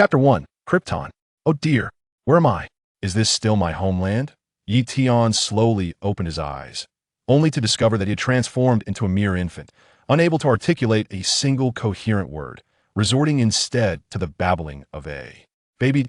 Chapter 1. Krypton. Oh dear, where am I? Is this still my homeland? Yi Tian slowly opened his eyes, only to discover that he had transformed into a mere infant, unable to articulate a single coherent word, resorting instead to the babbling of a baby.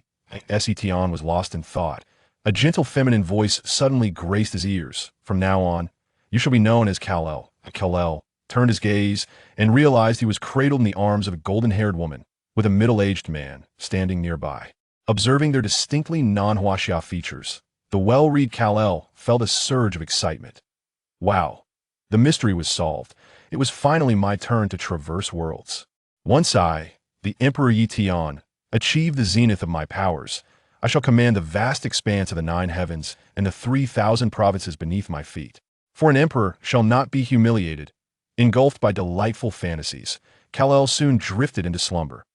S.E. Tian was lost in thought. A gentle feminine voice suddenly graced his ears. From now on, you shall be known as Kal-El. Kal-El turned his gaze and realized he was cradled in the arms of a golden-haired woman, with a middle-aged man standing nearby. Observing their distinctly non-Huaxia features, the well-read Kal-El felt a surge of excitement. Wow, the mystery was solved. It was finally my turn to traverse worlds. Once I, the Emperor Yi Tian, achieve the zenith of my powers, I shall command the vast expanse of the 9 heavens and the 3,000 provinces beneath my feet. For an emperor shall not be humiliated. Engulfed by delightful fantasies, Kal-El soon drifted into slumber.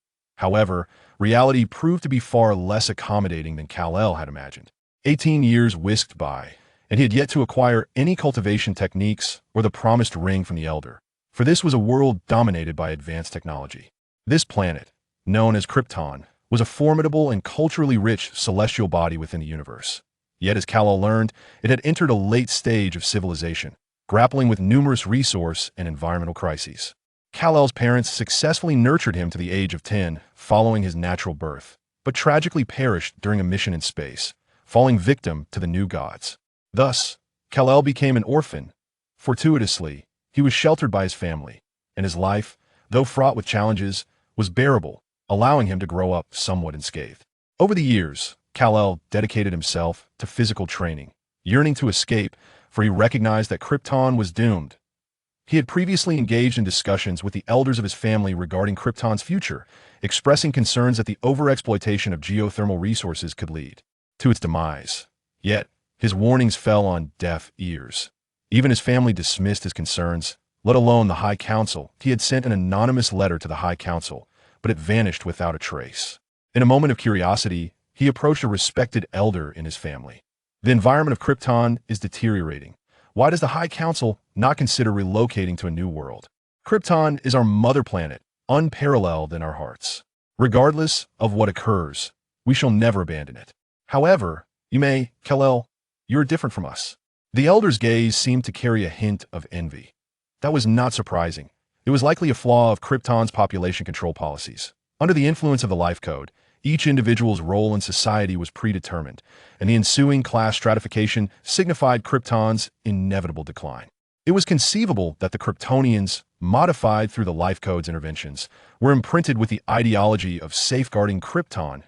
However, reality proved to be far less accommodating than Kal-El had imagined. 18 years whisked by, and he had yet to acquire any cultivation techniques or the promised ring from the Elder, for this was a world dominated by advanced technology. This planet, known as Krypton, was a formidable and culturally rich celestial body within the universe. Yet as Kal-El learned, it had entered a late stage of civilization, grappling with numerous resource and environmental crises. Kal-El's parents successfully nurtured him to the age of 10 following his natural birth, but tragically perished during a mission in space, falling victim to the new gods. Thus, Kal-El became an orphan. Fortuitously, he was sheltered by his family, and his life, though fraught with challenges, was bearable, allowing him to grow up somewhat unscathed. Over the years, Kal-El dedicated himself to physical training, yearning to escape, for he recognized that Krypton was doomed. He had previously engaged in discussions with the elders of his family regarding Krypton's future, expressing concerns that the overexploitation of geothermal resources could lead to its demise. Yet, his warnings fell on deaf ears. Even his family dismissed his concerns, let alone the High Council. He had sent an anonymous letter to the High Council, but it vanished without a trace. In a moment of curiosity, he approached a respected elder in his family. The environment of Krypton is deteriorating. Why does the High Council not consider relocating to a new world? Krypton is our mother planet, unparalleled in our hearts. Regardless of what occurs, we shall never abandon it. However, Kal-El, you are different from us. The elder's gaze seemed to carry a hint of envy. That was not surprising. It was likely a flaw of Krypton's population control policies. Under the influence of the Life Code, each individual's role in society was predetermined, and the ensuing class stratification signified Krypton's inevitable decline. It was conceivable that the Kryptonians, modified through the Life Code's interventions, were imprinted with the ideology of safeguarding Krypton.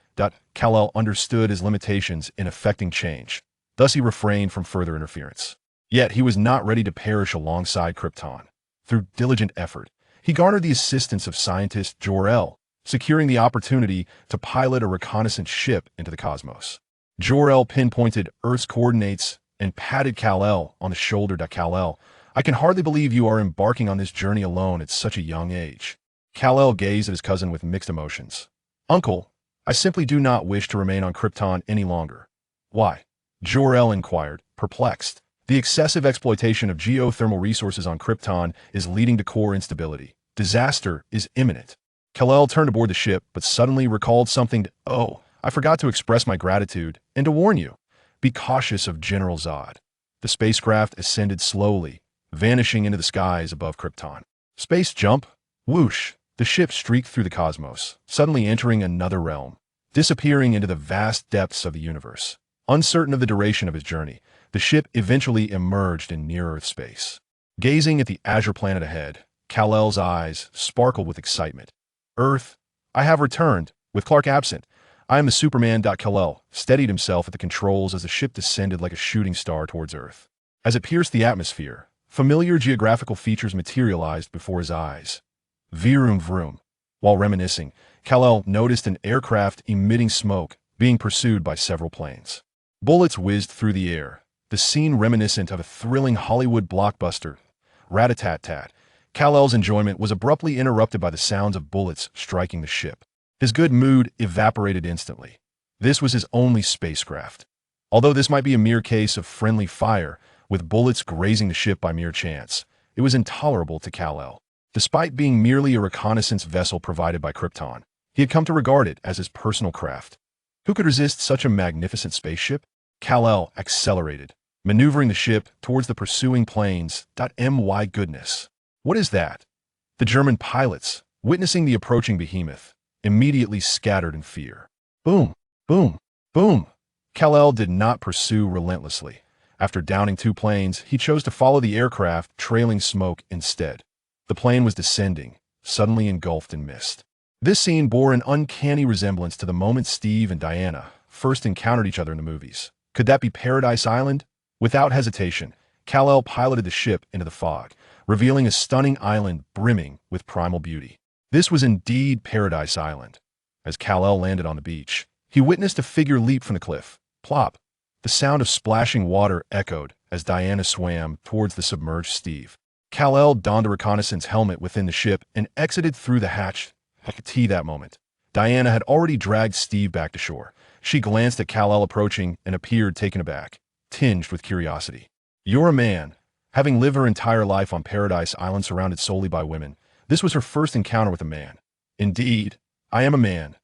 Kal-El understood his limitations in effecting change. Thus he refrained from further interference. Yet he was not ready to perish alongside Krypton. Through diligent effort, he garnered the assistance of scientist Jor-El, securing the opportunity to pilot a reconnaissance ship into the cosmos. Jor-El pinpointed Earth's coordinates and patted Kal-El on the shoulder. Kal-El, I can hardly believe you are embarking on this journey alone at such a young age. Kal-El gazed at his cousin with mixed emotions. Uncle, I simply do not wish to remain on Krypton any longer. Why? Jor-El inquired, perplexed. The excessive exploitation of geothermal resources on Krypton is leading to core instability. Disaster is imminent. Kal-El turned aboard the ship, but suddenly recalled something. I forgot to express my gratitude and to warn you. Be cautious of General Zod. The spacecraft ascended slowly, vanishing into the skies above Krypton. Space jump. Whoosh. The ship streaked through the cosmos, suddenly entering another realm, disappearing into the vast depths of the universe. Uncertain of the duration of his journey, the ship eventually emerged in near-Earth space. Gazing at the azure planet ahead, Kal-El's eyes sparkled with excitement. Earth, I have returned, with Clark absent. I am the Superman. Kal-El steadied himself at the controls as the ship descended like a shooting star towards Earth. As it pierced the atmosphere, familiar geographical features materialized before his eyes. Vroom vroom. While reminiscing, Kal-El noticed an aircraft emitting smoke being pursued by several planes. Bullets whizzed through the air, the scene reminiscent of a thrilling Hollywood blockbuster. Rat-a-tat-tat. Kal-El's enjoyment was abruptly interrupted by the sounds of bullets striking the ship. His good mood evaporated instantly. This was his only spacecraft. Although this might be a mere case of friendly fire, with bullets grazing the ship by mere chance, it was intolerable to Kal-El. Despite being merely a reconnaissance vessel provided by Krypton, He had come to regard it as his personal craft. Who could resist such a magnificent spaceship? Kal-El accelerated, maneuvering the ship towards the pursuing planes. My goodness. What is that? The German pilots, witnessing the approaching behemoth, immediately scattered in fear. Boom, boom, boom. Kal-El did not pursue relentlessly. After downing 2 planes, he chose to follow the aircraft, trailing smoke instead. The plane was descending, suddenly engulfed in mist. This scene bore an uncanny resemblance to the moment Steve and Diana first encountered each other in the movies. Could that be Paradise Island? Without hesitation, Kal-El piloted the ship into the fog, revealing a stunning island brimming with primal beauty. This was indeed Paradise Island. As Kal-El landed on the beach, he witnessed a figure leap from the cliff. Plop! The sound of splashing water echoed as Diana swam towards the submerged Steve. Kal-El donned a reconnaissance helmet within the ship and exited through the hatch. I could see that moment. Diana had already dragged Steve back to shore. She glanced at Kal-El approaching and appeared taken aback, tinged with curiosity. You're a man. Having lived her entire life on Paradise Island surrounded solely by women, this was her first encounter with a man. Indeed, I am a man,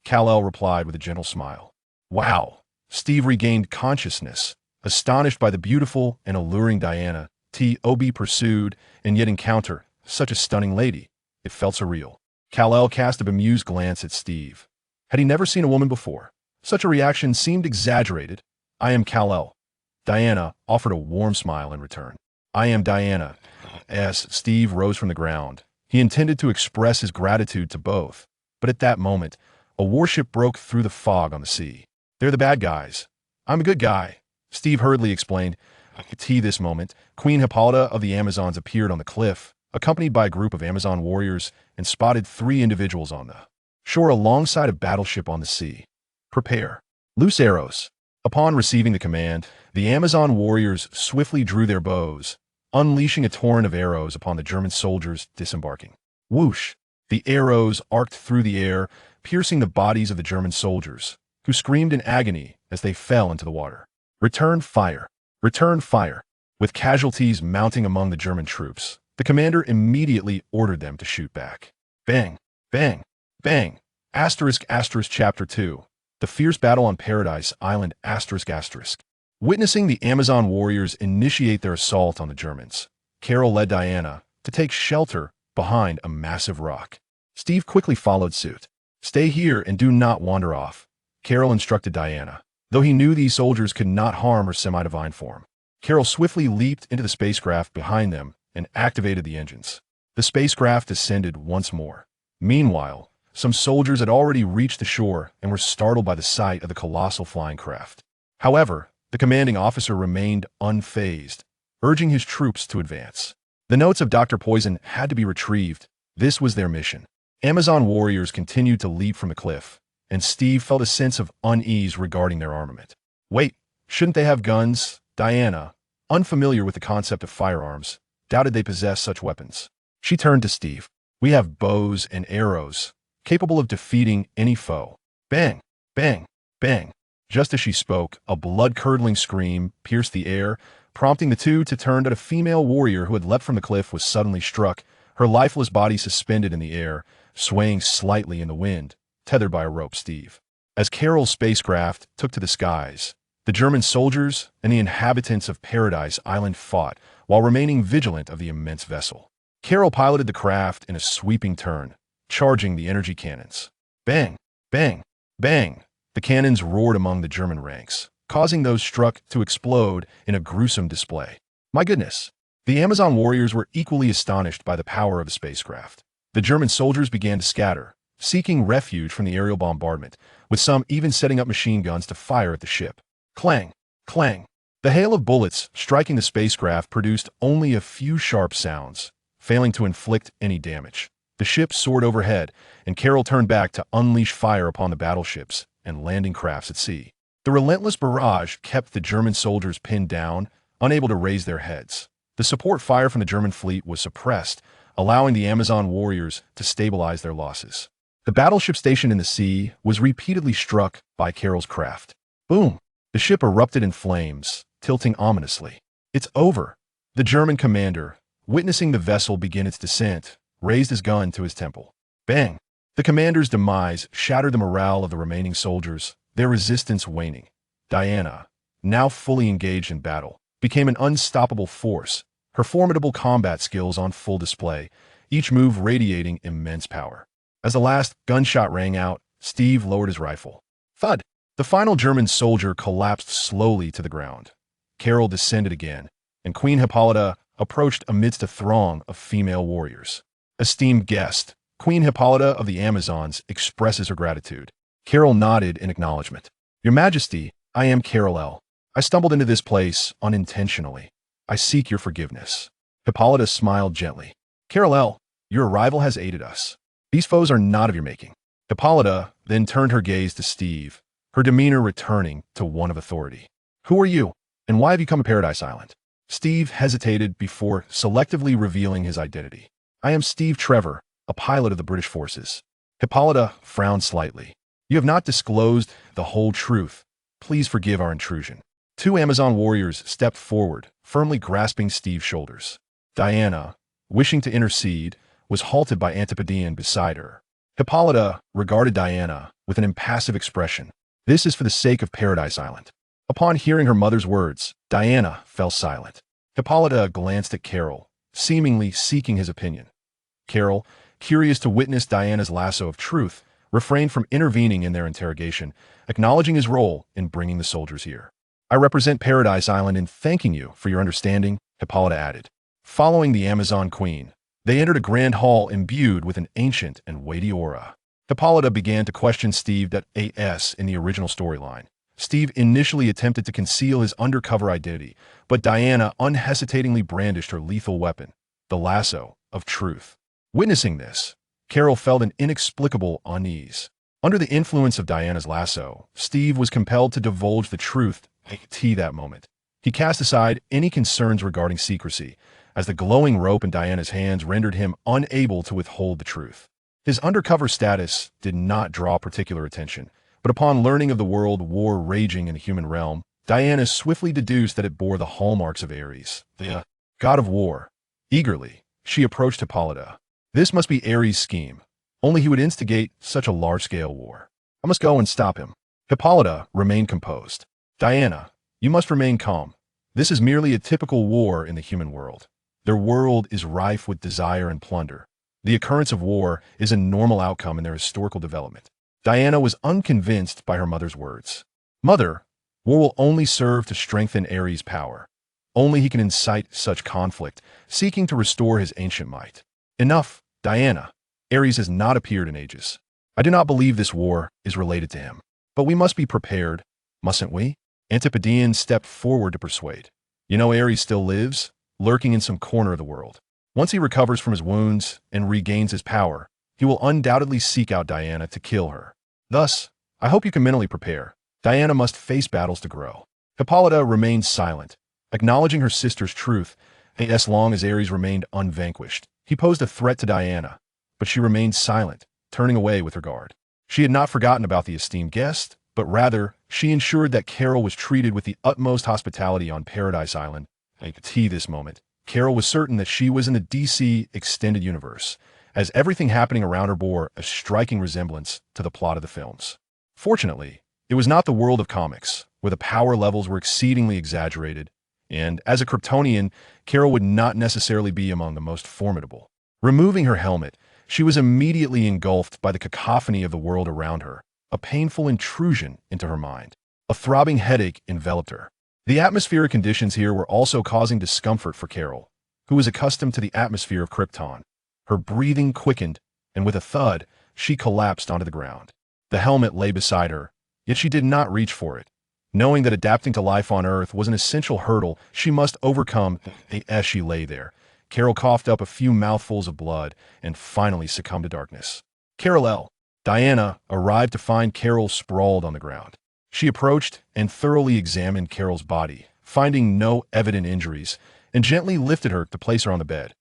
Kal-El replied with a gentle smile. Wow. Steve regained consciousness, astonished by the beautiful and alluring Diana. T.O.B. pursued and yet encounter such a stunning lady. It felt surreal. Kal-El cast a bemused glance at Steve. Had he never seen a woman before? Such a reaction seemed exaggerated. I am Kal-El. Diana offered a warm smile in return. I am Diana. As Steve rose from the ground, he intended to express his gratitude to both. But at that moment, a warship broke through the fog on the sea. They're the bad guys. I'm a good guy, Steve hurriedly explained. At this moment, Queen Hippolyta of the Amazons appeared on the cliff, accompanied by a group of Amazon warriors, and spotted 3 individuals on the shore alongside a battleship on the sea. Prepare. Loose arrows. Upon receiving the command, the Amazon warriors swiftly drew their bows, unleashing a torrent of arrows upon the German soldiers disembarking. Whoosh! The arrows arced through the air, piercing the bodies of the German soldiers, who screamed in agony as they fell into the water. Return fire! Return fire! With casualties mounting among the German troops, the commander immediately ordered them to shoot back. Bang! Bang! Bang! Chapter 2. The Fierce Battle on Paradise Island ***. Witnessing the Amazon warriors initiate their assault on the Germans, Carol led Diana to take shelter behind a massive rock. Steve quickly followed suit. Stay here and do not wander off, Carol instructed Diana, though he knew these soldiers could not harm her semi-divine form. Carol swiftly leaped into the spacecraft behind them and activated the engines. The spacecraft descended once more. Meanwhile, some soldiers had already reached the shore and were startled by the sight of the colossal flying craft. However, the commanding officer remained unfazed, urging his troops to advance. The notes of Dr. Poison had to be retrieved. This was their mission. Amazon warriors continued to leap from the cliff, and Steve felt a sense of unease regarding their armament. Wait, shouldn't they have guns? Diana, unfamiliar with the concept of firearms, doubted they possessed such weapons. She turned to Steve. We have bows and arrows, capable of defeating any foe. Bang! Bang! Bang! Just as she spoke, a blood-curdling scream pierced the air, prompting the two to turn. A female warrior who had leapt from the cliff was suddenly struck, her lifeless body suspended in the air, swaying slightly in the wind, tethered by a rope. Steve. As Carol's spacecraft took to the skies, the German soldiers and the inhabitants of Paradise Island fought while remaining vigilant of the immense vessel. Carol piloted the craft in a sweeping turn, charging the energy cannons. Bang! Bang! Bang! The cannons roared among the German ranks, causing those struck to explode in a gruesome display. My goodness! The Amazon warriors were equally astonished by the power of the spacecraft. The German soldiers began to scatter, seeking refuge from the aerial bombardment, with some even setting up machine guns to fire at the ship. Clang! Clang! The hail of bullets striking the spacecraft produced only a few sharp sounds, failing to inflict any damage. The ship soared overhead, and Carol turned back to unleash fire upon the battleships and landing crafts at sea. The relentless barrage kept the German soldiers pinned down, unable to raise their heads. The support fire from the German fleet was suppressed, allowing the Amazon warriors to stabilize their losses. The battleship stationed in the sea was repeatedly struck by Carol's craft. Boom! The ship erupted in flames, tilting ominously. It's over. The German commander, witnessing the vessel begin its descent, raised his gun to his temple. Bang! The commander's demise shattered the morale of the remaining soldiers, their resistance waning. Diana, now fully engaged in battle, became an unstoppable force, her formidable combat skills on full display, each move radiating immense power. As the last gunshot rang out, Steve lowered his rifle. Thud! The final German soldier collapsed slowly to the ground. Carol descended again, and Queen Hippolyta approached amidst a throng of female warriors. Esteemed guest, Queen Hippolyta of the Amazons expresses her gratitude. Carol nodded in acknowledgement. Your Majesty, I am Kal-El. I stumbled into this place unintentionally. I seek your forgiveness. Hippolyta smiled gently. Kal-El, your arrival has aided us. These foes are not of your making. Hippolyta then turned her gaze to Steve, her demeanor returning to one of authority. Who are you, and why have you come to Paradise Island? Steve hesitated before selectively revealing his identity. I am Steve Trevor, a pilot of the British forces. Hippolyta frowned slightly. You have not disclosed the whole truth. Please forgive our intrusion. Two Amazon warriors stepped forward, firmly grasping Steve's shoulders. Diana, wishing to intercede, was halted by Antipodean beside her. Hippolyta regarded Diana with an impassive expression. This is for the sake of Paradise Island. Upon hearing her mother's words, Diana fell silent. Hippolyta glanced at Carol, seemingly seeking his opinion. Carol, curious to witness Diana's lasso of truth, refrained from intervening in their interrogation, acknowledging his role in bringing the soldiers here. I represent Paradise Island in thanking you for your understanding, Hippolyta added. Following the Amazon Queen, they entered a grand hall imbued with an ancient and weighty aura. Hippolyta began to question Steve.as in the original storyline. Steve initially attempted to conceal his undercover identity, but Diana unhesitatingly brandished her lethal weapon, the lasso of truth. Witnessing this, Carol felt an inexplicable unease. Under the influence of Diana's lasso, Steve was compelled to divulge the truth at that moment. He cast aside any concerns regarding secrecy, as the glowing rope in Diana's hands rendered him unable to withhold the truth. His undercover status did not draw particular attention, but upon learning of the world war raging in the human realm, Diana swiftly deduced that it bore the hallmarks of Ares, the god of war. Eagerly, she approached Hippolyta. This must be Ares' scheme. Only he would instigate such a large-scale war. I must go and stop him. Hippolyta remained composed. Diana, you must remain calm. This is merely a typical war in the human world. Their world is rife with desire and plunder. The occurrence of war is a normal outcome in their historical development. Diana was unconvinced by her mother's words. Mother, war will only serve to strengthen Ares' power. Only he can incite such conflict, seeking to restore his ancient might. Enough, Diana. Ares has not appeared in ages. I do not believe this war is related to him. But we must be prepared, mustn't we? Antipodean stepped forward to persuade. You know Ares still lives, lurking in some corner of the world. Once he recovers from his wounds and regains his power, he will undoubtedly seek out Diana to kill her. Thus, I hope you can mentally prepare. Diana must face battles to grow. Hippolyta remained silent, acknowledging her sister's truth. As long as Ares remained unvanquished, he posed a threat to Diana, but she remained silent, turning away with regard. She had not forgotten about the esteemed guest, but rather, she ensured that Carol was treated with the utmost hospitality on Paradise Island. At this moment, Carol was certain that she was in the DC extended universe, as everything happening around her bore a striking resemblance to the plot of the films. Fortunately, it was not the world of comics, where the power levels were exceedingly exaggerated, and as a Kryptonian, Carol would not necessarily be among the most formidable. Removing her helmet, she was immediately engulfed by the cacophony of the world around her, a painful intrusion into her mind. A throbbing headache enveloped her. The atmospheric conditions here were also causing discomfort for Carol, who was accustomed to the atmosphere of Krypton. Her breathing quickened, and with a thud, she collapsed onto the ground. The helmet lay beside her, yet she did not reach for it. Knowing that adapting to life on Earth was an essential hurdle she must overcome as she lay there, Carol coughed up a few mouthfuls of blood and finally succumbed to darkness. Kal-El. Diana arrived to find Carol sprawled on the ground. She approached and thoroughly examined Carol's body, finding no evident injuries, and gently lifted her to place her on the bed.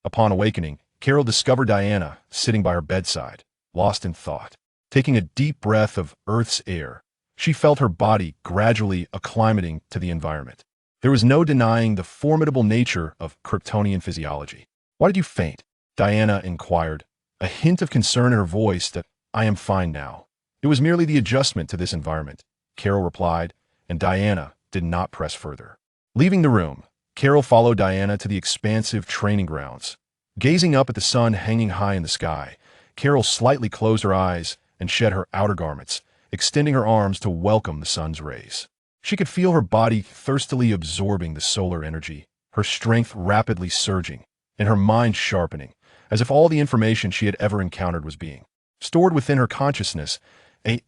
Upon awakening, Carol discovered Diana sitting by her bedside, lost in thought. Taking a deep breath of Earth's air, she felt her body gradually acclimating to the environment. There was no denying the formidable nature of Kryptonian physiology. Why did you faint? Diana inquired, a hint of concern in her voice that "I am fine now." It was merely the adjustment to this environment, Carol replied, and Diana did not press further. Leaving the room, Carol followed Diana to the expansive training grounds. Gazing up at the sun hanging high in the sky, Carol slightly closed her eyes and shed her outer garments, extending her arms to welcome the sun's rays. She could feel her body thirstily absorbing the solar energy, her strength rapidly surging, and her mind sharpening, as if all the information she had ever encountered was being stored within her consciousness.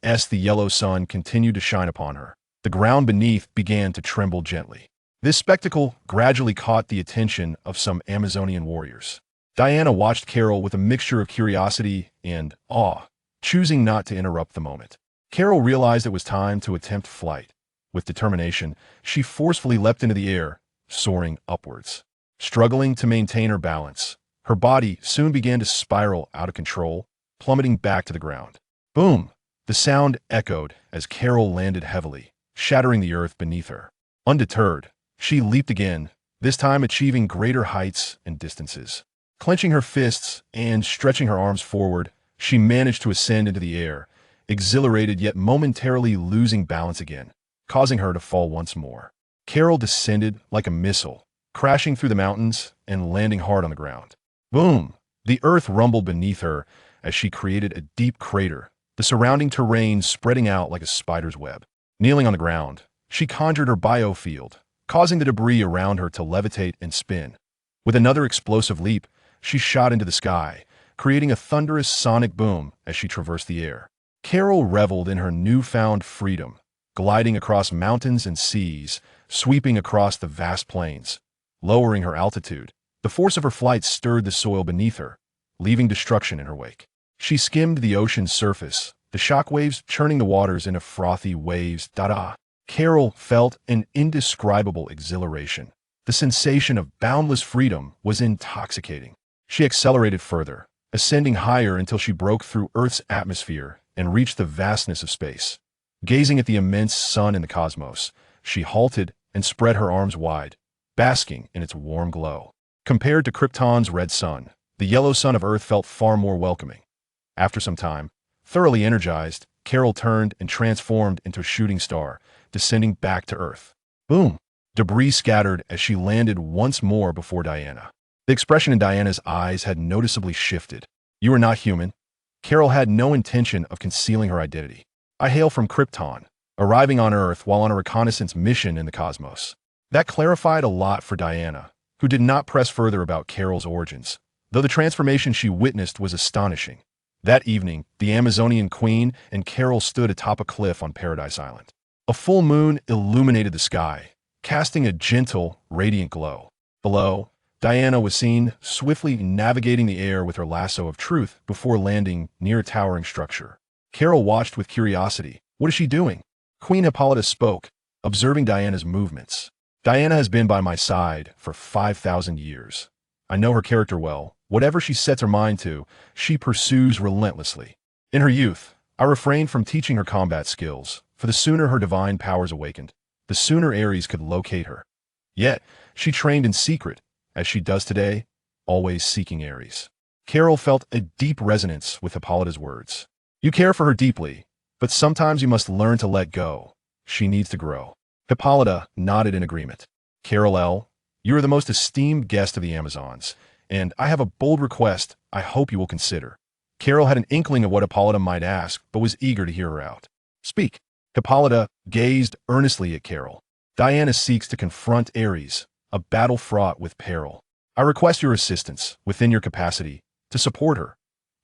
As the yellow sun continued to shine upon her, the ground beneath began to tremble gently. This spectacle gradually caught the attention of some Amazonian warriors. Diana watched Carol with a mixture of curiosity and awe, choosing not to interrupt the moment. Carol realized it was time to attempt flight. With determination, she forcefully leapt into the air, soaring upwards. Struggling to maintain her balance, her body soon began to spiral out of control, plummeting back to the ground. Boom! The sound echoed as Carol landed heavily, shattering the earth beneath her. Undeterred, she leaped again, this time achieving greater heights and distances. Clenching her fists and stretching her arms forward, she managed to ascend into the air, exhilarated yet momentarily losing balance again, causing her to fall once more. Carol descended like a missile, crashing through the mountains and landing hard on the ground. Boom! The earth rumbled beneath her as she created a deep crater, the surrounding terrain spreading out like a spider's web. Kneeling on the ground, she conjured her biofield, causing the debris around her to levitate and spin. With another explosive leap, she shot into the sky, creating a thunderous sonic boom as she traversed the air. Carol reveled in her newfound freedom, gliding across mountains and seas, sweeping across the vast plains. Lowering her altitude, the force of her flight stirred the soil beneath her, leaving destruction in her wake. She skimmed the ocean's surface, the shockwaves churning the waters into frothy waves. Carol felt an indescribable exhilaration. The sensation of boundless freedom was intoxicating. She accelerated further, ascending higher until she broke through Earth's atmosphere and reached the vastness of space. Gazing at the immense sun in the cosmos, she halted and spread her arms wide, basking in its warm glow. Compared to Krypton's red sun, the yellow sun of Earth felt far more welcoming. After some time, thoroughly energized, Carol turned and transformed into a shooting star, descending back to Earth. Boom! Debris scattered as she landed once more before Diana. The expression in Diana's eyes had noticeably shifted. "You are not human." Carol had no intention of concealing her identity. "I hail from Krypton, arriving on Earth while on a reconnaissance mission in the cosmos." That clarified a lot for Diana, who did not press further about Carol's origins, though the transformation she witnessed was astonishing. That evening, the Amazonian queen and Carol stood atop a cliff on Paradise Island. A full moon illuminated the sky, casting a gentle, radiant glow. Below, Diana was seen swiftly navigating the air with her lasso of truth before landing near a towering structure. Carol watched with curiosity. "What is she doing?" Queen Hippolyta spoke, observing Diana's movements. "Diana has been by my side for 5,000 years. I know her character well. Whatever she sets her mind to, she pursues relentlessly. In her youth, I refrained from teaching her combat skills, for the sooner her divine powers awakened, the sooner Ares could locate her. Yet, she trained in secret, as she does today, always seeking Ares." Carol felt a deep resonance with Hippolyta's words. "You care for her deeply, but sometimes you must learn to let go. She needs to grow." Hippolyta nodded in agreement. "Kal-El, you are the most esteemed guest of the Amazons, and I have a bold request I hope you will consider." Carol had an inkling of what Hippolyta might ask, but was eager to hear her out. "Speak." Hippolyta gazed earnestly at Carol. "Diana seeks to confront Ares, a battle fraught with peril. I request your assistance, within your capacity, to support her."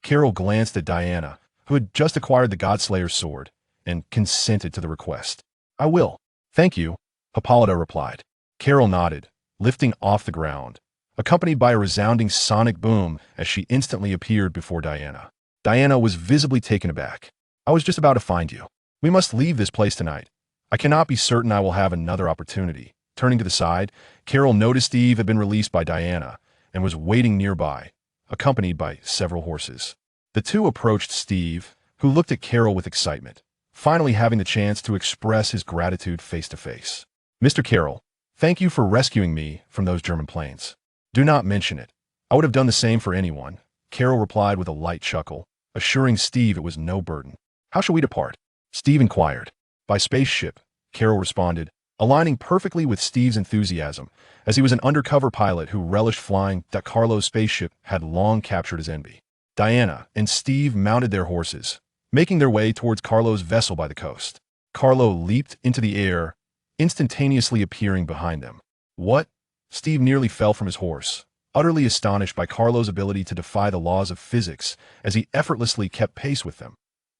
Carol glanced at Diana, who had just acquired the Godslayer's sword, and consented to the request. "I will." "Thank you," Hippolyta replied. Carol nodded, lifting off the ground, accompanied by a resounding sonic boom as she instantly appeared before Diana. Diana was visibly taken aback. "I was just about to find you. We must leave this place tonight. I cannot be certain I will have another opportunity." Turning to the side, Carol noticed Steve had been released by Diana and was waiting nearby, accompanied by several horses. The two approached Steve, who looked at Carol with excitement, finally having the chance to express his gratitude face to face. "Mr. Carol, thank you for rescuing me from those German planes." "Do not mention it. I would have done the same for anyone. Carol replied with a light chuckle, assuring Steve it was no burden. How shall we depart? Steve inquired. By spaceship, Carol responded, aligning perfectly with Steve's enthusiasm, as he was an undercover pilot who relished flying that Carlo's spaceship had long captured his envy. Diana and Steve mounted their horses, making their way towards Carlo's vessel by the coast. Carlo leaped into the air, instantaneously appearing behind them. What? Steve nearly fell from his horse, utterly astonished by Carlo's ability to defy the laws of physics as he effortlessly kept pace with them.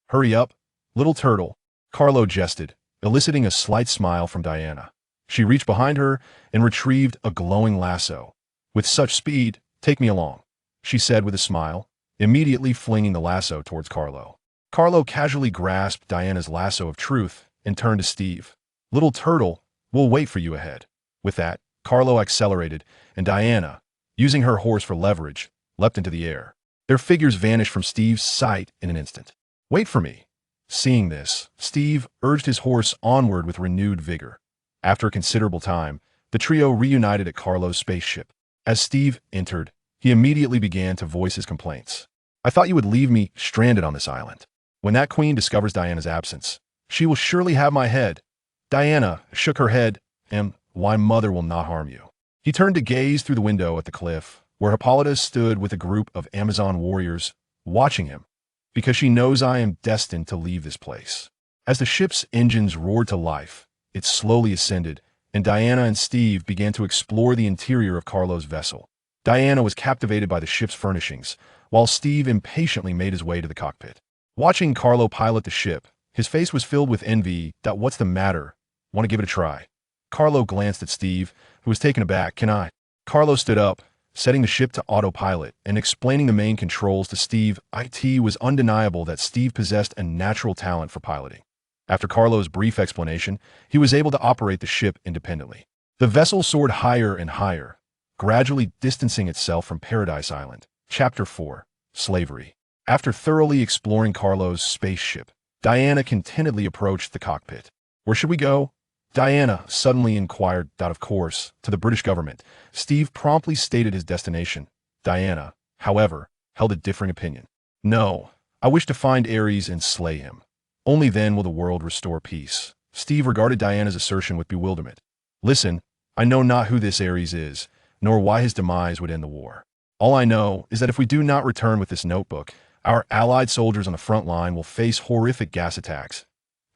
Hurry up, little turtle, Carlo jested, eliciting a slight smile from Diana. She reached behind her and retrieved a glowing lasso. With such speed, take me along, she said with a smile, immediately flinging the lasso towards Carlo. Carlo casually grasped Diana's lasso of truth and turned to Steve. Little turtle, we'll wait for you ahead. With that, Carlo accelerated, and Diana, using her horse for leverage, leapt into the air. Their figures vanished from Steve's sight in an instant. Wait for me. Seeing this, Steve urged his horse onward with renewed vigor. After a considerable time, the trio reunited at Carlo's spaceship. As Steve entered, he immediately began to voice his complaints. I thought you would leave me stranded on this island. When that queen discovers Diana's absence, she will surely have my head. Diana shook her head, and why mother will not harm you. He turned to gaze through the window at the cliff, where Hippolyta stood with a group of Amazon warriors, watching him, because she knows I am destined to leave this place. As the ship's engines roared to life, it slowly ascended, and Diana and Steve began to explore the interior of Carlo's vessel. Diana was captivated by the ship's furnishings, while Steve impatiently made his way to the cockpit. Watching Carlo pilot the ship, his face was filled with envy. What's the matter? Want to give it a try? Carlo glanced at Steve, who was taken aback. Can I? Carlo stood up, setting the ship to autopilot and explaining the main controls to Steve. It was undeniable that Steve possessed a natural talent for piloting. After Carlo's brief explanation, he was able to operate the ship independently. The vessel soared higher and higher, gradually distancing itself from Paradise Island. Chapter 4. Slavery. After thoroughly exploring Carlo's spaceship, Diana contentedly approached the cockpit. Where should we go? Diana suddenly inquired. Of course, to the British government. Steve promptly stated his destination. Diana, however, held a differing opinion. No, I wish to find Ares and slay him. Only then will the world restore peace. Steve regarded Diana's assertion with bewilderment. Listen, I know not who this Ares is, nor why his demise would end the war. All I know is that if we do not return with this notebook, our allied soldiers on the front line will face horrific gas attacks.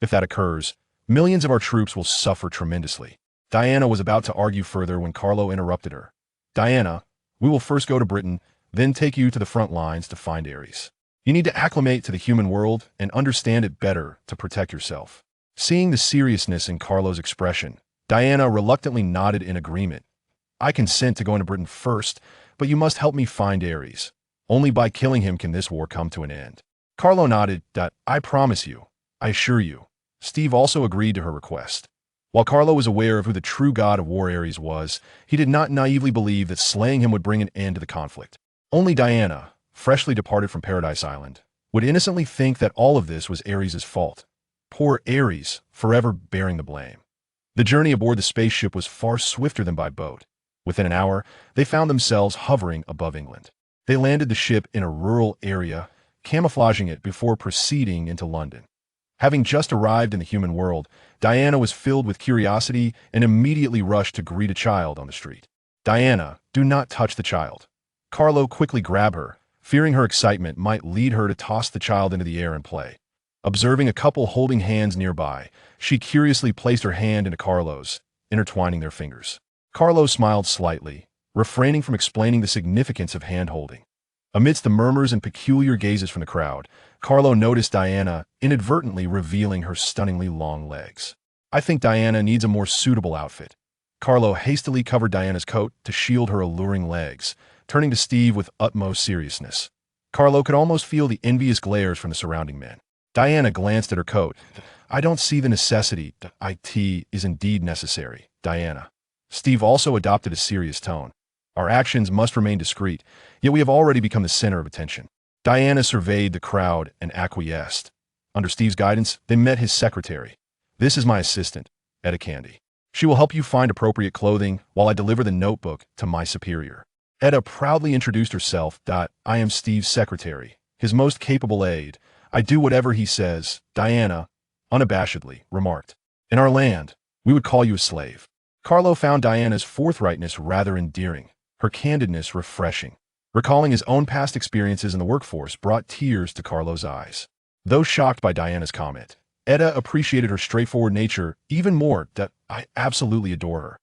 If that occurs, millions of our troops will suffer tremendously. Diana was about to argue further when Carlo interrupted her. Diana, we will first go to Britain, then take you to the front lines to find Ares. You need to acclimate to the human world and understand it better to protect yourself. Seeing the seriousness in Carlo's expression, Diana reluctantly nodded in agreement. I consent to going to Britain first, but you must help me find Ares. Only by killing him can this war come to an end. Carlo nodded. I promise you. I assure you. Steve also agreed to her request. While Carlo was aware of who the true god of war Ares was, he did not naively believe that slaying him would bring an end to the conflict. Only Diana, freshly departed from Paradise Island, would innocently think that all of this was Ares' fault. Poor Ares, forever bearing the blame. The journey aboard the spaceship was far swifter than by boat. Within an hour, they found themselves hovering above England. They landed the ship in a rural area, camouflaging it before proceeding into London. Having just arrived in the human world, Diana was filled with curiosity and immediately rushed to greet a child on the street. Diana, do not touch the child. Carlo quickly grabbed her, fearing her excitement might lead her to toss the child into the air and play. Observing a couple holding hands nearby, she curiously placed her hand into Carlo's, intertwining their fingers. Carlo smiled slightly, refraining from explaining the significance of hand-holding. Amidst the murmurs and peculiar gazes from the crowd, Carlo noticed Diana inadvertently revealing her stunningly long legs. I think Diana needs a more suitable outfit. Carlo hastily covered Diana's coat to shield her alluring legs, turning to Steve with utmost seriousness. Carlo could almost feel the envious glares from the surrounding men. Diana glanced at her coat. I don't see the necessity. It is indeed necessary, Diana. Steve also adopted a serious tone. Our actions must remain discreet, yet we have already become the center of attention. Diana surveyed the crowd and acquiesced. Under Steve's guidance, they met his secretary. This is my assistant, Etta Candy. She will help you find appropriate clothing while I deliver the notebook to my superior. Etta proudly introduced herself. I am Steve's secretary, his most capable aide. I do whatever he says, Diana unabashedly remarked. In our land, we would call you a slave. Carlo found Diana's forthrightness rather endearing, her candidness refreshing. Recalling his own past experiences in the workforce brought tears to Carlo's eyes. Though shocked by Diana's comment, Etta appreciated her straightforward nature even more. I absolutely adore her.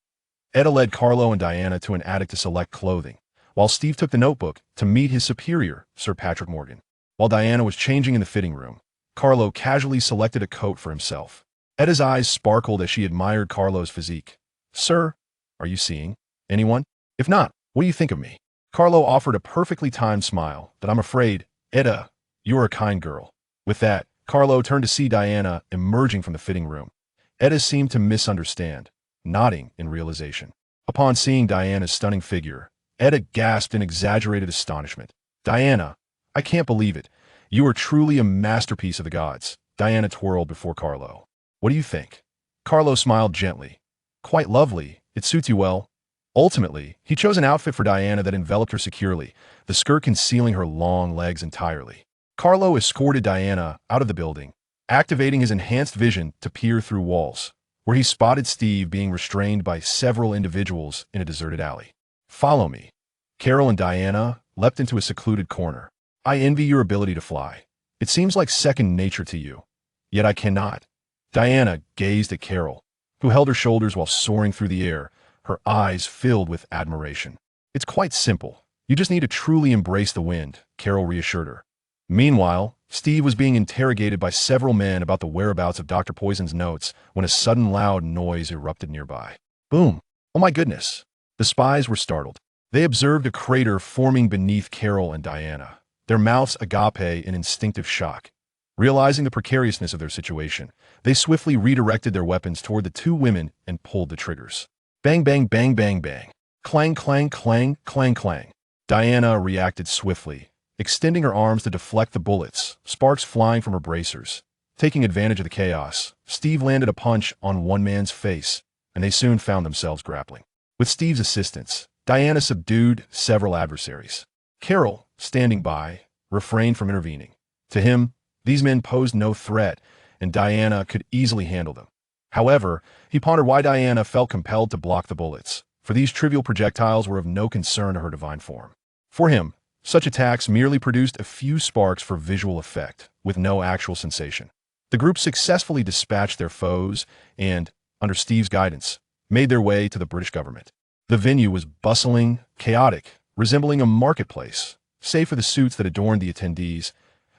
Etta led Carlo and Diana to an attic to select clothing, while Steve took the notebook to meet his superior, Sir Patrick Morgan. While Diana was changing in the fitting room, Carlo casually selected a coat for himself. Etta's eyes sparkled as she admired Carlo's physique. Sir, are you seeing anyone? If not, what do you think of me? Carlo offered a perfectly timed smile. I'm afraid, Etta, you're a kind girl. With that, Carlo turned to see Diana emerging from the fitting room. Etta seemed to misunderstand, nodding in realization. Upon seeing Diana's stunning figure, Etta gasped in exaggerated astonishment. Diana, I can't believe it. You are truly a masterpiece of the gods. Diana twirled before Carlo. What do you think? Carlo smiled gently. Quite lovely. It suits you well. Ultimately, he chose an outfit for Diana that enveloped her securely, the skirt concealing her long legs entirely. Carlo escorted Diana out of the building, activating his enhanced vision to peer through walls, where he spotted Steve being restrained by several individuals in a deserted alley. Follow me. Carol and Diana leapt into a secluded corner. I envy your ability to fly. It seems like second nature to you. Yet I cannot. Diana gazed at Carol, who held her shoulders while soaring through the air, her eyes filled with admiration. It's quite simple. You just need to truly embrace the wind, Carol reassured her. Meanwhile, Steve was being interrogated by several men about the whereabouts of Dr. Poison's notes when a sudden loud noise erupted nearby. Boom! Oh my goodness! The spies were startled. They observed a crater forming beneath Carol and Diana, their mouths agape in instinctive shock. Realizing the precariousness of their situation, they swiftly redirected their weapons toward the two women and pulled the triggers. Bang, bang, bang, bang, bang. Clang, clang, clang, clang, clang. Diana reacted swiftly, extending her arms to deflect the bullets, sparks flying from her bracers. Taking advantage of the chaos, Steve landed a punch on one man's face, and they soon found themselves grappling. With Steve's assistance, Diana subdued several adversaries. Carol, standing by, refrained from intervening. To him, these men posed no threat, and Diana could easily handle them. However, he pondered why Diana felt compelled to block the bullets, for these trivial projectiles were of no concern to her divine form. For him, such attacks merely produced a few sparks for visual effect, with no actual sensation. The group successfully dispatched their foes and, under Steve's guidance, made their way to the British government. The venue was bustling, chaotic, resembling a marketplace. Save for the suits that adorned the attendees,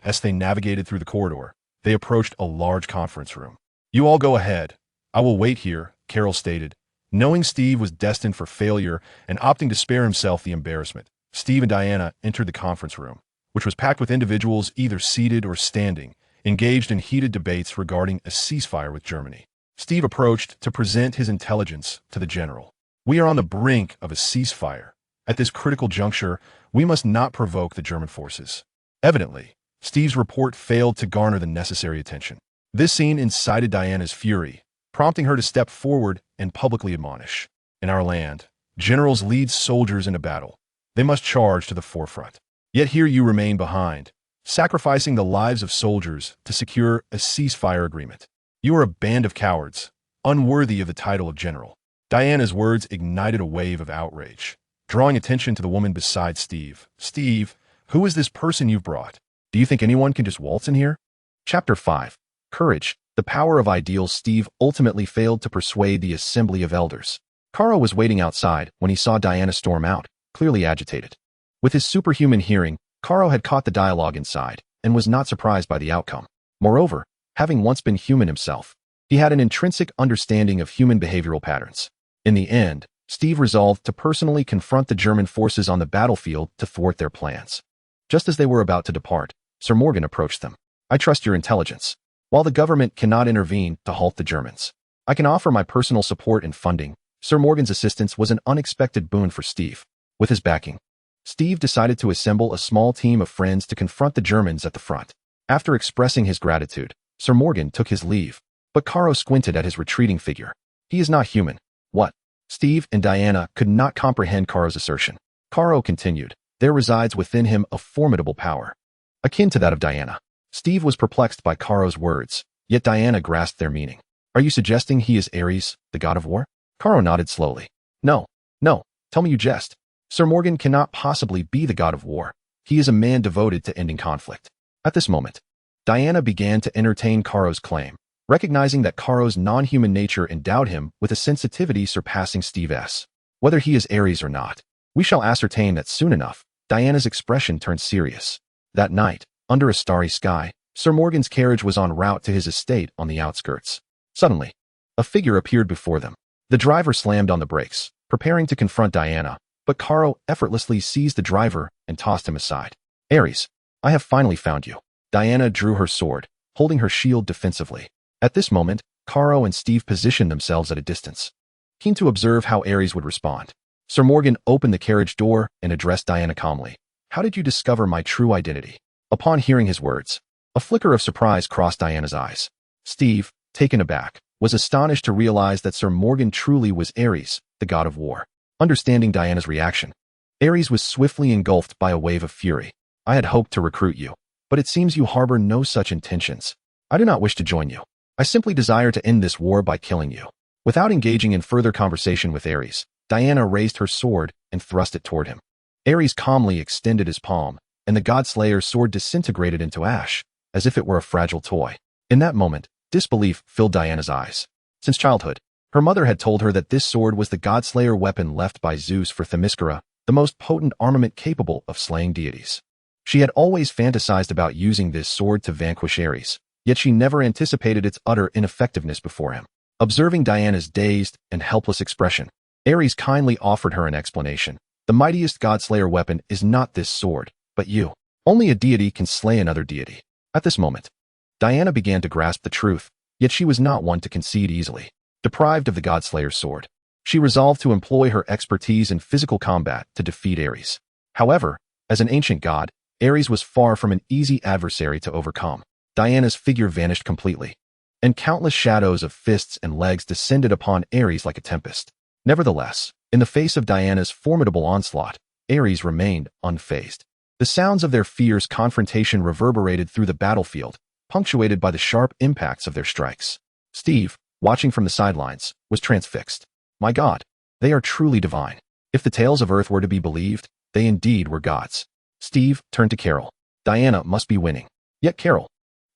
as they navigated through the corridor, they approached a large conference room. You all go ahead. I will wait here, Carol stated. Knowing Steve was destined for failure and opting to spare himself the embarrassment, Steve and Diana entered the conference room, which was packed with individuals either seated or standing, engaged in heated debates regarding a ceasefire with Germany. Steve approached to present his intelligence to the general. We are on the brink of a ceasefire. At this critical juncture, we must not provoke the German forces. Evidently, Steve's report failed to garner the necessary attention. This scene incited Diana's fury, prompting her to step forward and publicly admonish. In our land, generals lead soldiers into battle. They must charge to the forefront. Yet here you remain behind, sacrificing the lives of soldiers to secure a ceasefire agreement. You are a band of cowards, unworthy of the title of general. Diana's words ignited a wave of outrage, drawing attention to the woman beside Steve. Steve, who is this person you've brought? Do you think anyone can just waltz in here? Chapter 5. Courage, the power of ideals. Steve ultimately failed to persuade the assembly of elders. Carlo was waiting outside when he saw Diana storm out, clearly agitated. With his superhuman hearing, Carlo had caught the dialogue inside and was not surprised by the outcome. Moreover, having once been human himself, he had an intrinsic understanding of human behavioral patterns. In the end, Steve resolved to personally confront the German forces on the battlefield to thwart their plans. Just as they were about to depart, Sir Morgan approached them. I trust your intelligence. While the government cannot intervene to halt the Germans, I can offer my personal support and funding. Sir Morgan's assistance was an unexpected boon for Steve. With his backing, Steve decided to assemble a small team of friends to confront the Germans at the front. After expressing his gratitude, Sir Morgan took his leave, but Carlo squinted at his retreating figure. He is not human. What? Steve and Diana could not comprehend Carlo's assertion. Karo continued, there resides within him a formidable power, akin to that of Diana. Steve was perplexed by Karo's words, yet Diana grasped their meaning. Are you suggesting he is Ares, the god of war? Karo nodded slowly. No, tell me you jest. Sir Morgan cannot possibly be the god of war. He is a man devoted to ending conflict. At this moment, Diana began to entertain Karo's claim, recognizing that Karo's non-human nature endowed him with a sensitivity surpassing Steve's. Whether he is Ares or not, we shall ascertain that soon enough. Diana's expression turned serious. That night, under a starry sky, Sir Morgan's carriage was en route to his estate on the outskirts. Suddenly, a figure appeared before them. The driver slammed on the brakes, preparing to confront Diana, but Karo effortlessly seized the driver and tossed him aside. Ares, I have finally found you. Diana drew her sword, holding her shield defensively. At this moment, Karo and Steve positioned themselves at a distance, keen to observe how Ares would respond. Sir Morgan opened the carriage door and addressed Diana calmly. How did you discover my true identity? Upon hearing his words, a flicker of surprise crossed Diana's eyes. Steve, taken aback, was astonished to realize that Sir Morgan truly was Ares, the god of war. Understanding Diana's reaction, Ares was swiftly engulfed by a wave of fury. I had hoped to recruit you, but it seems you harbor no such intentions. I do not wish to join you. I simply desire to end this war by killing you. Without engaging in further conversation with Ares, Diana raised her sword and thrust it toward him. Ares calmly extended his palm, and the Godslayer's sword disintegrated into ash, as if it were a fragile toy. In that moment, disbelief filled Diana's eyes. Since childhood, her mother had told her that this sword was the Godslayer weapon left by Zeus for Themyscira, the most potent armament capable of slaying deities. She had always fantasized about using this sword to vanquish Ares, yet she never anticipated its utter ineffectiveness before him. Observing Diana's dazed and helpless expression, Ares kindly offered her an explanation. The mightiest Godslayer weapon is not this sword, but you. Only a deity can slay another deity. At this moment, Diana began to grasp the truth, yet she was not one to concede easily. Deprived of the Godslayer's sword, she resolved to employ her expertise in physical combat to defeat Ares. However, as an ancient god, Ares was far from an easy adversary to overcome. Diana's figure vanished completely, and countless shadows of fists and legs descended upon Ares like a tempest. Nevertheless, in the face of Diana's formidable onslaught, Ares remained unfazed. The sounds of their fierce confrontation reverberated through the battlefield, punctuated by the sharp impacts of their strikes. Steve, watching from the sidelines, was transfixed. My God, they are truly divine. If the tales of Earth were to be believed, they indeed were gods. Steve turned to Carol. Diana must be winning. Yet Carol,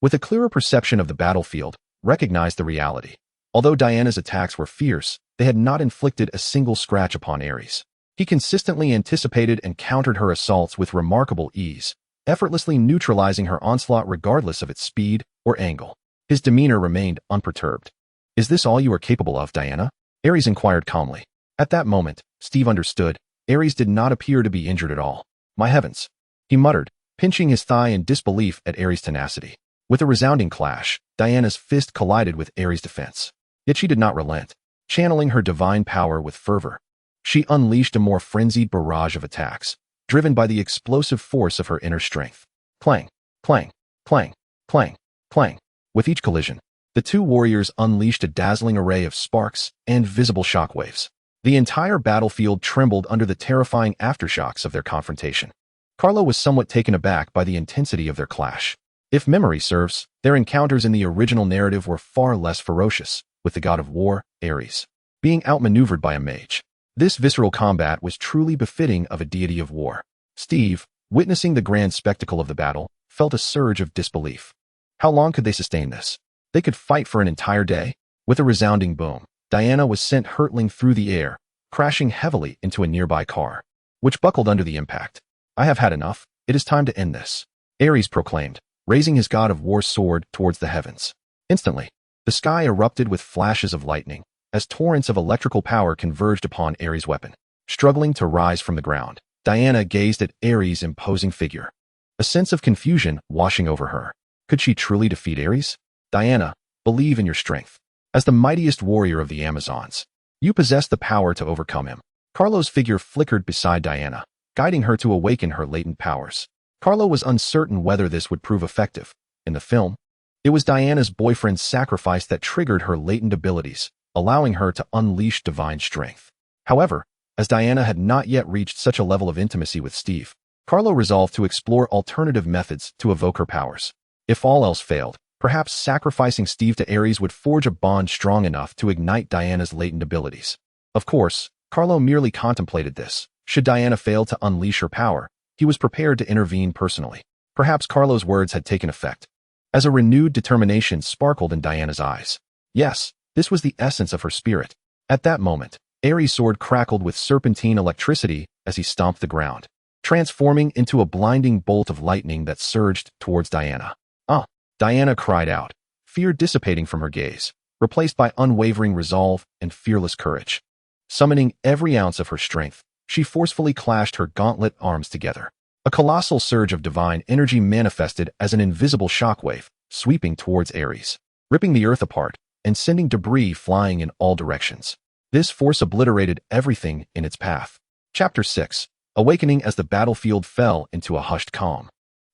with a clearer perception of the battlefield, recognized the reality. Although Diana's attacks were fierce, they had not inflicted a single scratch upon Ares. He consistently anticipated and countered her assaults with remarkable ease, effortlessly neutralizing her onslaught regardless of its speed or angle. His demeanor remained unperturbed. Is this all you are capable of, Diana? Ares inquired calmly. At that moment, Steve understood. Ares did not appear to be injured at all. My heavens, he muttered, pinching his thigh in disbelief at Ares' tenacity. With a resounding clash, Diana's fist collided with Ares' defense. Yet she did not relent. Channeling her divine power with fervor, she unleashed a more frenzied barrage of attacks, driven by the explosive force of her inner strength. Clang, clang, clang, clang, clang. With each collision, the two warriors unleashed a dazzling array of sparks and visible shockwaves. The entire battlefield trembled under the terrifying aftershocks of their confrontation. Carlo was somewhat taken aback by the intensity of their clash. If memory serves, their encounters in the original narrative were far less ferocious, with the god of war, Ares, being outmaneuvered by a mage. This visceral combat was truly befitting of a deity of war. Steve, witnessing the grand spectacle of the battle, felt a surge of disbelief. How long could they sustain this? They could fight for an entire day? With a resounding boom, Diana was sent hurtling through the air, crashing heavily into a nearby car, which buckled under the impact. I have had enough. It is time to end this, Ares proclaimed, raising his god of war sword towards the heavens. Instantly, the sky erupted with flashes of lightning, as torrents of electrical power converged upon Ares' weapon. Struggling to rise from the ground, Diana gazed at Ares' imposing figure, a sense of confusion washing over her. Could she truly defeat Ares? Diana, believe in your strength. As the mightiest warrior of the Amazons, you possess the power to overcome him. Carlo's figure flickered beside Diana, guiding her to awaken her latent powers. Carlo was uncertain whether this would prove effective. In the film, it was Diana's boyfriend's sacrifice that triggered her latent abilities, allowing her to unleash divine strength. However, As Diana had not yet reached such a level of intimacy with Steve, Carlo resolved to explore alternative methods to evoke her powers. If all else failed, perhaps sacrificing Steve to Ares would forge a bond strong enough to ignite Diana's latent abilities. Of course, Carlo merely contemplated this. Should Diana fail to unleash her power, he was prepared to intervene personally. Perhaps Carlo's words had taken effect, as a renewed determination sparkled in Diana's eyes. Yes, this was the essence of her spirit. At that moment, Ares' sword crackled with serpentine electricity as he stomped the ground, transforming into a blinding bolt of lightning that surged towards Diana. Diana cried out, fear dissipating from her gaze, replaced by unwavering resolve and fearless courage. Summoning every ounce of her strength, she forcefully clashed her gauntlet arms together. A colossal surge of divine energy manifested as an invisible shockwave, sweeping towards Ares, ripping the earth apart and sending debris flying in all directions. This force obliterated everything in its path. Chapter 6. Awakening as the battlefield fell into a hushed calm.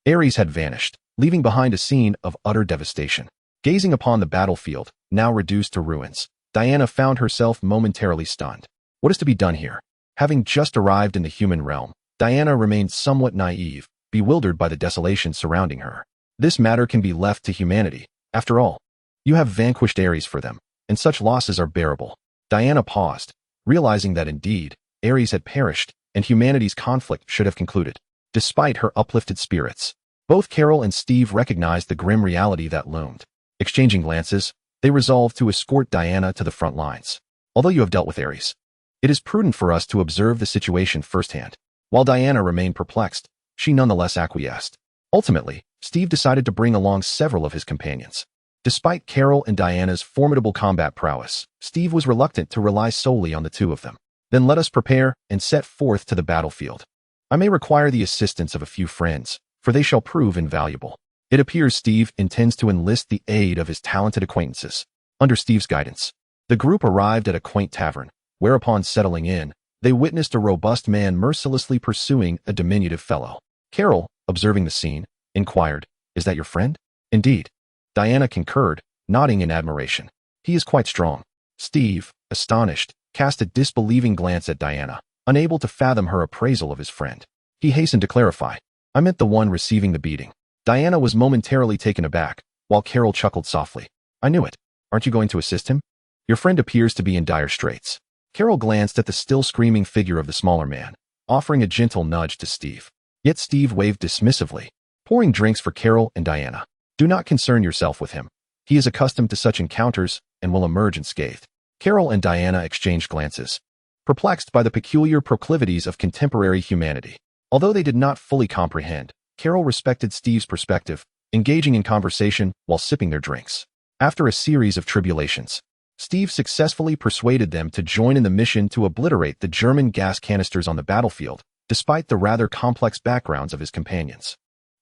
Ares had vanished, leaving behind a scene of utter devastation. Gazing upon the battlefield, now reduced to ruins, Diana found herself momentarily stunned. What is to be done here? Having just arrived in the human realm, Diana remained somewhat naive, bewildered by the desolation surrounding her. This matter can be left to humanity. After all, you have vanquished Ares for them, and such losses are bearable. Diana paused, realizing that indeed, Ares had perished, and humanity's conflict should have concluded. Despite her uplifted spirits, both Carol and Steve recognized the grim reality that loomed. Exchanging glances, they resolved to escort Diana to the front lines. Although you have dealt with Ares, it is prudent for us to observe the situation firsthand. While Diana remained perplexed, she nonetheless acquiesced. Ultimately, Steve decided to bring along several of his companions. Despite Carol and Diana's formidable combat prowess, Steve was reluctant to rely solely on the two of them. Then let us prepare and set forth to the battlefield. I may require the assistance of a few friends, for they shall prove invaluable. It appears Steve intends to enlist the aid of his talented acquaintances. Under Steve's guidance, the group arrived at a quaint tavern, where upon settling in, they witnessed a robust man mercilessly pursuing a diminutive fellow. Carol, observing the scene, inquired, "Is that your friend?" "Indeed." Diana concurred, nodding in admiration. "He is quite strong." Steve, astonished, cast a disbelieving glance at Diana, unable to fathom her appraisal of his friend. He hastened to clarify, "I meant the one receiving the beating." Diana was momentarily taken aback, while Carol chuckled softly. "I knew it. Aren't you going to assist him? Your friend appears to be in dire straits." Carol glanced at the still screaming figure of the smaller man, offering a gentle nudge to Steve. Yet Steve waved dismissively, pouring drinks for Carol and Diana. "Do not concern yourself with him. He is accustomed to such encounters and will emerge unscathed." Carol and Diana exchanged glances, perplexed by the peculiar proclivities of contemporary humanity. Although they did not fully comprehend, Carol respected Steve's perspective, engaging in conversation while sipping their drinks. After a series of tribulations, Steve successfully persuaded them to join in the mission to obliterate the German gas canisters on the battlefield, despite the rather complex backgrounds of his companions.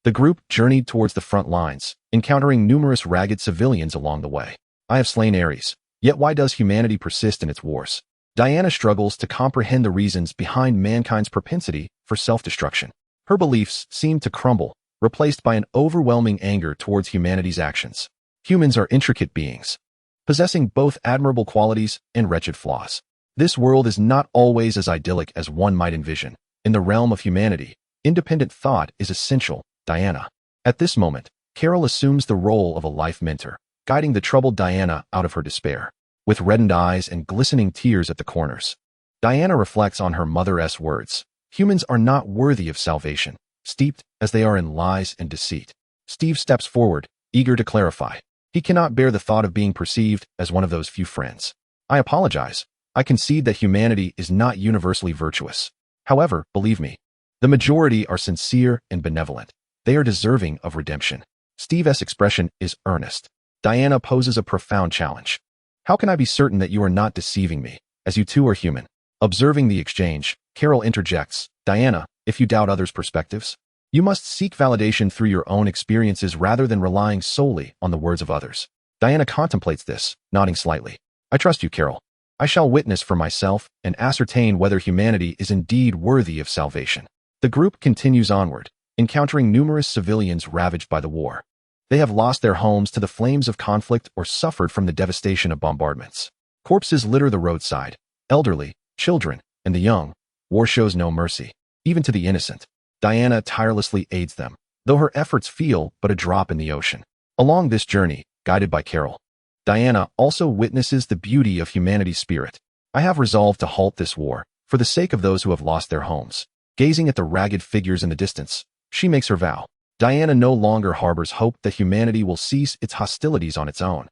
The group journeyed towards the front lines, encountering numerous ragged civilians along the way. "I have slain Ares, yet why does humanity persist in its wars?" Diana struggles to comprehend the reasons behind mankind's propensity for self-destruction. Her beliefs seem to crumble, replaced by an overwhelming anger towards humanity's actions. Humans are intricate beings, possessing both admirable qualities and wretched flaws. This world is not always as idyllic as one might envision. In the realm of humanity, independent thought is essential. Diana. At this moment, Carol assumes the role of a life mentor, guiding the troubled Diana out of her despair. With reddened eyes and glistening tears at the corners, Diana reflects on her mother's words. Humans are not worthy of salvation, steeped as they are in lies and deceit. Steve steps forward, eager to clarify. He cannot bear the thought of being perceived as one of those few friends. "I apologize. I concede that humanity is not universally virtuous. However, believe me, the majority are sincere and benevolent. They are deserving of redemption." Steve's expression is earnest. Diana poses a profound challenge. "How can I be certain that you are not deceiving me, as you too are human?" Observing the exchange, Carol interjects, "Diana, if you doubt others' perspectives, you must seek validation through your own experiences rather than relying solely on the words of others." Diana contemplates this, nodding slightly. "I trust you, Carol. I shall witness for myself and ascertain whether humanity is indeed worthy of salvation." The group continues onward, encountering numerous civilians ravaged by the war. They have lost their homes to the flames of conflict or suffered from the devastation of bombardments. Corpses litter the roadside. Elderly, children, and the young. War shows no mercy, even to the innocent. Diana tirelessly aids them, though her efforts feel but a drop in the ocean. Along this journey, guided by Kal-El, Diana also witnesses the beauty of humanity's spirit. I have resolved to halt this war, for the sake of those who have lost their homes. Gazing at the ragged figures in the distance, she makes her vow. Diana no longer harbors hope that humanity will cease its hostilities on its own.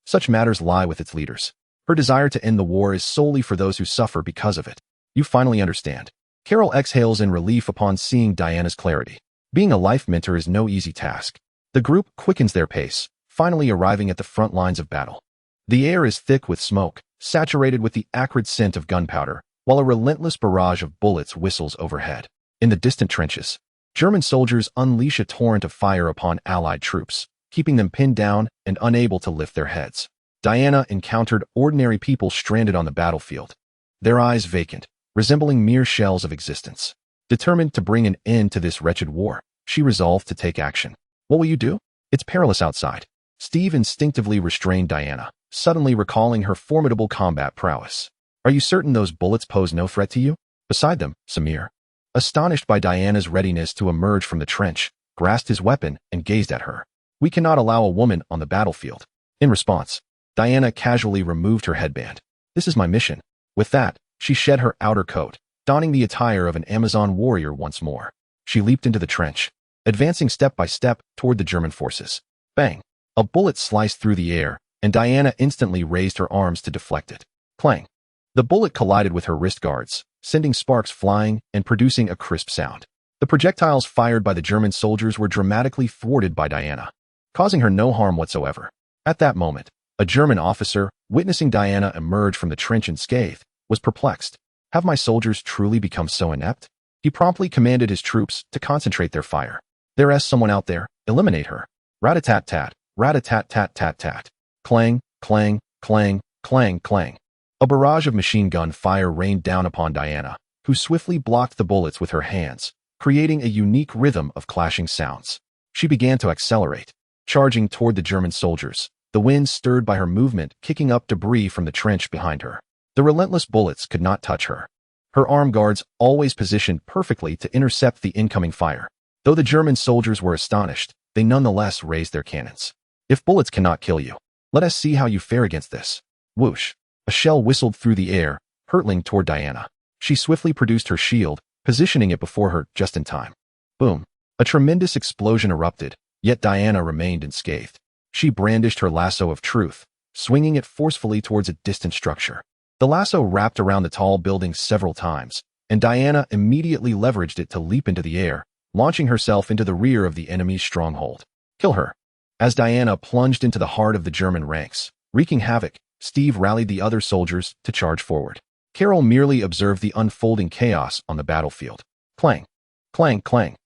Such matters lie with its leaders. Her desire to end the war is solely for those who suffer because of it. You finally understand. Kal-El exhales in relief upon seeing Diana's clarity. Being a life mentor is no easy task. The group quickens their pace, finally arriving at the front lines of battle. The air is thick with smoke, saturated with the acrid scent of gunpowder, while a relentless barrage of bullets whistles overhead. In the distant trenches, German soldiers unleash a torrent of fire upon Allied troops, keeping them pinned down and unable to lift their heads. Diana encountered ordinary people stranded on the battlefield, their eyes vacant, resembling mere shells of existence. Determined to bring an end to this wretched war, she resolved to take action. What will you do? It's perilous outside. Steve instinctively restrained Diana, suddenly recalling her formidable combat prowess. Are you certain those bullets pose no threat to you? Beside them, Samir, astonished by Diana's readiness to emerge from the trench, grasped his weapon and gazed at her. We cannot allow a woman on the battlefield. In response, Diana casually removed her headband. This is my mission. With that, she shed her outer coat, donning the attire of an Amazon warrior once more. She leaped into the trench, advancing step by step toward the German forces. Bang! A bullet sliced through the air, and Diana instantly raised her arms to deflect it. Clang! The bullet collided with her wrist guards, sending sparks flying and producing a crisp sound. The projectiles fired by the German soldiers were dramatically thwarted by Diana, causing her no harm whatsoever. At that moment, a German officer, witnessing Diana emerge from the trench unscathed, was perplexed. Have my soldiers truly become so inept? He promptly commanded his troops to concentrate their fire. There is someone out there. Eliminate her. Rat-a-tat-tat, rat-a-tat-tat-tat-tat. Clang, clang, clang, clang, clang. A barrage of machine gun fire rained down upon Diana, who swiftly blocked the bullets with her hands, creating a unique rhythm of clashing sounds. She began to accelerate, charging toward the German soldiers, the wind stirred by her movement kicking up debris from the trench behind her. The relentless bullets could not touch her. Her arm guards always positioned perfectly to intercept the incoming fire. Though the German soldiers were astonished, they nonetheless raised their cannons. If bullets cannot kill you, let us see how you fare against this. Whoosh! A shell whistled through the air, hurtling toward Diana. She swiftly produced her shield, positioning it before her just in time. Boom! A tremendous explosion erupted, yet Diana remained unscathed. She brandished her lasso of truth, swinging it forcefully towards a distant structure. The lasso wrapped around the tall building several times, and Diana immediately leveraged it to leap into the air, launching herself into the rear of the enemy's stronghold. Kill her! As Diana plunged into the heart of the German ranks, wreaking havoc, Steve rallied the other soldiers to charge forward. Kal-El merely observed the unfolding chaos on the battlefield. Clang! Clang, clang!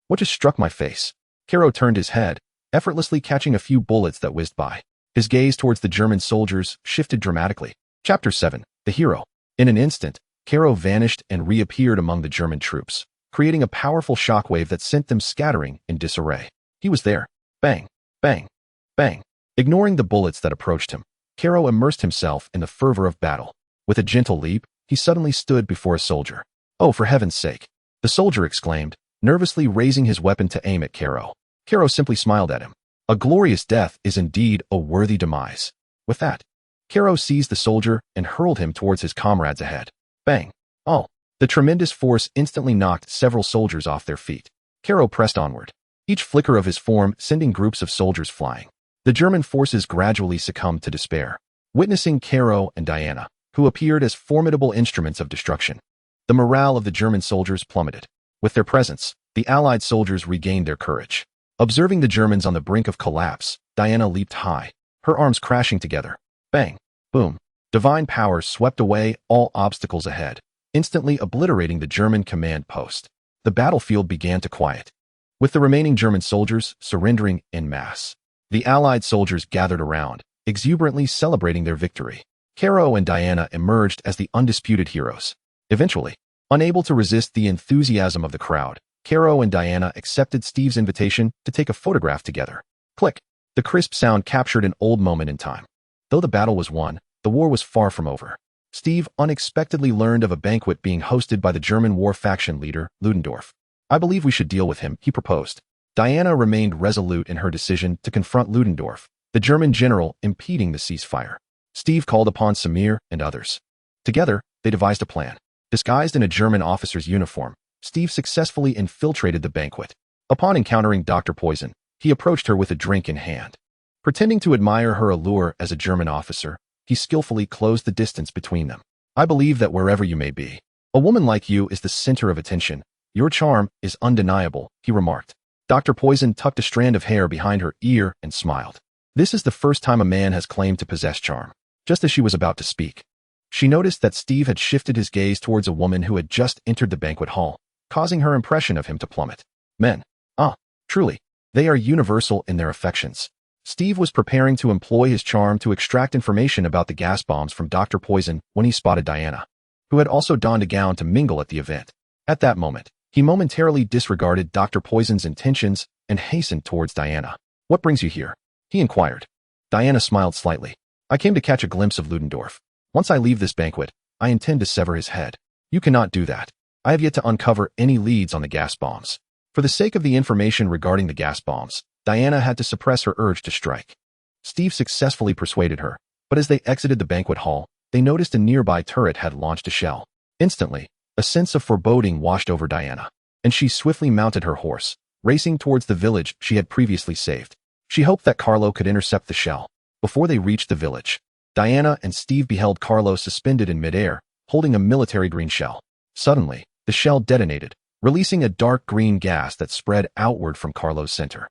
What just struck my face? Kal-El turned his head, effortlessly catching a few bullets that whizzed by. His gaze towards the German soldiers shifted dramatically. Chapter 7. The Hero. In an instant, Kal-El vanished and reappeared among the German troops, creating a powerful shockwave that sent them scattering in disarray. He was there. Bang! Bang! Bang! Ignoring the bullets that approached him, Kal-El immersed himself in the fervor of battle. With a gentle leap, he suddenly stood before a soldier. Oh, for heaven's sake! The soldier exclaimed, nervously raising his weapon to aim at Kal-El. Kal-El simply smiled at him. A glorious death is indeed a worthy demise. With that, Kal-El seized the soldier and hurled him towards his comrades ahead. Bang! Oh! The tremendous force instantly knocked several soldiers off their feet. Kal-El pressed onward, each flicker of his form sending groups of soldiers flying. The German forces gradually succumbed to despair, witnessing Kal-El and Diana, who appeared as formidable instruments of destruction. The morale of the German soldiers plummeted. With their presence, the Allied soldiers regained their courage. Observing the Germans on the brink of collapse, Diana leaped high, her arms crashing together. Bang! Boom! Divine power swept away all obstacles ahead, instantly obliterating the German command post. The battlefield began to quiet, with the remaining German soldiers surrendering en masse. The Allied soldiers gathered around, exuberantly celebrating their victory. Kal-El and Diana emerged as the undisputed heroes. Eventually, unable to resist the enthusiasm of the crowd, Kal-El and Diana accepted Steve's invitation to take a photograph together. Click! The crisp sound captured an old moment in time. Though the battle was won, the war was far from over. Steve unexpectedly learned of a banquet being hosted by the German war faction leader, Ludendorff. I believe we should deal with him, he proposed. Diana remained resolute in her decision to confront Ludendorff, the German general impeding the ceasefire. Steve called upon Samir and others. Together, they devised a plan. Disguised in a German officer's uniform, Steve successfully infiltrated the banquet. Upon encountering Dr. Poison, he approached her with a drink in hand. Pretending to admire her allure as a German officer, he skillfully closed the distance between them. I believe that wherever you may be, a woman like you is the center of attention. Your charm is undeniable, he remarked. Dr. Poison tucked a strand of hair behind her ear and smiled. This is the first time a man has claimed to possess charm. Just as she was about to speak, she noticed that Steve had shifted his gaze towards a woman who had just entered the banquet hall, causing her impression of him to plummet. Men. Truly. They are universal in their affections. Steve was preparing to employ his charm to extract information about the gas bombs from Dr. Poison when he spotted Diana, who had also donned a gown to mingle at the event. At that moment, he momentarily disregarded Dr. Poison's intentions and hastened towards Diana. What brings you here? He inquired. Diana smiled slightly. I came to catch a glimpse of Ludendorff. Once I leave this banquet, I intend to sever his head. You cannot do that. I have yet to uncover any leads on the gas bombs. For the sake of the information regarding the gas bombs, Diana had to suppress her urge to strike. Steve successfully persuaded her, but as they exited the banquet hall, they noticed a nearby turret had launched a shell. Instantly, a sense of foreboding washed over Diana, and she swiftly mounted her horse, racing towards the village she had previously saved. She hoped that Carlo could intercept the shell. Before they reached the village, Diana and Steve beheld Carlo suspended in midair, holding a military green shell. Suddenly, the shell detonated, releasing a dark green gas that spread outward from Carlo's center.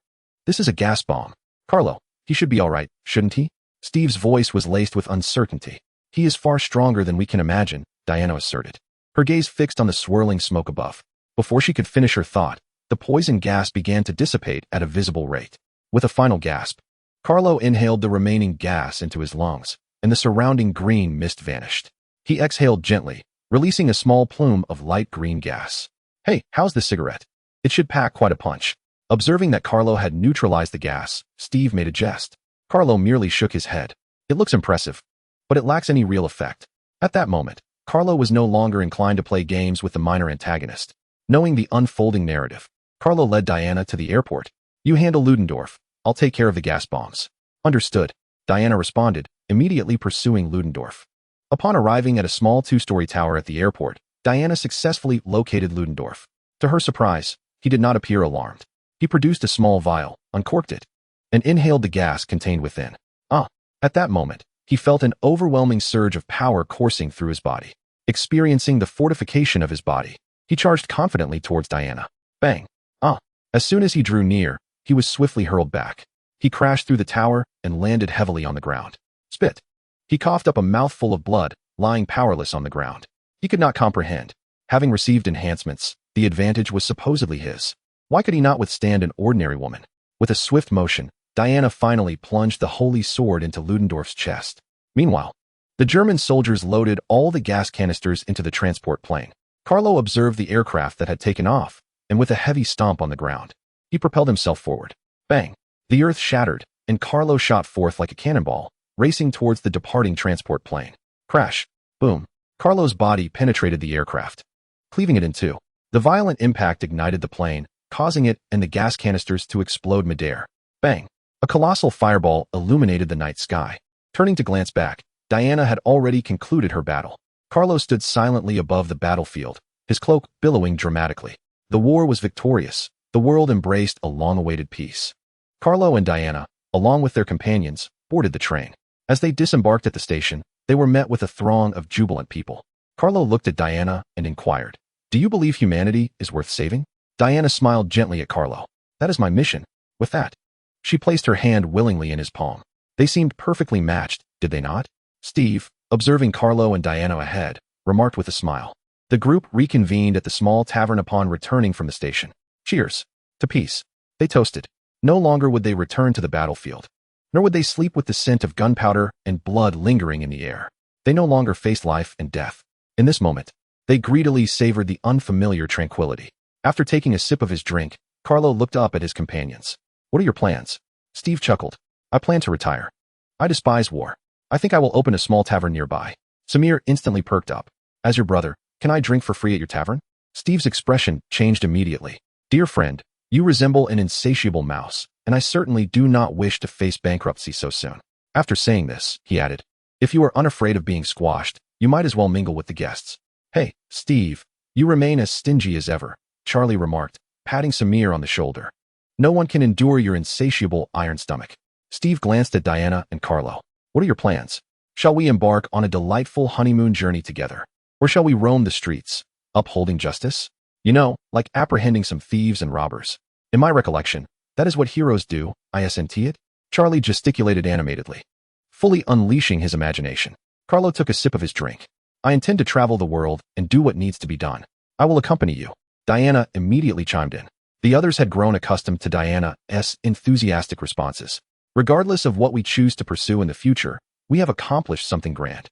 This is a gas bomb. Carlo, he should be all right, shouldn't he? Steve's voice was laced with uncertainty. He is far stronger than we can imagine, Diana asserted, her gaze fixed on the swirling smoke above. Before she could finish her thought, the poison gas began to dissipate at a visible rate. With a final gasp, Carlo inhaled the remaining gas into his lungs, and the surrounding green mist vanished. He exhaled gently, releasing a small plume of light green gas. Hey, how's the cigarette? It should pack quite a punch. Observing that Carlo had neutralized the gas, Steve made a jest. Carlo merely shook his head. It looks impressive, but it lacks any real effect. At that moment, Carlo was no longer inclined to play games with the minor antagonist. Knowing the unfolding narrative, Carlo led Diana to the airport. You handle Ludendorff. I'll take care of the gas bombs. Understood, Diana responded, immediately pursuing Ludendorff. Upon arriving at a small two-story tower at the airport, Diana successfully located Ludendorff. To her surprise, he did not appear alarmed. He produced a small vial, uncorked it, and inhaled the gas contained within. At that moment, he felt an overwhelming surge of power coursing through his body. Experiencing the fortification of his body, he charged confidently towards Diana. Bang! As soon as he drew near, he was swiftly hurled back. He crashed through the tower and landed heavily on the ground. Spit! He coughed up a mouthful of blood, lying powerless on the ground. He could not comprehend. Having received enhancements, the advantage was supposedly his. Why could he not withstand an ordinary woman? With a swift motion, Diana finally plunged the holy sword into Ludendorff's chest. Meanwhile, the German soldiers loaded all the gas canisters into the transport plane. Carlo observed the aircraft that had taken off, and with a heavy stomp on the ground, he propelled himself forward. Bang! The earth shattered, and Carlo shot forth like a cannonball, racing towards the departing transport plane. Crash! Boom! Carlo's body penetrated the aircraft, cleaving it in two. The violent impact ignited the plane, causing it and the gas canisters to explode midair. Bang! A colossal fireball illuminated the night sky. Turning to glance back, Diana had already concluded her battle. Carlo stood silently above the battlefield, his cloak billowing dramatically. The war was victorious. The world embraced a long-awaited peace. Carlo and Diana, along with their companions, boarded the train. As they disembarked at the station, they were met with a throng of jubilant people. Carlo looked at Diana and inquired, "Do you believe humanity is worth saving?" Diana smiled gently at Carlo. "That is my mission." With that, she placed her hand willingly in his palm. They seemed perfectly matched, did they not? Steve, observing Carlo and Diana ahead, remarked with a smile. The group reconvened at the small tavern upon returning from the station. Cheers. To peace. They toasted. No longer would they return to the battlefield, nor would they sleep with the scent of gunpowder and blood lingering in the air. They no longer faced life and death. In this moment, they greedily savored the unfamiliar tranquility. After taking a sip of his drink, Carlo looked up at his companions. "What are your plans?" Steve chuckled. "I plan to retire. I despise war. I think I will open a small tavern nearby." Samir instantly perked up. As your brother, can I drink for free at your tavern? Steve's expression changed immediately. Dear friend, you resemble an insatiable mouse, and I certainly do not wish to face bankruptcy so soon. After saying this, he added, if you are unafraid of being squashed, you might as well mingle with the guests. Hey, Steve, you remain as stingy as ever, Charlie remarked, patting Samir on the shoulder. No one can endure your insatiable iron stomach. Steve glanced at Diana and Carlo. What are your plans? Shall we embark on a delightful honeymoon journey together? Or shall we roam the streets, upholding justice? You know, like apprehending some thieves and robbers. In my recollection, that is what heroes do, isn't it? Charlie gesticulated animatedly, fully unleashing his imagination. Carlo took a sip of his drink. I intend to travel the world and do what needs to be done. I will accompany you. Diana immediately chimed in. The others had grown accustomed to Diana's enthusiastic responses. Regardless of what we choose to pursue in the future, we have accomplished something grand.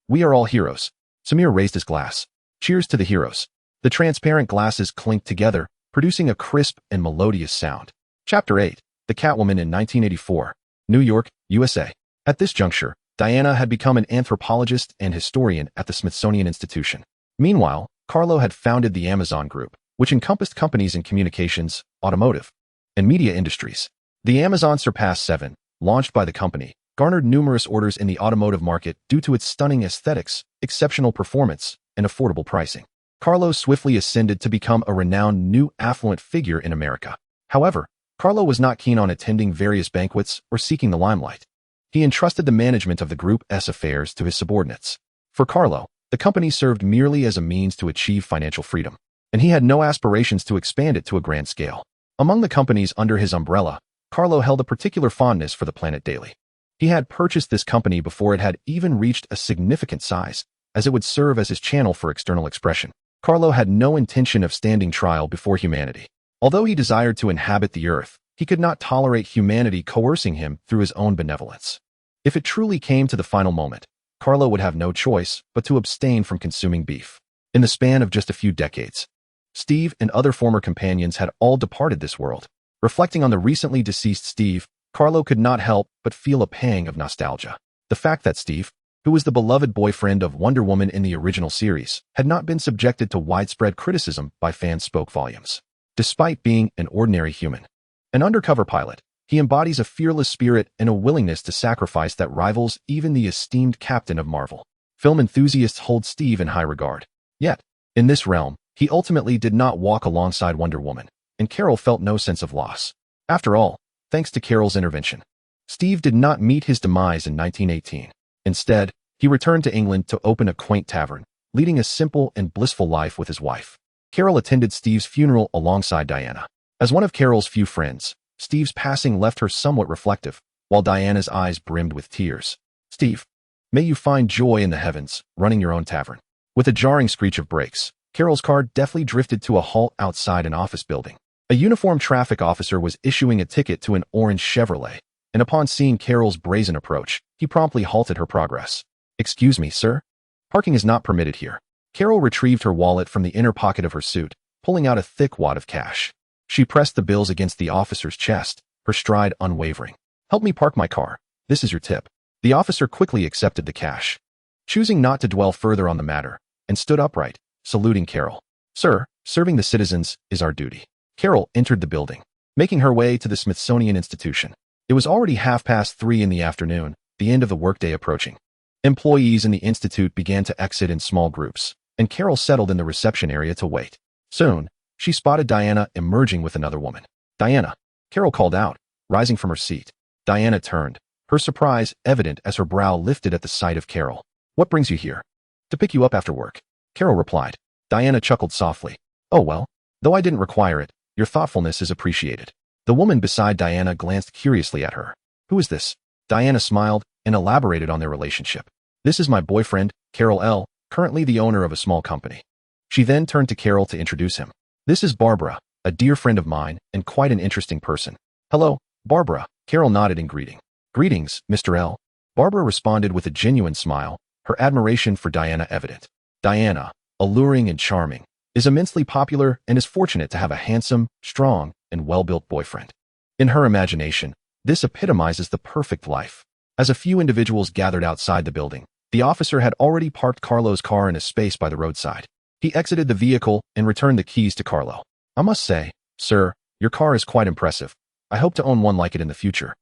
We are all heroes. Samir raised his glass. Cheers to the heroes. The transparent glasses clinked together, producing a crisp and melodious sound. Chapter 8. The Catwoman in 1984. New York, USA. At this juncture, Diana had become an anthropologist and historian at the Smithsonian Institution. Meanwhile, Carlo had founded the Amazon Group, which encompassed companies in communications, automotive, and media industries. The Amazon Surpass 7, launched by the company, garnered numerous orders in the automotive market due to its stunning aesthetics, exceptional performance, and affordable pricing. Carlo swiftly ascended to become a renowned new affluent figure in America. However, Carlo was not keen on attending various banquets or seeking the limelight. He entrusted the management of the group's affairs to his subordinates. For Carlo, the company served merely as a means to achieve financial freedom, and he had no aspirations to expand it to a grand scale. Among the companies under his umbrella, Carlo held a particular fondness for the Planet Daily. He had purchased this company before it had even reached a significant size, as it would serve as his channel for external expression. Carlo had no intention of standing trial before humanity. Although he desired to inhabit the earth, he could not tolerate humanity coercing him through his own benevolence. If it truly came to the final moment, Carlo would have no choice but to abstain from consuming beef. In the span of just a few decades, Steve and other former companions had all departed this world. Reflecting on the recently deceased Steve, Carlo could not help but feel a pang of nostalgia. The fact that Steve, who was the beloved boyfriend of Wonder Woman in the original series, had not been subjected to widespread criticism by fans spoke volumes. Despite being an ordinary human, an undercover pilot, he embodies a fearless spirit and a willingness to sacrifice that rivals even the esteemed captain of Marvel. Film enthusiasts hold Steve in high regard. Yet, in this realm, he ultimately did not walk alongside Wonder Woman, and Carol felt no sense of loss. After all, thanks to Carol's intervention, Steve did not meet his demise in 1918. Instead, he returned to England to open a quaint tavern, leading a simple and blissful life with his wife. Carol attended Steve's funeral alongside Diana. As one of Carol's few friends, Steve's passing left her somewhat reflective, while Diana's eyes brimmed with tears. Steve, may you find joy in the heavens, running your own tavern. With a jarring screech of brakes, Carol's car deftly drifted to a halt outside an office building. A uniformed traffic officer was issuing a ticket to an orange Chevrolet, and upon seeing Carol's brazen approach, he promptly halted her progress. Excuse me, sir. Parking is not permitted here. Carol retrieved her wallet from the inner pocket of her suit, pulling out a thick wad of cash. She pressed the bills against the officer's chest, her stride unwavering. Help me park my car. This is your tip. The officer quickly accepted the cash, choosing not to dwell further on the matter, and stood upright, saluting Carol. Sir, serving the citizens is our duty. Carol entered the building, making her way to the Smithsonian Institution. It was already 3:30 in the afternoon, the end of the workday approaching. Employees in the institute began to exit in small groups, and Carol settled in the reception area to wait. Soon, she spotted Diana emerging with another woman. Diana, Carol called out, rising from her seat. Diana turned, her surprise evident as her brow lifted at the sight of Carol. What brings you here? To pick you up after work, Carol replied. Diana chuckled softly. Oh well, though I didn't require it, your thoughtfulness is appreciated. The woman beside Diana glanced curiously at her. Who is this? Diana smiled and elaborated on their relationship. This is my boyfriend, Kal-El, currently the owner of a small company. She then turned to Carol to introduce him. This is Barbara, a dear friend of mine and quite an interesting person. Hello, Barbara, Carol nodded in greeting. Greetings, Mr. L. Barbara responded with a genuine smile, her admiration for Diana evident. Diana, alluring and charming, is immensely popular and is fortunate to have a handsome, strong, and well-built boyfriend. In her imagination, this epitomizes the perfect life. As a few individuals gathered outside the building, The officer had already parked Carlo's car in a space by the roadside. He exited the vehicle and returned the keys to Carlo. I must say, sir, your car is quite impressive. I hope to own one like it in the future,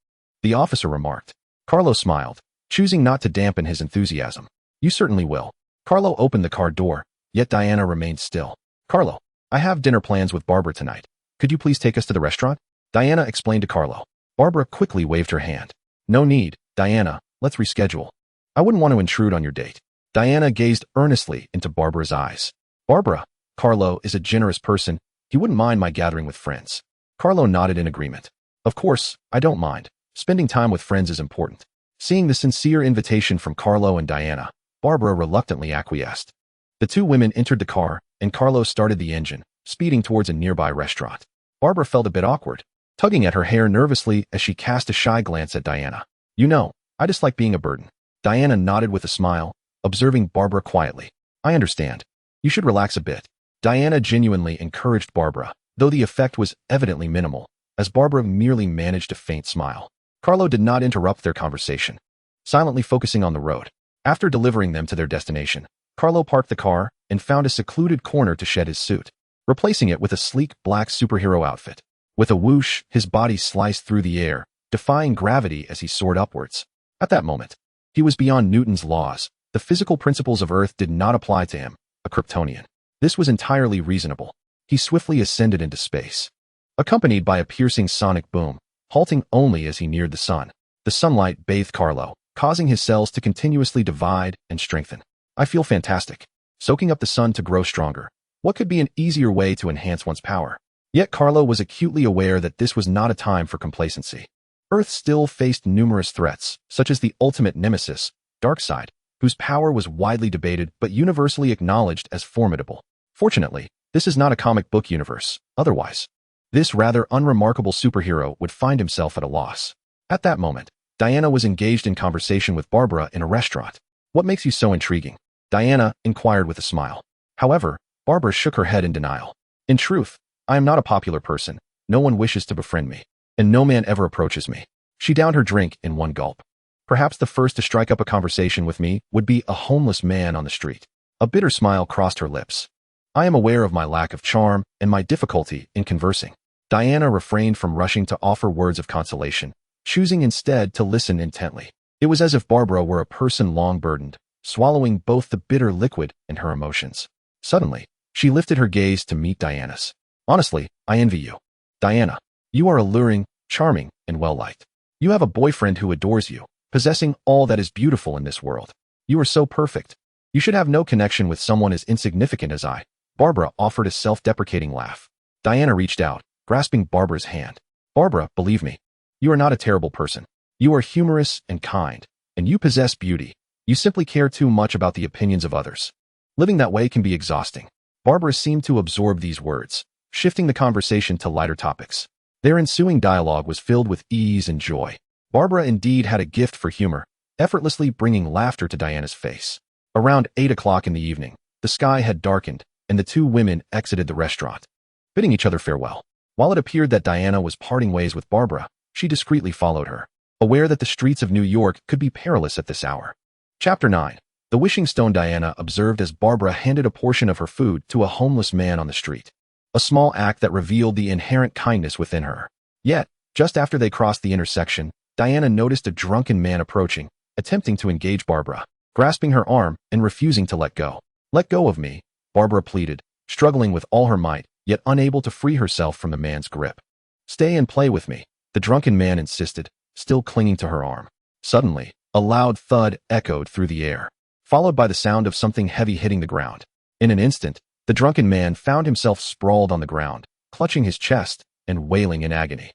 the officer remarked. Carlo smiled, choosing not to dampen his enthusiasm. You certainly will. Carlo opened the car door, yet Diana remained still. Carlo, I have dinner plans with Barbara tonight. Could you please take us to the restaurant? Diana explained to Carlo. Barbara quickly waved her hand. No need, Diana, let's reschedule. I wouldn't want to intrude on your date. Diana gazed earnestly into Barbara's eyes. Barbara, Carlo is a generous person. He wouldn't mind my gathering with friends. Carlo nodded in agreement. Of course, I don't mind. Spending time with friends is important. Seeing the sincere invitation from Carlo and Diana, Barbara reluctantly acquiesced. The two women entered the car, and Carlo started the engine, speeding towards a nearby restaurant. Barbara felt a bit awkward, tugging at her hair nervously as she cast a shy glance at Diana. You know, I dislike being a burden. Diana nodded with a smile, observing Barbara quietly. I understand. You should relax a bit. Diana genuinely encouraged Barbara, though the effect was evidently minimal, as Barbara merely managed a faint smile. Carlo did not interrupt their conversation, silently focusing on the road. After delivering them to their destination, Carlo parked the car and found a secluded corner to shed his suit, replacing it with a sleek black superhero outfit. With a whoosh, his body sliced through the air, defying gravity as he soared upwards. At that moment, he was beyond Newton's laws. The physical principles of Earth did not apply to him, a Kryptonian. This was entirely reasonable. He swiftly ascended into space, accompanied by a piercing sonic boom, halting only as he neared the sun. The sunlight bathed Carlo, causing his cells to continuously divide and strengthen. I feel fantastic. Soaking up the sun to grow stronger. What could be an easier way to enhance one's power? Yet Carlo was acutely aware that this was not a time for complacency. Earth still faced numerous threats, such as the ultimate nemesis, Darkseid, whose power was widely debated but universally acknowledged as formidable. Fortunately, this is not a comic book universe. Otherwise, this rather unremarkable superhero would find himself at a loss. At that moment, Diana was engaged in conversation with Barbara in a restaurant. What makes you so intriguing? Diana inquired with a smile. However, Barbara shook her head in denial. In truth, I am not a popular person. No one wishes to befriend me, and no man ever approaches me. She downed her drink in one gulp. Perhaps the first to strike up a conversation with me would be a homeless man on the street. A bitter smile crossed her lips. I am aware of my lack of charm and my difficulty in conversing. Diana refrained from rushing to offer words of consolation, choosing instead to listen intently. It was as if Barbara were a person long burdened, swallowing both the bitter liquid and her emotions. Suddenly, she lifted her gaze to meet Diana's. Honestly, I envy you. Diana, you are alluring, charming, and well-liked. You have a boyfriend who adores you, possessing all that is beautiful in this world. You are so perfect. You should have no connection with someone as insignificant as I. Barbara offered a self-deprecating laugh. Diana reached out, grasping Barbara's hand. Barbara, believe me, you are not a terrible person. You are humorous and kind, and you possess beauty. You simply care too much about the opinions of others. Living that way can be exhausting. Barbara seemed to absorb these words, shifting the conversation to lighter topics. Their ensuing dialogue was filled with ease and joy. Barbara indeed had a gift for humor, effortlessly bringing laughter to Diana's face. Around 8 o'clock in the evening, the sky had darkened, and the two women exited the restaurant, bidding each other farewell. While it appeared that Diana was parting ways with Barbara, she discreetly followed her, aware that the streets of New York could be perilous at this hour. Chapter 9. The Wishing Stone. Diana observed as Barbara handed a portion of her food to a homeless man on the street, a small act that revealed the inherent kindness within her. Yet, just after they crossed the intersection, Diana noticed a drunken man approaching, attempting to engage Barbara, grasping her arm and refusing to let go. Let go of me, Barbara pleaded, struggling with all her might, yet unable to free herself from the man's grip. Stay and play with me, the drunken man insisted, still clinging to her arm. Suddenly, a loud thud echoed through the air, followed by the sound of something heavy hitting the ground. In an instant, the drunken man found himself sprawled on the ground, clutching his chest and wailing in agony.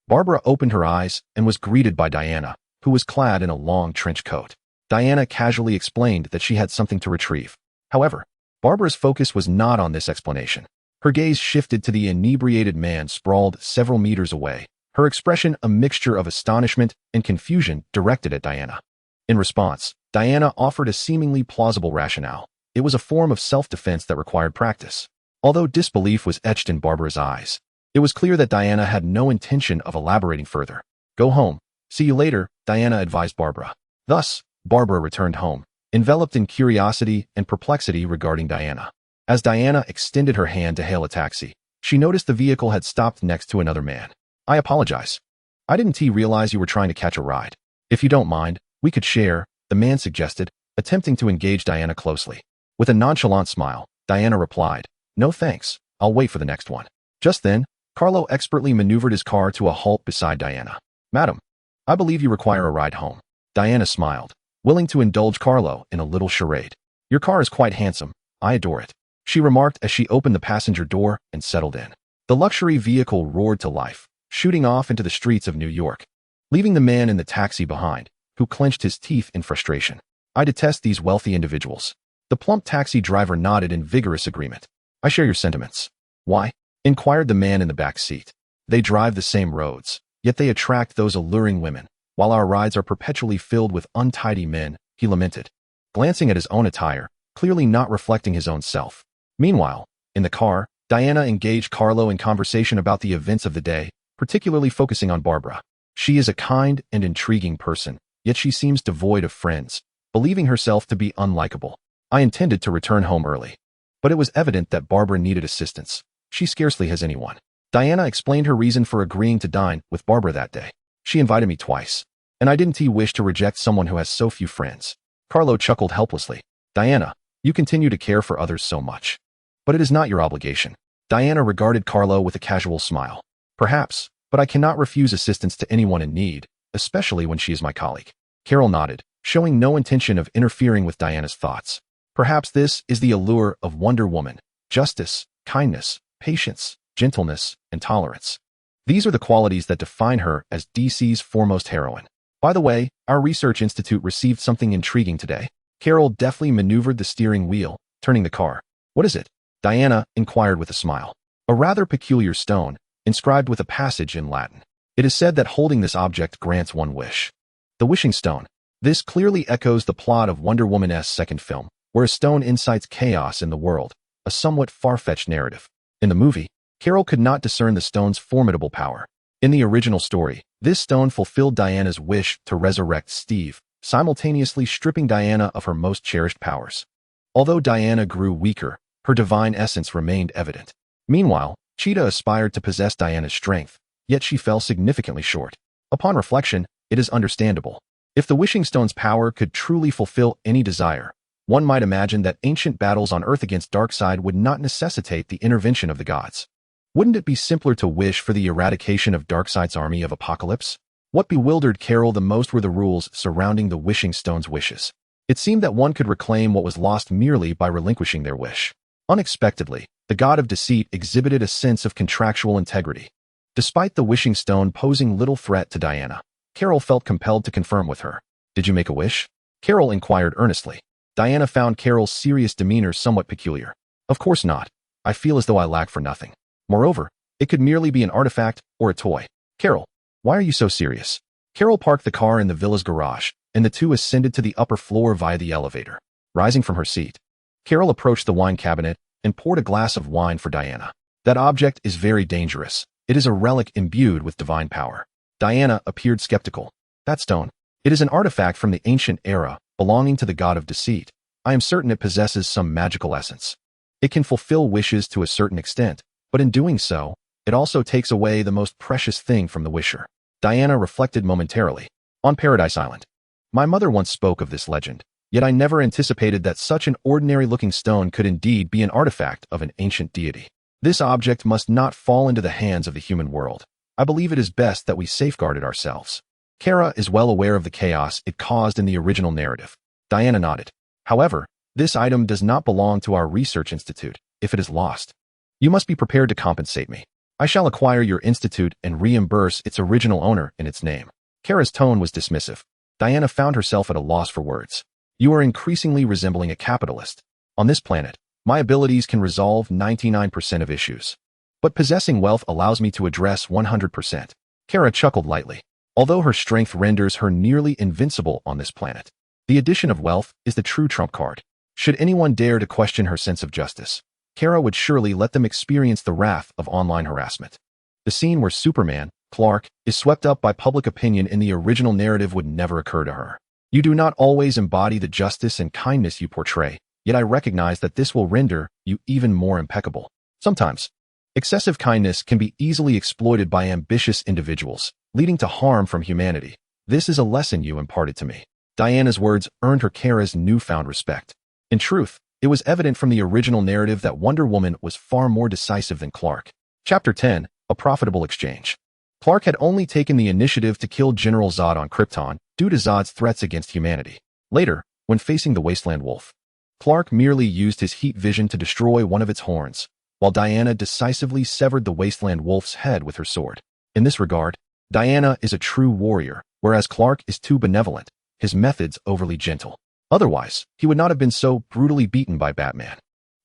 Barbara opened her eyes and was greeted by Diana, who was clad in a long trench coat. Diana casually explained that she had something to retrieve. However, Barbara's focus was not on this explanation. Her gaze shifted to the inebriated man sprawled several meters away, her expression a mixture of astonishment and confusion directed at Diana. In response, Diana offered a seemingly plausible rationale. It was a form of self-defense that required practice. Although disbelief was etched in Barbara's eyes, it was clear that Diana had no intention of elaborating further. Go home. See you later, Diana advised Barbara. Thus, Barbara returned home, enveloped in curiosity and perplexity regarding Diana. As Diana extended her hand to hail a taxi, she noticed the vehicle had stopped next to another man. "I apologize. I didn't realize you were trying to catch a ride. If you don't mind, we could share," the man suggested, attempting to engage Diana closely. With a nonchalant smile, Diana replied, "No thanks, I'll wait for the next one." Just then, Carlo expertly maneuvered his car to a halt beside Diana. "Madam, I believe you require a ride home." Diana smiled, willing to indulge Carlo in a little charade. "Your car is quite handsome. I adore it," she remarked as she opened the passenger door and settled in. The luxury vehicle roared to life, shooting off into the streets of New York, leaving the man in the taxi behind, who clenched his teeth in frustration. "I detest these wealthy individuals." The plump taxi driver nodded in vigorous agreement. "I share your sentiments." "Why?" inquired the man in the back seat. "They drive the same roads, yet they attract those alluring women, while our rides are perpetually filled with untidy men," he lamented, glancing at his own attire, clearly not reflecting his own self. Meanwhile, in the car, Diana engaged Carlo in conversation about the events of the day, particularly focusing on Barbara. She is a kind and intriguing person, yet she seems devoid of friends, believing herself to be unlikable. "I intended to return home early, but it was evident that Barbara needed assistance. She scarcely has anyone." Diana explained her reason for agreeing to dine with Barbara that day. "She invited me twice, and I didn't wish to reject someone who has so few friends." Carlo chuckled helplessly. "Diana, you continue to care for others so much. But it is not your obligation." Diana regarded Carlo with a casual smile. "Perhaps, but I cannot refuse assistance to anyone in need, especially when she is my colleague." Carol nodded, showing no intention of interfering with Diana's thoughts. Perhaps this is the allure of Wonder Woman: justice, kindness, patience, gentleness, and tolerance. These are the qualities that define her as DC's foremost heroine. "By the way, our research institute received something intriguing today." Carol deftly maneuvered the steering wheel, turning the car. "What is it?" Diana inquired with a smile. "A rather peculiar stone, inscribed with a passage in Latin. It is said that holding this object grants one wish." The wishing stone. This clearly echoes the plot of Wonder Woman's second film, where a stone incites chaos in the world, a somewhat far-fetched narrative. In the movie, Carol could not discern the stone's formidable power. In the original story, this stone fulfilled Diana's wish to resurrect Steve, simultaneously stripping Diana of her most cherished powers. Although Diana grew weaker, her divine essence remained evident. Meanwhile, Cheetah aspired to possess Diana's strength, yet she fell significantly short. Upon reflection, it is understandable. If the wishing stone's power could truly fulfill any desire, one might imagine that ancient battles on Earth against Darkseid would not necessitate the intervention of the gods. Wouldn't it be simpler to wish for the eradication of Darkseid's army of Apocalypse? What bewildered Carol the most were the rules surrounding the wishing stone's wishes. It seemed that one could reclaim what was lost merely by relinquishing their wish. Unexpectedly, the god of deceit exhibited a sense of contractual integrity. Despite the wishing stone posing little threat to Diana, Carol felt compelled to confirm with her. "Did you make a wish?" Carol inquired earnestly. Diana found Carol's serious demeanor somewhat peculiar. "Of course not. I feel as though I lack for nothing. Moreover, it could merely be an artifact or a toy." "Carol, why are you so serious?" Carol parked the car in the villa's garage, and the two ascended to the upper floor via the elevator. Rising from her seat, Carol approached the wine cabinet and poured a glass of wine for Diana. "That object is very dangerous. It is a relic imbued with divine power." Diana appeared skeptical. "That stone. It is an artifact from the ancient era, belonging to the god of deceit. I am certain it possesses some magical essence. It can fulfill wishes to a certain extent, but in doing so, it also takes away the most precious thing from the wisher." Diana reflected momentarily. "On Paradise Island, my mother once spoke of this legend, yet I never anticipated that such an ordinary-looking stone could indeed be an artifact of an ancient deity. This object must not fall into the hands of the human world. I believe it is best that we safeguard it ourselves." Kara is well aware of the chaos it caused in the original narrative. Diana nodded. "However, this item does not belong to our research institute. If it is lost, you must be prepared to compensate me. I shall acquire your institute and reimburse its original owner in its name." Kara's tone was dismissive. Diana found herself at a loss for words. "You are increasingly resembling a capitalist. On this planet, my abilities can resolve 99% of issues. But possessing wealth allows me to address 100%. Kara chuckled lightly. Although her strength renders her nearly invincible on this planet, the addition of wealth is the true trump card. Should anyone dare to question her sense of justice, Kara would surely let them experience the wrath of online harassment. The scene where Superman, Clark, is swept up by public opinion in the original narrative would never occur to her. You do not always embody the justice and kindness you portray, yet I recognize that this will render you even more impeccable. Sometimes, excessive kindness can be easily exploited by ambitious individuals, leading to harm from humanity. This is a lesson you imparted to me. Diana's words earned her Kara's newfound respect. In truth, it was evident from the original narrative that Wonder Woman was far more decisive than Clark. Chapter 10, A Profitable Exchange. Clark had only taken the initiative to kill General Zod on Krypton due to Zod's threats against humanity. Later, when facing the Wasteland Wolf, Clark merely used his heat vision to destroy one of its horns, while Diana decisively severed the Wasteland Wolf's head with her sword. In this regard, Diana is a true warrior, whereas Clark is too benevolent, his methods overly gentle. Otherwise, he would not have been so brutally beaten by Batman,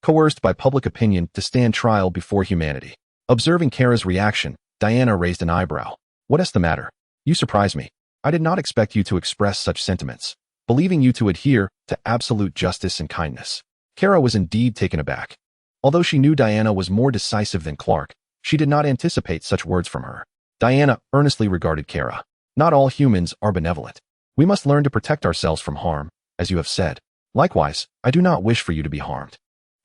coerced by public opinion to stand trial before humanity. Observing Kara's reaction, Diana raised an eyebrow. What is the matter? You surprise me. I did not expect you to express such sentiments, believing you to adhere to absolute justice and kindness. Kara was indeed taken aback. Although she knew Diana was more decisive than Clark, she did not anticipate such words from her. Diana earnestly regarded Kara. Not all humans are benevolent. We must learn to protect ourselves from harm, as you have said. Likewise, I do not wish for you to be harmed.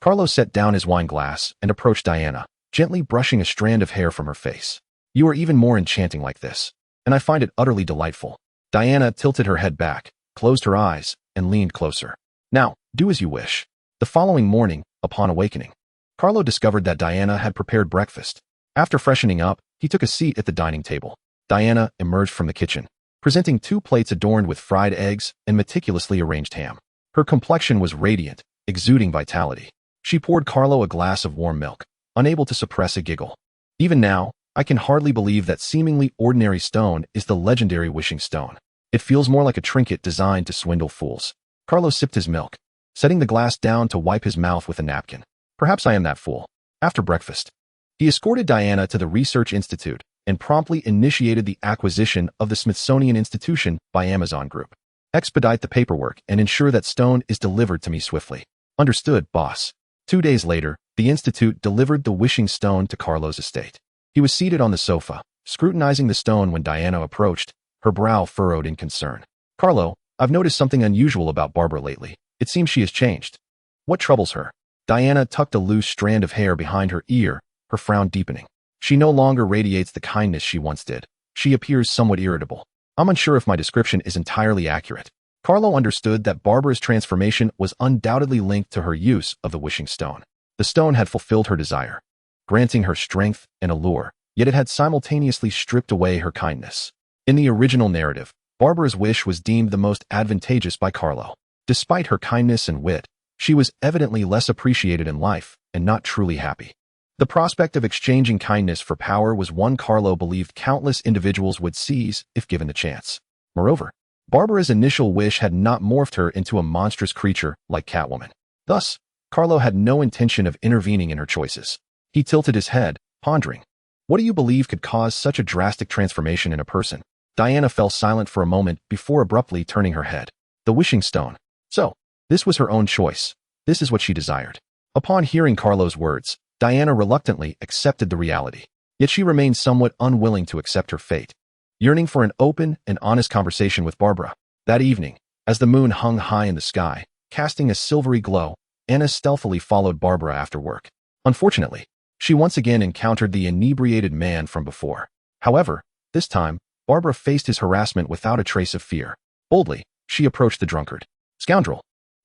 Carlos set down his wine glass and approached Diana, gently brushing a strand of hair from her face. You are even more enchanting like this, and I find it utterly delightful. Diana tilted her head back, closed her eyes, and leaned closer. Now, do as you wish. The following morning, upon awakening, Carlo discovered that Diana had prepared breakfast. After freshening up, he took a seat at the dining table. Diana emerged from the kitchen, presenting 2 plates adorned with fried eggs and meticulously arranged ham. Her complexion was radiant, exuding vitality. She poured Carlo a glass of warm milk, unable to suppress a giggle. Even now, I can hardly believe that seemingly ordinary stone is the legendary wishing stone. It feels more like a trinket designed to swindle fools. Carlo sipped his milk, setting the glass down to wipe his mouth with a napkin. Perhaps I am that fool. After breakfast, he escorted Diana to the Research Institute and promptly initiated the acquisition of the Smithsonian Institution by Amazon Group. Expedite the paperwork and ensure that stone is delivered to me swiftly. Understood, boss. 2 days later, the Institute delivered the wishing stone to Carlo's estate. He was seated on the sofa, scrutinizing the stone when Diana approached, her brow furrowed in concern. Carlo, I've noticed something unusual about Barbara lately. It seems she has changed. What troubles her? Diana tucked a loose strand of hair behind her ear, her frown deepening. She no longer radiates the kindness she once did. She appears somewhat irritable. I'm unsure if my description is entirely accurate. Carlo understood that Barbara's transformation was undoubtedly linked to her use of the wishing stone. The stone had fulfilled her desire, granting her strength and allure, yet it had simultaneously stripped away her kindness. In the original narrative, Barbara's wish was deemed the most advantageous by Carlo. Despite her kindness and wit, she was evidently less appreciated in life and not truly happy. The prospect of exchanging kindness for power was one Carlo believed countless individuals would seize if given the chance. Moreover, Barbara's initial wish had not morphed her into a monstrous creature like Catwoman. Thus, Carlo had no intention of intervening in her choices. He tilted his head, pondering. What do you believe could cause such a drastic transformation in a person? Diana fell silent for a moment before abruptly turning her head. The wishing stone. So, this was her own choice. This is what she desired. Upon hearing Carlo's words, Diana reluctantly accepted the reality. Yet she remained somewhat unwilling to accept her fate, yearning for an open and honest conversation with Barbara. That evening, as the moon hung high in the sky, casting a silvery glow, Anna stealthily followed Barbara after work. Unfortunately, she once again encountered the inebriated man from before. However, this time, Barbara faced his harassment without a trace of fear. Boldly, she approached the drunkard. Scoundrel!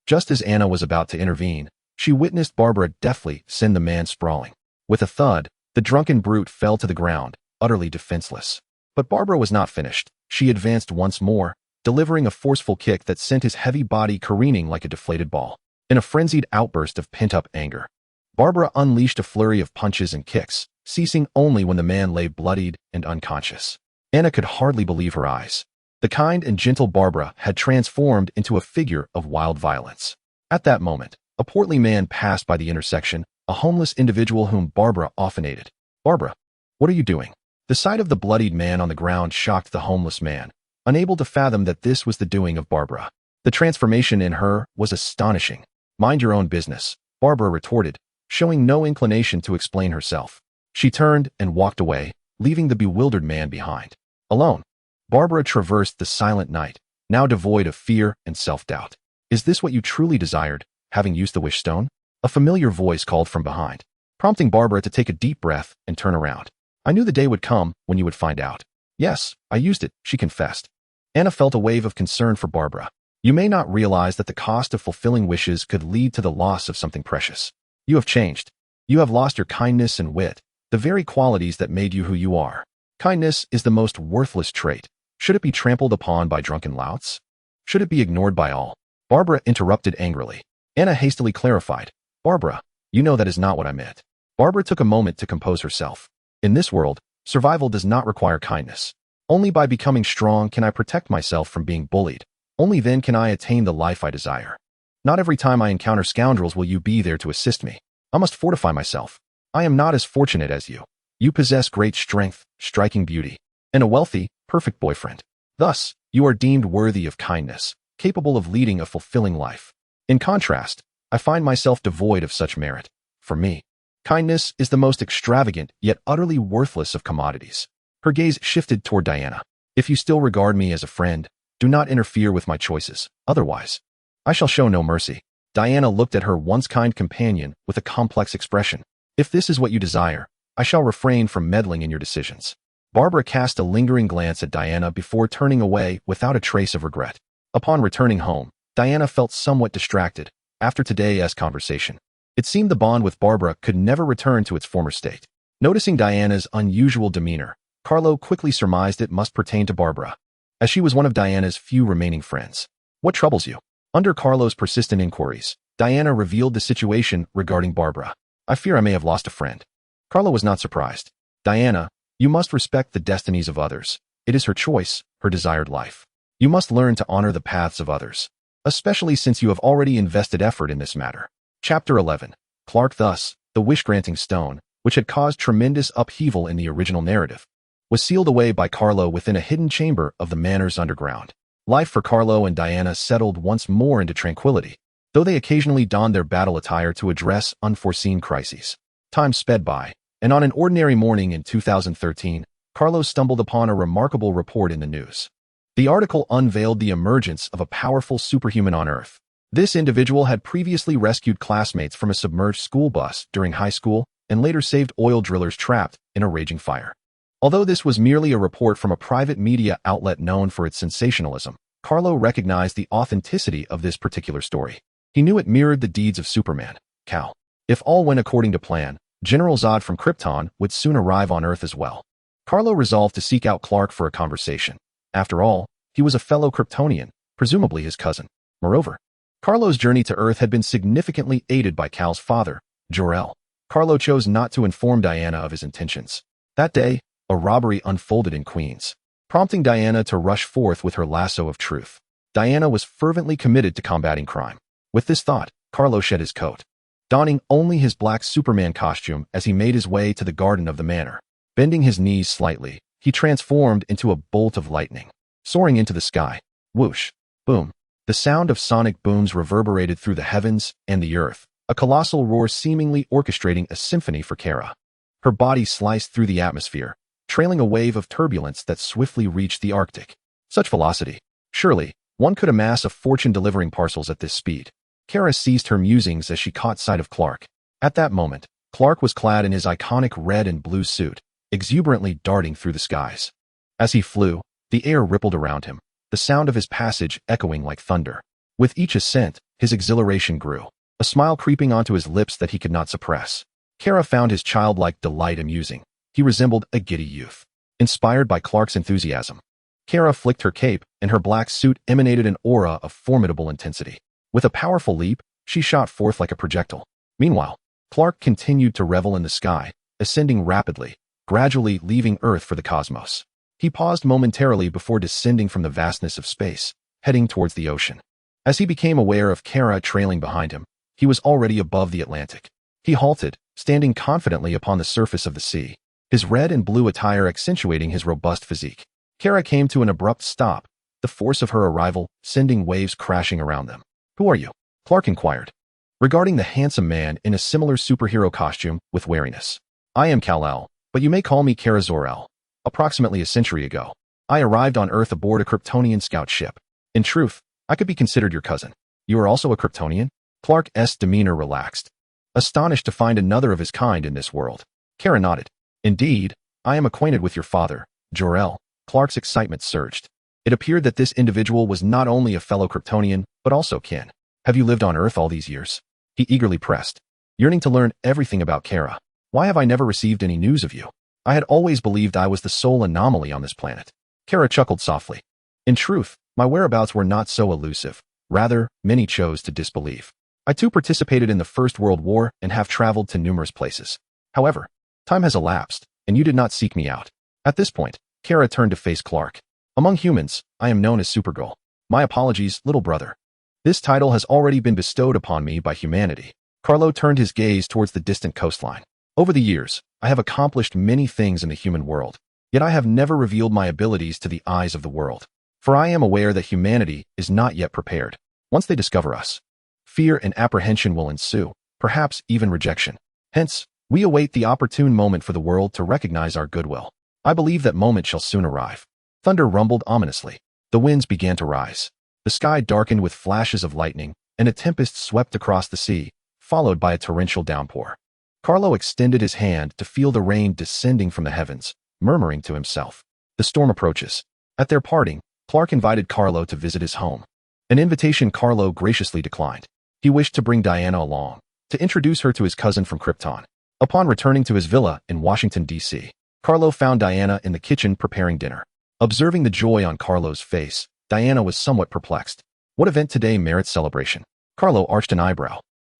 Just as Anna was about to intervene, she witnessed Barbara deftly send the man sprawling. With a thud, the drunken brute fell to the ground, utterly defenseless. But Barbara was not finished. She advanced once more, delivering a forceful kick that sent his heavy body careening like a deflated ball. In a frenzied outburst of pent-up anger, Barbara unleashed a flurry of punches and kicks, ceasing only when the man lay bloodied and unconscious. Anna could hardly believe her eyes. The kind and gentle Barbara had transformed into a figure of wild violence. At that moment, a portly man passed by the intersection, a homeless individual whom Barbara often aided. Barbara, what are you doing? The sight of the bloodied man on the ground shocked the homeless man, unable to fathom that this was the doing of Barbara. The transformation in her was astonishing. Mind your own business, Barbara retorted, showing no inclination to explain herself. She turned and walked away, leaving the bewildered man behind. Alone, Barbara traversed the silent night, now devoid of fear and self-doubt. Is this what you truly desired, having used the wish stone? A familiar voice called from behind, prompting Barbara to take a deep breath and turn around. I knew the day would come when you would find out. Yes, I used it, she confessed. Anna felt a wave of concern for Barbara. You may not realize that the cost of fulfilling wishes could lead to the loss of something precious. You have changed. You have lost your kindness and wit, the very qualities that made you who you are. Kindness is the most worthless trait. Should it be trampled upon by drunken louts? Should it be ignored by all? Barbara interrupted angrily. Anna hastily clarified. Barbara, you know that is not what I meant. Barbara took a moment to compose herself. In this world, survival does not require kindness. Only by becoming strong can I protect myself from being bullied. Only then can I attain the life I desire. Not every time I encounter scoundrels will you be there to assist me. I must fortify myself. I am not as fortunate as you. You possess great strength, striking beauty, and a wealthy, perfect boyfriend. Thus, you are deemed worthy of kindness, capable of leading a fulfilling life. In contrast, I find myself devoid of such merit. For me, kindness is the most extravagant yet utterly worthless of commodities. Her gaze shifted toward Diana. If you still regard me as a friend, do not interfere with my choices. Otherwise, I shall show no mercy. Diana looked at her once kind companion with a complex expression. If this is what you desire, I shall refrain from meddling in your decisions. Barbara cast a lingering glance at Diana before turning away without a trace of regret. Upon returning home, Diana felt somewhat distracted after today's conversation. It seemed the bond with Barbara could never return to its former state. Noticing Diana's unusual demeanor, Carlo quickly surmised it must pertain to Barbara, as she was one of Diana's few remaining friends. What troubles you? Under Carlo's persistent inquiries, Diana revealed the situation regarding Barbara. I fear I may have lost a friend. Carlo was not surprised. Diana, you must respect the destinies of others. It is her choice, her desired life. You must learn to honor the paths of others, especially since you have already invested effort in this matter. Chapter 11. Clark. Thus, the wish-granting stone, which had caused tremendous upheaval in the original narrative, was sealed away by Carlo within a hidden chamber of the manor's underground. Life for Carlo and Diana settled once more into tranquility, though they occasionally donned their battle attire to address unforeseen crises. Time sped by, and on an ordinary morning in 2013, Carlo stumbled upon a remarkable report in the news. The article unveiled the emergence of a powerful superhuman on Earth. This individual had previously rescued classmates from a submerged school bus during high school and later saved oil drillers trapped in a raging fire. Although this was merely a report from a private media outlet known for its sensationalism, Carlo recognized the authenticity of this particular story. He knew it mirrored the deeds of Superman, Kal. If all went according to plan, General Zod from Krypton would soon arrive on Earth as well. Carlo resolved to seek out Clark for a conversation. After all, he was a fellow Kryptonian, presumably his cousin. Moreover, Carlo's journey to Earth had been significantly aided by Kal's father, Jor-El. Carlo chose not to inform Diana of his intentions. That day, a robbery unfolded in Queens, prompting Diana to rush forth with her lasso of truth. Diana was fervently committed to combating crime. With this thought, Carlo shed his coat, donning only his black Superman costume as he made his way to the garden of the manor. Bending his knees slightly, he transformed into a bolt of lightning, soaring into the sky. Whoosh! Boom! The sound of sonic booms reverberated through the heavens and the earth, a colossal roar seemingly orchestrating a symphony for Kara. Her body sliced through the atmosphere, trailing a wave of turbulence that swiftly reached the Arctic. Such velocity! Surely, one could amass a fortune delivering parcels at this speed. Kara ceased her musings as she caught sight of Clark. At that moment, Clark was clad in his iconic red and blue suit, exuberantly darting through the skies. As he flew, the air rippled around him, the sound of his passage echoing like thunder. With each ascent, his exhilaration grew, a smile creeping onto his lips that he could not suppress. Kara found his childlike delight amusing. He resembled a giddy youth. Inspired by Clark's enthusiasm, Kara flicked her cape, and her black suit emanated an aura of formidable intensity. With a powerful leap, she shot forth like a projectile. Meanwhile, Clark continued to revel in the sky, ascending rapidly, gradually leaving Earth for the cosmos. He paused momentarily before descending from the vastness of space, heading towards the ocean. As he became aware of Kara trailing behind him, he was already above the Atlantic. He halted, standing confidently upon the surface of the sea, his red and blue attire accentuating his robust physique. Kara came to an abrupt stop, the force of her arrival sending waves crashing around them. "Who are you?" Clark inquired, regarding the handsome man in a similar superhero costume with wariness. "I am Kal-El, but you may call me Kara Zor-El. Approximately a century ago, I arrived on Earth aboard a Kryptonian scout ship. In truth, I could be considered your cousin. You are also a Kryptonian? Clark's demeanor relaxed, astonished to find another of his kind in this world. Kara nodded. Indeed, I am acquainted with your father, Jor-El. Clark's excitement surged. It appeared that this individual was not only a fellow Kryptonian, but also kin. Have you lived on Earth all these years? He eagerly pressed, yearning to learn everything about Kara. Why have I never received any news of you? I had always believed I was the sole anomaly on this planet. Kara chuckled softly. In truth, my whereabouts were not so elusive. Rather, many chose to disbelieve. I too participated in the First World War and have traveled to numerous places. However, time has elapsed, and you did not seek me out. At this point, Kara turned to face Clark. Among humans, I am known as Supergirl. My apologies, little brother. This title has already been bestowed upon me by humanity. Carlo turned his gaze towards the distant coastline. Over the years, I have accomplished many things in the human world, yet I have never revealed my abilities to the eyes of the world. For I am aware that humanity is not yet prepared. Once they discover us, fear and apprehension will ensue, perhaps even rejection. Hence, we await the opportune moment for the world to recognize our goodwill. I believe that moment shall soon arrive. Thunder rumbled ominously. The winds began to rise. The sky darkened with flashes of lightning, and a tempest swept across the sea, followed by a torrential downpour. Carlo extended his hand to feel the rain descending from the heavens, murmuring to himself. The storm approaches. At their parting, Clark invited Carlo to visit his home. An invitation Carlo graciously declined. He wished to bring Diana along, to introduce her to his cousin from Krypton. Upon returning to his villa in Washington, D.C., Carlo found Diana in the kitchen preparing dinner. Observing the joy on Carlo's face, Diana was somewhat perplexed. What event today merits celebration? Carlo arched an eyebrow.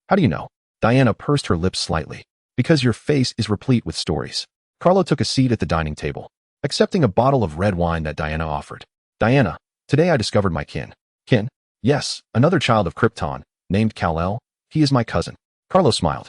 How do you know? Diana pursed her lips slightly. Because your face is replete with stories. Carlo took a seat at the dining table, accepting a bottle of red wine that Diana offered. Diana, today I discovered my kin. Kin? Yes, another child of Krypton, named Kal-El. He is my cousin. Carlo smiled,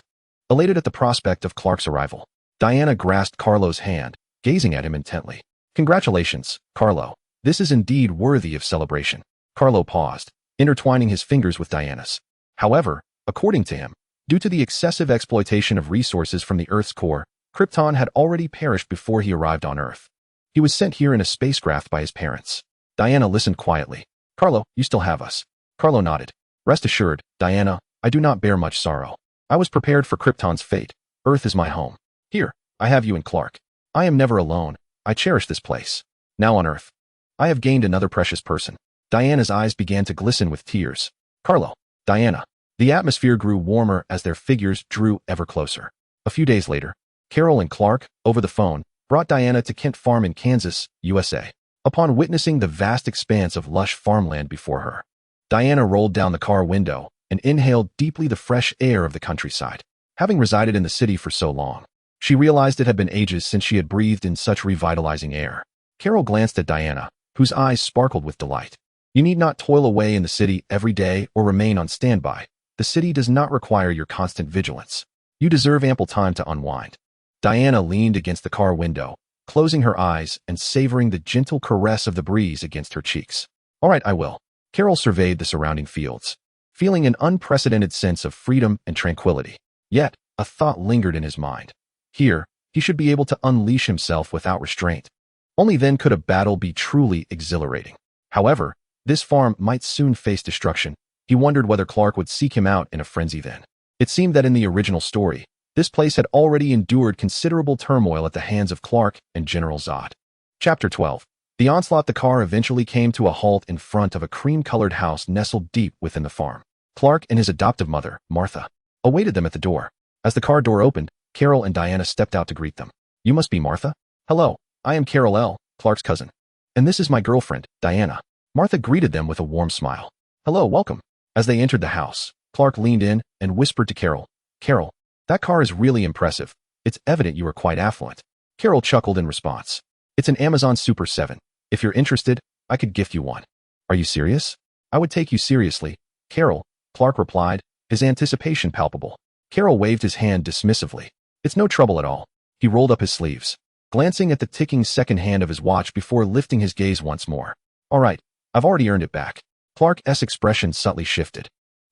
elated at the prospect of Clark's arrival. Diana grasped Carlo's hand, gazing at him intently. Congratulations, Carlo. This is indeed worthy of celebration. Carlo paused, intertwining his fingers with Diana's. However, according to him, due to the excessive exploitation of resources from the Earth's core, Krypton had already perished before he arrived on Earth. He was sent here in a spacecraft by his parents. Diana listened quietly. Carlo, you still have us. Carlo nodded. Rest assured, Diana, I do not bear much sorrow. I was prepared for Krypton's fate. Earth is my home. Here, I have you and Clark. I am never alone. I cherish this place. Now on Earth, I have gained another precious person. Diana's eyes began to glisten with tears. Carlo, Diana. The atmosphere grew warmer as their figures drew ever closer. A few days later, Carol and Clark, over the phone, brought Diana to Kent Farm in Kansas, USA. Upon witnessing the vast expanse of lush farmland before her, Diana rolled down the car window and inhaled deeply the fresh air of the countryside. Having resided in the city for so long, she realized it had been ages since she had breathed in such revitalizing air. Carol glanced at Diana, whose eyes sparkled with delight. You need not toil away in the city every day or remain on standby. The city does not require your constant vigilance. You deserve ample time to unwind. Diana leaned against the car window, closing her eyes and savoring the gentle caress of the breeze against her cheeks. All right, I will. Carol surveyed the surrounding fields, feeling an unprecedented sense of freedom and tranquility. Yet, a thought lingered in his mind. Here, he should be able to unleash himself without restraint. Only then could a battle be truly exhilarating. However, this farm might soon face destruction. He wondered whether Clark would seek him out in a frenzy then. It seemed that in the original story, this place had already endured considerable turmoil at the hands of Clark and General Zod. Chapter 12. The onslaught. The car eventually came to a halt in front of a cream-colored house nestled deep within the farm. Clark and his adoptive mother, Martha, awaited them at the door. As the car door opened, Carol and Diana stepped out to greet them. You must be Martha? Hello, I am Kal-El, Clark's cousin. And this is my girlfriend, Diana. Martha greeted them with a warm smile. Hello, welcome. As they entered the house, Clark leaned in and whispered to Carol, Carol, that car is really impressive. It's evident you are quite affluent. Carol chuckled in response. It's an Amazon Super 7. If you're interested, I could gift you one. Are you serious? I would take you seriously, Carol, Clark replied, his anticipation palpable. Carol waved his hand dismissively. It's no trouble at all. He rolled up his sleeves, glancing at the ticking second hand of his watch before lifting his gaze once more. All right, I've already earned it back. Clark's expression subtly shifted,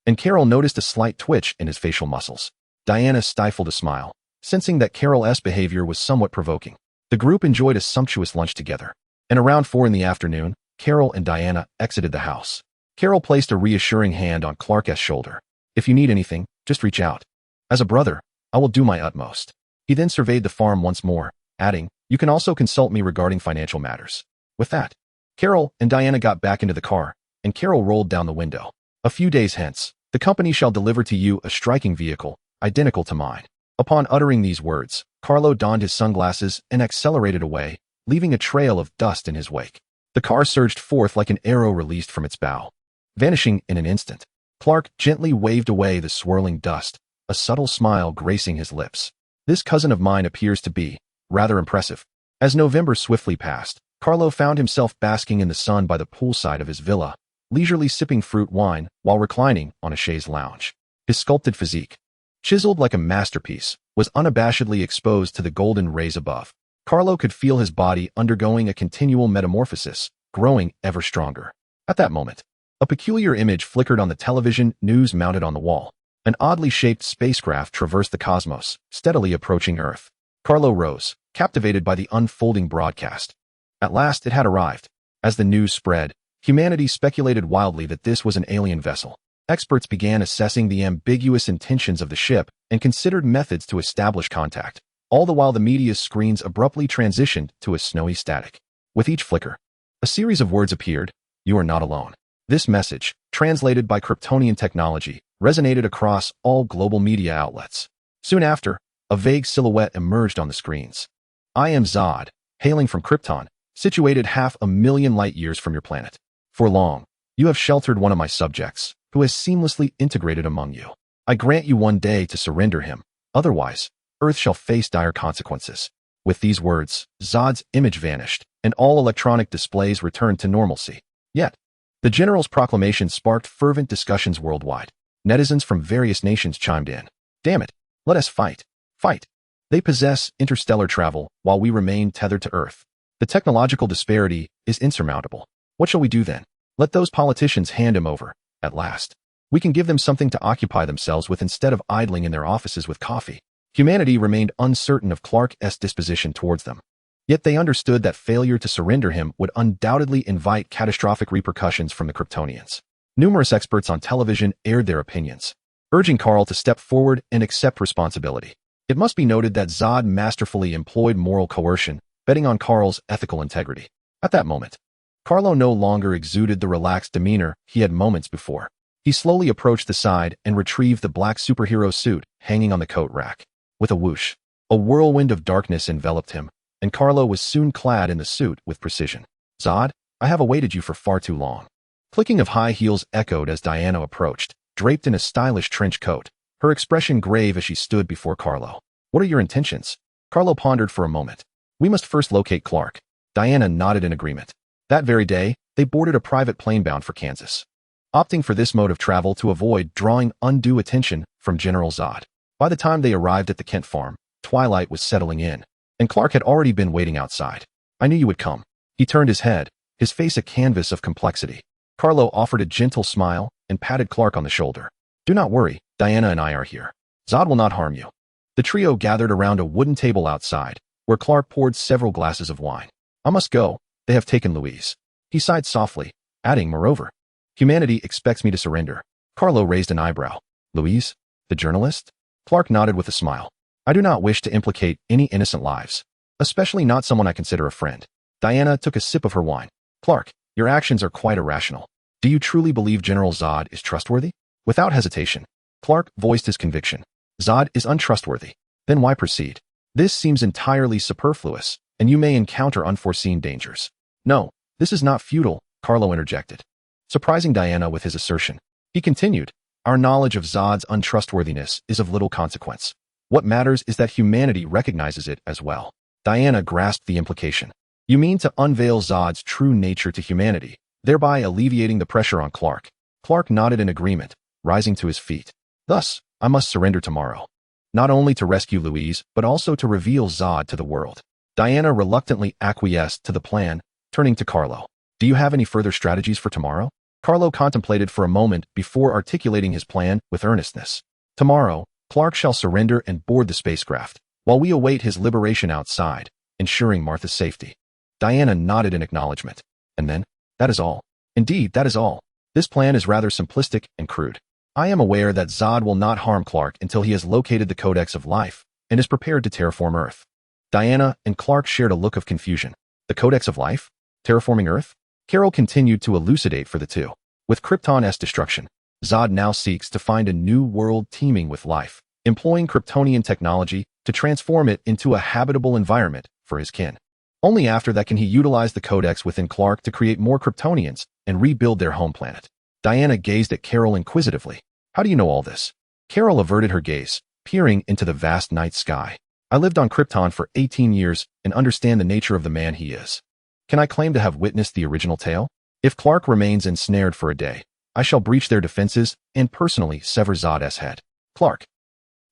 and Carol noticed a slight twitch in his facial muscles. Diana stifled a smile, sensing that Carol's behavior was somewhat provoking. The group enjoyed a sumptuous lunch together, and around 4 in the afternoon, Carol and Diana exited the house. Carol placed a reassuring hand on Clark's shoulder. "If you need anything, just reach out. As a brother, I will do my utmost." He then surveyed the farm once more, adding, "You can also consult me regarding financial matters." With that, Carol and Diana got back into the car, and Carol rolled down the window. "A few days hence, the company shall deliver to you a striking vehicle, identical to mine." Upon uttering these words, Carlo donned his sunglasses and accelerated away, leaving a trail of dust in his wake. The car surged forth like an arrow released from its bow, vanishing in an instant. Clark gently waved away the swirling dust, a subtle smile gracing his lips. "This cousin of mine appears to be rather impressive." As November swiftly passed, Carlo found himself basking in the sun by the poolside of his villa, leisurely sipping fruit wine while reclining on a chaise lounge. His sculpted physique, chiseled like a masterpiece, was unabashedly exposed to the golden rays above. Carlo could feel his body undergoing a continual metamorphosis, growing ever stronger. At that moment, a peculiar image flickered on the television news mounted on the wall. An oddly shaped spacecraft traversed the cosmos, steadily approaching Earth. Carlo rose, captivated by the unfolding broadcast. At last it had arrived. As the news spread, humanity speculated wildly that this was an alien vessel. Experts began assessing the ambiguous intentions of the ship and considered methods to establish contact. All the while the media's screens abruptly transitioned to a snowy static. With each flicker, a series of words appeared: "You are not alone." This message, translated by Kryptonian technology, resonated across all global media outlets. Soon after, a vague silhouette emerged on the screens. "I am Zod, hailing from Krypton, situated 500,000 light-years from your planet. For long, you have sheltered one of my subjects, who has seamlessly integrated among you. I grant you one day to surrender him, otherwise, Earth shall face dire consequences." With these words, Zod's image vanished, and all electronic displays returned to normalcy. Yet, the general's proclamation sparked fervent discussions worldwide. Netizens from various nations chimed in. "Damn it, let us fight. Fight. They possess interstellar travel, while we remain tethered to Earth. The technological disparity is insurmountable. What shall we do then? Let those politicians hand him over, at last. We can give them something to occupy themselves with instead of idling in their offices with coffee." Humanity remained uncertain of Clark's disposition towards them. Yet they understood that failure to surrender him would undoubtedly invite catastrophic repercussions from the Kryptonians. Numerous experts on television aired their opinions, urging Carl to step forward and accept responsibility. It must be noted that Zod masterfully employed moral coercion, betting on Carl's ethical integrity. At that moment, Carlo no longer exuded the relaxed demeanor he had moments before. He slowly approached the side and retrieved the black superhero suit hanging on the coat rack. With a whoosh, a whirlwind of darkness enveloped him, and Carlo was soon clad in the suit with precision. "Zod, I have awaited you for far too long." Clicking of high heels echoed as Diana approached, draped in a stylish trench coat, her expression grave as she stood before Carlo. "What are your intentions?" Carlo pondered for a moment. "We must first locate Clark." Diana nodded in agreement. That very day, they boarded a private plane bound for Kansas, opting for this mode of travel to avoid drawing undue attention from General Zod. By the time they arrived at the Kent farm, twilight was settling in, and Clark had already been waiting outside. "I knew you would come." He turned his head, his face a canvas of complexity. Carlo offered a gentle smile and patted Clark on the shoulder. "Do not worry, Diana and I are here. Zod will not harm you." The trio gathered around a wooden table outside, where Clark poured several glasses of wine. "I must go. They have taken Louise." He sighed softly, adding, "Moreover, humanity expects me to surrender." Carlo raised an eyebrow. "Louise? The journalist?" Clark nodded with a smile. "I do not wish to implicate any innocent lives, especially not someone I consider a friend." Diana took a sip of her wine. "Clark, your actions are quite irrational. Do you truly believe General Zod is trustworthy?" Without hesitation, Clark voiced his conviction. "Zod is untrustworthy. Then why proceed? This seems entirely superfluous, and you may encounter unforeseen dangers." "No, this is not futile," Carlo interjected, surprising Diana with his assertion. He continued, "Our knowledge of Zod's untrustworthiness is of little consequence. What matters is that humanity recognizes it as well." Diana grasped the implication. "You mean to unveil Zod's true nature to humanity, thereby alleviating the pressure on Clark?" Clark nodded in agreement, rising to his feet. "Thus, I must surrender tomorrow. Not only to rescue Louise, but also to reveal Zod to the world." Diana reluctantly acquiesced to the plan, turning to Carlo. "Do you have any further strategies for tomorrow?" Carlo contemplated for a moment before articulating his plan with earnestness. "Tomorrow, Clark shall surrender and board the spacecraft, while we await his liberation outside, ensuring Martha's safety." Diana nodded in acknowledgement. "And then?" That is all. Indeed, that is all. This plan is rather simplistic and crude. I am aware that Zod will not harm Clark until he has located the Codex of Life and is prepared to terraform Earth. Diana and Clark shared a look of confusion. The Codex of Life? Terraforming Earth? Carol continued to elucidate for the two. With Krypton's destruction, Zod now seeks to find a new world teeming with life, employing Kryptonian technology to transform it into a habitable environment for his kin. Only after that can he utilize the Codex within Clark to create more Kryptonians and rebuild their home planet. Diana gazed at Carol inquisitively. How do you know all this? Carol averted her gaze, peering into the vast night sky. I lived on Krypton for 18 years and understand the nature of the man he is. Can I claim to have witnessed the original tale? If Clark remains ensnared for a day, I shall breach their defenses and personally sever Zod's head. Clark.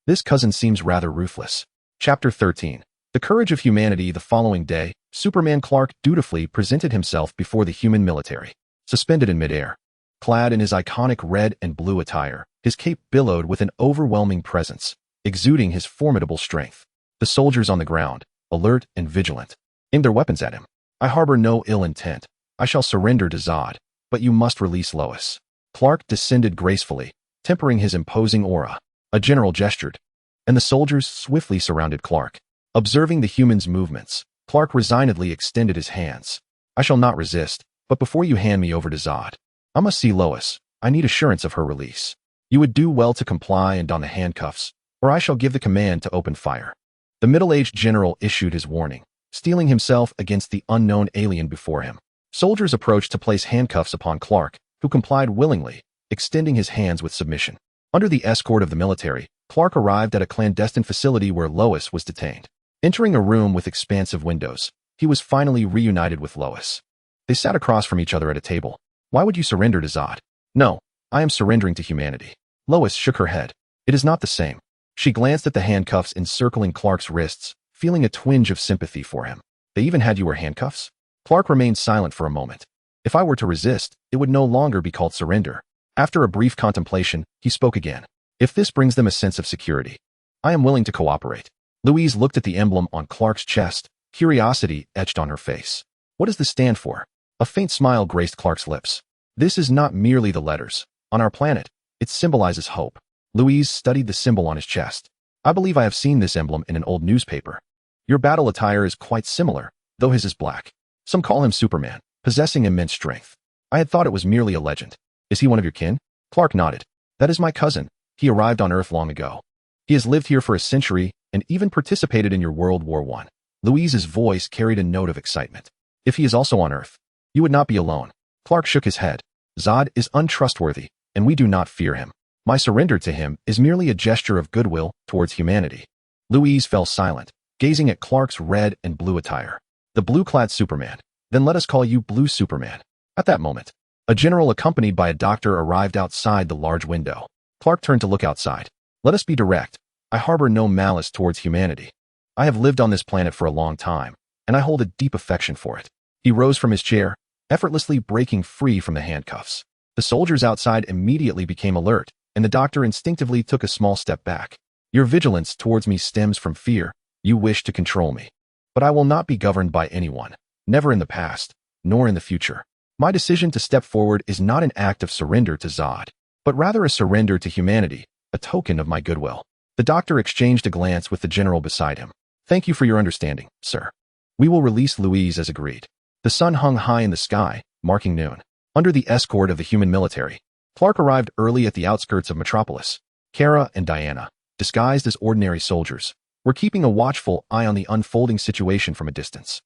This cousin seems rather ruthless. Chapter 13. The Courage of Humanity. The following day, Superman Clark dutifully presented himself before the human military. Suspended in midair, clad in his iconic red and blue attire, his cape billowed with an overwhelming presence, exuding his formidable strength. The soldiers on the ground, alert and vigilant, aimed their weapons at him. I harbor no ill intent. I shall surrender to Zod, but you must release Lois. Clark descended gracefully, tempering his imposing aura. A general gestured, and the soldiers swiftly surrounded Clark. Observing the human's movements, Clark resignedly extended his hands. I shall not resist, but before you hand me over to Zod, I must see Lois. I need assurance of her release. You would do well to comply and don the handcuffs, or I shall give the command to open fire. The middle-aged general issued his warning, steeling himself against the unknown alien before him. Soldiers approached to place handcuffs upon Clark, who complied willingly, extending his hands with submission. Under the escort of the military, Clark arrived at a clandestine facility where Lois was detained. Entering a room with expansive windows, he was finally reunited with Lois. They sat across from each other at a table. Why would you surrender to Zod? No, I am surrendering to humanity. Lois shook her head. It is not the same. She glanced at the handcuffs encircling Clark's wrists, feeling a twinge of sympathy for him. They even had you wear handcuffs? Clark remained silent for a moment. If I were to resist, it would no longer be called surrender. After a brief contemplation, he spoke again. If this brings them a sense of security, I am willing to cooperate. Louise looked at the emblem on Clark's chest, curiosity etched on her face. What does this stand for? A faint smile graced Clark's lips. This is not merely the letters. On our planet, it symbolizes hope. Louise studied the symbol on his chest. I believe I have seen this emblem in an old newspaper. Your battle attire is quite similar, though his is black. Some call him Superman, possessing immense strength. I had thought it was merely a legend. Is he one of your kin? Clark nodded. That is my cousin. He arrived on Earth long ago. He has lived here for a century and even participated in your World War I. Louise's voice carried a note of excitement. If he is also on Earth, you would not be alone. Clark shook his head. Zod is untrustworthy, and we do not fear him. My surrender to him is merely a gesture of goodwill towards humanity. Louise fell silent, gazing at Clark's red and blue attire. The blue-clad Superman. Then let us call you Blue Superman. At that moment, a general accompanied by a doctor arrived outside the large window. Clark turned to look outside. Let us be direct. I harbor no malice towards humanity. I have lived on this planet for a long time, and I hold a deep affection for it. He rose from his chair, effortlessly breaking free from the handcuffs. The soldiers outside immediately became alert, and the doctor instinctively took a small step back. Your vigilance towards me stems from fear. You wish to control me. But I will not be governed by anyone, never in the past, nor in the future. My decision to step forward is not an act of surrender to Zod, but rather a surrender to humanity, a token of my goodwill. The doctor exchanged a glance with the general beside him. Thank you for your understanding, sir. We will release Louise as agreed. The sun hung high in the sky, marking noon. Under the escort of the human military, Clark arrived early at the outskirts of Metropolis. Kara and Diana, disguised as ordinary soldiers, were keeping a watchful eye on the unfolding situation from a distance.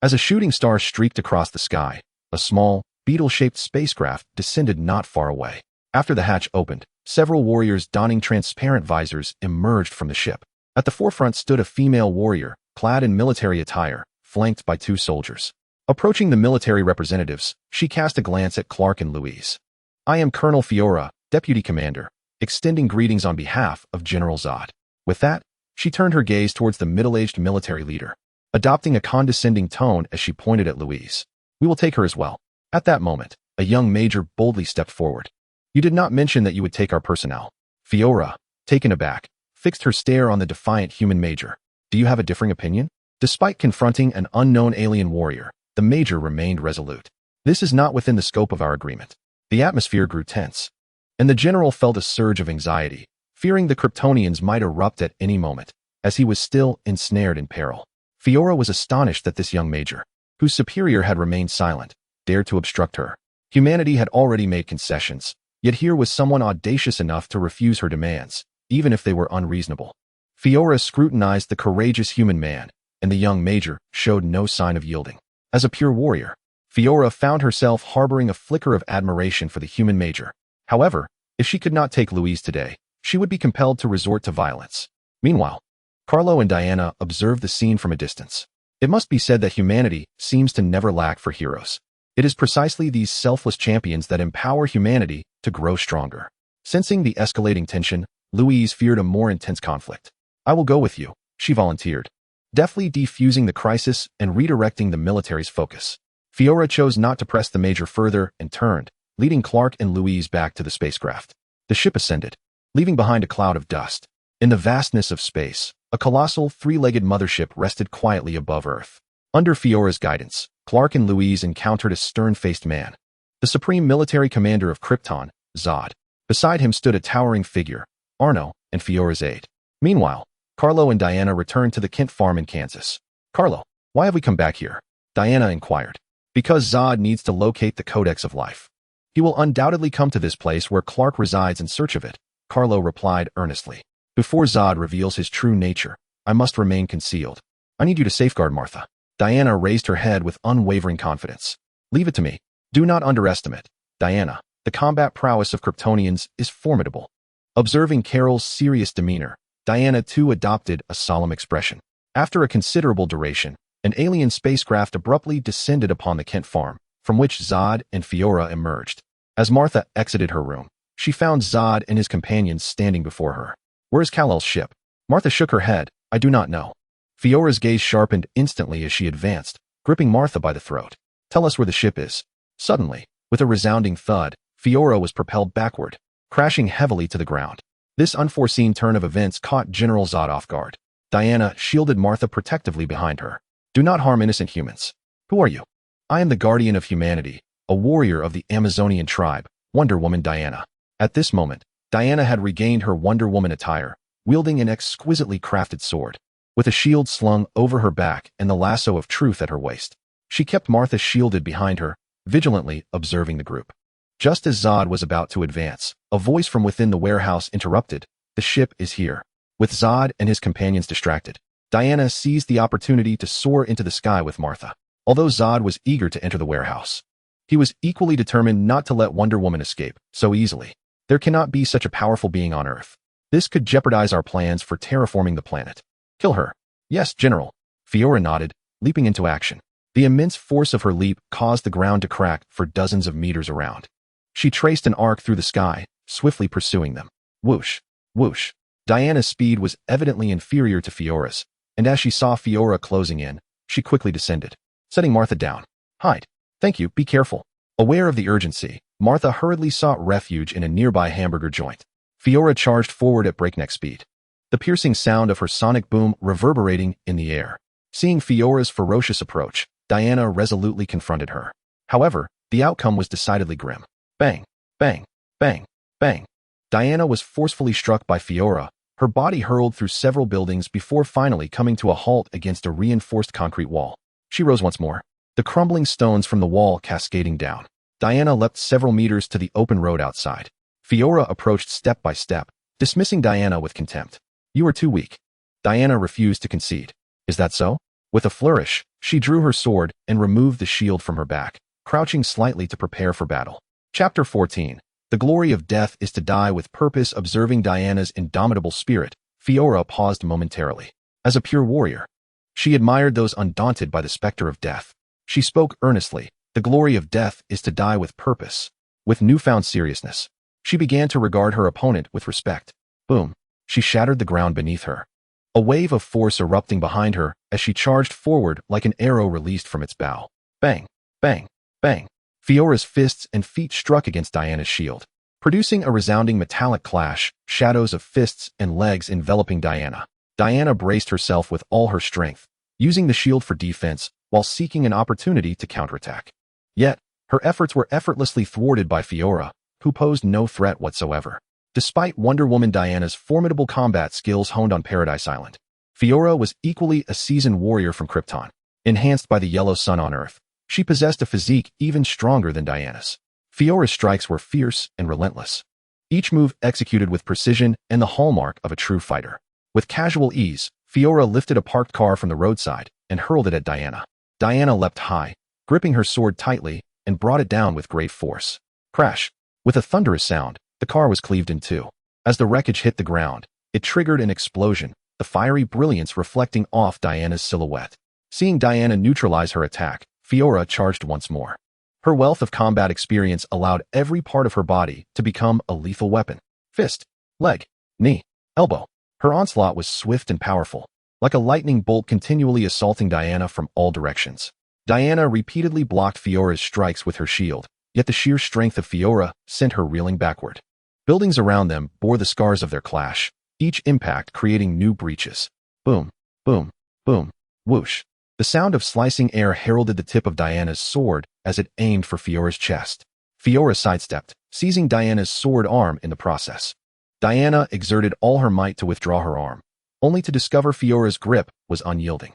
As a shooting star streaked across the sky, a small, beetle-shaped spacecraft descended not far away. After the hatch opened, several warriors donning transparent visors emerged from the ship. At the forefront stood a female warrior, clad in military attire, flanked by two soldiers. Approaching the military representatives, she cast a glance at Clark and Louise. I am Colonel Fiora, Deputy Commander, extending greetings on behalf of General Zod. With that, she turned her gaze towards the middle-aged military leader, adopting a condescending tone as she pointed at Louise. We will take her as well. At that moment, a young major boldly stepped forward. You did not mention that you would take our personnel. Fiora, taken aback, fixed her stare on the defiant human major. Do you have a differing opinion? Despite confronting an unknown alien warrior, the major remained resolute. This is not within the scope of our agreement. The atmosphere grew tense, and the general felt a surge of anxiety, fearing the Kryptonians might erupt at any moment, as he was still ensnared in peril. Fiora was astonished that this young major, whose superior had remained silent, dared to obstruct her. Humanity had already made concessions, yet here was someone audacious enough to refuse her demands, even if they were unreasonable. Fiora scrutinized the courageous human man, and the young major showed no sign of yielding. As a pure warrior, Fiora found herself harboring a flicker of admiration for the human major. However, if she could not take Louise today, she would be compelled to resort to violence. Meanwhile, Carlo and Diana observed the scene from a distance. It must be said that humanity seems to never lack for heroes. It is precisely these selfless champions that empower humanity to grow stronger. Sensing the escalating tension, Louise feared a more intense conflict. "I will go with you," she volunteered, deftly defusing the crisis and redirecting the military's focus. Fiora chose not to press the major further and turned, leading Clark and Louise back to the spacecraft. The ship ascended, leaving behind a cloud of dust. In the vastness of space, a colossal three-legged mothership rested quietly above Earth. Under Fiora's guidance, Clark and Louise encountered a stern-faced man, the supreme military commander of Krypton, Zod. Beside him stood a towering figure, Arno, and Fiora's aide. Meanwhile, Carlo and Diana returned to the Kent farm in Kansas. "Carlo, why have we come back here?" Diana inquired. "Because Zod needs to locate the Codex of Life. He will undoubtedly come to this place where Clark resides in search of it," Carlo replied earnestly. "Before Zod reveals his true nature, I must remain concealed. I need you to safeguard Martha." Diana raised her head with unwavering confidence. "Leave it to me. Do not underestimate, Diana. The combat prowess of Kryptonians is formidable." Observing Carol's serious demeanor, Diana too adopted a solemn expression. After a considerable duration, an alien spacecraft abruptly descended upon the Kent farm, from which Zod and Fiora emerged. As Martha exited her room, she found Zod and his companions standing before her. "Where's Kal-El's ship?" Martha shook her head. "I do not know." Fiora's gaze sharpened instantly as she advanced, gripping Martha by the throat. "Tell us where the ship is." Suddenly, with a resounding thud, Fiora was propelled backward, crashing heavily to the ground. This unforeseen turn of events caught General Zod off guard. Diana shielded Martha protectively behind her. "Do not harm innocent humans." "Who are you?" "I am the guardian of humanity, a warrior of the Amazonian tribe, Wonder Woman Diana." At this moment, Diana had regained her Wonder Woman attire, wielding an exquisitely crafted sword, with a shield slung over her back and the lasso of truth at her waist. She kept Martha shielded behind her, vigilantly observing the group. Just as Zod was about to advance, a voice from within the warehouse interrupted. "The ship is here." With Zod and his companions distracted, Diana seized the opportunity to soar into the sky with Martha. Although Zod was eager to enter the warehouse, he was equally determined not to let Wonder Woman escape so easily. There cannot be such a powerful being on Earth. This could jeopardize our plans for terraforming the planet. "Kill her." "Yes, General." Fiora nodded, leaping into action. The immense force of her leap caused the ground to crack for dozens of meters around. She traced an arc through the sky, swiftly pursuing them. Whoosh, whoosh. Diana's speed was evidently inferior to Fiora's, and as she saw Fiora closing in, she quickly descended, setting Martha down. "Hide." "Thank you, be careful." Aware of the urgency, Martha hurriedly sought refuge in a nearby hamburger joint. Fiora charged forward at breakneck speed, the piercing sound of her sonic boom reverberating in the air. Seeing Fiora's ferocious approach, Diana resolutely confronted her. However, the outcome was decidedly grim. Bang, bang, bang, bang. Diana was forcefully struck by Fiora, her body hurled through several buildings before finally coming to a halt against a reinforced concrete wall. She rose once more, the crumbling stones from the wall cascading down. Diana leapt several meters to the open road outside. Fiora approached step by step, dismissing Diana with contempt. "You are too weak." Diana refused to concede. "Is that so?" With a flourish, she drew her sword and removed the shield from her back, crouching slightly to prepare for battle. Chapter 14. The glory of death is to die with purpose. Observing Diana's indomitable spirit, Fiora paused momentarily. As a pure warrior, she admired those undaunted by the specter of death. She spoke earnestly. The glory of death is to die with purpose. With newfound seriousness, she began to regard her opponent with respect. Boom. She shattered the ground beneath her, a wave of force erupting behind her as she charged forward like an arrow released from its bow. Bang, bang, bang. Fiora's fists and feet struck against Diana's shield, producing a resounding metallic clash, shadows of fists and legs enveloping Diana. Diana braced herself with all her strength, using the shield for defense while seeking an opportunity to counterattack. Yet, Her efforts were effortlessly thwarted by Fiora, who posed no threat whatsoever. Despite Wonder Woman Diana's formidable combat skills honed on Paradise Island, Fiora was equally a seasoned warrior from Krypton. Enhanced by the yellow sun on Earth, she possessed a physique even stronger than Diana's. Fiora's strikes were fierce and relentless, each move executed with precision and the hallmark of a true fighter. With casual ease, Fiora lifted a parked car from the roadside and hurled it at Diana. Diana leapt high, gripping her sword tightly, and brought it down with great force. Crash! With a thunderous sound, the car was cleaved in two. As the wreckage hit the ground, it triggered an explosion, the fiery brilliance reflecting off Diana's silhouette. Seeing Diana neutralize her attack, Fiora charged once more. Her wealth of combat experience allowed every part of her body to become a lethal weapon. Fist, leg, knee, elbow. Her onslaught was swift and powerful, like a lightning bolt continually assaulting Diana from all directions. Diana repeatedly blocked Fiora's strikes with her shield, yet the sheer strength of Fiora sent her reeling backward. Buildings around them bore the scars of their clash, each impact creating new breaches. Boom, boom, boom, whoosh. The sound of slicing air heralded the tip of Diana's sword as it aimed for Fiora's chest. Fiora sidestepped, seizing Diana's sword arm in the process. Diana exerted all her might to withdraw her arm, only to discover Fiora's grip was unyielding.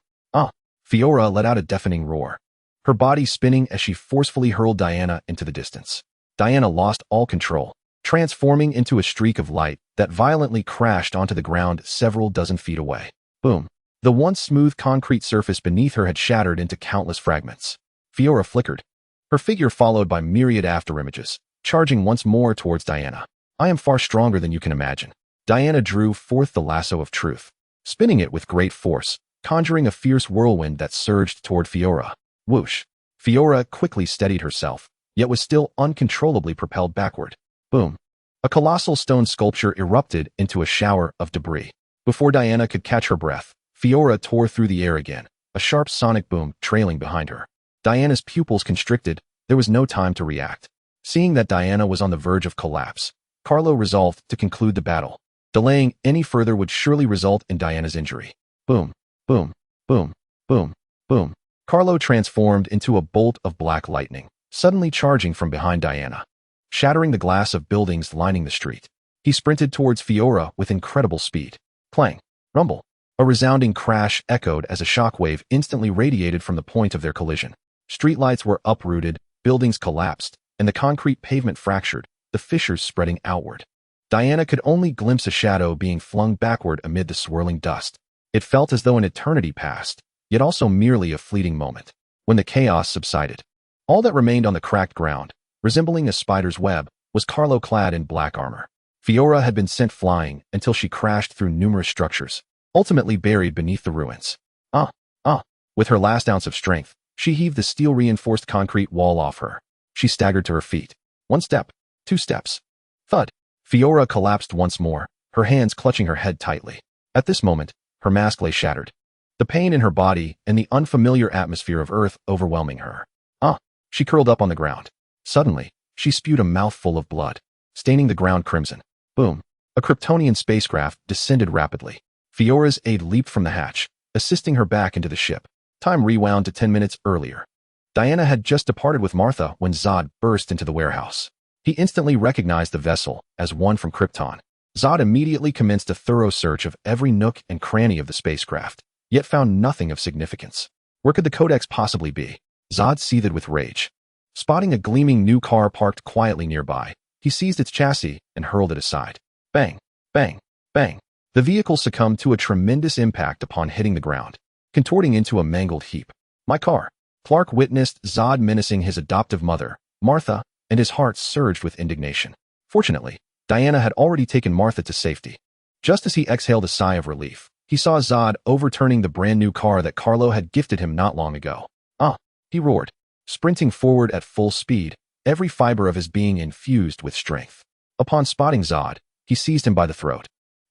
Fiora let out a deafening roar, her body spinning as she forcefully hurled Diana into the distance. Diana lost all control, transforming into a streak of light that violently crashed onto the ground several dozen feet away. Boom! The once smooth concrete surface beneath her had shattered into countless fragments. Fiora flickered, her figure followed by myriad afterimages, charging once more towards Diana. I am far stronger than you can imagine. Diana drew forth the lasso of truth, spinning it with great force, conjuring a fierce whirlwind that surged toward Fiora. Whoosh! Fiora quickly steadied herself, yet was still uncontrollably propelled backward. Boom! A colossal stone sculpture erupted into a shower of debris. Before Diana could catch her breath, Fiora tore through the air again, a sharp sonic boom trailing behind her. Diana's pupils constricted, there was no time to react. Seeing that Diana was on the verge of collapse, Carlo resolved to conclude the battle. Delaying any further would surely result in Diana's injury. Boom, boom, boom, boom, boom. Carlo transformed into a bolt of black lightning, suddenly charging from behind Diana, shattering the glass of buildings lining the street. He sprinted towards Fiora with incredible speed. Clang, rumble. A resounding crash echoed as a shockwave instantly radiated from the point of their collision. Streetlights were uprooted, buildings collapsed, and the concrete pavement fractured, the fissures spreading outward. Diana could only glimpse a shadow being flung backward amid the swirling dust. It felt as though an eternity passed, yet also merely a fleeting moment. When the chaos subsided, all that remained on the cracked ground, resembling a spider's web, was Carlo clad in black armor. Fiora had been sent flying until she crashed through numerous structures, ultimately buried beneath the ruins. With her last ounce of strength, she heaved the steel-reinforced concrete wall off her. She staggered to her feet. 1 step, 2 steps. Thud. Fiora collapsed once more, her hands clutching her head tightly. At this moment, her mask lay shattered, the pain in her body and the unfamiliar atmosphere of Earth overwhelming her. She curled up on the ground. Suddenly, she spewed a mouthful of blood, staining the ground crimson. Boom. A Kryptonian spacecraft descended rapidly. Fiora's aide leaped from the hatch, assisting her back into the ship. Time rewound to 10 minutes earlier. Diana had just departed with Martha when Zod burst into the warehouse. He instantly recognized the vessel as one from Krypton. Zod immediately commenced a thorough search of every nook and cranny of the spacecraft, yet found nothing of significance. Where could the Codex possibly be? Zod seethed with rage. Spotting a gleaming new car parked quietly nearby, he seized its chassis and hurled it aside. Bang, bang, bang. The vehicle succumbed to a tremendous impact upon hitting the ground, contorting into a mangled heap. My car. Clark witnessed Zod menacing his adoptive mother, Martha, and his heart surged with indignation. Fortunately, Diana had already taken Martha to safety. Just as he exhaled a sigh of relief, he saw Zod overturning the brand new car that Carlo had gifted him not long ago. He roared, sprinting forward at full speed, every fiber of his being infused with strength. Upon spotting Zod, he seized him by the throat.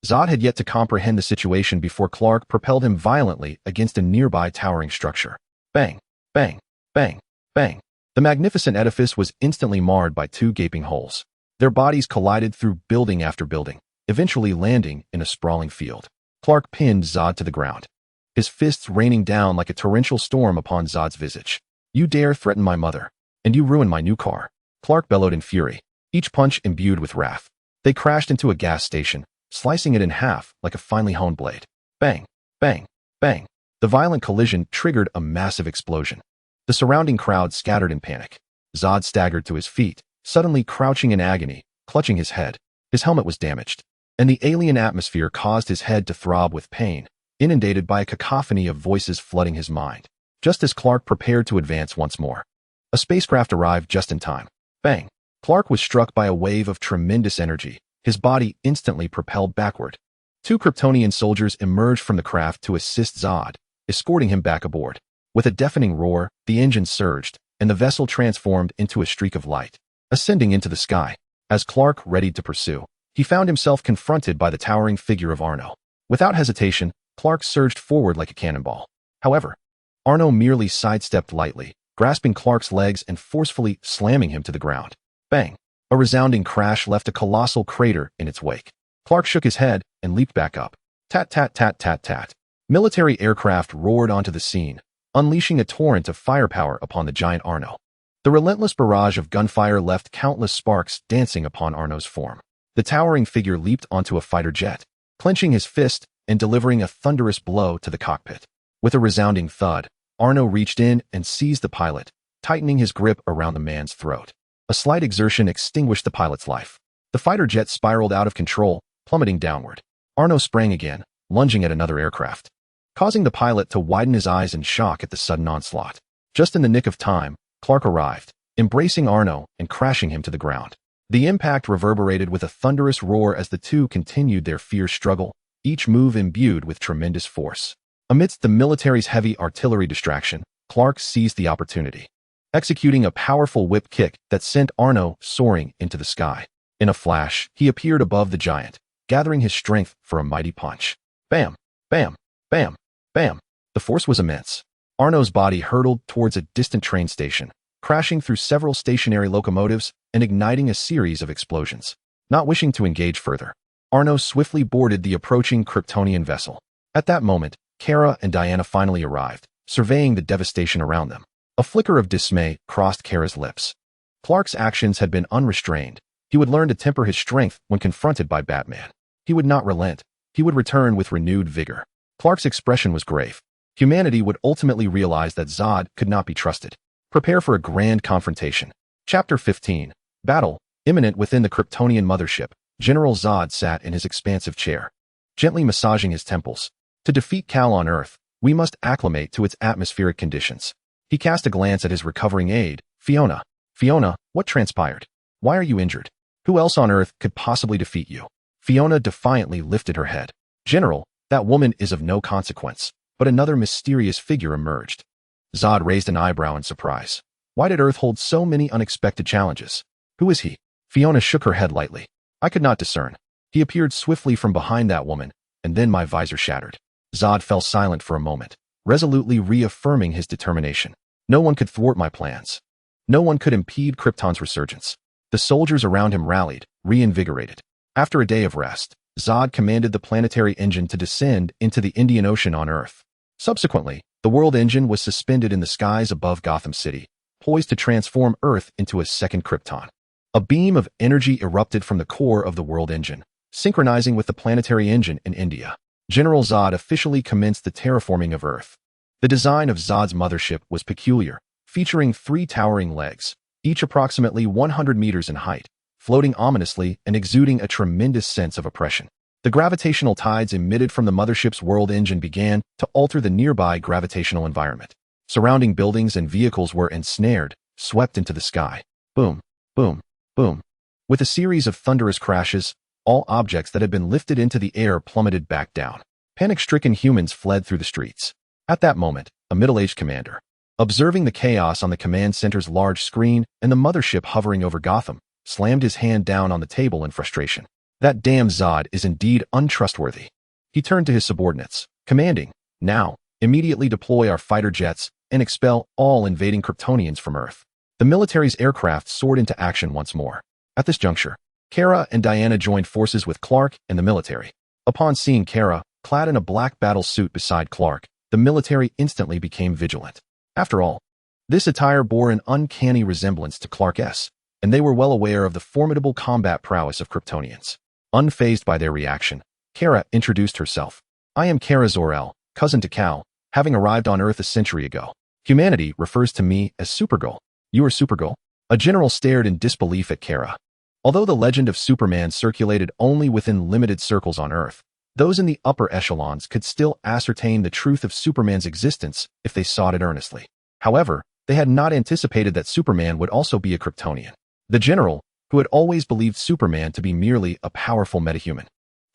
Zod had yet to comprehend the situation before Clark propelled him violently against a nearby towering structure. Bang, bang, bang, bang. The magnificent edifice was instantly marred by 2 gaping holes. Their bodies collided through building after building, eventually landing in a sprawling field. Clark pinned Zod to the ground, his fists raining down like a torrential storm upon Zod's visage. You dare threaten my mother? And you ruined my new car. Clark bellowed in fury, each punch imbued with wrath. They crashed into a gas station, slicing it in half like a finely honed blade. Bang, bang, bang. The violent collision triggered a massive explosion. The surrounding crowd scattered in panic. Zod staggered to his feet, suddenly crouching in agony, clutching his head. His helmet was damaged, and the alien atmosphere caused his head to throb with pain, inundated by a cacophony of voices flooding his mind. Just as Clark prepared to advance once more, a spacecraft arrived just in time. Bang! Clark was struck by a wave of tremendous energy, his body instantly propelled backward. Two Kryptonian soldiers emerged from the craft to assist Zod, escorting him back aboard. With a deafening roar, the engine surged, and the vessel transformed into a streak of light, ascending into the sky. As Clark readied to pursue, he found himself confronted by the towering figure of Arno. Without hesitation, Clark surged forward like a cannonball. However, Arno merely sidestepped lightly, grasping Clark's legs and forcefully slamming him to the ground. Bang! A resounding crash left a colossal crater in its wake. Clark shook his head and leaped back up. Tat tat tat tat tat. Military aircraft roared onto the scene, unleashing a torrent of firepower upon the giant Arno. The relentless barrage of gunfire left countless sparks dancing upon Arno's form. The towering figure leaped onto a fighter jet, clenching his fist and delivering a thunderous blow to the cockpit. With a resounding thud, Arno reached in and seized the pilot, tightening his grip around the man's throat. A slight exertion extinguished the pilot's life. The fighter jet spiraled out of control, plummeting downward. Arno sprang again, lunging at another aircraft, causing the pilot to widen his eyes in shock at the sudden onslaught. Just in the nick of time, Clark arrived, embracing Arno and crashing him to the ground. The impact reverberated with a thunderous roar as the two continued their fierce struggle, each move imbued with tremendous force. Amidst the military's heavy artillery distraction, Clark seized the opportunity, executing a powerful whip kick that sent Arno soaring into the sky. In a flash, he appeared above the giant, gathering his strength for a mighty punch. Bam! Bam! Bam! Bam! The force was immense. Arno's body hurtled towards a distant train station, crashing through several stationary locomotives and igniting a series of explosions. Not wishing to engage further, Arno swiftly boarded the approaching Kryptonian vessel. At that moment, Kara and Diana finally arrived, surveying the devastation around them. A flicker of dismay crossed Kara's lips. Clark's actions had been unrestrained. He would learn to temper his strength when confronted by Batman. He would not relent. He would return with renewed vigor. Clark's expression was grave. Humanity would ultimately realize that Zod could not be trusted. Prepare for a grand confrontation. Chapter 15. Battle. Imminent within the Kryptonian mothership, General Zod sat in his expansive chair, gently massaging his temples. To defeat Kal on Earth, we must acclimate to its atmospheric conditions. He cast a glance at his recovering aide, Fiona. Fiona, what transpired? Why are you injured? Who else on Earth could possibly defeat you? Fiona defiantly lifted her head. General, that woman is of no consequence. But another mysterious figure emerged. Zod raised an eyebrow in surprise. Why did Earth hold so many unexpected challenges? Who is he? Fiona shook her head lightly. I could not discern. He appeared swiftly from behind that woman, and then my visor shattered. Zod fell silent for a moment, resolutely reaffirming his determination. No one could thwart my plans. No one could impede Krypton's resurgence. The soldiers around him rallied, reinvigorated. After a day of rest, Zod commanded the planetary engine to descend into the Indian Ocean on Earth. Subsequently, the world engine was suspended in the skies above Gotham City, poised to transform Earth into a second Krypton. A beam of energy erupted from the core of the world engine, synchronizing with the planetary engine in India. General Zod officially commenced the terraforming of Earth. The design of Zod's mothership was peculiar, featuring 3 towering legs, each approximately 100 meters in height, floating ominously and exuding a tremendous sense of oppression. The gravitational tides emitted from the mothership's world engine began to alter the nearby gravitational environment. Surrounding buildings and vehicles were ensnared, swept into the sky. Boom, boom, boom. With a series of thunderous crashes, all objects that had been lifted into the air plummeted back down. Panic-stricken humans fled through the streets. At that moment, a middle-aged commander, observing the chaos on the command center's large screen and the mothership hovering over Gotham, slammed his hand down on the table in frustration. That damn Zod is indeed untrustworthy. He turned to his subordinates, commanding, now, immediately deploy our fighter jets and expel all invading Kryptonians from Earth. The military's aircraft soared into action once more. At this juncture, Kara and Diana joined forces with Clark and the military. Upon seeing Kara, clad in a black battle suit beside Clark, the military instantly became vigilant. After all, This attire bore an uncanny resemblance to Clark's, and they were well aware of the formidable combat prowess of Kryptonians. Unfazed by their reaction, Kara introduced herself. I am Kara Zor-El, cousin to Kal, having arrived on Earth a century ago. Humanity refers to me as Supergirl. You are Supergirl? A general stared in disbelief at Kara. Although the legend of Superman circulated only within limited circles on Earth, those in the upper echelons could still ascertain the truth of Superman's existence if they sought it earnestly. However, they had not anticipated that Superman would also be a Kryptonian. The general, who had always believed Superman to be merely a powerful metahuman,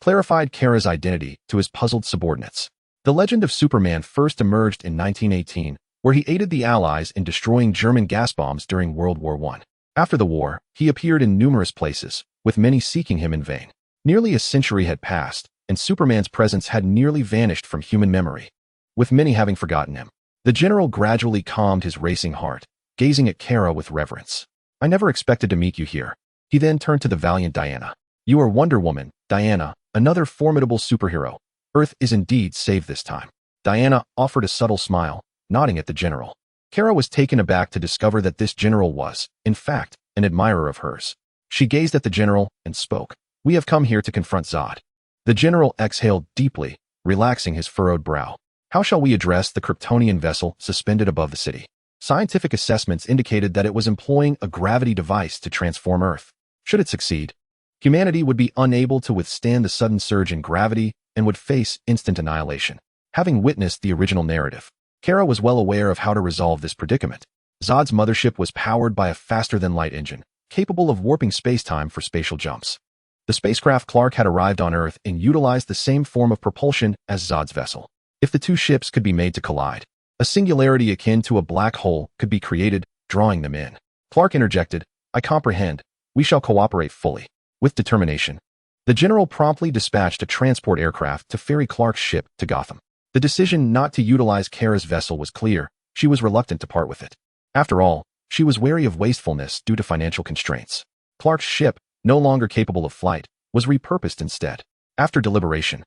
clarified Kara's identity to his puzzled subordinates. The legend of Superman first emerged in 1918, where he aided the Allies in destroying German gas bombs during World War I. After the war, he appeared in numerous places, with many seeking him in vain. Nearly a century had passed, and Superman's presence had nearly vanished from human memory, with many having forgotten him. The general gradually calmed his racing heart, gazing at Kara with reverence. I never expected to meet you here. He then turned to the valiant Diana. You are Wonder Woman, Diana, another formidable superhero. Earth is indeed saved this time. Diana offered a subtle smile, nodding at the general. Kara was taken aback to discover that this general was, in fact, an admirer of hers. She gazed at the general and spoke. We have come here to confront Zod. The general exhaled deeply, relaxing his furrowed brow. How shall we address the Kryptonian vessel suspended above the city? Scientific assessments indicated that it was employing a gravity device to transform Earth. Should it succeed, humanity would be unable to withstand the sudden surge in gravity and would face instant annihilation. Having witnessed the original narrative, Kara was well aware of how to resolve this predicament. Zod's mothership was powered by a faster-than-light engine, capable of warping space-time for spatial jumps. The spacecraft Clark had arrived on Earth and utilized the same form of propulsion as Zod's vessel. If the two ships could be made to collide, a singularity akin to a black hole could be created, drawing them in. Clark interjected, I comprehend. We shall cooperate fully. With determination, the general promptly dispatched a transport aircraft to ferry Clark's ship to Gotham. The decision not to utilize Kara's vessel was clear. She was reluctant to part with it. After all, she was wary of wastefulness due to financial constraints. Clark's ship, no longer capable of flight, was repurposed instead. After deliberation,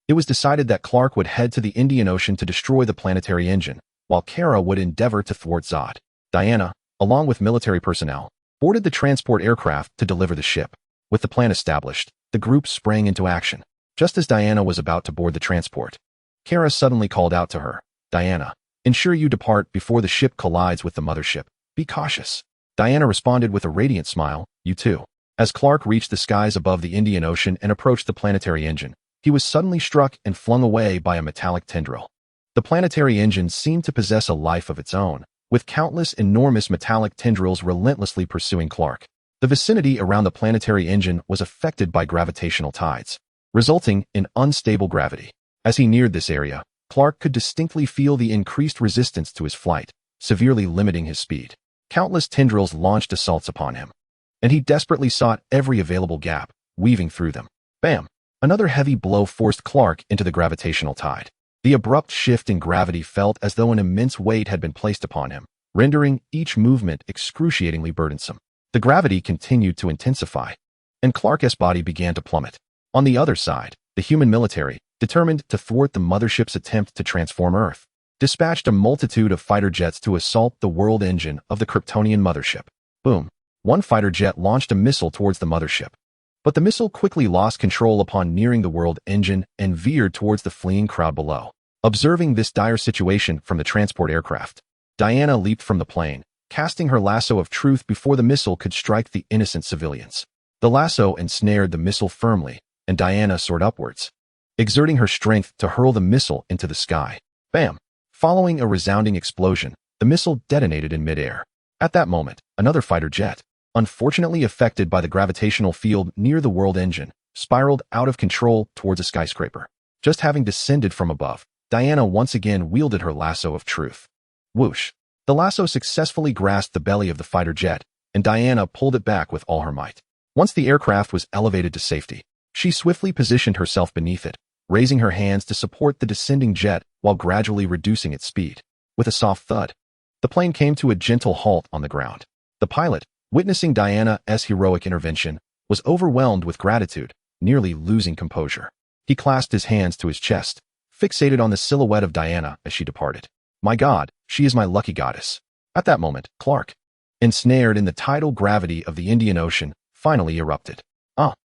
it was decided that Clark would head to the Indian Ocean to destroy the planetary engine, while Kara would endeavor to thwart Zod. Diana, along with military personnel, boarded the transport aircraft to deliver the ship. With the plan established, the group sprang into action. Just as Diana was about to board the transport, Kara suddenly called out to her, Diana, ensure you depart before the ship collides with the mothership. Be cautious. Diana responded with a radiant smile, you too. As Clark reached the skies above the Indian Ocean and approached the planetary engine, he was suddenly struck and flung away by a metallic tendril. The planetary engine seemed to possess a life of its own, with countless enormous metallic tendrils relentlessly pursuing Clark. The vicinity around the planetary engine was affected by gravitational tides, resulting in unstable gravity. As he neared this area, Clark could distinctly feel the increased resistance to his flight, severely limiting his speed. Countless tendrils launched assaults upon him, and he desperately sought every available gap, weaving through them. Bam! Another heavy blow forced Clark into the gravitational tide. The abrupt shift in gravity felt as though an immense weight had been placed upon him, rendering each movement excruciatingly burdensome. The gravity continued to intensify, and Clark's body began to plummet. On the other side, the human military, determined to thwart the mothership's attempt to transform Earth, dispatched a multitude of fighter jets to assault the world engine of the Kryptonian mothership. Boom! One fighter jet launched a missile towards the mothership, but the missile quickly lost control upon nearing the world engine and veered towards the fleeing crowd below. Observing this dire situation from the transport aircraft, Diana leaped from the plane, casting her lasso of truth before the missile could strike the innocent civilians. The lasso ensnared the missile firmly, and Diana soared upwards, exerting her strength to hurl the missile into the sky. Bam! Following a resounding explosion, the missile detonated in midair. At that moment, another fighter jet, unfortunately affected by the gravitational field near the world engine, spiraled out of control towards a skyscraper. Just having descended from above, Diana once again wielded her lasso of truth. Whoosh! The lasso successfully grasped the belly of the fighter jet, and Diana pulled it back with all her might. Once the aircraft was elevated to safety, she swiftly positioned herself beneath it, raising her hands to support the descending jet while gradually reducing its speed. With a soft thud, the plane came to a gentle halt on the ground. The pilot, witnessing Diana's heroic intervention, was overwhelmed with gratitude, nearly losing composure. He clasped his hands to his chest, fixated on the silhouette of Diana as she departed. My God, she is my lucky goddess. At that moment, Clark, ensnared in the tidal gravity of the Indian Ocean, finally erupted.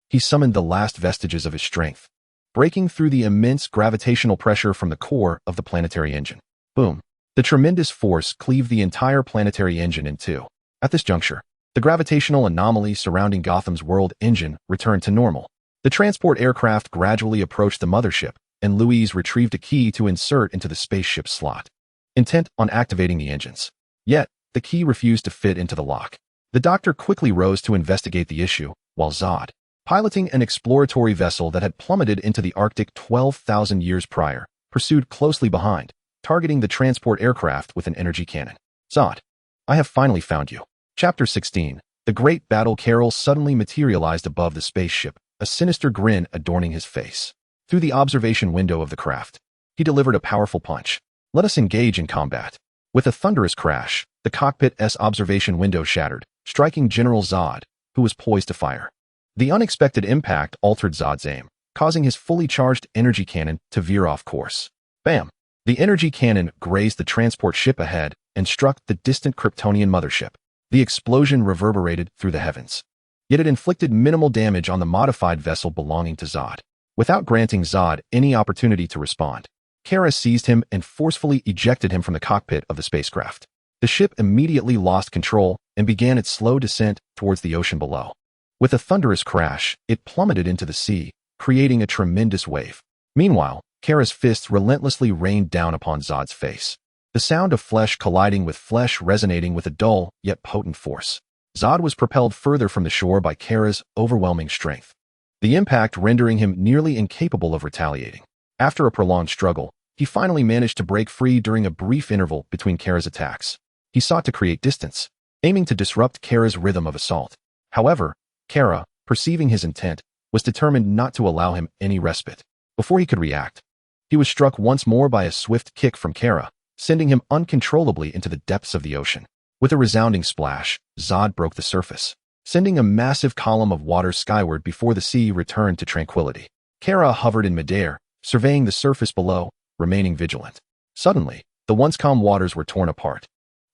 He summoned the last vestiges of his strength, breaking through the immense gravitational pressure from the core of the planetary engine. Boom. The tremendous force cleaved the entire planetary engine in two. At this juncture, the gravitational anomaly surrounding Gotham's world engine returned to normal. The transport aircraft gradually approached the mothership, and Louise retrieved a key to insert into the spaceship's slot, intent on activating the engines. Yet, the key refused to fit into the lock. The doctor quickly rose to investigate the issue, while Zod, piloting an exploratory vessel that had plummeted into the Arctic 12,000 years prior, pursued closely behind, targeting the transport aircraft with an energy cannon. Zod, I have finally found you. Chapter 16. The great battle. Kal-El suddenly materialized above the spaceship, a sinister grin adorning his face. Through the observation window of the craft, he delivered a powerful punch. Let us engage in combat. With a thunderous crash, the cockpit's observation window shattered, striking General Zod, who was poised to fire. The unexpected impact altered Zod's aim, causing his fully charged energy cannon to veer off course. Bam! The energy cannon grazed the transport ship ahead and struck the distant Kryptonian mothership. The explosion reverberated through the heavens. Yet it inflicted minimal damage on the modified vessel belonging to Zod. Without granting Zod any opportunity to respond, Kara seized him and forcefully ejected him from the cockpit of the spacecraft. The ship immediately lost control and began its slow descent towards the ocean below. With a thunderous crash, it plummeted into the sea, creating a tremendous wave. Meanwhile, Kara's fists relentlessly rained down upon Zod's face. The sound of flesh colliding with flesh resonating with a dull yet potent force. Zod was propelled further from the shore by Kara's overwhelming strength, the impact rendering him nearly incapable of retaliating. After a prolonged struggle, he finally managed to break free during a brief interval between Kara's attacks. He sought to create distance, aiming to disrupt Kara's rhythm of assault. However, Kara, perceiving his intent, was determined not to allow him any respite. Before he could react, he was struck once more by a swift kick from Kara, sending him uncontrollably into the depths of the ocean. With a resounding splash, Zod broke the surface, sending a massive column of water skyward before the sea returned to tranquility. Kara hovered in midair, surveying the surface below, remaining vigilant. Suddenly, the once calm waters were torn apart,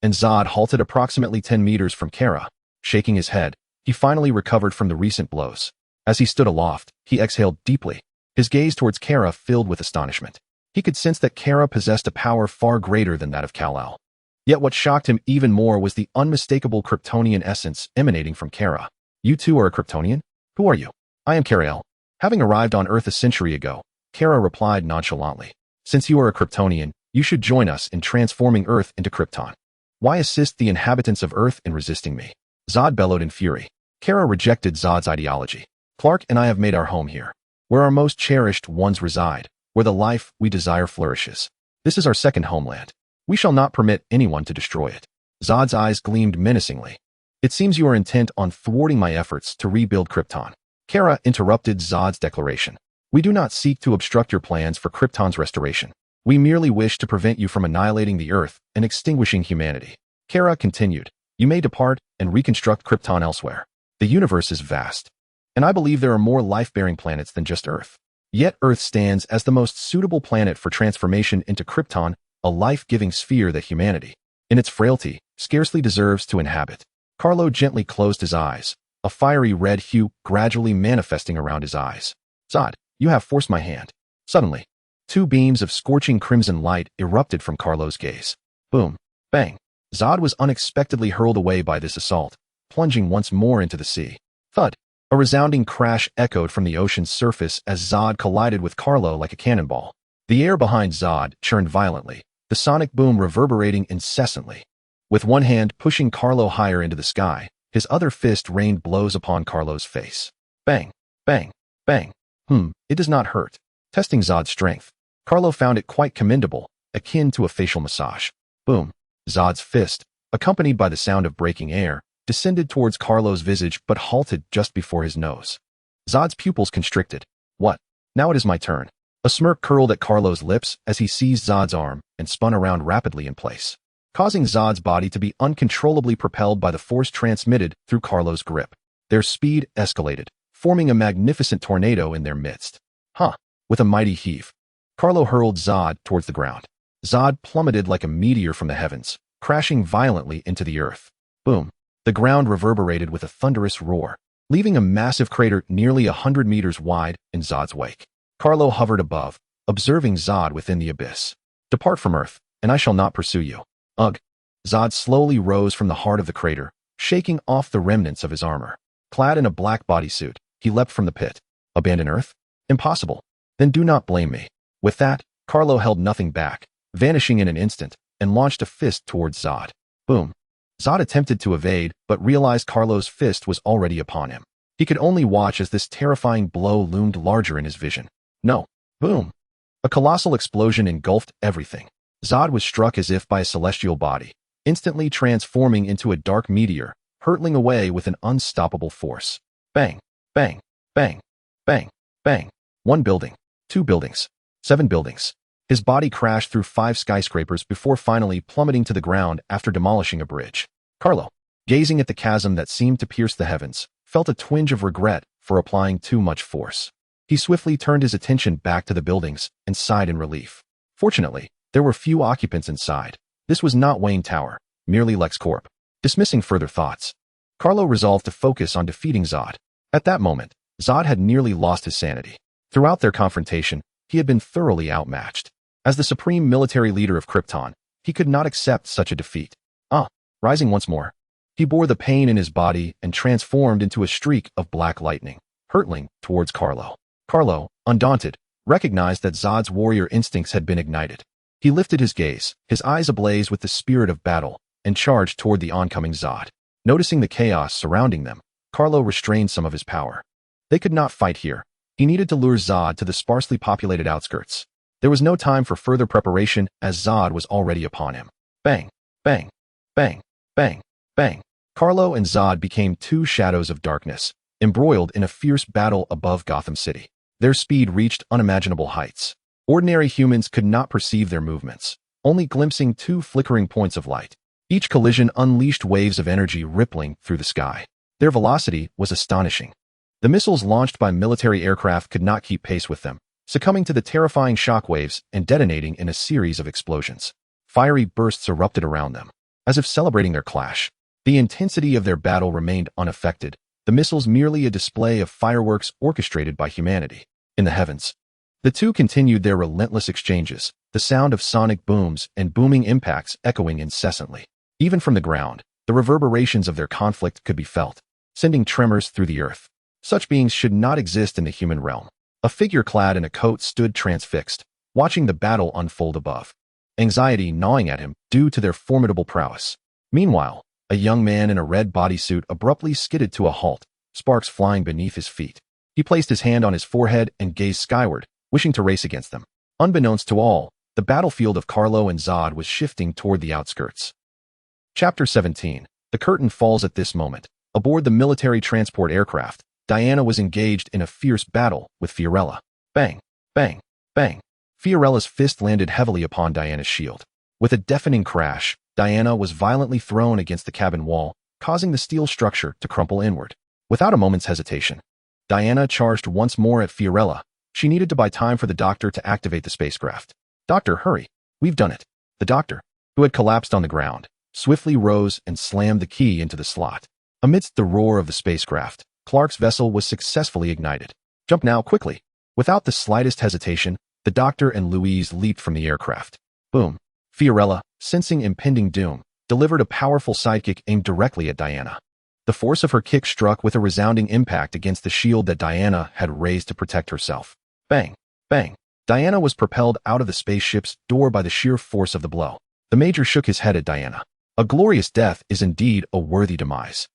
and Zod halted approximately 10 meters from Kara. Shaking his head, he finally recovered from the recent blows. As he stood aloft, he exhaled deeply, his gaze towards Kara filled with astonishment. He could sense that Kara possessed a power far greater than that of Kal-El. Yet what shocked him even more was the unmistakable Kryptonian essence emanating from Kara. You too are a Kryptonian? Who are you? I am Kal-El. Having arrived on Earth a century ago, Kara replied nonchalantly. Since you are a Kryptonian, you should join us in transforming Earth into Krypton. Why assist the inhabitants of Earth in resisting me? Zod bellowed in fury. Kara rejected Zod's ideology. Clark and I have made our home here, where our most cherished ones reside, where the life we desire flourishes. This is our second homeland. We shall not permit anyone to destroy it. Zod's eyes gleamed menacingly. It seems you are intent on thwarting my efforts to rebuild Krypton. Kara interrupted Zod's declaration. We do not seek to obstruct your plans for Krypton's restoration. We merely wish to prevent you from annihilating the Earth and extinguishing humanity. Kara continued. You may depart and reconstruct Krypton elsewhere. The universe is vast, and I believe there are more life-bearing planets than just Earth. Yet Earth stands as the most suitable planet for transformation into Krypton, a life-giving sphere that humanity, in its frailty, scarcely deserves to inhabit. Carlo gently closed his eyes, a fiery red hue gradually manifesting around his eyes. Zod, you have forced my hand. Suddenly, two beams of scorching crimson light erupted from Carlo's gaze. Boom. Bang. Zod was unexpectedly hurled away by this assault, plunging once more into the sea. Thud. A resounding crash echoed from the ocean's surface as Zod collided with Carlo like a cannonball. The air behind Zod churned violently, the sonic boom reverberating incessantly. With one hand pushing Carlo higher into the sky, his other fist rained blows upon Carlo's face. Bang, bang, bang. It does not hurt. Testing Zod's strength, Carlo found it quite commendable, akin to a facial massage. Boom. Zod's fist, accompanied by the sound of breaking air, descended towards Carlo's visage but halted just before his nose. Zod's pupils constricted. What? Now it is my turn. A smirk curled at Carlo's lips as he seized Zod's arm and spun around rapidly in place, causing Zod's body to be uncontrollably propelled by the force transmitted through Carlo's grip. Their speed escalated, forming a magnificent tornado in their midst. With a mighty heave, Carlo hurled Zod towards the ground. Zod plummeted like a meteor from the heavens, crashing violently into the earth. Boom! The ground reverberated with a thunderous roar, leaving a massive crater nearly 100 meters wide in Zod's wake. Carlo hovered above, observing Zod within the abyss. "Depart from Earth, and I shall not pursue you." Ugh! Zod slowly rose from the heart of the crater, shaking off the remnants of his armor. Clad in a black bodysuit, he leapt from the pit. "Abandon Earth? Impossible. Then do not blame me." With that, Carlo held nothing back, vanishing in an instant, and launched a fist towards Zod. Boom! Zod attempted to evade, but realized Carlo's fist was already upon him. He could only watch as this terrifying blow loomed larger in his vision. No! Boom! A colossal explosion engulfed everything. Zod was struck as if by a celestial body, instantly transforming into a dark meteor, hurtling away with an unstoppable force. Bang! Bang! Bang! Bang! Bang! 1 building. 2 buildings. 7 buildings. His body crashed through 5 skyscrapers before finally plummeting to the ground after demolishing a bridge. Carlo, gazing at the chasm that seemed to pierce the heavens, felt a twinge of regret for applying too much force. He swiftly turned his attention back to the buildings and sighed in relief. Fortunately, there were few occupants inside. This was not Wayne Tower, merely LexCorp. Dismissing further thoughts, Carlo resolved to focus on defeating Zod. At that moment, Zod had nearly lost his sanity. Throughout their confrontation, he had been thoroughly outmatched. As the supreme military leader of Krypton, he could not accept such a defeat. Rising once more, he bore the pain in his body and transformed into a streak of black lightning, hurtling towards Carlo. Carlo, undaunted, recognized that Zod's warrior instincts had been ignited. He lifted his gaze, his eyes ablaze with the spirit of battle, and charged toward the oncoming Zod. Noticing the chaos surrounding them, Carlo restrained some of his power. They could not fight here. He needed to lure Zod to the sparsely populated outskirts. There was no time for further preparation as Zod was already upon him. Bang! Bang! Bang! Bang! Bang! Carlo and Zod became 2 shadows of darkness, embroiled in a fierce battle above Gotham City. Their speed reached unimaginable heights. Ordinary humans could not perceive their movements, only glimpsing 2 flickering points of light. Each collision unleashed waves of energy rippling through the sky. Their velocity was astonishing. The missiles launched by military aircraft could not keep pace with them, succumbing to the terrifying shockwaves and detonating in a series of explosions. Fiery bursts erupted around them, as if celebrating their clash. The intensity of their battle remained unaffected, the missiles merely a display of fireworks orchestrated by humanity. In the heavens, the 2 continued their relentless exchanges, the sound of sonic booms and booming impacts echoing incessantly. Even from the ground, the reverberations of their conflict could be felt, sending tremors through the earth. Such beings should not exist in the human realm. A figure clad in a coat stood transfixed, watching the battle unfold above, anxiety gnawing at him due to their formidable prowess. Meanwhile, a young man in a red bodysuit abruptly skidded to a halt, sparks flying beneath his feet. He placed his hand on his forehead and gazed skyward, wishing to race against them. Unbeknownst to all, the battlefield of Carlo and Zod was shifting toward the outskirts. Chapter 17. The curtain falls at this moment. Aboard the military transport aircraft, Diana was engaged in a fierce battle with Fiorella. Bang! Bang! Bang! Fiorella's fist landed heavily upon Diana's shield. With a deafening crash, Diana was violently thrown against the cabin wall, causing the steel structure to crumple inward. Without a moment's hesitation, Diana charged once more at Fiorella. She needed to buy time for the doctor to activate the spacecraft. "Doctor, hurry! We've done it!" The doctor, who had collapsed on the ground, swiftly rose and slammed the key into the slot. Amidst the roar of the spacecraft, Clark's vessel was successfully ignited. "Jump now, quickly!" Without the slightest hesitation, the doctor and Louise leaped from the aircraft. Boom! Fiorella, sensing impending doom, delivered a powerful sidekick aimed directly at Diana. The force of her kick struck with a resounding impact against the shield that Diana had raised to protect herself. Bang! Bang! Diana was propelled out of the spaceship's door by the sheer force of the blow. The Major shook his head at Diana. A glorious death is indeed a worthy demise.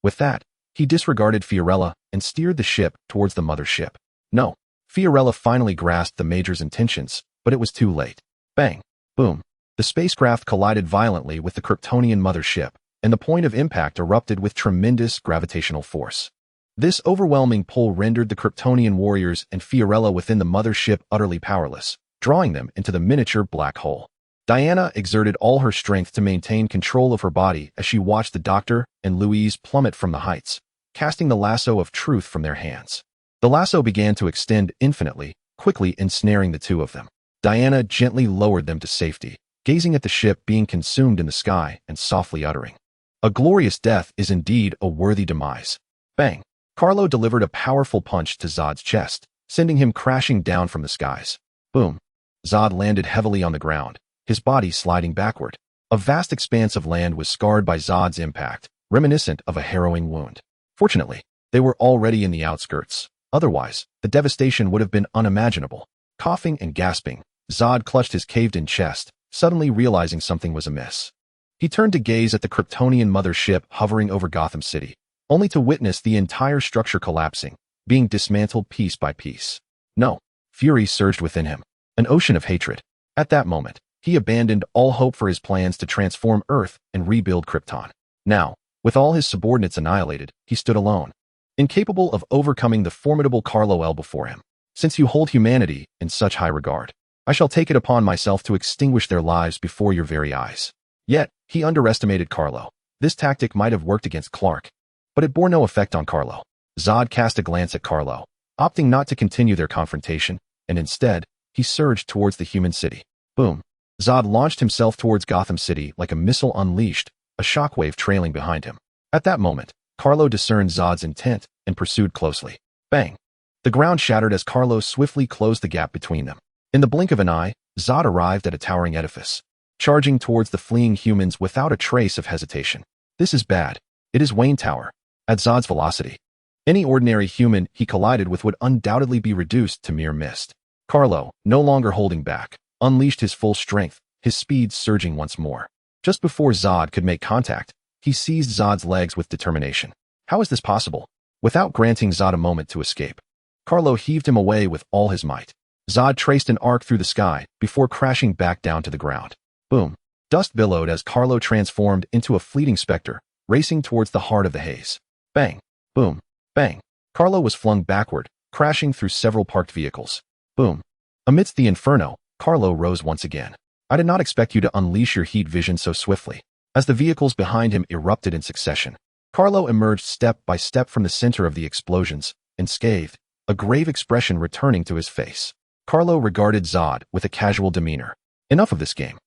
With that, he disregarded Fiorella and steered the ship towards the mother ship. No. Fiorella finally grasped the Major's intentions, but it was too late. Bang! Boom! The spacecraft collided violently with the Kryptonian mother ship, and the point of impact erupted with tremendous gravitational force. This overwhelming pull rendered the Kryptonian warriors and Fiorella within the mother ship utterly powerless, drawing them into the miniature black hole. Diana exerted all her strength to maintain control of her body as she watched the doctor and Louise plummet from the heights, casting the lasso of truth from their hands. The lasso began to extend infinitely, quickly ensnaring the 2 of them. Diana gently lowered them to safety, gazing at the ship being consumed in the sky and softly uttering, "A glorious death is indeed a worthy demise." Bang! Carlo delivered a powerful punch to Zod's chest, sending him crashing down from the skies. Boom! Zod landed heavily on the ground, his body sliding backward. A vast expanse of land was scarred by Zod's impact, reminiscent of a harrowing wound. Fortunately, they were already in the outskirts. Otherwise, the devastation would have been unimaginable. Coughing and gasping, Zod clutched his caved-in chest, suddenly realizing something was amiss. He turned to gaze at the Kryptonian mother ship hovering over Gotham City, only to witness the entire structure collapsing, being dismantled piece by piece. No, fury surged within him, an ocean of hatred. At that moment, he abandoned all hope for his plans to transform Earth and rebuild Krypton. Now, with all his subordinates annihilated, he stood alone, incapable of overcoming the formidable Kal-El before him. "Since you hold humanity in such high regard, I shall take it upon myself to extinguish their lives before your very eyes." Yet, he underestimated Kal-El. This tactic might have worked against Clark, but it bore no effect on Kal-El. Zod cast a glance at Kal-El, opting not to continue their confrontation, and instead, he surged towards the human city. Boom! Zod launched himself towards Gotham City like a missile unleashed, a shockwave trailing behind him. At that moment, Kal-El discerned Zod's intent and pursued closely. Bang! The ground shattered as Kal-El swiftly closed the gap between them. In the blink of an eye, Zod arrived at a towering edifice, charging towards the fleeing humans without a trace of hesitation. This is bad. It is Wayne Tower. At Zod's velocity, any ordinary human he collided with would undoubtedly be reduced to mere mist. Kal-El, no longer holding back, unleashed his full strength, his speed surging once more. Just before Zod could make contact, he seized Zod's legs with determination. How is this possible? Without granting Zod a moment to escape, Kal-El heaved him away with all his might. Zod traced an arc through the sky before crashing back down to the ground. Boom! Dust billowed as Kal-El transformed into a fleeting specter, racing towards the heart of the haze. Bang! Boom! Bang! Kal-El was flung backward, crashing through several parked vehicles. Boom! Amidst the inferno, Kal-El rose once again. "I did not expect you to unleash your heat vision so swiftly." As the vehicles behind him erupted in succession, Kal-El emerged step by step from the center of the explosions, unscathed, a grave expression returning to his face. Kal-El regarded Zod with a casual demeanor. "Enough of this game.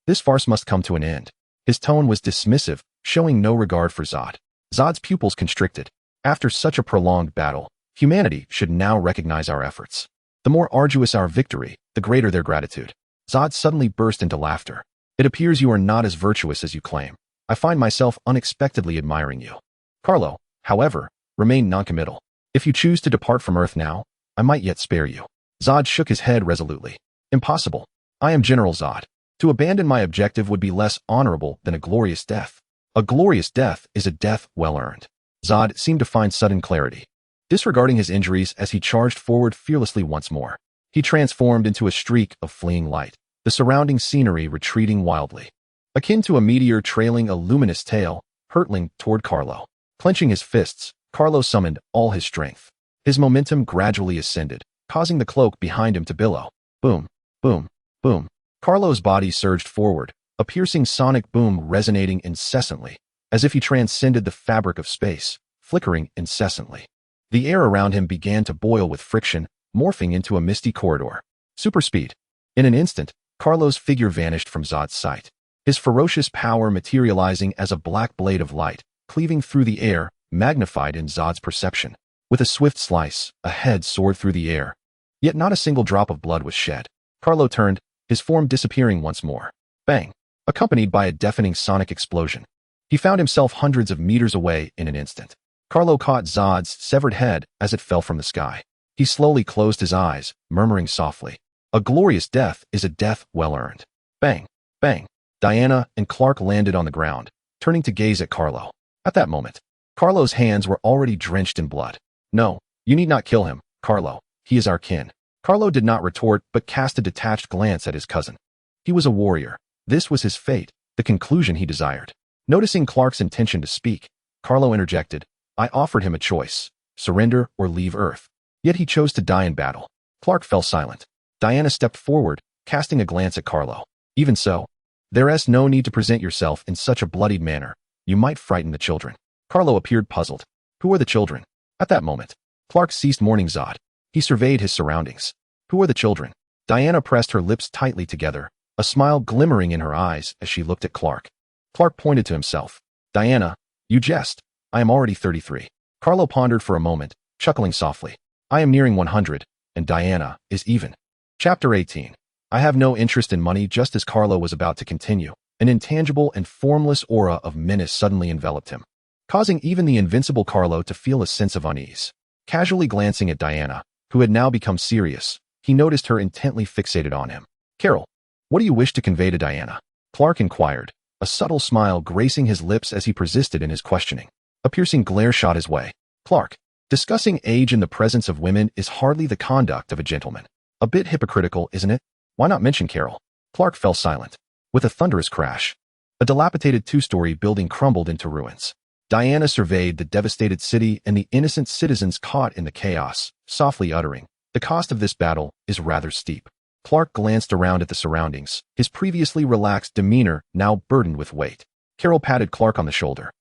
This farce must come to an end." His tone was dismissive, showing no regard for Zod. Zod's pupils constricted. After such a prolonged battle, humanity should now recognize our efforts. The more arduous our victory, the greater their gratitude. Zod suddenly burst into laughter. "It appears you are not as virtuous as you claim. I find myself unexpectedly admiring you." Kal-El, however, remained noncommittal. "If you choose to depart from Earth now, I might yet spare you." Zod shook his head resolutely. "Impossible. I am General Zod. To abandon my objective would be less honorable than a glorious death. A glorious death is a death well earned." Zod seemed to find sudden clarity. Disregarding his injuries as he charged forward fearlessly once more, he transformed into a streak of fleeing light, the surrounding scenery retreating wildly. Akin to a meteor trailing a luminous tail, hurtling toward Kal-El. Clenching his fists, Kal-El summoned all his strength. His momentum gradually ascended, causing the cloak behind him to billow. Boom, boom, boom. Kal-El's body surged forward, a piercing sonic boom resonating incessantly, as if he transcended the fabric of space, flickering incessantly. The air around him began to boil with friction, morphing into a misty corridor. Super speed. In an instant, Kal-El's figure vanished from Zod's sight, his ferocious power materializing as a black blade of light, cleaving through the air, magnified in Zod's perception. With a swift slice, a head soared through the air. Yet not a single drop of blood was shed. Kal-El turned, his form disappearing once more. Bang! Accompanied by a deafening sonic explosion. He found himself hundreds of meters away in an instant. Kal-El caught Zod's severed head as it fell from the sky. He slowly closed his eyes, murmuring softly, "A glorious death is a death well earned." Bang! Bang! Diana and Clark landed on the ground, turning to gaze at Kal-El. At that moment, Kal-El's hands were already drenched in blood. "No, you need not kill him, Kal-El. He is our kin." Kal-El did not retort but cast a detached glance at his cousin. He was a warrior. This was his fate, the conclusion he desired. Noticing Clark's intention to speak, Kal-El interjected, "I offered him a choice, surrender or leave Earth. Yet he chose to die in battle." Clark fell silent. Diana stepped forward, casting a glance at Kal-El. "Even so, there is no need to present yourself in such a bloodied manner. You might frighten the children." Kal-El appeared puzzled. "Who are the children?" At that moment, Clark ceased mourning Zod. He surveyed his surroundings. "Who are the children?" Diana pressed her lips tightly together, a smile glimmering in her eyes as she looked at Clark. Clark pointed to himself. Diana, you jest. I am already 33. Carlo pondered for a moment, chuckling softly. I am nearing 100, and Diana is even. Chapter 18. I have no interest in money. Just as Carlo was about to continue, an intangible and formless aura of menace suddenly enveloped him, causing even the invincible Carlo to feel a sense of unease. Casually glancing at Diana, who had now become serious, he noticed her intently fixated on him. Carol, what do you wish to convey to Diana? Clark inquired, a subtle smile gracing his lips as he persisted in his questioning. A piercing glare shot his way. Clark, discussing age in the presence of women is hardly the conduct of a gentleman. A bit hypocritical, isn't it? Why not mention Carol? Clark fell silent. With a thunderous crash, a dilapidated two-story building crumbled into ruins. Diana surveyed the devastated city and the innocent citizens caught in the chaos, softly uttering, "The cost of this battle is rather steep." Clark glanced around at the surroundings, his previously relaxed demeanor now burdened with weight. Carol patted Clark on the shoulder.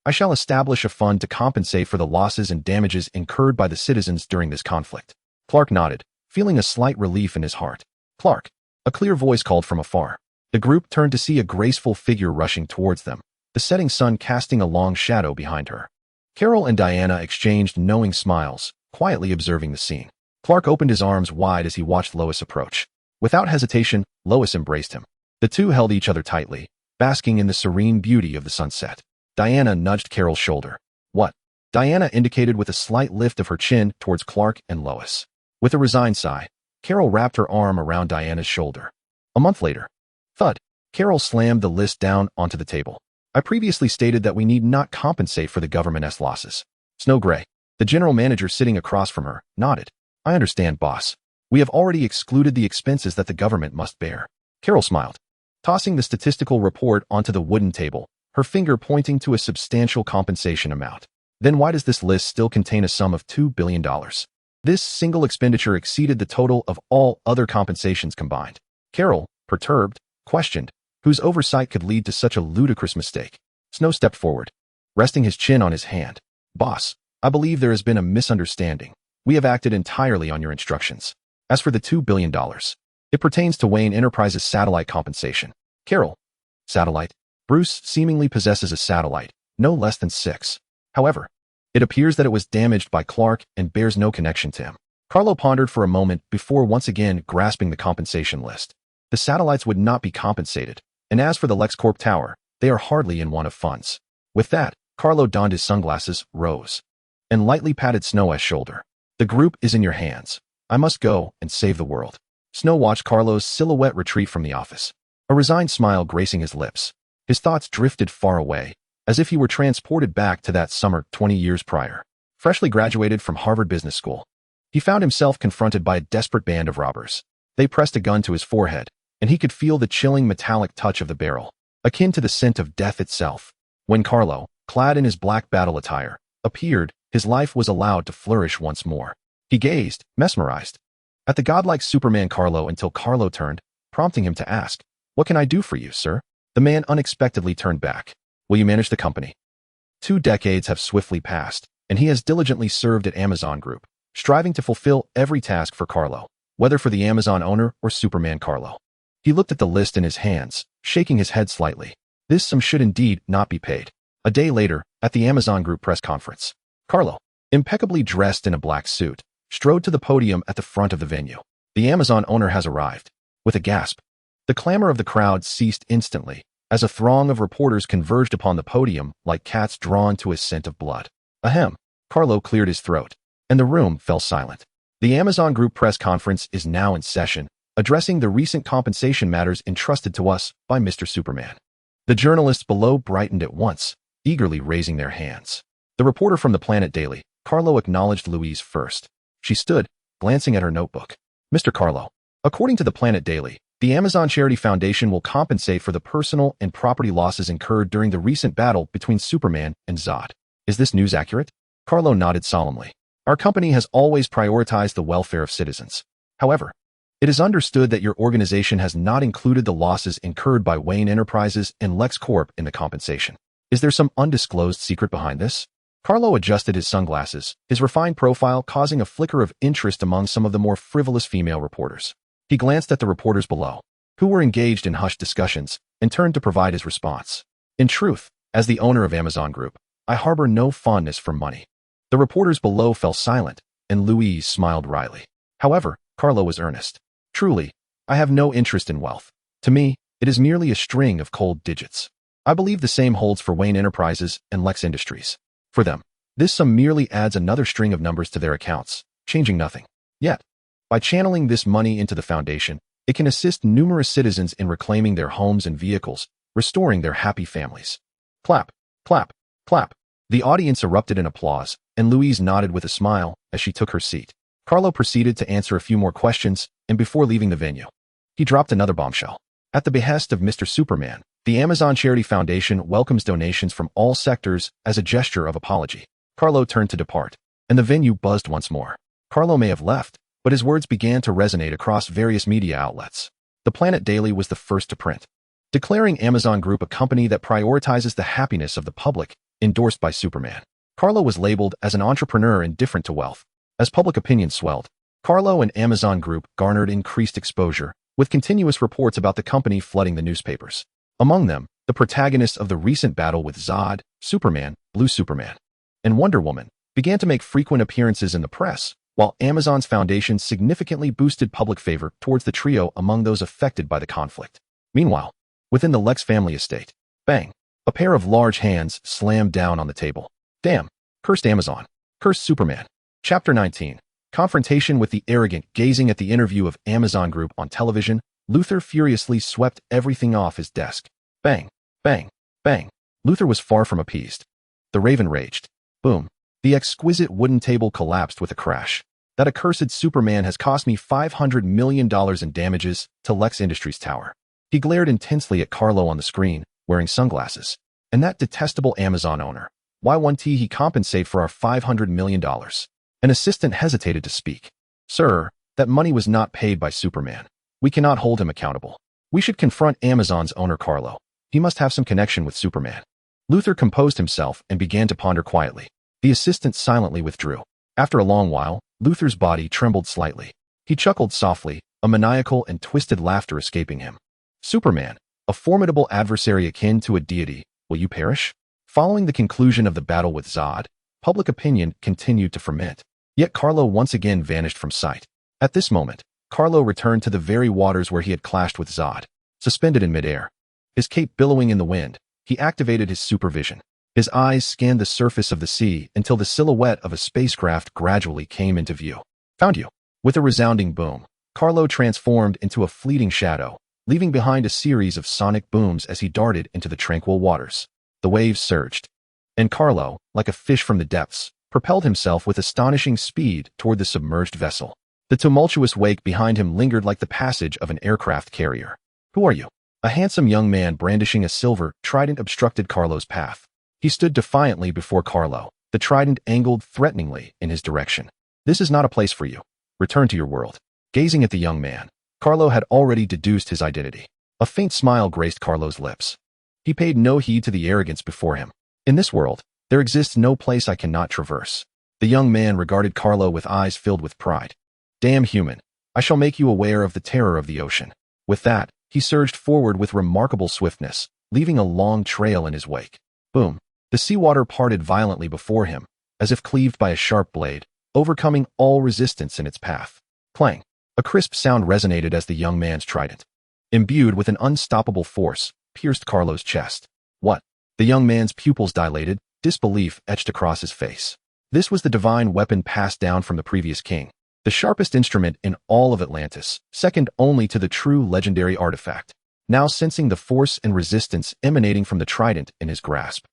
I shall establish a fund to compensate for the losses and damages incurred by the citizens during this conflict. Clark nodded, feeling a slight relief in his heart. Clark, a clear voice called from afar. The group turned to see a graceful figure rushing towards them, the setting sun casting a long shadow behind her. Carol and Diana exchanged knowing smiles, quietly observing the scene. Clark opened his arms wide as he watched Lois approach. Without hesitation, Lois embraced him. The two held each other tightly, basking in the serene beauty of the sunset. Diana nudged Carol's shoulder. What? Diana indicated with a slight lift of her chin towards Clark and Lois. With a resigned sigh, Carol wrapped her arm around Diana's shoulder. A month later. Thud. Carol slammed the list down onto the table. I previously stated that we need not compensate for the government's losses. Snow Gray, the general manager sitting across from her, nodded. I understand, boss. We have already excluded the expenses that the government must bear. Carol smiled, tossing the statistical report onto the wooden table, her finger pointing to a substantial compensation amount. Then why does this list still contain a sum of $2 billion? This single expenditure exceeded the total of all other compensations combined. Carol, perturbed, questioned, whose oversight could lead to such a ludicrous mistake. Snow stepped forward, resting his chin on his hand. Boss, I believe there has been a misunderstanding. We have acted entirely on your instructions. As for the $2 billion, it pertains to Wayne Enterprises' satellite compensation. Carol, satellite? Bruce seemingly possesses a satellite, no less than 6. However, it appears that it was damaged by Clark and bears no connection to him. Carlo pondered for a moment before once again grasping the compensation list. The satellites would not be compensated, and as for the LexCorp Tower, they are hardly in want of funds. With that, Carlo donned his sunglasses, rose, and lightly patted Snow's shoulder. The group is in your hands. I must go and save the world. Snow watched Carlo's silhouette retreat from the office, a resigned smile gracing his lips. His thoughts drifted far away, as if he were transported back to that summer 20 years prior. Freshly graduated from Harvard Business School, he found himself confronted by a desperate band of robbers. They pressed a gun to his forehead, and he could feel the chilling metallic touch of the barrel, akin to the scent of death itself. When Carlo, clad in his black battle attire, appeared, his life was allowed to flourish once more. He gazed, mesmerized, at the godlike Superman Carlo until Carlo turned, prompting him to ask, "What can I do for you, sir?" The man unexpectedly turned back. "Will you manage the company?" 2 decades have swiftly passed, and he has diligently served at Amazon Group, striving to fulfill every task for Carlo, whether for the Amazon owner or Superman Carlo. He looked at the list in his hands, shaking his head slightly. This sum should indeed not be paid. A day later, at the Amazon Group press conference, Carlo, impeccably dressed in a black suit, strode to the podium at the front of the venue. The Amazon owner has arrived. With a gasp, the clamor of the crowd ceased instantly, as a throng of reporters converged upon the podium like cats drawn to a scent of blood. Ahem. Carlo cleared his throat, and the room fell silent. The Amazon Group press conference is now in session, addressing the recent compensation matters entrusted to us by Mr. Superman. The journalists below brightened at once, eagerly raising their hands. The reporter from the Planet Daily, Carlo, acknowledged Louise first. She stood, glancing at her notebook. Mr. Carlo, according to the Planet Daily, the Amazon Charity Foundation will compensate for the personal and property losses incurred during the recent battle between Superman and Zod. Is this news accurate? Carlo nodded solemnly. Our company has always prioritized the welfare of citizens. However, it is understood that your organization has not included the losses incurred by Wayne Enterprises and LexCorp in the compensation. Is there some undisclosed secret behind this? Carlo adjusted his sunglasses, his refined profile causing a flicker of interest among some of the more frivolous female reporters. He glanced at the reporters below. who were engaged in hushed discussions, and turned to provide his response. In truth, as the owner of Amazon Group, I harbor no fondness for money. The reporters below fell silent, and Louise smiled wryly. However, Carlo was earnest. Truly, I have no interest in wealth. To me, it is merely a string of cold digits. I believe the same holds for Wayne Enterprises and Lex Industries. For them, this sum merely adds another string of numbers to their accounts, changing nothing. Yet, by channeling this money into the foundation, it can assist numerous citizens in reclaiming their homes and vehicles, restoring their happy families. Clap, clap, clap. The audience erupted in applause, and Louise nodded with a smile as she took her seat. Carlo proceeded to answer a few more questions, and before leaving the venue, he dropped another bombshell. At the behest of Mr. Superman, the Amazon Charity Foundation welcomes donations from all sectors as a gesture of apology. Carlo turned to depart, and the venue buzzed once more. Carlo may have left, but his words began to resonate across various media outlets. The Planet Daily was the first to print, declaring Amazon Group a company that prioritizes the happiness of the public, endorsed by Superman. Carlo was labeled as an entrepreneur indifferent to wealth. As public opinion swelled, Carlo and Amazon Group garnered increased exposure, with continuous reports about the company flooding the newspapers. Among them, the protagonists of the recent battle with Zod, Superman, Blue Superman, and Wonder Woman began to make frequent appearances in the press, while Amazon's foundation significantly boosted public favor towards the trio among those affected by the conflict. Meanwhile, within the Lex family estate, bang, a pair of large hands slammed down on the table. Damn, cursed Amazon, cursed Superman. Chapter 19. Confrontation with the arrogant. Gazing at the interview of Amazon Group on television, Luthor furiously swept everything off his desk. Bang, bang, bang. Luthor was far from appeased. The Raven raged. Boom. The exquisite wooden table collapsed with a crash. That accursed Superman has cost me $500 million in damages to Lex Industries Tower. He glared intensely at Carlo on the screen, wearing sunglasses. And that detestable Amazon owner. Why won't he compensate for our $500 million? An assistant hesitated to speak. Sir, that money was not paid by Superman. We cannot hold him accountable. We should confront Amazon's owner Carlo. He must have some connection with Superman. Luthor composed himself and began to ponder quietly. The assistant silently withdrew. After a long while, Luthor's body trembled slightly. He chuckled softly, a maniacal and twisted laughter escaping him. Superman, a formidable adversary akin to a deity, will you perish? Following the conclusion of the battle with Zod, public opinion continued to ferment. Yet Carlo once again vanished from sight. At this moment, Carlo returned to the very waters where he had clashed with Zod. Suspended in midair, his cape billowing in the wind, he activated his supervision. His eyes scanned the surface of the sea until the silhouette of a spacecraft gradually came into view. Found you. With a resounding boom, Carlo transformed into a fleeting shadow, leaving behind a series of sonic booms as he darted into the tranquil waters. The waves surged, and Carlo, like a fish from the depths, propelled himself with astonishing speed toward the submerged vessel. The tumultuous wake behind him lingered like the passage of an aircraft carrier. Who are you? A handsome young man brandishing a silver trident obstructed Carlo's path. He stood defiantly before Carlo, the trident angled threateningly in his direction. This is not a place for you. Return to your world. Gazing at the young man, Carlo had already deduced his identity. A faint smile graced Carlo's lips. He paid no heed to the arrogance before him. In this world, there exists no place I cannot traverse. The young man regarded Carlo with eyes filled with pride. Damn human, I shall make you aware of the terror of the ocean. With that, he surged forward with remarkable swiftness, leaving a long trail in his wake. Boom. The seawater parted violently before him, as if cleaved by a sharp blade, overcoming all resistance in its path. Clang. A crisp sound resonated as the young man's trident, imbued with an unstoppable force, pierced Carlo's chest. What? The young man's pupils dilated, disbelief etched across his face. This was the divine weapon passed down from the previous king, the sharpest instrument in all of Atlantis, second only to the true legendary artifact. Now sensing the force and resistance emanating from the trident in his grasp,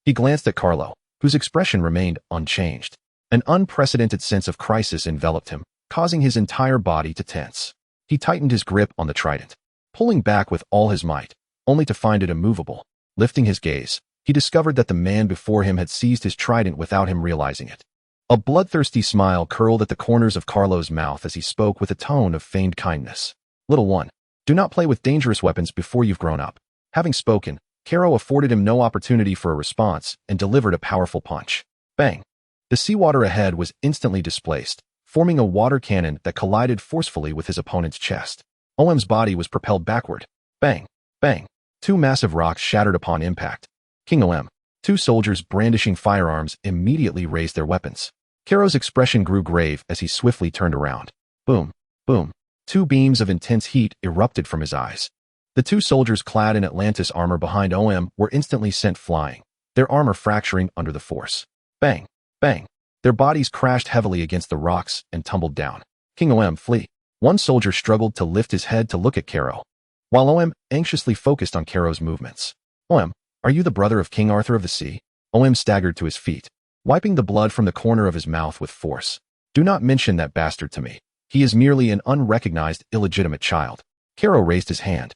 he glanced at Carlo, whose expression remained unchanged. An unprecedented sense of crisis enveloped him, causing his entire body to tense. He tightened his grip on the trident, pulling back with all his might, only to find it immovable. Lifting his gaze, he discovered that the man before him had seized his trident without him realizing it. A bloodthirsty smile curled at the corners of Carlo's mouth as he spoke with a tone of feigned kindness. Little one, do not play with dangerous weapons before you've grown up. Having spoken, Caro afforded him no opportunity for a response and delivered a powerful punch. Bang! The seawater ahead was instantly displaced, forming a water cannon that collided forcefully with his opponent's chest. OM's body was propelled backward. Bang! Bang! Two massive rocks shattered upon impact. King OM. Two soldiers brandishing firearms immediately raised their weapons. Karo's expression grew grave as he swiftly turned around. Boom! Boom! Two beams of intense heat erupted from his eyes. The two soldiers clad in Atlantis armor behind OM were instantly sent flying, their armor fracturing under the force. Bang! Bang! Their bodies crashed heavily against the rocks and tumbled down. King OM, flee. One soldier struggled to lift his head to look at Karo, while OM anxiously focused on Karo's movements. OM, are you the brother of King Arthur of the Sea? OM staggered to his feet, wiping the blood from the corner of his mouth with force. Do not mention that bastard to me. He is merely an unrecognized, illegitimate child. Karo raised his hand,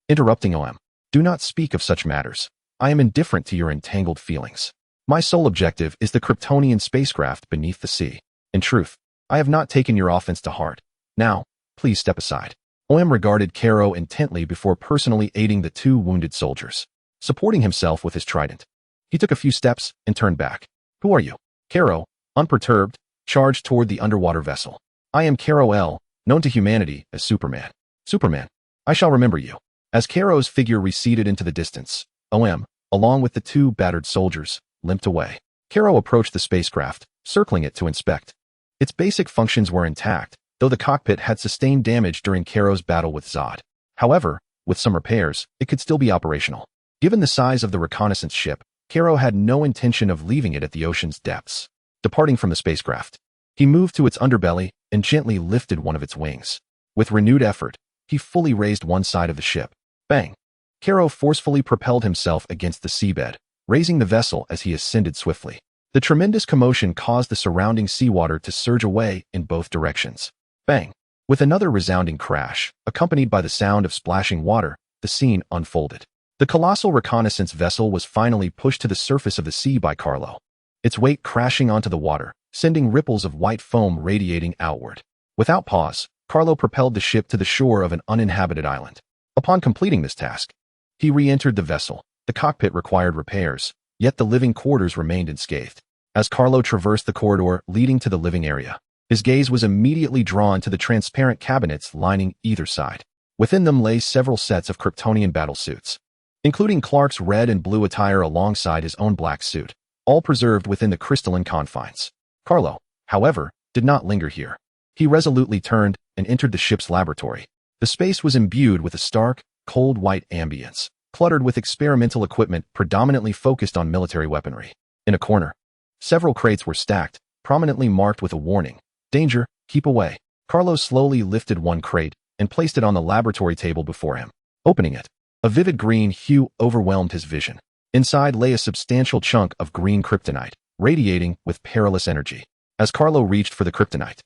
interrupting OM. Do not speak of such matters. I am indifferent to your entangled feelings. My sole objective is the Kryptonian spacecraft beneath the sea. In truth, I have not taken your offense to heart. Now, please step aside. OM regarded Karo intently before personally aiding the two wounded soldiers, supporting himself with his trident. He took a few steps and turned back. Who are you? Karo, unperturbed, charged toward the underwater vessel. I am Kal-El, known to humanity as Superman. Superman, I shall remember you. As Karo's figure receded into the distance, OM, along with the two battered soldiers, limped away. Karo approached the spacecraft, circling it to inspect. Its basic functions were intact, though the cockpit had sustained damage during Karo's battle with Zod. However, with some repairs, it could still be operational. Given the size of the reconnaissance ship, Karo had no intention of leaving it at the ocean's depths. Departing from the spacecraft, he moved to its underbelly and gently lifted one of its wings. With renewed effort, he fully raised one side of the ship. Bang! Karo forcefully propelled himself against the seabed, raising the vessel as he ascended swiftly. The tremendous commotion caused the surrounding seawater to surge away in both directions. Bang! With another resounding crash, accompanied by the sound of splashing water, the scene unfolded. The colossal reconnaissance vessel was finally pushed to the surface of the sea by Kal-El, its weight crashing onto the water, sending ripples of white foam radiating outward. Without pause, Kal-El propelled the ship to the shore of an uninhabited island. Upon completing this task, he re-entered the vessel. The cockpit required repairs, yet the living quarters remained unscathed. As Kal-El traversed the corridor leading to the living area, his gaze was immediately drawn to the transparent cabinets lining either side. Within them lay several sets of Kryptonian battlesuits, including Clark's red and blue attire alongside his own black suit, all preserved within the crystalline confines. Kal-El, however, did not linger here. He resolutely turned and entered the ship's laboratory. The space was imbued with a stark, cold white ambience, cluttered with experimental equipment predominantly focused on military weaponry. In a corner, several crates were stacked, prominently marked with a warning, "Danger, keep away." Kal-El slowly lifted one crate and placed it on the laboratory table before him. Opening it, a vivid green hue overwhelmed his vision. Inside lay a substantial chunk of green kryptonite, radiating with perilous energy. As Kal-El reached for the kryptonite,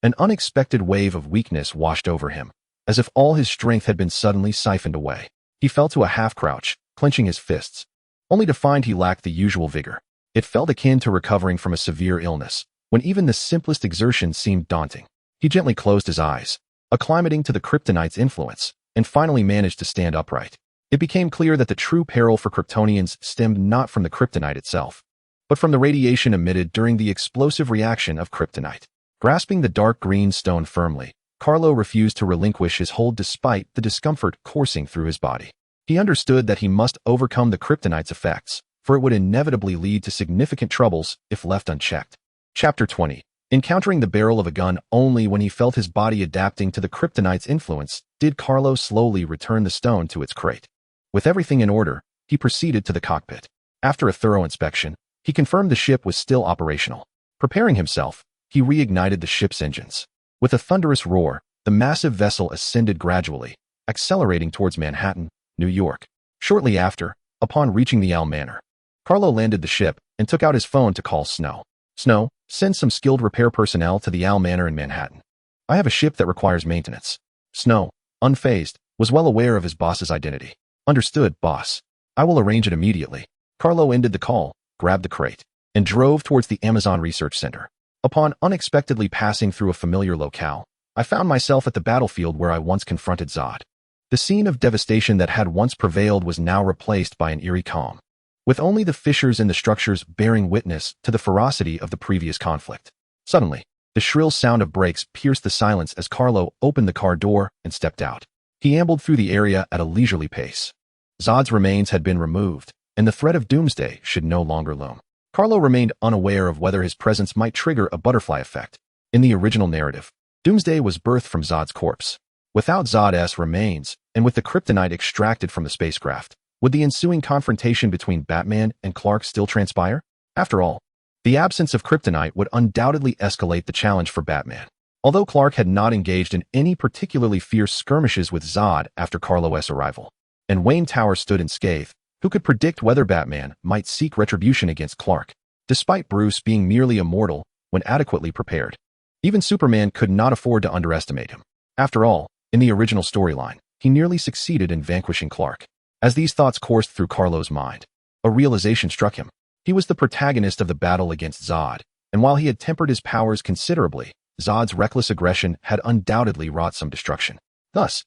an unexpected wave of weakness washed over him, as if all his strength had been suddenly siphoned away. He fell to a half-crouch, clenching his fists, only to find he lacked the usual vigor. It felt akin to recovering from a severe illness, when even the simplest exertion seemed daunting. He gently closed his eyes, acclimating to the kryptonite's influence, and finally managed to stand upright. It became clear that the true peril for Kryptonians stemmed not from the kryptonite itself, but from the radiation emitted during the explosive reaction of kryptonite. Grasping the dark green stone firmly, Kal-El refused to relinquish his hold despite the discomfort coursing through his body. He understood that he must overcome the kryptonite's effects, for it would inevitably lead to significant troubles if left unchecked. Chapter 20. Encountering the barrel of a gun only when he felt his body adapting to the kryptonite's influence, did Kal-El slowly return the stone to its crate. With everything in order, he proceeded to the cockpit. After a thorough inspection, he confirmed the ship was still operational. Preparing himself, he reignited the ship's engines. With a thunderous roar, the massive vessel ascended gradually, accelerating towards Manhattan, New York. Shortly after, upon reaching the Al Manor, Kal-El landed the ship and took out his phone to call Snow. "Snow, send some skilled repair personnel to the Al Manor in Manhattan. I have a ship that requires maintenance." Snow, unfazed, was well aware of his boss's identity. "Understood, boss. I will arrange it immediately." Kal-El ended the call, grabbed the crate, and drove towards the Amazon Research Center. Upon unexpectedly passing through a familiar locale, I found myself at the battlefield where I once confronted Zod. The scene of devastation that had once prevailed was now replaced by an eerie calm, with only the fissures in the structures bearing witness to the ferocity of the previous conflict. Suddenly, the shrill sound of brakes pierced the silence as Kal-El opened the car door and stepped out. He ambled through the area at a leisurely pace. Zod's remains had been removed, and the threat of Doomsday should no longer loom. Carlo remained unaware of whether his presence might trigger a butterfly effect. In the original narrative, Doomsday was birthed from Zod's corpse. Without Zod's remains, and with the Kryptonite extracted from the spacecraft, would the ensuing confrontation between Batman and Clark still transpire? After all, the absence of Kryptonite would undoubtedly escalate the challenge for Batman. Although Clark had not engaged in any particularly fierce skirmishes with Zod after Carlo's arrival, and Wayne Tower stood unscathed, who could predict whether Batman might seek retribution against Clark, despite Bruce being merely immortal when adequately prepared. Even Superman could not afford to underestimate him. After all, in the original storyline, he nearly succeeded in vanquishing Clark. As these thoughts coursed through Carlo's mind, a realization struck him. He was the protagonist of the battle against Zod, and while he had tempered his powers considerably, Zod's reckless aggression had undoubtedly wrought some destruction. Thus,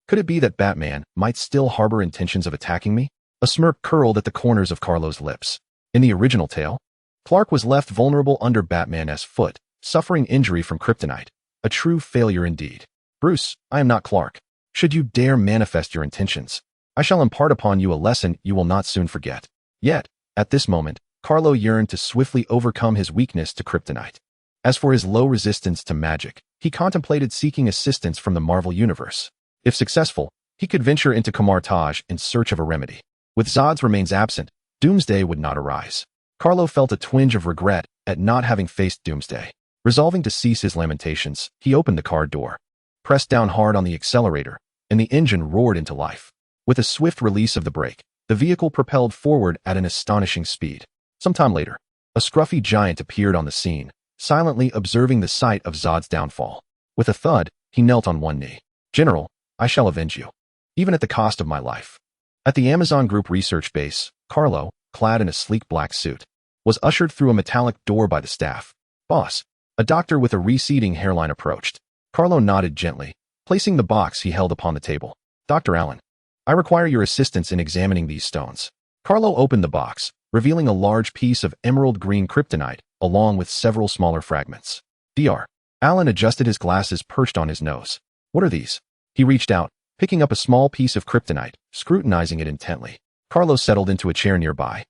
could it be that Batman might still harbor intentions of attacking me? A smirk curled at the corners of Carlo's lips. In the original tale, Clark was left vulnerable under Batman's foot, suffering injury from Kryptonite. A true failure indeed. Bruce, I am not Clark. Should you dare manifest your intentions, I shall impart upon you a lesson you will not soon forget. Yet, at this moment, Carlo yearned to swiftly overcome his weakness to Kryptonite. As for his low resistance to magic, he contemplated seeking assistance from the Marvel Universe. If successful, he could venture into Kamar-Taj in search of a remedy. With Zod's remains absent, Doomsday would not arise. Carlo felt a twinge of regret at not having faced Doomsday. Resolving to cease his lamentations, he opened the car door, pressed down hard on the accelerator, and the engine roared into life. With a swift release of the brake, the vehicle propelled forward at an astonishing speed. Sometime later, a scruffy giant appeared on the scene, silently observing the sight of Zod's downfall. With a thud, he knelt on one knee. General, I shall avenge you, even at the cost of my life. At the Amazon Group research base, Carlo, clad in a sleek black suit, was ushered through a metallic door by the staff. Boss, a doctor with a receding hairline approached. Carlo nodded gently, placing the box he held upon the table. Dr. Allen, I require your assistance in examining these stones. Carlo opened the box, revealing a large piece of emerald green kryptonite, along with several smaller fragments. Dr. Allen adjusted his glasses perched on his nose. What are these? He reached out, picking up a small piece of kryptonite, scrutinizing it intently. Carlo settled into a chair nearby.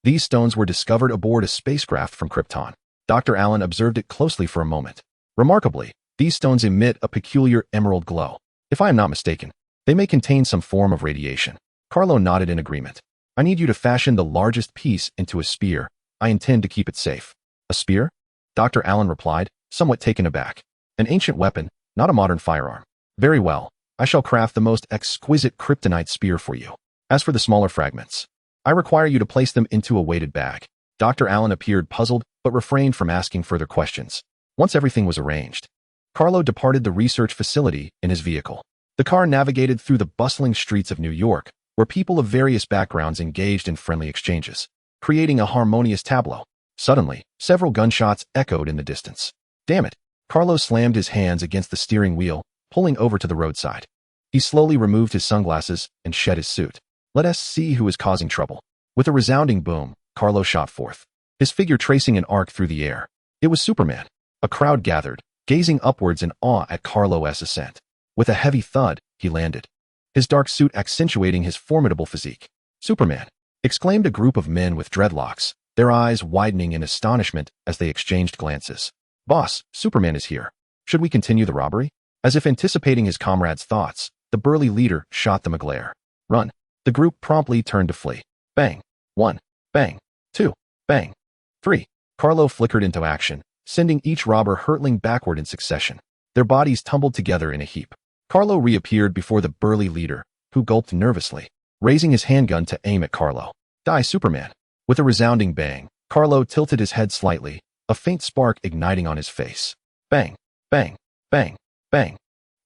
These stones were discovered aboard a spacecraft from Krypton. Dr. Allen observed it closely for a moment. Remarkably, these stones emit a peculiar emerald glow. If I am not mistaken, they may contain some form of radiation. Carlo nodded in agreement. I need you to fashion the largest piece into a spear. I intend to keep it safe. A spear? Dr. Allen replied, somewhat taken aback. An ancient weapon, not a modern firearm. Very well. I shall craft the most exquisite kryptonite spear for you. As for the smaller fragments, I require you to place them into a weighted bag. Dr. Allen appeared puzzled, but refrained from asking further questions. Once everything was arranged, Carlo departed the research facility in his vehicle. The car navigated through the bustling streets of New York, where people of various backgrounds engaged in friendly exchanges, creating a harmonious tableau. Suddenly, several gunshots echoed in the distance. Damn it! Carlo slammed his hands against the steering wheel, pulling over to the roadside. He slowly removed his sunglasses and shed his suit. Let us see who is causing trouble. With a resounding boom, Carlo shot forth, his figure tracing an arc through the air. It was Superman. A crowd gathered, gazing upwards in awe at Carlo's ascent. With a heavy thud, he landed, his dark suit accentuating his formidable physique. Superman! Exclaimed a group of men with dreadlocks, their eyes widening in astonishment as they exchanged glances. Boss, Superman is here. Should we continue the robbery? As if anticipating his comrades' thoughts, the burly leader shot them a glare. Run! The group promptly turned to flee. Bang! 1. Bang! 2. Bang! 3. Carlo flickered into action, sending each robber hurtling backward in succession. Their bodies tumbled together in a heap. Carlo reappeared before the burly leader, who gulped nervously, raising his handgun to aim at Carlo. Die, Superman! With a resounding bang, Carlo tilted his head slightly, a faint spark igniting on his face. Bang! Bang! Bang! Bang!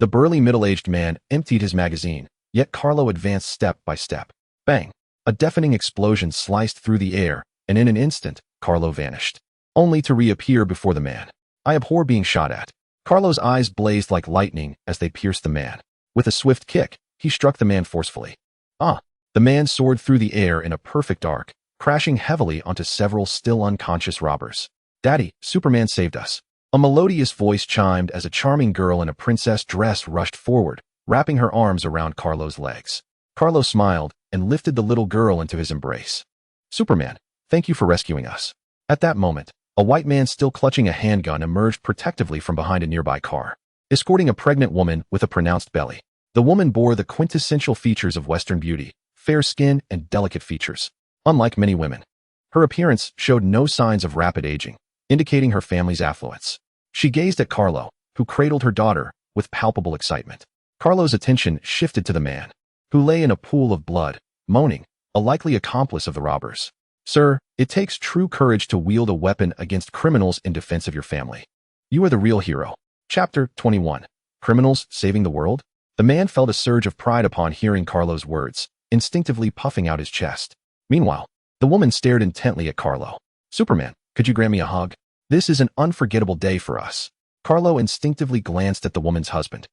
The burly middle-aged man emptied his magazine, yet Carlo advanced step by step. Bang! A deafening explosion sliced through the air, and in an instant, Carlo vanished, only to reappear before the man. I abhor being shot at. Carlo's eyes blazed like lightning as they pierced the man. With a swift kick, he struck the man forcefully. Ah! The man soared through the air in a perfect arc, crashing heavily onto several still unconscious robbers. Daddy, Superman saved us. A melodious voice chimed as a charming girl in a princess dress rushed forward, wrapping her arms around Carlo's legs. Carlo smiled and lifted the little girl into his embrace. Superman, thank you for rescuing us. At that moment, a white man still clutching a handgun emerged protectively from behind a nearby car, escorting a pregnant woman with a pronounced belly. The woman bore the quintessential features of Western beauty, fair skin and delicate features. Unlike many women, her appearance showed no signs of rapid aging, indicating her family's affluence. She gazed at Carlo, who cradled her daughter with palpable excitement. Carlo's attention shifted to the man, who lay in a pool of blood, moaning, a likely accomplice of the robbers. Sir, it takes true courage to wield a weapon against criminals in defense of your family. You are the real hero. Chapter 21. Criminals saving the world? The man felt a surge of pride upon hearing Carlo's words, instinctively puffing out his chest. Meanwhile, the woman stared intently at Carlo. Superman, could you grant me a hug? This is an unforgettable day for us. Carlo instinctively glanced at the woman's husband,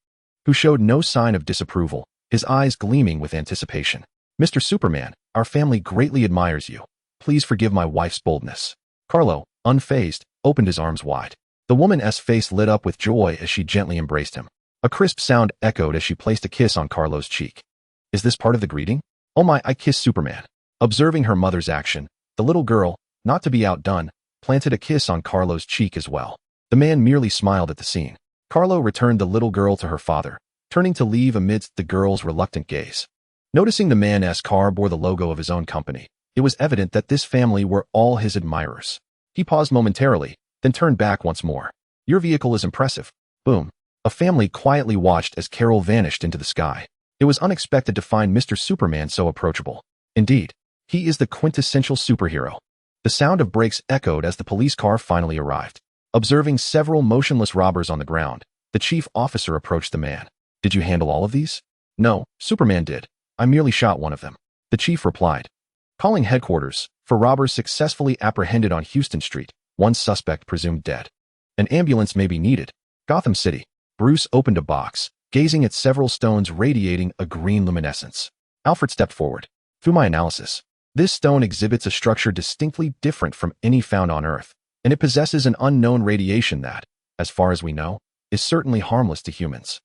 who showed no sign of disapproval, his eyes gleaming with anticipation. Mr. Superman, our family greatly admires you. Please forgive my wife's boldness. Carlo, unfazed, opened his arms wide. The woman's face lit up with joy as she gently embraced him. A crisp sound echoed as she placed a kiss on Carlo's cheek. Is this part of the greeting? Oh my, I kiss Superman. Observing her mother's action, the little girl, not to be outdone, planted a kiss on Carlo's cheek as well. The man merely smiled at the scene. Carlo returned the little girl to her father, turning to leave amidst the girl's reluctant gaze. Noticing the man's car bore the logo of his own company, it was evident that this family were all his admirers. He paused momentarily, then turned back once more. Your vehicle is impressive. Boom. A family quietly watched as Kal-El vanished into the sky. It was unexpected to find Mr. Superman so approachable. Indeed, he is the quintessential superhero. The sound of brakes echoed as the police car finally arrived. Observing several motionless robbers on the ground, the chief officer approached the man. Did you handle all of these? No, Superman did. I merely shot one of them. The chief replied. Calling headquarters, for robbers successfully apprehended on Houston Street, one suspect presumed dead. An ambulance may be needed. Gotham City. Bruce opened a box, gazing at several stones radiating a green luminescence. Alfred stepped forward. Through my analysis, this stone exhibits a structure distinctly different from any found on Earth, and it possesses an unknown radiation that, as far as we know, is certainly harmless to humans.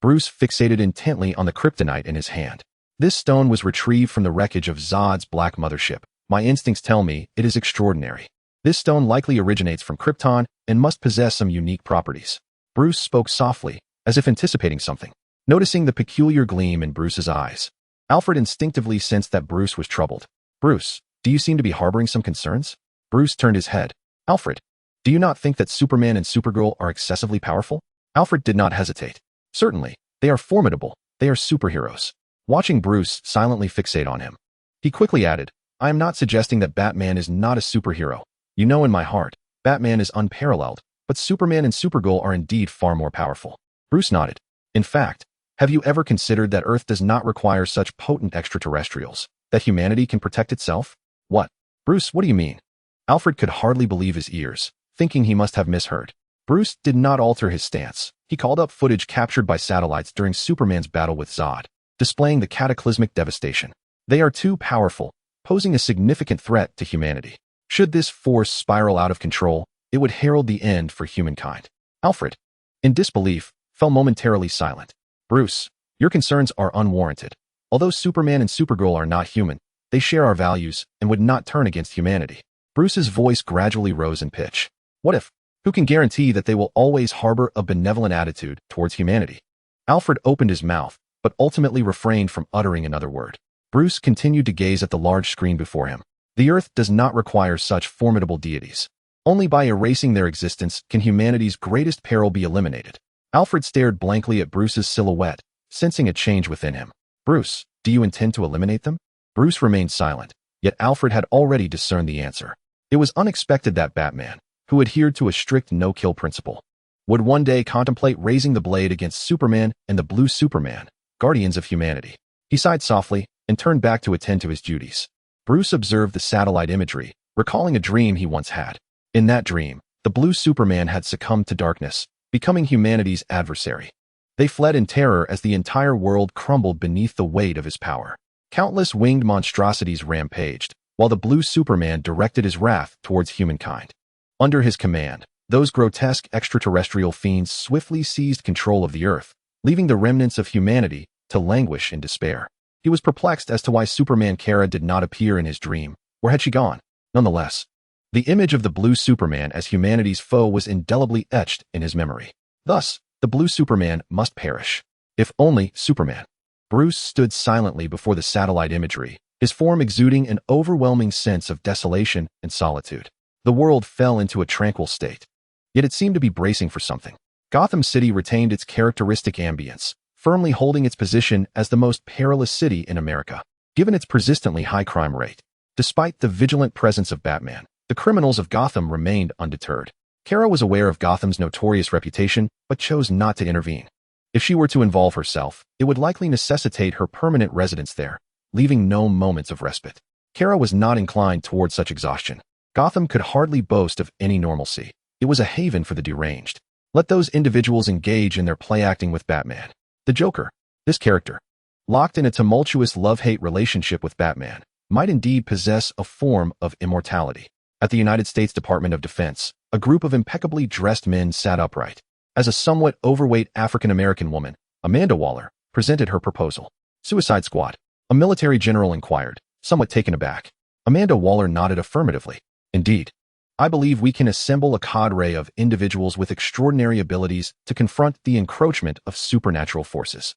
Bruce fixated intently on the Kryptonite in his hand. This stone was retrieved from the wreckage of Zod's Black Mothership. My instincts tell me it is extraordinary. This stone likely originates from Krypton and must possess some unique properties. Bruce spoke softly, as if anticipating something. Noticing the peculiar gleam in Bruce's eyes, Alfred instinctively sensed that Bruce was troubled. Bruce, do you seem to be harboring some concerns? Bruce turned his head. Alfred, do you not think that Superman and Supergirl are excessively powerful? Alfred did not hesitate. Certainly, they are formidable. They are superheroes. Watching Bruce silently fixate on him, he quickly added, I am not suggesting that Batman is not a superhero. You know in my heart, Batman is unparalleled, but Superman and Supergirl are indeed far more powerful. Bruce nodded. In fact, have you ever considered that Earth does not require such potent extraterrestrials, that humanity can protect itself? What? Bruce, what do you mean? Alfred could hardly believe his ears, thinking he must have misheard. Bruce did not alter his stance. He called up footage captured by satellites during Superman's battle with Zod, displaying the cataclysmic devastation. They are too powerful, posing a significant threat to humanity. Should this force spiral out of control, it would herald the end for humankind. Alfred, in disbelief, fell momentarily silent. Bruce, your concerns are unwarranted. Although Superman and Supergirl are not human, they share our values and would not turn against humanity. Bruce's voice gradually rose in pitch. What if? Who can guarantee that they will always harbor a benevolent attitude towards humanity? Alfred opened his mouth, but ultimately refrained from uttering another word. Bruce continued to gaze at the large screen before him. The Earth does not require such formidable deities. Only by erasing their existence can humanity's greatest peril be eliminated. Alfred stared blankly at Bruce's silhouette, sensing a change within him. Bruce, do you intend to eliminate them? Bruce remained silent, yet Alfred had already discerned the answer. It was unexpected that Batman, who adhered to a strict no-kill principle, would one day contemplate raising the blade against Superman and the Blue Superman, guardians of humanity. He sighed softly and turned back to attend to his duties. Bruce observed the satellite imagery, recalling a dream he once had. In that dream, the Blue Superman had succumbed to darkness, becoming humanity's adversary. They fled in terror as the entire world crumbled beneath the weight of his power. Countless winged monstrosities rampaged, while the Blue Superman directed his wrath towards humankind. Under his command, those grotesque extraterrestrial fiends swiftly seized control of the Earth, leaving the remnants of humanity to languish in despair. He was perplexed as to why Superman Kara did not appear in his dream. Where had she gone? Nonetheless, the image of the blue Superman as humanity's foe was indelibly etched in his memory. Thus, the blue Superman must perish. If only Superman. Bruce stood silently before the satellite imagery, his form exuding an overwhelming sense of desolation and solitude. The world fell into a tranquil state. Yet it seemed to be bracing for something. Gotham City retained its characteristic ambience, firmly holding its position as the most perilous city in America, given its persistently high crime rate. Despite the vigilant presence of Batman, the criminals of Gotham remained undeterred. Kara was aware of Gotham's notorious reputation, but chose not to intervene. If she were to involve herself, it would likely necessitate her permanent residence there, leaving no moments of respite. Kara was not inclined toward such exhaustion. Gotham could hardly boast of any normalcy. It was a haven for the deranged. Let those individuals engage in their play-acting with Batman. The Joker, this character, locked in a tumultuous love-hate relationship with Batman, might indeed possess a form of immortality. At the United States Department of Defense, a group of impeccably dressed men sat upright. As a somewhat overweight African-American woman, Amanda Waller presented her proposal. Suicide Squad, a military general inquired, somewhat taken aback. Amanda Waller nodded affirmatively. Indeed, I believe we can assemble a cadre of individuals with extraordinary abilities to confront the encroachment of supernatural forces.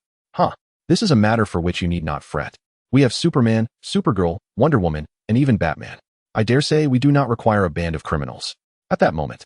This is a matter for which you need not fret. We have Superman, Supergirl, Wonder Woman, and even Batman. I dare say we do not require a band of criminals. At that moment,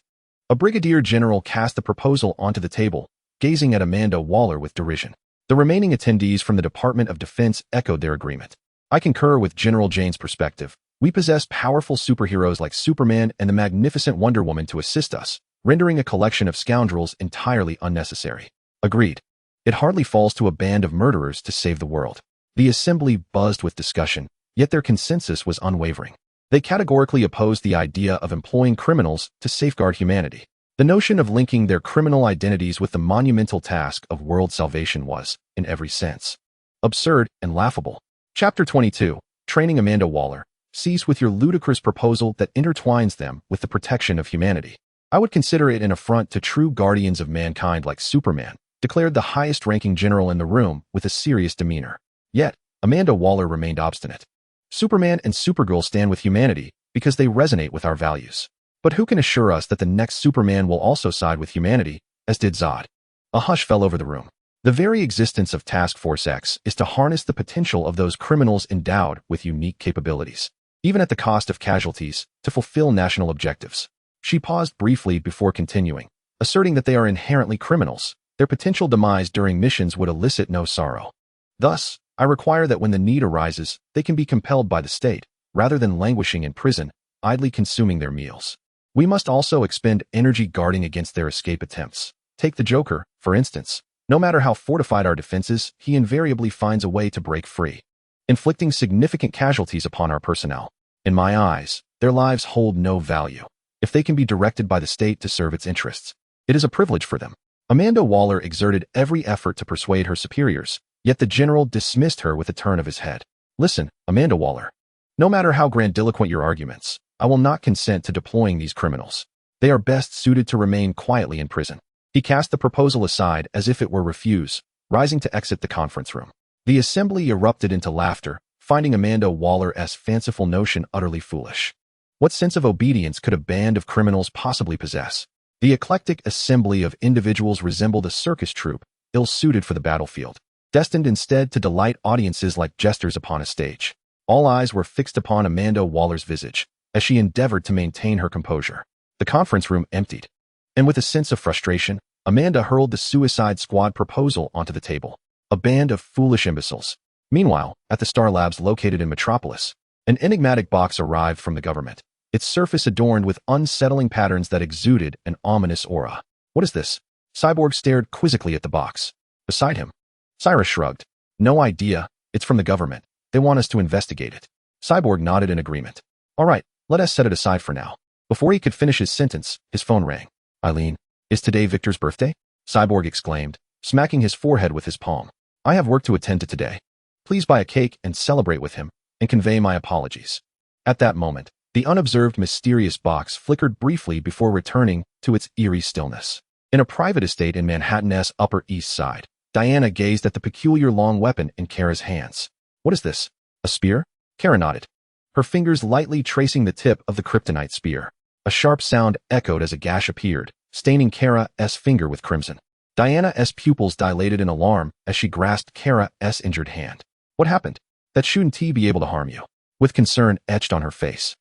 a brigadier general cast the proposal onto the table, gazing at Amanda Waller with derision. The remaining attendees from the Department of Defense echoed their agreement. I concur with General Jane's perspective. We possess powerful superheroes like Superman and the magnificent Wonder Woman to assist us, rendering a collection of scoundrels entirely unnecessary. Agreed. It hardly falls to a band of murderers to save the world. The assembly buzzed with discussion, yet their consensus was unwavering. They categorically opposed the idea of employing criminals to safeguard humanity. The notion of linking their criminal identities with the monumental task of world salvation was, in every sense, absurd and laughable. Chapter 22, Training Amanda Waller. Cease with your ludicrous proposal that intertwines them with the protection of humanity. I would consider it an affront to true guardians of mankind like Superman, declared the highest-ranking general in the room with a serious demeanor. Yet, Amanda Waller remained obstinate. Superman and Supergirl stand with humanity because they resonate with our values. But who can assure us that the next Superman will also side with humanity, as did Zod? A hush fell over the room. The very existence of Task Force X is to harness the potential of those criminals endowed with unique capabilities, even at the cost of casualties, to fulfill national objectives. She paused briefly before continuing, asserting that they are inherently criminals. Their potential demise during missions would elicit no sorrow. Thus, I require that when the need arises, they can be compelled by the state, rather than languishing in prison, idly consuming their meals. We must also expend energy guarding against their escape attempts. Take the Joker, for instance. No matter how fortified our defenses, he invariably finds a way to break free, inflicting significant casualties upon our personnel. In my eyes, their lives hold no value. If they can be directed by the state to serve its interests, it is a privilege for them. Amanda Waller exerted every effort to persuade her superiors, yet the general dismissed her with a turn of his head. Listen, Amanda Waller. No matter how grandiloquent your arguments, I will not consent to deploying these criminals. They are best suited to remain quietly in prison. He cast the proposal aside as if it were refused, rising to exit the conference room. The assembly erupted into laughter, finding Amanda Waller's fanciful notion utterly foolish. What sense of obedience could a band of criminals possibly possess? The eclectic assembly of individuals resembled a circus troupe, ill-suited for the battlefield, destined instead to delight audiences like jesters upon a stage. All eyes were fixed upon Amanda Waller's visage, as she endeavored to maintain her composure. The conference room emptied, and with a sense of frustration, Amanda hurled the Suicide Squad proposal onto the table. A band of foolish imbeciles. Meanwhile, at the Star Labs located in Metropolis, an enigmatic box arrived from the government, its surface adorned with unsettling patterns that exuded an ominous aura. What is this? Cyborg stared quizzically at the box. Beside him, Cyrus shrugged. No idea. It's from the government. They want us to investigate it. Cyborg nodded in agreement. All right, let us set it aside for now. Before he could finish his sentence, his phone rang. Eileen, is today Victor's birthday? Cyborg exclaimed, smacking his forehead with his palm. I have work to attend to today. Please buy a cake and celebrate with him, and convey my apologies. At that moment, the unobserved mysterious box flickered briefly before returning to its eerie stillness. In a private estate in Manhattan's Upper East Side, Diana gazed at the peculiar long weapon in Kara's hands. What is this? A spear? Kara nodded, her fingers lightly tracing the tip of the Kryptonite spear. A sharp sound echoed as a gash appeared, staining Kara's finger with crimson. Diana's pupils dilated in alarm as she grasped Kara's injured hand. What happened? That shouldn't be able to harm you. With concern etched on her face,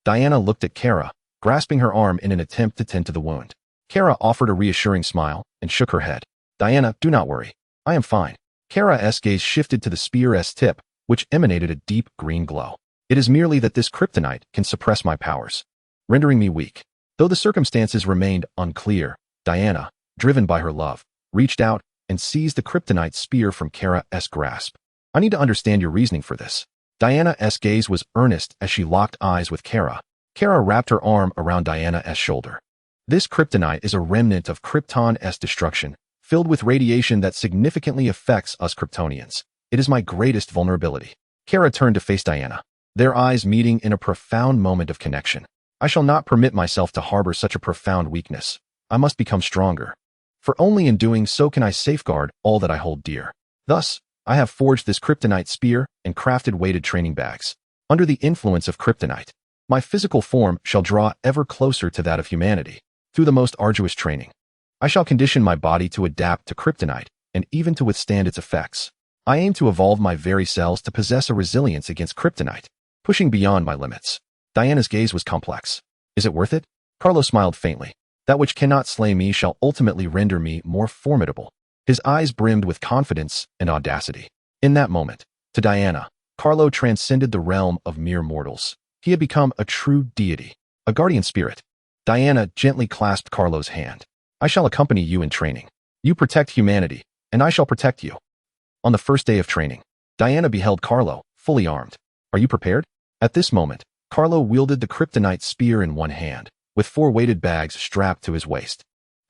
Diana looked at Kara, grasping her arm in an attempt to tend to the wound. Kara offered a reassuring smile and shook her head. Diana, do not worry. I am fine. Kara's gaze shifted to the spear's tip, which emanated a deep green glow. It is merely that this Kryptonite can suppress my powers, rendering me weak. Though the circumstances remained unclear, Diana, driven by her love, reached out and seized the Kryptonite spear from Kara's grasp. I need to understand your reasoning for this. Diana's gaze was earnest as she locked eyes with Kara. Kara wrapped her arm around Diana's shoulder. This Kryptonite is a remnant of Krypton's destruction, filled with radiation that significantly affects us Kryptonians. It is my greatest vulnerability. Kara turned to face Diana, their eyes meeting in a profound moment of connection. I shall not permit myself to harbor such a profound weakness. I must become stronger. For only in doing so can I safeguard all that I hold dear. Thus, I have forged this Kryptonite spear and crafted weighted training bags. Under the influence of Kryptonite, my physical form shall draw ever closer to that of humanity. Through the most arduous training, I shall condition my body to adapt to Kryptonite and even to withstand its effects. I aim to evolve my very cells to possess a resilience against Kryptonite, pushing beyond my limits. Diana's gaze was complex. Is it worth it? Carlo smiled faintly. That which cannot slay me shall ultimately render me more formidable. His eyes brimmed with confidence and audacity. In that moment, to Diana, Carlo transcended the realm of mere mortals. He had become a true deity, a guardian spirit. Diana gently clasped Carlo's hand. I shall accompany you in training. You protect humanity, and I shall protect you. On the first day of training, Diana beheld Carlo, fully armed. Are you prepared? At this moment, Carlo wielded the Kryptonite spear in one hand, with 4 weighted bags strapped to his waist.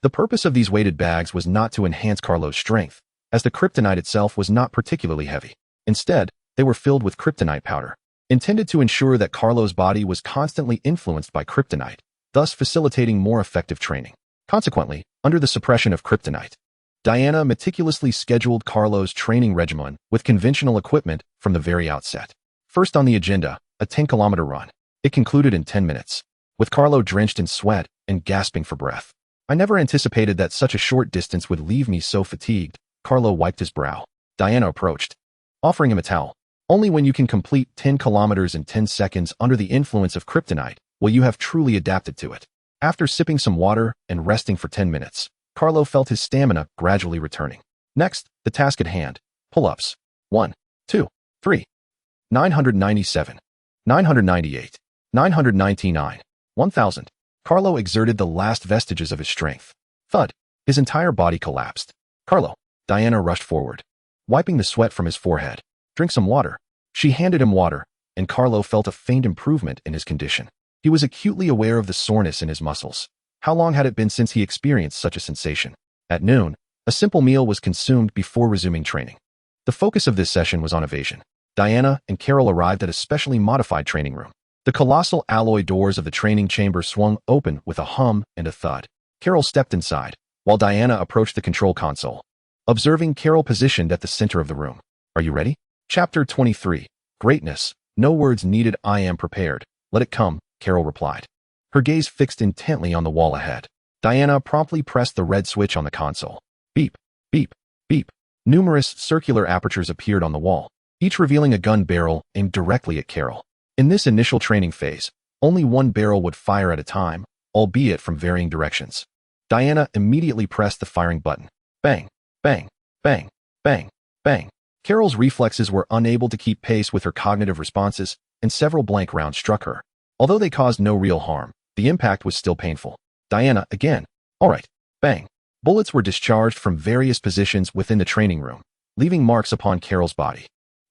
The purpose of these weighted bags was not to enhance Carlo's strength, as the Kryptonite itself was not particularly heavy. Instead, they were filled with Kryptonite powder, intended to ensure that Carlo's body was constantly influenced by Kryptonite, thus facilitating more effective training. Consequently, under the suppression of Kryptonite, Diana meticulously scheduled Carlo's training regimen with conventional equipment from the very outset. First on the agenda, a 10-kilometer run. It concluded in 10 minutes, with Carlo drenched in sweat and gasping for breath. I never anticipated that such a short distance would leave me so fatigued. Carlo wiped his brow. Diana approached, offering him a towel. Only when you can complete 10 kilometers in 10 seconds under the influence of Kryptonite will you have truly adapted to it. After sipping some water and resting for 10 minutes, Carlo felt his stamina gradually returning. Next, the task at hand. Pull-ups. 1, 2, 3. 997. 998. 999. 1000. Carlo exerted the last vestiges of his strength. Thud. His entire body collapsed. Carlo. Diana rushed forward, wiping the sweat from his forehead. Drink some water. She handed him water, and Carlo felt a faint improvement in his condition. He was acutely aware of the soreness in his muscles. How long had it been since he experienced such a sensation? At noon, a simple meal was consumed before resuming training. The focus of this session was on evasion. Diana and Carol arrived at a specially modified training room. The colossal alloy doors of the training chamber swung open with a hum and a thud. Carol stepped inside, while Diana approached the control console. Observing Carol positioned at the center of the room. Are you ready? Chapter 23. Greatness. No words needed. I am prepared. Let it come, Carol replied, her gaze fixed intently on the wall ahead. Diana promptly pressed the red switch on the console. Beep, beep, beep. Numerous circular apertures appeared on the wall, each revealing a gun barrel aimed directly at Carol. In this initial training phase, only one barrel would fire at a time, albeit from varying directions. Diana immediately pressed the firing button. Bang, bang, bang, bang, bang. Carol's reflexes were unable to keep pace with her cognitive responses, and several blank rounds struck her. Although they caused no real harm, the impact was still painful. Diana, again. All right. Bang. Bullets were discharged from various positions within the training room, leaving marks upon Carol's body.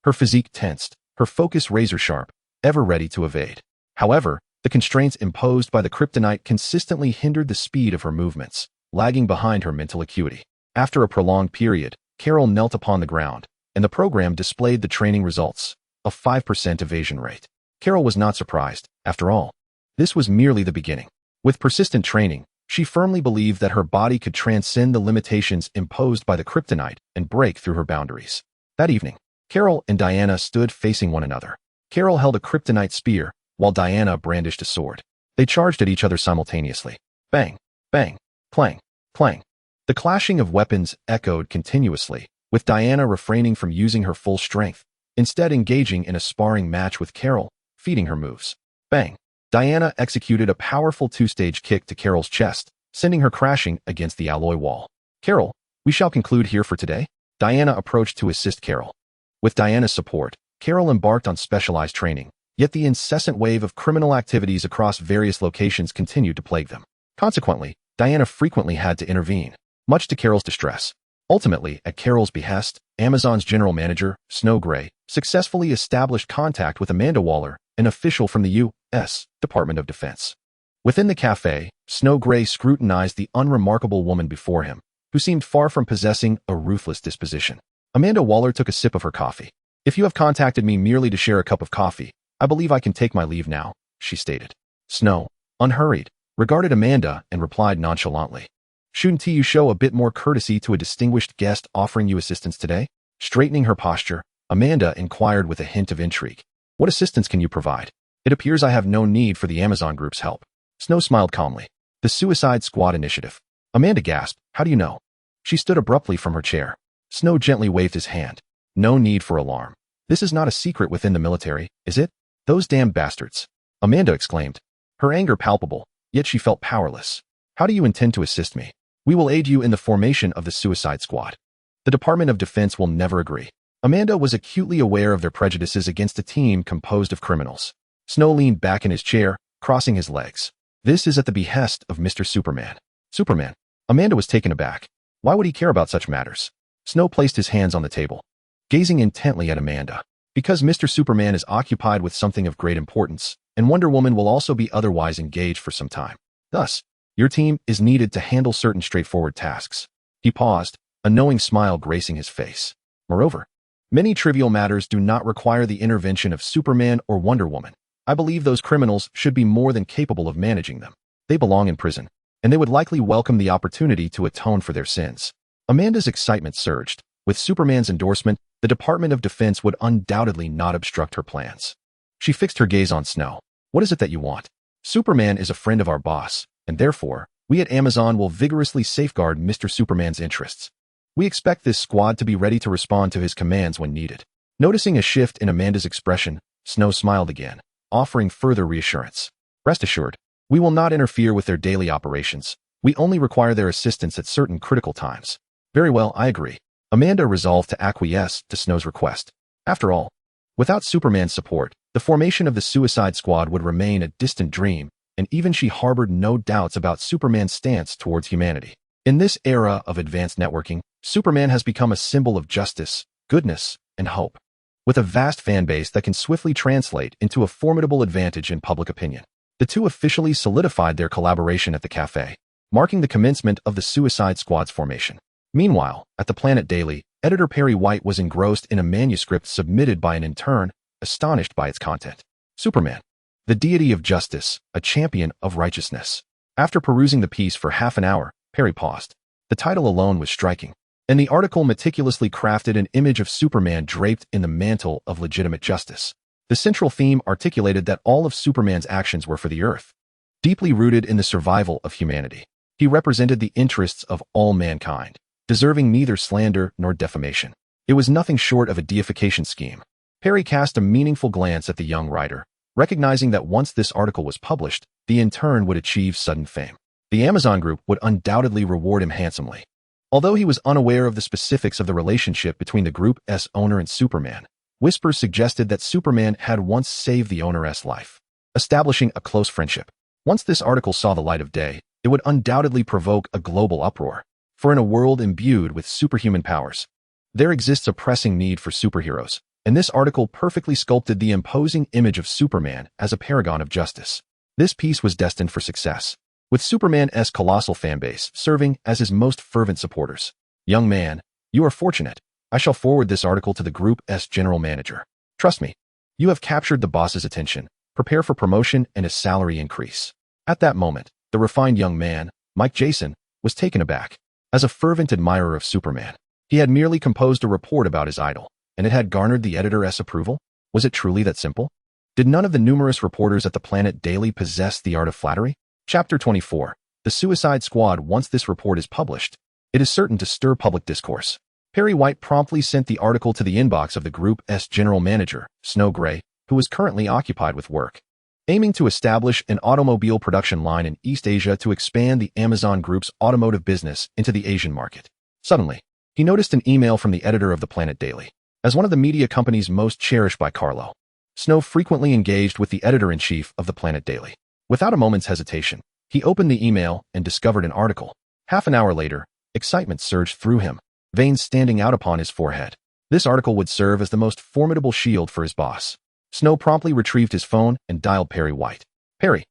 Her physique tensed, her focus razor-sharp, ever ready to evade. However, the constraints imposed by the Kryptonite consistently hindered the speed of her movements, lagging behind her mental acuity. After a prolonged period, Carol knelt upon the ground, and the program displayed the training results, a 5% evasion rate. Carol was not surprised. After all, this was merely the beginning. With persistent training, She firmly believed that her body could transcend the limitations imposed by the Kryptonite and break through her boundaries. That evening, Carol and Diana stood facing one another. Carol held a Kryptonite spear, while Diana brandished a sword. They charged at each other simultaneously. Bang, bang, clang, clang. The clashing of weapons echoed continuously, with Diana refraining from using her full strength, instead engaging in a sparring match with Carol, feeding her moves. Bang. Diana executed a powerful two-stage kick to Carol's chest, sending her crashing against the alloy wall. Carol, we shall conclude here for today. Diana approached to assist Carol. With Diana's support, Carol embarked on specialized training, yet the incessant wave of criminal activities across various locations continued to plague them. Consequently, Diana frequently had to intervene, much to Carol's distress. Ultimately, at Carol's behest, Amazon's general manager, Snow Gray, successfully established contact with Amanda Waller, an official from the U.S. Department of Defense. Within the cafe, Snow Gray scrutinized the unremarkable woman before him, who seemed far from possessing a ruthless disposition. Amanda Waller took a sip of her coffee. If you have contacted me merely to share a cup of coffee, I believe I can take my leave now, she stated. Snow, unhurried, regarded Amanda and replied nonchalantly. Shouldn't you show a bit more courtesy to a distinguished guest offering you assistance today? Straightening her posture, Amanda inquired with a hint of intrigue. What assistance can you provide? It appears I have no need for the Amazon Group's help. Snow smiled calmly. The Suicide Squad Initiative. Amanda gasped. How do you know? She stood abruptly from her chair. Snow gently waved his hand. No need for alarm. This is not a secret within the military, is it? Those damn bastards. Amanda exclaimed. Her anger palpable, yet she felt powerless. How do you intend to assist me? We will aid you in the formation of the Suicide Squad. The Department of Defense will never agree. Amanda was acutely aware of their prejudices against a team composed of criminals. Snow leaned back in his chair, crossing his legs. This is at the behest of Mr. Superman. Superman? Amanda was taken aback. Why would he care about such matters? Snow placed his hands on the table, gazing intently at Amanda. Because Mr. Superman is occupied with something of great importance, and Wonder Woman will also be otherwise engaged for some time. Thus, your team is needed to handle certain straightforward tasks. He paused, a knowing smile gracing his face. Moreover, many trivial matters do not require the intervention of Superman or Wonder Woman. I believe those criminals should be more than capable of managing them. They belong in prison, and they would likely welcome the opportunity to atone for their sins. Amanda's excitement surged. With Superman's endorsement, the Department of Defense would undoubtedly not obstruct her plans. She fixed her gaze on Snow. What is it that you want? Superman is a friend of our boss, and therefore, we at Amazon will vigorously safeguard Mr. Superman's interests. We expect this squad to be ready to respond to his commands when needed. Noticing a shift in Amanda's expression, Snow smiled again, offering further reassurance. Rest assured, we will not interfere with their daily operations. We only require their assistance at certain critical times. Very well, I agree. Amanda resolved to acquiesce to Snow's request. After all, without Superman's support, the formation of the Suicide Squad would remain a distant dream, and even she harbored no doubts about Superman's stance towards humanity. In this era of advanced networking, Superman has become a symbol of justice, goodness, and hope, with a vast fan base that can swiftly translate into a formidable advantage in public opinion. The two officially solidified their collaboration at the cafe, marking the commencement of the Suicide Squad's formation. Meanwhile, at the Planet Daily, editor Perry White was engrossed in a manuscript submitted by an intern, astonished by its content. Superman, the deity of justice, a champion of righteousness. After perusing the piece for half an hour, Perry paused. The title alone was striking, and the article meticulously crafted an image of Superman draped in the mantle of legitimate justice. The central theme articulated that all of Superman's actions were for the Earth, deeply rooted in the survival of humanity. He represented the interests of all mankind, deserving neither slander nor defamation. It was nothing short of a deification scheme. Perry cast a meaningful glance at the young writer, recognizing that once this article was published, the intern would achieve sudden fame. The Amazon Group would undoubtedly reward him handsomely. Although he was unaware of the specifics of the relationship between the group's owner and Superman, whispers suggested that Superman had once saved the owner's life, establishing a close friendship. Once this article saw the light of day, it would undoubtedly provoke a global uproar. For in a world imbued with superhuman powers, there exists a pressing need for superheroes, and this article perfectly sculpted the imposing image of Superman as a paragon of justice. This piece was destined for success, with Superman's colossal fanbase serving as his most fervent supporters. Young man, you are fortunate. I shall forward this article to the group's general manager. Trust me, you have captured the boss's attention. Prepare for promotion and a salary increase. At that moment, the refined young man, Mike Jason was taken aback. As a fervent admirer of Superman, he had merely composed a report about his idol, and it had garnered the editor's approval? Was it truly that simple? Did none of the numerous reporters at the Planet Daily possess the art of flattery? Chapter 24. The Suicide Squad. Once this report is published, it is certain to stir public discourse. Perry White promptly sent the article to the inbox of the group's general manager, Snow Gray, who was currently occupied with work, aiming to establish an automobile production line in East Asia to expand the Amazon Group's automotive business into the Asian market. Suddenly, he noticed an email from the editor of the Planet Daily. As one of the media companies most cherished by Kal-El, Snow frequently engaged with the editor-in-chief of the Planet Daily. Without a moment's hesitation, he opened the email and discovered an article. Half an hour later, excitement surged through him, veins standing out upon his forehead. This article would serve as the most formidable shield for his boss. Snow promptly retrieved his phone and dialed Perry White. Perry,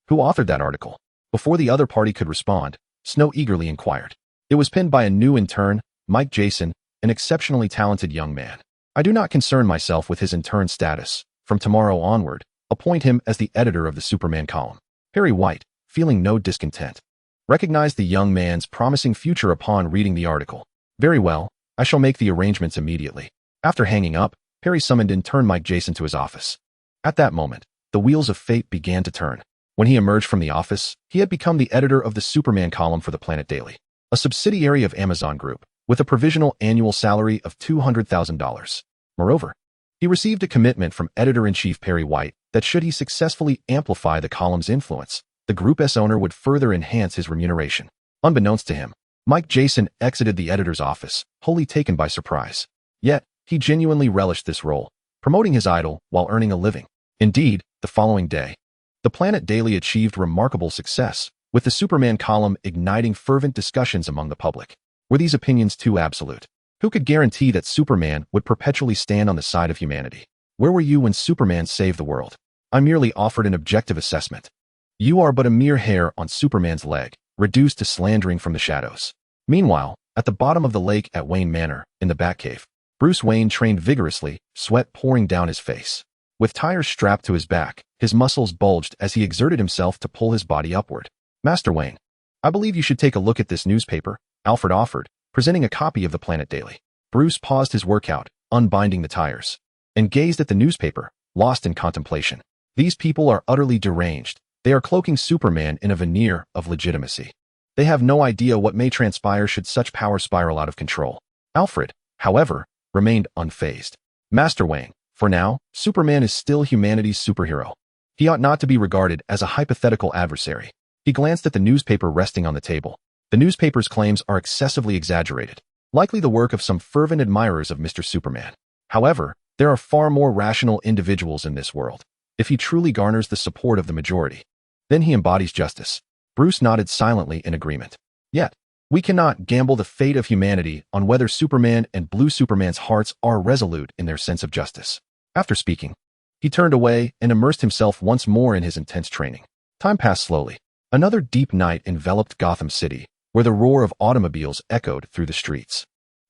who authored that article? Before the other party could respond, Snow eagerly inquired. It was penned by a new intern, Mike Jason, an exceptionally talented young man. I do not concern myself with his intern status. From tomorrow onward, appoint him as the editor of the Superman column. Perry White, feeling no discontent, recognized the young man's promising future upon reading the article. Very well, I shall make the arrangements immediately. After hanging up, Perry summoned intern Mike Jason to his office. At that moment, the wheels of fate began to turn. When he emerged from the office, he had become the editor of the Superman column for the Planet Daily, a subsidiary of Amazon Group, with a provisional annual salary of $200,000. Moreover, he received a commitment from editor-in-chief Perry White that should he successfully amplify the column's influence, the group's owner would further enhance his remuneration. Unbeknownst to him, Mike Jason exited the editor's office, wholly taken by surprise. Yet, he genuinely relished this role, promoting his idol while earning a living. Indeed, the following day, the Planet Daily achieved remarkable success, with the Superman column igniting fervent discussions among the public. Were these opinions too absolute? Who could guarantee that Superman would perpetually stand on the side of humanity? Where were you when Superman saved the world? I merely offered an objective assessment. You are but a mere hair on Superman's leg, reduced to slandering from the shadows. Meanwhile, at the bottom of the lake at Wayne Manor, in the Batcave, Bruce Wayne trained vigorously, sweat pouring down his face. With tires strapped to his back, his muscles bulged as he exerted himself to pull his body upward. Master Wayne, I believe you should take a look at this newspaper, Alfred offered, presenting a copy of the Planet Daily. Bruce paused his workout, unbinding the tires, and gazed at the newspaper, lost in contemplation. These people are utterly deranged. They are cloaking Superman in a veneer of legitimacy. They have no idea what may transpire should such power spiral out of control. Alfred, however, remained unfazed. Master Wayne, for now, Superman is still humanity's superhero. He ought not to be regarded as a hypothetical adversary. He glanced at the newspaper resting on the table. The newspaper's claims are excessively exaggerated, likely the work of some fervent admirers of Mr. Superman. However, there are far more rational individuals in this world. If he truly garners the support of the majority, then he embodies justice. Bruce nodded silently in agreement. Yet, we cannot gamble the fate of humanity on whether Superman and Blue Superman's hearts are resolute in their sense of justice. After speaking, he turned away and immersed himself once more in his intense training. Time passed slowly. Another deep night enveloped Gotham City, where the roar of automobiles echoed through the streets.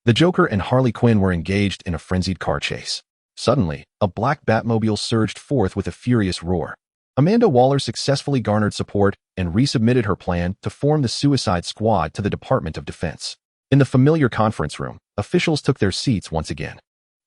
The Joker and Harley Quinn were engaged in a frenzied car chase. Suddenly, a black Batmobile surged forth with a furious roar. Amanda Waller successfully garnered support and resubmitted her plan to form the Suicide Squad to the Department of Defense. In the familiar conference room, officials took their seats once again.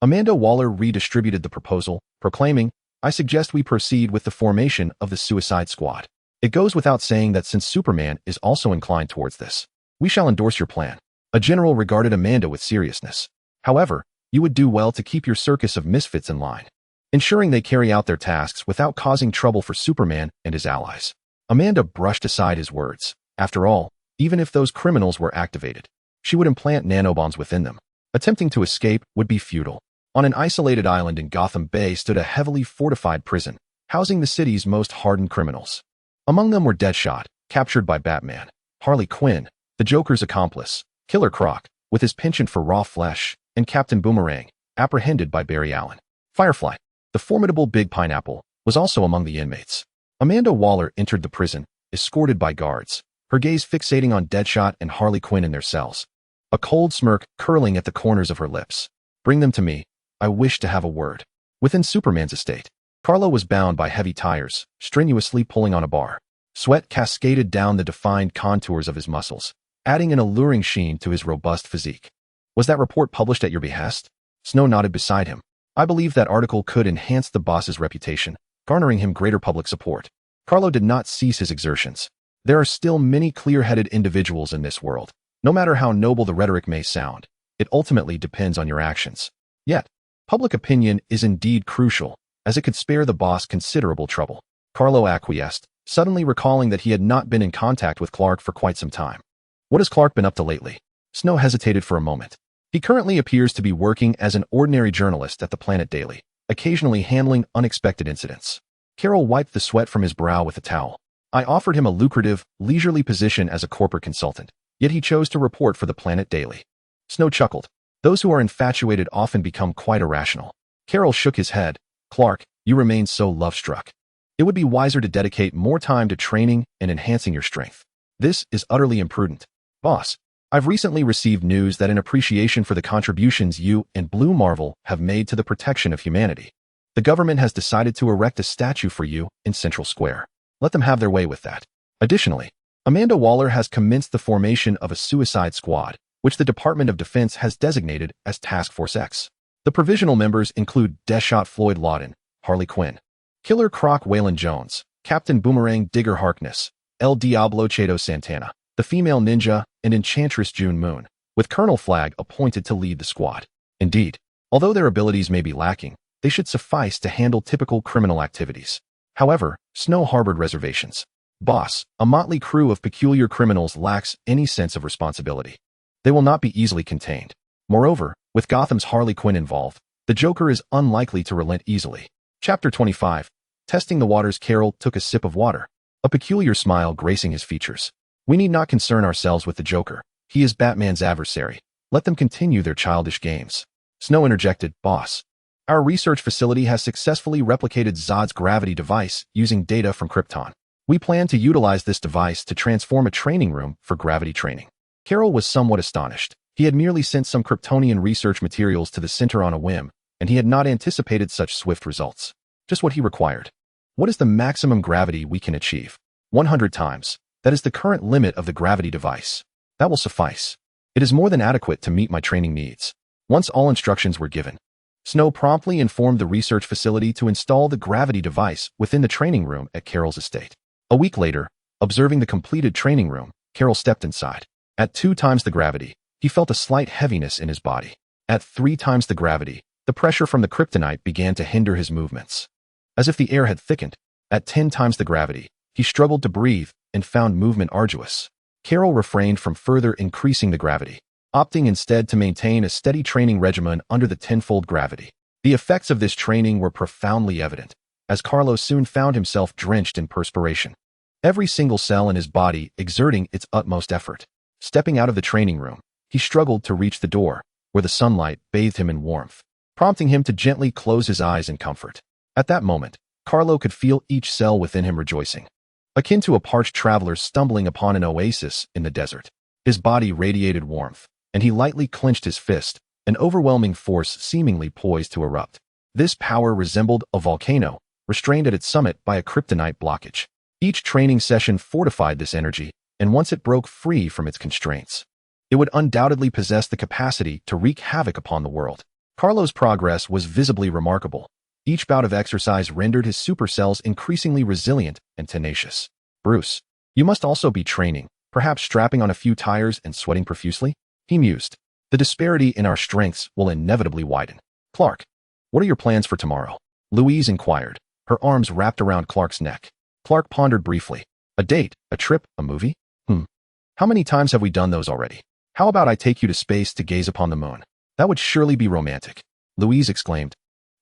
Amanda Waller redistributed the proposal, proclaiming, "I suggest we proceed with the formation of the Suicide Squad. It goes without saying that since Superman is also inclined towards this, we shall endorse your plan." A general regarded Amanda with seriousness. "However, you would do well to keep your circus of misfits in line, ensuring they carry out their tasks without causing trouble for Superman and his allies." Amanda brushed aside his words. After all, even if those criminals were activated, she would implant nanobombs within them. Attempting to escape would be futile. On an isolated island in Gotham Bay stood a heavily fortified prison, housing the city's most hardened criminals. Among them were Deadshot, captured by Batman; Harley Quinn, the Joker's accomplice; Killer Croc, with his penchant for raw flesh; and Captain Boomerang, apprehended by Barry Allen. Firefly, the formidable Big Pineapple, was also among the inmates. Amanda Waller entered the prison, escorted by guards, her gaze fixating on Deadshot and Harley Quinn in their cells, a cold smirk curling at the corners of her lips. "Bring them to me. I wish to have a word." Within Superman's estate, Carlo was bound by heavy tires, strenuously pulling on a bar. Sweat cascaded down the defined contours of his muscles, adding an alluring sheen to his robust physique. Was that report published at your behest? Snow nodded beside him. I believe that article could enhance the boss's reputation, garnering him greater public support. Carlo did not cease his exertions. There are still many clear-headed individuals in this world. No matter how noble the rhetoric may sound, it ultimately depends on your actions. Yet, public opinion is indeed crucial, as it could spare the boss considerable trouble. Carlo acquiesced, suddenly recalling that he had not been in contact with Clark for quite some time. What has Clark been up to lately? Snow hesitated for a moment. He currently appears to be working as an ordinary journalist at the Planet Daily, occasionally handling unexpected incidents. Carol wiped the sweat from his brow with a towel. I offered him a lucrative, leisurely position as a corporate consultant, yet he chose to report for the Planet Daily. Snow chuckled. Those who are infatuated often become quite irrational. Carol shook his head. Clark, you remain so love-struck. It would be wiser to dedicate more time to training and enhancing your strength. This is utterly imprudent. Boss, I've recently received news that in appreciation for the contributions you and Blue Marvel have made to the protection of humanity, the government has decided to erect a statue for you in Central Square. Let them have their way with that. Additionally, Amanda Waller has commenced the formation of a suicide squad, which the Department of Defense has designated as Task Force X. The provisional members include Deadshot Floyd Lawton, Harley Quinn, Killer Croc Waylon Jones, Captain Boomerang Digger Harkness, El Diablo Chato Santana, the Female Ninja, and Enchantress June Moon, with Colonel Flagg appointed to lead the squad. Indeed, although their abilities may be lacking, they should suffice to handle typical criminal activities. However, Snow harbored reservations. Boss, a motley crew of peculiar criminals lacks any sense of responsibility. They will not be easily contained. Moreover, with Gotham's Harley Quinn involved, the Joker is unlikely to relent easily. Chapter 25. Testing the waters. Carol took a sip of water, a peculiar smile gracing his features. We need not concern ourselves with the Joker. He is Batman's adversary. Let them continue their childish games. Snow interjected, Boss, our research facility has successfully replicated Zod's gravity device using data from Krypton. We plan to utilize this device to transform a training room for gravity training. Carol was somewhat astonished. He had merely sent some Kryptonian research materials to the center on a whim, and he had not anticipated such swift results. Just what he required. What is the maximum gravity we can achieve? 100 times. That is the current limit of the gravity device. That will suffice. It is more than adequate to meet my training needs. Once all instructions were given, Snow promptly informed the research facility to install the gravity device within the training room at Carol's estate. A week later, observing the completed training room, Carol stepped inside. At 2 times the gravity, he felt a slight heaviness in his body. At 3 times the gravity, the pressure from the kryptonite began to hinder his movements, as if the air had thickened. At 10 times the gravity, he struggled to breathe and found movement arduous. Carol refrained from further increasing the gravity, opting instead to maintain a steady training regimen under the tenfold gravity. The effects of this training were profoundly evident, as Carlos soon found himself drenched in perspiration, every single cell in his body exerting its utmost effort. Stepping out of the training room, he struggled to reach the door, where the sunlight bathed him in warmth, prompting him to gently close his eyes in comfort. At that moment, Carlo could feel each cell within him rejoicing, akin to a parched traveler stumbling upon an oasis in the desert. His body radiated warmth, and he lightly clenched his fist, an overwhelming force seemingly poised to erupt. This power resembled a volcano, restrained at its summit by a kryptonite blockage. Each training session fortified this energy, and once it broke free from its constraints, it would undoubtedly possess the capacity to wreak havoc upon the world. Carlo's progress was visibly remarkable. Each bout of exercise rendered his supercells increasingly resilient and tenacious. Bruce, you must also be training, perhaps strapping on a few tires and sweating profusely? He mused. The disparity in our strengths will inevitably widen. Clark, what are your plans for tomorrow? Louise inquired, her arms wrapped around Clark's neck. Clark pondered briefly. A date, a trip, a movie? How many times have we done those already? How about I take you to space to gaze upon the moon? That would surely be romantic, Louise exclaimed,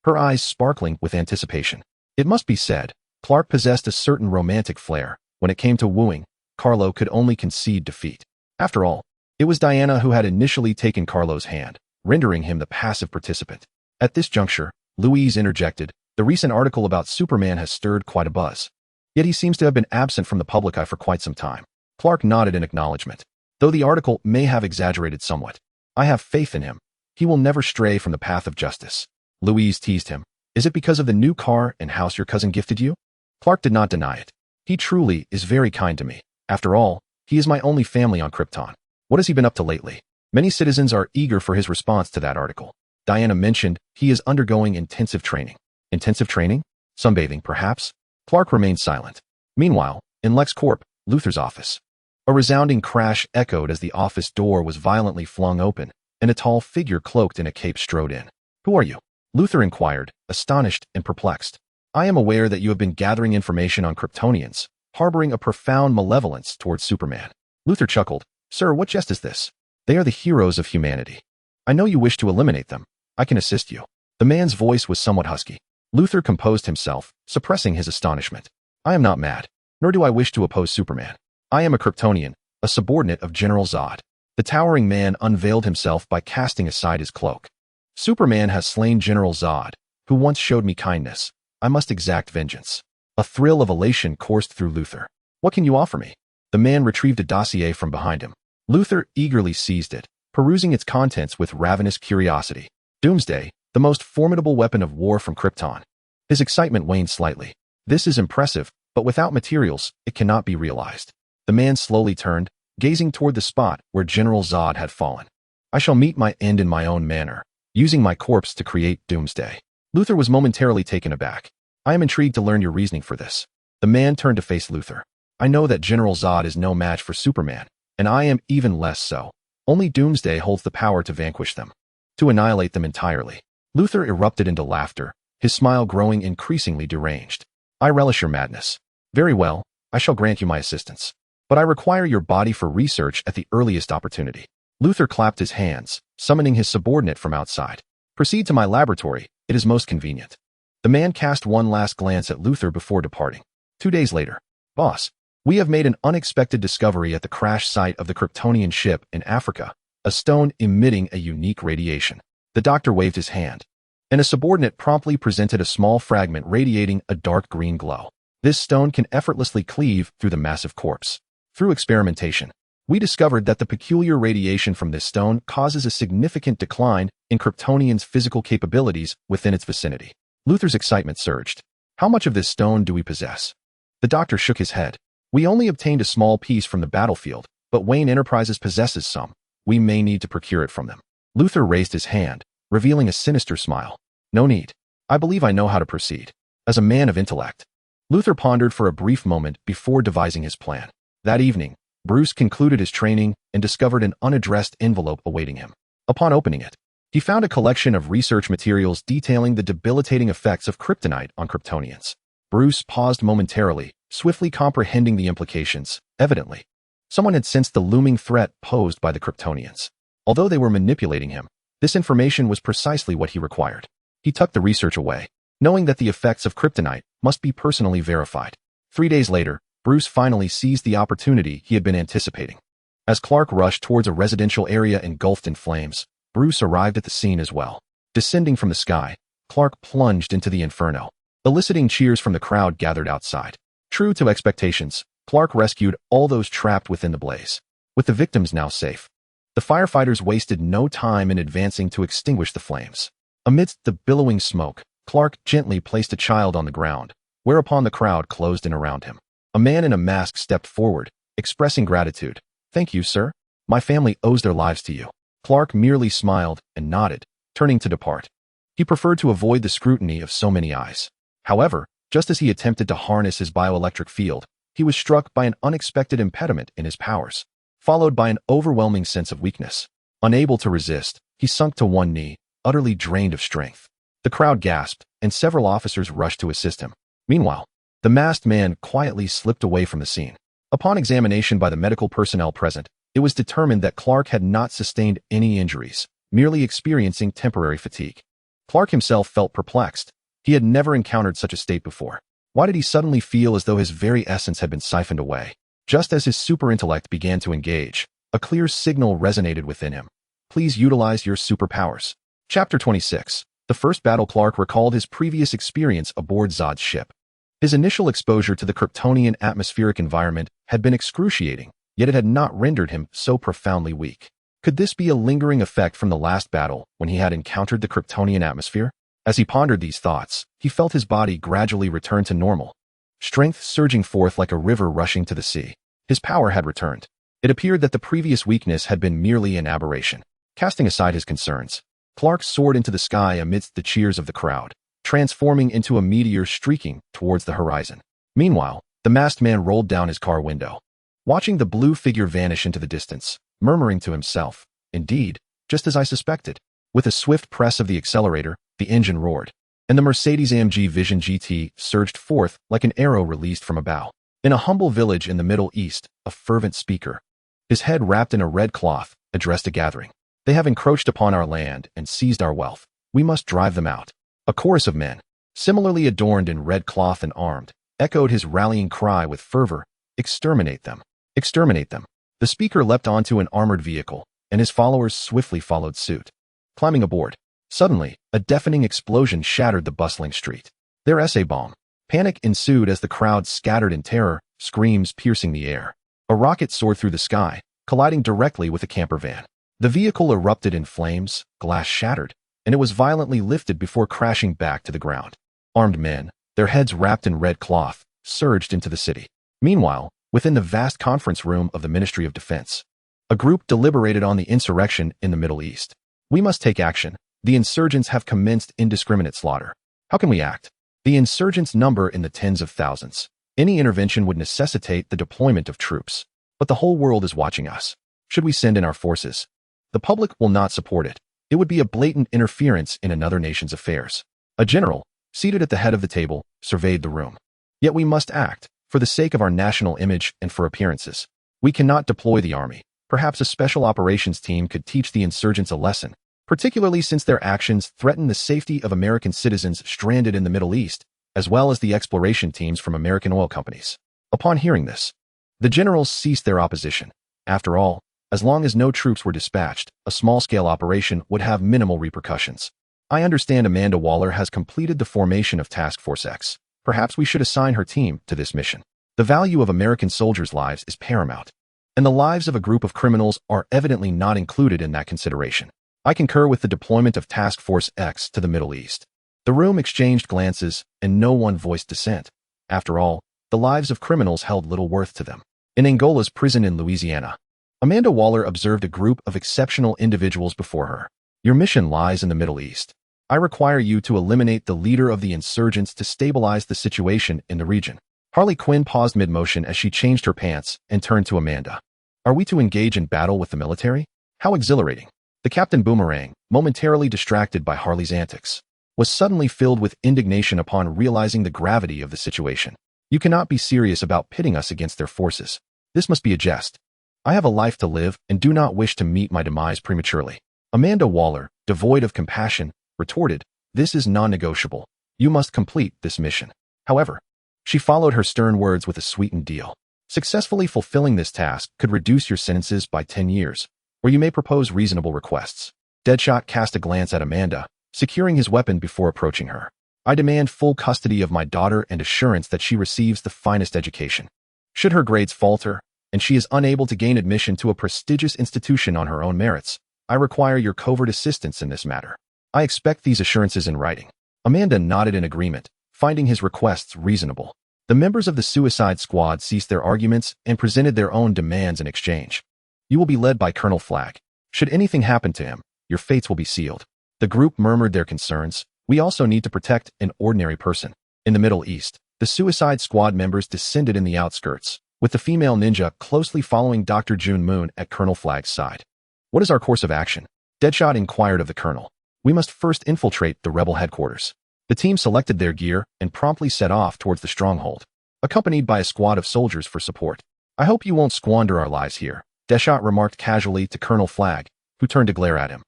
her eyes sparkling with anticipation. It must be said, Clark possessed a certain romantic flair. When it came to wooing, Carlo could only concede defeat. After all, it was Diana who had initially taken Carlo's hand, rendering him the passive participant. At this juncture, Louise interjected, the recent article about Superman has stirred quite a buzz. Yet he seems to have been absent from the public eye for quite some time. Clark nodded in acknowledgement. Though the article may have exaggerated somewhat, I have faith in him. He will never stray from the path of justice. Louise teased him. Is it because of the new car and house your cousin gifted you? Clark did not deny it. He truly is very kind to me. After all, he is my only family on Krypton. What has he been up to lately? Many citizens are eager for his response to that article. Diana mentioned he is undergoing intensive training. Intensive training? Sunbathing, perhaps? Clark remained silent. Meanwhile, in LexCorp, Luther's office. A resounding crash echoed as the office door was violently flung open, and a tall figure cloaked in a cape strode in. Who are you? Luther inquired, astonished and perplexed. I am aware that you have been gathering information on Kryptonians, harboring a profound malevolence towards Superman. Luther chuckled. Sir, what jest is this? They are the heroes of humanity. I know you wish to eliminate them. I can assist you. The man's voice was somewhat husky. Luther composed himself, suppressing his astonishment. I am not mad, nor do I wish to oppose Superman. I am a Kryptonian, a subordinate of General Zod. The towering man unveiled himself by casting aside his cloak. Superman has slain General Zod, who once showed me kindness. I must exact vengeance. A thrill of elation coursed through Luther. What can you offer me? The man retrieved a dossier from behind him. Luther eagerly seized it, perusing its contents with ravenous curiosity. Doomsday, the most formidable weapon of war from Krypton. His excitement waned slightly. This is impressive, but without materials, it cannot be realized. The man slowly turned, gazing toward the spot where General Zod had fallen. I shall meet my end in my own manner, using my corpse to create Doomsday. Luther was momentarily taken aback. I am intrigued to learn your reasoning for this. The man turned to face Luther. I know that General Zod is no match for Superman, and I am even less so. Only Doomsday holds the power to vanquish them, to annihilate them entirely. Luther erupted into laughter, his smile growing increasingly deranged. I relish your madness. Very well, I shall grant you my assistance. But I require your body for research at the earliest opportunity. Luther clapped his hands, summoning his subordinate from outside. Proceed to my laboratory, it is most convenient. The man cast one last glance at Luther before departing. 2 days later. Boss, we have made an unexpected discovery at the crash site of the Kryptonian ship in Africa, a stone emitting a unique radiation. The doctor waved his hand, and a subordinate promptly presented a small fragment radiating a dark green glow. This stone can effortlessly cleave through the massive corpse. Through experimentation, we discovered that the peculiar radiation from this stone causes a significant decline in Kryptonians' physical capabilities within its vicinity. Luther's excitement surged. How much of this stone do we possess? The doctor shook his head. We only obtained a small piece from the battlefield, but Wayne Enterprises possesses some. We may need to procure it from them. Luther raised his hand, revealing a sinister smile. No need. I believe I know how to proceed. As a man of intellect. Luther pondered for a brief moment before devising his plan. That evening, Bruce concluded his training and discovered an unaddressed envelope awaiting him. Upon opening it, he found a collection of research materials detailing the debilitating effects of kryptonite on Kryptonians. Bruce paused momentarily, swiftly comprehending the implications. Evidently, someone had sensed the looming threat posed by the Kryptonians. Although they were manipulating him, this information was precisely what he required. He tucked the research away, knowing that the effects of kryptonite must be personally verified. 3 days later, Bruce finally seized the opportunity he had been anticipating. As Clark rushed towards a residential area engulfed in flames, Bruce arrived at the scene as well. Descending from the sky, Clark plunged into the inferno, eliciting cheers from the crowd gathered outside. True to expectations, Clark rescued all those trapped within the blaze. With the victims now safe, the firefighters wasted no time in advancing to extinguish the flames. Amidst the billowing smoke, Clark gently placed a child on the ground, whereupon the crowd closed in around him. A man in a mask stepped forward, expressing gratitude. Thank you, sir. My family owes their lives to you. Clark merely smiled and nodded, turning to depart. He preferred to avoid the scrutiny of so many eyes. However, just as he attempted to harness his bioelectric field, he was struck by an unexpected impediment in his powers, followed by an overwhelming sense of weakness. Unable to resist, he sunk to one knee, utterly drained of strength. The crowd gasped, and several officers rushed to assist him. Meanwhile, the masked man quietly slipped away from the scene. Upon examination by the medical personnel present, it was determined that Clark had not sustained any injuries, merely experiencing temporary fatigue. Clark himself felt perplexed. He had never encountered such a state before. Why did he suddenly feel as though his very essence had been siphoned away? Just as his superintellect began to engage, a clear signal resonated within him. Please utilize your superpowers. Chapter 26. The first battle. Clark recalled his previous experience aboard Zod's ship. His initial exposure to the Kryptonian atmospheric environment had been excruciating, yet it had not rendered him so profoundly weak. Could this be a lingering effect from the last battle when he had encountered the Kryptonian atmosphere? As he pondered these thoughts, he felt his body gradually return to normal. strength surging forth like a river rushing to the sea. His power had returned. It appeared that the previous weakness had been merely an aberration. Casting aside his concerns, Clark soared into the sky amidst the cheers of the crowd, transforming into a meteor streaking towards the horizon. Meanwhile, the masked man rolled down his car window, watching the blue figure vanish into the distance, murmuring to himself, "Indeed, just as I suspected." With a swift press of the accelerator, the engine roared, and the Mercedes-AMG Vision GT surged forth like an arrow released from a bow. In a humble village in the Middle East, a fervent speaker, his head wrapped in a red cloth, addressed a gathering. "They have encroached upon our land and seized our wealth. We must drive them out." A chorus of men, similarly adorned in red cloth and armed, echoed his rallying cry with fervor, "Exterminate them! Exterminate them!" The speaker leapt onto an armored vehicle, and his followers swiftly followed suit. Climbing aboard, suddenly, a deafening explosion shattered the bustling street. Their essay bomb. Panic ensued as the crowd scattered in terror, screams piercing the air. A rocket soared through the sky, colliding directly with a camper van. The vehicle erupted in flames, glass shattered, and it was violently lifted before crashing back to the ground. Armed men, their heads wrapped in red cloth, surged into the city. Meanwhile, within the vast conference room of the Ministry of Defense, a group deliberated on the insurrection in the Middle East. "We must take action. The insurgents have commenced indiscriminate slaughter. How can we act? The insurgents number in the tens of thousands. Any intervention would necessitate the deployment of troops. But the whole world is watching us. Should we send in our forces? The public will not support it. It would be a blatant interference in another nation's affairs." A general, seated at the head of the table, surveyed the room. "Yet we must act, for the sake of our national image and for appearances. We cannot deploy the army. Perhaps a special operations team could teach the insurgents a lesson, particularly since their actions threaten the safety of American citizens stranded in the Middle East, as well as the exploration teams from American oil companies." Upon hearing this, the generals ceased their opposition. After all, as long as no troops were dispatched, a small-scale operation would have minimal repercussions. "I understand Amanda Waller has completed the formation of Task Force X. Perhaps we should assign her team to this mission. The value of American soldiers' lives is paramount, and the lives of a group of criminals are evidently not included in that consideration. I concur with the deployment of Task Force X to the Middle East." The room exchanged glances, and no one voiced dissent. After all, the lives of criminals held little worth to them. In Angola's prison in Louisiana, Amanda Waller observed a group of exceptional individuals before her. "Your mission lies in the Middle East. I require you to eliminate the leader of the insurgents to stabilize the situation in the region." Harley Quinn paused mid-motion as she changed her pants and turned to Amanda. "Are we to engage in battle with the military? How exhilarating." The Captain Boomerang, momentarily distracted by Harley's antics, was suddenly filled with indignation upon realizing the gravity of the situation. "You cannot be serious about pitting us against their forces. This must be a jest. I have a life to live and do not wish to meet my demise prematurely." Amanda Waller, devoid of compassion, retorted, "This is non-negotiable. You must complete this mission." However, she followed her stern words with a sweetened deal. "Successfully fulfilling this task could reduce your sentences by 10 years, or you may propose reasonable requests." Deadshot cast a glance at Amanda, securing his weapon before approaching her. "I demand full custody of my daughter and assurance that she receives the finest education. Should her grades falter, and she is unable to gain admission to a prestigious institution on her own merits, I require your covert assistance in this matter. I expect these assurances in writing." Amanda nodded in agreement, finding his requests reasonable. The members of the Suicide Squad ceased their arguments and presented their own demands in exchange. "You will be led by Colonel Flagg. Should anything happen to him, your fates will be sealed." The group murmured their concerns. "We also need to protect an ordinary person." In the Middle East, the Suicide Squad members descended in the outskirts, with the female ninja closely following Dr. June Moon at Colonel Flagg's side. "What is our course of action?" Deadshot inquired of the colonel. "We must first infiltrate the rebel headquarters." The team selected their gear and promptly set off towards the stronghold, accompanied by a squad of soldiers for support. "I hope you won't squander our lives here," Deadshot remarked casually to Colonel Flagg, who turned to glare at him.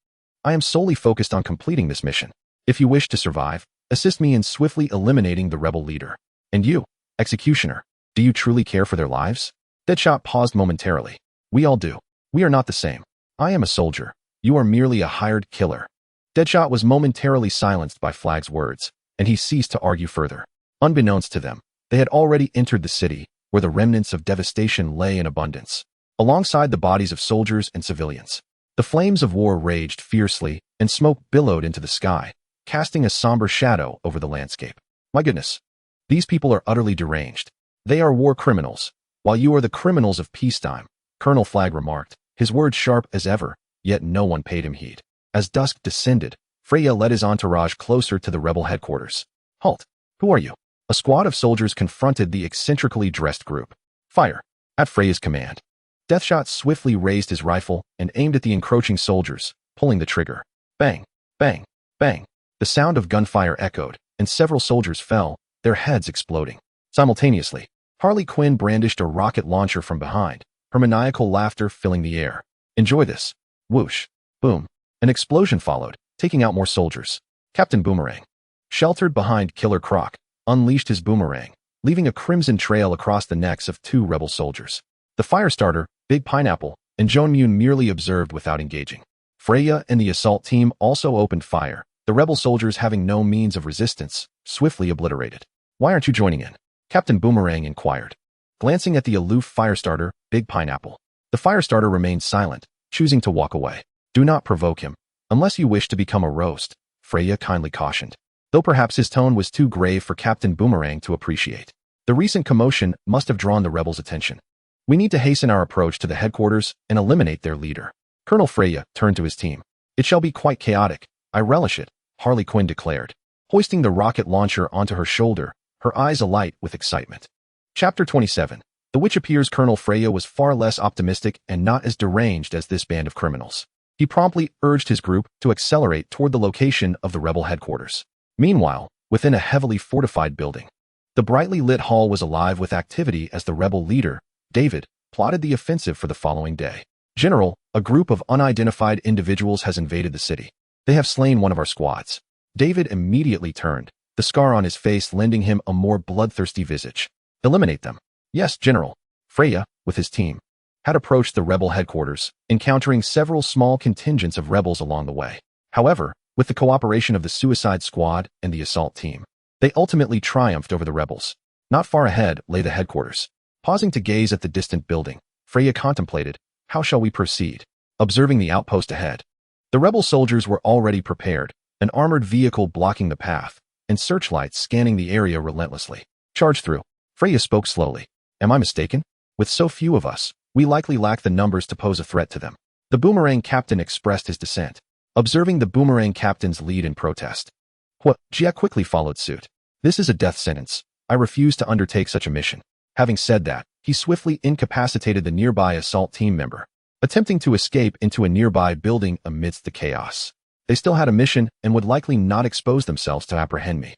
"I am solely focused on completing this mission. If you wish to survive, assist me in swiftly eliminating the rebel leader. And you, Executioner, do you truly care for their lives?" Deadshot paused momentarily. "We all do. We are not the same. I am a soldier. You are merely a hired killer." Deadshot was momentarily silenced by Flagg's words, and he ceased to argue further. Unbeknownst to them, they had already entered the city, where the remnants of devastation lay in abundance, alongside the bodies of soldiers and civilians. The flames of war raged fiercely, and smoke billowed into the sky, casting a somber shadow over the landscape. "My goodness, These people are utterly deranged. They are war criminals, while you are the criminals of peacetime, Colonel Flagg remarked, his words sharp as ever, yet no one paid him heed. As dusk descended, Freya led his entourage closer to the rebel headquarters. Halt! Who are you? A squad of soldiers confronted the eccentrically dressed group. Fire! At Freya's command. Deathshot swiftly raised his rifle and aimed at the encroaching soldiers, pulling the trigger. Bang! Bang! Bang! The sound of gunfire echoed, and several soldiers fell, their heads exploding. Simultaneously, Harley Quinn brandished a rocket launcher from behind, her maniacal laughter filling the air. Enjoy this. Whoosh. Boom. An explosion followed, taking out more soldiers. Captain Boomerang, sheltered behind Killer Croc, unleashed his boomerang, leaving a crimson trail across the necks of 2 rebel soldiers. The Firestarter, Big Pineapple, and Joan Mune merely observed without engaging. Freya and the assault team also opened fire, the rebel soldiers having no means of resistance, swiftly obliterated. Why aren't you joining in? Captain Boomerang inquired. Glancing at the aloof Firestarter, Big Pineapple, the Firestarter remained silent, choosing to walk away. Do not provoke him, unless you wish to become a roast, Freya kindly cautioned, though perhaps his tone was too grave for Captain Boomerang to appreciate. The recent commotion must have drawn the rebels' attention. We need to hasten our approach to the headquarters and eliminate their leader. Colonel Freya turned to his team. It shall be quite chaotic. I relish it, Harley Quinn declared, hoisting the rocket launcher onto her shoulder, her eyes alight with excitement. Chapter 27. The which appears Colonel Freya was far less optimistic and not as deranged as this band of criminals. He promptly urged his group to accelerate toward the location of the rebel headquarters. Meanwhile, within a heavily fortified building, the brightly lit hall was alive with activity as the rebel leader, David, plotted the offensive for the following day. General, a group of unidentified individuals has invaded the city. They have slain one of our squads. David immediately turned, the scar on his face lending him a more bloodthirsty visage. Eliminate them. Yes, General. Freya, with his team, had approached the rebel headquarters, encountering several small contingents of rebels along the way. However, with the cooperation of the Suicide Squad and the assault team, they ultimately triumphed over the rebels. Not far ahead lay the headquarters. Pausing to gaze at the distant building, Freya contemplated, how shall we proceed? Observing the outpost ahead, the rebel soldiers were already prepared, an armored vehicle blocking the path, and searchlights scanning the area relentlessly. Charge through. Freya spoke slowly. Am I mistaken? With so few of us, we likely lack the numbers to pose a threat to them. The Boomerang Captain expressed his dissent, observing the Boomerang Captain's lead in protest. Jia quickly followed suit. This is a death sentence. I refuse to undertake such a mission. Having said that, he swiftly incapacitated the nearby assault team member, attempting to escape into a nearby building amidst the chaos. They still had a mission and would likely not expose themselves to apprehend me.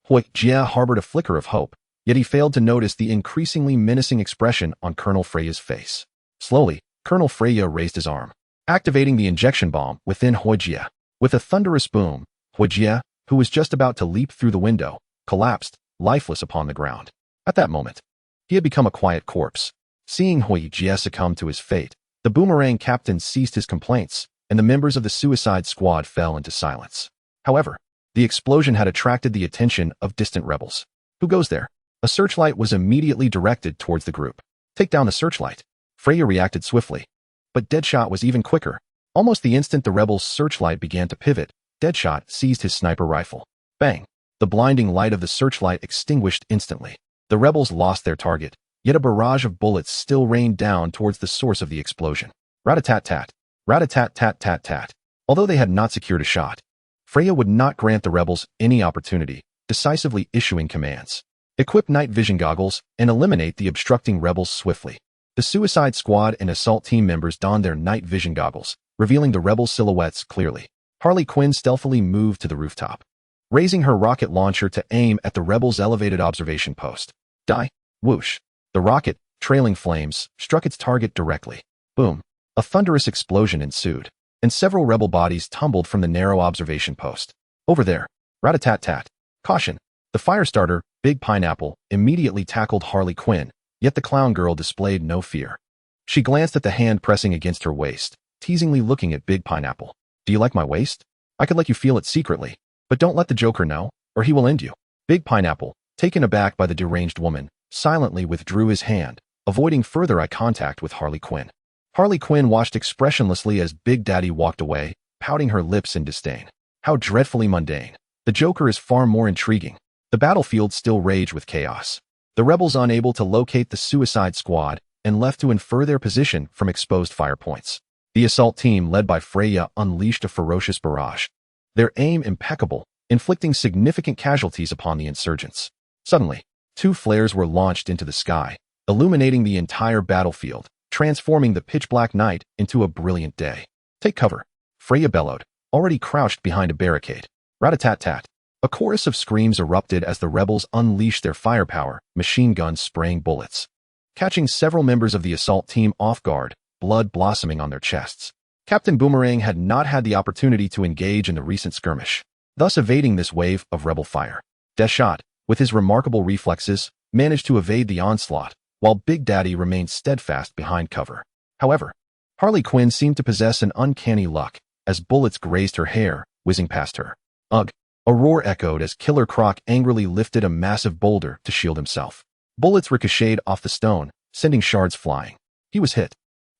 Jia harbored a flicker of hope, yet he failed to notice the increasingly menacing expression on Colonel Freya's face. Slowly, Colonel Freya raised his arm, activating the injection bomb within Jia. With a thunderous boom, Jia, who was just about to leap through the window, collapsed, lifeless upon the ground. At that moment, he had become a quiet corpse. Seeing Jia succumb to his fate, the Boomerang Captain ceased his complaints, and the members of the Suicide Squad fell into silence. However, the explosion had attracted the attention of distant rebels. Who goes there? A searchlight was immediately directed towards the group. Take down the searchlight. Freya reacted swiftly. But Deadshot was even quicker. Almost the instant the rebels' searchlight began to pivot, Deadshot seized his sniper rifle. Bang! The blinding light of the searchlight extinguished instantly. The rebels lost their target, yet a barrage of bullets still rained down towards the source of the explosion. Rat-a-tat-tat. Rat-a-tat-tat-tat-tat. Although they had not secured a shot, Freya would not grant the rebels any opportunity, decisively issuing commands. Equip night vision goggles and eliminate the obstructing rebels swiftly. The Suicide Squad and assault team members donned their night vision goggles, revealing the rebel silhouettes clearly. Harley Quinn stealthily moved to the rooftop, raising her rocket launcher to aim at the rebels' elevated observation post. Die! Whoosh! The rocket, trailing flames, struck its target directly. Boom! A thunderous explosion ensued, and several rebel bodies tumbled from the narrow observation post. Over there! Rat-a-tat-tat! Caution! The Firestarter, Big Pineapple, immediately tackled Harley Quinn, yet the clown girl displayed no fear. She glanced at the hand pressing against her waist, teasingly looking at Big Pineapple. Do you like my waist? I could let you feel it secretly, but don't let the Joker know, or he will end you. Big Pineapple, taken aback by the deranged woman, silently withdrew his hand, avoiding further eye contact with Harley Quinn. Harley Quinn watched expressionlessly as Big Daddy walked away, pouting her lips in disdain. How dreadfully mundane. The Joker is far more intriguing. The battlefield still raged with chaos. The rebels unable to locate the suicide squad and left to infer their position from exposed fire points. The assault team, led by Freya, unleashed a ferocious barrage. Their aim impeccable, inflicting significant casualties upon the insurgents. Suddenly, 2 flares were launched into the sky, illuminating the entire battlefield, transforming the pitch-black night into a brilliant day. "Take cover," Freya bellowed, already crouched behind a barricade. Rat-a-tat-tat. A chorus of screams erupted as the rebels unleashed their firepower, machine guns spraying bullets, catching several members of the assault team off guard, blood blossoming on their chests. Captain Boomerang had not had the opportunity to engage in the recent skirmish, thus evading this wave of rebel fire. Deadshot, with his remarkable reflexes, managed to evade the onslaught, while Big Daddy remained steadfast behind cover. However, Harley Quinn seemed to possess an uncanny luck, as bullets grazed her hair, whizzing past her. Ugh! A roar echoed as Killer Croc angrily lifted a massive boulder to shield himself. Bullets ricocheted off the stone, sending shards flying. He was hit.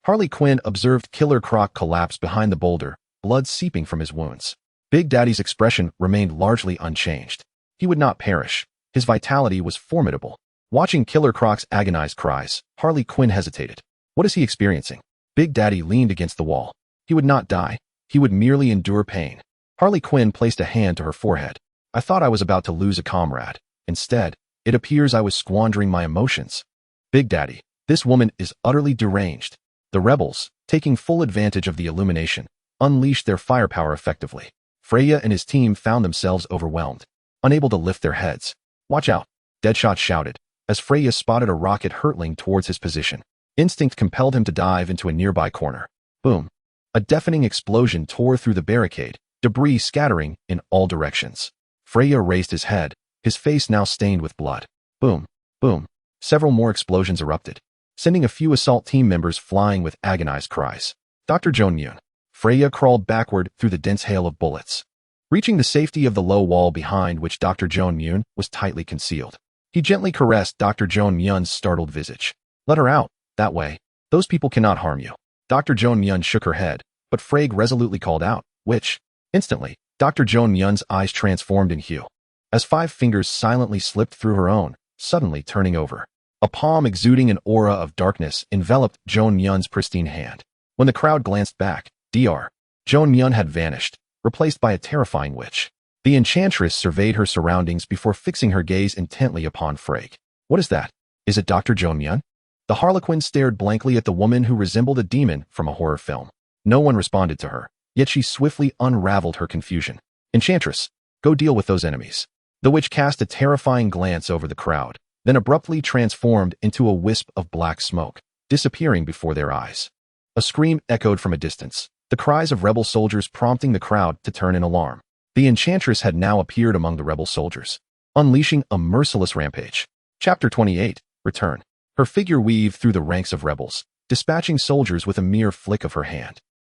Harley Quinn observed Killer Croc collapse behind the boulder, blood seeping from his wounds. Big Daddy's expression remained largely unchanged. He would not perish. His vitality was formidable. Watching Killer Croc's agonized cries, Harley Quinn hesitated. What is he experiencing? Big Daddy leaned against the wall. He would not die. He would merely endure pain. Harley Quinn placed a hand to her forehead. I thought I was about to lose a comrade. Instead, it appears I was squandering my emotions. Big Daddy, this woman is utterly deranged. The rebels, taking full advantage of the illumination, unleashed their firepower effectively. Freya and his team found themselves overwhelmed, unable to lift their heads. Watch out, Deadshot shouted, as Freya spotted a rocket hurtling towards his position. Instinct compelled him to dive into a nearby corner. Boom. A deafening explosion tore through the barricade, debris scattering in all directions. Freya raised his head, his face now stained with blood. Boom. Boom. Several more explosions erupted, sending a few assault team members flying with agonized cries. Dr. Joan Myun. Freya crawled backward through the dense hail of bullets, reaching the safety of the low wall behind which Dr. Joan Myun was tightly concealed. He gently caressed Dr. Joan Myun's startled visage. Let her out. That way. Those people cannot harm you. Dr. Joan Myun shook her head, but Frege resolutely called out, which, instantly, Dr. Joan Myun's eyes transformed in hue, as 5 fingers silently slipped through her own, suddenly turning over. A palm exuding an aura of darkness enveloped Joan Myun's pristine hand. When the crowd glanced back, Dr. Joan Myun had vanished, replaced by a terrifying witch. The enchantress surveyed her surroundings before fixing her gaze intently upon Frege. What is that? Is it Dr. Joan Myun? The Harlequin stared blankly at the woman who resembled a demon from a horror film. No one responded to her, yet she swiftly unraveled her confusion. Enchantress, go deal with those enemies. The witch cast a terrifying glance over the crowd, then abruptly transformed into a wisp of black smoke, disappearing before their eyes. A scream echoed from a distance, the cries of rebel soldiers prompting the crowd to turn in alarm. The enchantress had now appeared among the rebel soldiers, unleashing a merciless rampage. Chapter 28, Return. Her figure weaved through the ranks of rebels, dispatching soldiers with a mere flick of her hand.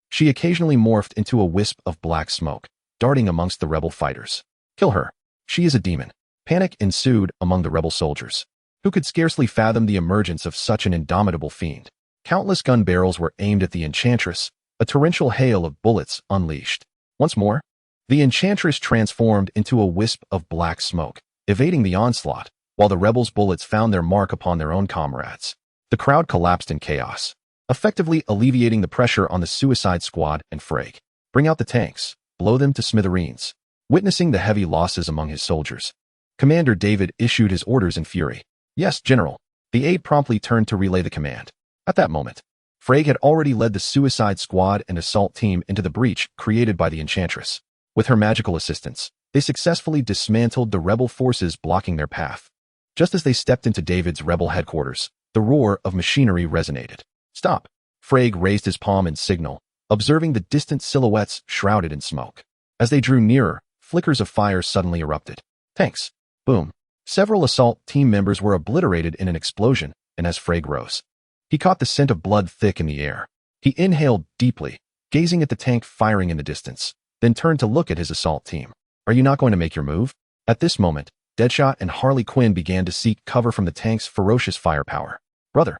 She occasionally morphed into a wisp of black smoke, darting amongst the rebel fighters. Kill her. She is a demon. Panic ensued among the rebel soldiers, who could scarcely fathom the emergence of such an indomitable fiend. Countless gun barrels were aimed at the enchantress, a torrential hail of bullets unleashed. Once more, the enchantress transformed into a wisp of black smoke, evading the onslaught, while the rebels' bullets found their mark upon their own comrades. The crowd collapsed in chaos, effectively alleviating the pressure on the suicide squad and Frege. Bring out the tanks, blow them to smithereens. Witnessing the heavy losses among his soldiers, Commander David issued his orders in fury. Yes, General. The aide promptly turned to relay the command. At that moment, Frege had already led the suicide squad and assault team into the breach created by the enchantress. With her magical assistance, they successfully dismantled the rebel forces blocking their path. Just as they stepped into David's rebel headquarters, the roar of machinery resonated. Stop! Frege raised his palm in signal, observing the distant silhouettes shrouded in smoke. As they drew nearer, flickers of fire suddenly erupted. Tanks! Boom! Several assault team members were obliterated in an explosion, and as Frege rose, he caught the scent of blood thick in the air. He inhaled deeply, gazing at the tank firing in the distance, then turned to look at his assault team. Are you not going to make your move? At this moment, Deadshot and Harley Quinn began to seek cover from the tank's ferocious firepower. Brother,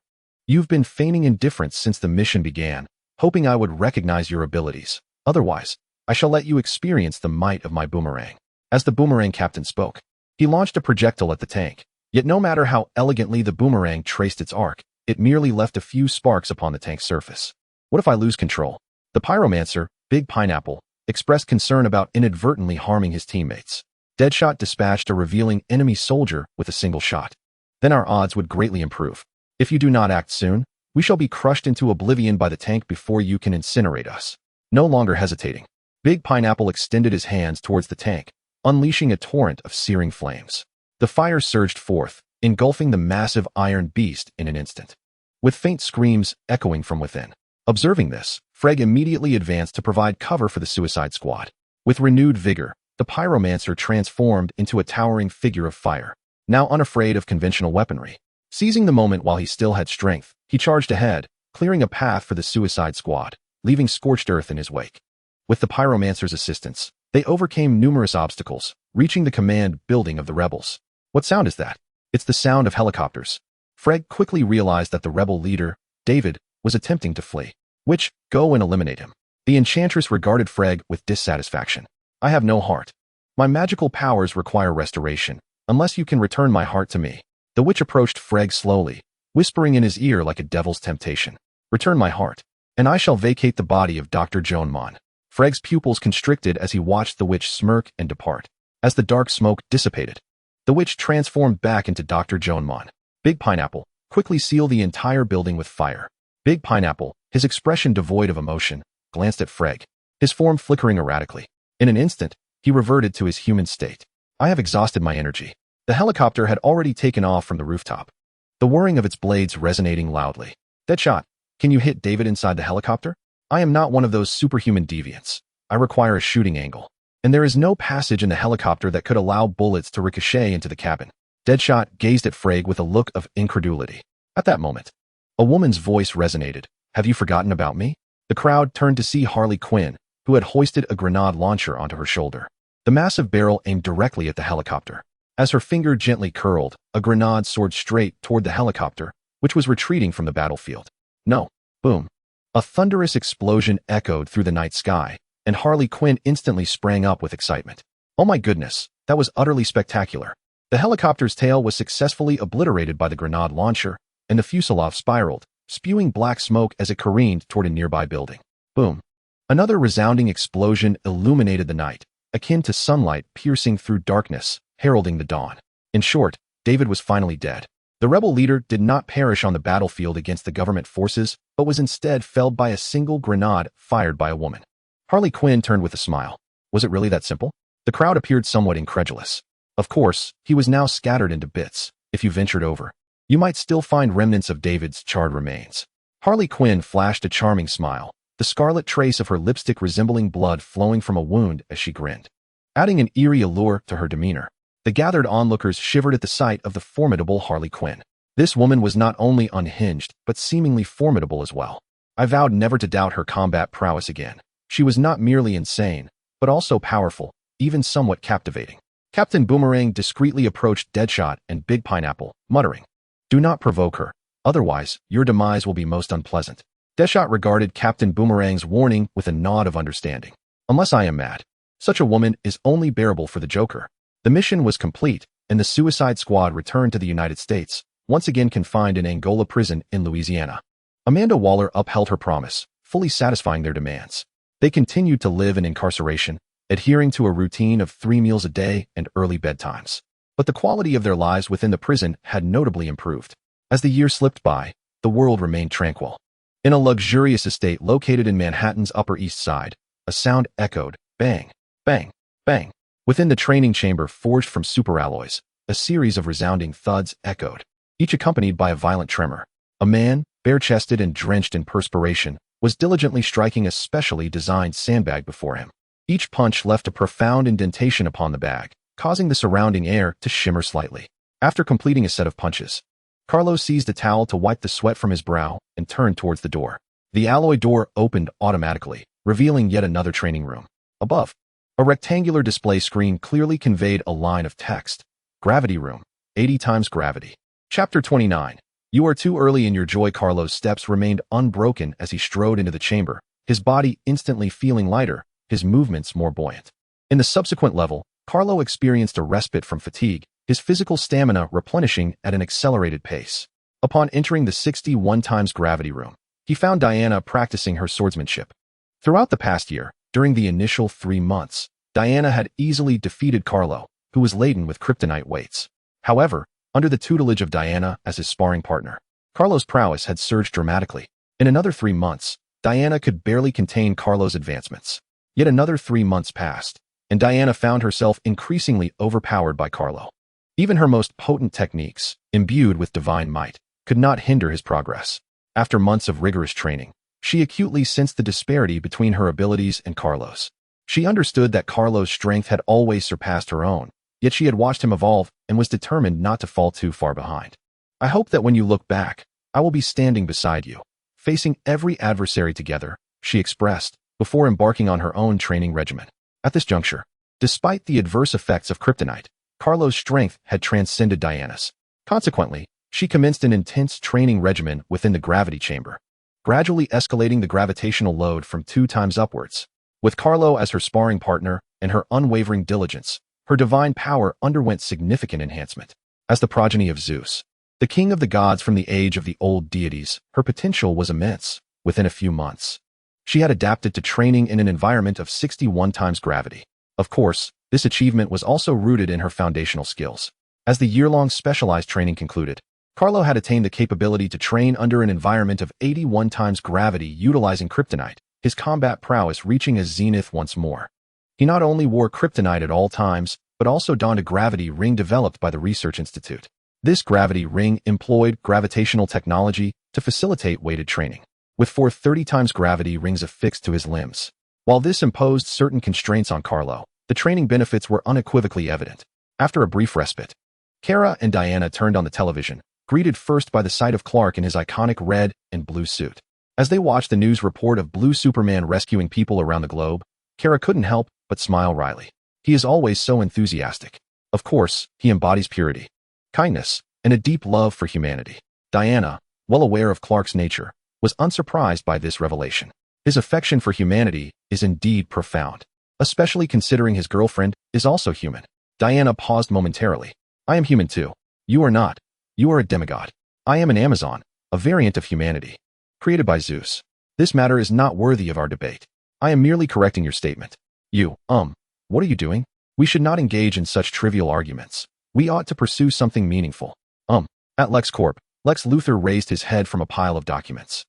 you've been feigning indifference since the mission began, hoping I would recognize your abilities. Otherwise, I shall let you experience the might of my boomerang. As the boomerang captain spoke, He launched a projectile at the tank, yet no matter how elegantly the boomerang traced its arc, it merely left a few sparks upon the tank's surface. What if I lose control? The pyromancer, Big Pineapple, expressed concern about inadvertently harming his teammates. Deadshot dispatched a revealing enemy soldier with a single shot. Then our odds would greatly improve. If you do not act soon, we shall be crushed into oblivion by the tank before you can incinerate us. No longer hesitating, Big Pineapple extended his hands towards the tank, unleashing a torrent of searing flames. The fire surged forth, engulfing the massive iron beast in an instant, with faint screams echoing from within. Observing this, Freg immediately advanced to provide cover for the suicide squad. With renewed vigor, the pyromancer transformed into a towering figure of fire, now unafraid of conventional weaponry. Seizing the moment while he still had strength, he charged ahead, clearing a path for the suicide squad, leaving scorched earth in his wake. With the pyromancer's assistance, they overcame numerous obstacles, reaching the command building of the rebels. What sound is that? It's the sound of helicopters. Freg quickly realized that the rebel leader, David, was attempting to flee. Go and eliminate him. The enchantress regarded Freg with dissatisfaction. I have no heart. My magical powers require restoration, unless you can return my heart to me. The witch approached Freg slowly, whispering in his ear like a devil's temptation. Return my heart, and I shall vacate the body of Dr. Joan Mon. Freg's pupils constricted as he watched the witch smirk and depart. As the dark smoke dissipated, the witch transformed back into Dr. Joan Mon. Big Pineapple, quickly seal the entire building with fire. Big Pineapple, his expression devoid of emotion, glanced at Freg, his form flickering erratically. In an instant, he reverted to his human state. I have exhausted my energy. The helicopter had already taken off from the rooftop, the whirring of its blades resonating loudly. Deadshot, can you hit David inside the helicopter? I am not one of those superhuman deviants. I require a shooting angle, and there is no passage in the helicopter that could allow bullets to ricochet into the cabin. Deadshot gazed at Freg with a look of incredulity. At that moment, a woman's voice resonated. Have you forgotten about me? The crowd turned to see Harley Quinn, who had hoisted a grenade launcher onto her shoulder. The massive barrel aimed directly at the helicopter. As her finger gently curled, a grenade soared straight toward the helicopter, which was retreating from the battlefield. No. Boom. A thunderous explosion echoed through the night sky, and Harley Quinn instantly sprang up with excitement. Oh my goodness, that was utterly spectacular. The helicopter's tail was successfully obliterated by the grenade launcher, and the fuselage spiraled, spewing black smoke as it careened toward a nearby building. Boom. Another resounding explosion illuminated the night, akin to sunlight piercing through darkness, heralding the dawn. In short, David was finally dead. The rebel leader did not perish on the battlefield against the government forces, but was instead felled by a single grenade fired by a woman. Harley Quinn turned with a smile. Was it really that simple? The crowd appeared somewhat incredulous. Of course, he was now scattered into bits. If you ventured over, you might still find remnants of David's charred remains. Harley Quinn flashed a charming smile, the scarlet trace of her lipstick resembling blood flowing from a wound as she grinned, adding an eerie allure to her demeanor. The gathered onlookers shivered at the sight of the formidable Harley Quinn. This woman was not only unhinged, but seemingly formidable as well. I vowed never to doubt her combat prowess again. She was not merely insane, but also powerful, even somewhat captivating. Captain Boomerang discreetly approached Deadshot and Big Pineapple, muttering, "Do not provoke her, otherwise your demise will be most unpleasant." Deadshot regarded Captain Boomerang's warning with a nod of understanding. Unless I am mad, such a woman is only bearable for the Joker. The mission was complete, and the Suicide Squad returned to the United States, once again confined in Angola prison in Louisiana. Amanda Waller upheld her promise, fully satisfying their demands. They continued to live in incarceration, adhering to a routine of 3 meals a day and early bedtimes. But the quality of their lives within the prison had notably improved. As the years slipped by, the world remained tranquil. In a luxurious estate located in Manhattan's Upper East Side, a sound echoed, bang, bang, bang. Within the training chamber forged from superalloys, a series of resounding thuds echoed, each accompanied by a violent tremor. A man, bare-chested and drenched in perspiration, was diligently striking a specially designed sandbag before him. Each punch left a profound indentation upon the bag, causing the surrounding air to shimmer slightly. After completing a set of punches, Carlos seized a towel to wipe the sweat from his brow and turned towards the door. The alloy door opened automatically, revealing yet another training room. Above, a rectangular display screen clearly conveyed a line of text. Gravity room, 80 times gravity. Chapter 29. You are too early in your joy. Carlos' steps remained unbroken as he strode into the chamber, his body instantly feeling lighter, his movements more buoyant. In the subsequent level, Carlo experienced a respite from fatigue, his physical stamina replenishing at an accelerated pace. Upon entering the 61 times gravity room, he found Diana practicing her swordsmanship. Throughout the past year, during the initial 3 months, Diana had easily defeated Carlo, who was laden with kryptonite weights. However, under the tutelage of Diana as his sparring partner, Carlo's prowess had surged dramatically. In another 3 months, Diana could barely contain Carlo's advancements. Yet another 3 months passed, and Diana found herself increasingly overpowered by Carlo. Even her most potent techniques, imbued with divine might, could not hinder his progress. After months of rigorous training, she acutely sensed the disparity between her abilities and Carlo's. She understood that Carlo's strength had always surpassed her own, yet she had watched him evolve and was determined not to fall too far behind. I hope that when you look back, I will be standing beside you, facing every adversary together, she expressed, before embarking on her own training regimen. At this juncture, despite the adverse effects of kryptonite, Carlo's strength had transcended Diana's. Consequently, she commenced an intense training regimen within the gravity chamber, gradually escalating the gravitational load from 2 times upwards. With Carlo as her sparring partner and her unwavering diligence, her divine power underwent significant enhancement. As the progeny of Zeus, the king of the gods from the age of the old deities, her potential was immense. Within a few months, she had adapted to training in an environment of 61 times gravity. Of course, this achievement was also rooted in her foundational skills. As the year-long specialized training concluded, Carlo had attained the capability to train under an environment of 81 times gravity utilizing kryptonite, his combat prowess reaching a zenith once more. He not only wore kryptonite at all times, but also donned a gravity ring developed by the Research Institute. This gravity ring employed gravitational technology to facilitate weighted training, with 4 30 times gravity rings affixed to his limbs. While this imposed certain constraints on Carlo, the training benefits were unequivocally evident. After a brief respite, Kara and Diana turned on the television, greeted first by the sight of Clark in his iconic red and blue suit. As they watched the news report of Blue Superman rescuing people around the globe, Kara couldn't help but smile wryly. He is always so enthusiastic. Of course, he embodies purity, kindness, and a deep love for humanity. Diana, well aware of Clark's nature, was unsurprised by this revelation. His affection for humanity is indeed profound, especially considering his girlfriend is also human. Diana paused momentarily. I am human too. You are not. You are a demigod. I am an Amazon, a variant of humanity, created by Zeus. This matter is not worthy of our debate. I am merely correcting your statement. What are you doing? We should not engage in such trivial arguments. We ought to pursue something meaningful. At LexCorp, Lex Luthor raised his head from a pile of documents,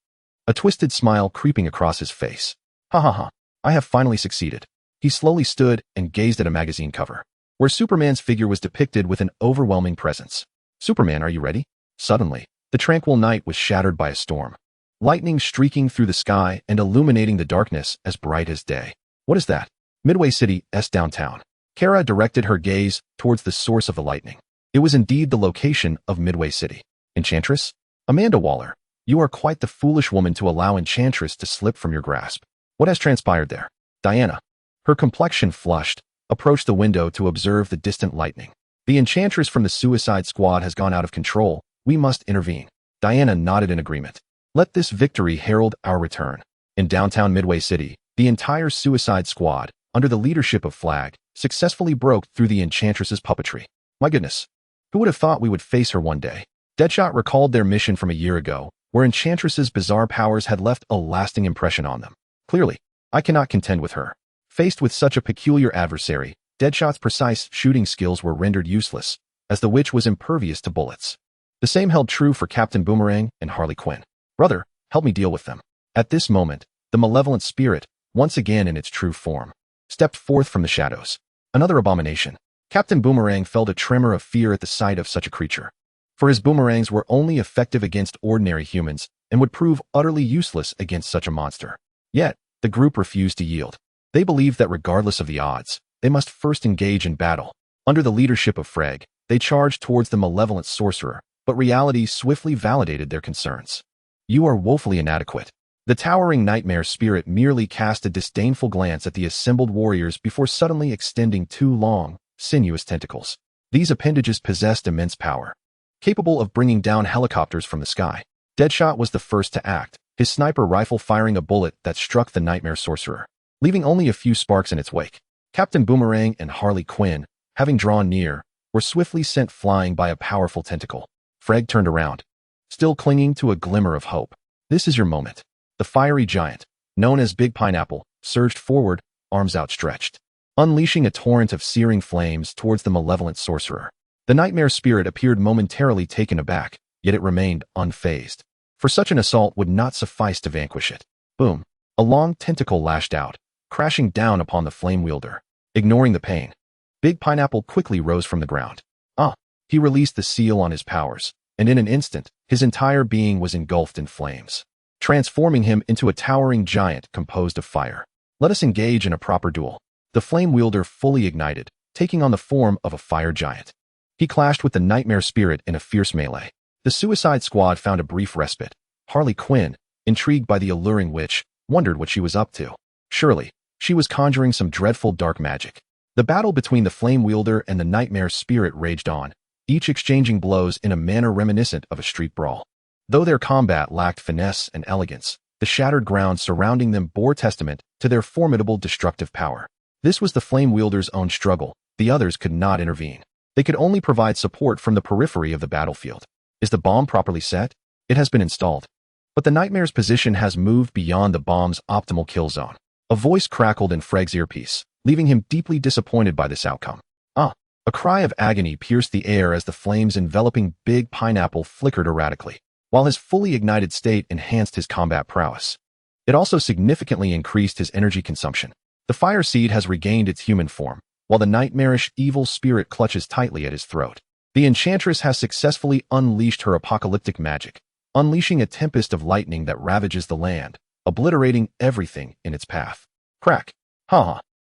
a twisted smile creeping across his face. Ha ha ha, I have finally succeeded. He slowly stood and gazed at a magazine cover, where Superman's figure was depicted with an overwhelming presence. Superman, are you ready? Suddenly, the tranquil night was shattered by a storm, lightning streaking through the sky and illuminating the darkness as bright as day. What is that? Midway City's downtown. Kara directed her gaze towards the source of the lightning. It was indeed the location of Midway City. Enchantress? Amanda Waller, you are quite the foolish woman to allow Enchantress to slip from your grasp. What has transpired there? Diana, her complexion flushed, approached the window to observe the distant lightning. The Enchantress from the Suicide Squad has gone out of control. We must intervene. Diana nodded in agreement. Let this victory herald our return. In downtown Midway City, the entire Suicide Squad, under the leadership of Flag, successfully broke through the Enchantress's puppetry. My goodness, who would have thought we would face her one day? Deadshot recalled their mission from a year ago, where Enchantress's bizarre powers had left a lasting impression on them. Clearly, I cannot contend with her. Faced with such a peculiar adversary, Deadshot's precise shooting skills were rendered useless, as the witch was impervious to bullets. The same held true for Captain Boomerang and Harley Quinn. Brother, help me deal with them. At this moment, the malevolent spirit, once again in its true form, stepped forth from the shadows. Another abomination. Captain Boomerang felt a tremor of fear at the sight of such a creature, for his boomerangs were only effective against ordinary humans and would prove utterly useless against such a monster. Yet, the group refused to yield. They believed that regardless of the odds, they must first engage in battle. Under the leadership of Freg, they charged towards the malevolent sorcerer, but reality swiftly validated their concerns. You are woefully inadequate. The towering nightmare spirit merely cast a disdainful glance at the assembled warriors before suddenly extending 2 long, sinuous tentacles. These appendages possessed immense power, capable of bringing down helicopters from the sky. Deadshot was the first to act, his sniper rifle firing a bullet that struck the nightmare sorcerer, leaving only a few sparks in its wake. Captain Boomerang and Harley Quinn, having drawn near, were swiftly sent flying by a powerful tentacle. Freg turned around, still clinging to a glimmer of hope. This is your moment. The fiery giant, known as Big Pineapple, surged forward, arms outstretched, unleashing a torrent of searing flames towards the malevolent sorcerer. The nightmare spirit appeared momentarily taken aback, yet it remained unfazed. For such an assault would not suffice to vanquish it. Boom! A long tentacle lashed out, crashing down upon the flame wielder. Ignoring the pain, Big Pineapple quickly rose from the ground. He released the seal on his powers, and in an instant, his entire being was engulfed in flames, transforming him into a towering giant composed of fire. Let us engage in a proper duel. The flame wielder fully ignited, taking on the form of a fire giant. He clashed with the nightmare spirit in a fierce melee. The Suicide Squad found a brief respite. Harley Quinn, intrigued by the alluring witch, wondered what she was up to. Surely, she was conjuring some dreadful dark magic. The battle between the flame wielder and the nightmare spirit raged on, each exchanging blows in a manner reminiscent of a street brawl. Though their combat lacked finesse and elegance, the shattered ground surrounding them bore testament to their formidable destructive power. This was the flame wielder's own struggle. The others could not intervene. They could only provide support from the periphery of the battlefield. Is the bomb properly set? It has been installed. But the nightmare's position has moved beyond the bomb's optimal kill zone. A voice crackled in Freg's earpiece, leaving him deeply disappointed by this outcome. A cry of agony pierced the air as the flames enveloping Big Pineapple flickered erratically, while his fully ignited state enhanced his combat prowess. It also significantly increased his energy consumption. The fire seed has regained its human form, while the nightmarish evil spirit clutches tightly at his throat. The enchantress has successfully unleashed her apocalyptic magic, unleashing a tempest of lightning that ravages the land, obliterating everything in its path. Crack!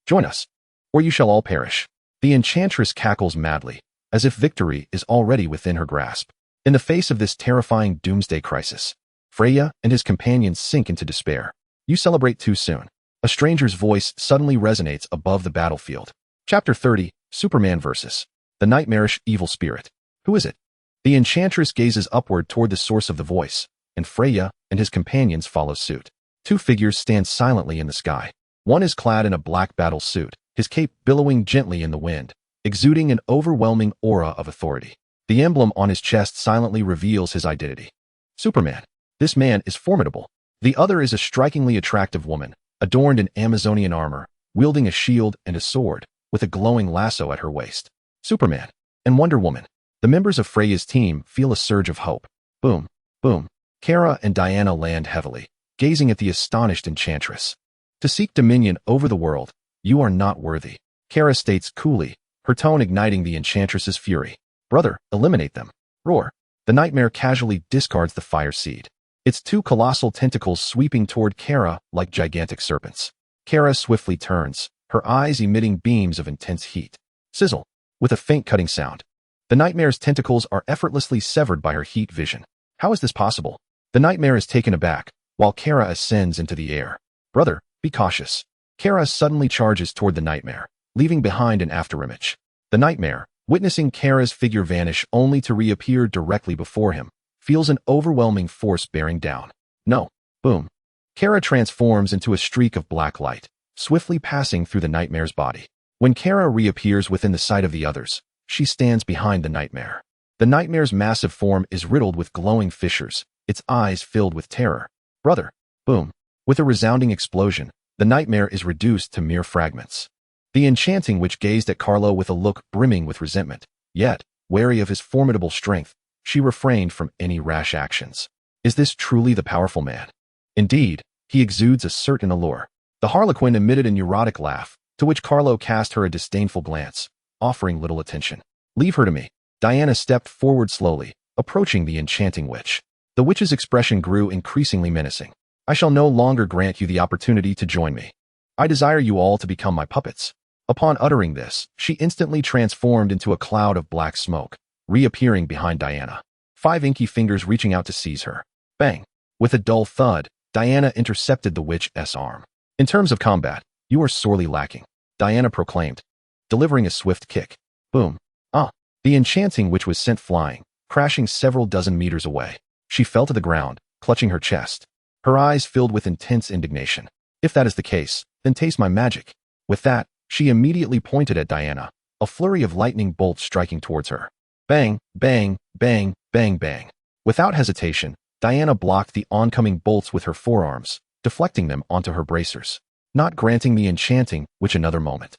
Join us, or you shall all perish. The enchantress cackles madly, as if victory is already within her grasp. In the face of this terrifying doomsday crisis, Freya and his companions sink into despair. You celebrate too soon. A stranger's voice suddenly resonates above the battlefield. Chapter 30, Superman vs. the Nightmarish Evil Spirit. Who is it? The enchantress gazes upward toward the source of the voice, and Freya and his companions follow suit. Two figures stand silently in the sky. One is clad in a black battle suit, his cape billowing gently in the wind, exuding an overwhelming aura of authority. The emblem on his chest silently reveals his identity. Superman. This man is formidable. The other is a strikingly attractive woman, adorned in Amazonian armor, wielding a shield and a sword, with a glowing lasso at her waist. Superman and Wonder Woman. The members of Freya's team feel a surge of hope. Boom, boom. Kara and Diana land heavily, gazing at the astonished enchantress. To seek dominion over the world, you are not worthy, Kara states coolly, her tone igniting the enchantress's fury. Brother, eliminate them. Roar. The nightmare casually discards the fire seed, its two colossal tentacles sweeping toward Kara like gigantic serpents. Kara swiftly turns, her eyes emitting beams of intense heat. Sizzle. With a faint cutting sound, the nightmare's tentacles are effortlessly severed by her heat vision. How is this possible? The nightmare is taken aback, while Kara ascends into the air. Brother, be cautious. Kara suddenly charges toward the nightmare, leaving behind an afterimage. The nightmare, witnessing Kara's figure vanish only to reappear directly before him, feels an overwhelming force bearing down. No. Boom. Kara transforms into a streak of black light, swiftly passing through the nightmare's body. When Kara reappears within the sight of the others, she stands behind the nightmare. The nightmare's massive form is riddled with glowing fissures, its eyes filled with terror. Brother. Boom. With a resounding explosion, the nightmare is reduced to mere fragments. The enchanting witch gazed at Carlo with a look brimming with resentment. Yet, wary of his formidable strength, she refrained from any rash actions. Is this truly the powerful man? Indeed, he exudes a certain allure. The Harlequin emitted an erotic laugh, to which Carlo cast her a disdainful glance, offering little attention. Leave her to me. Diana stepped forward slowly, approaching the enchanting witch. The witch's expression grew increasingly menacing. I shall no longer grant you the opportunity to join me. I desire you all to become my puppets. Upon uttering this, she instantly transformed into a cloud of black smoke, reappearing behind Diana. 5 inky fingers reaching out to seize her. Bang! With a dull thud, Diana intercepted the witch's arm. In terms of combat, you are sorely lacking, Diana proclaimed, delivering a swift kick. Boom. The enchanting witch was sent flying, crashing several dozen meters away. She fell to the ground, clutching her chest, her eyes filled with intense indignation. If that is the case, then taste my magic. With that, She immediately pointed at Diana, a flurry of lightning bolts striking towards her. Bang, bang, bang, bang, bang. Without hesitation, Diana blocked the oncoming bolts with her forearms, deflecting them onto her bracers, not granting me enchanting which another moment.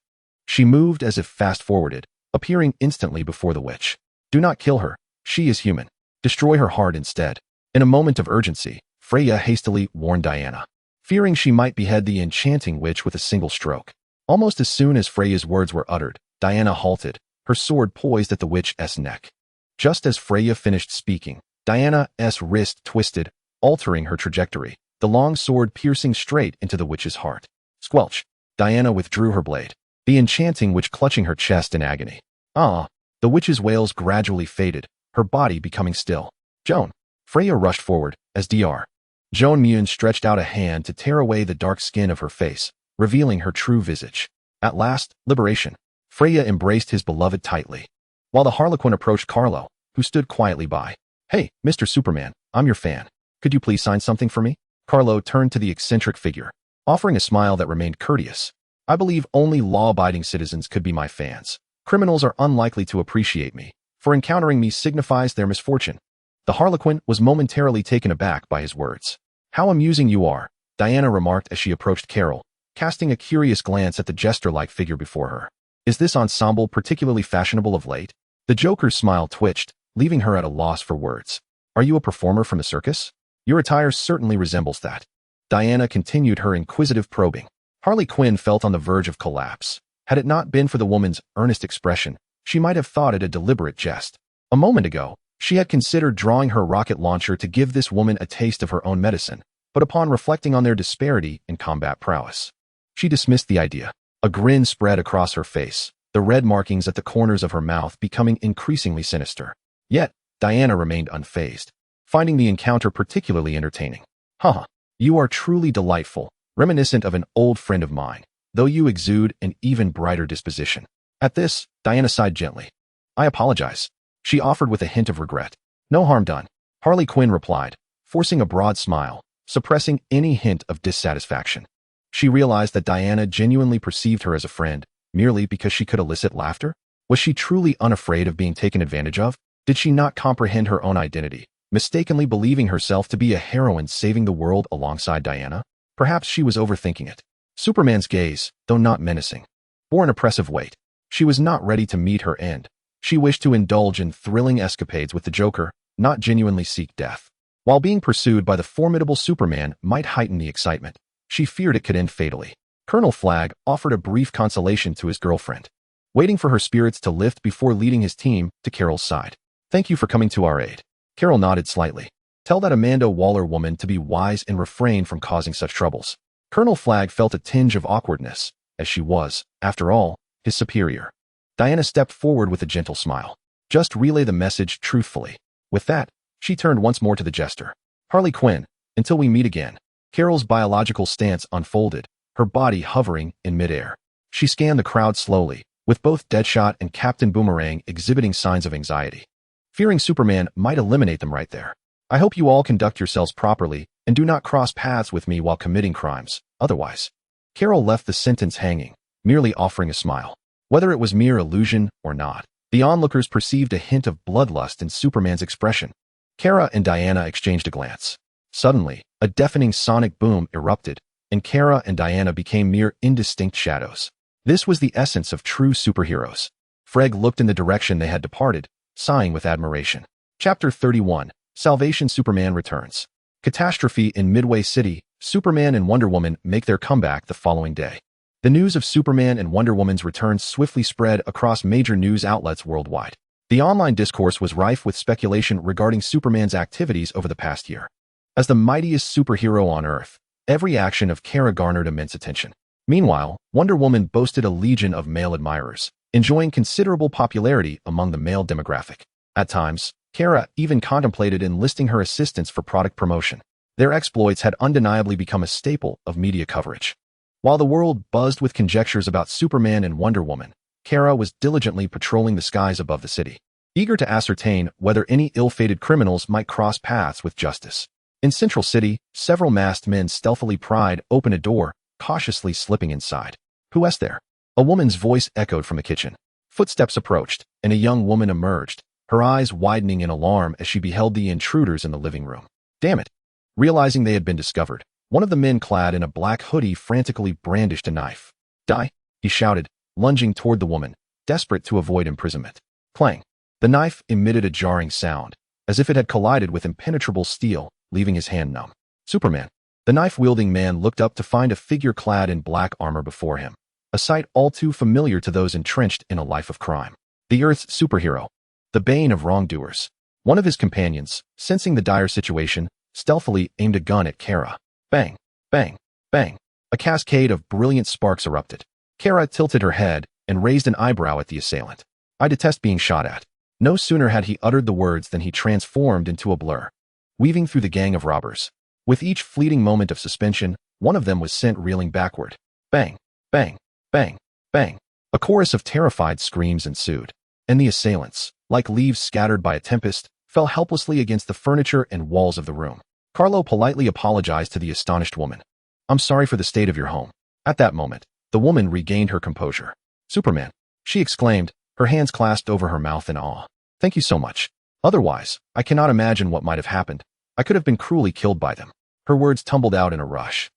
She moved as if fast-forwarded, appearing instantly before the witch. Do not kill her, she is human. Destroy her heart instead. In a moment of urgency, Freya hastily warned Diana, fearing she might behead the enchanting witch with a single stroke. Almost as soon as Freya's words were uttered, Diana halted, her sword poised at the witch's neck. Just as Freya finished speaking, Diana's wrist twisted, altering her trajectory, the long sword piercing straight into the witch's heart. Squelch! Diana withdrew her blade, the enchanting witch clutching her chest in agony. Ah! The witch's wails gradually faded, her body becoming still. Joan! Freya rushed forward, as Dr. Joan Mune stretched out a hand to tear away the dark skin of her face, revealing her true visage. At last, liberation. Freya embraced his beloved tightly, while the Harlequin approached Carlo, who stood quietly by. Hey, Mr. Superman, I'm your fan. Could you please sign something for me? Carlo turned to the eccentric figure, offering a smile that remained courteous. I believe only law-abiding citizens could be my fans. Criminals are unlikely to appreciate me, for encountering me signifies their misfortune. The Harlequin was momentarily taken aback by his words. How amusing you are, Diana remarked as she approached Carol, casting a curious glance at the jester-like figure before her. Is this ensemble particularly fashionable of late? The Joker's smile twitched, leaving her at a loss for words. Are you a performer from the circus? Your attire certainly resembles that. Diana continued her inquisitive probing. Harley Quinn felt on the verge of collapse. Had it not been for the woman's earnest expression, she might have thought it a deliberate jest. A moment ago, she had considered drawing her rocket launcher to give this woman a taste of her own medicine, but upon reflecting on their disparity in combat prowess, she dismissed the idea. A grin spread across her face, the red markings at the corners of her mouth becoming increasingly sinister. Yet, Diana remained unfazed, finding the encounter particularly entertaining. Haha, you are truly delightful, reminiscent of an old friend of mine, though you exude an even brighter disposition. At this, Diana sighed gently. I apologize, she offered with a hint of regret. No harm done, Harley Quinn replied, forcing a broad smile, suppressing any hint of dissatisfaction. She realized that Diana genuinely perceived her as a friend, merely because she could elicit laughter. Was she truly unafraid of being taken advantage of? Did she not comprehend her own identity, mistakenly believing herself to be a heroine saving the world alongside Diana? Perhaps she was overthinking it. Superman's gaze, though not menacing, bore an oppressive weight. She was not ready to meet her end. She wished to indulge in thrilling escapades with the Joker, not genuinely seek death. While being pursued by the formidable Superman might heighten the excitement, she feared it could end fatally. Colonel Flagg offered a brief consolation to his girlfriend, waiting for her spirits to lift before leading his team to Carol's side. Thank you for coming to our aid. Carol nodded slightly. Tell that Amanda Waller woman to be wise and refrain from causing such troubles. Colonel Flagg felt a tinge of awkwardness, as she was, after all, his superior. Diana stepped forward with a gentle smile. Just relay the message truthfully. With that, she turned once more to the jester. Harley Quinn, until we meet again. Carol's biological stance unfolded, her body hovering in midair. She scanned the crowd slowly, with both Deadshot and Captain Boomerang exhibiting signs of anxiety, fearing Superman might eliminate them right there. I hope you all conduct yourselves properly and do not cross paths with me while committing crimes, otherwise. Carol left the sentence hanging, merely offering a smile. Whether it was mere illusion or not, the onlookers perceived a hint of bloodlust in Superman's expression. Kara and Diana exchanged a glance. Suddenly, a deafening sonic boom erupted, and Kara and Diana became mere indistinct shadows. This was the essence of true superheroes. Freg looked in the direction they had departed, sighing with admiration. Chapter 31, Salvation. Superman returns. Catastrophe in Midway City. Superman and Wonder Woman make their comeback the following day. The news of Superman and Wonder Woman's return swiftly spread across major news outlets worldwide. The online discourse was rife with speculation regarding Superman's activities over the past year. As the mightiest superhero on Earth, every action of Kara garnered immense attention. Meanwhile, Wonder Woman boasted a legion of male admirers, enjoying considerable popularity among the male demographic. At times, Kara even contemplated enlisting her assistance for product promotion. Their exploits had undeniably become a staple of media coverage. While the world buzzed with conjectures about Superman and Wonder Woman, Kara was diligently patrolling the skies above the city, eager to ascertain whether any ill-fated criminals might cross paths with justice. In Central City, several masked men stealthily pried open a door, cautiously slipping inside. Who is there? A woman's voice echoed from the kitchen. Footsteps approached, and a young woman emerged, her eyes widening in alarm as she beheld the intruders in the living room. Damn it! Realizing they had been discovered, one of the men clad in a black hoodie frantically brandished a knife. Die! He shouted, lunging toward the woman, desperate to avoid imprisonment. Clang! The knife emitted a jarring sound, as if it had collided with impenetrable steel, leaving his hand numb. Superman! The knife-wielding man looked up to find a figure clad in black armor before him, a sight all too familiar to those entrenched in a life of crime. The Earth's superhero, the bane of wrongdoers. One of his companions, sensing the dire situation, stealthily aimed a gun at Kara. Bang! Bang! Bang! A cascade of brilliant sparks erupted. Kara tilted her head and raised an eyebrow at the assailant. I detest being shot at. No sooner had he uttered the words than he transformed into a blur, weaving through the gang of robbers. With each fleeting moment of suspension, one of them was sent reeling backward. Bang! Bang! Bang! Bang! A chorus of terrified screams ensued, and the assailants, like leaves scattered by a tempest, fell helplessly against the furniture and walls of the room. Carlo politely apologized to the astonished woman. I'm sorry for the state of your home. At that moment, the woman regained her composure. Superman! She exclaimed, her hands clasped over her mouth in awe. Thank you so much. Otherwise, I cannot imagine what might have happened. I could have been cruelly killed by them. Her words tumbled out in a rush.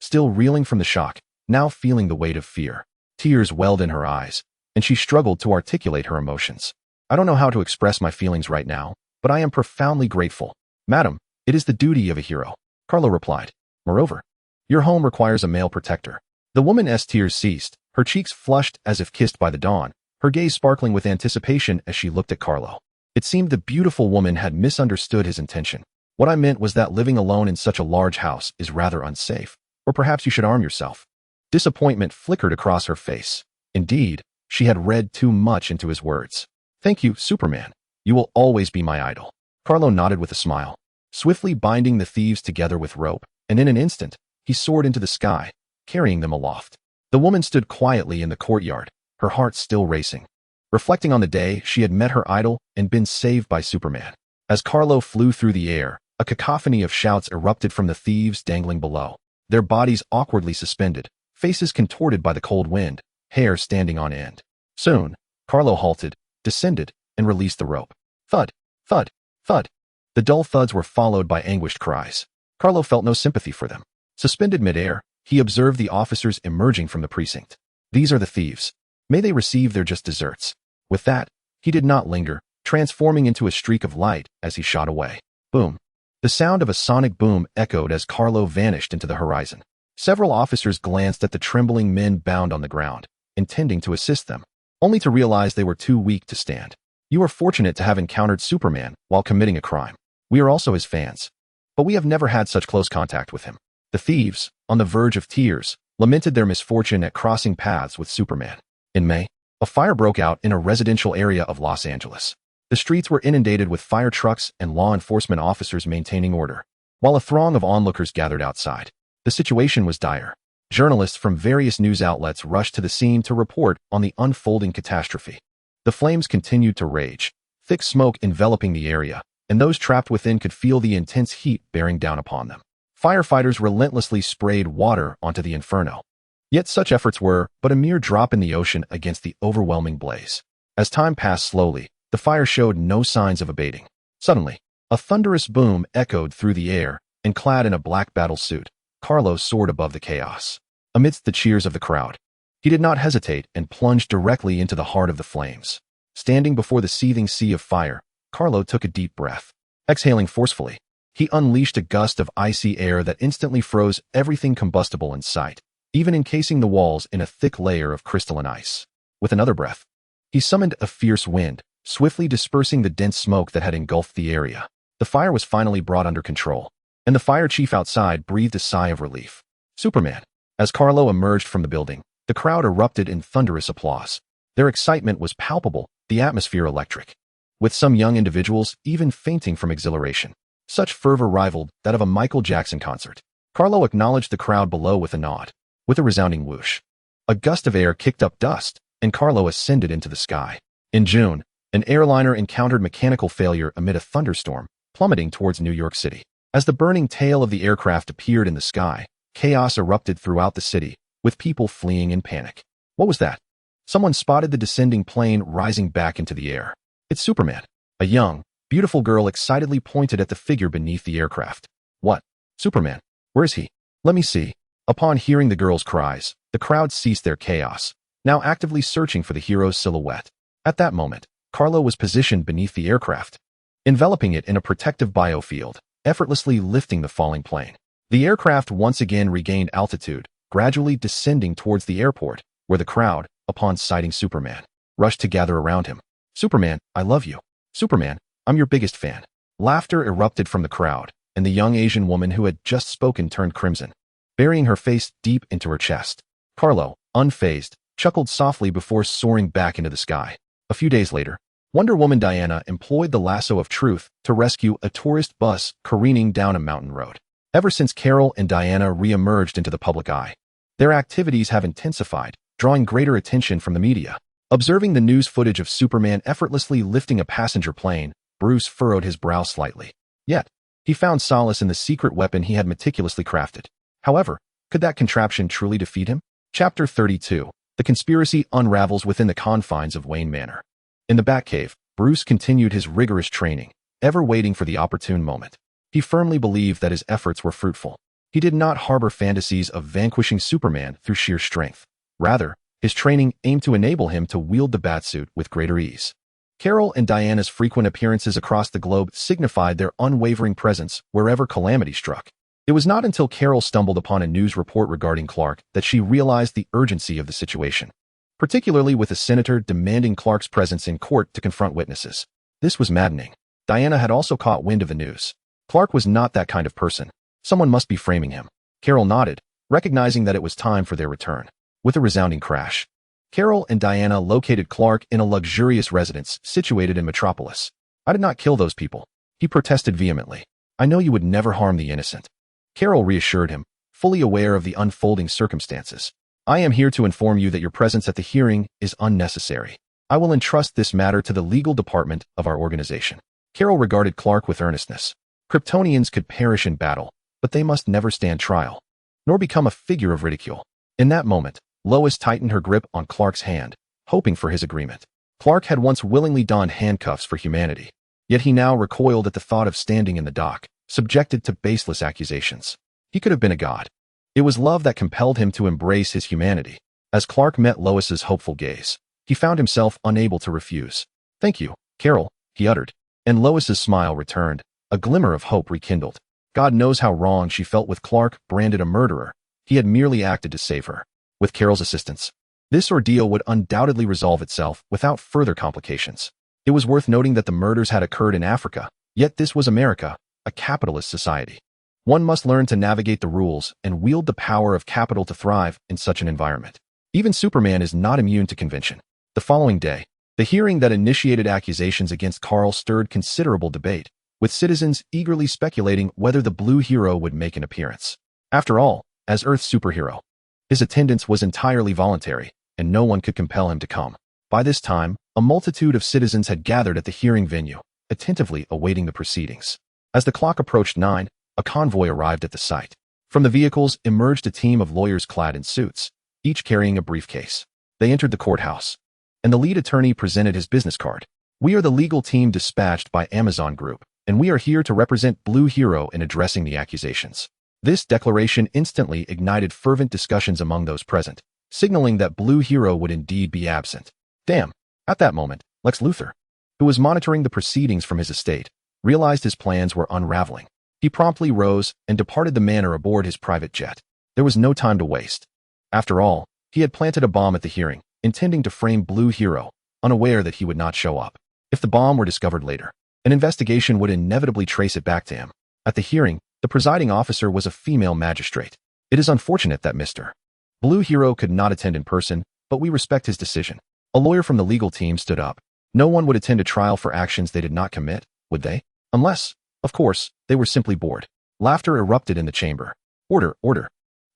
Still reeling from the shock, now feeling the weight of fear, tears welled in her eyes, and she struggled to articulate her emotions. I don't know how to express my feelings right now, but I am profoundly grateful. Madam, it is the duty of a hero, Carlo replied. Moreover, your home requires a male protector. The woman's tears ceased, her cheeks flushed as if kissed by the dawn, her gaze sparkling with anticipation as she looked at Carlo. It seemed the beautiful woman had misunderstood his intention. What I meant was that living alone in such a large house is rather unsafe, or perhaps you should arm yourself. Disappointment flickered across her face. Indeed, she had read too much into his words. Thank you, Superman. You will always be my idol. Carlo nodded with a smile, swiftly binding the thieves together with rope, and in an instant, he soared into the sky, carrying them aloft. The woman stood quietly in the courtyard, her heart still racing, reflecting on the day she had met her idol and been saved by Superman. As Carlo flew through the air, a cacophony of shouts erupted from the thieves dangling below, their bodies awkwardly suspended, faces contorted by the cold wind, hair standing on end. Soon, Carlo halted, descended, and released the rope. Thud, thud, thud. The dull thuds were followed by anguished cries. Carlo felt no sympathy for them. Suspended midair, he observed the officers emerging from the precinct. These are the thieves. May they receive their just deserts. With that, he did not linger, transforming into a streak of light as he shot away. Boom. The sound of a sonic boom echoed as Carlo vanished into the horizon. Several officers glanced at the trembling men bound on the ground, intending to assist them, only to realize they were too weak to stand. You are fortunate to have encountered Superman while committing a crime. We are also his fans, but we have never had such close contact with him. The thieves, on the verge of tears, lamented their misfortune at crossing paths with Superman. In May, a fire broke out in a residential area of Los Angeles. The streets were inundated with fire trucks and law enforcement officers maintaining order, while a throng of onlookers gathered outside. The situation was dire. Journalists from various news outlets rushed to the scene to report on the unfolding catastrophe. The flames continued to rage, thick smoke enveloping the area, and those trapped within could feel the intense heat bearing down upon them. Firefighters relentlessly sprayed water onto the inferno. Yet such efforts were but a mere drop in the ocean against the overwhelming blaze. As time passed slowly, the fire showed no signs of abating. Suddenly, a thunderous boom echoed through the air, and clad in a black battle suit, Carlo soared above the chaos. Amidst the cheers of the crowd, he did not hesitate and plunged directly into the heart of the flames. Standing before the seething sea of fire, Carlo took a deep breath. Exhaling forcefully, he unleashed a gust of icy air that instantly froze everything combustible in sight, even encasing the walls in a thick layer of crystalline ice. With another breath, he summoned a fierce wind, swiftly dispersing the dense smoke that had engulfed the area. The fire was finally brought under control, and the fire chief outside breathed a sigh of relief. Superman. As Carlo emerged from the building, the crowd erupted in thunderous applause. Their excitement was palpable, the atmosphere electric, with some young individuals even fainting from exhilaration. Such fervor rivaled that of a Michael Jackson concert. Carlo acknowledged the crowd below with a nod. With a resounding whoosh, a gust of air kicked up dust, and Carlo ascended into the sky. In June, an airliner encountered mechanical failure amid a thunderstorm, plummeting towards New York City. As the burning tail of the aircraft appeared in the sky, chaos erupted throughout the city, with people fleeing in panic. What was that? someone spotted the descending plane rising back into the air. It's Superman. A young, beautiful girl excitedly pointed at the figure beneath the aircraft. What? Superman? Where is he? Let me see. Upon hearing the girl's cries, the crowd ceased their chaos, now actively searching for the hero's silhouette. At that moment, Kal-El was positioned beneath the aircraft, enveloping it in a protective biofield, effortlessly lifting the falling plane. The aircraft once again regained altitude, gradually descending towards the airport, where the crowd, upon sighting Superman, rushed to gather around him. Superman, I love you. Superman, I'm your biggest fan. Laughter erupted from the crowd, and the young Asian woman who had just spoken turned crimson, burying her face deep into her chest. Kal-El, unfazed, chuckled softly before soaring back into the sky. A few days later, Wonder Woman Diana employed the lasso of truth to rescue a tourist bus careening down a mountain road. Ever since Kal-El and Diana re-emerged into the public eye, their activities have intensified, drawing greater attention from the media. Observing the news footage of Superman effortlessly lifting a passenger plane, Bruce furrowed his brow slightly. Yet, he found solace in the secret weapon he had meticulously crafted. However, could that contraption truly defeat him? Chapter 32. The conspiracy unravels within the confines of Wayne Manor. In the Batcave, Bruce continued his rigorous training, ever waiting for the opportune moment. He firmly believed that his efforts were fruitful. He did not harbor fantasies of vanquishing Superman through sheer strength. Rather, his training aimed to enable him to wield the Batsuit with greater ease. Kal-El and Diana's frequent appearances across the globe signified their unwavering presence wherever calamity struck. It was not until Kal-El stumbled upon a news report regarding Clark that she realized the urgency of the situation, particularly with the senator demanding Clark's presence in court to confront witnesses. This was maddening. Diana had also caught wind of the news. Clark was not that kind of person. Someone must be framing him. Kal-El nodded, recognizing that it was time for their return. With a resounding crash, Kal-El and Diana located Clark in a luxurious residence situated in Metropolis. I did not kill those people, he protested vehemently. I know you would never harm the innocent. Kal-El reassured him, fully aware of the unfolding circumstances. I am here to inform you that your presence at the hearing is unnecessary. I will entrust this matter to the legal department of our organization. Kal-El regarded Clark with earnestness. Kryptonians could perish in battle, but they must never stand trial, nor become a figure of ridicule. In that moment, Lois tightened her grip on Clark's hand, hoping for his agreement. Clark had once willingly donned handcuffs for humanity, yet he now recoiled at the thought of standing in the dock, subjected to baseless accusations. He could have been a god. It was love that compelled him to embrace his humanity. As Clark met Lois's hopeful gaze, he found himself unable to refuse. Thank you, Kal-El, he uttered, and Lois's smile returned, a glimmer of hope rekindled. God knows how wrong she felt with Clark branded a murderer. He had merely acted to save her. With Kal-El's assistance, this ordeal would undoubtedly resolve itself without further complications. It was worth noting that the murders had occurred in Africa, yet this was America, a capitalist society. One must learn to navigate the rules and wield the power of capital to thrive in such an environment. Even Superman is not immune to convention. The following day, the hearing that initiated accusations against Kal-El stirred considerable debate, with citizens eagerly speculating whether the Blue Hero would make an appearance. After all, as Earth's superhero, his attendance was entirely voluntary, and no one could compel him to come. By this time, a multitude of citizens had gathered at the hearing venue, attentively awaiting the proceedings. As the clock approached 9, a convoy arrived at the site. From the vehicles emerged a team of lawyers clad in suits, each carrying a briefcase. They entered the courthouse, and the lead attorney presented his business card. We are the legal team dispatched by Amazon Group, and we are here to represent Blue Hero in addressing the accusations. This declaration instantly ignited fervent discussions among those present, signaling that Blue Hero would indeed be absent. Damn! At that moment, Lex Luthor, who was monitoring the proceedings from his estate, realized his plans were unraveling. He promptly rose and departed the manor aboard his private jet. There was no time to waste. After all, he had planted a bomb at the hearing, intending to frame Blue Hero, unaware that he would not show up. If the bomb were discovered later, an investigation would inevitably trace it back to him. At the hearing, the presiding officer was a female magistrate. It is unfortunate that Mr. Blue Hero could not attend in person, but we respect his decision. A lawyer from the legal team stood up. No one would attend a trial for actions they did not commit, would they? Unless, of course, they were simply bored. Laughter erupted in the chamber. Order, order.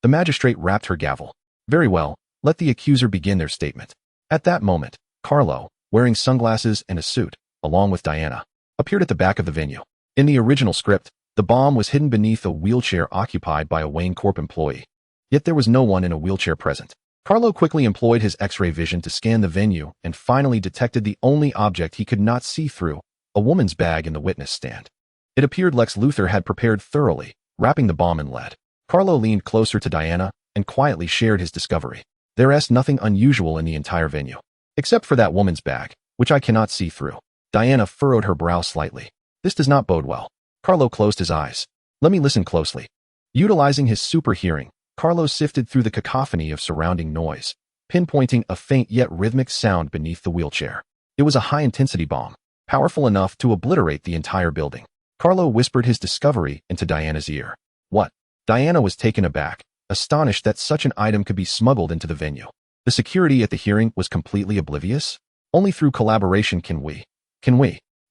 The magistrate rapped her gavel. Very well, let the accuser begin their statement. At that moment, Kal-El, wearing sunglasses and a suit, along with Diana, appeared at the back of the venue. In the original script, the bomb was hidden beneath a wheelchair occupied by a Wayne Corp employee. Yet there was no one in a wheelchair present. Carlo quickly employed his X-ray vision to scan the venue and finally detected the only object he could not see through, a woman's bag in the witness stand. It appeared Lex Luthor had prepared thoroughly, wrapping the bomb in lead. Carlo leaned closer to Diana and quietly shared his discovery. There's nothing unusual in the entire venue, except for that woman's bag, which I cannot see through. Diana furrowed her brow slightly. This does not bode well. Carlo closed his eyes. Let me listen closely. Utilizing his super hearing, Carlo sifted through the cacophony of surrounding noise, pinpointing a faint yet rhythmic sound beneath the wheelchair. It was a high-intensity bomb, powerful enough to obliterate the entire building. Carlo whispered his discovery into Diana's ear. What? Diana was taken aback, astonished that such an item could be smuggled into the venue. The security at the hearing was completely oblivious? Only through collaboration can we.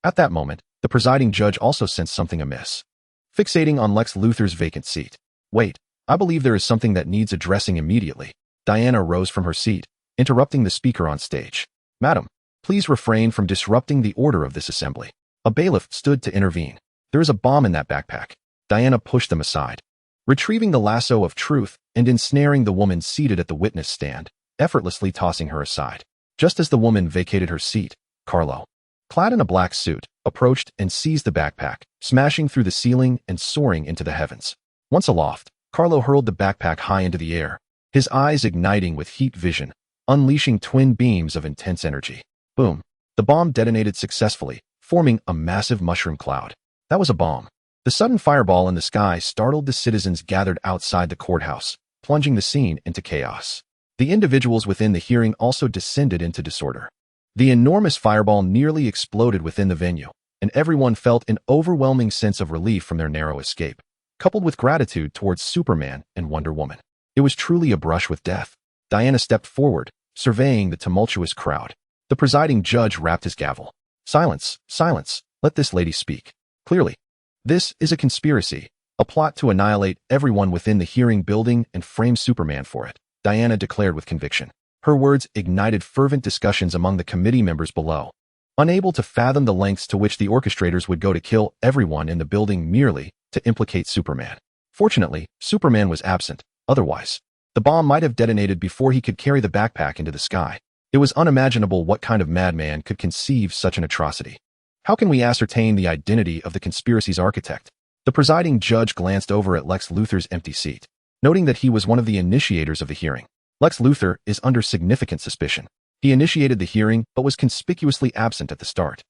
At that moment, the presiding judge also sensed something amiss. Fixating on Lex Luthor's vacant seat. Wait, I believe there is something that needs addressing immediately. Diana rose from her seat, interrupting the speaker on stage. Madam, please refrain from disrupting the order of this assembly. A bailiff stood to intervene. There is a bomb in that backpack. Diana pushed them aside. Retrieving the lasso of truth and ensnaring the woman seated at the witness stand, effortlessly tossing her aside. Just as the woman vacated her seat, Carlo, clad in a black suit, approached and seized the backpack, smashing through the ceiling and soaring into the heavens. Once aloft, Carlo hurled the backpack high into the air, his eyes igniting with heat vision, unleashing twin beams of intense energy. Boom! The bomb detonated successfully, forming a massive mushroom cloud. That was a bomb. The sudden fireball in the sky startled the citizens gathered outside the courthouse, plunging the scene into chaos. The individuals within the hearing also descended into disorder. The enormous fireball nearly exploded within the venue, and everyone felt an overwhelming sense of relief from their narrow escape, coupled with gratitude towards Superman and Wonder Woman. It was truly a brush with death. Diana stepped forward, surveying the tumultuous crowd. The presiding judge rapped his gavel. Silence, silence, let this lady speak. Clearly, this is a conspiracy, a plot to annihilate everyone within the hearing building and frame Superman for it, Diana declared with conviction. Her words ignited fervent discussions among the committee members below. Unable to fathom the lengths to which the orchestrators would go to kill everyone in the building merely to implicate Superman. Fortunately, Superman was absent. Otherwise, the bomb might have detonated before he could carry the backpack into the sky. It was unimaginable what kind of madman could conceive such an atrocity. How can we ascertain the identity of the conspiracy's architect? The presiding judge glanced over at Lex Luthor's empty seat, noting that he was one of the initiators of the hearing. Lex Luthor is under significant suspicion. He initiated the hearing but was conspicuously absent at the start.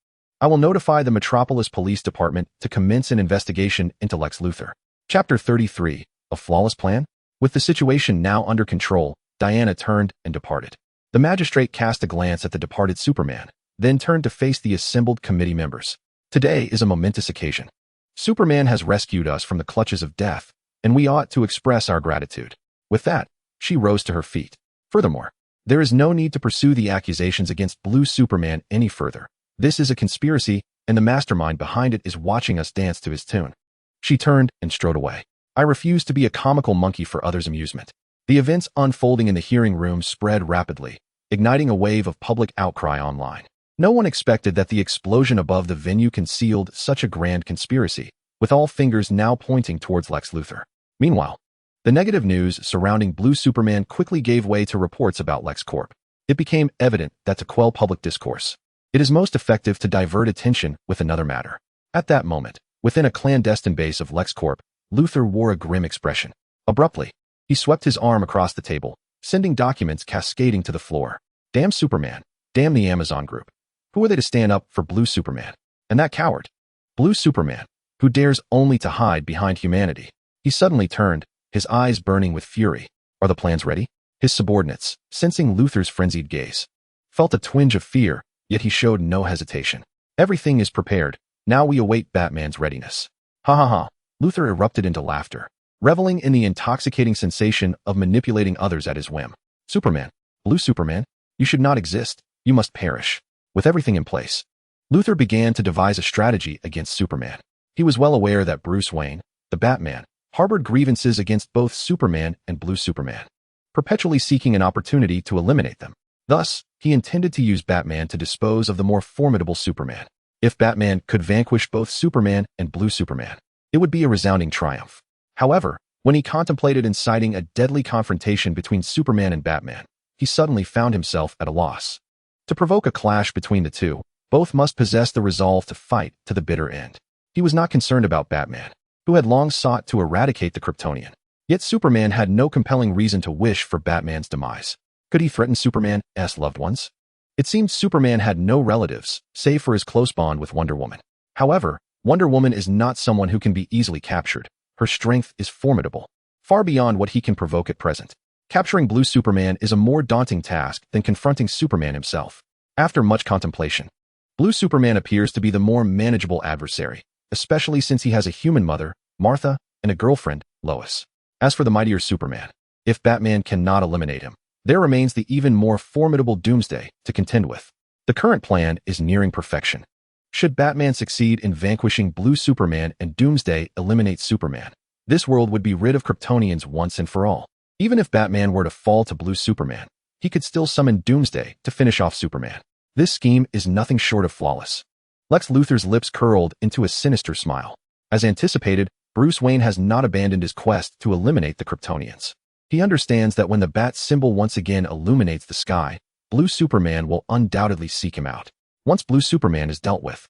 I will notify the Metropolis Police Department to commence an investigation into Lex Luthor. Chapter 33, A Flawless Plan? With the situation now under control, Diana turned and departed. The magistrate cast a glance at the departed Superman, then turned to face the assembled committee members. Today is a momentous occasion. Superman has rescued us from the clutches of death, and we ought to express our gratitude. With that, she rose to her feet. Furthermore, there is no need to pursue the accusations against Blue Superman any further. This is a conspiracy, and the mastermind behind it is watching us dance to his tune. She turned and strode away. I refuse to be a comical monkey for others' amusement. The events unfolding in the hearing room spread rapidly, igniting a wave of public outcry online. No one expected that the explosion above the venue concealed such a grand conspiracy, with all fingers now pointing towards Lex Luthor. Meanwhile, the negative news surrounding Blue Superman quickly gave way to reports about LexCorp. It became evident that to quell public discourse, it is most effective to divert attention with another matter. At that moment, within a clandestine base of LexCorp, Luthor wore a grim expression. Abruptly, he swept his arm across the table, sending documents cascading to the floor. Damn Superman. Damn the Amazon Group. Who are they to stand up for Blue Superman? And that coward, Blue Superman, who dares only to hide behind humanity. He suddenly turned, his eyes burning with fury. Are the plans ready? His subordinates, sensing Luthor's frenzied gaze, felt a twinge of fear, yet he showed no hesitation. Everything is prepared. Now we await Batman's readiness. Ha ha ha. Luthor erupted into laughter, reveling in the intoxicating sensation of manipulating others at his whim. Superman, Blue Superman, you should not exist. You must perish. With everything in place, Luthor began to devise a strategy against Superman. He was well aware that Bruce Wayne, the Batman, harbored grievances against both Superman and Blue Superman, perpetually seeking an opportunity to eliminate them. Thus, he intended to use Batman to dispose of the more formidable Superman. If Batman could vanquish both Superman and Blue Superman, it would be a resounding triumph. However, when he contemplated inciting a deadly confrontation between Superman and Batman, he suddenly found himself at a loss. To provoke a clash between the two, both must possess the resolve to fight to the bitter end. He was not concerned about Batman, who had long sought to eradicate the Kryptonian. Yet Superman had no compelling reason to wish for Batman's demise. Could he threaten Superman's loved ones? It seemed Superman had no relatives, save for his close bond with Wonder Woman. However, Wonder Woman is not someone who can be easily captured. Her strength is formidable, far beyond what he can provoke at present. Capturing Blue Superman is a more daunting task than confronting Superman himself. After much contemplation, Blue Superman appears to be the more manageable adversary, especially since he has a human mother, Martha, and a girlfriend, Lois. As for the mightier Superman, if Batman cannot eliminate him, there remains the even more formidable Doomsday to contend with. The current plan is nearing perfection. Should Batman succeed in vanquishing Blue Superman and Doomsday eliminate Superman, this world would be rid of Kryptonians once and for all. Even if Batman were to fall to Blue Superman, he could still summon Doomsday to finish off Superman. This scheme is nothing short of flawless. Lex Luthor's lips curled into a sinister smile. As anticipated, Bruce Wayne has not abandoned his quest to eliminate the Kryptonians. He understands that when the bat symbol once again illuminates the sky, Blue Superman will undoubtedly seek him out. Once Blue Superman is dealt with,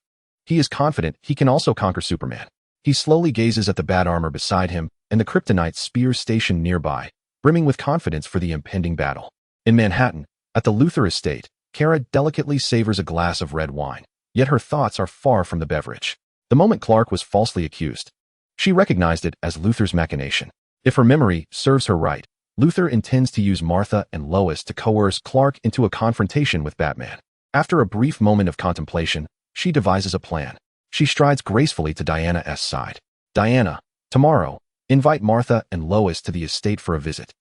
he is confident he can also conquer Superman. He slowly gazes at the bat armor beside him and the Kryptonite spears stationed nearby, brimming with confidence for the impending battle. In Manhattan, at the Luthor estate, Kara delicately savors a glass of red wine, yet her thoughts are far from the beverage. The moment Clark was falsely accused, she recognized it as Luthor's machination. If her memory serves her right, Luthor intends to use Martha and Lois to coerce Clark into a confrontation with Batman. After a brief moment of contemplation, she devises a plan. She strides gracefully to Diana's side. Diana, tomorrow, invite Martha and Lois to the estate for a visit.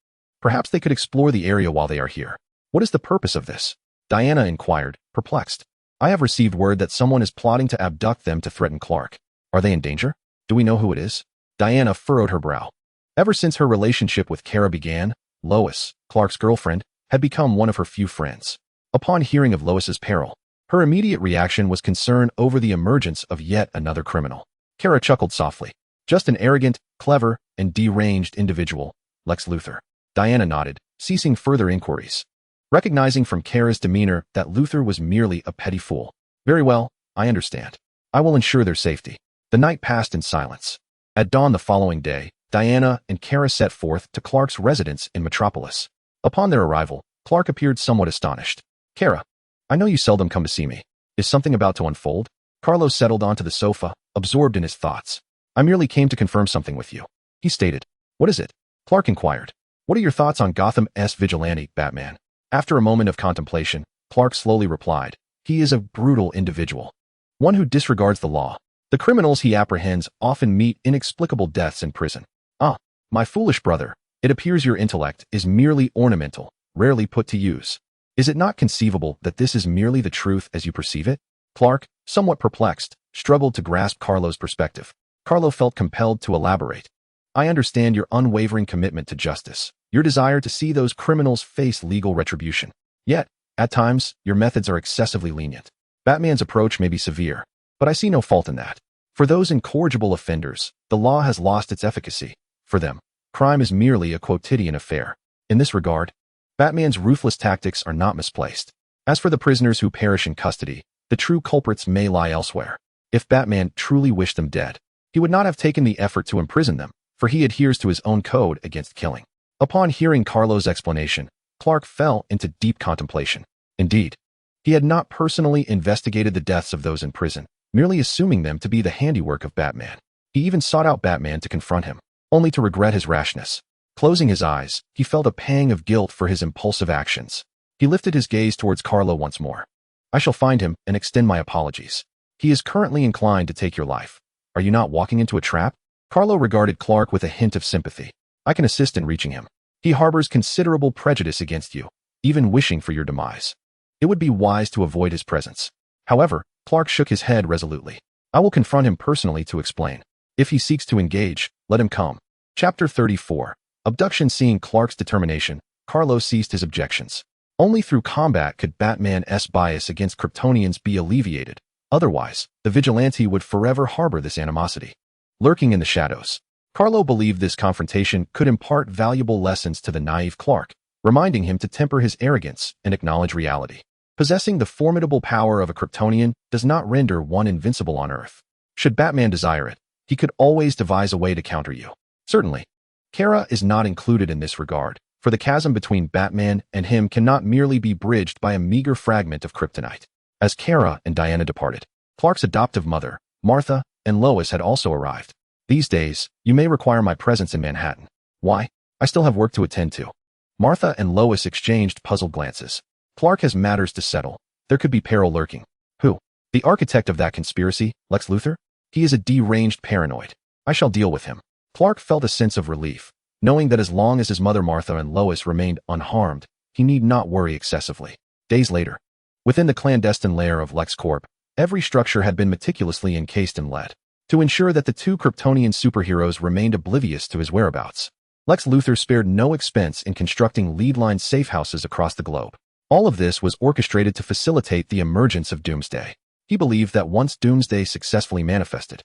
Perhaps they could explore the area while they are here. What is the purpose of this? Diana inquired, perplexed. I have received word that someone is plotting to abduct them to threaten Clark. Are they in danger? Do we know who it is? Diana furrowed her brow. Ever since her relationship with Kara began, Lois, Clark's girlfriend, had become one of her few friends. Upon hearing of Lois's peril, her immediate reaction was concern over the emergence of yet another criminal. Kara chuckled softly. Just an arrogant, clever, and deranged individual, Lex Luthor. Diana nodded, ceasing further inquiries. Recognizing from Kara's demeanor that Luthor was merely a petty fool. Very well, I understand. I will ensure their safety. The night passed in silence. At dawn the following day, Diana and Kara set forth to Clark's residence in Metropolis. Upon their arrival, Clark appeared somewhat astonished. Kara, I know you seldom come to see me. Is something about to unfold? Carlos settled onto the sofa, absorbed in his thoughts. I merely came to confirm something with you, he stated. What is it? Clark inquired. What are your thoughts on Gotham's vigilante, Batman? After a moment of contemplation, Clark slowly replied. He is a brutal individual. One who disregards the law. The criminals he apprehends often meet inexplicable deaths in prison. Ah, my foolish brother, it appears your intellect is merely ornamental, rarely put to use. Is it not conceivable that this is merely the truth as you perceive it? Clark, somewhat perplexed, struggled to grasp Carlo's perspective. Carlo felt compelled to elaborate. I understand your unwavering commitment to justice, your desire to see those criminals face legal retribution. Yet, at times, your methods are excessively lenient. Batman's approach may be severe, but I see no fault in that. For those incorrigible offenders, the law has lost its efficacy. For them, crime is merely a quotidian affair. In this regard, Batman's ruthless tactics are not misplaced. As for the prisoners who perish in custody, the true culprits may lie elsewhere. If Batman truly wished them dead, he would not have taken the effort to imprison them, for he adheres to his own code against killing. Upon hearing Carlo's explanation, Clark fell into deep contemplation. Indeed, he had not personally investigated the deaths of those in prison, merely assuming them to be the handiwork of Batman. He even sought out Batman to confront him, only to regret his rashness. Closing his eyes, he felt a pang of guilt for his impulsive actions. He lifted his gaze towards Carlo once more. I shall find him and extend my apologies. He is currently inclined to take your life. Are you not walking into a trap? Carlo regarded Clark with a hint of sympathy. I can assist in reaching him. He harbors considerable prejudice against you, even wishing for your demise. It would be wise to avoid his presence. However, Clark shook his head resolutely. I will confront him personally to explain. If he seeks to engage, let him come. Chapter 34. Abduction. Seeing Clark's determination, Carlo ceased his objections. Only through combat could Batman's bias against Kryptonians be alleviated. Otherwise, the vigilante would forever harbor this animosity. Lurking in the shadows, Carlo believed this confrontation could impart valuable lessons to the naive Clark. reminding him to temper his arrogance and acknowledge reality. Possessing the formidable power of a Kryptonian does not render one invincible on Earth. Should Batman desire it, he could always devise a way to counter you. Certainly, Kara is not included in this regard, for the chasm between Batman and him cannot merely be bridged by a meager fragment of kryptonite. As Kara and Diana departed, Clark's adoptive mother, Martha, and Lois had also arrived. These days, you may require my presence in Manhattan. Why? I still have work to attend to. Martha and Lois exchanged puzzled glances. Clark has matters to settle. There could be peril lurking. Who? The architect of that conspiracy, Lex Luthor? He is a deranged paranoid. I shall deal with him. Clark felt a sense of relief, knowing that as long as his mother Martha and Lois remained unharmed, he need not worry excessively. Days later, within the clandestine lair of LexCorp, every structure had been meticulously encased in lead, to ensure that the two Kryptonian superheroes remained oblivious to his whereabouts. Lex Luthor spared no expense in constructing lead-line safe houses across the globe. All of this was orchestrated to facilitate the emergence of Doomsday. He believed that once Doomsday successfully manifested,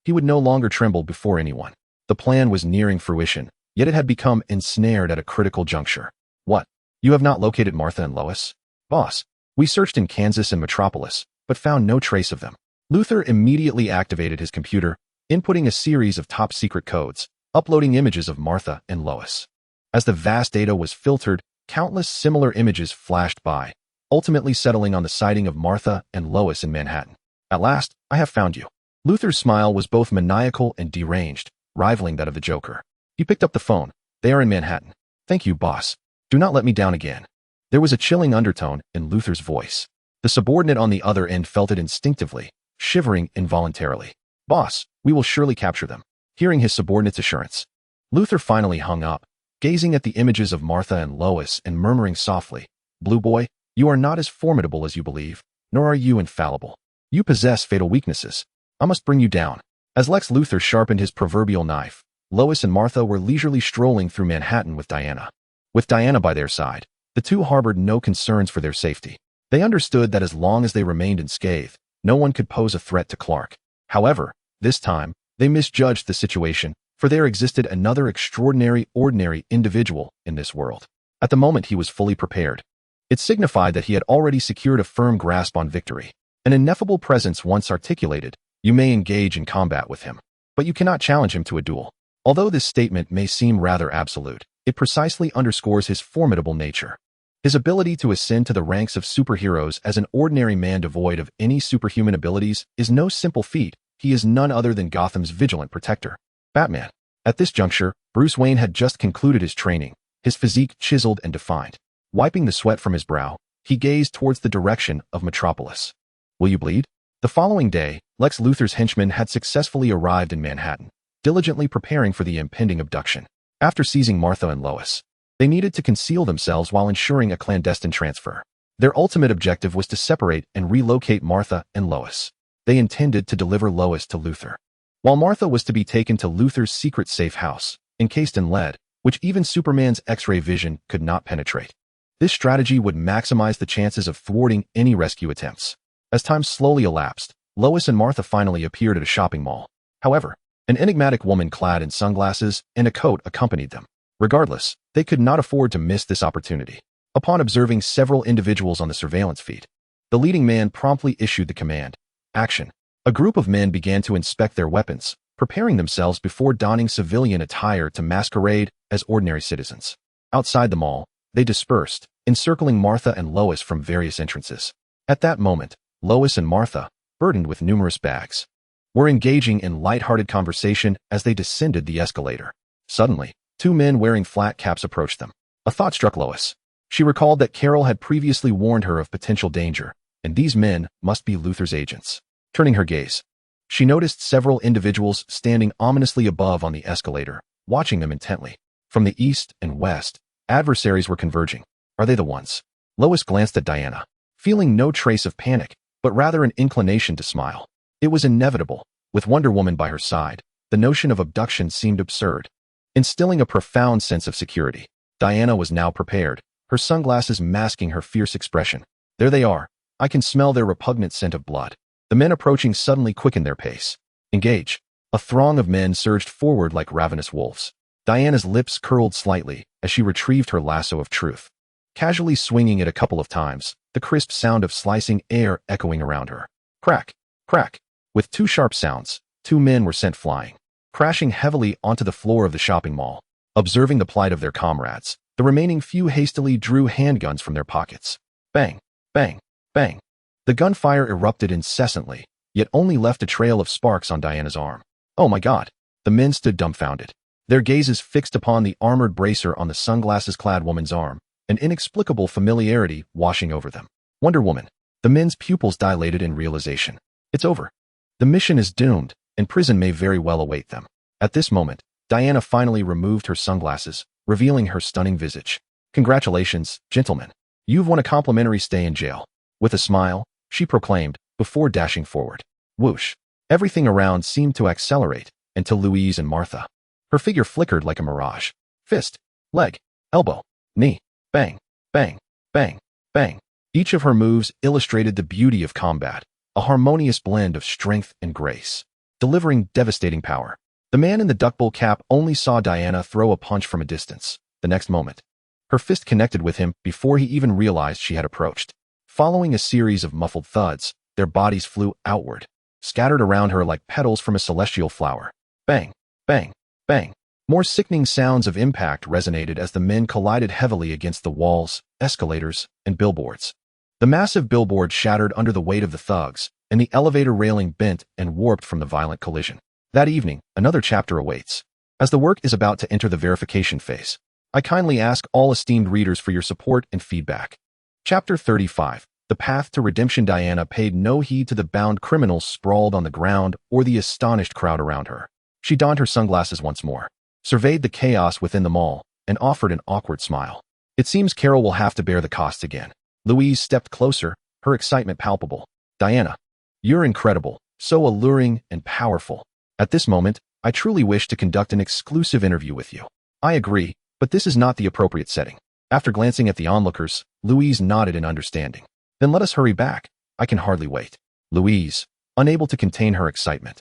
he would no longer tremble before anyone. The plan was nearing fruition, yet it had become ensnared at a critical juncture. What? You have not located Martha and Lois? Boss, we searched in Kansas and Metropolis, but found no trace of them. Luthor immediately activated his computer, inputting a series of top-secret codes, uploading images of Martha and Lois. As the vast data was filtered, countless similar images flashed by, ultimately settling on the sighting of Martha and Lois in Manhattan. At last, I have found you. Luthor's smile was both maniacal and deranged, rivaling that of the Joker. He picked up the phone. They are in Manhattan. Thank you, boss. Do not let me down again. There was a chilling undertone in Luthor's voice. The subordinate on the other end felt it instinctively, shivering involuntarily. Boss, we will surely capture them. Hearing his subordinate's assurance, Luthor finally hung up, gazing at the images of Martha and Lois and murmuring softly, Blue Boy, you are not as formidable as you believe, nor are you infallible. You possess fatal weaknesses. I must bring you down. As Lex Luthor sharpened his proverbial knife, Lois and Martha were leisurely strolling through Manhattan with Diana. With Diana by their side, the two harbored no concerns for their safety. They understood that as long as they remained unscathed, no one could pose a threat to Clark. However, this time, they misjudged the situation, for there existed another extraordinary, ordinary individual in this world. At the moment he was fully prepared. It signified that he had already secured a firm grasp on victory. An ineffable presence once articulated, you may engage in combat with him, but you cannot challenge him to a duel. Although this statement may seem rather absolute, it precisely underscores his formidable nature. His ability to ascend to the ranks of superheroes as an ordinary man devoid of any superhuman abilities is no simple feat. He is none other than Gotham's vigilant protector, Batman. At this juncture, Bruce Wayne had just concluded his training, his physique chiseled and defined. Wiping the sweat from his brow, he gazed towards the direction of Metropolis. Will you bleed? The following day, Lex Luthor's henchmen had successfully arrived in Manhattan, diligently preparing for the impending abduction. After seizing Martha and Lois, they needed to conceal themselves while ensuring a clandestine transfer. Their ultimate objective was to separate and relocate Martha and Lois. They intended to deliver Lois to Luthor, while Martha was to be taken to Luthor's secret safe house, encased in lead, which even Superman's X-ray vision could not penetrate. This strategy would maximize the chances of thwarting any rescue attempts. As time slowly elapsed, Lois and Martha finally appeared at a shopping mall. However, an enigmatic woman clad in sunglasses and a coat accompanied them. Regardless, they could not afford to miss this opportunity. Upon observing several individuals on the surveillance feed, the leading man promptly issued the command, action. A group of men began to inspect their weapons, preparing themselves before donning civilian attire to masquerade as ordinary citizens. Outside the mall, they dispersed, encircling Martha and Lois from various entrances. At that moment, Lois and Martha, burdened with numerous bags, were engaging in light-hearted conversation as they descended the escalator. Suddenly, two men wearing flat caps approached them. A thought struck Lois. She recalled that Kal-El had previously warned her of potential danger, and these men must be Luthor's agents. Turning her gaze, she noticed several individuals standing ominously above on the escalator, watching them intently. From the east and west, adversaries were converging. Are they the ones? Lois glanced at Diana, feeling no trace of panic, but rather an inclination to smile. It was inevitable. With Wonder Woman by her side, the notion of abduction seemed absurd. Instilling a profound sense of security, Diana was now prepared, her sunglasses masking her fierce expression. There they are. I can smell their repugnant scent of blood. The men approaching suddenly quickened their pace. Engage. A throng of men surged forward like ravenous wolves. Diana's lips curled slightly, as she retrieved her lasso of truth. Casually swinging it a couple of times, the crisp sound of slicing air echoing around her. Crack, crack. With two sharp sounds, two men were sent flying, crashing heavily onto the floor of the shopping mall. Observing the plight of their comrades, the remaining few hastily drew handguns from their pockets. Bang, bang, bang. The gunfire erupted incessantly, yet only left a trail of sparks on Diana's arm. Oh my God! The men stood dumbfounded, their gazes fixed upon the armored bracer on the sunglasses-clad woman's arm, an inexplicable familiarity washing over them. Wonder Woman. The men's pupils dilated in realization. It's over. The mission is doomed, and prison may very well await them. At this moment, Diana finally removed her sunglasses, revealing her stunning visage. Congratulations, gentlemen. You've won a complimentary stay in jail. With a smile, she proclaimed, before dashing forward. Whoosh. Everything around seemed to accelerate, until Louise and Martha. Her figure flickered like a mirage. Fist, leg, elbow, knee, bang, bang, bang, bang. Each of her moves illustrated the beauty of combat, a harmonious blend of strength and grace, delivering devastating power. The man in the duckbill cap only saw Diana throw a punch from a distance. The next moment, her fist connected with him before he even realized she had approached. Following a series of muffled thuds, their bodies flew outward, scattered around her like petals from a celestial flower. Bang, bang, bang. More sickening sounds of impact resonated as the men collided heavily against the walls, escalators, and billboards. The massive billboard shattered under the weight of the thugs, and the elevator railing bent and warped from the violent collision. That evening, another chapter awaits. As the work is about to enter the verification phase, I kindly ask all esteemed readers for your support and feedback. Chapter 35. The Path to Redemption. Diana paid no heed to the bound criminals sprawled on the ground or the astonished crowd around her. She donned her sunglasses once more, surveyed the chaos within the mall, and offered an awkward smile. It seems Carol will have to bear the cost again. Louise stepped closer, her excitement palpable. Diana, you're incredible, so alluring and powerful. At this moment, I truly wish to conduct an exclusive interview with you. I agree, but this is not the appropriate setting. After glancing at the onlookers, Louise nodded in understanding. Then let us hurry back. I can hardly wait. Louise, unable to contain her excitement,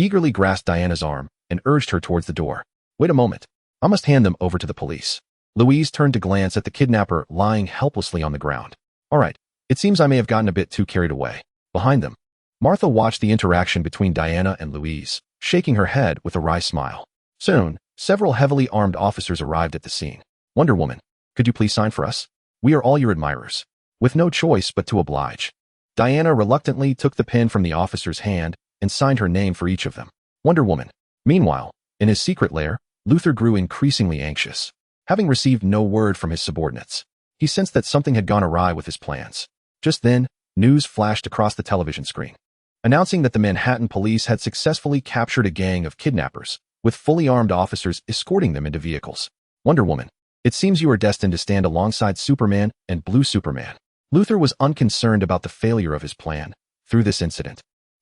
eagerly grasped Diana's arm and urged her towards the door. Wait a moment. I must hand them over to the police. Louise turned to glance at the kidnapper lying helplessly on the ground. All right, it seems I may have gotten a bit too carried away. Behind them, Martha watched the interaction between Diana and Louise, shaking her head with a wry smile. Soon, several heavily armed officers arrived at the scene. Wonder Woman, could you please sign for us? We are all your admirers. With no choice but to oblige, Diana reluctantly took the pen from the officer's hand and signed her name for each of them. Wonder Woman. Meanwhile, in his secret lair, Luther grew increasingly anxious. Having received no word from his subordinates, he sensed that something had gone awry with his plans. Just then, news flashed across the television screen, announcing that the Manhattan police had successfully captured a gang of kidnappers, with fully armed officers escorting them into vehicles. Wonder Woman, it seems you are destined to stand alongside Superman and Blue Superman. Luther was unconcerned about the failure of his plan. Through this incident,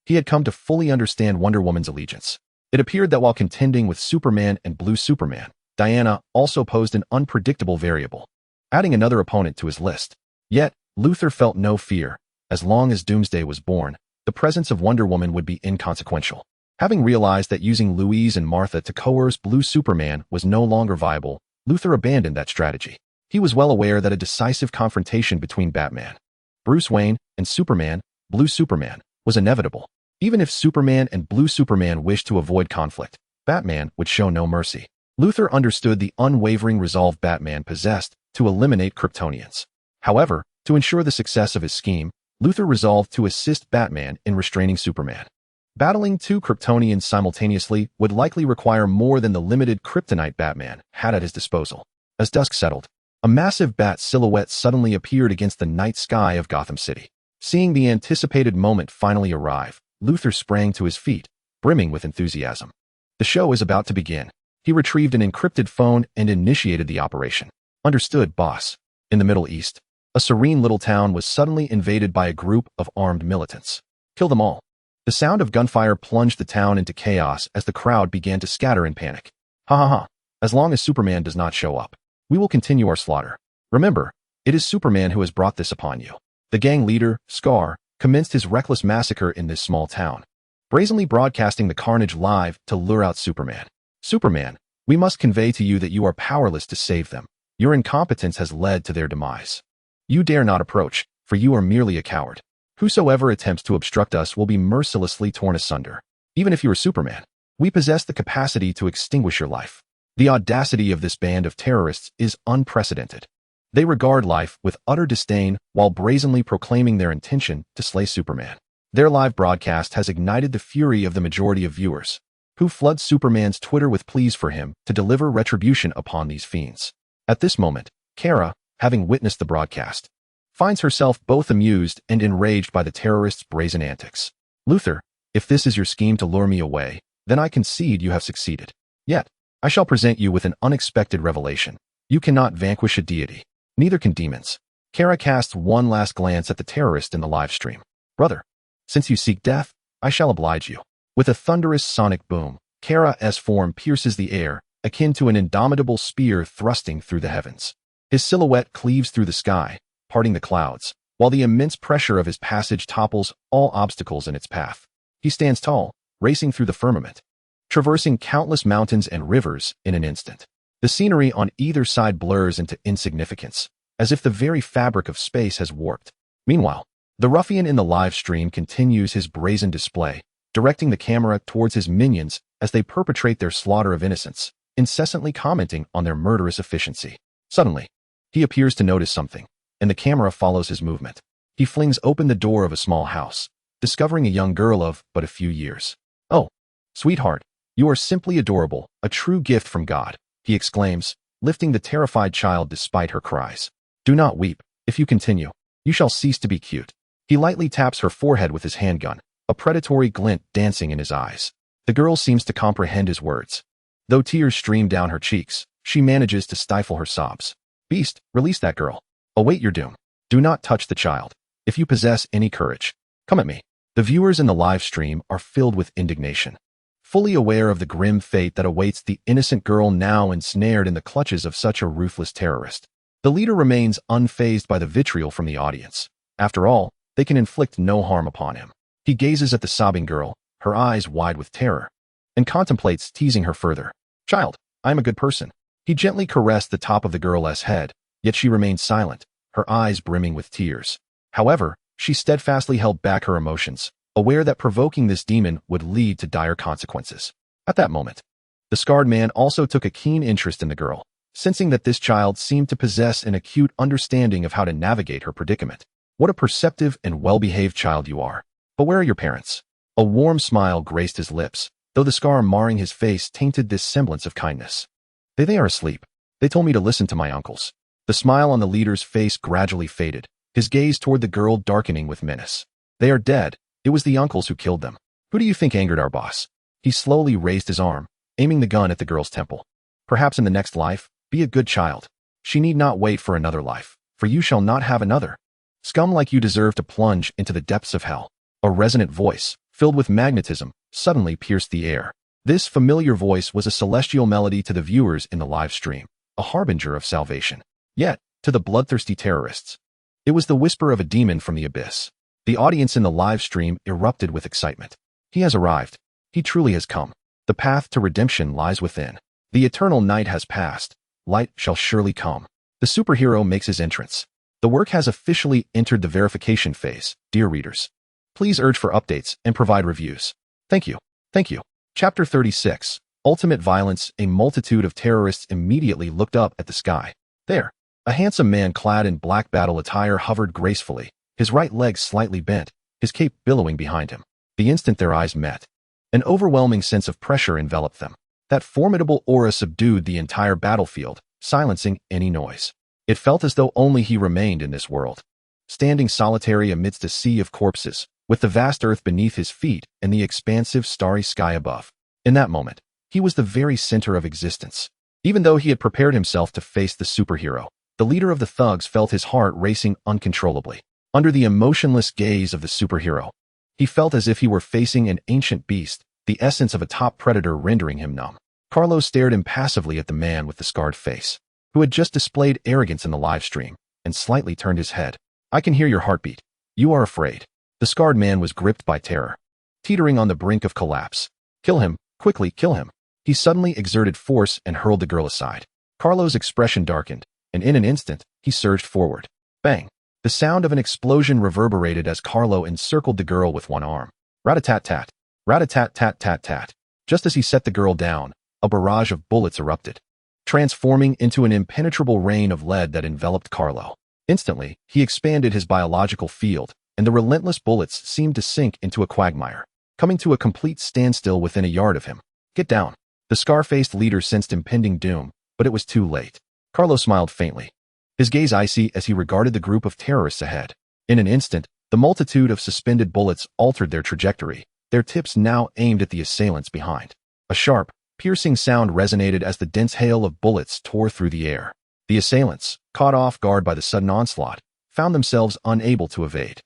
he had come to fully understand Wonder Woman's allegiance. It appeared that while contending with Superman and Blue Superman, Diana also posed an unpredictable variable, adding another opponent to his list. Yet, Luther felt no fear. As long as Doomsday was born, the presence of Wonder Woman would be inconsequential. Having realized that using Louise and Martha to coerce Blue Superman was no longer viable, Luther abandoned that strategy. He was well aware that a decisive confrontation between Batman, Bruce Wayne, and Superman, Blue Superman, was inevitable. Even if Superman and Blue Superman wished to avoid conflict, Batman would show no mercy. Luther understood the unwavering resolve Batman possessed to eliminate Kryptonians. However, to ensure the success of his scheme, Luther resolved to assist Batman in restraining Superman. Battling two Kryptonians simultaneously would likely require more than the limited Kryptonite Batman had at his disposal. As dusk settled, a massive bat silhouette suddenly appeared against the night sky of Gotham City. Seeing the anticipated moment finally arrive, Luther sprang to his feet, brimming with enthusiasm. The show is about to begin. He retrieved an encrypted phone and initiated the operation. Understood, boss. In the Middle East, a serene little town was suddenly invaded by a group of armed militants. Kill them all. The sound of gunfire plunged the town into chaos as the crowd began to scatter in panic. Ha ha ha. As long as Superman does not show up, we will continue our slaughter. Remember, it is Superman who has brought this upon you. The gang leader, Scar, commenced his reckless massacre in this small town, brazenly broadcasting the carnage live to lure out Superman. Superman, we must convey to you that you are powerless to save them. Your incompetence has led to their demise. You dare not approach, for you are merely a coward. Whosoever attempts to obstruct us will be mercilessly torn asunder. Even if you are Superman, we possess the capacity to extinguish your life. The audacity of this band of terrorists is unprecedented. They regard life with utter disdain while brazenly proclaiming their intention to slay Superman. Their live broadcast has ignited the fury of the majority of viewers, who flood Superman's Twitter with pleas for him to deliver retribution upon these fiends. At this moment, Kara, having witnessed the broadcast, finds herself both amused and enraged by the terrorists' brazen antics. Luthor, if this is your scheme to lure me away, then I concede you have succeeded. Yet, I shall present you with an unexpected revelation. You cannot vanquish a deity. Neither can demons. Kara casts one last glance at the terrorist in the live stream. Brother, since you seek death, I shall oblige you. With a thunderous sonic boom, Kara's form pierces the air, akin to an indomitable spear thrusting through the heavens. His silhouette cleaves through the sky, parting the clouds, while the immense pressure of his passage topples all obstacles in its path. He stands tall, racing through the firmament, traversing countless mountains and rivers in an instant. The scenery on either side blurs into insignificance, as if the very fabric of space has warped. Meanwhile, the ruffian in the live stream continues his brazen display, directing the camera towards his minions as they perpetrate their slaughter of innocents, incessantly commenting on their murderous efficiency. Suddenly, he appears to notice something, and the camera follows his movement. He flings open the door of a small house, discovering a young girl of but a few years. "Oh, sweetheart, you are simply adorable, a true gift from God," he exclaims, lifting the terrified child despite her cries. "Do not weep. If you continue, you shall cease to be cute." He lightly taps her forehead with his handgun, a predatory glint dancing in his eyes. The girl seems to comprehend his words. Though tears stream down her cheeks, she manages to stifle her sobs. "Beast, release that girl. Await your doom. Do not touch the child. If you possess any courage, come at me." The viewers in the live stream are filled with indignation, fully aware of the grim fate that awaits the innocent girl now ensnared in the clutches of such a ruthless terrorist. The leader remains unfazed by the vitriol from the audience. After all, they can inflict no harm upon him. He gazes at the sobbing girl, her eyes wide with terror, and contemplates teasing her further. "Child, I am a good person." He gently caressed the top of the girl's head, yet she remained silent, her eyes brimming with tears. However, she steadfastly held back her emotions, aware that provoking this demon would lead to dire consequences. At that moment, the scarred man also took a keen interest in the girl, sensing that this child seemed to possess an acute understanding of how to navigate her predicament. "What a perceptive and well-behaved child you are. But where are your parents?" A warm smile graced his lips, though the scar marring his face tainted this semblance of kindness. They are asleep. They told me to listen to my uncles." The smile on the leader's face gradually faded, his gaze toward the girl darkening with menace. "They are dead. It was the uncles who killed them. Who do you think angered our boss?" He slowly raised his arm, aiming the gun at the girl's temple. "Perhaps in the next life, be a good child. She need not wait for another life, for you shall not have another. Scum like you deserve to plunge into the depths of hell." A resonant voice, filled with magnetism, suddenly pierced the air. This familiar voice was a celestial melody to the viewers in the live stream, a harbinger of salvation. Yet, to the bloodthirsty terrorists, it was the whisper of a demon from the abyss. The audience in the live stream erupted with excitement. "He has arrived. He truly has come. The path to redemption lies within. The eternal night has passed. Light shall surely come." The superhero makes his entrance. The work has officially entered the verification phase, dear readers. Please urge for updates and provide reviews. Thank you. Thank you. Chapter 36. Ultimate Violence. A multitude of terrorists immediately looked up at the sky. There, a handsome man clad in black battle attire hovered gracefully, his right leg slightly bent, his cape billowing behind him. The instant their eyes met, an overwhelming sense of pressure enveloped them. That formidable aura subdued the entire battlefield, silencing any noise. It felt as though only he remained in this world, standing solitary amidst a sea of corpses, with the vast earth beneath his feet and the expansive starry sky above. In that moment, he was the very center of existence. Even though he had prepared himself to face the superhero, the leader of the thugs felt his heart racing uncontrollably. Under the emotionless gaze of the superhero, he felt as if he were facing an ancient beast, the essence of a top predator rendering him numb. Carlos stared impassively at the man with the scarred face, who had just displayed arrogance in the live stream, and slightly turned his head. "I can hear your heartbeat. You are afraid." The scarred man was gripped by terror, teetering on the brink of collapse. "Kill him, quickly kill him." He suddenly exerted force and hurled the girl aside. Carlos' expression darkened, and in an instant, he surged forward. Bang! The sound of an explosion reverberated as Carlo encircled the girl with one arm. Rat-a-tat-tat. Rat-a-tat-tat-tat-tat. Just as he set the girl down, a barrage of bullets erupted, transforming into an impenetrable rain of lead that enveloped Carlo. Instantly, he expanded his biological field, and the relentless bullets seemed to sink into a quagmire, coming to a complete standstill within a yard of him. Get down. The scar-faced leader sensed impending doom, but it was too late. Carlo smiled faintly, his gaze icy as he regarded the group of terrorists ahead. In an instant, the multitude of suspended bullets altered their trajectory, their tips now aimed at the assailants behind. A sharp, piercing sound resonated as the dense hail of bullets tore through the air. The assailants, caught off guard by the sudden onslaught, found themselves unable to evade.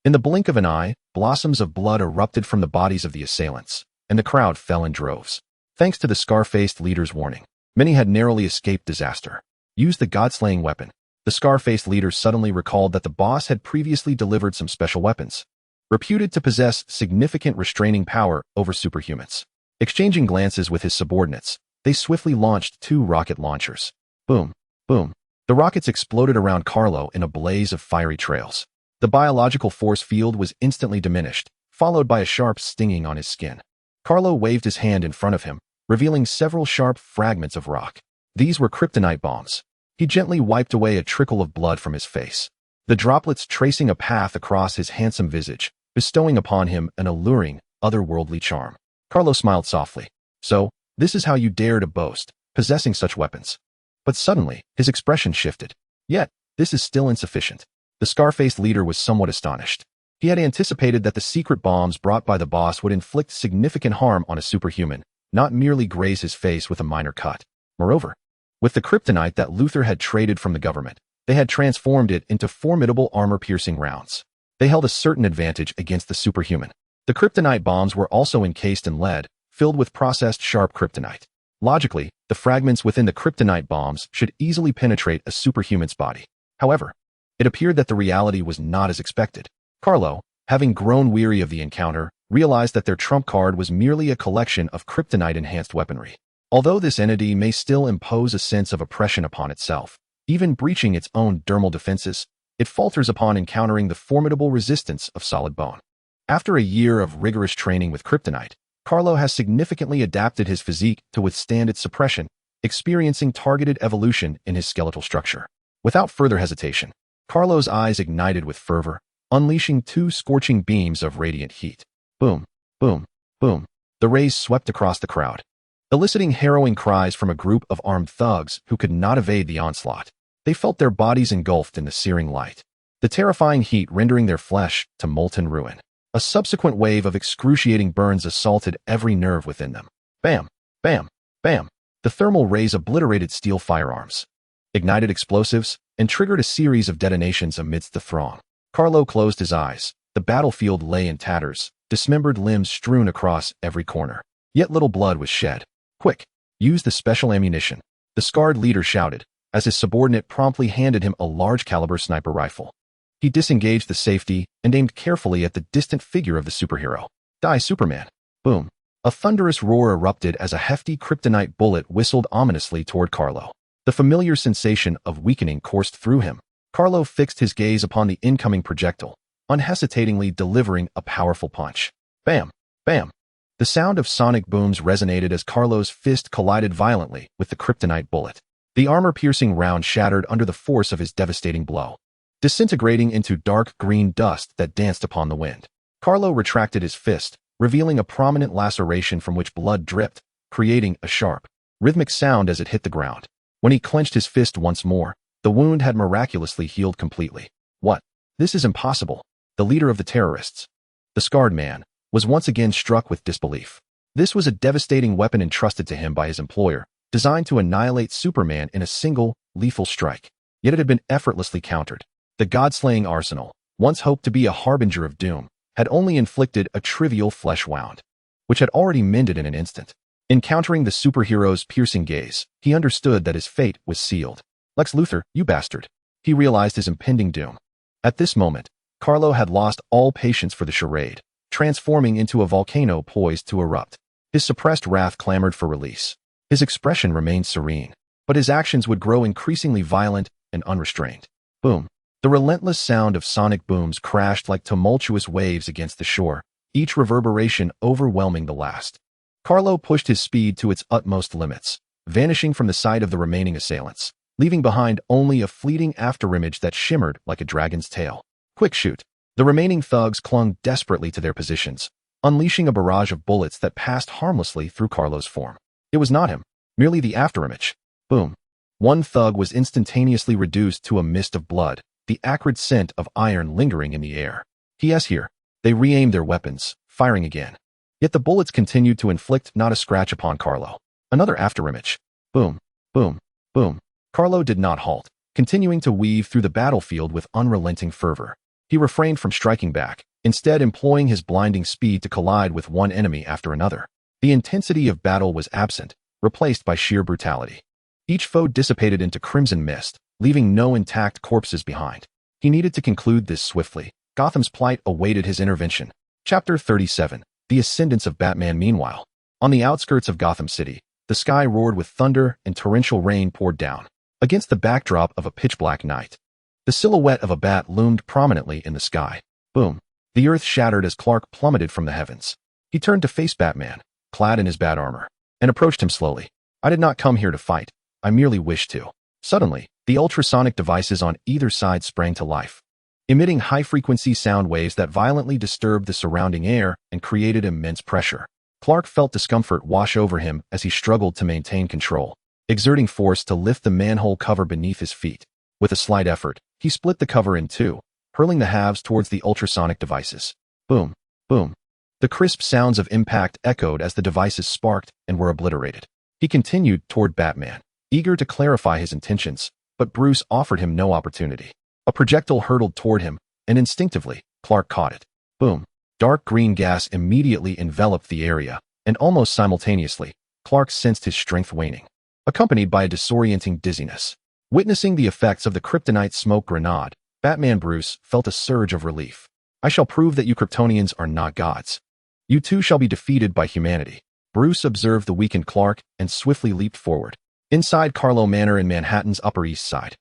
In the blink of an eye, blossoms of blood erupted from the bodies of the assailants, and the crowd fell in droves. Thanks to the scar-faced leader's warning, many had narrowly escaped disaster. Use the god-slaying weapon. The scar-faced leader suddenly recalled that the boss had previously delivered some special weapons, reputed to possess significant restraining power over superhumans. Exchanging glances with his subordinates, they swiftly launched 2 rocket launchers. Boom, boom. The rockets exploded around Carlo in a blaze of fiery trails. The biological force field was instantly diminished, followed by a sharp stinging on his skin. Carlo waved his hand in front of him, revealing several sharp fragments of rock. These were kryptonite bombs. He gently wiped away a trickle of blood from his face, the droplets tracing a path across his handsome visage, bestowing upon him an alluring, otherworldly charm. Carlo smiled softly. So, this is how you dare to boast, possessing such weapons. But suddenly, his expression shifted. Yet, this is still insufficient. The scar-faced leader was somewhat astonished. He had anticipated that the secret bombs brought by the boss would inflict significant harm on a superhuman, not merely graze his face with a minor cut. Moreover, with the kryptonite that Luther had traded from the government, they had transformed it into formidable armor-piercing rounds. They held a certain advantage against the superhuman. The kryptonite bombs were also encased in lead, filled with processed sharp kryptonite. Logically, the fragments within the kryptonite bombs should easily penetrate a superhuman's body. However, it appeared that the reality was not as expected. Carlo, having grown weary of the encounter, realized that their trump card was merely a collection of kryptonite-enhanced weaponry. Although this entity may still impose a sense of oppression upon itself, even breaching its own dermal defenses, it falters upon encountering the formidable resistance of solid bone. After a year of rigorous training with kryptonite, Carlo has significantly adapted his physique to withstand its suppression, experiencing targeted evolution in his skeletal structure. Without further hesitation, Carlo's eyes ignited with fervor, unleashing 2 scorching beams of radiant heat. Boom, boom, boom. The rays swept across the crowd, eliciting harrowing cries from a group of armed thugs who could not evade the onslaught. They felt their bodies engulfed in the searing light, the terrifying heat rendering their flesh to molten ruin. A subsequent wave of excruciating burns assaulted every nerve within them. Bam, bam, bam. The thermal rays obliterated steel firearms, ignited explosives, and triggered a series of detonations amidst the throng. Carlo closed his eyes. The battlefield lay in tatters, dismembered limbs strewn across every corner. Yet little blood was shed. Quick, use the special ammunition, the scarred leader shouted, as his subordinate promptly handed him a large-caliber sniper rifle. He disengaged the safety and aimed carefully at the distant figure of the superhero. Die, Superman! Boom! A thunderous roar erupted as a hefty kryptonite bullet whistled ominously toward Carlo. The familiar sensation of weakening coursed through him. Carlo fixed his gaze upon the incoming projectile, unhesitatingly delivering a powerful punch. Bam! Bam! The sound of sonic booms resonated as Carlo's fist collided violently with the kryptonite bullet. The armor-piercing round shattered under the force of his devastating blow, disintegrating into dark green dust that danced upon the wind. Carlo retracted his fist, revealing a prominent laceration from which blood dripped, creating a sharp, rhythmic sound as it hit the ground. When he clenched his fist once more, the wound had miraculously healed completely. What? This is impossible. The leader of the terrorists, the scarred man, was once again struck with disbelief. This was a devastating weapon entrusted to him by his employer, designed to annihilate Superman in a single, lethal strike. Yet it had been effortlessly countered. The god-slaying arsenal, once hoped to be a harbinger of doom, had only inflicted a trivial flesh wound, which had already mended in an instant. Encountering the superhero's piercing gaze, he understood that his fate was sealed. Lex Luthor, you bastard! He realized his impending doom. At this moment, Carlo had lost all patience for the charade, transforming into a volcano poised to erupt. His suppressed wrath clamored for release. His expression remained serene. but his actions would grow increasingly violent and unrestrained. Boom. The relentless sound of sonic booms crashed like tumultuous waves against the shore, each reverberation overwhelming the last. Carlo pushed his speed to its utmost limits, vanishing from the sight of the remaining assailants, leaving behind only a fleeting afterimage that shimmered like a dragon's tail. Quick shoot. The remaining thugs clung desperately to their positions, unleashing a barrage of bullets that passed harmlessly through Carlo's form. It was not him, merely the afterimage. Boom. One thug was instantaneously reduced to a mist of blood, the acrid scent of iron lingering in the air. P.S. Here, they re-aimed their weapons, firing again. Yet the bullets continued to inflict not a scratch upon Carlo. Another afterimage. Boom, boom, boom. Carlo did not halt, continuing to weave through the battlefield with unrelenting fervor. He refrained from striking back, instead employing his blinding speed to collide with one enemy after another. The intensity of battle was absent, replaced by sheer brutality. Each foe dissipated into crimson mist, leaving no intact corpses behind. He needed to conclude this swiftly. Gotham's plight awaited his intervention. Chapter 37. The Ascendance of Batman. Meanwhile, on the outskirts of Gotham City, the sky roared with thunder and torrential rain poured down. Against the backdrop of a pitch-black night, the silhouette of a bat loomed prominently in the sky. Boom. The earth shattered as Clark plummeted from the heavens. He turned to face Batman, clad in his bat armor, and approached him slowly. I did not come here to fight. I merely wished to. Suddenly, the ultrasonic devices on either side sprang to life, emitting high-frequency sound waves that violently disturbed the surrounding air and created immense pressure. Clark felt discomfort wash over him as he struggled to maintain control, exerting force to lift the manhole cover beneath his feet. With a slight effort, he split the cover in two, hurling the halves towards the ultrasonic devices. Boom, boom. The crisp sounds of impact echoed as the devices sparked and were obliterated. He continued toward Batman, eager to clarify his intentions, but Bruce offered him no opportunity. A projectile hurtled toward him, and instinctively, Clark caught it. Boom. Dark green gas immediately enveloped the area, and almost simultaneously, Clark sensed his strength waning, accompanied by a disorienting dizziness. Witnessing the effects of the Kryptonite smoke grenade, Batman Bruce felt a surge of relief. I shall prove that you Kryptonians are not gods. You too shall be defeated by humanity. Bruce observed the weakened Clark and swiftly leaped forward. Inside Carlo Manor in Manhattan's Upper East Side.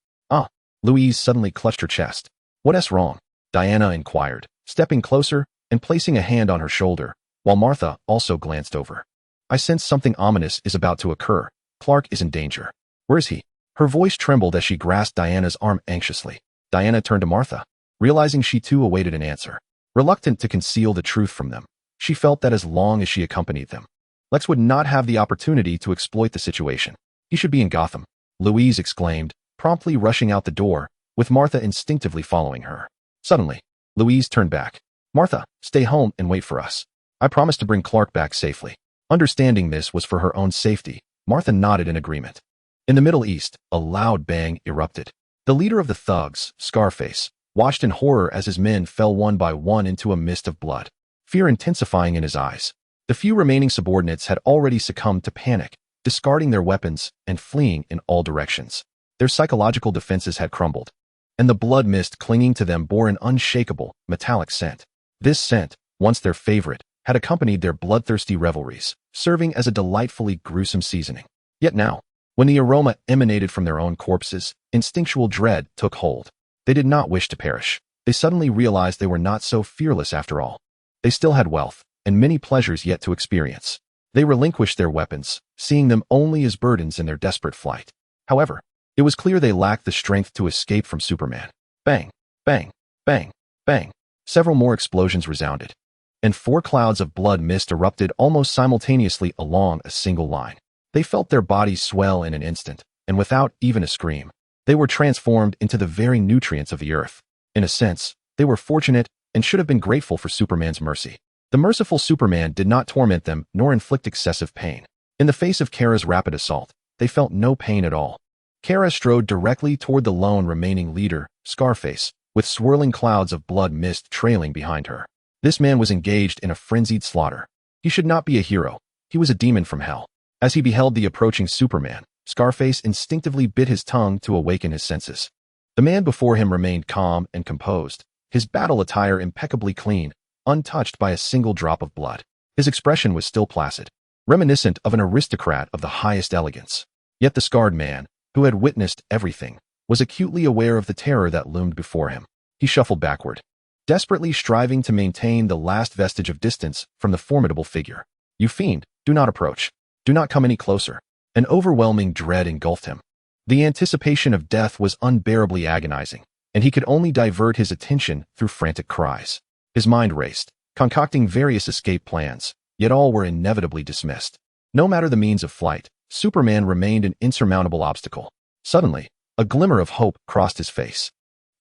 Louise suddenly clutched her chest. What's wrong? Diana inquired, stepping closer and placing a hand on her shoulder, while Martha also glanced over. I sense something ominous is about to occur. Clark is in danger. Where is he? Her voice trembled as she grasped Diana's arm anxiously. Diana turned to Martha, realizing she too awaited an answer. Reluctant to conceal the truth from them, she felt that as long as she accompanied them, Lex would not have the opportunity to exploit the situation. He should be in Gotham, Louise exclaimed, promptly rushing out the door, with Martha instinctively following her. Suddenly, Louise turned back. Martha, stay home and wait for us. I promised to bring Clark back safely. Understanding this was for her own safety, Martha nodded in agreement. In the Middle East, a loud bang erupted. The leader of the thugs, Scarface, watched in horror as his men fell one by one into a mist of blood, fear intensifying in his eyes. The few remaining subordinates had already succumbed to panic, discarding their weapons and fleeing in all directions. Their psychological defenses had crumbled, and the blood mist clinging to them bore an unshakable, metallic scent. This scent, once their favorite, had accompanied their bloodthirsty revelries, serving as a delightfully gruesome seasoning. Yet now, when the aroma emanated from their own corpses, instinctual dread took hold. They did not wish to perish. They suddenly realized they were not so fearless after all. They still had wealth, and many pleasures yet to experience. They relinquished their weapons, seeing them only as burdens in their desperate flight. However, it was clear they lacked the strength to escape from Superman. Bang, bang, bang, bang. Several more explosions resounded, and 4 clouds of blood mist erupted almost simultaneously along a single line. They felt their bodies swell in an instant, and without even a scream, they were transformed into the very nutrients of the earth. In a sense, they were fortunate and should have been grateful for Superman's mercy. The merciful Superman did not torment them nor inflict excessive pain. In the face of Kara's rapid assault, they felt no pain at all. Kara strode directly toward the lone remaining leader, Scarface, with swirling clouds of blood mist trailing behind her. This man was engaged in a frenzied slaughter. He should not be a hero. He was a demon from hell. As he beheld the approaching Superman, Scarface instinctively bit his tongue to awaken his senses. The man before him remained calm and composed, his battle attire impeccably clean, untouched by a single drop of blood. His expression was still placid, reminiscent of an aristocrat of the highest elegance. Yet the scarred man, who had witnessed everything, was acutely aware of the terror that loomed before him. He shuffled backward, desperately striving to maintain the last vestige of distance from the formidable figure. "You fiend, do not approach. Do not come any closer." An overwhelming dread engulfed him. The anticipation of death was unbearably agonizing, and he could only divert his attention through frantic cries. His mind raced, concocting various escape plans, yet all were inevitably dismissed. No matter the means of flight, Superman remained an insurmountable obstacle. Suddenly, a glimmer of hope crossed his face.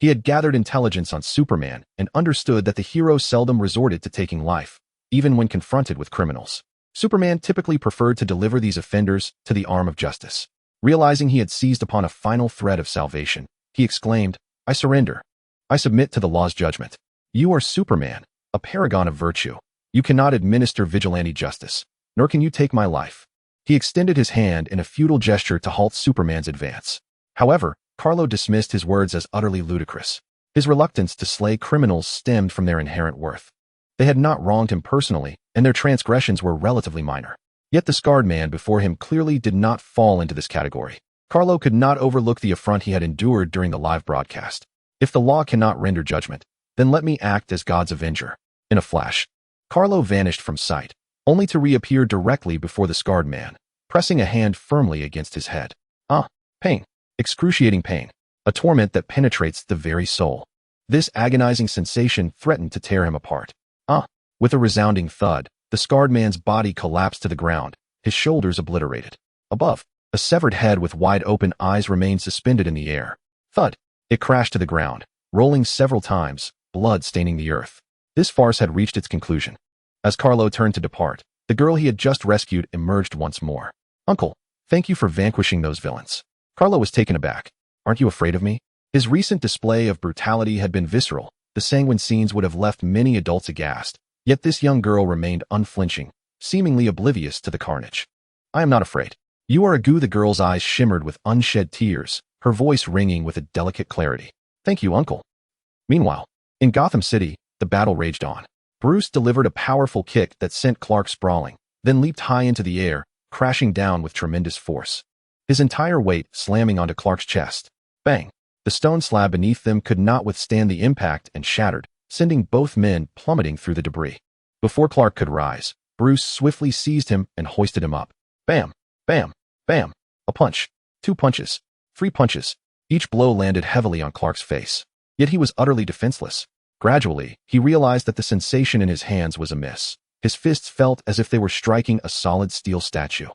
He had gathered intelligence on Superman and understood that the hero seldom resorted to taking life, even when confronted with criminals. Superman typically preferred to deliver these offenders to the arm of justice. Realizing he had seized upon a final thread of salvation, he exclaimed, "I surrender. I submit to the law's judgment. You are Superman, a paragon of virtue. You cannot administer vigilante justice, nor can you take my life." He extended his hand in a futile gesture to halt Superman's advance. However, Kal-El dismissed his words as utterly ludicrous. His reluctance to slay criminals stemmed from their inherent worth. They had not wronged him personally, and their transgressions were relatively minor. Yet the scarred man before him clearly did not fall into this category. Kal-El could not overlook the affront he had endured during the live broadcast. If the law cannot render judgment, then let me act as God's avenger. In a flash, Kal-El vanished from sight, only to reappear directly before the scarred man, pressing a hand firmly against his head. Pain. Excruciating pain. A torment that penetrates the very soul. This agonizing sensation threatened to tear him apart. With a resounding thud, the scarred man's body collapsed to the ground, his shoulders obliterated. Above, a severed head with wide-open eyes remained suspended in the air. Thud! It crashed to the ground, rolling several times, blood staining the earth. This farce had reached its conclusion. As Kal-El turned to depart, the girl he had just rescued emerged once more. "Uncle, thank you for vanquishing those villains." Kal-El was taken aback. "Aren't you afraid of me?" His recent display of brutality had been visceral. The sanguine scenes would have left many adults aghast. Yet this young girl remained unflinching, seemingly oblivious to the carnage. "I am not afraid." "You are a goo." The girl's eyes shimmered with unshed tears, her voice ringing with a delicate clarity. "Thank you, Uncle." Meanwhile, in Gotham City, the battle raged on. Bruce delivered a powerful kick that sent Clark sprawling, then leaped high into the air, crashing down with tremendous force. His entire weight slamming onto Clark's chest. Bang! The stone slab beneath them could not withstand the impact and shattered, sending both men plummeting through the debris. Before Clark could rise, Bruce swiftly seized him and hoisted him up. Bam! Bam! Bam! A punch. 2 punches. 3 punches. Each blow landed heavily on Clark's face. Yet he was utterly defenseless. Gradually, he realized that the sensation in his hands was amiss. His fists felt as if they were striking a solid steel statue.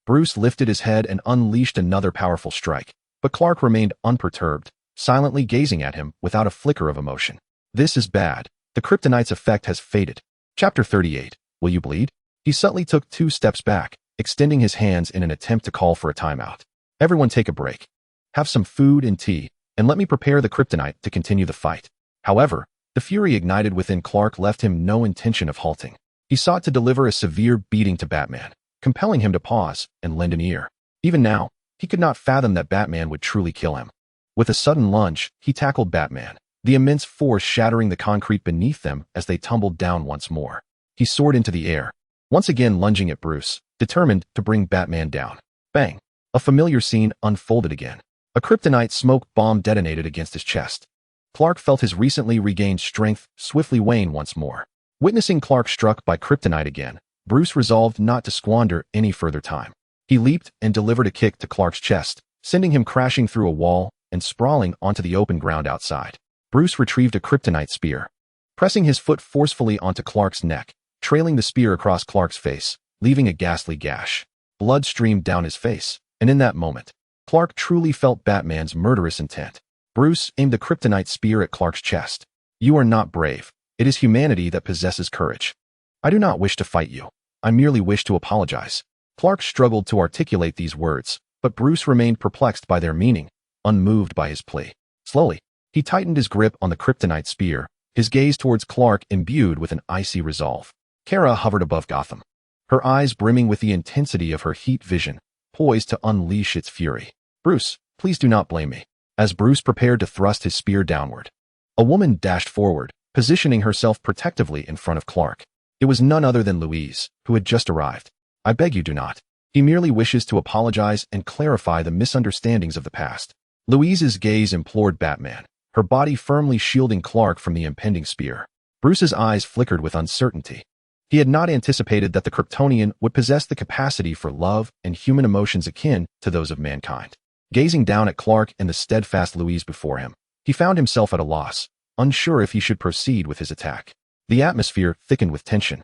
Bruce lifted his head and unleashed another powerful strike, but Clark remained unperturbed, silently gazing at him without a flicker of emotion. This is bad. The Kryptonite's effect has faded. Chapter 38. Will you bleed? He subtly took 2 steps back, extending his hands in an attempt to call for a timeout. "Everyone take a break. Have some food and tea, and let me prepare the Kryptonite to continue the fight." However, the fury ignited within Clark left him no intention of halting. He sought to deliver a severe beating to Batman, compelling him to pause and lend an ear. Even now, he could not fathom that Batman would truly kill him. With a sudden lunge, he tackled Batman, the immense force shattering the concrete beneath them as they tumbled down once more. He soared into the air, once again lunging at Bruce, determined to bring Batman down. Bang! A familiar scene unfolded again. A Kryptonite smoke bomb detonated against his chest. Clark felt his recently regained strength swiftly wane once more. Witnessing Clark struck by Kryptonite again, Bruce resolved not to squander any further time. He leaped and delivered a kick to Clark's chest, sending him crashing through a wall and sprawling onto the open ground outside. Bruce retrieved a Kryptonite spear, pressing his foot forcefully onto Clark's neck, trailing the spear across Clark's face, leaving a ghastly gash. Blood streamed down his face, and in that moment, Clark truly felt Batman's murderous intent. Bruce aimed the Kryptonite spear at Clark's chest. "You are not brave. It is humanity that possesses courage. I do not wish to fight you. I merely wish to apologize." Clark struggled to articulate these words, but Bruce remained perplexed by their meaning, unmoved by his plea. Slowly, he tightened his grip on the Kryptonite spear, his gaze towards Clark imbued with an icy resolve. Kara hovered above Gotham, her eyes brimming with the intensity of her heat vision, poised to unleash its fury. "Bruce, please do not blame me." As Bruce prepared to thrust his spear downward, a woman dashed forward, positioning herself protectively in front of Clark. It was none other than Louise, who had just arrived. "I beg you do not." He merely wishes to apologize and clarify the misunderstandings of the past. Louise's gaze implored Batman, her body firmly shielding Clark from the impending spear. Bruce's eyes flickered with uncertainty. He had not anticipated that the Kryptonian would possess the capacity for love and human emotions akin to those of mankind. Gazing down at Clark and the steadfast Louise before him, he found himself at a loss, unsure if he should proceed with his attack. The atmosphere thickened with tension,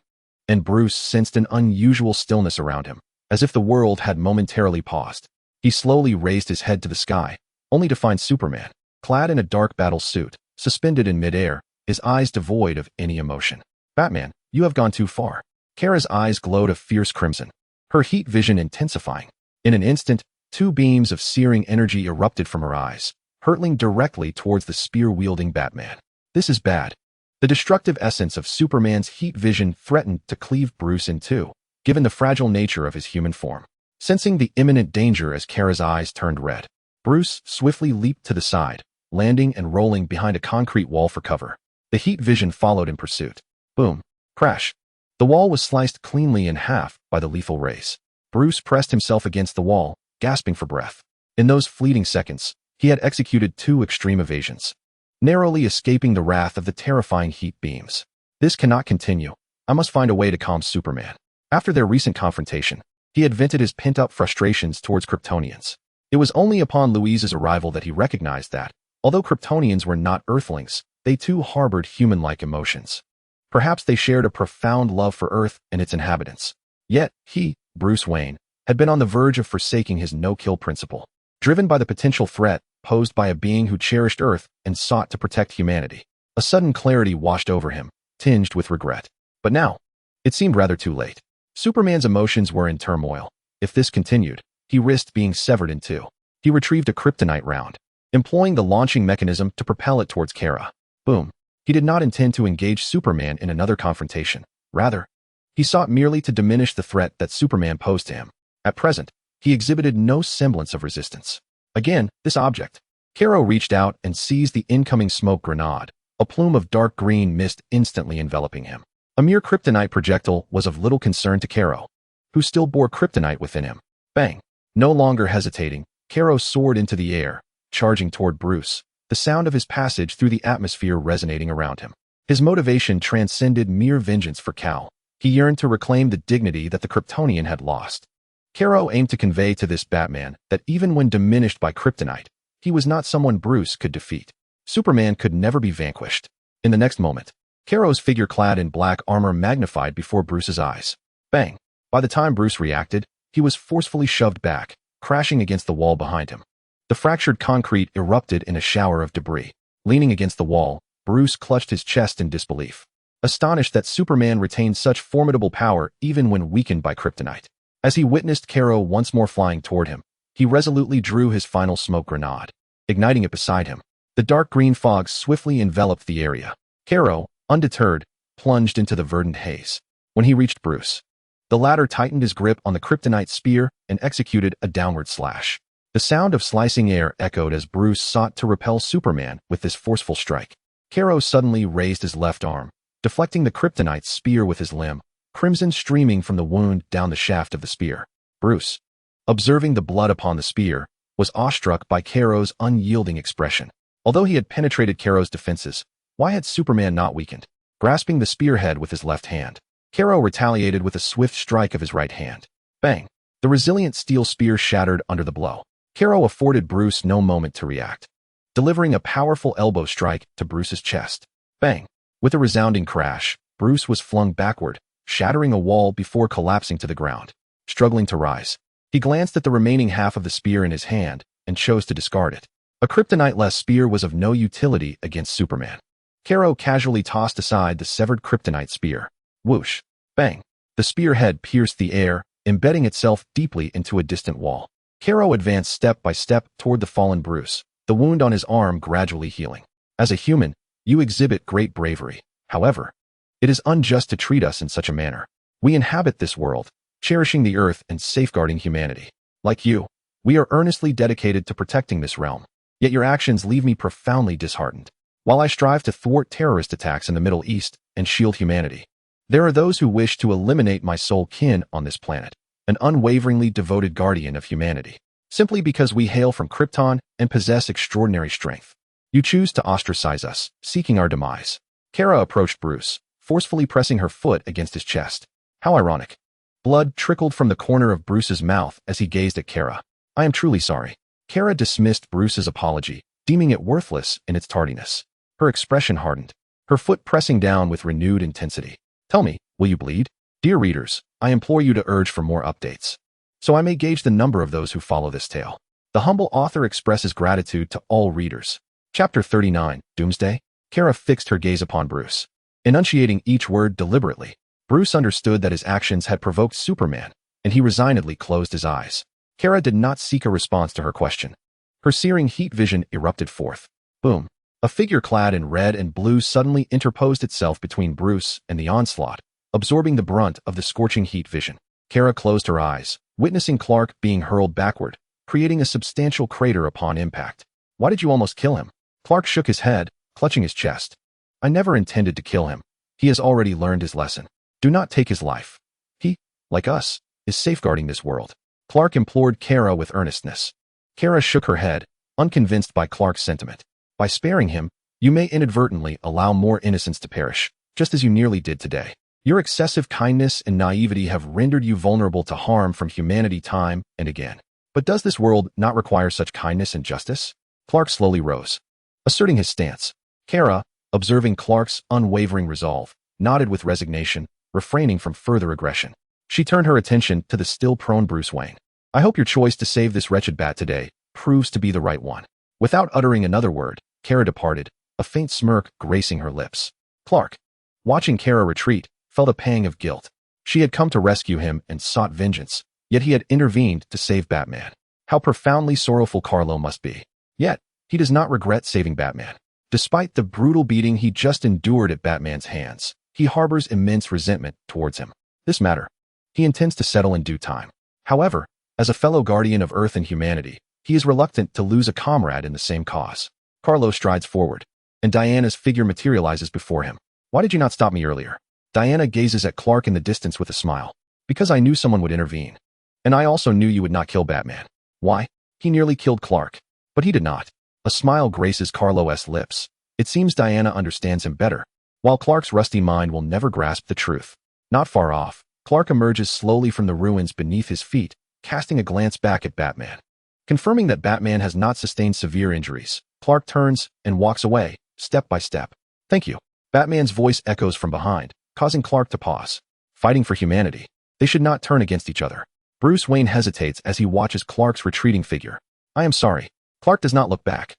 and Bruce sensed an unusual stillness around him, as if the world had momentarily paused. He slowly raised his head to the sky, only to find Superman, clad in a dark battle suit, suspended in midair, his eyes devoid of any emotion. Batman, you have gone too far. Kara's eyes glowed a fierce crimson, her heat vision intensifying. In an instant, two beams of searing energy erupted from her eyes, hurtling directly towards the spear-wielding Batman. This is bad. The destructive essence of Superman's heat vision threatened to cleave Bruce in two, given the fragile nature of his human form. Sensing the imminent danger as Kara's eyes turned red, Bruce swiftly leaped to the side, landing and rolling behind a concrete wall for cover. The heat vision followed in pursuit. Boom. Crash. The wall was sliced cleanly in half by the lethal rays. Bruce pressed himself against the wall, gasping for breath. In those fleeting seconds, he had executed two extreme evasions, narrowly escaping the wrath of the terrifying heat beams. This cannot continue. I must find a way to calm Superman. After their recent confrontation, he had vented his pent-up frustrations towards Kryptonians. It was only upon Louise's arrival that he recognized that, although Kryptonians were not Earthlings, they too harbored human-like emotions. Perhaps they shared a profound love for Earth and its inhabitants. Yet, he, Bruce Wayne, had been on the verge of forsaking his no-kill principle, driven by the potential threat posed by a being who cherished Earth and sought to protect humanity. A sudden clarity washed over him, tinged with regret. But now, it seemed rather too late. Superman's emotions were in turmoil. If this continued, he risked being severed in two. He retrieved a Kryptonite round, employing the launching mechanism to propel it towards Kara. Boom. He did not intend to engage Superman in another confrontation. Rather, he sought merely to diminish the threat that Superman posed to him. At present, he exhibited no semblance of resistance. Again, this object. Kara reached out and seized the incoming smoke grenade, a plume of dark green mist instantly enveloping him. A mere Kryptonite projectile was of little concern to Kara, who still bore Kryptonite within him. Bang! No longer hesitating, Kara soared into the air, charging toward Bruce, the sound of his passage through the atmosphere resonating around him. His motivation transcended mere vengeance for Kal. He yearned to reclaim the dignity that the Kryptonian had lost. Kara aimed to convey to this Batman that even when diminished by Kryptonite, he was not someone Bruce could defeat. Superman could never be vanquished. In the next moment, Kara's figure clad in black armor magnified before Bruce's eyes. Bang! By the time Bruce reacted, he was forcefully shoved back, crashing against the wall behind him. The fractured concrete erupted in a shower of debris. Leaning against the wall, Bruce clutched his chest in disbelief, astonished that Superman retained such formidable power even when weakened by Kryptonite. As he witnessed Kara once more flying toward him, he resolutely drew his final smoke grenade, igniting it beside him. The dark green fog swiftly enveloped the area. Kara, undeterred, plunged into the verdant haze. When he reached Bruce, the latter tightened his grip on the Kryptonite spear and executed a downward slash. The sound of slicing air echoed as Bruce sought to repel Superman with this forceful strike. Kara suddenly raised his left arm, deflecting the Kryptonite spear with his limb, crimson streaming from the wound down the shaft of the spear. Bruce, observing the blood upon the spear, was awestruck by Kara's unyielding expression. Although he had penetrated Kara's defenses, why had Superman not weakened? Grasping the spearhead with his left hand, Kara retaliated with a swift strike of his right hand. Bang! The resilient steel spear shattered under the blow. Kara afforded Bruce no moment to react, delivering a powerful elbow strike to Bruce's chest. Bang! With a resounding crash, Bruce was flung backward, shattering a wall before collapsing to the ground. Struggling to rise, he glanced at the remaining half of the spear in his hand and chose to discard it. A Kryptonite-less spear was of no utility against Superman. Kara casually tossed aside the severed Kryptonite spear. Whoosh! Bang! The spearhead pierced the air, embedding itself deeply into a distant wall. Kara advanced step by step toward the fallen Bruce, the wound on his arm gradually healing. As a human, you exhibit great bravery. However, it is unjust to treat us in such a manner. We inhabit this world, cherishing the earth and safeguarding humanity. Like you, we are earnestly dedicated to protecting this realm. Yet your actions leave me profoundly disheartened. While I strive to thwart terrorist attacks in the Middle East and shield humanity, there are those who wish to eliminate my soul kin on this planet. an unwaveringly devoted guardian of humanity. Simply because we hail from Krypton and possess extraordinary strength. You choose to ostracize us, seeking our demise. Kara approached Bruce, forcefully pressing her foot against his chest. How ironic. Blood trickled from the corner of Bruce's mouth as he gazed at Kara. I am truly sorry. Kara dismissed Bruce's apology, deeming it worthless in its tardiness. Her expression hardened, her foot pressing down with renewed intensity. Tell me, will you bleed? Dear readers, I implore you to urge for more updates, so I may gauge the number of those who follow this tale. The humble author expresses gratitude to all readers. Chapter 39, Doomsday. Kara fixed her gaze upon Bruce, enunciating each word deliberately. Bruce understood that his actions had provoked Superman, and he resignedly closed his eyes. Kara did not seek a response to her question. Her searing heat vision erupted forth. Boom. A figure clad in red and blue suddenly interposed itself between Bruce and the onslaught, absorbing the brunt of the scorching heat vision. Kara closed her eyes, witnessing Clark being hurled backward, creating a substantial crater upon impact. Why did you almost kill him? Clark shook his head, clutching his chest. I never intended to kill him. He has already learned his lesson. Do not take his life. He, like us, is safeguarding this world. Clark implored Kara with earnestness. Kara shook her head, unconvinced by Clark's sentiment. By sparing him, you may inadvertently allow more innocents to perish, just as you nearly did today. Your excessive kindness and naivety have rendered you vulnerable to harm from humanity time and again. But does this world not require such kindness and justice? Clark slowly rose, asserting his stance. Kara, observing Clark's unwavering resolve, nodded with resignation, refraining from further aggression. She turned her attention to the still prone Bruce Wayne. I hope your choice to save this wretched bat today proves to be the right one. Without uttering another word, Kara departed, a faint smirk gracing her lips. Clark, watching Kara retreat, felt a pang of guilt. She had come to rescue him and sought vengeance, yet he had intervened to save Batman. How profoundly sorrowful Kal-El must be. Yet, he does not regret saving Batman. Despite the brutal beating he just endured at Batman's hands, he harbors immense resentment towards him. This matter, he intends to settle in due time. However, as a fellow guardian of Earth and humanity, he is reluctant to lose a comrade in the same cause. Kal-El strides forward, and Diana's figure materializes before him. Why did you not stop me earlier? Diana gazes at Clark in the distance with a smile. Because I knew someone would intervene. And I also knew you would not kill Batman. Why? He nearly killed Clark. But he did not. A smile graces Kal-El's lips. It seems Diana understands him better, while Clark's rusty mind will never grasp the truth. Not far off, Clark emerges slowly from the ruins beneath his feet, casting a glance back at Batman. Confirming that Batman has not sustained severe injuries, Clark turns and walks away, step by step. Thank you. Batman's voice echoes from behind, causing Clark to pause. Fighting for humanity. They should not turn against each other. Bruce Wayne hesitates as he watches Clark's retreating figure. I am sorry. Clark does not look back.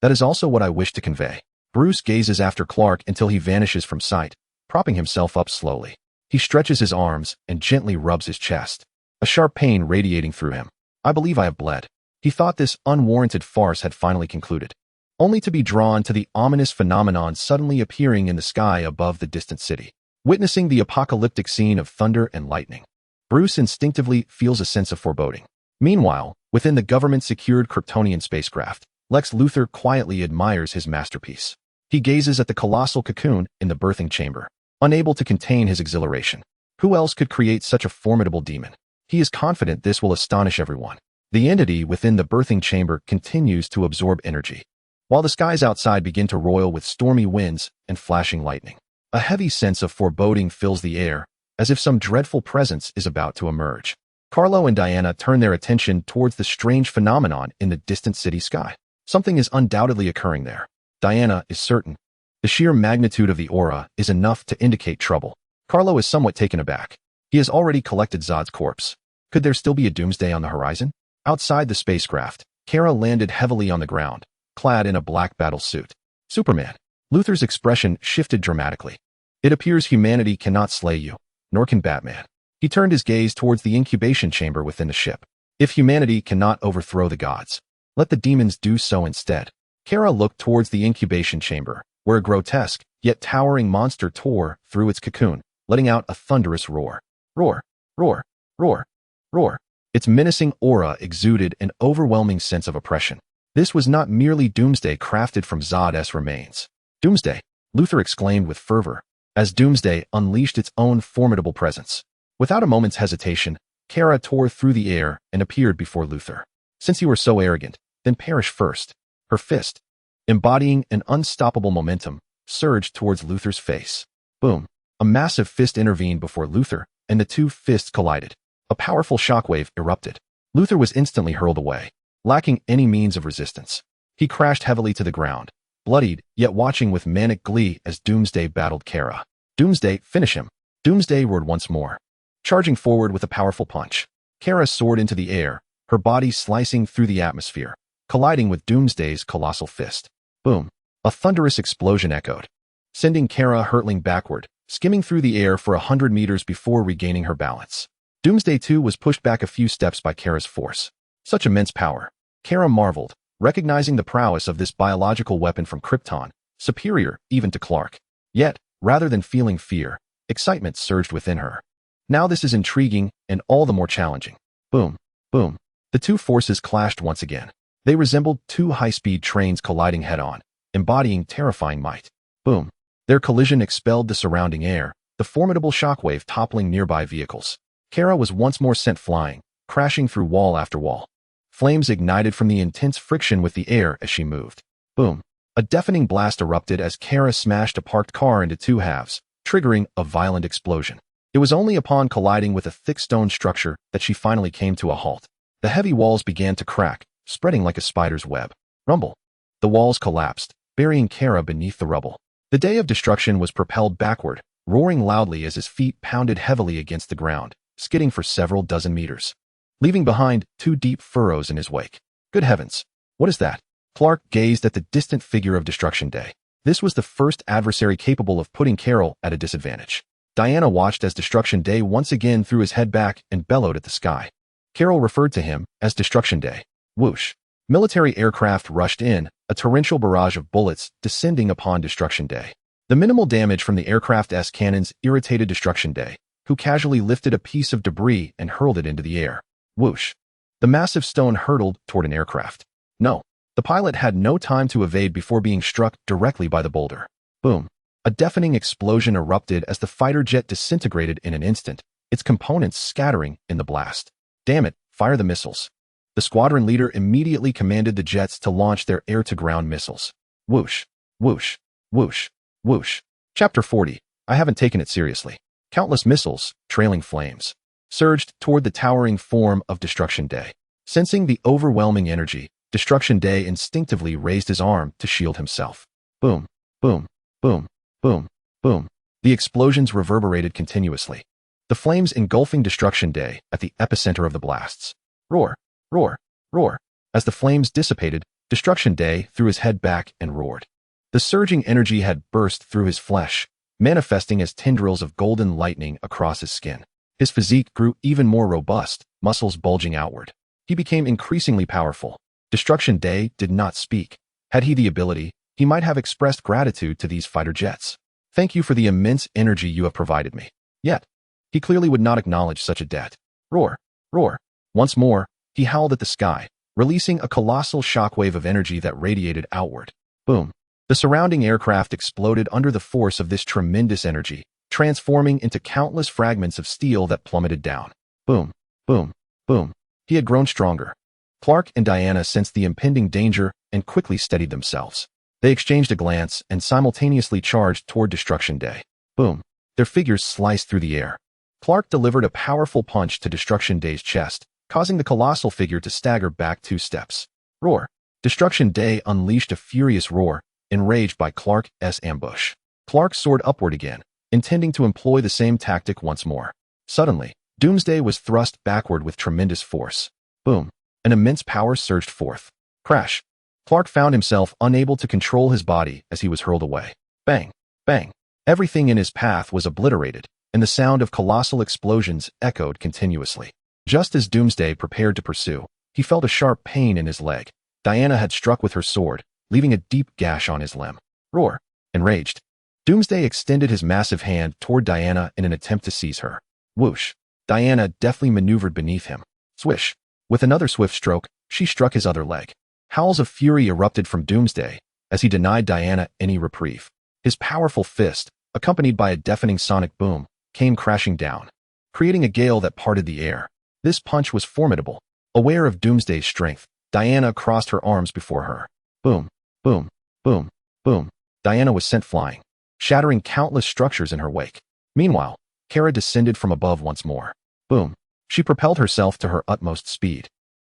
That is also what I wish to convey. Bruce gazes after Clark until he vanishes from sight, propping himself up slowly. He stretches his arms and gently rubs his chest, a sharp pain radiating through him. I believe I have bled. He thought this unwarranted farce had finally concluded, only to be drawn to the ominous phenomenon suddenly appearing in the sky above the distant city. Witnessing the apocalyptic scene of thunder and lightning, Bruce instinctively feels a sense of foreboding. Meanwhile, within the government-secured Kryptonian spacecraft, Lex Luthor quietly admires his masterpiece. He gazes at the colossal cocoon in the birthing chamber, unable to contain his exhilaration. Who else could create such a formidable demon? He is confident this will astonish everyone. The entity within the birthing chamber continues to absorb energy, while the skies outside begin to roil with stormy winds and flashing lightning. A heavy sense of foreboding fills the air, as if some dreadful presence is about to emerge. Kal-El and Diana turn their attention towards the strange phenomenon in the distant city sky. Something is undoubtedly occurring there. Diana is certain. The sheer magnitude of the aura is enough to indicate trouble. Kal-El is somewhat taken aback. He has already collected Zod's corpse. Could there still be a Doomsday on the horizon? Outside the spacecraft, Kara landed heavily on the ground, clad in a black battle suit. Superman. Luthor's expression shifted dramatically. It appears humanity cannot slay you, nor can Batman. He turned his gaze towards the incubation chamber within the ship. If humanity cannot overthrow the gods, let the demons do so instead. Kara looked towards the incubation chamber, where a grotesque, yet towering monster tore through its cocoon, letting out a thunderous roar. Roar, roar, roar, roar. Its menacing aura exuded an overwhelming sense of oppression. This was not merely Doomsday crafted from Zod's remains. Doomsday, Luthor exclaimed with fervor, as Doomsday unleashed its own formidable presence. Without a moment's hesitation, Kara tore through the air and appeared before Luther. Since you were so arrogant, then perish first. Her fist, embodying an unstoppable momentum, surged towards Luther's face. Boom. A massive fist intervened before Luther, and the two fists collided. A powerful shockwave erupted. Luther was instantly hurled away, lacking any means of resistance. He crashed heavily to the ground, bloodied, yet watching with manic glee as Doomsday battled Kara. Doomsday, finish him. Doomsday roared once more, charging forward with a powerful punch. Kara soared into the air, her body slicing through the atmosphere, colliding with Doomsday's colossal fist. Boom. A thunderous explosion echoed, sending Kara hurtling backward, skimming through the air for 100 meters before regaining her balance. Doomsday too was pushed back a few steps by Kara's force. Such immense power. Kara marveled, recognizing the prowess of this biological weapon from Krypton, superior even to Clark. Yet, rather than feeling fear, excitement surged within her. Now this is intriguing and all the more challenging. Boom, boom. The two forces clashed once again. They resembled two high-speed trains colliding head-on, embodying terrifying might. Boom. Their collision expelled the surrounding air, the formidable shockwave toppling nearby vehicles. Kara was once more sent flying, crashing through wall after wall. Flames ignited from the intense friction with the air as she moved. Boom. A deafening blast erupted as Kara smashed a parked car into two halves, triggering a violent explosion. It was only upon colliding with a thick stone structure that she finally came to a halt. The heavy walls began to crack, spreading like a spider's web. Rumble. The walls collapsed, burying Kara beneath the rubble. The Day of Destruction was propelled backward, roaring loudly as his feet pounded heavily against the ground, skidding for several dozen meters, leaving behind two deep furrows in his wake. Good heavens! What is that? Clark gazed at the distant figure of Destruction Day. This was the first adversary capable of putting Carol at a disadvantage. Diana watched as Destruction Day once again threw his head back and bellowed at the sky. Carol referred to him as Destruction Day. Whoosh! Military aircraft rushed in, a torrential barrage of bullets descending upon Destruction Day. The minimal damage from the aircraft's cannons irritated Destruction Day, who casually lifted a piece of debris and hurled it into the air. Whoosh! The massive stone hurtled toward an aircraft. No. The pilot had no time to evade before being struck directly by the boulder. Boom! A deafening explosion erupted as the fighter jet disintegrated in an instant, its components scattering in the blast. Damn it, fire the missiles. The squadron leader immediately commanded the jets to launch their air-to-ground missiles. Whoosh! Whoosh! Whoosh! Whoosh! Chapter 40. I haven't taken it seriously. Countless missiles, trailing flames, surged toward the towering form of Destruction Day. Sensing the overwhelming energy, Destruction Day instinctively raised his arm to shield himself. Boom! Boom! Boom! Boom! Boom! The explosions reverberated continuously, the flames engulfing Destruction Day at the epicenter of the blasts. Roar! Roar! Roar! As the flames dissipated, Destruction Day threw his head back and roared. The surging energy had burst through his flesh, manifesting as tendrils of golden lightning across his skin. His physique grew even more robust, muscles bulging outward. He became increasingly powerful. Destruction Day did not speak. Had he the ability, he might have expressed gratitude to these fighter jets. Thank you for the immense energy you have provided me. Yet, he clearly would not acknowledge such a debt. Roar! Roar! Once more, he howled at the sky, releasing a colossal shockwave of energy that radiated outward. Boom! The surrounding aircraft exploded under the force of this tremendous energy, transforming into countless fragments of steel that plummeted down. Boom! Boom! Boom! He had grown stronger. Clark and Diana sensed the impending danger and quickly steadied themselves. They exchanged a glance and simultaneously charged toward Destruction Day. Boom! Their figures sliced through the air. Clark delivered a powerful punch to Destruction Day's chest, causing the colossal figure to stagger back 2 steps. Roar! Destruction Day unleashed a furious roar, enraged by Clark's ambush. Clark soared upward again, intending to employ the same tactic once more. Suddenly, Doomsday was thrust backward with tremendous force. Boom! An immense power surged forth. Crash! Clark found himself unable to control his body as he was hurled away. Bang! Bang! Everything in his path was obliterated, and the sound of colossal explosions echoed continuously. Just as Doomsday prepared to pursue, he felt a sharp pain in his leg. Diana had struck with her sword, leaving a deep gash on his limb. Roar! Enraged, Doomsday extended his massive hand toward Diana in an attempt to seize her. Whoosh! Diana deftly maneuvered beneath him. Swish! With another swift stroke, she struck his other leg. Howls of fury erupted from Doomsday as he denied Diana any reprieve. His powerful fist, accompanied by a deafening sonic boom, came crashing down, creating a gale that parted the air. This punch was formidable. Aware of Doomsday's strength, Diana crossed her arms before her. Boom, boom, boom, boom. Diana was sent flying, shattering countless structures in her wake. Meanwhile, Kara descended from above once more. Boom. She propelled herself to her utmost speed,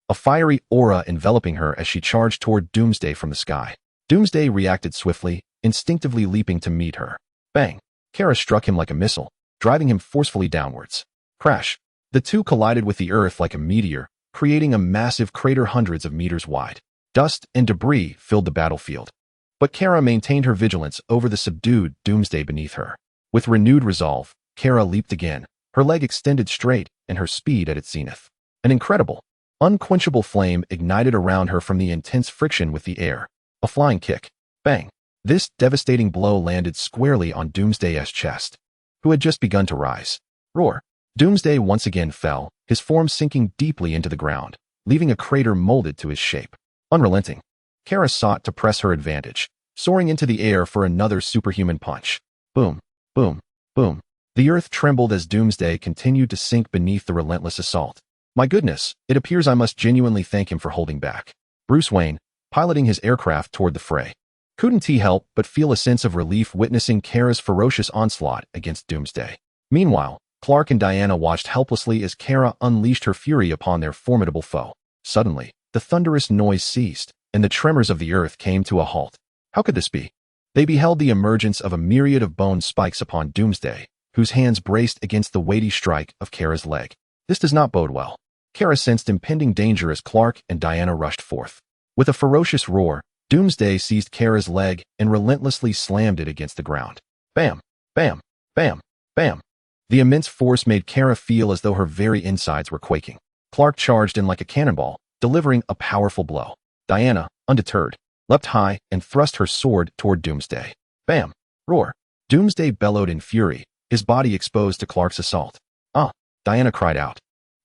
a fiery aura enveloping her as she charged toward Doomsday from the sky. Doomsday reacted swiftly, instinctively leaping to meet her. Bang! Kara struck him like a missile, driving him forcefully downwards. Crash! The two collided with the earth like a meteor, creating a massive crater hundreds of meters wide. Dust and debris filled the battlefield. But Kara maintained her vigilance over the subdued Doomsday beneath her. With renewed resolve, Kara leaped again, her leg extended straight and her speed at its zenith. An incredible, unquenchable flame ignited around her from the intense friction with the air. A flying kick. Bang! This devastating blow landed squarely on Doomsday's chest, who had just begun to rise. Roar! Doomsday once again fell, his form sinking deeply into the ground, leaving a crater molded to his shape. Unrelenting, Kara sought to press her advantage, soaring into the air for another superhuman punch. Boom, boom, boom. The earth trembled as Doomsday continued to sink beneath the relentless assault. My goodness, it appears I must genuinely thank him for holding back. Bruce Wayne, piloting his aircraft toward the fray, couldn't he help but feel a sense of relief witnessing Kara's ferocious onslaught against Doomsday. Meanwhile, Clark and Diana watched helplessly as Kara unleashed her fury upon their formidable foe. Suddenly, the thunderous noise ceased, and the tremors of the earth came to a halt. How could this be? They beheld the emergence of a myriad of bone spikes upon Doomsday, whose hands braced against the weighty strike of Kara's leg. This does not bode well. Kara sensed impending danger as Clark and Diana rushed forth. With a ferocious roar, Doomsday seized Kara's leg and relentlessly slammed it against the ground. Bam! Bam! Bam! Bam! The immense force made Kara feel as though her very insides were quaking. Clark charged in like a cannonball, delivering a powerful blow. Diana, undeterred, leapt high and thrust her sword toward Doomsday. Bam! Roar! Doomsday bellowed in fury, his body exposed to Clark's assault. Ah! Diana cried out,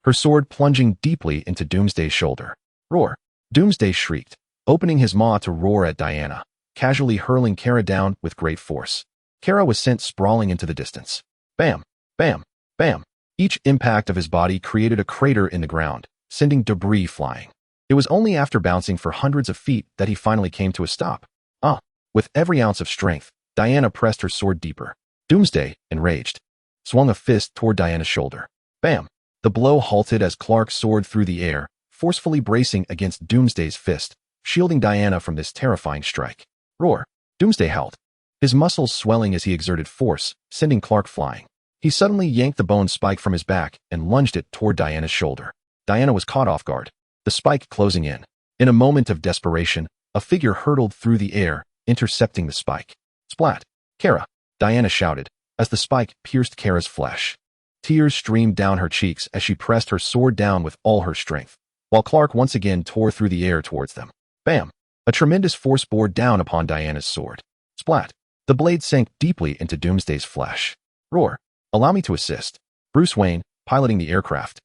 her sword plunging deeply into Doomsday's shoulder. Roar! Doomsday shrieked, opening his maw to roar at Diana, casually hurling Kara down with great force. Kara was sent sprawling into the distance. Bam! Bam! Bam! Each impact of his body created a crater in the ground, sending debris flying. It was only after bouncing for hundreds of feet that he finally came to a stop. Ah! With every ounce of strength, Diana pressed her sword deeper. Doomsday, enraged, swung a fist toward Diana's shoulder. Bam! The blow halted as Clark soared through the air, forcefully bracing against Doomsday's fist, shielding Diana from this terrifying strike. Roar! Doomsday howled, his muscles swelling as he exerted force, sending Clark flying. He suddenly yanked the bone spike from his back and lunged it toward Diana's shoulder. Diana was caught off guard, the spike closing in. In a moment of desperation, a figure hurtled through the air, intercepting the spike. Splat! Kara! Diana shouted, as the spike pierced Kara's flesh. Tears streamed down her cheeks as she pressed her sword down with all her strength, while Clark once again tore through the air towards them. Bam! A tremendous force bore down upon Diana's sword. Splat! The blade sank deeply into Doomsday's flesh. Roar! Allow me to assist. Bruce Wayne, piloting the aircraft,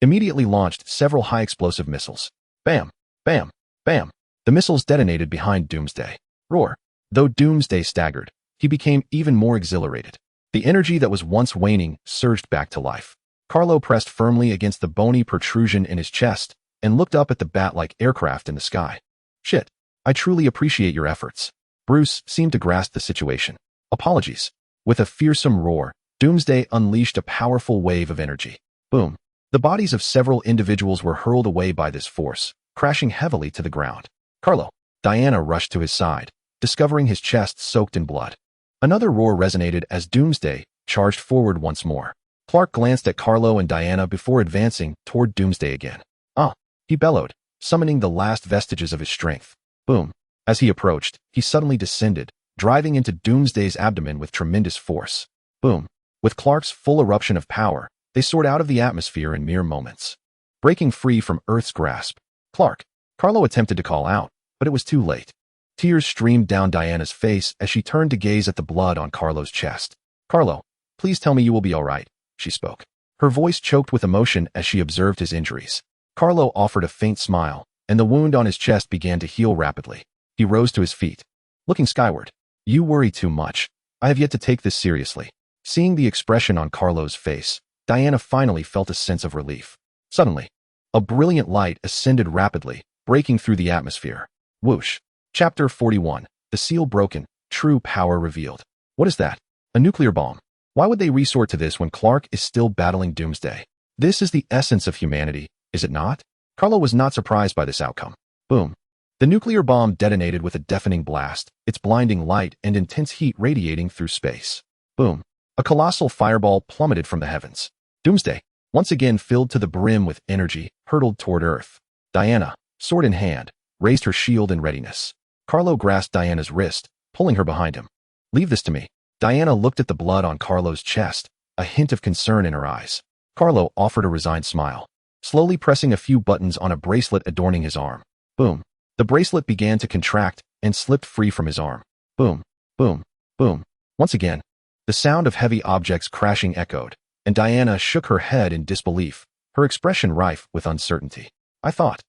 immediately launched several high-explosive missiles. Bam! Bam! Bam! The missiles detonated behind Doomsday. Roar! Though Doomsday staggered, he became even more exhilarated. The energy that was once waning surged back to life. Kal-El pressed firmly against the bony protrusion in his chest and looked up at the bat-like aircraft in the sky. Shit, I truly appreciate your efforts. Bruce seemed to grasp the situation. Apologies. With a fearsome roar, Doomsday unleashed a powerful wave of energy. Boom. The bodies of several individuals were hurled away by this force, crashing heavily to the ground. Kal-El. Diana rushed to his side, discovering his chest soaked in blood. Another roar resonated as Doomsday charged forward once more. Clark glanced at Kal-El and Diana before advancing toward Doomsday again. Ah! He bellowed, summoning the last vestiges of his strength. Boom. As he approached, he suddenly descended, driving into Doomsday's abdomen with tremendous force. Boom. With Clark's full eruption of power, they soared out of the atmosphere in mere moments. Breaking free from Earth's grasp, Kal-El attempted to call out, but it was too late. Tears streamed down Diana's face as she turned to gaze at the blood on Kal-El's chest. Kal-El, please tell me you will be all right, she spoke. Her voice choked with emotion as she observed his injuries. Kal-El offered a faint smile, and the wound on his chest began to heal rapidly. He rose to his feet, looking skyward. You worry too much. I have yet to take this seriously. Seeing the expression on Kal-El's face, Diana finally felt a sense of relief. Suddenly, a brilliant light ascended rapidly, breaking through the atmosphere. Whoosh. Chapter 41. The seal broken, true power revealed. What is that? A nuclear bomb. Why would they resort to this when Clark is still battling Doomsday? This is the essence of humanity, is it not? Carlo was not surprised by this outcome. Boom. The nuclear bomb detonated with a deafening blast, its blinding light and intense heat radiating through space. Boom. A colossal fireball plummeted from the heavens. Doomsday, once again filled to the brim with energy, hurtled toward Earth. Diana, sword in hand, raised her shield in readiness. Carlo grasped Diana's wrist, pulling her behind him. Leave this to me. Diana looked at the blood on Carlo's chest, a hint of concern in her eyes. Carlo offered a resigned smile, slowly pressing a few buttons on a bracelet adorning his arm. Boom. The bracelet began to contract and slipped free from his arm. Boom, boom, boom. Once again, the sound of heavy objects crashing echoed, and Diana shook her head in disbelief, her expression rife with uncertainty. I thought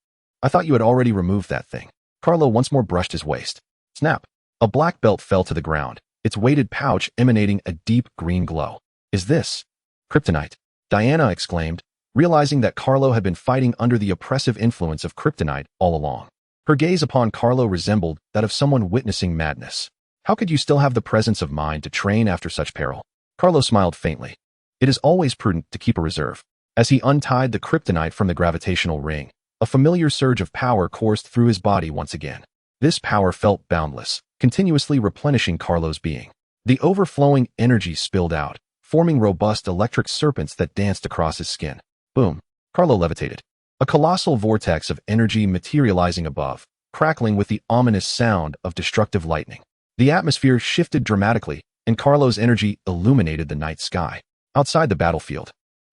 you had already removed that thing. Carlo once more brushed his waist. Snap. A black belt fell to the ground, its weighted pouch emanating a deep green glow. Is this Kryptonite? Diana exclaimed, realizing that Carlo had been fighting under the oppressive influence of Kryptonite all along. Her gaze upon Carlo resembled that of someone witnessing madness. How could you still have the presence of mind to train after such peril? Carlo smiled faintly. It is always prudent to keep a reserve. As he untied the Kryptonite from the gravitational ring, a familiar surge of power coursed through his body once again. This power felt boundless, continuously replenishing Carlo's being. The overflowing energy spilled out, forming robust electric serpents that danced across his skin. Boom. Carlo levitated. A colossal vortex of energy materializing above, crackling with the ominous sound of destructive lightning. The atmosphere shifted dramatically, and Carlo's energy illuminated the night sky. Outside the battlefield,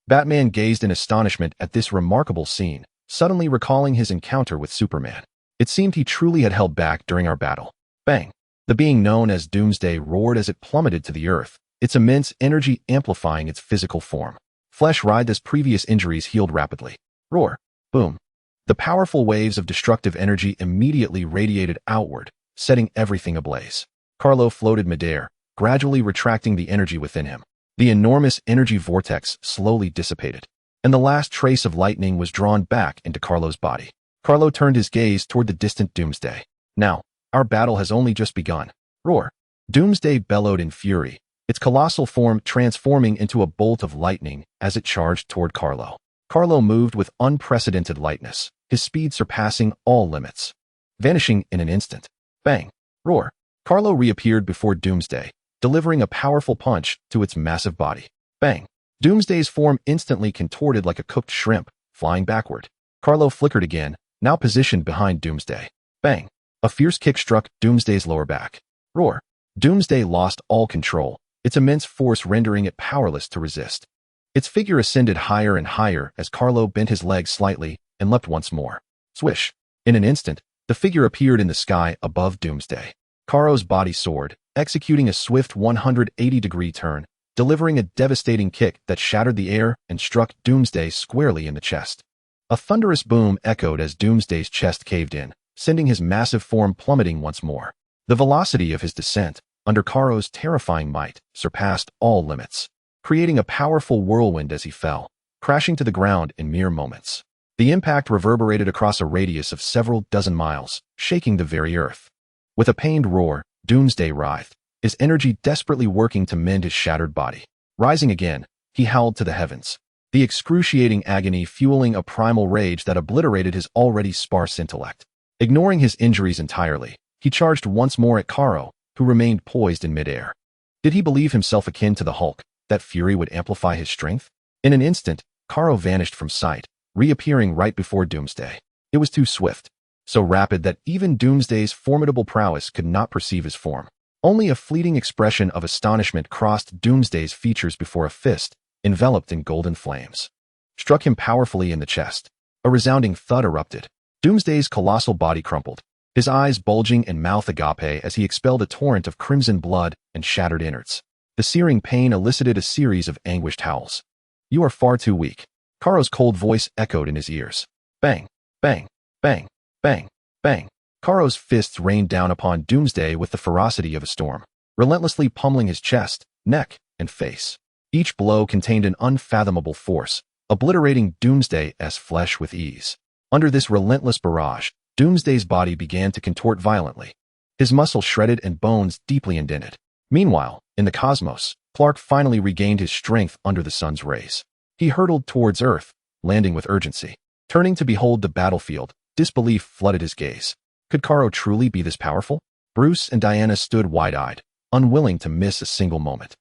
Batman gazed in astonishment at this remarkable scene, suddenly recalling his encounter with Superman. It seemed he truly had held back during our battle. Bang! The being known as Doomsday roared as it plummeted to the earth, its immense energy amplifying its physical form. Flesh writhed as previous injuries healed rapidly. Roar! Boom! The powerful waves of destructive energy immediately radiated outward, setting everything ablaze. Carlo floated midair, gradually retracting the energy within him. The enormous energy vortex slowly dissipated, and the last trace of lightning was drawn back into Carlo's body. Carlo turned his gaze toward the distant Doomsday. Now, our battle has only just begun. Roar! Doomsday bellowed in fury, its colossal form transforming into a bolt of lightning as it charged toward Carlo. Carlo moved with unprecedented lightness, his speed surpassing all limits. Vanishing in an instant. Bang! Roar! Carlo reappeared before Doomsday, delivering a powerful punch to its massive body. Bang! Doomsday's form instantly contorted like a cooked shrimp, flying backward. Carlo flickered again, now positioned behind Doomsday. Bang! A fierce kick struck Doomsday's lower back. Roar! Doomsday lost all control, its immense force rendering it powerless to resist. Its figure ascended higher and higher as Carlo bent his legs slightly and leapt once more. Swish! In an instant, the figure appeared in the sky above Doomsday. Carlo's body soared, executing a swift 180-degree turn, delivering a devastating kick that shattered the air and struck Doomsday squarely in the chest. A thunderous boom echoed as Doomsday's chest caved in, sending his massive form plummeting once more. The velocity of his descent, under Carlo's terrifying might, surpassed all limits, creating a powerful whirlwind as he fell, crashing to the ground in mere moments. The impact reverberated across a radius of several dozen miles, shaking the very earth. With a pained roar, Doomsday writhed, his energy desperately working to mend his shattered body. Rising again, he howled to the heavens, the excruciating agony fueling a primal rage that obliterated his already sparse intellect. Ignoring his injuries entirely, he charged once more at Carlo, who remained poised in midair. Did he believe himself akin to the Hulk, that fury would amplify his strength? In an instant, Carlo vanished from sight, reappearing right before Doomsday. It was too swift, so rapid that even Doomsday's formidable prowess could not perceive his form. Only a fleeting expression of astonishment crossed Doomsday's features before a fist, enveloped in golden flames, struck him powerfully in the chest. A resounding thud erupted. Doomsday's colossal body crumpled, his eyes bulging and mouth agape as he expelled a torrent of crimson blood and shattered innards. The searing pain elicited a series of anguished howls. You are far too weak. Carlo's cold voice echoed in his ears. Bang, bang, bang, bang, bang. Carlo's fists rained down upon Doomsday with the ferocity of a storm, relentlessly pummeling his chest, neck, and face. Each blow contained an unfathomable force, obliterating Doomsday's flesh with ease. Under this relentless barrage, Doomsday's body began to contort violently. His muscles shredded and bones deeply indented. Meanwhile, in the cosmos, Clark finally regained his strength under the sun's rays. He hurtled towards Earth, landing with urgency. Turning to behold the battlefield, disbelief flooded his gaze. Could Kal-El truly be this powerful? Bruce and Diana stood wide-eyed, unwilling to miss a single moment.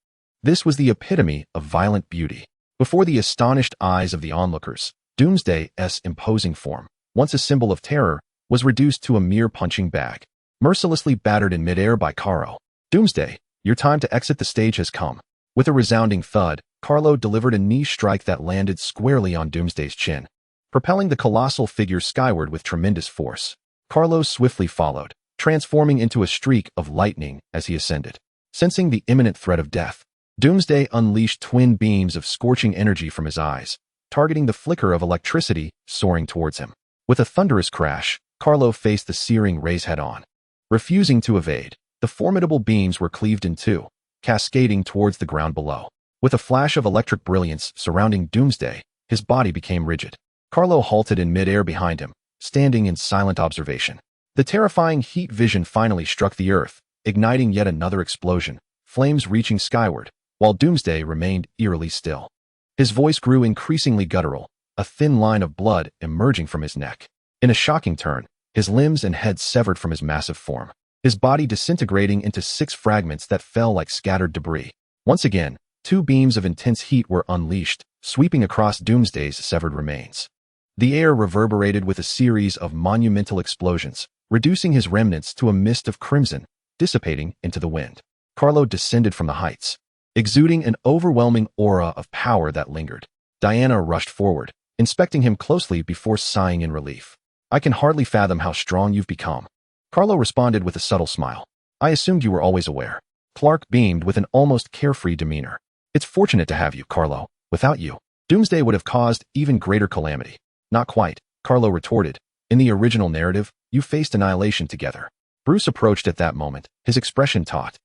This was the epitome of violent beauty. Before the astonished eyes of the onlookers, Doomsday's imposing form, once a symbol of terror, was reduced to a mere punching bag. Mercilessly battered in midair by Kal-El. Doomsday, your time to exit the stage has come. With a resounding thud, Kal-El delivered a knee strike that landed squarely on Doomsday's chin, propelling the colossal figure skyward with tremendous force. Kal-El swiftly followed, transforming into a streak of lightning as he ascended. Sensing the imminent threat of death, Doomsday unleashed twin beams of scorching energy from his eyes, targeting the flicker of electricity soaring towards him. With a thunderous crash, Kal-El faced the searing rays head-on. Refusing to evade, the formidable beams were cleaved in two, cascading towards the ground below. With a flash of electric brilliance surrounding Doomsday, his body became rigid. Kal-El halted in midair behind him, standing in silent observation. The terrifying heat vision finally struck the earth, igniting yet another explosion, flames reaching skyward, while Doomsday remained eerily still. His voice grew increasingly guttural, a thin line of blood emerging from his neck. In a shocking turn, his limbs and head severed from his massive form, his body disintegrating into 6 fragments that fell like scattered debris. Once again, 2 beams of intense heat were unleashed, sweeping across Doomsday's severed remains. The air reverberated with a series of monumental explosions, reducing his remnants to a mist of crimson, dissipating into the wind. Kal-El descended from the heights, exuding an overwhelming aura of power that lingered. Diana rushed forward, inspecting him closely before sighing in relief. I can hardly fathom how strong you've become. Kal-El responded with a subtle smile. I assumed you were always aware. Clark beamed with an almost carefree demeanor. It's fortunate to have you, Kal-El. Without you, Doomsday would have caused even greater calamity. Not quite, Kal-El retorted. In the original narrative, you faced annihilation together. Bruce approached at that moment, his expression taut,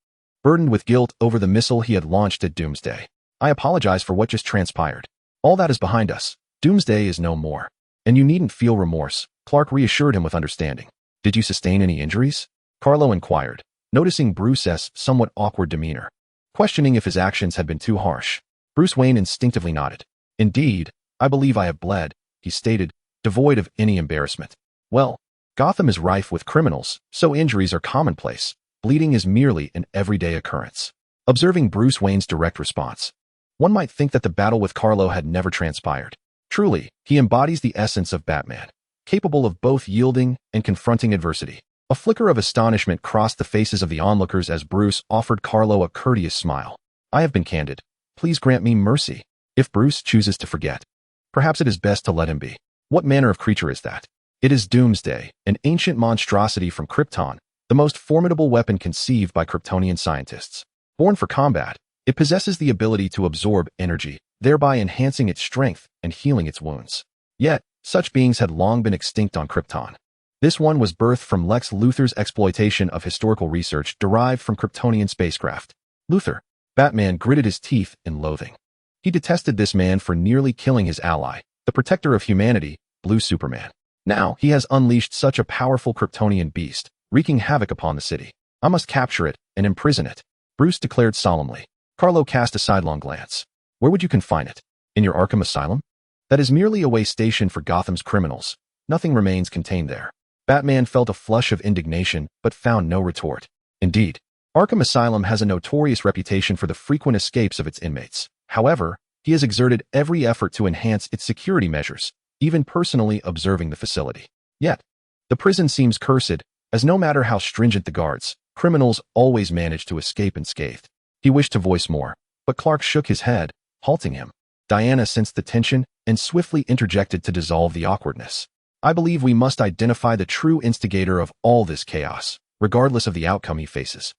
burdened with guilt over the missile he had launched at Doomsday. I apologize for what just transpired. All that is behind us. Doomsday is no more. And you needn't feel remorse, Clark reassured him with understanding. Did you sustain any injuries? Kal-El inquired, noticing Bruce's somewhat awkward demeanor, questioning if his actions had been too harsh. Bruce Wayne instinctively nodded. Indeed, I believe I have bled, he stated, devoid of any embarrassment. Well, Gotham is rife with criminals, so injuries are commonplace. Bleeding is merely an everyday occurrence. Observing Bruce Wayne's direct response, one might think that the battle with Kal-El had never transpired. Truly, he embodies the essence of Batman, capable of both yielding and confronting adversity. A flicker of astonishment crossed the faces of the onlookers as Bruce offered Kal-El a courteous smile. I have been candid. Please grant me mercy. If Bruce chooses to forget, perhaps it is best to let him be. What manner of creature is that? It is Doomsday, an ancient monstrosity from Krypton, the most formidable weapon conceived by Kryptonian scientists. Born for combat, it possesses the ability to absorb energy, thereby enhancing its strength and healing its wounds. Yet, such beings had long been extinct on Krypton. This one was birthed from Lex Luthor's exploitation of historical research derived from Kryptonian spacecraft. Luthor, Batman gritted his teeth in loathing. He detested this man for nearly killing his ally, the protector of humanity, Blue Superman. Now, he has unleashed such a powerful Kryptonian beast, wreaking havoc upon the city. I must capture it and imprison it, Bruce declared solemnly. Kal-El cast a sidelong glance. Where would you confine it? In your Arkham Asylum? That is merely a way station for Gotham's criminals. Nothing remains contained there. Batman felt a flush of indignation, but found no retort. Indeed, Arkham Asylum has a notorious reputation for the frequent escapes of its inmates. However, he has exerted every effort to enhance its security measures, even personally observing the facility. Yet, the prison seems cursed, as no matter how stringent the guards, criminals always manage to escape unscathed. He wished to voice more, but Clark shook his head, halting him. Diana sensed the tension and swiftly interjected to dissolve the awkwardness. I believe we must identify the true instigator of all this chaos, regardless of the outcome he faces.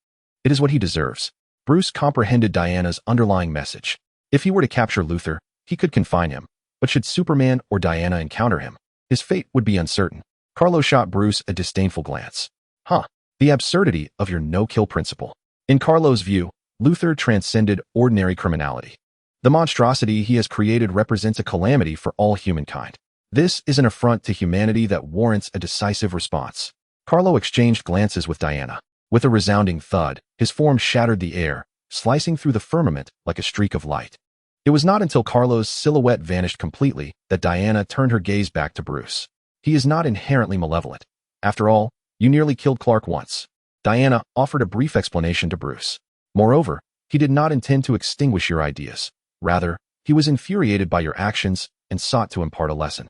It is what he deserves. Bruce comprehended Diana's underlying message. If he were to capture Luthor, he could confine him, but should Superman or Diana encounter him, his fate would be uncertain. Kal-El shot Bruce a disdainful glance. The absurdity of your no-kill principle. In Kal-El's view, Luthor transcended ordinary criminality. The monstrosity he has created represents a calamity for all humankind. This is an affront to humanity that warrants a decisive response. Carlo exchanged glances with Diana. With a resounding thud, his form shattered the air, slicing through the firmament like a streak of light. It was not until Carlo's silhouette vanished completely that Diana turned her gaze back to Bruce. He is not inherently malevolent. After all, you nearly killed Clark once. Diana offered a brief explanation to Bruce. Moreover, he did not intend to extinguish your ideas. Rather, he was infuriated by your actions and sought to impart a lesson.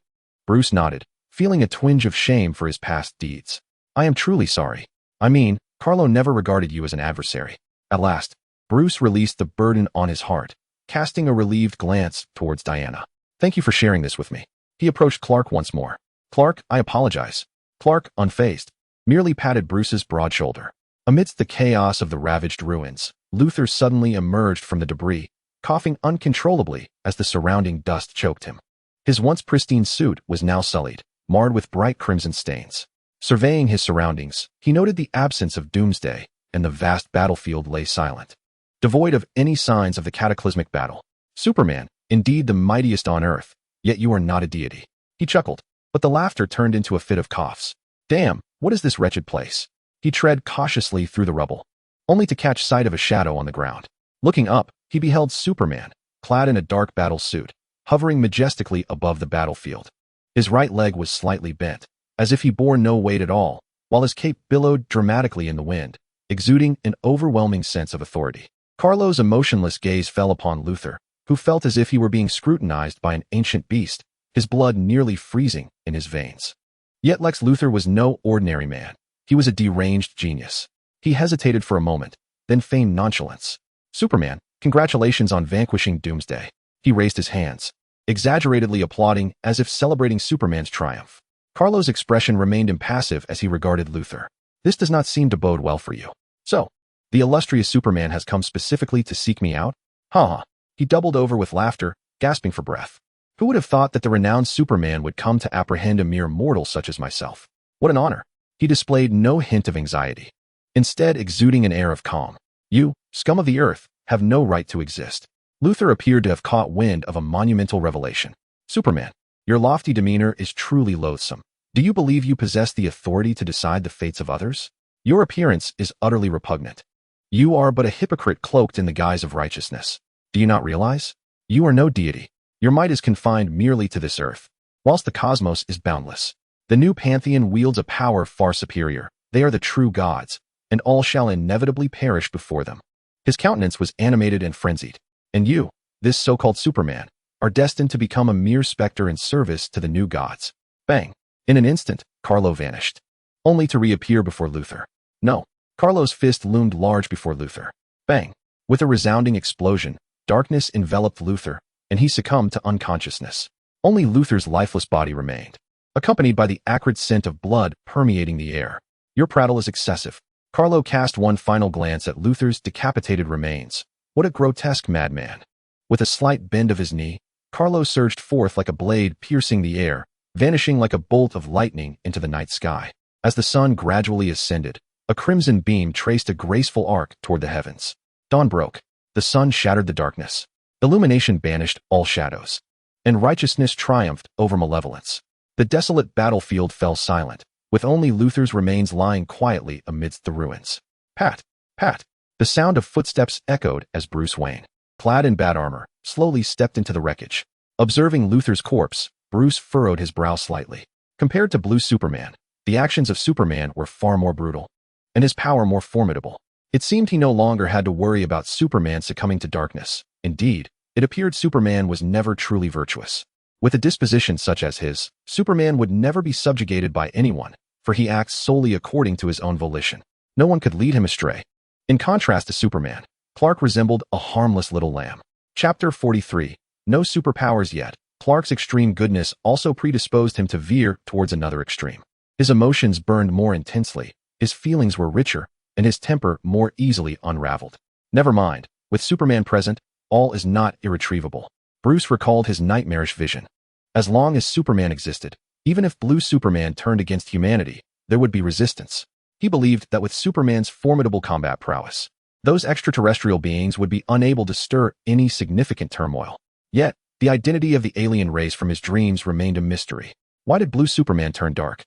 Bruce nodded, feeling a twinge of shame for his past deeds. I am truly sorry. I mean, Carlo never regarded you as an adversary. At last, Bruce released the burden on his heart, casting a relieved glance towards Diana. Thank you for sharing this with me. He approached Clark once more. Clark, I apologize. Clark, unfazed, merely patted Bruce's broad shoulder. Amidst the chaos of the ravaged ruins, Luther suddenly emerged from the debris, coughing uncontrollably as the surrounding dust choked him. His once pristine suit was now sullied, marred with bright crimson stains. Surveying his surroundings, he noted the absence of Doomsday, and the vast battlefield lay silent, devoid of any signs of the cataclysmic battle. Superman, indeed the mightiest on Earth, yet you are not a deity. He chuckled, but the laughter turned into a fit of coughs. Damn, what is this wretched place? He tread cautiously through the rubble, only to catch sight of a shadow on the ground. Looking up, he beheld Superman, clad in a dark battle suit, hovering majestically above the battlefield. His right leg was slightly bent, as if he bore no weight at all, while his cape billowed dramatically in the wind, exuding an overwhelming sense of authority. Carlo's emotionless gaze fell upon Luther, who felt as if he were being scrutinized by an ancient beast, his blood nearly freezing in his veins. Yet Lex Luthor was no ordinary man. He was a deranged genius. He hesitated for a moment, then feigned nonchalance. Superman, congratulations on vanquishing Doomsday. He raised his hands, exaggeratedly applauding as if celebrating Superman's triumph. Carlo's expression remained impassive as he regarded Luther. This does not seem to bode well for you. So, the illustrious Superman has come specifically to seek me out? Ha ha. He doubled over with laughter, gasping for breath. Who would have thought that the renowned Superman would come to apprehend a mere mortal such as myself? What an honor. He displayed no hint of anxiety, instead exuding an air of calm. You, scum of the earth, have no right to exist. Luther appeared to have caught wind of a monumental revelation. Superman, your lofty demeanor is truly loathsome. Do you believe you possess the authority to decide the fates of others? Your appearance is utterly repugnant. You are but a hypocrite cloaked in the guise of righteousness. Do you not realize? You are no deity. Your might is confined merely to this earth, whilst the cosmos is boundless. The new pantheon wields a power far superior. They are the true gods, and all shall inevitably perish before them. His countenance was animated and frenzied. And you, this so-called Superman, are destined to become a mere specter in service to the new gods. Bang! In an instant, Carlo vanished, only to reappear before Luther. No, Carlo's fist loomed large before Luther. Bang! With a resounding explosion, darkness enveloped Luther, and he succumbed to unconsciousness. Only Luther's lifeless body remained, accompanied by the acrid scent of blood permeating the air. Your prattle is excessive. Carlo cast one final glance at Luther's decapitated remains. What a grotesque madman. With a slight bend of his knee, Carlo surged forth like a blade piercing the air, vanishing like a bolt of lightning into the night sky. As the sun gradually ascended, a crimson beam traced a graceful arc toward the heavens. Dawn broke. The sun shattered the darkness. Illumination banished all shadows, and righteousness triumphed over malevolence. The desolate battlefield fell silent, with only Luther's remains lying quietly amidst the ruins. Pat, pat. The sound of footsteps echoed as Bruce Wayne, clad in bat armor, slowly stepped into the wreckage. Observing Luther's corpse, Bruce furrowed his brow slightly. Compared to Blue Superman, the actions of Superman were far more brutal, and his power more formidable. It seemed he no longer had to worry about Superman succumbing to darkness. Indeed, it appeared Superman was never truly virtuous. With a disposition such as his, Superman would never be subjugated by anyone, for he acts solely according to his own volition. No one could lead him astray. In contrast to Superman, Clark resembled a harmless little lamb. Chapter 43. No superpowers yet. Clark's extreme goodness also predisposed him to veer towards another extreme. His emotions burned more intensely, his feelings were richer, and his temper more easily unraveled. Never mind, with Superman present, all is not irretrievable. Bruce recalled his nightmarish vision. As long as Superman existed, even if Blue Superman turned against humanity, there would be resistance. He believed that with Superman's formidable combat prowess, those extraterrestrial beings would be unable to stir any significant turmoil. Yet, the identity of the alien race from his dreams remained a mystery. Why did Blue Superman turn dark?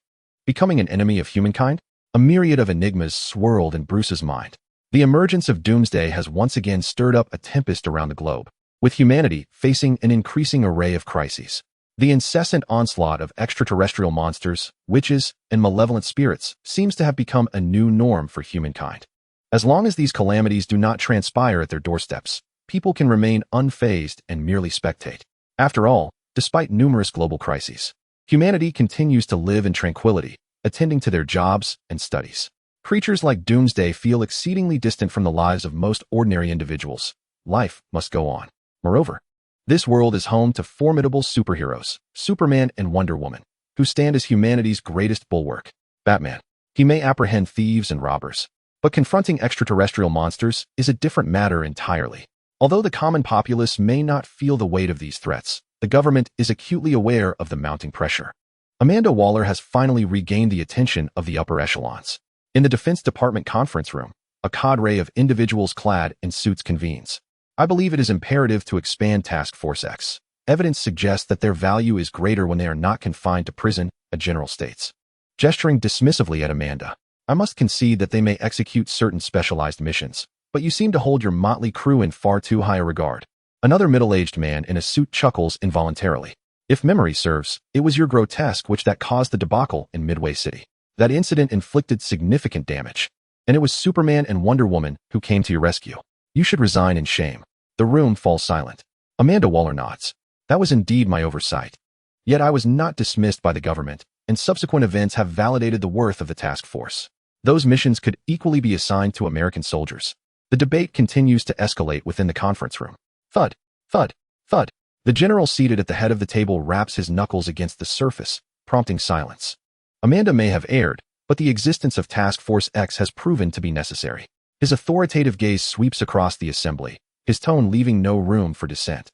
Becoming an enemy of humankind? A myriad of enigmas swirled in Bruce's mind. The emergence of Doomsday has once again stirred up a tempest around the globe, with humanity facing an increasing array of crises. The incessant onslaught of extraterrestrial monsters, witches, and malevolent spirits seems to have become a new norm for humankind. As long as these calamities do not transpire at their doorsteps, people can remain unfazed and merely spectate. After all, despite numerous global crises, humanity continues to live in tranquility, attending to their jobs and studies. Creatures like Doomsday feel exceedingly distant from the lives of most ordinary individuals. Life must go on. Moreover, this world is home to formidable superheroes, Superman and Wonder Woman, who stand as humanity's greatest bulwark. Batman. He may apprehend thieves and robbers, but confronting extraterrestrial monsters is a different matter entirely. Although the common populace may not feel the weight of these threats, the government is acutely aware of the mounting pressure. Amanda Waller has finally regained the attention of the upper echelons. In the Defense Department conference room, a cadre of individuals clad in suits convenes. I believe it is imperative to expand Task Force X. Evidence suggests that their value is greater when they are not confined to prison, a general states. Gesturing dismissively at Amanda, I must concede that they may execute certain specialized missions, but you seem to hold your motley crew in far too high a regard. Another middle-aged man in a suit chuckles involuntarily. If memory serves, it was your grotesque which that caused the debacle in Midway City. That incident inflicted significant damage, and it was Superman and Wonder Woman who came to your rescue. You should resign in shame. The room falls silent. Amanda Waller nods. That was indeed my oversight. Yet I was not dismissed by the government, and subsequent events have validated the worth of the task force. Those missions could equally be assigned to American soldiers. The debate continues to escalate within the conference room. Thud, thud, thud. The general seated at the head of the table raps his knuckles against the surface, prompting silence. Amanda may have erred, but the existence of Task Force X has proven to be necessary. His authoritative gaze sweeps across the assembly, his tone leaving no room for dissent.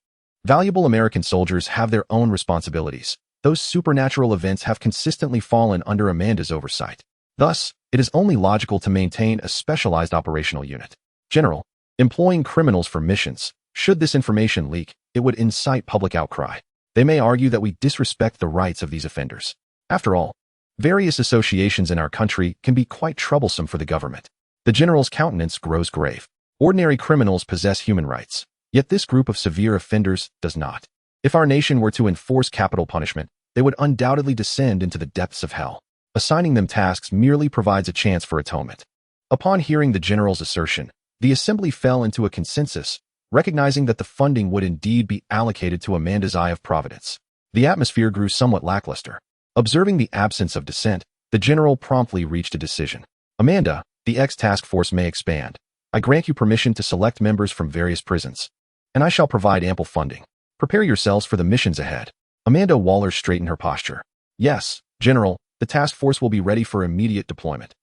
Valuable American soldiers have their own responsibilities. Those supernatural events have consistently fallen under Amanda's oversight. Thus, it is only logical to maintain a specialized operational unit. General, employing criminals for missions. Should this information leak, it would incite public outcry. They may argue that we disrespect the rights of these offenders. After all, various associations in our country can be quite troublesome for the government. The general's countenance grows grave. Ordinary criminals possess human rights, yet this group of severe offenders does not. If our nation were to enforce capital punishment, they would undoubtedly descend into the depths of hell. Assigning them tasks merely provides a chance for atonement. Upon hearing the general's assertion, the assembly fell into a consensus, recognizing that the funding would indeed be allocated to Amanda's Eye of Providence. The atmosphere grew somewhat lackluster. Observing the absence of dissent, the general promptly reached a decision. Amanda, the X task force may expand. I grant you permission to select members from various prisons, and I shall provide ample funding. Prepare yourselves for the missions ahead. Amanda Waller straightened her posture. Yes, General, the task force will be ready for immediate deployment.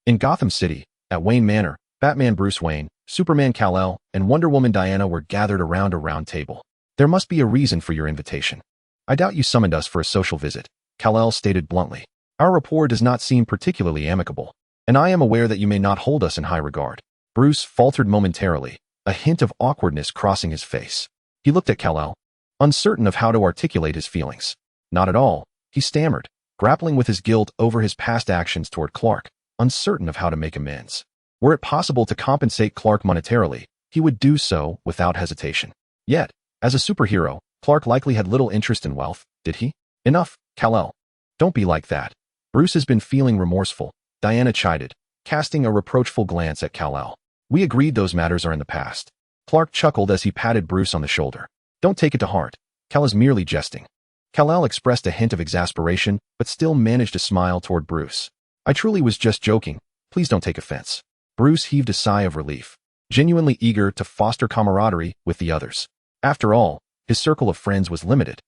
In Gotham City, at Wayne Manor, Batman Bruce Wayne, Superman Kal-El, and Wonder Woman Diana were gathered around a round table. There must be a reason for your invitation. I doubt you summoned us for a social visit, Kal-El stated bluntly. Our rapport does not seem particularly amicable, and I am aware that you may not hold us in high regard. Bruce faltered momentarily, a hint of awkwardness crossing his face. He looked at Kal-El, uncertain of how to articulate his feelings. Not at all, he stammered, grappling with his guilt over his past actions toward Clark, uncertain of how to make amends. Were it possible to compensate Clark monetarily, he would do so without hesitation. Yet, as a superhero, Clark likely had little interest in wealth, did he? Enough, Kal-El. Don't be like that. Bruce has been feeling remorseful, Diana chided, casting a reproachful glance at Kal-El. We agreed those matters are in the past. Clark chuckled as he patted Bruce on the shoulder. Don't take it to heart. Kal is merely jesting. Kal-El expressed a hint of exasperation, but still managed to smile toward Bruce. I truly was just joking. Please don't take offense. Bruce heaved a sigh of relief, genuinely eager to foster camaraderie with the others. After all, his circle of friends was limited,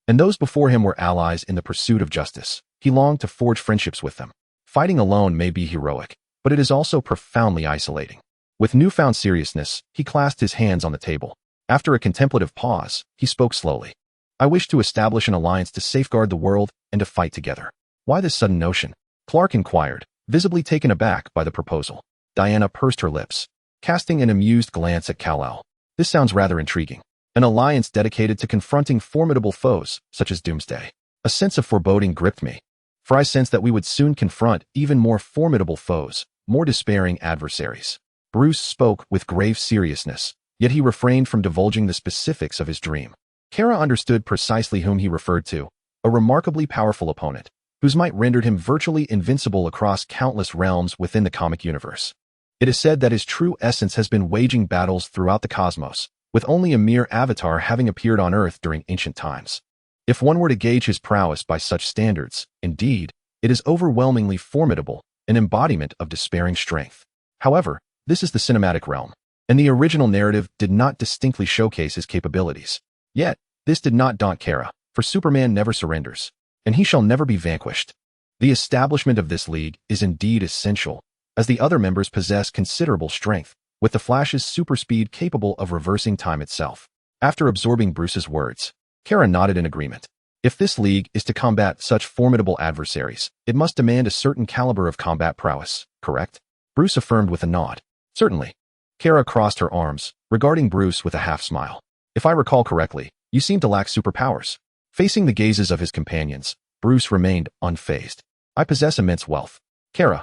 and those before him were allies in the pursuit of justice. He longed to forge friendships with them. Fighting alone may be heroic, but it is also profoundly isolating. With newfound seriousness, he clasped his hands on the table. After a contemplative pause, he spoke slowly. I wish to establish an alliance to safeguard the world and to fight together. Why this sudden notion? Clark inquired, visibly taken aback by the proposal. Diana pursed her lips. casting an amused glance at Kal-El. This sounds rather intriguing. An alliance dedicated to confronting formidable foes, such as Doomsday. A sense of foreboding gripped me, for I sensed that we would soon confront even more formidable foes, more despairing adversaries. Bruce spoke with grave seriousness, yet he refrained from divulging the specifics of his dream. Kara understood precisely whom he referred to, a remarkably powerful opponent, whose might rendered him virtually invincible across countless realms within the comic universe. It is said that his true essence has been waging battles throughout the cosmos, with only a mere avatar having appeared on Earth during ancient times. If one were to gauge his prowess by such standards, indeed, it is overwhelmingly formidable, an embodiment of despairing strength. However, this is the cinematic realm, and the original narrative did not distinctly showcase his capabilities. Yet, this did not daunt Kara, for Superman never surrenders, and he shall never be vanquished. The establishment of this league is indeed essential, as the other members possess considerable strength, with the Flash's super speed capable of reversing time itself. After absorbing Bruce's words, Kara nodded in agreement. If this league is to combat such formidable adversaries, it must demand a certain caliber of combat prowess, correct? Bruce affirmed with a nod. Certainly. Kara crossed her arms, regarding Bruce with a half-smile. If I recall correctly, you seem to lack superpowers. Facing the gazes of his companions, Bruce remained unfazed. I possess immense wealth. Kara.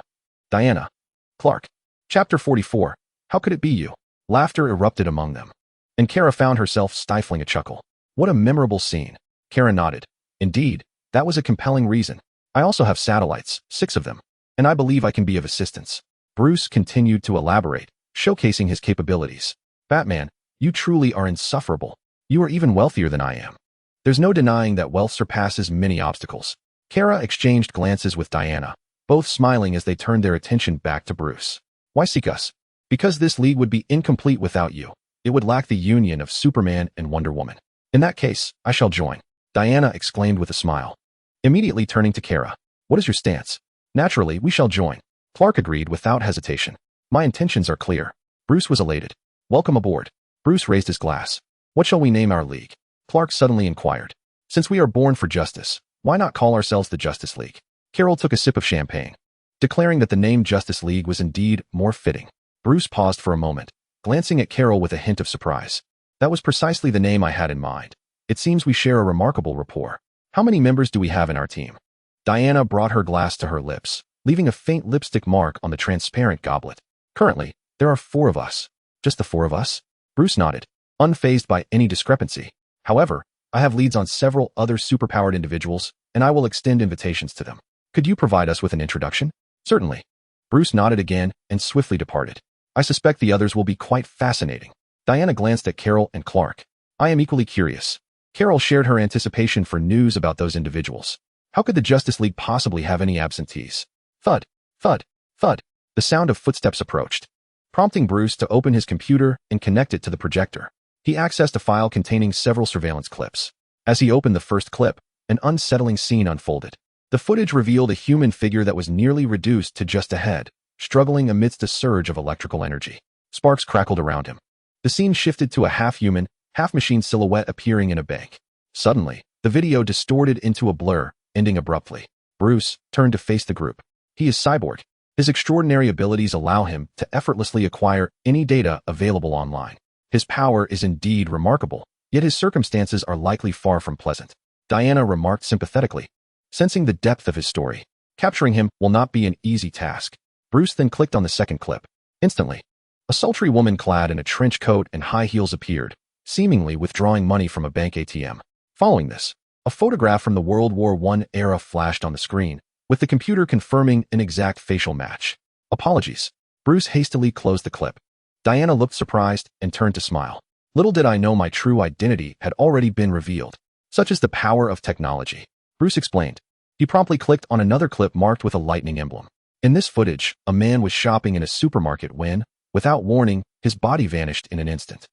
Diana. Clark. Chapter 44. How could it be you? Laughter erupted among them, and Kara found herself stifling a chuckle. What a memorable scene. Kara nodded. Indeed, that was a compelling reason. I also have satellites, 6 of them, and I believe I can be of assistance. Bruce continued to elaborate, showcasing his capabilities. Batman, you truly are insufferable. You are even wealthier than I am. There's no denying that wealth surpasses many obstacles. Kara exchanged glances with Diana, both smiling as they turned their attention back to Bruce. Why seek us? Because this league would be incomplete without you. It would lack the union of Superman and Wonder Woman. In that case, I shall join. Diana exclaimed with a smile. Immediately turning to Kara. What is your stance? Naturally, we shall join. Clark agreed without hesitation. My intentions are clear. Bruce was elated. Welcome aboard. Bruce raised his glass. What shall we name our league? Clark suddenly inquired. Since we are born for justice, why not call ourselves the Justice League? Carol took a sip of champagne, declaring that the name Justice League was indeed more fitting. Bruce paused for a moment, glancing at Carol with a hint of surprise. That was precisely the name I had in mind. It seems we share a remarkable rapport. How many members do we have in our team? Diana brought her glass to her lips, leaving a faint lipstick mark on the transparent goblet. Currently, there are 4 of us. Just the 4 of us? Bruce nodded, unfazed by any discrepancy. However, I have leads on several other superpowered individuals, and I will extend invitations to them. Could you provide us with an introduction? Certainly. Bruce nodded again and swiftly departed. I suspect the others will be quite fascinating. Diana glanced at Carol and Clark. I am equally curious. Carol shared her anticipation for news about those individuals. How could the Justice League possibly have any absentees? Thud, thud, thud. The sound of footsteps approached, prompting Bruce to open his computer and connect it to the projector. He accessed a file containing several surveillance clips. As he opened the first clip, an unsettling scene unfolded. The footage revealed a human figure that was nearly reduced to just a head, struggling amidst a surge of electrical energy. Sparks crackled around him. The scene shifted to a half-human, half-machine silhouette appearing in a bank. Suddenly, the video distorted into a blur, ending abruptly. Bruce turned to face the group. He is cyborg. His extraordinary abilities allow him to effortlessly acquire any data available online. His power is indeed remarkable, yet his circumstances are likely far from pleasant. Diana remarked sympathetically, sensing the depth of his story. Capturing him will not be an easy task. Bruce then clicked on the second clip. Instantly, a sultry woman clad in a trench coat and high heels appeared, seemingly withdrawing money from a bank ATM. Following this, a photograph from the World War I era flashed on the screen, with the computer confirming an exact facial match. Apologies. Bruce hastily closed the clip. Diana looked surprised and turned to smile. Little did I know my true identity had already been revealed. Such is the power of technology. Bruce explained. He promptly clicked on another clip marked with a lightning emblem. In this footage, a man was shopping in a supermarket when, without warning, his body vanished in an instant.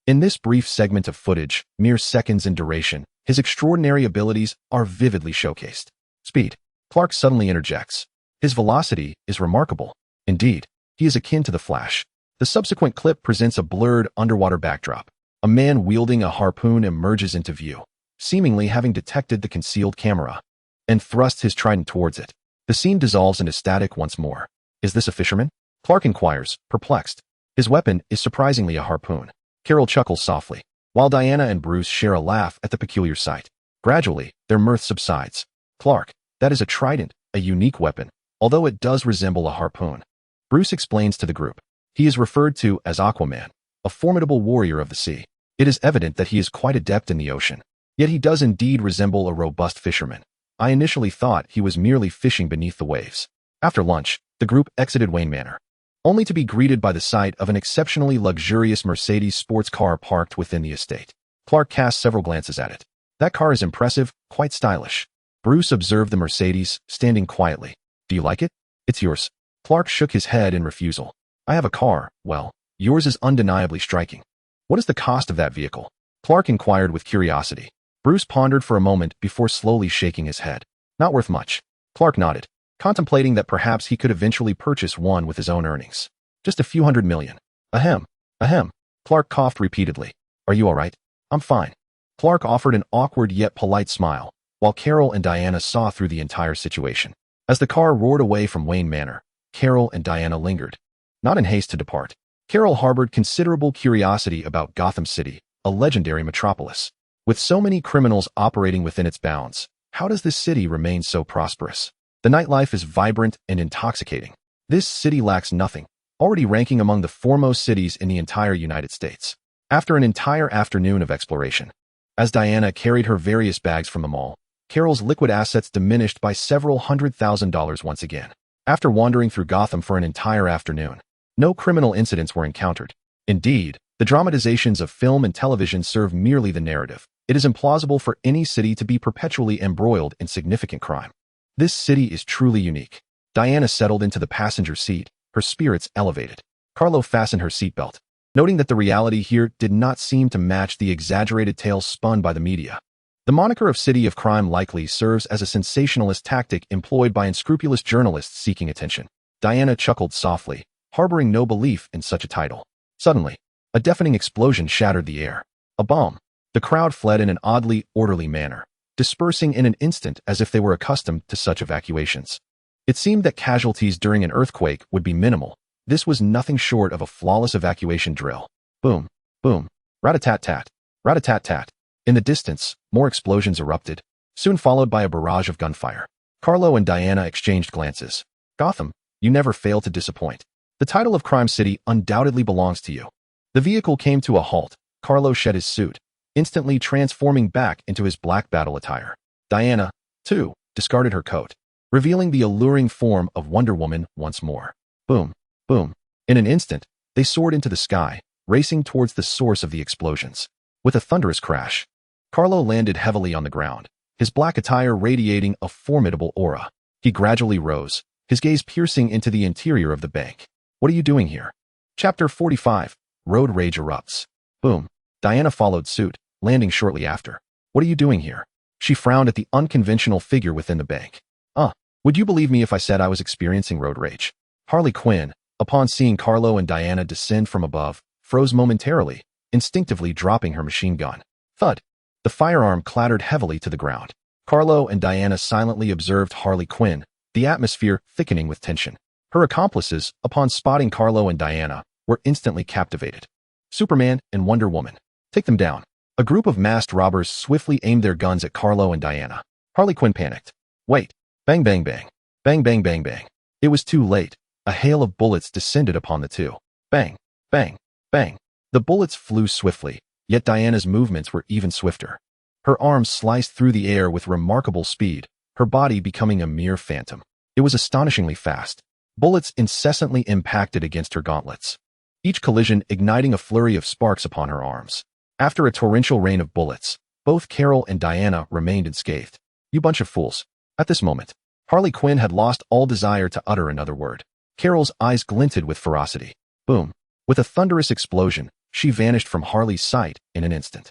In this brief segment of footage, mere seconds in duration, his extraordinary abilities are vividly showcased. Speed. Clark suddenly interjects. His velocity is remarkable. Indeed, he is akin to the Flash. The subsequent clip presents a blurred underwater backdrop. A man wielding a harpoon emerges into view, seemingly having detected the concealed camera, and thrusts his trident towards it. The scene dissolves into static once more. Is this a fisherman? Clark inquires, perplexed. His weapon is surprisingly a harpoon. Carol chuckles softly, while Diana and Bruce share a laugh at the peculiar sight. Gradually, their mirth subsides. Clark, that is a trident, a unique weapon, although it does resemble a harpoon. Bruce explains to the group. He is referred to as Aquaman, a formidable warrior of the sea. It is evident that he is quite adept in the ocean. Yet he does indeed resemble a robust fisherman. I initially thought he was merely fishing beneath the waves. After lunch, the group exited Wayne Manor, only to be greeted by the sight of an exceptionally luxurious Mercedes sports car parked within the estate. Clark cast several glances at it. That car is impressive, quite stylish. Bruce observed the Mercedes, standing quietly. Do you like it? It's yours. Clark shook his head in refusal. I have a car, well, yours is undeniably striking. What is the cost of that vehicle? Clark inquired with curiosity. Bruce pondered for a moment before slowly shaking his head. Not worth much. Clark nodded, contemplating that perhaps he could eventually purchase one with his own earnings. Just a few $100 million. Ahem. Ahem. Clark coughed repeatedly. Are you all right? I'm fine. Clark offered an awkward yet polite smile, while Carol and Diana saw through the entire situation. As the car roared away from Wayne Manor, Carol and Diana lingered, not in haste to depart. Carol harbored considerable curiosity about Gotham City, a legendary metropolis. With so many criminals operating within its bounds, how does this city remain so prosperous? The nightlife is vibrant and intoxicating. This city lacks nothing, already ranking among the foremost cities in the entire United States. After an entire afternoon of exploration, as Diana carried her various bags from the mall, Carol's liquid assets diminished by several $100,000 once again. After wandering through Gotham for an entire afternoon, no criminal incidents were encountered. Indeed, the dramatizations of film and television serve merely the narrative. It is implausible for any city to be perpetually embroiled in significant crime. This city is truly unique. Diana settled into the passenger seat, her spirits elevated. Carlo fastened her seatbelt, noting that the reality here did not seem to match the exaggerated tales spun by the media. The moniker of City of Crime likely serves as a sensationalist tactic employed by unscrupulous journalists seeking attention. Diana chuckled softly, harboring no belief in such a title. Suddenly, a deafening explosion shattered the air. A bomb. The crowd fled in an oddly orderly manner, dispersing in an instant as if they were accustomed to such evacuations. It seemed that casualties during an earthquake would be minimal. This was nothing short of a flawless evacuation drill. Boom, boom, rat-a-tat-tat, rat-a-tat-tat. In the distance, more explosions erupted, soon followed by a barrage of gunfire. Carlo and Diana exchanged glances. Gotham, you never fail to disappoint. The title of Crime City undoubtedly belongs to you. The vehicle came to a halt. Carlo shed his suit, instantly transforming back into his black battle attire. Diana, too, discarded her coat, revealing the alluring form of Wonder Woman once more. Boom, boom. In an instant, they soared into the sky, racing towards the source of the explosions. With a thunderous crash, Carlo landed heavily on the ground, his black attire radiating a formidable aura. He gradually rose, his gaze piercing into the interior of the bank. What are you doing here? Chapter 45. Road Rage Erupts. Boom. Diana followed suit, landing shortly after. What are you doing here? She frowned at the unconventional figure within the bank. Would you believe me if I said I was experiencing road rage? Harley Quinn, upon seeing Carlo and Diana descend from above, froze momentarily, instinctively dropping her machine gun. Thud. The firearm clattered heavily to the ground. Carlo and Diana silently observed Harley Quinn, the atmosphere thickening with tension. Her accomplices, upon spotting Carlo and Diana, were instantly captivated. Superman and Wonder Woman. Take them down. A group of masked robbers swiftly aimed their guns at Carlo and Diana. Harley Quinn panicked. Wait. Bang, bang, bang. Bang, bang, bang, bang. It was too late. A hail of bullets descended upon the two. Bang, bang, bang. The bullets flew swiftly, yet Diana's movements were even swifter. Her arms sliced through the air with remarkable speed, her body becoming a mere phantom. It was astonishingly fast. Bullets incessantly impacted against her gauntlets, each collision igniting a flurry of sparks upon her arms. After a torrential rain of bullets, both Carol and Diana remained unscathed. You bunch of fools. At this moment, Harley Quinn had lost all desire to utter another word. Carol's eyes glinted with ferocity. Boom. With a thunderous explosion, she vanished from Harley's sight in an instant.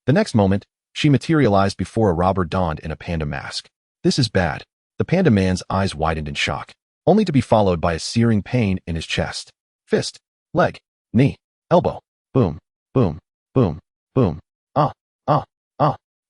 The next moment, she materialized before a robber donned in a panda mask. This is bad. The panda man's eyes widened in shock, only to be followed by a searing pain in his chest. Fist, leg, knee, elbow. Boom, boom, boom, boom.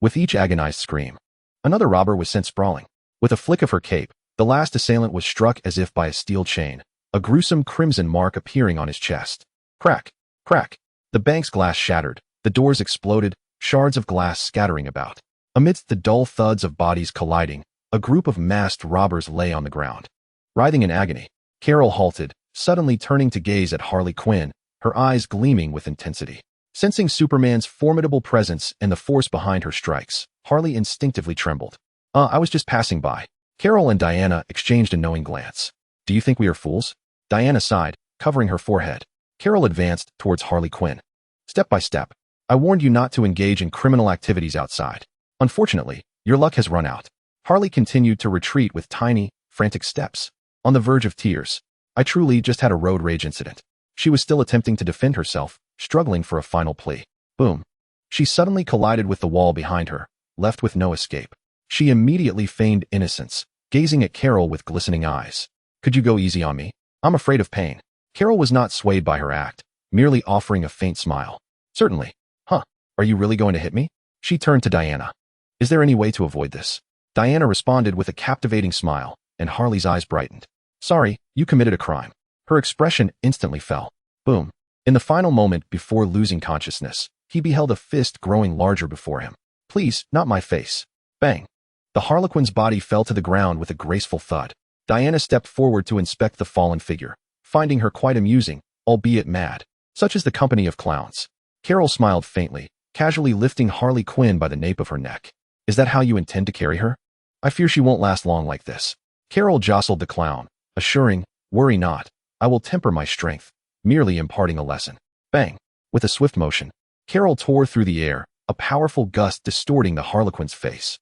With each agonized scream, another robber was sent sprawling. With a flick of her cape, the last assailant was struck as if by a steel chain, a gruesome crimson mark appearing on his chest. Crack, crack. The bank's glass shattered, the doors exploded, shards of glass scattering about. Amidst the dull thuds of bodies colliding, a group of masked robbers lay on the ground. Writhing in agony, Carol halted, suddenly turning to gaze at Harley Quinn, her eyes gleaming with intensity. Sensing Superman's formidable presence and the force behind her strikes, Harley instinctively trembled. I was just passing by. Carol and Diana exchanged a knowing glance. Do you think we are fools? Diana sighed, covering her forehead. Carol advanced towards Harley Quinn. Step by step. I warned you not to engage in criminal activities outside. Unfortunately, your luck has run out. Harley continued to retreat with tiny, frantic steps. On the verge of tears. I truly just had a road rage incident. She was still attempting to defend herself, struggling for a final plea. Boom. She suddenly collided with the wall behind her, left with no escape. She immediately feigned innocence, gazing at Carol with glistening eyes. Could you go easy on me? I'm afraid of pain. Carol was not swayed by her act, merely offering a faint smile. Certainly. Huh. Are you really going to hit me? She turned to Diana. Is there any way to avoid this? Diana responded with a captivating smile, and Harley's eyes brightened. Sorry, you committed a crime. Her expression instantly fell. Boom. In the final moment before losing consciousness, he beheld a fist growing larger before him. Please, not my face. Bang. The Harlequin's body fell to the ground with a graceful thud. Diana stepped forward to inspect the fallen figure, finding her quite amusing, albeit mad. Such is the company of clowns. Carol smiled faintly, casually lifting Harley Quinn by the nape of her neck. Is that how you intend to carry her? I fear she won't last long like this. Carol jostled the clown, assuring, worry not, I will temper my strength, merely imparting a lesson. Bang! With a swift motion, Carol tore through the air, a powerful gust distorting the Harlequin's face.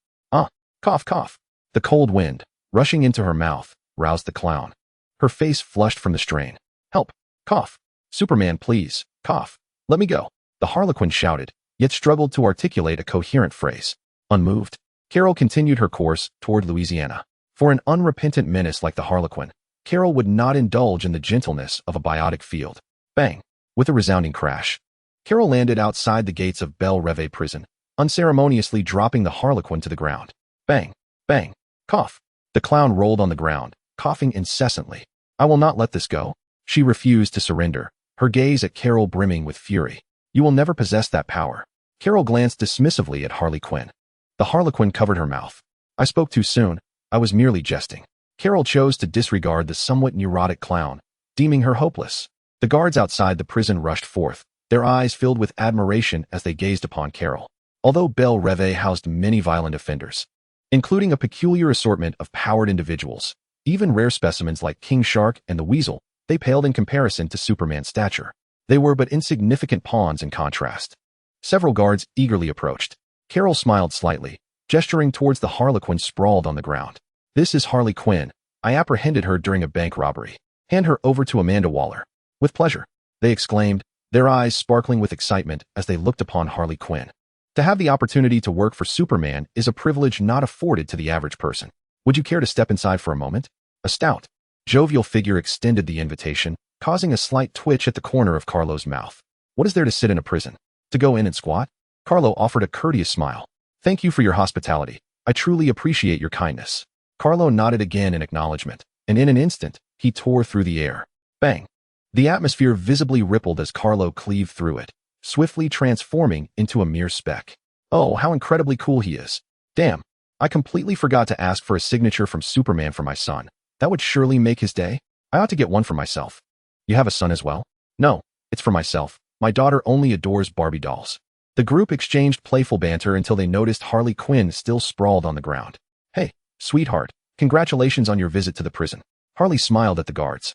Cough, cough. The cold wind, rushing into her mouth, roused the clown. Her face flushed from the strain. Help! Cough! Superman, please, cough! Let me go! The Harlequin shouted, yet struggled to articulate a coherent phrase. Unmoved, Carol continued her course toward Louisiana. For an unrepentant menace like the Harlequin, Carol would not indulge in the gentleness of a biotic field. Bang! With a resounding crash, Carol landed outside the gates of Belle Reve prison, unceremoniously dropping the Harlequin to the ground. Bang! Bang! Cough! The clown rolled on the ground, coughing incessantly. I will not let this go. She refused to surrender, her gaze at Carol brimming with fury. You will never possess that power. Carol glanced dismissively at Harley Quinn. The Harlequin covered her mouth. I spoke too soon. I was merely jesting. Carol chose to disregard the somewhat neurotic clown, deeming her hopeless. The guards outside the prison rushed forth, their eyes filled with admiration as they gazed upon Carol. Although Belle Reve housed many violent offenders, including a peculiar assortment of powered individuals, even rare specimens like King Shark and the Weasel, they paled in comparison to Superman's stature. They were but insignificant pawns in contrast. Several guards eagerly approached. Carol smiled slightly, gesturing towards the Harlequin sprawled on the ground. This is Harley Quinn. I apprehended her during a bank robbery. Hand her over to Amanda Waller. With pleasure, they exclaimed, their eyes sparkling with excitement as they looked upon Harley Quinn. To have the opportunity to work for Superman is a privilege not afforded to the average person. Would you care to step inside for a moment? A stout, jovial figure extended the invitation, causing a slight twitch at the corner of Carlo's mouth. What is there to sit in a prison? To go in and squat? Carlo offered a courteous smile. Thank you for your hospitality. I truly appreciate your kindness. Carlo nodded again in acknowledgement, and in an instant, he tore through the air. Bang! The atmosphere visibly rippled as Carlo cleaved through it, swiftly transforming into a mere speck. Oh, how incredibly cool he is. Damn, I completely forgot to ask for a signature from Superman for my son. That would surely make his day. I ought to get one for myself. You have a son as well? No, it's for myself. My daughter only adores Barbie dolls. The group exchanged playful banter until they noticed Harley Quinn still sprawled on the ground. Hey, sweetheart, congratulations on your visit to the prison. Harley smiled at the guards.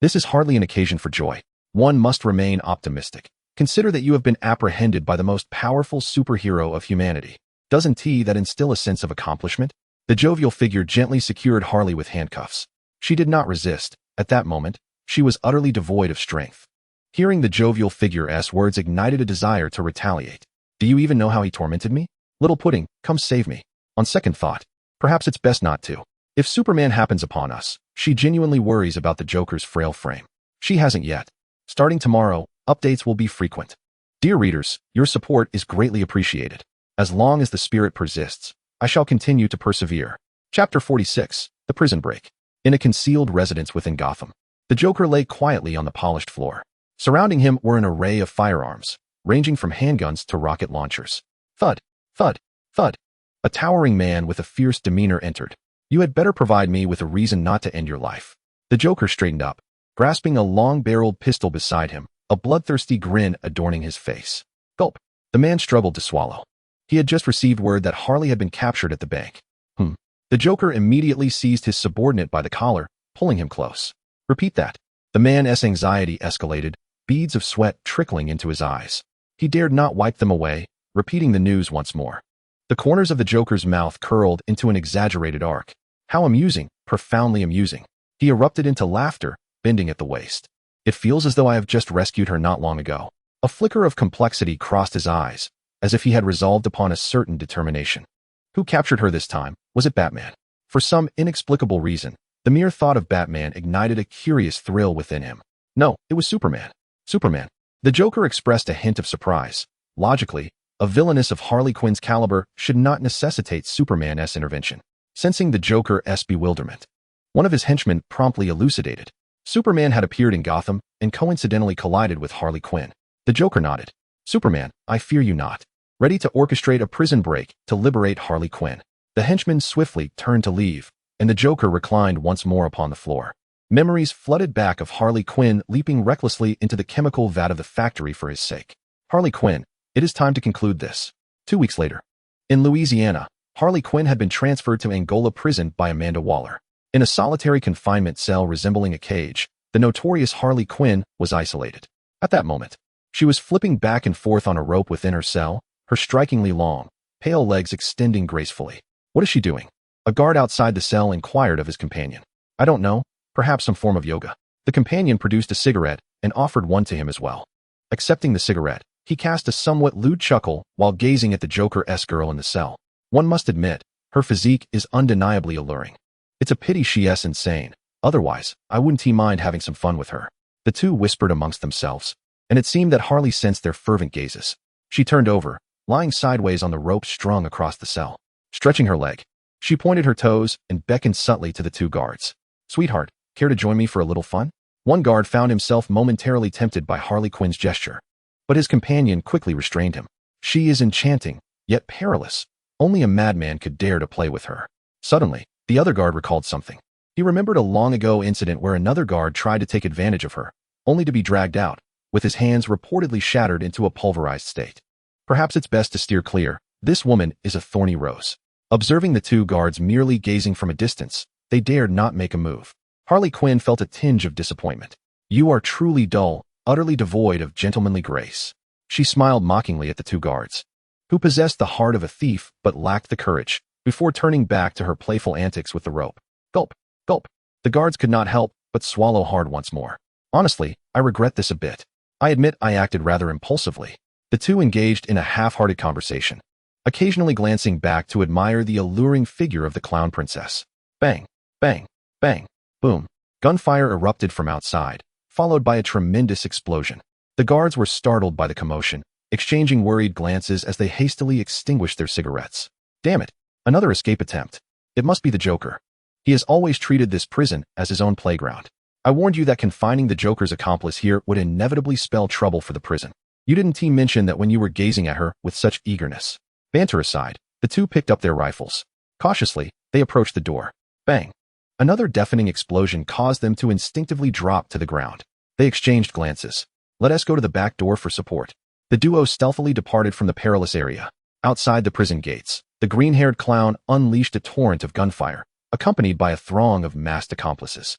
This is hardly an occasion for joy. One must remain optimistic. Consider that you have been apprehended by the most powerful superhero of humanity. Doesn't that instill a sense of accomplishment? The jovial figure gently secured Harley with handcuffs. She did not resist. At that moment, she was utterly devoid of strength. Hearing the jovial figure's words ignited a desire to retaliate. Do you even know how he tormented me? Little pudding, come save me. On second thought, perhaps it's best not to. If Superman happens upon us, she genuinely worries about the Joker's frail frame. She hasn't yet. Starting tomorrow, updates will be frequent. Dear readers, your support is greatly appreciated. As long as the spirit persists, I shall continue to persevere. Chapter 46, The Prison Break. In a concealed residence within Gotham, the Joker lay quietly on the polished floor. Surrounding him were an array of firearms, ranging from handguns to rocket launchers. Thud, thud, thud. A towering man with a fierce demeanor entered. You had better provide me with a reason not to end your life. The Joker straightened up, grasping a long-barreled pistol beside him, a bloodthirsty grin adorning his face. Gulp. The man struggled to swallow. He had just received word that Harley had been captured at the bank. The Joker immediately seized his subordinate by the collar, pulling him close. Repeat that. The man's anxiety escalated, beads of sweat trickling into his eyes. He dared not wipe them away, repeating the news once more. The corners of the Joker's mouth curled into an exaggerated arc. How amusing, profoundly amusing. He erupted into laughter, bending at the waist. It feels as though I have just rescued her not long ago. A flicker of complexity crossed his eyes, as if he had resolved upon a certain determination. Who captured her this time? Was it Batman? For some inexplicable reason, the mere thought of Batman ignited a curious thrill within him. No, it was Superman. Superman. The Joker expressed a hint of surprise. Logically, a villainess of Harley Quinn's caliber should not necessitate Superman's intervention. Sensing the Joker's bewilderment, one of his henchmen promptly elucidated. Superman had appeared in Gotham and coincidentally collided with Harley Quinn. The Joker nodded. Superman, I fear you not. Ready to orchestrate a prison break to liberate Harley Quinn. The henchman swiftly turned to leave, and the Joker reclined once more upon the floor. Memories flooded back of Harley Quinn leaping recklessly into the chemical vat of the factory for his sake. Harley Quinn, it is time to conclude this. 2 weeks later. In Louisiana, Harley Quinn had been transferred to Angola prison by Amanda Waller. In a solitary confinement cell resembling a cage, the notorious Harley Quinn was isolated. At that moment, she was flipping back and forth on a rope within her cell, her strikingly long, pale legs extending gracefully. What is she doing? A guard outside the cell inquired of his companion. I don't know, perhaps some form of yoga. The companion produced a cigarette and offered one to him as well. Accepting the cigarette, he cast a somewhat lewd chuckle while gazing at the Joker-esque girl in the cell. One must admit, her physique is undeniably alluring. It's a pity she's insane. Otherwise, I wouldn't mind having some fun with her. The two whispered amongst themselves, and it seemed that Harley sensed their fervent gazes. She turned over, lying sideways on the rope strung across the cell. Stretching her leg, she pointed her toes and beckoned subtly to the two guards. Sweetheart, care to join me for a little fun? One guard found himself momentarily tempted by Harley Quinn's gesture, but his companion quickly restrained him. She is enchanting, yet perilous. Only a madman could dare to play with her. Suddenly, the other guard recalled something. He remembered a long-ago incident where another guard tried to take advantage of her, only to be dragged out, with his hands reportedly shattered into a pulverized state. Perhaps it's best to steer clear. This woman is a thorny rose. Observing the two guards merely gazing from a distance, they dared not make a move. Harley Quinn felt a tinge of disappointment. You are truly dull, utterly devoid of gentlemanly grace. She smiled mockingly at the two guards, who possessed the heart of a thief but lacked the courage, before turning back to her playful antics with the rope. Gulp, gulp. The guards could not help but swallow hard once more. Honestly, I regret this a bit. I admit I acted rather impulsively. The two engaged in a half-hearted conversation, occasionally glancing back to admire the alluring figure of the clown princess. Bang, bang, bang, boom. Gunfire erupted from outside, followed by a tremendous explosion. The guards were startled by the commotion, exchanging worried glances as they hastily extinguished their cigarettes. Damn it, another escape attempt. It must be the Joker. He has always treated this prison as his own playground. I warned you that confining the Joker's accomplice here would inevitably spell trouble for the prison. You didn't mention that when you were gazing at her with such eagerness. Banter aside, the two picked up their rifles. Cautiously, they approached the door. Bang. Another deafening explosion caused them to instinctively drop to the ground. They exchanged glances. Let us go to the back door for support. The duo stealthily departed from the perilous area. Outside the prison gates, the green-haired clown unleashed a torrent of gunfire, accompanied by a throng of masked accomplices.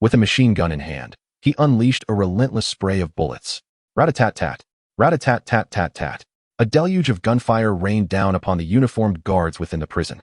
With a machine gun in hand, he unleashed a relentless spray of bullets. Rat-a-tat-tat, rat-a-tat-tat-tat-tat. A deluge of gunfire rained down upon the uniformed guards within the prison.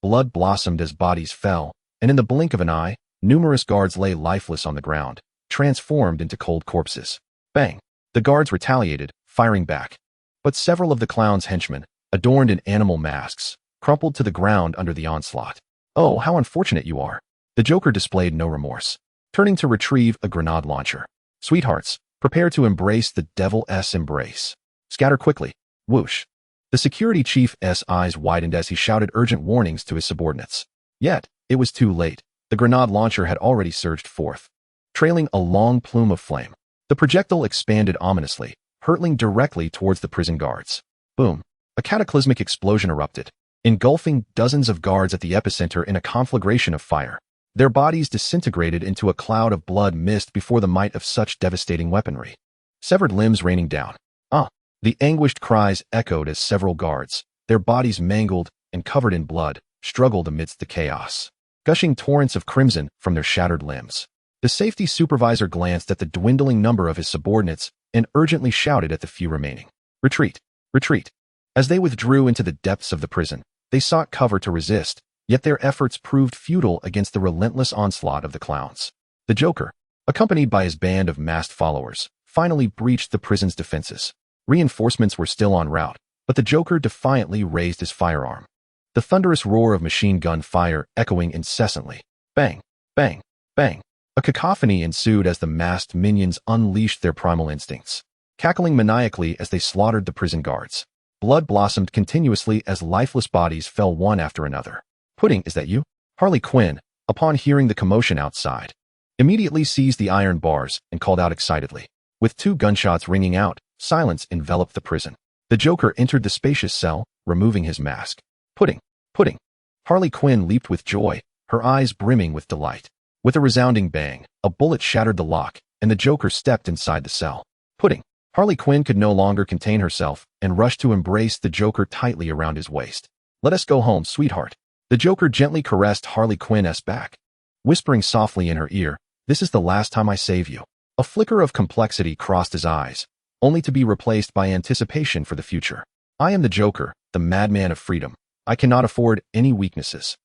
Blood blossomed as bodies fell, and in the blink of an eye, numerous guards lay lifeless on the ground, transformed into cold corpses. Bang! The guards retaliated, firing back. But several of the clown's henchmen, adorned in animal masks, crumpled to the ground under the onslaught. Oh, how unfortunate you are. The Joker displayed no remorse, turning to retrieve a grenade launcher. Sweethearts, prepare to embrace the devil's embrace. Scatter quickly. Whoosh. The security chief's eyes widened as he shouted urgent warnings to his subordinates. Yet, it was too late. The grenade launcher had already surged forth, trailing a long plume of flame. The projectile expanded ominously, hurtling directly towards the prison guards. Boom! A cataclysmic explosion erupted, engulfing dozens of guards at the epicenter in a conflagration of fire. Their bodies disintegrated into a cloud of blood mist before the might of such devastating weaponry. Severed limbs raining down. The anguished cries echoed as several guards, their bodies mangled and covered in blood, struggled amidst the chaos, gushing torrents of crimson from their shattered limbs. The safety supervisor glanced at the dwindling number of his subordinates and urgently shouted at the few remaining. Retreat! Retreat! As they withdrew into the depths of the prison, they sought cover to resist, yet their efforts proved futile against the relentless onslaught of the clowns. The Joker, accompanied by his band of masked followers, finally breached the prison's defenses. Reinforcements were still en route, but the Joker defiantly raised his firearm. The thunderous roar of machine gun fire echoing incessantly. Bang! Bang! Bang! A cacophony ensued as the masked minions unleashed their primal instincts, cackling maniacally as they slaughtered the prison guards. Blood blossomed continuously as lifeless bodies fell one after another. Pudding, is that you? Harley Quinn, upon hearing the commotion outside, immediately seized the iron bars and called out excitedly. With 2 gunshots ringing out, silence enveloped the prison. The Joker entered the spacious cell, removing his mask. Pudding! Pudding! Harley Quinn leaped with joy, her eyes brimming with delight. With a resounding bang, a bullet shattered the lock, and the Joker stepped inside the cell. Pudding! Harley Quinn could no longer contain herself and rushed to embrace the Joker tightly around his waist. Let us go home, sweetheart. The Joker gently caressed Harley Quinn's back, whispering softly in her ear, this is the last time I save you. A flicker of complexity crossed his eyes, only to be replaced by anticipation for the future. I am the Joker, the madman of freedom. I cannot afford any weaknesses.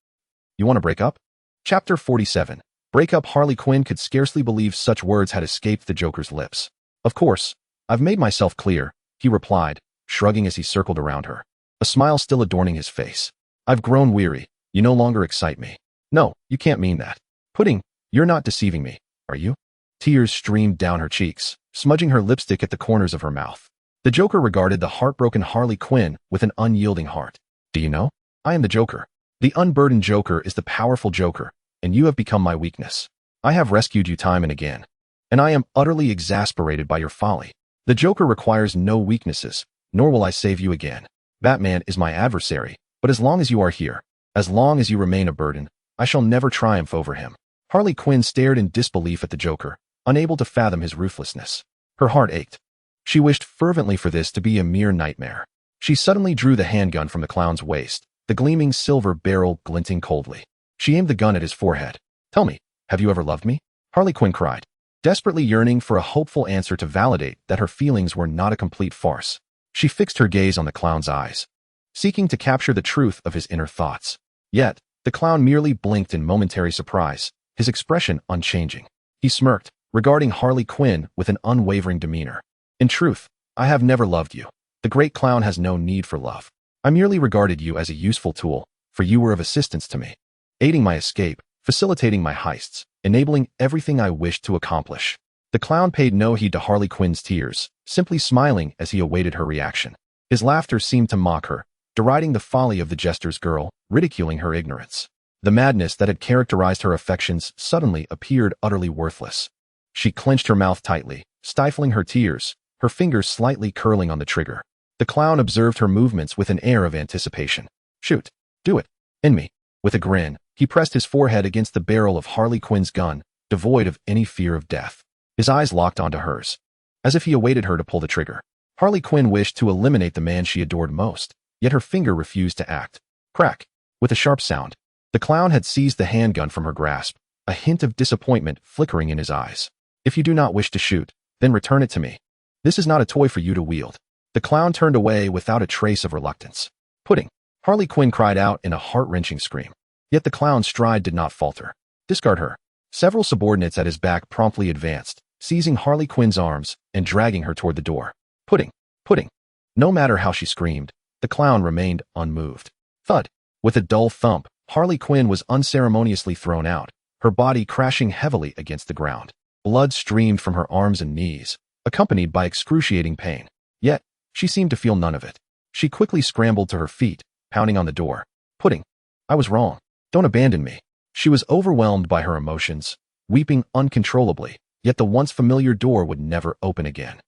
You want to break up? Chapter 47. Break up. Harley Quinn could scarcely believe such words had escaped the Joker's lips. Of course, I've made myself clear, he replied, shrugging as he circled around her, a smile still adorning his face. I've grown weary. You no longer excite me. No, you can't mean that. Pudding, you're not deceiving me, are you? Tears streamed down her cheeks, smudging her lipstick at the corners of her mouth. The Joker regarded the heartbroken Harley Quinn with an unyielding heart. Do you know? I am the Joker. The unburdened Joker is the powerful Joker, and you have become my weakness. I have rescued you time and again, and I am utterly exasperated by your folly. The Joker requires no weaknesses, nor will I save you again. Batman is my adversary, but as long as you are here, as long as you remain a burden, I shall never triumph over him. Harley Quinn stared in disbelief at the Joker, unable to fathom his ruthlessness. Her heart ached. She wished fervently for this to be a mere nightmare. She suddenly drew the handgun from the clown's waist, the gleaming silver barrel glinting coldly. She aimed the gun at his forehead. Tell me, have you ever loved me? Harley Quinn cried, desperately yearning for a hopeful answer to validate that her feelings were not a complete farce. She fixed her gaze on the clown's eyes, seeking to capture the truth of his inner thoughts. Yet, the clown merely blinked in momentary surprise, his expression unchanging. He smirked, regarding Harley Quinn with an unwavering demeanor. In truth, I have never loved you. The great clown has no need for love. I merely regarded you as a useful tool, for you were of assistance to me, aiding my escape, facilitating my heists, enabling everything I wished to accomplish. The clown paid no heed to Harley Quinn's tears, simply smiling as he awaited her reaction. His laughter seemed to mock her, deriding the folly of the jester's girl, ridiculing her ignorance. The madness that had characterized her affections suddenly appeared utterly worthless. She clenched her mouth tightly, stifling her tears, her fingers slightly curling on the trigger. The clown observed her movements with an air of anticipation. Shoot. Do it. In me. With a grin, he pressed his forehead against the barrel of Harley Quinn's gun, devoid of any fear of death. His eyes locked onto hers, as if he awaited her to pull the trigger. Harley Quinn wished to eliminate the man she adored most, yet her finger refused to act. Crack. With a sharp sound, the clown had seized the handgun from her grasp, a hint of disappointment flickering in his eyes. If you do not wish to shoot, then return it to me. This is not a toy for you to wield. The clown turned away without a trace of reluctance. Pudding. Harley Quinn cried out in a heart-wrenching scream. Yet the clown's stride did not falter. Discard her. Several subordinates at his back promptly advanced, seizing Harley Quinn's arms and dragging her toward the door. Pudding. Pudding. No matter how she screamed, the clown remained unmoved. Thud. With a dull thump, Harley Quinn was unceremoniously thrown out, her body crashing heavily against the ground. Blood streamed from her arms and knees, accompanied by excruciating pain. Yet, she seemed to feel none of it. She quickly scrambled to her feet, pounding on the door. Pudding. I was wrong. Don't abandon me. She was overwhelmed by her emotions, weeping uncontrollably, Yet the once familiar door would never open again.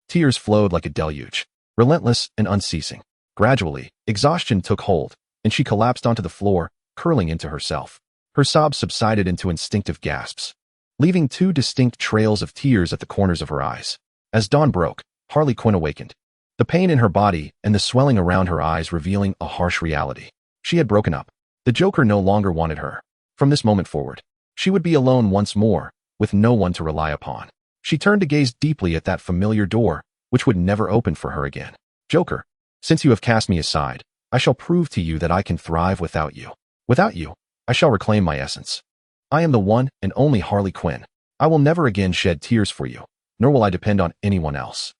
Tears flowed like a deluge, relentless and unceasing. Gradually, exhaustion took hold, and she collapsed onto the floor, curling into herself. Her sobs subsided into instinctive gasps, leaving two distinct trails of tears at the corners of her eyes. As dawn broke, Harley Quinn awakened, the pain in her body and the swelling around her eyes revealing a harsh reality. She had broken up. The Joker no longer wanted her. From this moment forward, she would be alone once more, with no one to rely upon. She turned to gaze deeply at that familiar door, which would never open for her again. Joker, since you have cast me aside, I shall prove to you that I can thrive without you. Without you, I shall reclaim my essence. I am the one and only Harley Quinn. I will never again shed tears for you, nor will I depend on anyone else.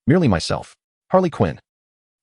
Merely myself, Harley Quinn.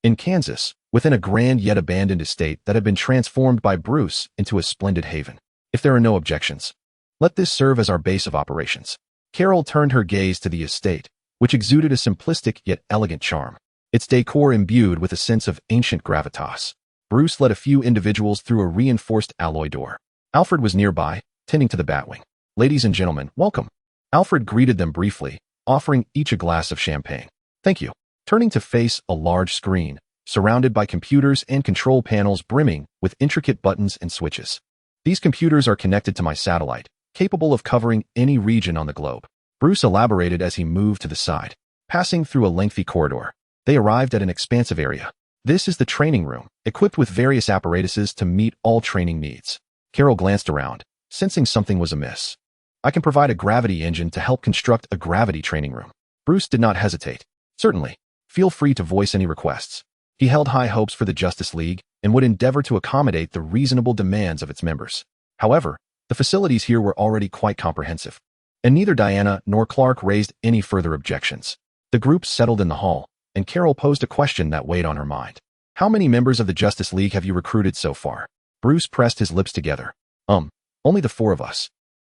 In Kansas, within a grand yet abandoned estate that had been transformed by Bruce into a splendid haven. If there are no objections, let this serve as our base of operations. Carol turned her gaze to the estate, which exuded a simplistic yet elegant charm, its decor imbued with a sense of ancient gravitas. Bruce led a few individuals through a reinforced alloy door. Alfred was nearby, tending to the Batwing. Ladies and gentlemen, welcome. Alfred greeted them briefly, offering each a glass of champagne. Thank you. Turning to face a large screen, surrounded by computers and control panels brimming with intricate buttons and switches. These computers are connected to my satellite, capable of covering any region on the globe. Bruce elaborated as he moved to the side, passing through a lengthy corridor. They arrived at an expansive area. This is the training room, equipped with various apparatuses to meet all training needs. Carol glanced around, sensing something was amiss. I can provide a gravity engine to help construct a gravity training room. Bruce did not hesitate. Certainly. Feel free to voice any requests. He held high hopes for the Justice League and would endeavor to accommodate the reasonable demands of its members. However, the facilities here were already quite comprehensive, and neither Diana nor Clark raised any further objections. The group settled in the hall, and Carol posed a question that weighed on her mind. How many members of the Justice League have you recruited so far? Bruce pressed his lips together. Only the 4 of us.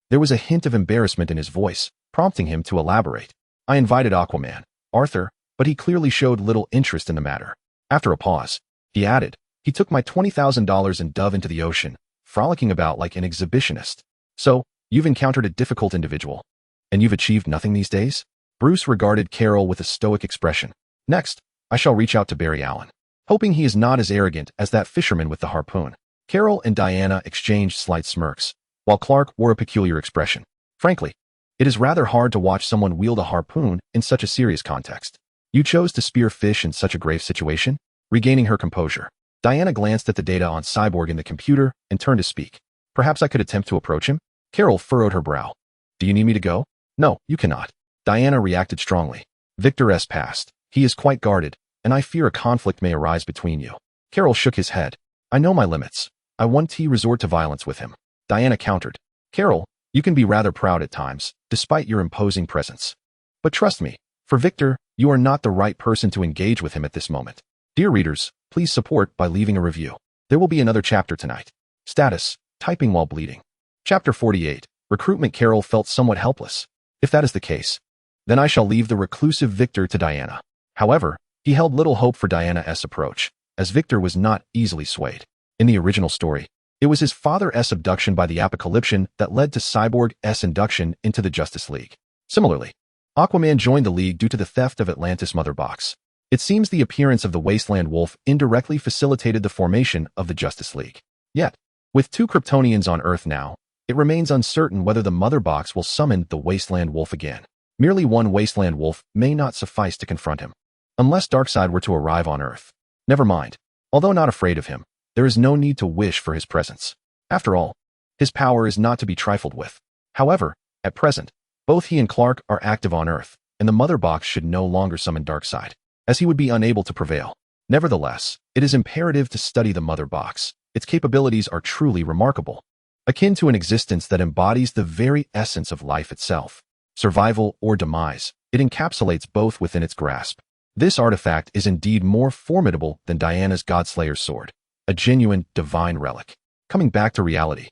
There was a hint of embarrassment in his voice, prompting him to elaborate. I invited Aquaman, Arthur, but he clearly showed little interest in the matter. After a pause, he added, he took my $20,000 and dove into the ocean, frolicking about like an exhibitionist. So, you've encountered a difficult individual, and you've achieved nothing these days? Bruce regarded Carol with a stoic expression. Next, I shall reach out to Barry Allen, hoping he is not as arrogant as that fisherman with the harpoon. Carol and Diana exchanged slight smirks, while Clark wore a peculiar expression. Frankly, it is rather hard to watch someone wield a harpoon in such a serious context. You chose to spear fish in such a grave situation? Regaining her composure, Diana glanced at the data on Cyborg in the computer and turned to speak. Perhaps I could attempt to approach him? Carol furrowed her brow. Do you need me to go? No, you cannot. Diana reacted strongly. Victor S. passed. He is quite guarded, and I fear a conflict may arise between you. Carol shook his head. I know my limits. I won't resort to violence with him. Diana countered. Carol, you can be rather proud at times, despite your imposing presence. But trust me, for Victor, you are not the right person to engage with him at this moment. Dear readers, please support by leaving a review. There will be another chapter tonight. Status, typing while bleeding. Chapter 48, Recruitment. Carol felt somewhat helpless. If that is the case, then I shall leave the reclusive Victor to Diana. However, he held little hope for Diana's approach, as Victor was not easily swayed. In the original story, it was his father's abduction by the Apocalyptian that led to Cyborg's induction into the Justice League. Similarly, Aquaman joined the League due to the theft of Atlantis' Mother Box. It seems the appearance of the Wasteland Wolf indirectly facilitated the formation of the Justice League. Yet, with 2 Kryptonians on Earth now, it remains uncertain whether the Mother Box will summon the Wasteland Wolf again. Merely one Wasteland Wolf may not suffice to confront him, unless Darkseid were to arrive on Earth. Never mind. Although not afraid of him, there is no need to wish for his presence. After all, his power is not to be trifled with. However, at present, both he and Clark are active on Earth, and the Mother Box should no longer summon Darkseid, as he would be unable to prevail. Nevertheless, it is imperative to study the Mother Box. Its capabilities are truly remarkable, akin to an existence that embodies the very essence of life itself. Survival or demise, it encapsulates both within its grasp. This artifact is indeed more formidable than Diana's Godslayer's sword, a genuine divine relic. Coming back to reality,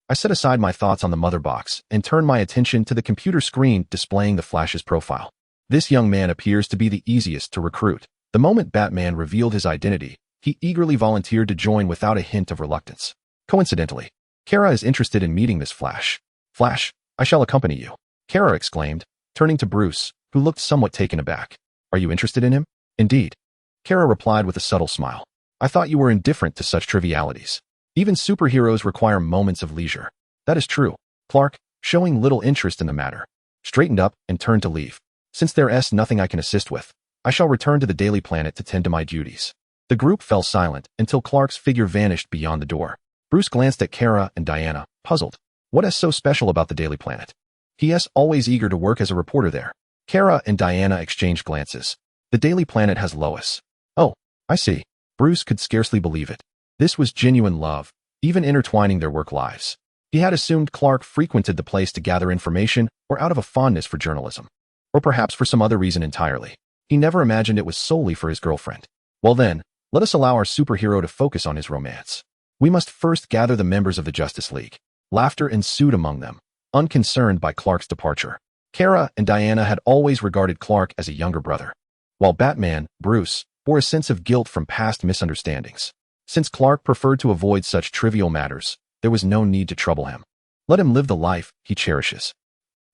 I set aside my thoughts on the Mother Box and turned my attention to the computer screen displaying the Flash's profile. This young man appears to be the easiest to recruit. The moment Batman revealed his identity, he eagerly volunteered to join without a hint of reluctance. Coincidentally, Kara is interested in meeting Miss Flash. Flash, I shall accompany you. Kara exclaimed, turning to Bruce, who looked somewhat taken aback. Are you interested in him? Indeed. Kara replied with a subtle smile. I thought you were indifferent to such trivialities. Even superheroes require moments of leisure. That is true. Clark, showing little interest in the matter, straightened up and turned to leave. Since there's nothing I can assist with, I shall return to the Daily Planet to tend to my duties. The group fell silent until Clark's figure vanished beyond the door. Bruce glanced at Kara and Diana, puzzled. What is so special about the Daily Planet? He is always eager to work as a reporter there. Kara and Diana exchanged glances. The Daily Planet has Lois. Oh, I see. Bruce could scarcely believe it. This was genuine love, even intertwining their work lives. He had assumed Clark frequented the place to gather information or out of a fondness for journalism. Or perhaps for some other reason entirely. He never imagined it was solely for his girlfriend. Well then, let us allow our superhero to focus on his romance. We must first gather the members of the Justice League. Laughter ensued among them, unconcerned by Clark's departure. Kara and Diana had always regarded Clark as a younger brother, while Batman, Bruce, bore a sense of guilt from past misunderstandings. Since Clark preferred to avoid such trivial matters, there was no need to trouble him. Let him live the life he cherishes.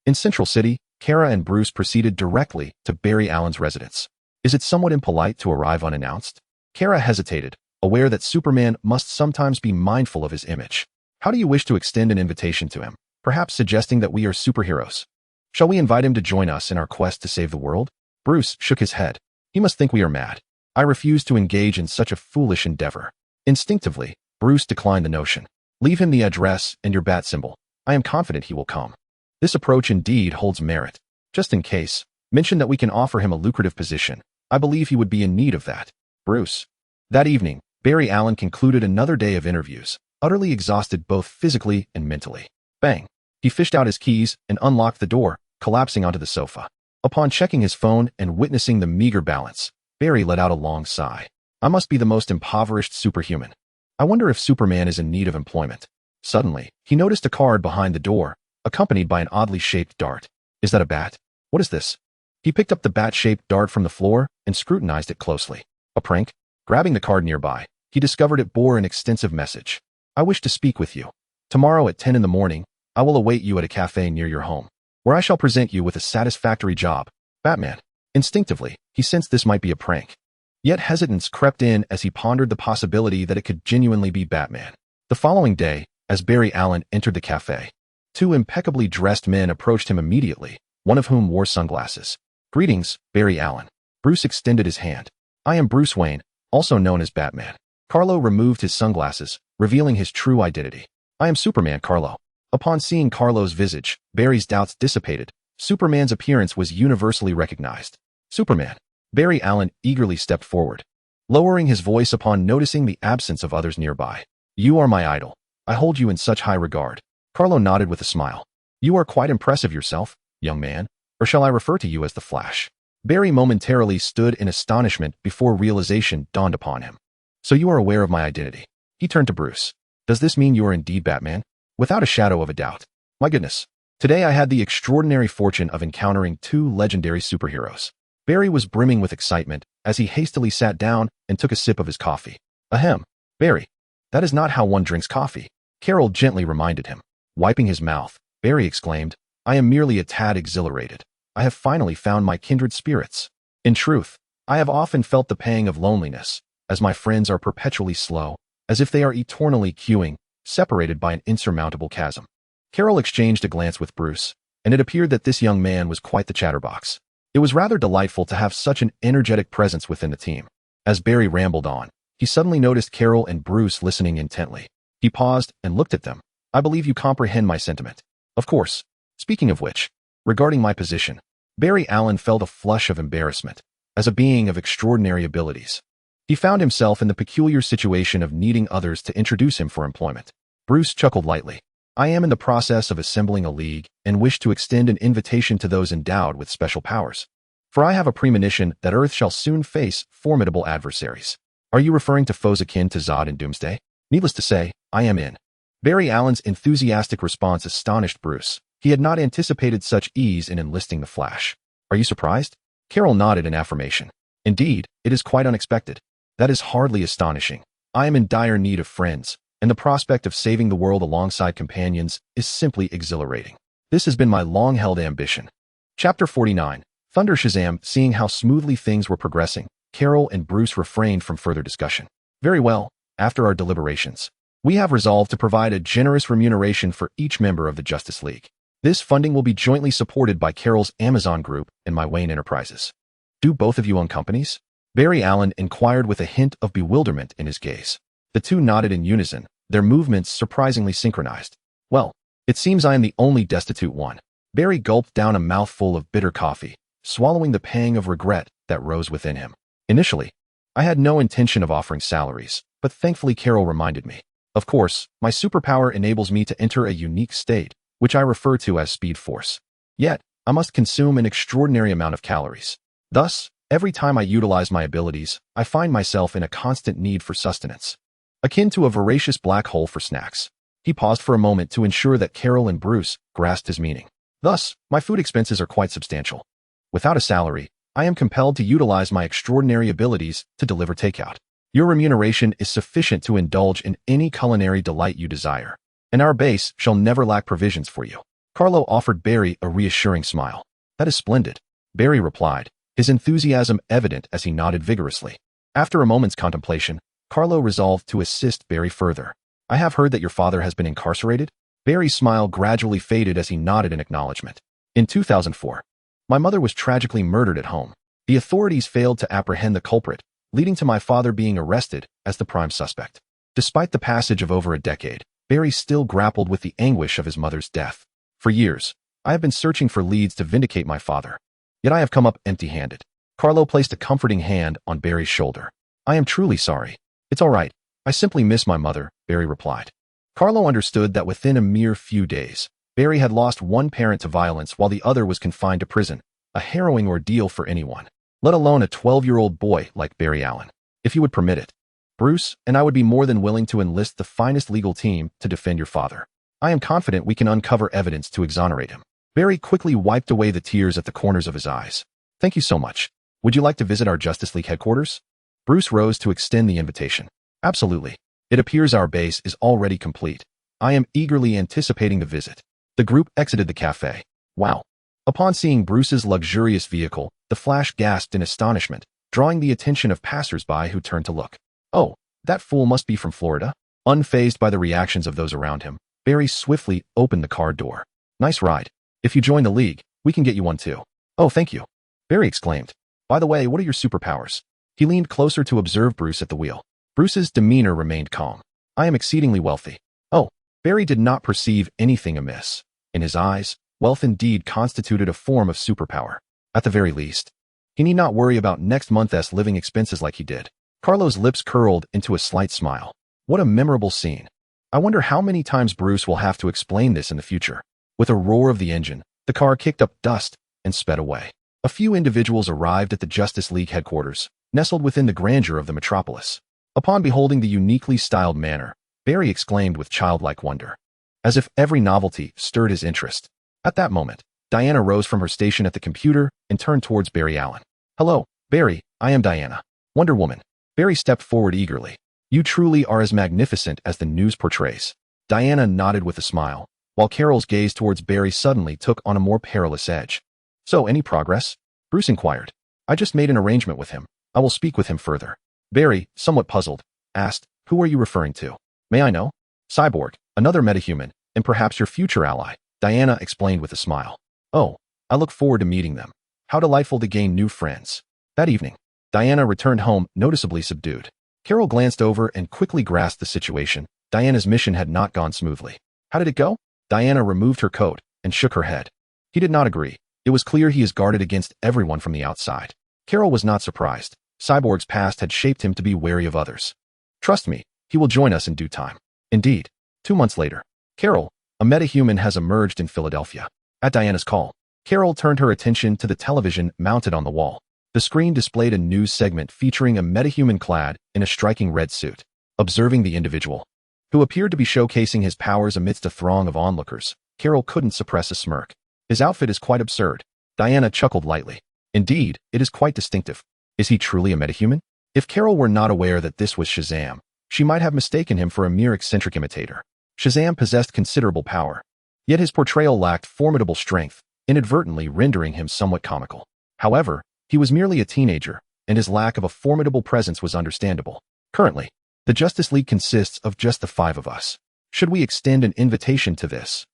In Central City, Kara and Bruce proceeded directly to Barry Allen's residence. Is it somewhat impolite to arrive unannounced? Kara hesitated, aware that Superman must sometimes be mindful of his image. How do you wish to extend an invitation to him? Perhaps suggesting that we are superheroes. Shall we invite him to join us in our quest to save the world? Bruce shook his head. He must think we are mad. I refuse to engage in such a foolish endeavor. Instinctively, Bruce declined the notion. Leave him the address and your bat symbol. I am confident he will come. This approach indeed holds merit. Just in case, mention that we can offer him a lucrative position. I believe he would be in need of that. Bruce. That evening, Barry Allen concluded another day of interviews, utterly exhausted both physically and mentally. Bang. He fished out his keys and unlocked the door, collapsing onto the sofa. Upon checking his phone and witnessing the meager balance, Barry let out a long sigh. I must be the most impoverished superhuman. I wonder if Superman is in need of employment. Suddenly, he noticed a card behind the door, accompanied by an oddly shaped dart. Is that a bat? What is this? He picked up the bat-shaped dart from the floor and scrutinized it closely. A prank? Grabbing the card nearby, he discovered it bore an extensive message. I wish to speak with you. Tomorrow at 10 in the morning, I will await you at a cafe near your home, where I shall present you with a satisfactory job. Batman. Instinctively, he sensed this might be a prank. Yet hesitance crept in as he pondered the possibility that it could genuinely be Batman. The following day, as Barry Allen entered the cafe, two impeccably dressed men approached him immediately, one of whom wore sunglasses. Greetings, Barry Allen. Bruce extended his hand. I am Bruce Wayne, also known as Batman. Carlo removed his sunglasses, revealing his true identity. I am Superman, Carlo. Upon seeing Carlo's visage, Barry's doubts dissipated. Superman's appearance was universally recognized. Superman. Barry Allen eagerly stepped forward, lowering his voice upon noticing the absence of others nearby. You are my idol. I hold you in such high regard. Carlo nodded with a smile. You are quite impressive yourself, young man, or shall I refer to you as the Flash? Barry momentarily stood in astonishment before realization dawned upon him. So you are aware of my identity. He turned to Bruce. Does this mean you are indeed Batman? Without a shadow of a doubt. My goodness. Today I had the extraordinary fortune of encountering two legendary superheroes. Barry was brimming with excitement as he hastily sat down and took a sip of his coffee. Ahem. Barry. That is not how one drinks coffee. Carol gently reminded him. Wiping his mouth, Barry exclaimed, I am merely a tad exhilarated. I have finally found my kindred spirits. In truth, I have often felt the pang of loneliness, as my friends are perpetually slow, as if they are eternally queuing, separated by an insurmountable chasm. Carol exchanged a glance with Bruce, and it appeared that this young man was quite the chatterbox. It was rather delightful to have such an energetic presence within the team. As Barry rambled on, he suddenly noticed Carol and Bruce listening intently. He paused and looked at them. I believe you comprehend my sentiment. Of course. Speaking of which, regarding my position, Barry Allen felt a flush of embarrassment. As a being of extraordinary abilities, he found himself in the peculiar situation of needing others to introduce him for employment. Bruce chuckled lightly. I am in the process of assembling a league and wish to extend an invitation to those endowed with special powers. For I have a premonition that Earth shall soon face formidable adversaries. Are you referring to foes akin to Zod and Doomsday? Needless to say, I am in. Barry Allen's enthusiastic response astonished Bruce. He had not anticipated such ease in enlisting the Flash. Are you surprised? Carol nodded in affirmation. Indeed, it is quite unexpected. That is hardly astonishing. I am in dire need of friends, and the prospect of saving the world alongside companions is simply exhilarating. This has been my long-held ambition. Chapter 49. Thunder Shazam. Seeing how smoothly things were progressing, Carol and Bruce refrained from further discussion. Very well, after our deliberations, we have resolved to provide a generous remuneration for each member of the Justice League. This funding will be jointly supported by Carol's Amazon Group and my Wayne Enterprises. Do both of you own companies? Barry Allen inquired with a hint of bewilderment in his gaze. The two nodded in unison, their movements surprisingly synchronized. Well, it seems I am the only destitute one. Barry gulped down a mouthful of bitter coffee, swallowing the pang of regret that rose within him. Initially, I had no intention of offering salaries, but thankfully Carol reminded me. Of course, my superpower enables me to enter a unique state, which I refer to as Speed Force. Yet, I must consume an extraordinary amount of calories. Thus, every time I utilize my abilities, I find myself in a constant need for sustenance, akin to a voracious black hole for snacks. He paused for a moment to ensure that Carol and Bruce grasped his meaning. Thus, my food expenses are quite substantial. Without a salary, I am compelled to utilize my extraordinary abilities to deliver takeout. Your remuneration is sufficient to indulge in any culinary delight you desire, and our base shall never lack provisions for you. Carlo offered Barry a reassuring smile. That is splendid, Barry replied, his enthusiasm evident as he nodded vigorously. After a moment's contemplation, Carlo resolved to assist Barry further. I have heard that your father has been incarcerated? Barry's smile gradually faded as he nodded in acknowledgement. In 2004, my mother was tragically murdered at home. The authorities failed to apprehend the culprit, leading to my father being arrested as the prime suspect. Despite the passage of over a decade, Barry still grappled with the anguish of his mother's death. For years, I have been searching for leads to vindicate my father. Yet I have come up empty-handed. Carlo placed a comforting hand on Barry's shoulder. I am truly sorry. It's all right. I simply miss my mother, Barry replied. Carlo understood that within a mere few days, Barry had lost one parent to violence while the other was confined to prison, a harrowing ordeal for anyone, let alone a 12-year-old boy like Barry Allen. If you would permit it, Bruce and I would be more than willing to enlist the finest legal team to defend your father. I am confident we can uncover evidence to exonerate him. Barry quickly wiped away the tears at the corners of his eyes. Thank you so much. Would you like to visit our Justice League headquarters? Bruce rose to extend the invitation. Absolutely. It appears our base is already complete. I am eagerly anticipating the visit. The group exited the cafe. Wow. Upon seeing Bruce's luxurious vehicle, the Flash gasped in astonishment, drawing the attention of passers-by who turned to look. Oh, that fool must be from Florida. Unfazed by the reactions of those around him, Barry swiftly opened the car door. Nice ride. If you join the league, we can get you one too. Oh, thank you. Barry exclaimed. By the way, what are your superpowers? He leaned closer to observe Bruce at the wheel. Bruce's demeanor remained calm. I am exceedingly wealthy. Oh, Barry did not perceive anything amiss. In his eyes, wealth indeed constituted a form of superpower. At the very least, he need not worry about next month's living expenses like he did. Carlo's lips curled into a slight smile. What a memorable scene. I wonder how many times Bruce will have to explain this in the future. With a roar of the engine, the car kicked up dust and sped away. A few individuals arrived at the Justice League headquarters, nestled within the grandeur of the metropolis. Upon beholding the uniquely styled manor, Barry exclaimed with childlike wonder, as if every novelty stirred his interest. At that moment, Diana rose from her station at the computer and turned towards Barry Allen. Hello, Barry, I am Diana. Wonder Woman. Barry stepped forward eagerly. You truly are as magnificent as the news portrays. Diana nodded with a smile, while Carol's gaze towards Barry suddenly took on a more perilous edge. So, any progress? Bruce inquired. I just made an arrangement with him. I will speak with him further. Barry, somewhat puzzled, asked, who are you referring to? May I know? Cyborg, another metahuman, and perhaps your future ally, Diana explained with a smile. Oh, I look forward to meeting them. How delightful to gain new friends. That evening, Diana returned home noticeably subdued. Carol glanced over and quickly grasped the situation. Diana's mission had not gone smoothly. How did it go? Diana removed her coat and shook her head. He did not agree. It was clear he is guarded against everyone from the outside. Carol was not surprised. Cyborg's past had shaped him to be wary of others. Trust me, he will join us in due time. Indeed. 2 months later, Carol, a metahuman, has emerged in Philadelphia. At Diana's call, Carol turned her attention to the television mounted on the wall. The screen displayed a news segment featuring a metahuman clad in a striking red suit. Observing the individual, who appeared to be showcasing his powers amidst a throng of onlookers, Carol couldn't suppress a smirk. His outfit is quite absurd. Diana chuckled lightly. Indeed, it is quite distinctive. Is he truly a metahuman? If Carol were not aware that this was Shazam, she might have mistaken him for a mere eccentric imitator. Shazam possessed considerable power. Yet his portrayal lacked formidable strength, inadvertently rendering him somewhat comical. However, he was merely a teenager, and his lack of a formidable presence was understandable. Currently, the Justice League consists of just the 5 of us. Should we extend an invitation to this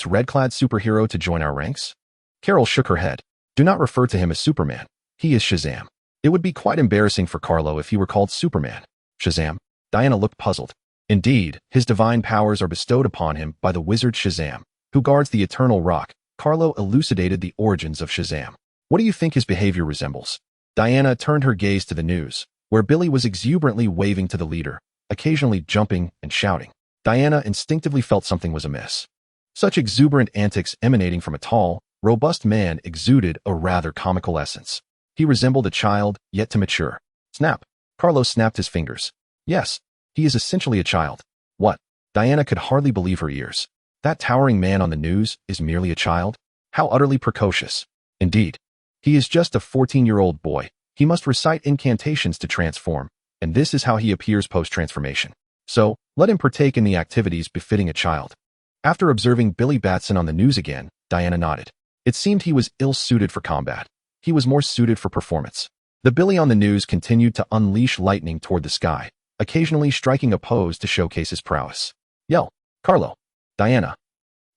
red-clad superhero to join our ranks? Carol shook her head. Do not refer to him as Superman. He is Shazam. It would be quite embarrassing for Carlo if he were called Superman. Shazam? Diana looked puzzled. Indeed, his divine powers are bestowed upon him by the wizard Shazam, who guards the Eternal Rock. Carlo elucidated the origins of Shazam. What do you think his behavior resembles? Diana turned her gaze to the news, where Billy was exuberantly waving to the leader, occasionally jumping and shouting. Diana instinctively felt something was amiss. Such exuberant antics emanating from a tall, robust man exuded a rather comical essence. He resembled a child, yet to mature. Snap! Carlo snapped his fingers. Yes, he is essentially a child. What? Diana could hardly believe her ears. That towering man on the news is merely a child? How utterly precocious. Indeed. He is just a 14-year-old boy. He must recite incantations to transform, and this is how he appears post-transformation. So, let him partake in the activities befitting a child. After observing Billy Batson on the news again, Diana nodded. It seemed he was ill-suited for combat. He was more suited for performance. The Billy on the news continued to unleash lightning toward the sky, occasionally striking a pose to showcase his prowess. Yell, Carlo. Diana.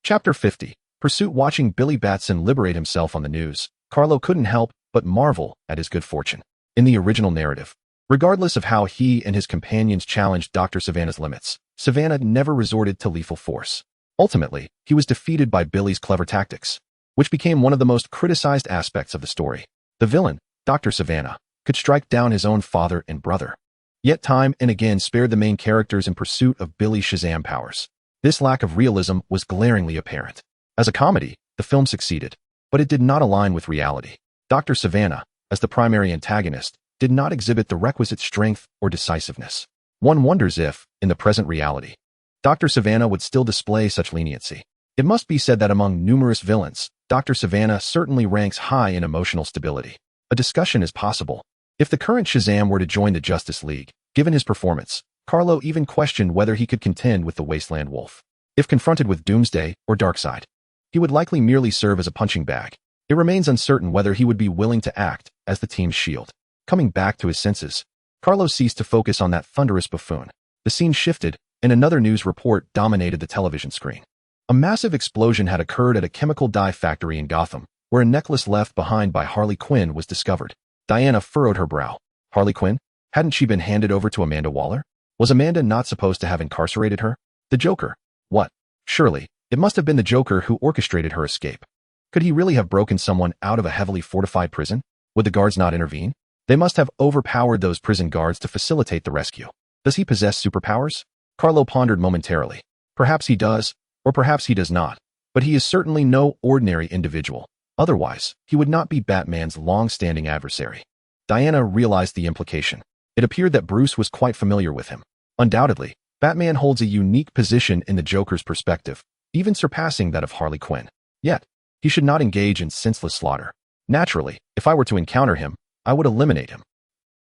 Chapter 50. Pursuit. Watching Billy Batson liberate himself on the news, Carlo couldn't help but marvel at his good fortune. In the original narrative, regardless of how he and his companions challenged Dr. Savannah's limits, Savannah never resorted to lethal force. Ultimately, he was defeated by Billy's clever tactics, which became one of the most criticized aspects of the story. The villain, Dr. Savannah, could strike down his own father and brother, yet time and again spared the main characters in pursuit of Billy's Shazam powers. This lack of realism was glaringly apparent. As a comedy, the film succeeded, but it did not align with reality. Dr. Savannah, as the primary antagonist, did not exhibit the requisite strength or decisiveness. One wonders if, in the present reality, Dr. Savannah would still display such leniency. It must be said that among numerous villains, Dr. Savannah certainly ranks high in emotional stability. A discussion is possible. If the current Shazam were to join the Justice League, given his performance, Carlo even questioned whether he could contend with the Wasteland Wolf. If confronted with Doomsday or Darkseid, he would likely merely serve as a punching bag. It remains uncertain whether he would be willing to act as the team's shield. Coming back to his senses, Carlo ceased to focus on that thunderous buffoon. The scene shifted, and another news report dominated the television screen. A massive explosion had occurred at a chemical dye factory in Gotham, where a necklace left behind by Harley Quinn was discovered. Diana furrowed her brow. Harley Quinn? Hadn't she been handed over to Amanda Waller? Was Amanda not supposed to have incarcerated her? The Joker. What? Surely, it must have been the Joker who orchestrated her escape. Could he really have broken someone out of a heavily fortified prison? Would the guards not intervene? They must have overpowered those prison guards to facilitate the rescue. Does he possess superpowers? Carlo pondered momentarily. Perhaps he does, or perhaps he does not. But he is certainly no ordinary individual. Otherwise, he would not be Batman's long-standing adversary. Diana realized the implication. It appeared that Bruce was quite familiar with him. Undoubtedly, Batman holds a unique position in the Joker's perspective, even surpassing that of Harley Quinn. Yet, he should not engage in senseless slaughter. Naturally, if I were to encounter him, I would eliminate him.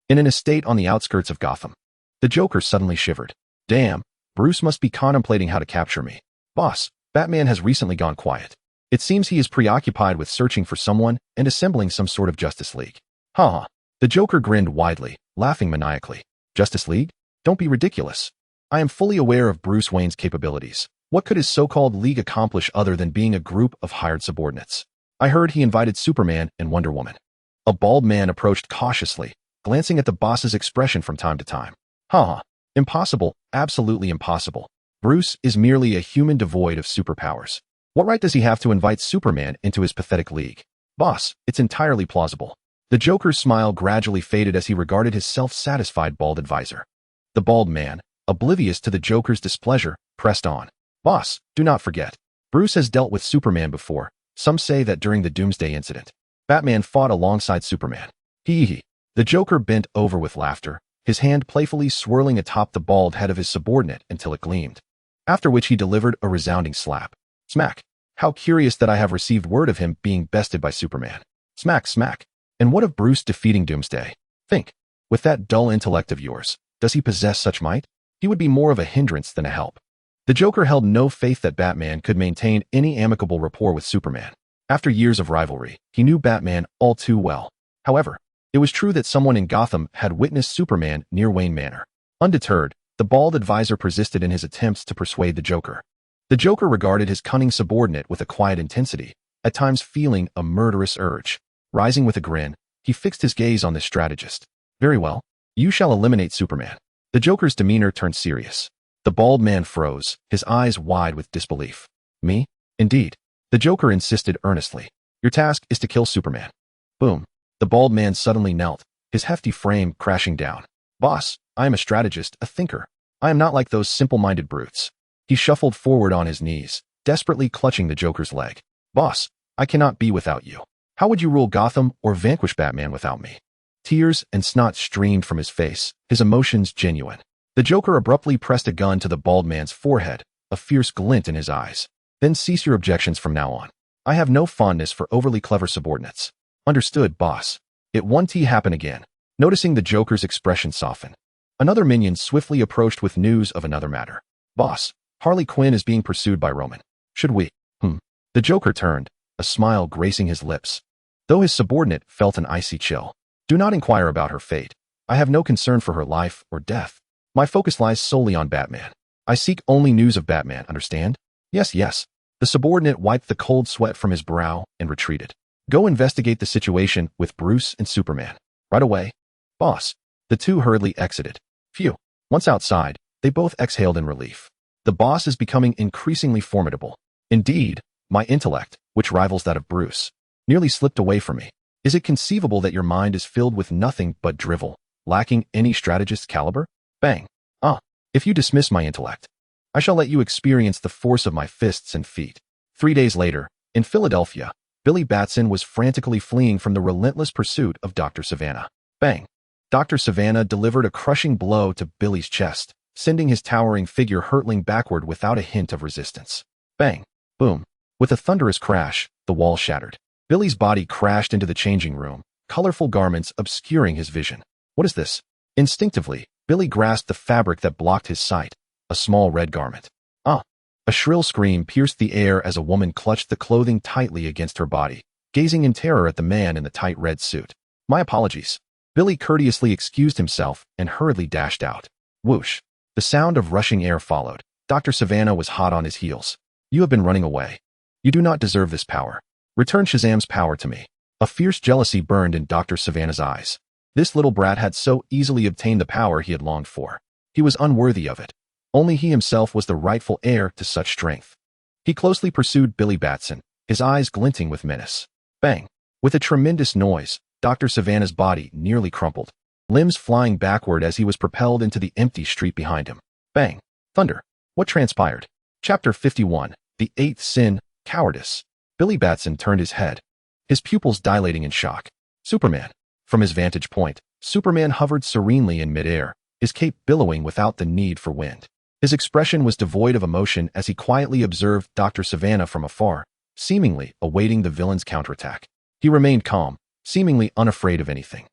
In an estate on the outskirts of Gotham, the Joker suddenly shivered. Damn, Bruce must be contemplating how to capture me. Boss, Batman has recently gone quiet. It seems he is preoccupied with searching for someone and assembling some sort of Justice League. Ha! The Joker grinned widely, laughing maniacally. Justice League? Don't be ridiculous. I am fully aware of Bruce Wayne's capabilities. What could his so-called League accomplish other than being a group of hired subordinates? I heard he invited Superman and Wonder Woman. A bald man approached cautiously, glancing at the boss's expression from time to time. Ha! Impossible, absolutely impossible. Bruce is merely a human devoid of superpowers. What right does he have to invite Superman into his pathetic league? Boss, it's entirely plausible. The Joker's smile gradually faded as he regarded his self-satisfied bald advisor. The bald man, oblivious to the Joker's displeasure, pressed on. Boss, do not forget. Bruce has dealt with Superman before. Some say that during the Doomsday incident, Batman fought alongside Superman. Hee. The Joker bent over with laughter, his hand playfully swirling atop the bald head of his subordinate until it gleamed. After which he delivered a resounding slap. Smack. How curious that I have received word of him being bested by Superman. Smack, smack. And what of Bruce defeating Doomsday? Think. With that dull intellect of yours, does he possess such might? He would be more of a hindrance than a help. The Joker held no faith that Batman could maintain any amicable rapport with Superman. After years of rivalry, he knew Batman all too well. However, it was true that someone in Gotham had witnessed Superman near Wayne Manor. Undeterred, the bald advisor persisted in his attempts to persuade the Joker. The Joker regarded his cunning subordinate with a quiet intensity, at times feeling a murderous urge. Rising with a grin, he fixed his gaze on the strategist. Very well. You shall eliminate Superman. The Joker's demeanor turned serious. The bald man froze, his eyes wide with disbelief. Me? Indeed. The Joker insisted earnestly. Your task is to kill Superman. Boom. The bald man suddenly knelt, his hefty frame crashing down. Boss, I am a strategist, a thinker. I am not like those simple-minded brutes. He shuffled forward on his knees, desperately clutching the Joker's leg. Boss, I cannot be without you. How would you rule Gotham or vanquish Batman without me? Tears and snot streamed from his face, his emotions genuine. The Joker abruptly pressed a gun to the bald man's forehead, a fierce glint in his eyes. Then cease your objections from now on. I have no fondness for overly clever subordinates. Understood, boss. It won't happen again. Noticing the Joker's expression soften, another minion swiftly approached with news of another matter. Boss, Harley Quinn is being pursued by Roman. Should we? The Joker turned, a smile gracing his lips. Though his subordinate felt an icy chill. Do not inquire about her fate. I have no concern for her life or death. My focus lies solely on Batman. I seek only news of Batman, understand? Yes, yes. The subordinate wiped the cold sweat from his brow and retreated. Go investigate the situation with Bruce and Superman. Right away. Boss. The two hurriedly exited. Phew. Once outside, they both exhaled in relief. The boss is becoming increasingly formidable. Indeed, my intellect, which rivals that of Bruce, nearly slipped away from me. Is it conceivable that your mind is filled with nothing but drivel, lacking any strategist's caliber? Bang. If you dismiss my intellect, I shall let you experience the force of my fists and feet. 3 days later, in Philadelphia, Billy Batson was frantically fleeing from the relentless pursuit of Dr. Savannah. Bang. Dr. Savannah delivered a crushing blow to Billy's chest, sending his towering figure hurtling backward without a hint of resistance. Bang. Boom. With a thunderous crash, the wall shattered. Billy's body crashed into the changing room, colorful garments obscuring his vision. What is this? Instinctively, Billy grasped the fabric that blocked his sight, a small red garment. A shrill scream pierced the air as a woman clutched the clothing tightly against her body, gazing in terror at the man in the tight red suit. My apologies. Billy courteously excused himself and hurriedly dashed out. Whoosh. The sound of rushing air followed. Dr. Savannah was hot on his heels. You have been running away. You do not deserve this power. Return Shazam's power to me. A fierce jealousy burned in Dr. Savannah's eyes. This little brat had so easily obtained the power he had longed for. He was unworthy of it. Only he himself was the rightful heir to such strength. He closely pursued Billy Batson, his eyes glinting with menace. Bang! With a tremendous noise, Dr. Savannah's body nearly crumpled, limbs flying backward as he was propelled into the empty street behind him. Bang! Thunder! What transpired? Chapter 51, The Eighth Sin, Cowardice. Billy Batson turned his head, his pupils dilating in shock. Superman. From his vantage point, Superman hovered serenely in midair, his cape billowing without the need for wind. His expression was devoid of emotion as he quietly observed Dr. Savannah from afar, seemingly awaiting the villain's counterattack. He remained calm, seemingly unafraid of anything.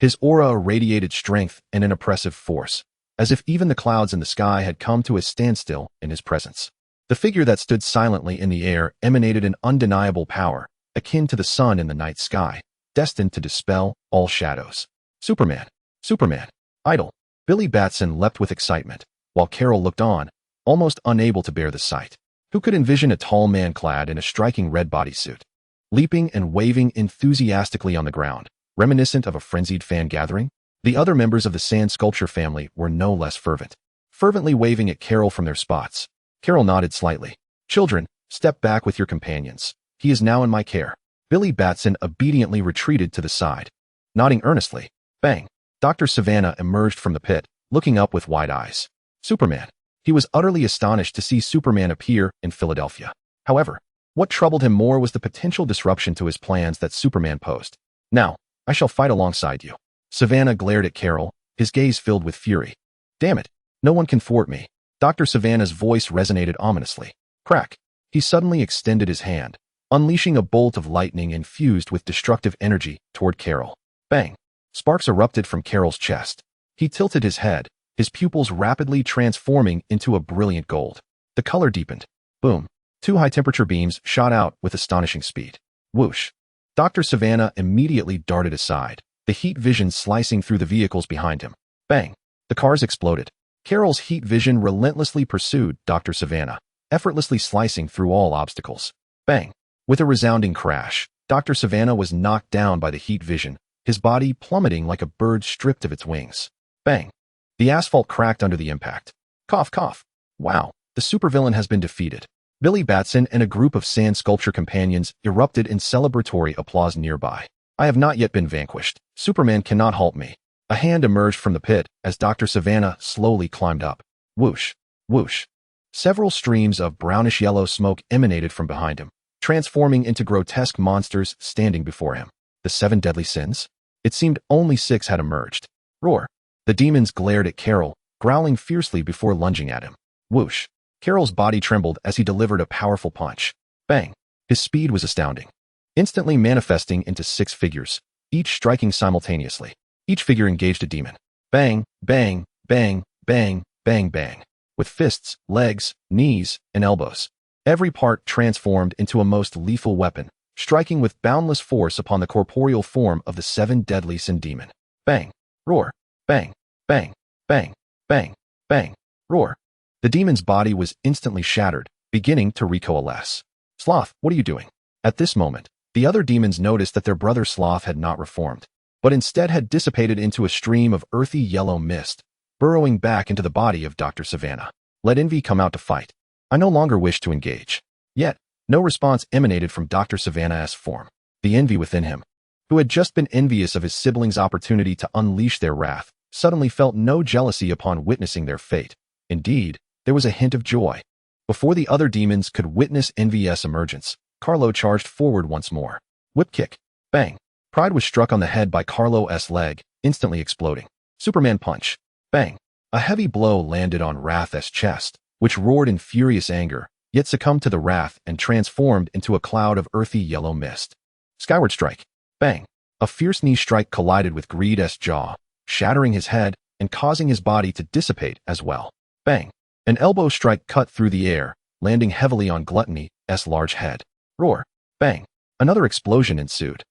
His aura irradiated strength and an oppressive force, as if even the clouds in the sky had come to a standstill in his presence. The figure that stood silently in the air emanated an undeniable power, akin to the sun in the night sky, destined to dispel all shadows. Superman! Superman! Idol! Billy Batson leapt with excitement, while Carol looked on, almost unable to bear the sight. Who could envision a tall man clad in a striking red bodysuit, leaping and waving enthusiastically on the ground, reminiscent of a frenzied fan gathering? The other members of the sand sculpture family were no less fervent, fervently waving at Carol from their spots. Carol nodded slightly. Children, step back with your companions. He is now in my care. Billy Batson obediently retreated to the side. Nodding earnestly. Bang! Dr. Savannah emerged from the pit, looking up with wide eyes. Superman. He was utterly astonished to see Superman appear in Philadelphia. However, what troubled him more was the potential disruption to his plans that Superman posed. Now, I shall fight alongside you. Savannah glared at Carol, his gaze filled with fury. Damn it, no one can thwart me. Dr. Savannah's voice resonated ominously. Crack. He suddenly extended his hand, unleashing a bolt of lightning infused with destructive energy toward Carol. Bang. Sparks erupted from Carol's chest. He tilted his head, his pupils rapidly transforming into a brilliant gold. The color deepened. Boom. Two high-temperature beams shot out with astonishing speed. Whoosh. Dr. Savannah immediately darted aside, the heat vision slicing through the vehicles behind him. Bang. The cars exploded. Carol's heat vision relentlessly pursued Dr. Savannah, effortlessly slicing through all obstacles. Bang. With a resounding crash, Dr. Savannah was knocked down by the heat vision, his body plummeting like a bird stripped of its wings. Bang. The asphalt cracked under the impact. Cough, cough. Wow, the supervillain has been defeated. Billy Batson and a group of sand sculpture companions erupted in celebratory applause nearby. I have not yet been vanquished. Superman cannot halt me. A hand emerged from the pit as Dr. Savannah slowly climbed up. Whoosh, whoosh. Several streams of brownish-yellow smoke emanated from behind him, transforming into grotesque monsters standing before him. The 7 deadly sins? It seemed only 6 had emerged. Roar. The demons glared at Kal-El, growling fiercely before lunging at him. Whoosh. Kal-El's body trembled as he delivered a powerful punch. Bang. His speed was astounding, instantly manifesting into 6 figures, each striking simultaneously. Each figure engaged a demon. Bang, bang, bang, bang, bang, bang. With fists, legs, knees, and elbows. Every part transformed into a most lethal weapon, striking with boundless force upon the corporeal form of the 7 deadly sin demon. Bang. Roar. Bang. Bang. Bang. Bang. Bang. Roar. The demon's body was instantly shattered, beginning to recoalesce. Sloth, what are you doing? At this moment, the other demons noticed that their brother Sloth had not reformed, but instead had dissipated into a stream of earthy yellow mist, burrowing back into the body of Dr. Savannah. Let envy come out to fight. I no longer wish to engage. Yet, no response emanated from Dr. Savannah's form. The envy within him, who had just been envious of his siblings' opportunity to unleash their wrath, suddenly felt no jealousy upon witnessing their fate. Indeed, there was a hint of joy. Before the other demons could witness envy's emergence, Kal-El charged forward once more. Whip kick. Bang. Pride was struck on the head by Kal-El's leg, instantly exploding. Superman punch. Bang. A heavy blow landed on Wrath's chest, which roared in furious anger, yet succumbed to the wrath and transformed into a cloud of earthy yellow mist. Skyward strike. Bang. A fierce knee strike collided with Greed's jaw, shattering his head and causing his body to dissipate as well. Bang. An elbow strike cut through the air, landing heavily on Gluttony's large head. Roar. Bang. Another explosion ensued.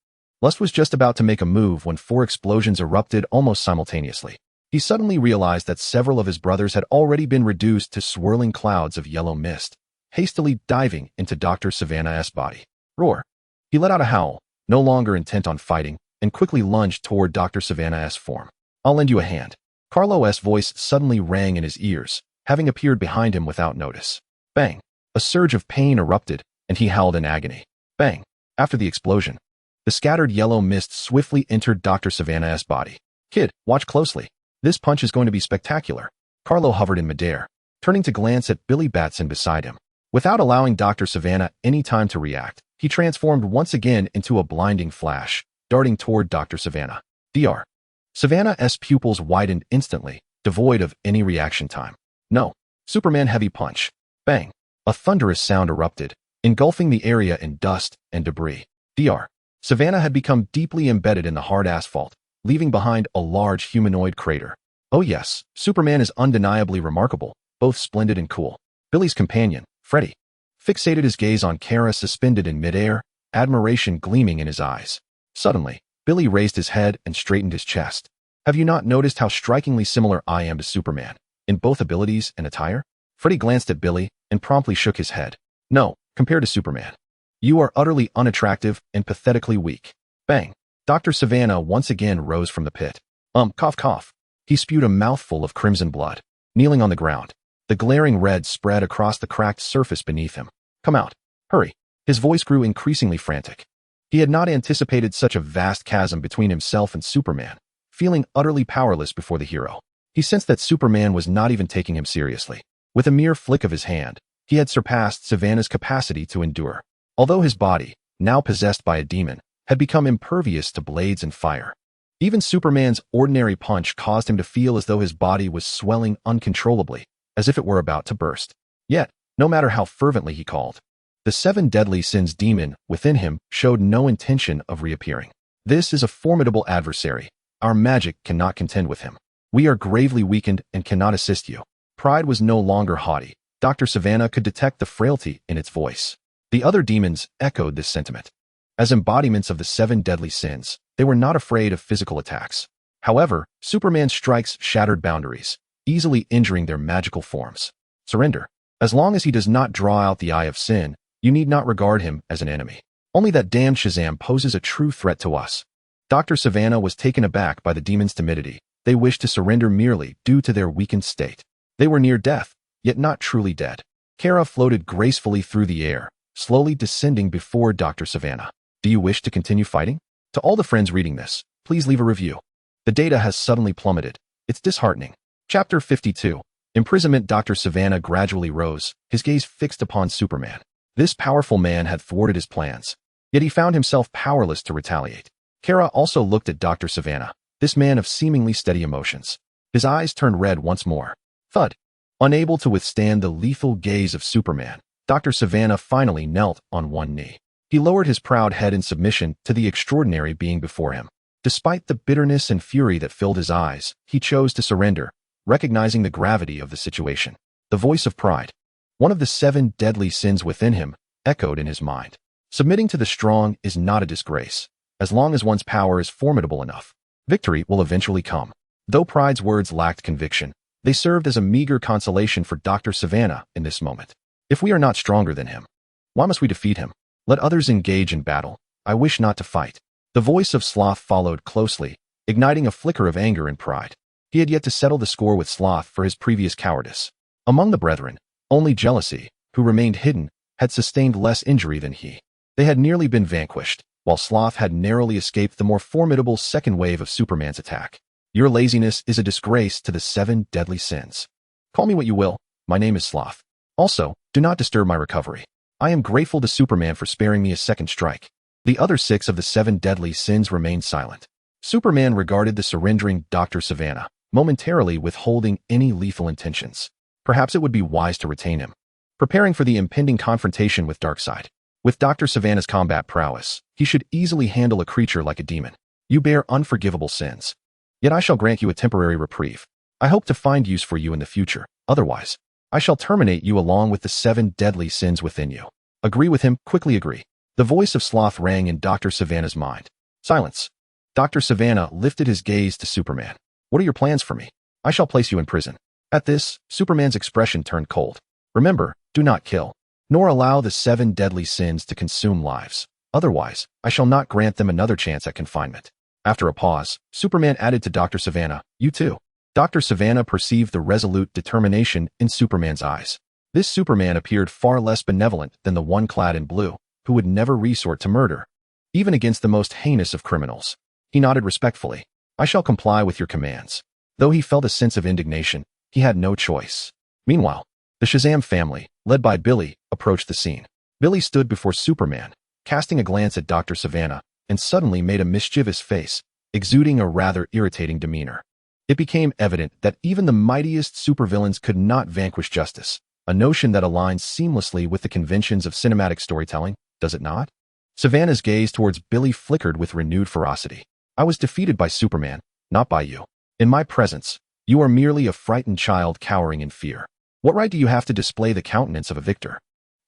Lust was just about to make a move when 4 explosions erupted almost simultaneously. He suddenly realized that several of his brothers had already been reduced to swirling clouds of yellow mist, hastily diving into Dr. Savannah's body. Roar. He let out a howl, no longer intent on fighting, and quickly lunged toward Dr. Savannah's form. I'll lend you a hand. Kal-El's voice suddenly rang in his ears, having appeared behind him without notice. Bang. A surge of pain erupted, and he howled in agony. Bang. After the explosion, the scattered yellow mist swiftly entered Dr. Savannah's body. Kid, watch closely. This punch is going to be spectacular. Kal-El hovered in midair, turning to glance at Billy Batson beside him. Without allowing Dr. Savannah any time to react, he transformed once again into a blinding flash, darting toward Dr. Savannah. Dr. Savannah's pupils widened instantly, devoid of any reaction time. No. Superman heavy punch. Bang. A thunderous sound erupted, engulfing the area in dust and debris. Dr. Savannah had become deeply embedded in the hard asphalt, leaving behind a large humanoid crater. Oh yes, Superman is undeniably remarkable, both splendid and cool. Billy's companion, Freddy, fixated his gaze on Kara suspended in midair, admiration gleaming in his eyes. Suddenly, Billy raised his head and straightened his chest. Have you not noticed how strikingly similar I am to Superman, in both abilities and attire? Freddy glanced at Billy and promptly shook his head. No, compared to Superman. You are utterly unattractive and pathetically weak. Bang. Dr. Savannah once again rose from the pit. Cough, cough. He spewed a mouthful of crimson blood. Kneeling on the ground, the glaring red spread across the cracked surface beneath him. Come out. Hurry. His voice grew increasingly frantic. He had not anticipated such a vast chasm between himself and Superman, feeling utterly powerless before the hero. He sensed that Superman was not even taking him seriously. With a mere flick of his hand, he had surpassed Savannah's capacity to endure. Although his body, now possessed by a demon, had become impervious to blades and fire. Even Superman's ordinary punch caused him to feel as though his body was swelling uncontrollably, as if it were about to burst. Yet, no matter how fervently he called, the 7 deadly sins demon within him showed no intention of reappearing. This is a formidable adversary. Our magic cannot contend with him. We are gravely weakened and cannot assist you. Pride was no longer haughty. Dr. Savannah could detect the frailty in its voice. The other demons echoed this sentiment. As embodiments of the 7 deadly sins, they were not afraid of physical attacks. However, Superman's strikes shattered boundaries, easily injuring their magical forms. Surrender. As long as he does not draw out the eye of sin, you need not regard him as an enemy. Only that damned Shazam poses a true threat to us. Dr. Savannah was taken aback by the demon's timidity. They wished to surrender merely due to their weakened state. They were near death, yet not truly dead. Kara floated gracefully through the air, slowly descending before Dr. Savannah. Do you wish to continue fighting? To all the friends reading this, please leave a review. The data has suddenly plummeted. It's disheartening. Chapter 52. Imprisonment. Dr. Savannah gradually rose, his gaze fixed upon Superman. This powerful man had thwarted his plans, yet he found himself powerless to retaliate. Kara also looked at Dr. Savannah, this man of seemingly steady emotions. His eyes turned red once more. Thud. Unable to withstand the lethal gaze of Superman, Dr. Savannah finally knelt on one knee. He lowered his proud head in submission to the extraordinary being before him. Despite the bitterness and fury that filled his eyes, he chose to surrender, recognizing the gravity of the situation. The voice of pride, one of the 7 deadly sins within him, echoed in his mind. Submitting to the strong is not a disgrace. As long as one's power is formidable enough, victory will eventually come. Though pride's words lacked conviction, they served as a meager consolation for Dr. Savannah in this moment. If we are not stronger than him, why must we defeat him? Let others engage in battle. I wish not to fight. The voice of Sloth followed closely, igniting a flicker of anger and pride. He had yet to settle the score with Sloth for his previous cowardice. Among the brethren, only Jealousy, who remained hidden, had sustained less injury than he. They had nearly been vanquished, while Sloth had narrowly escaped the more formidable second wave of Superman's attack. Your laziness is a disgrace to the 7 deadly sins. Call me what you will, my name is Sloth. Also, do not disturb my recovery. I am grateful to Superman for sparing me a second strike. The other 6 of the 7 deadly sins remained silent. Superman regarded the surrendering Dr. Savannah, momentarily withholding any lethal intentions. Perhaps it would be wise to retain him. Preparing for the impending confrontation with Darkseid. With Dr. Savannah's combat prowess, he should easily handle a creature like a demon. You bear unforgivable sins. Yet I shall grant you a temporary reprieve. I hope to find use for you in the future. Otherwise, I shall terminate you along with the 7 deadly sins within you. Agree with him, quickly agree. The voice of Sloth rang in Dr. Savannah's mind. Silence. Dr. Savannah lifted his gaze to Superman. What are your plans for me? I shall place you in prison. At this, Superman's expression turned cold. Remember, do not kill, nor allow the 7 deadly sins to consume lives. Otherwise, I shall not grant them another chance at confinement. After a pause, Superman added to Dr. Savannah, you too. Dr. Savannah perceived the resolute determination in Superman's eyes. This Superman appeared far less benevolent than the one clad in blue, who would never resort to murder, even against the most heinous of criminals. He nodded respectfully. I shall comply with your commands. Though he felt a sense of indignation, he had no choice. Meanwhile, the Shazam family, led by Billy, approached the scene. Billy stood before Superman, casting a glance at Dr. Savannah, and suddenly made a mischievous face, exuding a rather irritating demeanor. It became evident that even the mightiest supervillains could not vanquish justice, a notion that aligns seamlessly with the conventions of cinematic storytelling, does it not? Savannah's gaze towards Billy flickered with renewed ferocity. I was defeated by Superman, not by you. In my presence, you are merely a frightened child cowering in fear. What right do you have to display the countenance of a victor?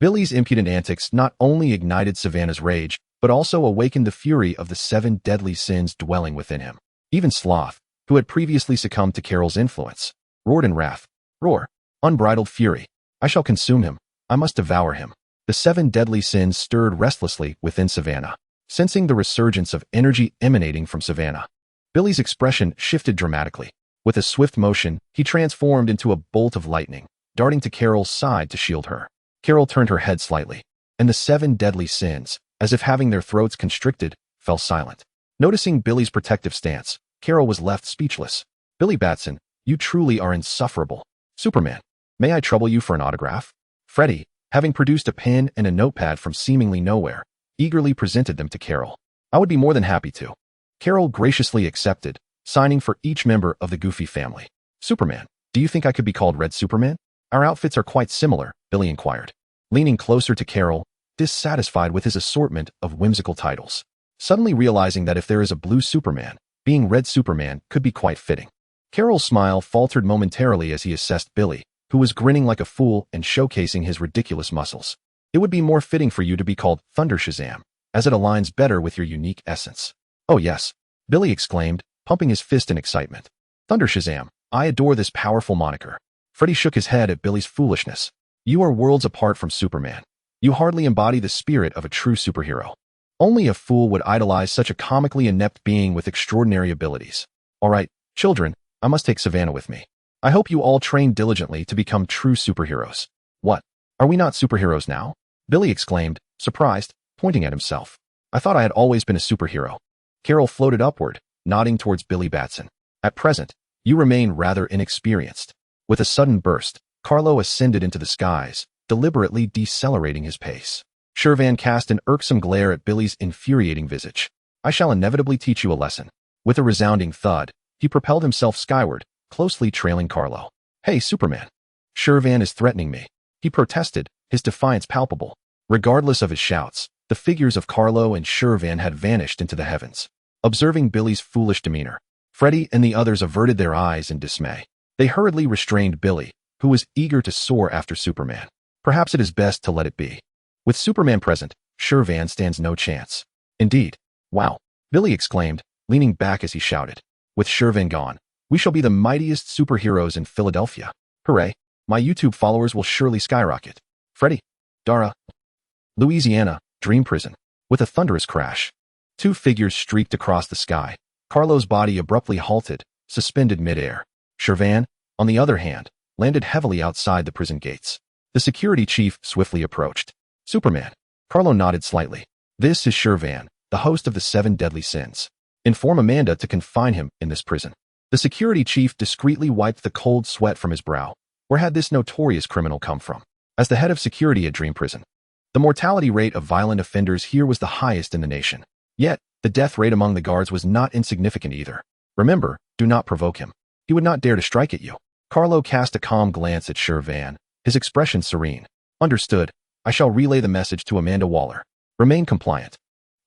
Billy's impudent antics not only ignited Savannah's rage, but also awakened the fury of the 7 deadly sins dwelling within him. Even Sloth, who had previously succumbed to Kal-El's influence, roared in wrath. Roar. Unbridled fury. I shall consume him. I must devour him. The 7 deadly sins stirred restlessly within Savannah. Sensing the resurgence of energy emanating from Savannah, Billy's expression shifted dramatically. With a swift motion, he transformed into a bolt of lightning, darting to Kal-El's side to shield her. Kal-El turned her head slightly, and the 7 deadly sins, as if having their throats constricted, fell silent. Noticing Billy's protective stance, Kal-El was left speechless. Billy Batson, you truly are insufferable. Superman, may I trouble you for an autograph? Freddy, having produced a pen and a notepad from seemingly nowhere, eagerly presented them to Kal-El. I would be more than happy to. Kal-El graciously accepted, signing for each member of the Goofy family. Superman, do you think I could be called Red Superman? Our outfits are quite similar, Billy inquired, leaning closer to Kal-El, dissatisfied with his assortment of whimsical titles. Suddenly realizing that if there is a blue Superman, being Red Superman could be quite fitting. Kal-El's smile faltered momentarily as he assessed Billy, who was grinning like a fool and showcasing his ridiculous muscles. It would be more fitting for you to be called Thunder Shazam, as it aligns better with your unique essence. Oh yes, Billy exclaimed, pumping his fist in excitement. Thunder Shazam, I adore this powerful moniker. Freddy shook his head at Billy's foolishness. You are worlds apart from Superman. You hardly embody the spirit of a true superhero. Only a fool would idolize such a comically inept being with extraordinary abilities. All right, children, I must take Savannah with me. I hope you all train diligently to become true superheroes. What? Are we not superheroes now? Billy exclaimed, surprised, pointing at himself. I thought I had always been a superhero. Carol floated upward, nodding towards Billy Batson. At present, you remain rather inexperienced. With a sudden burst, Carlo ascended into the skies, deliberately decelerating his pace. Shirvan cast an irksome glare at Billy's infuriating visage. I shall inevitably teach you a lesson. With a resounding thud, he propelled himself skyward, closely trailing Carlo. Hey, Superman. Shirvan is threatening me. He protested, his defiance palpable. Regardless of his shouts, the figures of Carlo and Shirvan had vanished into the heavens. Observing Billy's foolish demeanor, Freddy and the others averted their eyes in dismay. They hurriedly restrained Billy, who was eager to soar after Superman. Perhaps it is best to let it be. With Superman present, Shirvan stands no chance. Indeed. Wow, Billy exclaimed, leaning back as he shouted. With Shirvan gone, we shall be the mightiest superheroes in Philadelphia. Hooray, my YouTube followers will surely skyrocket. Freddy, Dara, Louisiana, Dream Prison. With a thunderous crash, two figures streaked across the sky. Carlo's body abruptly halted, suspended midair. Shirvan, on the other hand, landed heavily outside the prison gates. The security chief swiftly approached. Superman. Carlo nodded slightly. This is Shirvan, the host of the 7 deadly sins. Inform Amanda to confine him in this prison. The security chief discreetly wiped the cold sweat from his brow. Where had this notorious criminal come from? As the head of security at Dream Prison, the mortality rate of violent offenders here was the highest in the nation. Yet, the death rate among the guards was not insignificant either. Remember, do not provoke him. He would not dare to strike at you. Carlo cast a calm glance at Shirvan, his expression serene. Understood. I shall relay the message to Amanda Waller. Remain compliant.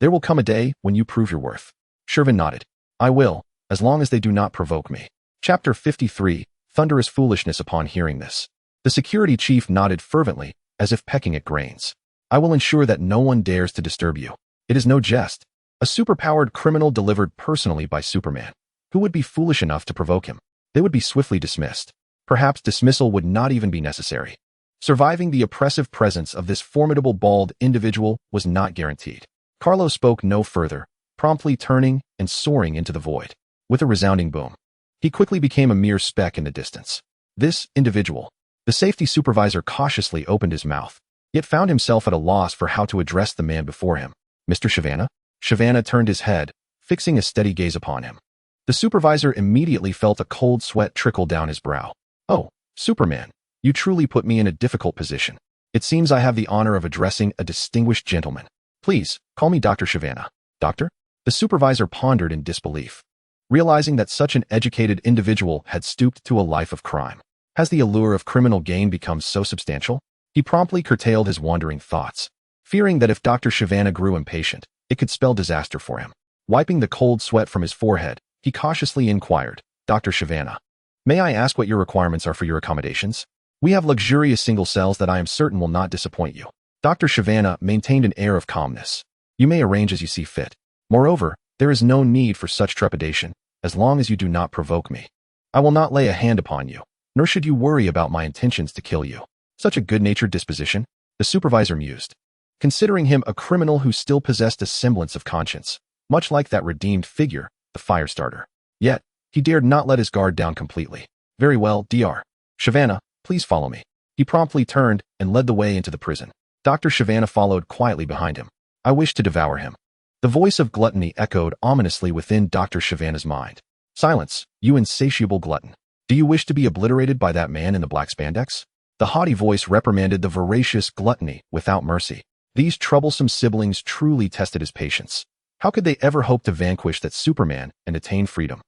There will come a day when you prove your worth. Shirvan nodded. I will, as long as they do not provoke me. Chapter 53, Thunderous Foolishness. Upon hearing this, the security chief nodded fervently, as if pecking at grains. I will ensure that no one dares to disturb you. It is no jest. A superpowered criminal delivered personally by Superman. Who would be foolish enough to provoke him? They would be swiftly dismissed. Perhaps dismissal would not even be necessary. Surviving the oppressive presence of this formidable bald individual was not guaranteed. Carlo spoke no further, promptly turning and soaring into the void. With a resounding boom, he quickly became a mere speck in the distance. This individual. The safety supervisor cautiously opened his mouth, yet found himself at a loss for how to address the man before him. Mr. Shavanna? Shavanna turned his head, fixing a steady gaze upon him. The supervisor immediately felt a cold sweat trickle down his brow. Oh, Superman, you truly put me in a difficult position. It seems I have the honor of addressing a distinguished gentleman. Please, call me Dr. Shavanna. Doctor? The supervisor pondered in disbelief, realizing that such an educated individual had stooped to a life of crime. Has the allure of criminal gain become so substantial? He promptly curtailed his wandering thoughts, fearing that if Dr. Shavanna grew impatient, it could spell disaster for him. Wiping the cold sweat from his forehead, he cautiously inquired, Dr. Shavanna, may I ask what your requirements are for your accommodations? We have luxurious single cells that I am certain will not disappoint you. Dr. Shavanna maintained an air of calmness. You may arrange as you see fit. Moreover, there is no need for such trepidation, as long as you do not provoke me. I will not lay a hand upon you, nor should you worry about my intentions to kill you. Such a good-natured disposition, the supervisor mused, considering him a criminal who still possessed a semblance of conscience, much like that redeemed figure, the Firestarter. Yet, he dared not let his guard down completely. Very well, Dr. Shavanna, please follow me. He promptly turned and led the way into the prison. Dr. Shavanna followed quietly behind him. I wish to devour him. The voice of gluttony echoed ominously within Dr. Shavanna's mind. Silence, you insatiable glutton. Do you wish to be obliterated by that man in the black spandex? The haughty voice reprimanded the voracious gluttony without mercy. These troublesome siblings truly tested his patience. How could they ever hope to vanquish that Superman and attain freedom?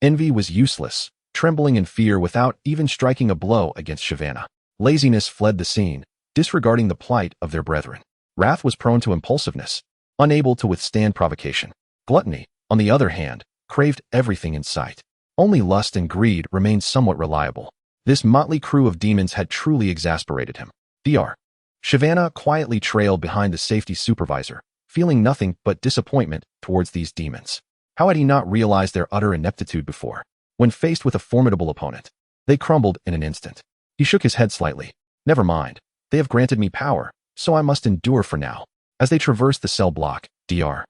Envy was useless, trembling in fear without even striking a blow against Shavanna. Laziness fled the scene, disregarding the plight of their brethren. Wrath was prone to impulsiveness, unable to withstand provocation. Gluttony, on the other hand, craved everything in sight. Only lust and greed remained somewhat reliable. This motley crew of demons had truly exasperated him. Dr. Shyvana quietly trailed behind the safety supervisor, feeling nothing but disappointment towards these demons. How had he not realized their utter ineptitude before? When faced with a formidable opponent, they crumbled in an instant. He shook his head slightly. Never mind. They have granted me power, so I must endure for now. As they traversed the cell block, Dr.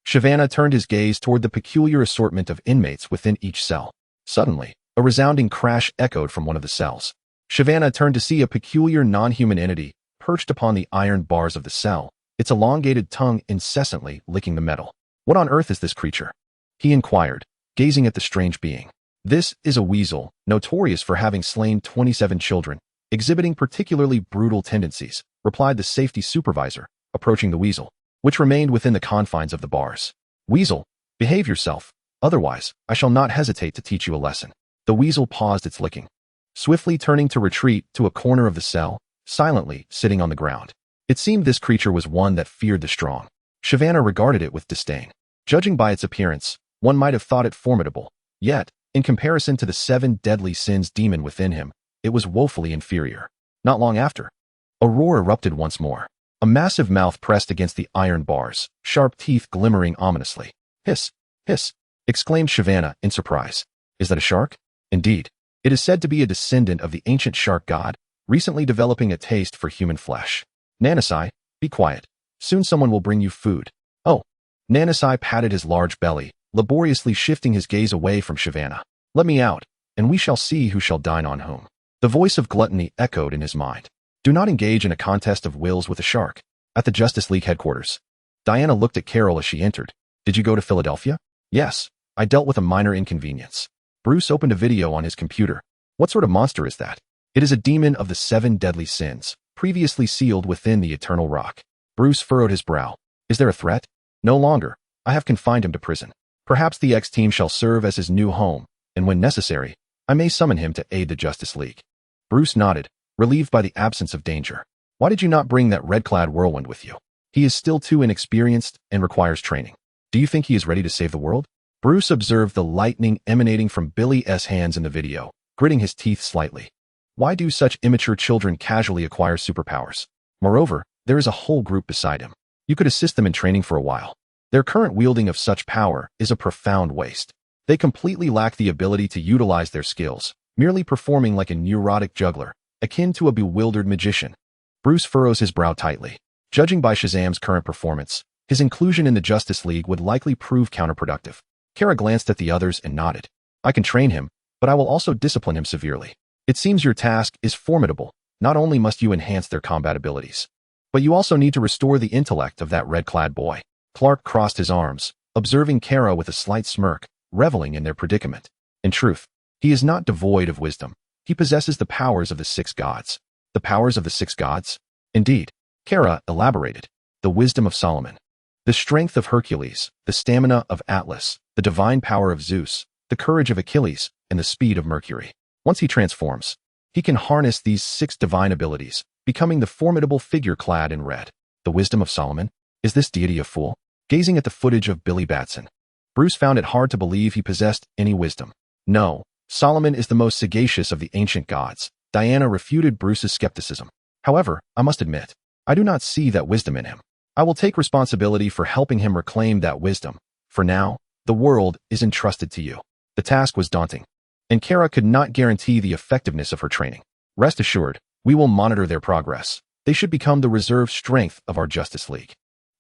Shyvana turned his gaze toward the peculiar assortment of inmates within each cell. Suddenly, a resounding crash echoed from one of the cells. Shyvana turned to see a peculiar non-human entity perched upon the iron bars of the cell, its elongated tongue incessantly licking the metal. What on earth is this creature? He inquired, gazing at the strange being. This is a weasel, notorious for having slain 27 children, exhibiting particularly brutal tendencies, replied the safety supervisor, approaching the weasel, which remained within the confines of the bars. Weasel, behave yourself, otherwise I shall not hesitate to teach you a lesson. The weasel paused its licking, swiftly turning to retreat to a corner of the cell, silently sitting on the ground. It seemed this creature was one that feared the strong. Shyvana regarded it with disdain. Judging by its appearance, one might have thought it formidable, yet, in comparison to the 7 deadly sins demon within him, it was woefully inferior. Not long after, a roar erupted once more. A massive mouth pressed against the iron bars, sharp teeth glimmering ominously. Hiss! Hiss! Exclaimed Shyvana in surprise. Is that a shark? Indeed. It is said to be a descendant of the ancient shark god, recently developing a taste for human flesh. Nanasai, be quiet. Soon someone will bring you food. Oh. Nanasai patted his large belly, laboriously shifting his gaze away from Shyvana. Let me out, and we shall see who shall dine on whom. The voice of gluttony echoed in his mind. Do not engage in a contest of wills with a shark. At the Justice League headquarters, Diana looked at Carol as she entered. Did you go to Philadelphia? Yes, I dealt with a minor inconvenience. Bruce opened a video on his computer. What sort of monster is that? It is a demon of the 7 deadly sins, previously sealed within the eternal rock. Bruce furrowed his brow. Is there a threat? No longer. I have confined him to prison. Perhaps the X-Team shall serve as his new home, and when necessary, I may summon him to aid the Justice League. Bruce nodded, relieved by the absence of danger. Why did you not bring that red-clad whirlwind with you? He is still too inexperienced and requires training. Do you think he is ready to save the world? Bruce observed the lightning emanating from Billy's hands in the video, gritting his teeth slightly. Why do such immature children casually acquire superpowers? Moreover, there is a whole group beside him. You could assist them in training for a while. Their current wielding of such power is a profound waste. They completely lack the ability to utilize their skills, merely performing like a neurotic juggler, akin to a bewildered magician. Bruce furrows his brow tightly. Judging by Shazam's current performance, his inclusion in the Justice League would likely prove counterproductive. Kara glanced at the others and nodded. I can train him, but I will also discipline him severely. It seems your task is formidable. Not only must you enhance their combat abilities, but you also need to restore the intellect of that red-clad boy. Clark crossed his arms, observing Kara with a slight smirk, reveling in their predicament. In truth, he is not devoid of wisdom. He possesses the powers of the 6 gods. The powers of the 6 gods? Indeed. Kara elaborated. The wisdom of Solomon, the strength of Hercules, the stamina of Atlas, the divine power of Zeus, the courage of Achilles, and the speed of Mercury. Once he transforms, he can harness these 6 divine abilities, becoming the formidable figure clad in red. The wisdom of Solomon? Is this deity a fool? Gazing at the footage of Billy Batson, Bruce found it hard to believe he possessed any wisdom. No, Solomon is the most sagacious of the ancient gods. Diana refuted Bruce's skepticism. However, I must admit, I do not see that wisdom in him. I will take responsibility for helping him reclaim that wisdom. For now, the world is entrusted to you. The task was daunting, and Kara could not guarantee the effectiveness of her training. Rest assured, we will monitor their progress. They should become the reserve strength of our Justice League.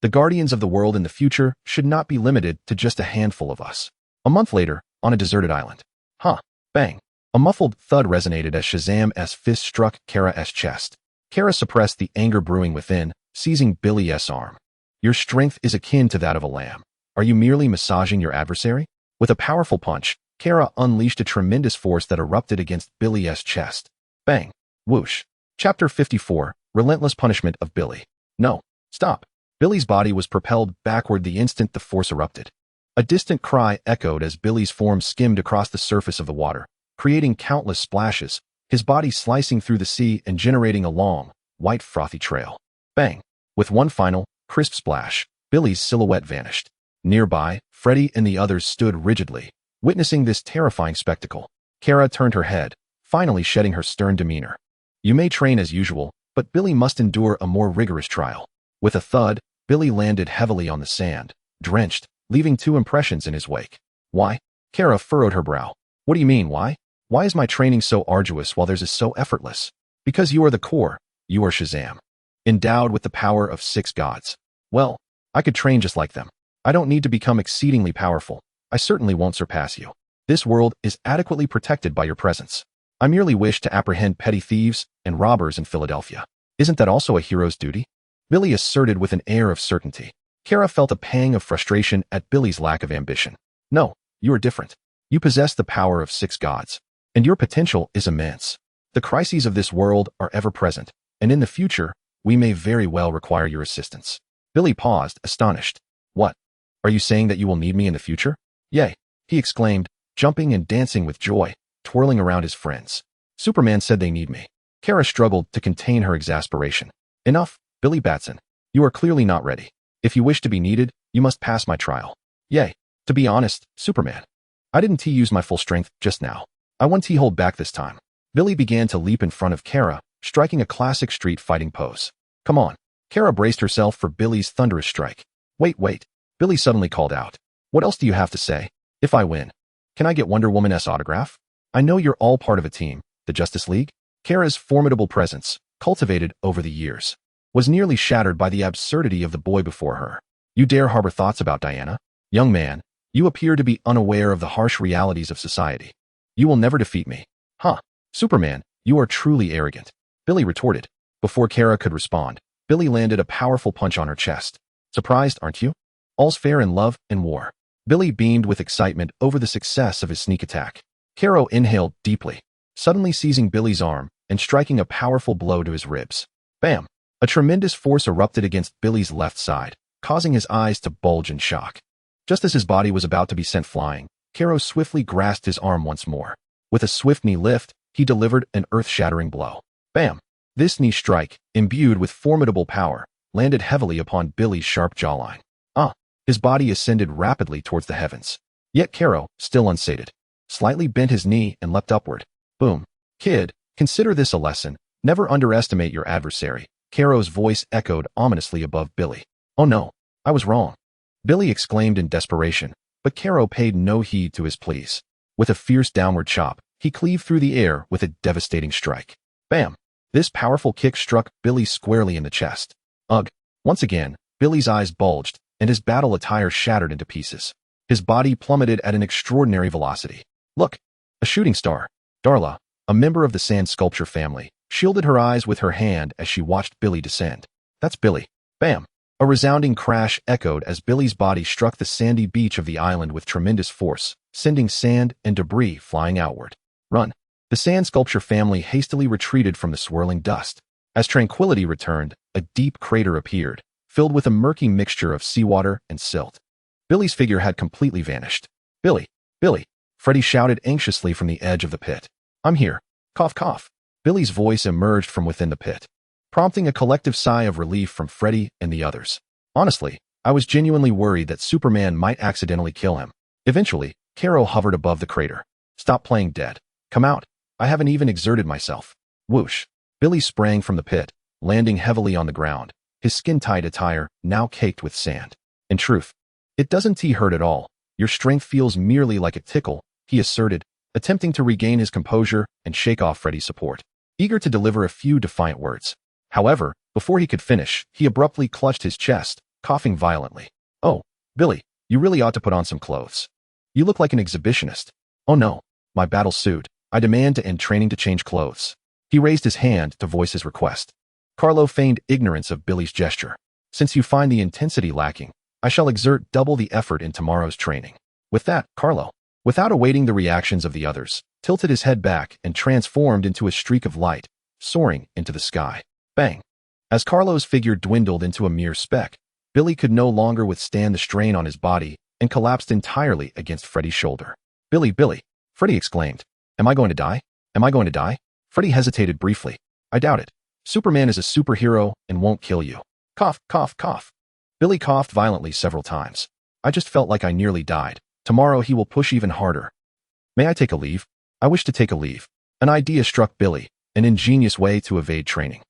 The guardians of the world in the future should not be limited to just a handful of us. A month later, on a deserted island. Huh. Bang. A muffled thud resonated as Shazam's fist struck Kara's chest. Kara suppressed the anger brewing within, seizing Billy's arm. Your strength is akin to that of a lamb. Are you merely massaging your adversary? With a powerful punch, Kara unleashed a tremendous force that erupted against Billy's chest. Bang. Whoosh. Chapter 54, Relentless Punishment of Billy. No. Stop. Billy's body was propelled backward the instant the force erupted. A distant cry echoed as Billy's form skimmed across the surface of the water, creating countless splashes, his body slicing through the sea and generating a long, white frothy trail. Bang! With one final, crisp splash, Billy's silhouette vanished. Nearby, Freddy and the others stood rigidly, witnessing this terrifying spectacle. Kara turned her head, finally shedding her stern demeanor. You may train as usual, but Billy must endure a more rigorous trial. With a thud, Billy landed heavily on the sand, drenched, leaving 2 impressions in his wake. Why? Kara furrowed her brow. What do you mean, why? Why is my training so arduous while theirs is so effortless? Because you are the core, you are Shazam. Endowed with the power of 6 gods. Well, I could train just like them. I don't need to become exceedingly powerful. I certainly won't surpass you. This world is adequately protected by your presence. I merely wish to apprehend petty thieves and robbers in Philadelphia. Isn't that also a hero's duty? Billy asserted with an air of certainty. Kara felt a pang of frustration at Billy's lack of ambition. No, you are different. You possess the power of 6 gods, and your potential is immense. The crises of this world are ever present, and in the future, we may very well require your assistance. Billy paused, astonished. What? Are you saying that you will need me in the future? Yay, he exclaimed, jumping and dancing with joy, twirling around his friends. Superman said they need me. Kara struggled to contain her exasperation. Enough, Billy Batson. You are clearly not ready. If you wish to be needed, you must pass my trial. Yay. To be honest, Superman. I didn't use my full strength just now. I won't hold back this time. Billy began to leap in front of Kara, striking a classic street fighting pose. Come on. Kara braced herself for Billy's thunderous strike. Wait. Billy suddenly called out. What else do you have to say? If I win, can I get Wonder Woman's autograph? I know you're all part of a team, the Justice League. Kara's formidable presence, cultivated over the years, was nearly shattered by the absurdity of the boy before her. You dare harbor thoughts about Diana? Young man, you appear to be unaware of the harsh realities of society. You will never defeat me. Huh. Superman, you are truly arrogant. Billy retorted. Before Kara could respond, Billy landed a powerful punch on her chest. Surprised, aren't you? All's fair in love and war. Billy beamed with excitement over the success of his sneak attack. Kara inhaled deeply, suddenly seizing Billy's arm and striking a powerful blow to his ribs. Bam! A tremendous force erupted against Billy's left side, causing his eyes to bulge in shock. Just as his body was about to be sent flying, Kara swiftly grasped his arm once more. With a swift knee lift, he delivered an earth-shattering blow. Bam! This knee strike, imbued with formidable power, landed heavily upon Billy's sharp jawline. His body ascended rapidly towards the heavens. Yet Kara, still unsated, slightly bent his knee and leapt upward. Boom. Kid, consider this a lesson. Never underestimate your adversary. Kara's voice echoed ominously above Billy. Oh no, I was wrong. Billy exclaimed in desperation, but Kara paid no heed to his pleas. With a fierce downward chop, he cleaved through the air with a devastating strike. Bam! This powerful kick struck Billy squarely in the chest. Ugh! Once again, Billy's eyes bulged, and his battle attire shattered into pieces. His body plummeted at an extraordinary velocity. Look! A shooting star. Darla, a member of the sand sculpture family, shielded her eyes with her hand as she watched Billy descend. That's Billy. Bam! A resounding crash echoed as Billy's body struck the sandy beach of the island with tremendous force, sending sand and debris flying outward. Run! The sand sculpture family hastily retreated from the swirling dust. As tranquility returned, a deep crater appeared, filled with a murky mixture of seawater and silt. Billy's figure had completely vanished. Billy! Billy! Freddy shouted anxiously from the edge of the pit. I'm here. Cough, cough. Billy's voice emerged from within the pit, prompting a collective sigh of relief from Freddy and the others. Honestly, I was genuinely worried that Superman might accidentally kill him. Eventually, Kara hovered above the crater. Stop playing dead. Come out. I haven't even exerted myself. Whoosh. Billy sprang from the pit, landing heavily on the ground, his skin-tight attire now caked with sand. In truth, it doesn't hurt at all. Your strength feels merely like a tickle, he asserted, attempting to regain his composure and shake off Freddy's support, eager to deliver a few defiant words. However, before he could finish, he abruptly clutched his chest, coughing violently. Oh, Billy, you really ought to put on some clothes. You look like an exhibitionist. Oh no, my battle suit. I demand to end training to change clothes. He raised his hand to voice his request. Carlo feigned ignorance of Billy's gesture. Since you find the intensity lacking, I shall exert double the effort in tomorrow's training. With that, Carlo, without awaiting the reactions of the others, tilted his head back and transformed into a streak of light, soaring into the sky. Bang! As Carlo's figure dwindled into a mere speck, Billy could no longer withstand the strain on his body and collapsed entirely against Freddy's shoulder. Billy, Billy! Freddy exclaimed. Am I going to die? Am I going to die? Freddy hesitated briefly. I doubt it. Superman is a superhero and won't kill you. Cough, cough, cough. Billy coughed violently several times. I just felt like I nearly died. Tomorrow he will push even harder. May I take a leave? I wish to take a leave. An idea struck Billy, an ingenious way to evade training.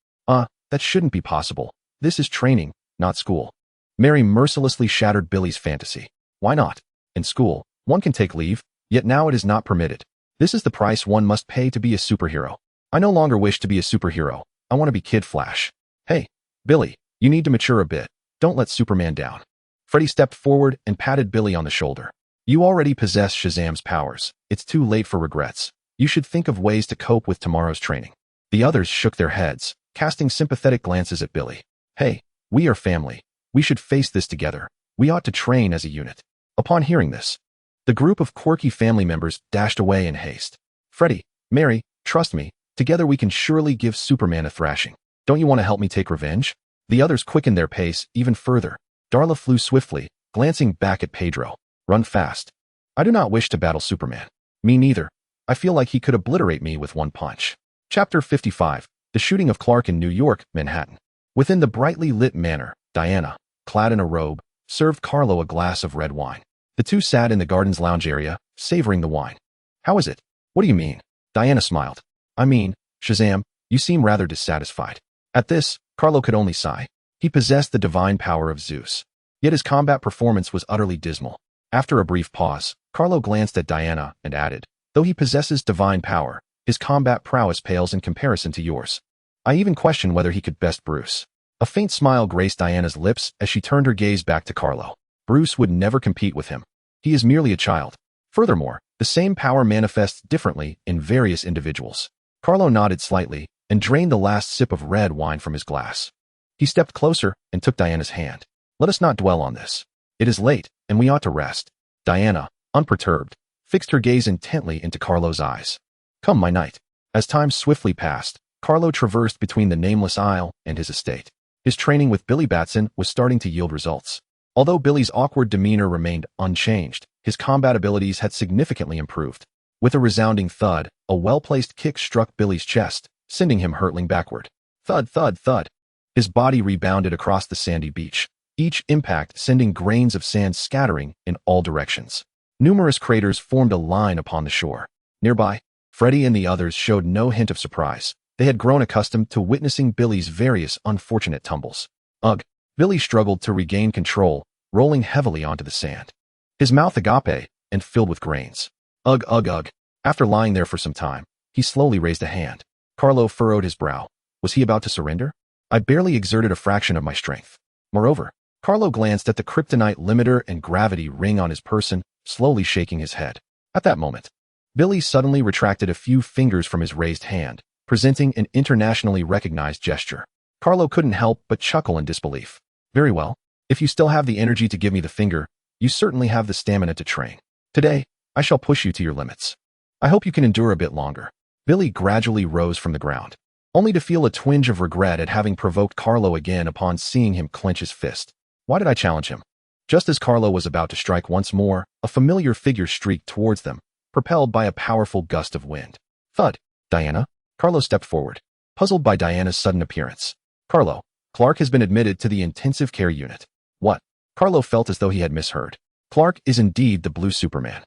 That shouldn't be possible. This is training, not school. Mary mercilessly shattered Billy's fantasy. Why not? In school, one can take leave, yet now it is not permitted. This is the price one must pay to be a superhero. I no longer wish to be a superhero. I want to be Kid Flash. Hey, Billy, you need to mature a bit. Don't let Superman down. Freddy stepped forward and patted Billy on the shoulder. You already possess Shazam's powers. It's too late for regrets. You should think of ways to cope with tomorrow's training. The others shook their heads, casting sympathetic glances at Billy. Hey, we are family. We should face this together. We ought to train as a unit. Upon hearing this, the group of quirky family members dashed away in haste. Freddy, Mary, trust me, together we can surely give Superman a thrashing. Don't you want to help me take revenge? The others quickened their pace even further. Darla flew swiftly, glancing back at Pedro. Run fast. I do not wish to battle Superman. Me neither. I feel like he could obliterate me with one punch. Chapter 55. The shooting of Clark in New York, Manhattan. Within the brightly lit manor, Diana, clad in a robe, served Carlo a glass of red wine. The two sat in the garden's lounge area, savoring the wine. How is it? What do you mean? Diana smiled. I mean, Shazam, you seem rather dissatisfied. At this, Carlo could only sigh. He possessed the divine power of Zeus. Yet his combat performance was utterly dismal. After a brief pause, Carlo glanced at Diana and added, though he possesses divine power, his combat prowess pales in comparison to yours. I even question whether he could best Bruce. A faint smile graced Diana's lips as she turned her gaze back to Carlo. Bruce would never compete with him. He is merely a child. Furthermore, the same power manifests differently in various individuals. Carlo nodded slightly and drained the last sip of red wine from his glass. He stepped closer and took Diana's hand. Let us not dwell on this. It is late, and we ought to rest. Diana, unperturbed, fixed her gaze intently into Carlo's eyes. Come, my knight. As time swiftly passed, Carlo traversed between the nameless isle and his estate. His training with Billy Batson was starting to yield results. Although Billy's awkward demeanor remained unchanged, his combat abilities had significantly improved. With a resounding thud, a well-placed kick struck Billy's chest, sending him hurtling backward. Thud, thud, thud. His body rebounded across the sandy beach, each impact sending grains of sand scattering in all directions. Numerous craters formed a line upon the shore. Nearby, Freddy and the others showed no hint of surprise. They had grown accustomed to witnessing Billy's various unfortunate tumbles. Ugh! Billy struggled to regain control, rolling heavily onto the sand. His mouth agape and filled with grains. Ugh, ugh, ugh. After lying there for some time, he slowly raised a hand. Carlo furrowed his brow. Was he about to surrender? I barely exerted a fraction of my strength. Moreover, Carlo glanced at the Kryptonite limiter and gravity ring on his person, slowly shaking his head. At that moment, Billy suddenly retracted a few fingers from his raised hand, presenting an internationally recognized gesture. Carlo couldn't help but chuckle in disbelief. Very well. If you still have the energy to give me the finger, you certainly have the stamina to train. Today, I shall push you to your limits. I hope you can endure a bit longer. Billy gradually rose from the ground, only to feel a twinge of regret at having provoked Carlo again upon seeing him clench his fist. Why did I challenge him? Just as Carlo was about to strike once more, a familiar figure streaked towards them, propelled by a powerful gust of wind. Thud! Diana? Carlo stepped forward, puzzled by Diana's sudden appearance. Carlo, Clark has been admitted to the intensive care unit. What? Carlo felt as though he had misheard. Clark is indeed the Blue Superman.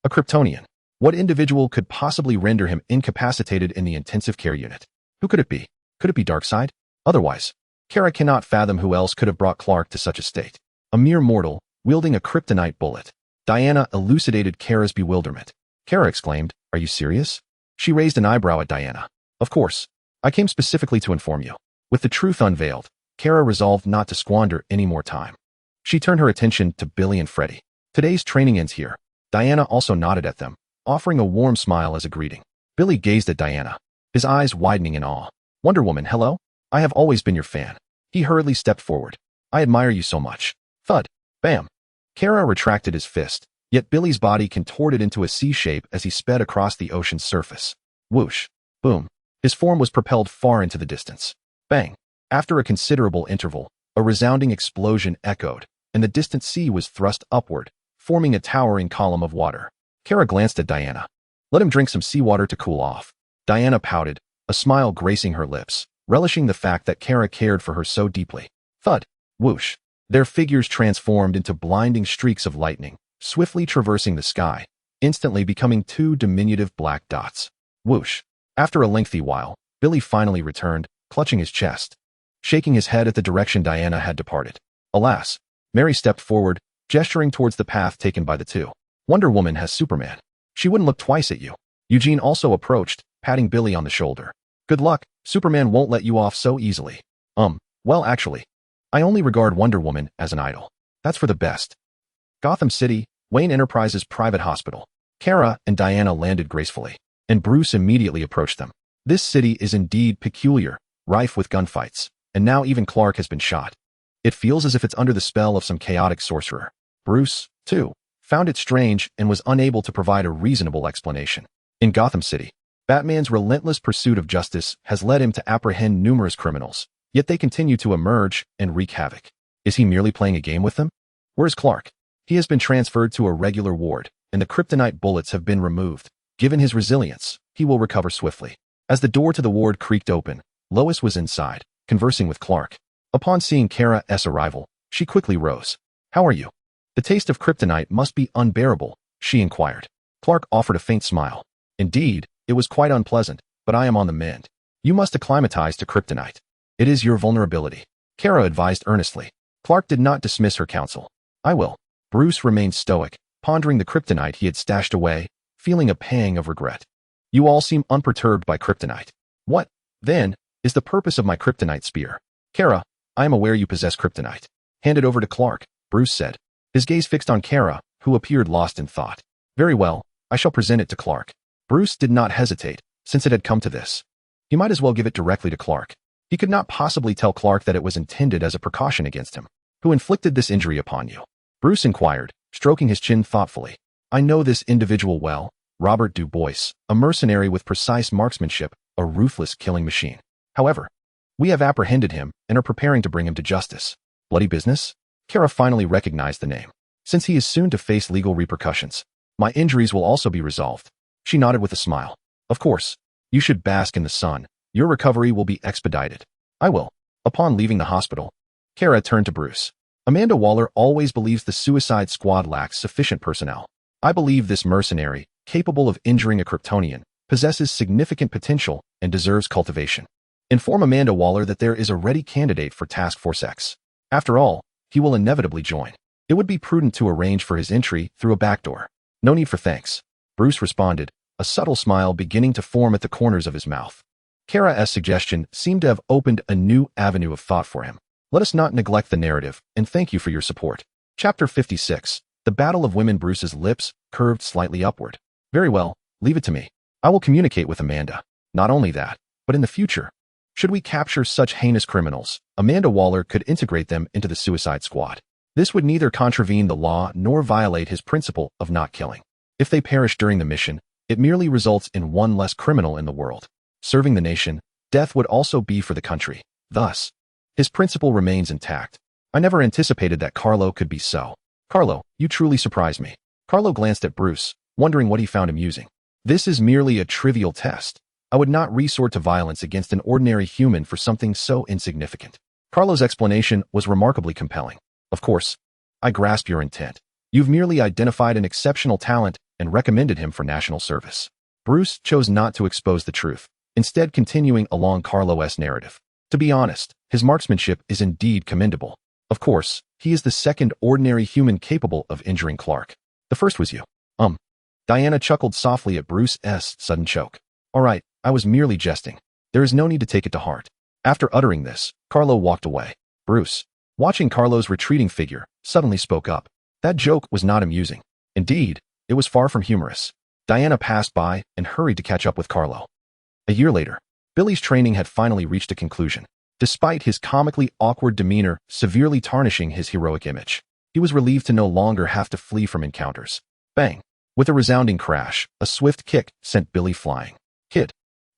A Kryptonian. What individual could possibly render him incapacitated in the intensive care unit? Who could it be? Could it be Darkseid? Otherwise, Kara cannot fathom who else could have brought Clark to such a state. A mere mortal, wielding a Kryptonite bullet. Diana elucidated Kara's bewilderment. Kara exclaimed, "Are you serious?" She raised an eyebrow at Diana. Of course. I came specifically to inform you. With the truth unveiled, Kara resolved not to squander any more time. She turned her attention to Billy and Freddy. Today's training ends here. Diana also nodded at them, offering a warm smile as a greeting. Billy gazed at Diana, his eyes widening in awe. Wonder Woman, hello? I have always been your fan. He hurriedly stepped forward. I admire you so much. Thud. Bam. Kara retracted his fist, yet Billy's body contorted into a C shape as he sped across the ocean's surface. Whoosh. Boom. His form was propelled far into the distance. Bang. After a considerable interval, a resounding explosion echoed, and the distant sea was thrust upward, forming a towering column of water. Kara glanced at Diana. Let him drink some seawater to cool off. Diana pouted, a smile gracing her lips, relishing the fact that Kara cared for her so deeply. Thud. Whoosh. Their figures transformed into blinding streaks of lightning, swiftly traversing the sky, instantly becoming two diminutive black dots. Whoosh. After a lengthy while, Billy finally returned, clutching his chest, shaking his head at the direction Diana had departed. Alas, Mary stepped forward, gesturing towards the path taken by the two. Wonder Woman has Superman. She wouldn't look twice at you. Eugene also approached, patting Billy on the shoulder. Good luck, Superman won't let you off so easily. Well actually, I only regard Wonder Woman as an idol. That's for the best. Gotham City, Wayne Enterprises private hospital. Kara and Diana landed gracefully, and Bruce immediately approached them. This city is indeed peculiar, rife with gunfights, and now even Clark has been shot. It feels as if it's under the spell of some chaotic sorcerer. Bruce, too, found it strange and was unable to provide a reasonable explanation. In Gotham City, Batman's relentless pursuit of justice has led him to apprehend numerous criminals, yet they continue to emerge and wreak havoc. Is he merely playing a game with them? Where's Clark? He has been transferred to a regular ward, and the Kryptonite bullets have been removed. Given his resilience, he will recover swiftly. As the door to the ward creaked open, Lois was inside, conversing with Clark. Upon seeing Kara's arrival, she quickly rose. How are you? The taste of Kryptonite must be unbearable, she inquired. Clark offered a faint smile. Indeed, it was quite unpleasant, but I am on the mend. You must acclimatize to Kryptonite. It is your vulnerability, Kara advised earnestly. Clark did not dismiss her counsel. I will. Bruce remained stoic, pondering the Kryptonite he had stashed away, feeling a pang of regret. You all seem unperturbed by Kryptonite. What, then, is the purpose of my Kryptonite spear? Kara, I am aware you possess Kryptonite. Hand it over to Clark, Bruce said, his gaze fixed on Kara, who appeared lost in thought. Very well, I shall present it to Clark. Bruce did not hesitate, since it had come to this. He might as well give it directly to Clark. He could not possibly tell Clark that it was intended as a precaution against him. Who inflicted this injury upon you? Bruce inquired, stroking his chin thoughtfully. I know this individual well, Robert Du Bois, a mercenary with precise marksmanship, a ruthless killing machine. However, we have apprehended him and are preparing to bring him to justice. Bloody business? Kara finally recognized the name. Since he is soon to face legal repercussions, my injuries will also be resolved. She nodded with a smile. Of course, you should bask in the sun. Your recovery will be expedited. I will. Upon leaving the hospital, Kara turned to Bruce. Amanda Waller always believes the Suicide Squad lacks sufficient personnel. I believe this mercenary, capable of injuring a Kryptonian, possesses significant potential and deserves cultivation. Inform Amanda Waller that there is a ready candidate for Task Force X. After all, he will inevitably join. It would be prudent to arrange for his entry through a backdoor. No need for thanks. Bruce responded, a subtle smile beginning to form at the corners of his mouth. Kara's suggestion seemed to have opened a new avenue of thought for him. Let us not neglect the narrative, and thank you for your support. Chapter 56. The Battle of Women. Bruce's lips curved slightly upward. Very well, leave it to me. I will communicate with Amanda. Not only that, but in the future, should we capture such heinous criminals, Amanda Waller could integrate them into the Suicide Squad. This would neither contravene the law nor violate his principle of not killing. If they perish during the mission, it merely results in one less criminal in the world. Serving the nation, death would also be for the country. Thus, his principle remains intact. I never anticipated that Carlo could be so. Carlo, you truly surprised me. Carlo glanced at Bruce, wondering what he found amusing. This is merely a trivial test. I would not resort to violence against an ordinary human for something so insignificant. Carlo's explanation was remarkably compelling. Of course, I grasp your intent. You've merely identified an exceptional talent and recommended him for national service. Bruce chose not to expose the truth, instead continuing along Carlo's narrative. To be honest, his marksmanship is indeed commendable. Of course, he is the second ordinary human capable of injuring Clark. The first was you. Diana chuckled softly at Bruce's sudden choke. All right, I was merely jesting. There is no need to take it to heart. After uttering this, Carlo walked away. Bruce, watching Carlo's retreating figure, suddenly spoke up. That joke was not amusing. Indeed, it was far from humorous. Diana passed by and hurried to catch up with Carlo. A year later, Billy's training had finally reached a conclusion. Despite his comically awkward demeanor severely tarnishing his heroic image, he was relieved to no longer have to flee from encounters. Bang! With a resounding crash, a swift kick sent Billy flying. Kid,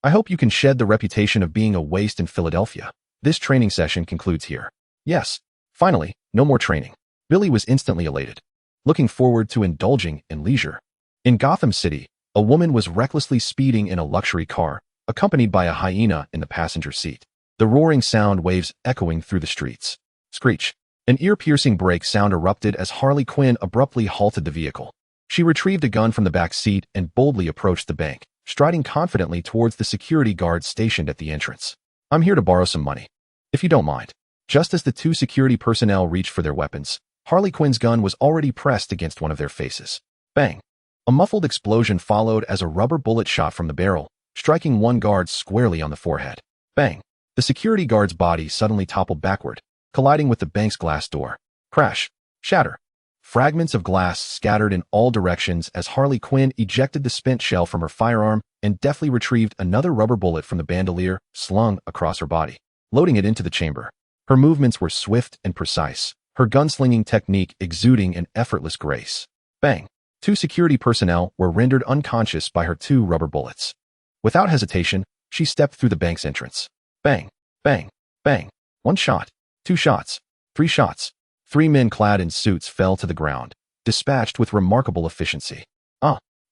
I hope you can shed the reputation of being a waste in Philadelphia. This training session concludes here. Yes, finally, no more training. Billy was instantly elated, looking forward to indulging in leisure. In Gotham City, a woman was recklessly speeding in a luxury car, accompanied by a hyena in the passenger seat. The roaring sound waves echoing through the streets. Screech. An ear-piercing brake sound erupted as Harley Quinn abruptly halted the vehicle. She retrieved a gun from the back seat and boldly approached the bank, striding confidently towards the security guards stationed at the entrance. "I'm here to borrow some money, if you don't mind." Just as the two security personnel reached for their weapons, Harley Quinn's gun was already pressed against one of their faces. Bang! A muffled explosion followed as a rubber bullet shot from the barrel, striking one guard squarely on the forehead. Bang! The security guard's body suddenly toppled backward, colliding with the bank's glass door. Crash! Shatter! Fragments of glass scattered in all directions as Harley Quinn ejected the spent shell from her firearm and deftly retrieved another rubber bullet from the bandolier slung across her body, loading it into the chamber. Her movements were swift and precise, her gunslinging technique exuding an effortless grace. Bang! Two security personnel were rendered unconscious by her two rubber bullets. Without hesitation, she stepped through the bank's entrance. Bang! Bang! Bang! One shot. Two shots. Three shots. Three men clad in suits fell to the ground, dispatched with remarkable efficiency.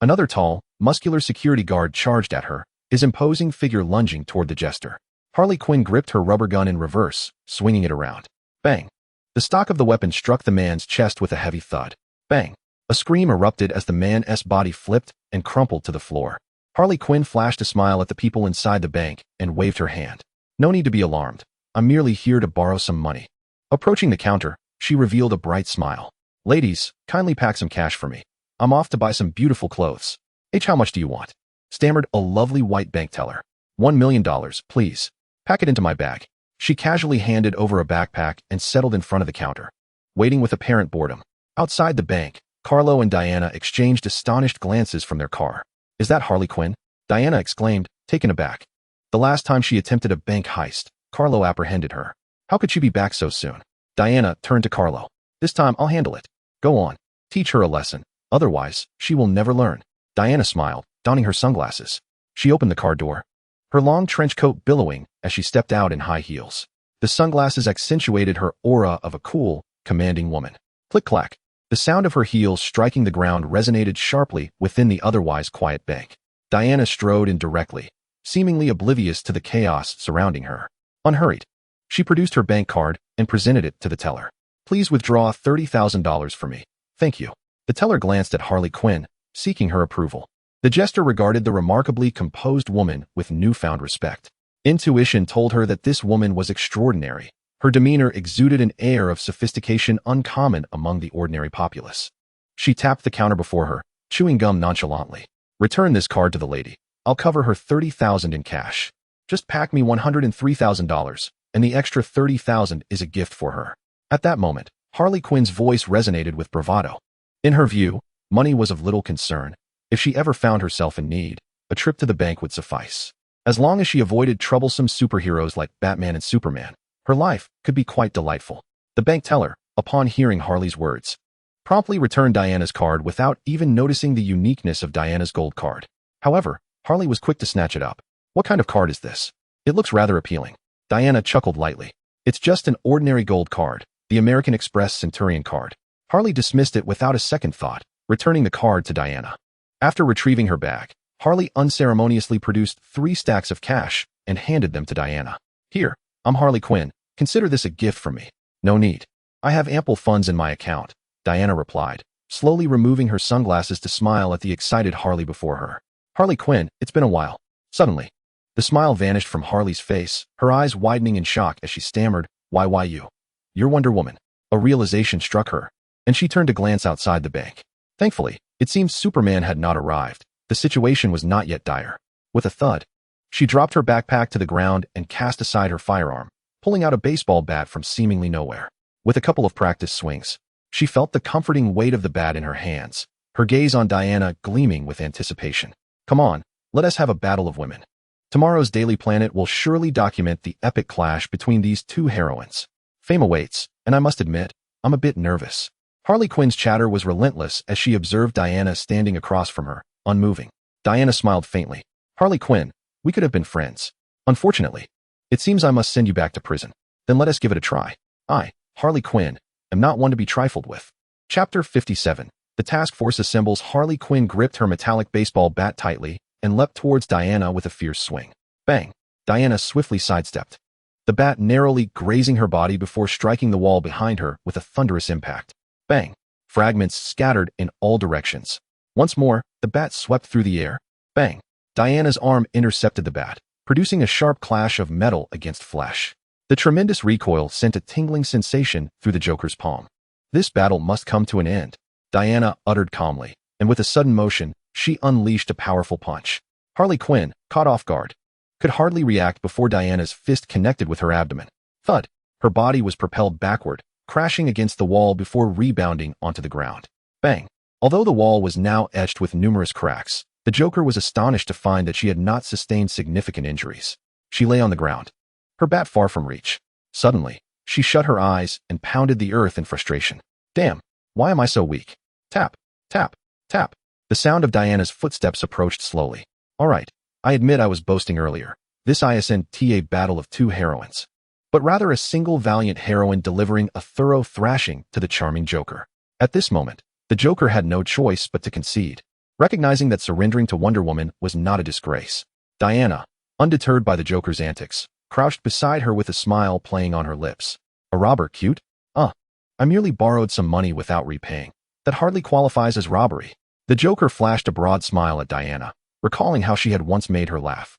Another tall, muscular security guard charged at her, his imposing figure lunging toward the jester. Harley Quinn gripped her rubber gun in reverse, swinging it around. Bang! The stock of the weapon struck the man's chest with a heavy thud. Bang! A scream erupted as the man's body flipped and crumpled to the floor. Harley Quinn flashed a smile at the people inside the bank and waved her hand. "No need to be alarmed. I'm merely here to borrow some money." Approaching the counter, she revealed a bright smile. "Ladies, kindly pack some cash for me. I'm off to buy some beautiful clothes." "How much do you want?" stammered a lovely white bank teller. $1 million, please. Pack it into my bag." She casually handed over a backpack and settled in front of the counter, waiting with apparent boredom. Outside the bank, Carlo and Diana exchanged astonished glances from their car. "Is that Harley Quinn?" Diana exclaimed, taken aback. The last time she attempted a bank heist, Carlo apprehended her. How could she be back so soon? Diana turned to Carlo. "This time I'll handle it. Go on. Teach her a lesson. Otherwise, she will never learn." Diana smiled, donning her sunglasses. She opened the car door, her long trench coat billowing as she stepped out in high heels. The sunglasses accentuated her aura of a cool, commanding woman. Click-clack. The sound of her heels striking the ground resonated sharply within the otherwise quiet bank. Diana strode in directly, seemingly oblivious to the chaos surrounding her. Unhurried, she produced her bank card and presented it to the teller. "Please withdraw $30,000 for me. Thank you." The teller glanced at Harley Quinn, seeking her approval. The jester regarded the remarkably composed woman with newfound respect. Intuition told her that this woman was extraordinary. Her demeanor exuded an air of sophistication uncommon among the ordinary populace. She tapped the counter before her, chewing gum nonchalantly. "Return this card to the lady. I'll cover her $30,000 in cash. Just pack me $103,000, and the extra $30,000 is a gift for her." At that moment, Harley Quinn's voice resonated with bravado. In her view, money was of little concern. If she ever found herself in need, a trip to the bank would suffice. As long as she avoided troublesome superheroes like Batman and Superman, her life could be quite delightful. The bank teller, upon hearing Harley's words, promptly returned Diana's card without even noticing the uniqueness of Diana's gold card. However, Harley was quick to snatch it up. "What kind of card is this? It looks rather appealing." Diana chuckled lightly. "It's just an ordinary gold card, the American Express Centurion card." Harley dismissed it without a second thought, returning the card to Diana. After retrieving her bag, Harley unceremoniously produced 3 stacks of cash and handed them to Diana. "Here, I'm Harley Quinn. Consider this a gift from me." "No need. I have ample funds in my account," Diana replied, slowly removing her sunglasses to smile at the excited Harley before her. "Harley Quinn, it's been a while." Suddenly, the smile vanished from Harley's face, her eyes widening in shock as she stammered, Why you? You're Wonder Woman." A realization struck her, and she turned to glance outside the bank. Thankfully, it seemed Superman had not arrived. The situation was not yet dire. With a thud, she dropped her backpack to the ground and cast aside her firearm, pulling out a baseball bat from seemingly nowhere. With a couple of practice swings, she felt the comforting weight of the bat in her hands, her gaze on Diana gleaming with anticipation. "Come on, let us have a battle of women." Tomorrow's Daily Planet will surely document the epic clash between these two heroines. Fame awaits, and I must admit, I'm a bit nervous. Harley Quinn's chatter was relentless as she observed Diana standing across from her, unmoving. Diana smiled faintly. "Harley Quinn, we could have been friends. Unfortunately, it seems I must send you back to prison. Then let us give it a try. I, Harley Quinn, am not one to be trifled with." Chapter 57. The task force assembles. Harley Quinn gripped her metallic baseball bat tightly and leapt towards Diana with a fierce swing. Bang! Diana swiftly sidestepped, the bat narrowly grazing her body before striking the wall behind her with a thunderous impact. Bang! Fragments scattered in all directions. Once more, the bat swept through the air. Bang! Diana's arm intercepted the bat, producing a sharp clash of metal against flesh. The tremendous recoil sent a tingling sensation through the Joker's palm. This battle must come to an end, Diana uttered calmly, and with a sudden motion, she unleashed a powerful punch. Harley Quinn, caught off guard, could hardly react before Diana's fist connected with her abdomen. Thud! Her body was propelled backward, crashing against the wall before rebounding onto the ground. Bang! Although the wall was now etched with numerous cracks, the Joker was astonished to find that she had not sustained significant injuries. She lay on the ground, her bat far from reach. Suddenly, she shut her eyes and pounded the earth in frustration. Damn, why am I so weak? Tap, tap, tap. The sound of Diana's footsteps approached slowly. All right, I admit I was boasting earlier. This isn't a battle of two heroines, but rather a single valiant heroine delivering a thorough thrashing to the charming Joker. At this moment, the Joker had no choice but to concede, recognizing that surrendering to Wonder Woman was not a disgrace. Diana, undeterred by the Joker's antics, crouched beside her with a smile playing on her lips. A robber, cute? I merely borrowed some money without repaying. That hardly qualifies as robbery. The Joker flashed a broad smile at Diana, recalling how she had once made her laugh.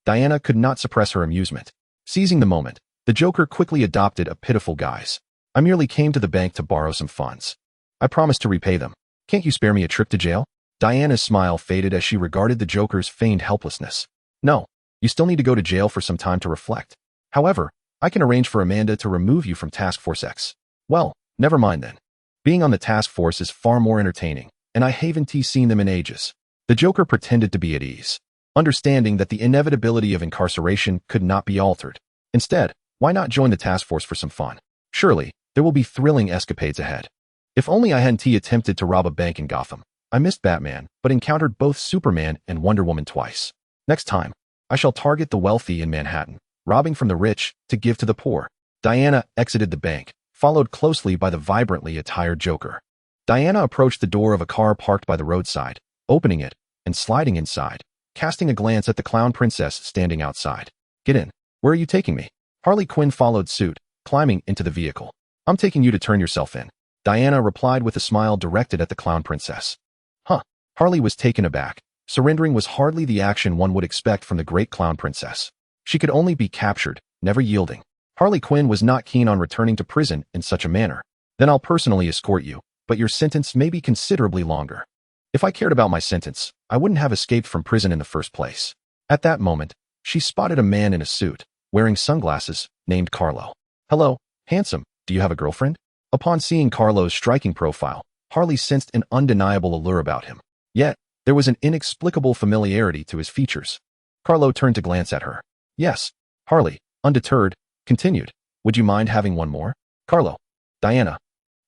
Diana could not suppress her amusement. Seizing the moment, the Joker quickly adopted a pitiful guise. I merely came to the bank to borrow some funds. I promised to repay them. Can't you spare me a trip to jail? Diana's smile faded as she regarded the Joker's feigned helplessness. No, you still need to go to jail for some time to reflect. However, I can arrange for Amanda to remove you from Task Force X. Well, never mind then. Being on the task force is far more entertaining, and I haven't seen them in ages. The Joker pretended to be at ease, understanding that the inevitability of incarceration could not be altered. Instead, why not join the task force for some fun? Surely, there will be thrilling escapades ahead. If only I hadn't attempted to rob a bank in Gotham. I missed Batman, but encountered both Superman and Wonder Woman twice. Next time, I shall target the wealthy in Manhattan, robbing from the rich to give to the poor. Diana exited the bank, followed closely by the vibrantly attired Joker. Diana approached the door of a car parked by the roadside, opening it and sliding inside, casting a glance at the clown princess standing outside. Get in. Where are you taking me? Harley Quinn followed suit, climbing into the vehicle. I'm taking you to turn yourself in. Diana replied with a smile directed at the clown princess. Harley was taken aback. Surrendering was hardly the action one would expect from the great clown princess. She could only be captured, never yielding. Harley Quinn was not keen on returning to prison in such a manner. Then I'll personally escort you, but your sentence may be considerably longer. If I cared about my sentence, I wouldn't have escaped from prison in the first place. At that moment, she spotted a man in a suit, wearing sunglasses, named Carlo. Hello, handsome, do you have a girlfriend? Upon seeing Carlo's striking profile, Harley sensed an undeniable allure about him. Yet, there was an inexplicable familiarity to his features. Carlo turned to glance at her. Yes, Harley, undeterred, continued. Would you mind having one more? Carlo. Diana.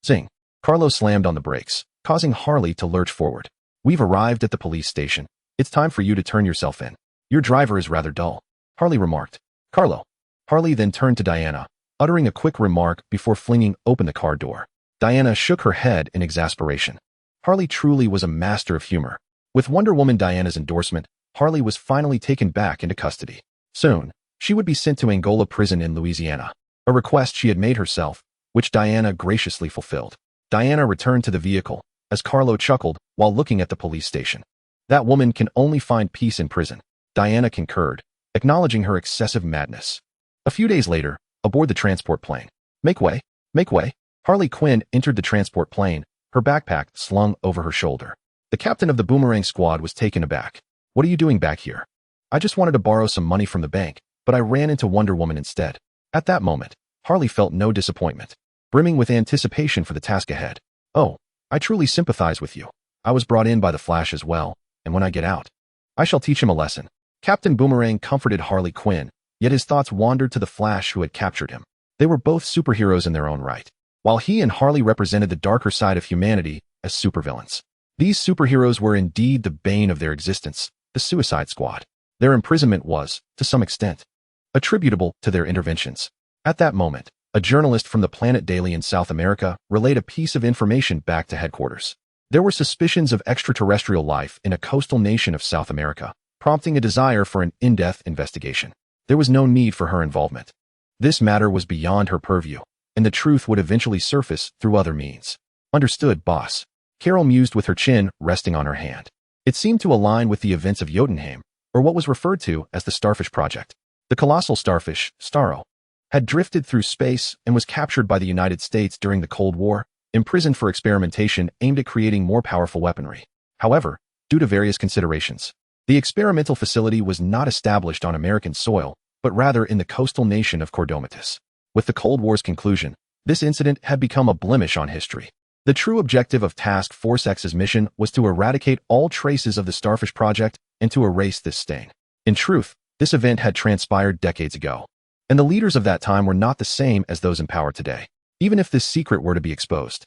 Zing. Carlo slammed on the brakes, causing Harley to lurch forward. We've arrived at the police station. It's time for you to turn yourself in. Your driver is rather dull, Harley remarked. Carlo. Harley then turned to Diana, uttering a quick remark before flinging open the car door. Diana shook her head in exasperation. Harley truly was a master of humor. With Wonder Woman Diana's endorsement, Harley was finally taken back into custody. Soon, she would be sent to Angola prison in Louisiana, a request she had made herself, which Diana graciously fulfilled. Diana returned to the vehicle, as Carlo chuckled while looking at the police station. That woman can only find peace in prison, Diana concurred, acknowledging her excessive madness. A few days later, aboard the transport plane. Make way, make way. Harley Quinn entered the transport plane, her backpack slung over her shoulder. The captain of the Boomerang squad was taken aback. What are you doing back here? I just wanted to borrow some money from the bank, but I ran into Wonder Woman instead. At that moment, Harley felt no disappointment, brimming with anticipation for the task ahead. Oh, I truly sympathize with you. I was brought in by the Flash as well, and when I get out, I shall teach him a lesson. Captain Boomerang comforted Harley Quinn, yet his thoughts wandered to the Flash who had captured him. They were both superheroes in their own right, while he and Harley represented the darker side of humanity as supervillains. These superheroes were indeed the bane of their existence, the Suicide Squad. Their imprisonment was, to some extent, attributable to their interventions. At that moment, a journalist from the Planet Daily in South America relayed a piece of information back to headquarters. There were suspicions of extraterrestrial life in a coastal nation of South America, prompting a desire for an in-depth investigation. There was no need for her involvement. This matter was beyond her purview, and the truth would eventually surface through other means. Understood, boss. Carol mused with her chin resting on her hand. It seemed to align with the events of Jotunheim, or what was referred to as the Starfish Project. The colossal starfish, Starro, had drifted through space and was captured by the United States during the Cold War, imprisoned for experimentation aimed at creating more powerful weaponry. However, due to various considerations, the experimental facility was not established on American soil, but rather in the coastal nation of Cordomitus. With the Cold War's conclusion, this incident had become a blemish on history. The true objective of Task Force X's mission was to eradicate all traces of the Starfish Project and to erase this stain. In truth, this event had transpired decades ago, and the leaders of that time were not the same as those in power today. Even if this secret were to be exposed,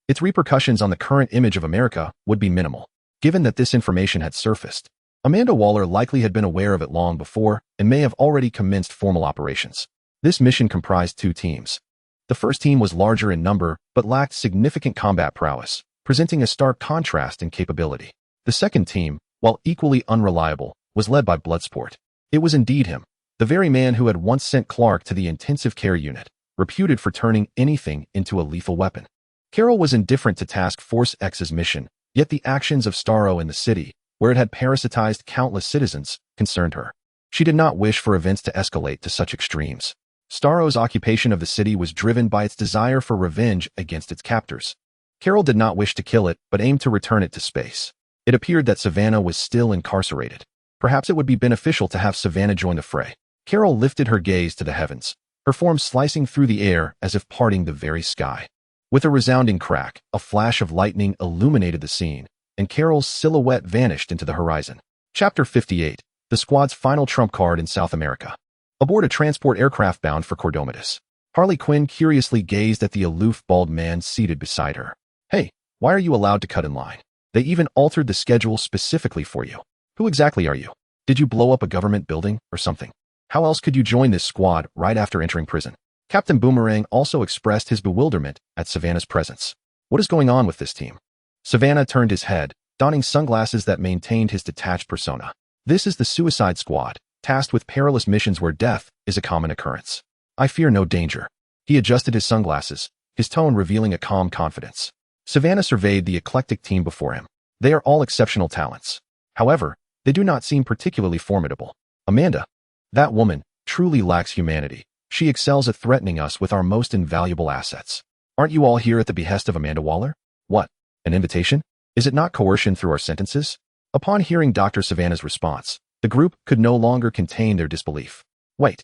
its repercussions on the current image of America would be minimal. Given that this information had surfaced, Amanda Waller likely had been aware of it long before and may have already commenced formal operations. This mission comprised two teams. The first team was larger in number but lacked significant combat prowess, presenting a stark contrast in capability. The second team, while equally unreliable, was led by Bloodsport. It was indeed him, the very man who had once sent Clark to the intensive care unit, reputed for turning anything into a lethal weapon. Carol was indifferent to Task Force X's mission, yet the actions of Starro in the city, where it had parasitized countless citizens, concerned her. She did not wish for events to escalate to such extremes. Starro's occupation of the city was driven by its desire for revenge against its captors. Carol did not wish to kill it, but aimed to return it to space. It appeared that Savannah was still incarcerated. Perhaps it would be beneficial to have Savannah join the fray. Carol lifted her gaze to the heavens, her form slicing through the air as if parting the very sky. With a resounding crack, a flash of lightning illuminated the scene, and Carol's silhouette vanished into the horizon. Chapter 58, the squad's final trump card in South America. Aboard a transport aircraft bound for Cordomitus, Harley Quinn curiously gazed at the aloof bald man seated beside her. Hey, why are you allowed to cut in line? They even altered the schedule specifically for you. Who exactly are you? Did you blow up a government building or something? How else could you join this squad right after entering prison? Captain Boomerang also expressed his bewilderment at Savannah's presence. What is going on with this team? Savannah turned his head, donning sunglasses that maintained his detached persona. This is the Suicide Squad, tasked with perilous missions where death is a common occurrence. I fear no danger. He adjusted his sunglasses, his tone revealing a calm confidence. Savannah surveyed the eclectic team before him. They are all exceptional talents. However, they do not seem particularly formidable. Amanda, that woman, truly lacks humanity. She excels at threatening us with our most invaluable assets. Aren't you all here at the behest of Amanda Waller? What? An invitation? Is it not coercion through our sentences? Upon hearing Dr. Savannah's response, the group could no longer contain their disbelief. Wait.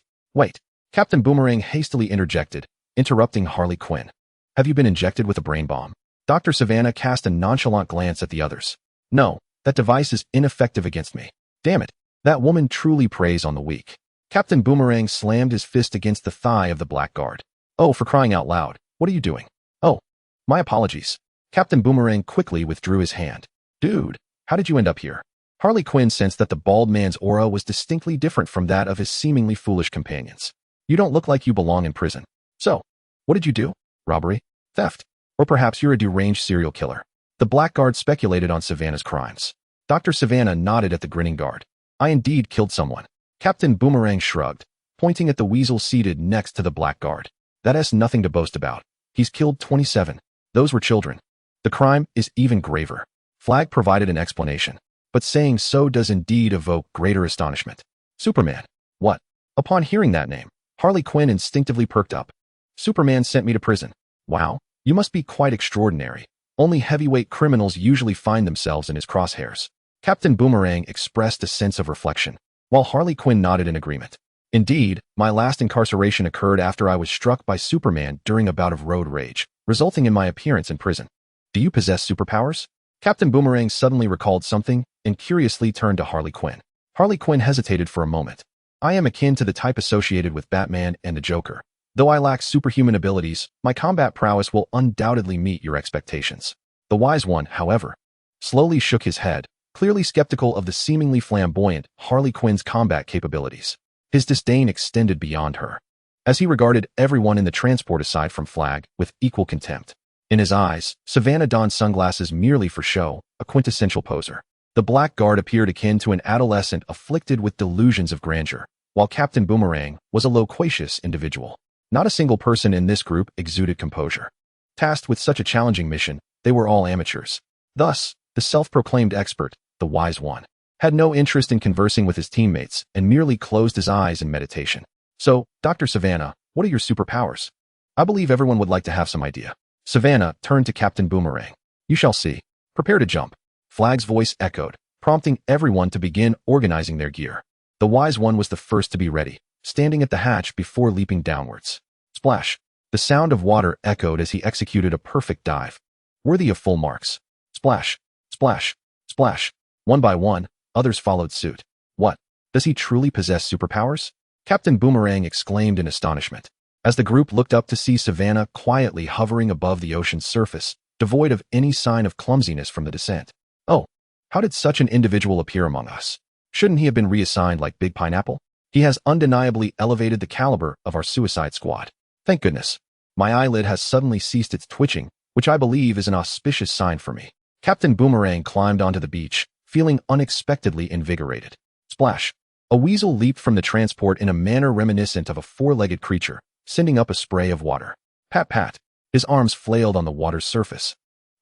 Captain Boomerang hastily interjected, interrupting Harley Quinn. Have you been injected with a brain bomb? Dr. Savannah cast a nonchalant glance at the others. No, that device is ineffective against me. Damn it, that woman truly preys on the weak. Captain Boomerang slammed his fist against the thigh of the blackguard. Oh, for crying out loud, what are you doing? Oh, my apologies. Captain Boomerang quickly withdrew his hand. Dude, how did you end up here? Harley Quinn sensed that the bald man's aura was distinctly different from that of his seemingly foolish companions. You don't look like you belong in prison. So, what did you do? Robbery? Theft? Or perhaps you're a deranged serial killer. The blackguard speculated on Savannah's crimes. Dr. Savannah nodded at the grinning guard. I indeed killed someone. Captain Boomerang shrugged, pointing at the weasel seated next to the blackguard. That has nothing to boast about. He's killed 27. Those were children. The crime is even graver. Flag provided an explanation, but saying so does indeed evoke greater astonishment. Superman. What? Upon hearing that name, Harley Quinn instinctively perked up. Superman sent me to prison. Wow, you must be quite extraordinary. Only heavyweight criminals usually find themselves in his crosshairs. Captain Boomerang expressed a sense of reflection, while Harley Quinn nodded in agreement. Indeed, my last incarceration occurred after I was struck by Superman during a bout of road rage, resulting in my appearance in prison. Do you possess superpowers? Captain Boomerang suddenly recalled something and curiously turned to Harley Quinn. Harley Quinn hesitated for a moment. I am akin to the type associated with Batman and the Joker. Though I lack superhuman abilities, my combat prowess will undoubtedly meet your expectations. The wise one, however, slowly shook his head, clearly skeptical of the seemingly flamboyant Harley Quinn's combat capabilities. His disdain extended beyond her, as he regarded everyone in the transport aside from Flag with equal contempt. In his eyes, Savannah donned sunglasses merely for show, a quintessential poser. The blackguard appeared akin to an adolescent afflicted with delusions of grandeur, while Captain Boomerang was a loquacious individual. Not a single person in this group exuded composure. Tasked with such a challenging mission, they were all amateurs. Thus, the self-proclaimed expert, the wise one, had no interest in conversing with his teammates and merely closed his eyes in meditation. So, Dr. Savannah, what are your superpowers? I believe everyone would like to have some idea. Savannah turned to Captain Boomerang. You shall see. Prepare to jump. Flag's voice echoed, prompting everyone to begin organizing their gear. The wise one was the first to be ready, standing at the hatch before leaping downwards. Splash. The sound of water echoed as he executed a perfect dive, worthy of full marks. Splash, splash, splash. One by one, others followed suit. What? Does he truly possess superpowers? Captain Boomerang exclaimed in astonishment, as the group looked up to see Savannah quietly hovering above the ocean's surface, devoid of any sign of clumsiness from the descent. Oh, how did such an individual appear among us? Shouldn't he have been reassigned like Big Pineapple? He has undeniably elevated the caliber of our suicide squad. Thank goodness. My eyelid has suddenly ceased its twitching, which I believe is an auspicious sign for me. Captain Boomerang climbed onto the beach, feeling unexpectedly invigorated. Splash. A weasel leaped from the transport in a manner reminiscent of a four-legged creature, sending up a spray of water. Pat pat. His arms flailed on the water's surface.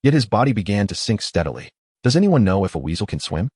Yet his body began to sink steadily. Does anyone know if a weasel can swim?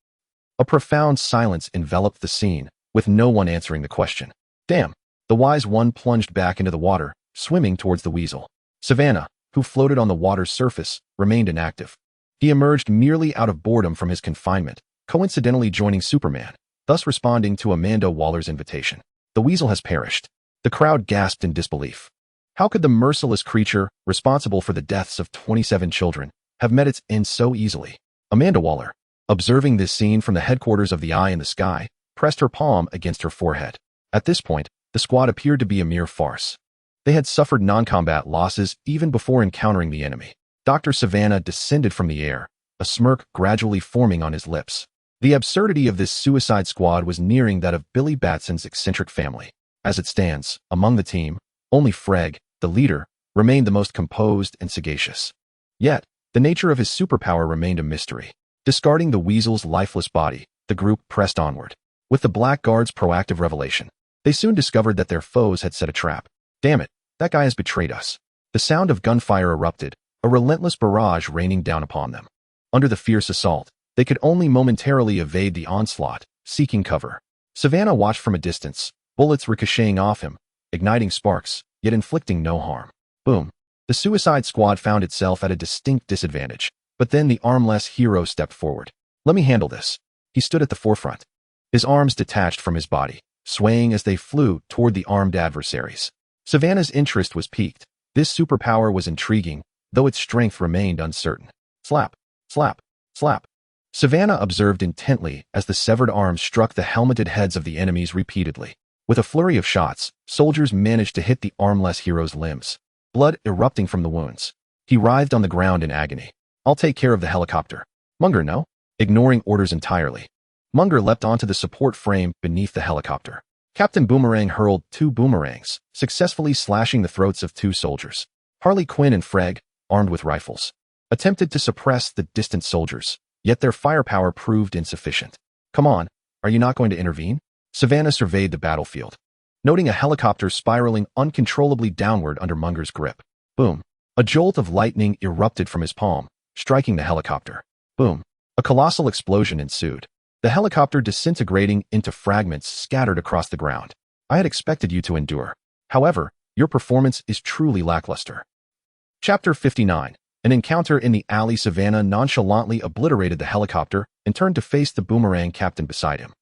A profound silence enveloped the scene, with no one answering the question. Damn. The wise one plunged back into the water, swimming towards the weasel. Savannah, who floated on the water's surface, remained inactive. He emerged merely out of boredom from his confinement, coincidentally joining Superman, thus responding to Amanda Waller's invitation. The weasel has perished. The crowd gasped in disbelief. How could the merciless creature, responsible for the deaths of 27 children, have met its end so easily? Amanda Waller, observing this scene from the headquarters of the Eye in the Sky, pressed her palm against her forehead. At this point, the squad appeared to be a mere farce. They had suffered non-combat losses even before encountering the enemy. Dr. Savannah descended from the air, a smirk gradually forming on his lips. The absurdity of this suicide squad was nearing that of Billy Batson's eccentric family. As it stands, among the team, only Freg, the leader, remained the most composed and sagacious. Yet, the nature of his superpower remained a mystery. Discarding the weasel's lifeless body, the group pressed onward. With the Blackguard's proactive revelation, they soon discovered that their foes had set a trap. Damn it, that guy has betrayed us. The sound of gunfire erupted, a relentless barrage raining down upon them. Under the fierce assault, they could only momentarily evade the onslaught, seeking cover. Savannah watched from a distance, bullets ricocheting off him, igniting sparks, yet inflicting no harm. Boom. The suicide squad found itself at a distinct disadvantage, but then the armless hero stepped forward. Let me handle this. He stood at the forefront. His arms detached from his body, swaying as they flew toward the armed adversaries. Savannah's interest was piqued. This superpower was intriguing, though its strength remained uncertain. Slap, slap, slap. Savannah observed intently as the severed arms struck the helmeted heads of the enemies repeatedly. With a flurry of shots, soldiers managed to hit the armless hero's limbs, blood erupting from the wounds. He writhed on the ground in agony. I'll take care of the helicopter. Munger, no? Ignoring orders entirely, Munger leapt onto the support frame beneath the helicopter. Captain Boomerang hurled 2 boomerangs, successfully slashing the throats of 2 soldiers. Harley Quinn and Freg, armed with rifles, attempted to suppress the distant soldiers, yet their firepower proved insufficient. Come on, are you not going to intervene? Savannah surveyed the battlefield, noting a helicopter spiraling uncontrollably downward under Munger's grip. Boom. A jolt of lightning erupted from his palm, striking the helicopter. Boom. A colossal explosion ensued, the helicopter disintegrating into fragments scattered across the ground. I had expected you to endure. However, your performance is truly lackluster. Chapter 59. An encounter in the alley. Savannah nonchalantly obliterated the helicopter and turned to face the boomerang captain beside him.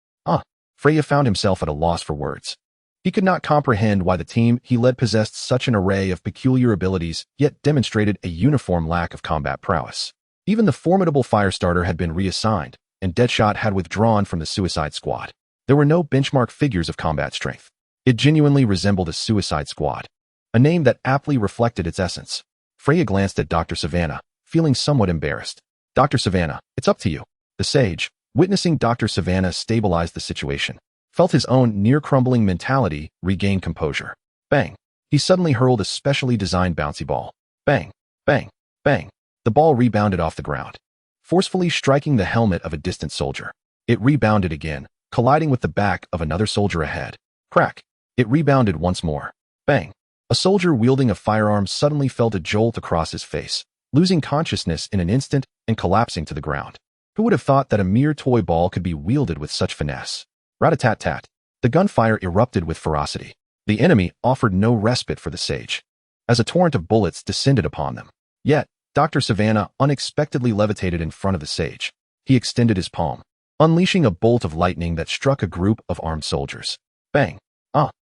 Freya found himself at a loss for words. He could not comprehend why the team he led possessed such an array of peculiar abilities, yet demonstrated a uniform lack of combat prowess. Even the formidable Firestarter had been reassigned, and Deadshot had withdrawn from the Suicide Squad. There were no benchmark figures of combat strength. It genuinely resembled a Suicide Squad, a name that aptly reflected its essence. Freya glanced at Dr. Savannah, feeling somewhat embarrassed. Dr. Savannah, it's up to you. The sage, witnessing Dr. Savannah stabilize the situation, felt his own near-crumbling mentality regain composure. Bang! He suddenly hurled a specially designed bouncy ball. Bang! Bang! Bang! The ball rebounded off the ground, forcefully striking the helmet of a distant soldier. It rebounded again, colliding with the back of another soldier ahead. Crack! It rebounded once more. Bang! A soldier wielding a firearm suddenly felt a jolt across his face, losing consciousness in an instant and collapsing to the ground. Who would have thought that a mere toy ball could be wielded with such finesse? Rat-a-tat-tat. The gunfire erupted with ferocity. The enemy offered no respite for the sage, as a torrent of bullets descended upon them. Yet, Dr. Savannah unexpectedly levitated in front of the sage. He extended his palm, unleashing a bolt of lightning that struck a group of armed soldiers. Bang!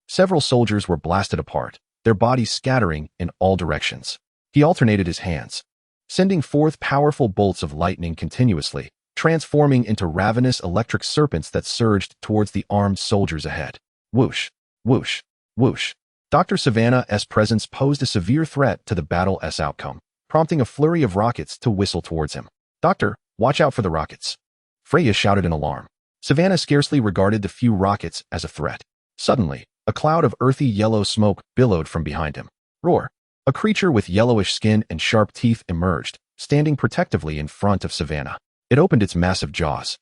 Several soldiers were blasted apart, their bodies scattering in all directions. He alternated his hands, sending forth powerful bolts of lightning continuously, transforming into ravenous electric serpents that surged towards the armed soldiers ahead. Whoosh, whoosh, whoosh. Dr. Savannah's presence posed a severe threat to the battle's outcome, prompting a flurry of rockets to whistle towards him. Doctor, watch out for the rockets. Freya shouted in alarm. Savannah scarcely regarded the few rockets as a threat. Suddenly, a cloud of earthy yellow smoke billowed from behind him. Roar! A creature with yellowish skin and sharp teeth emerged, standing protectively in front of Savannah. It opened its massive jaws.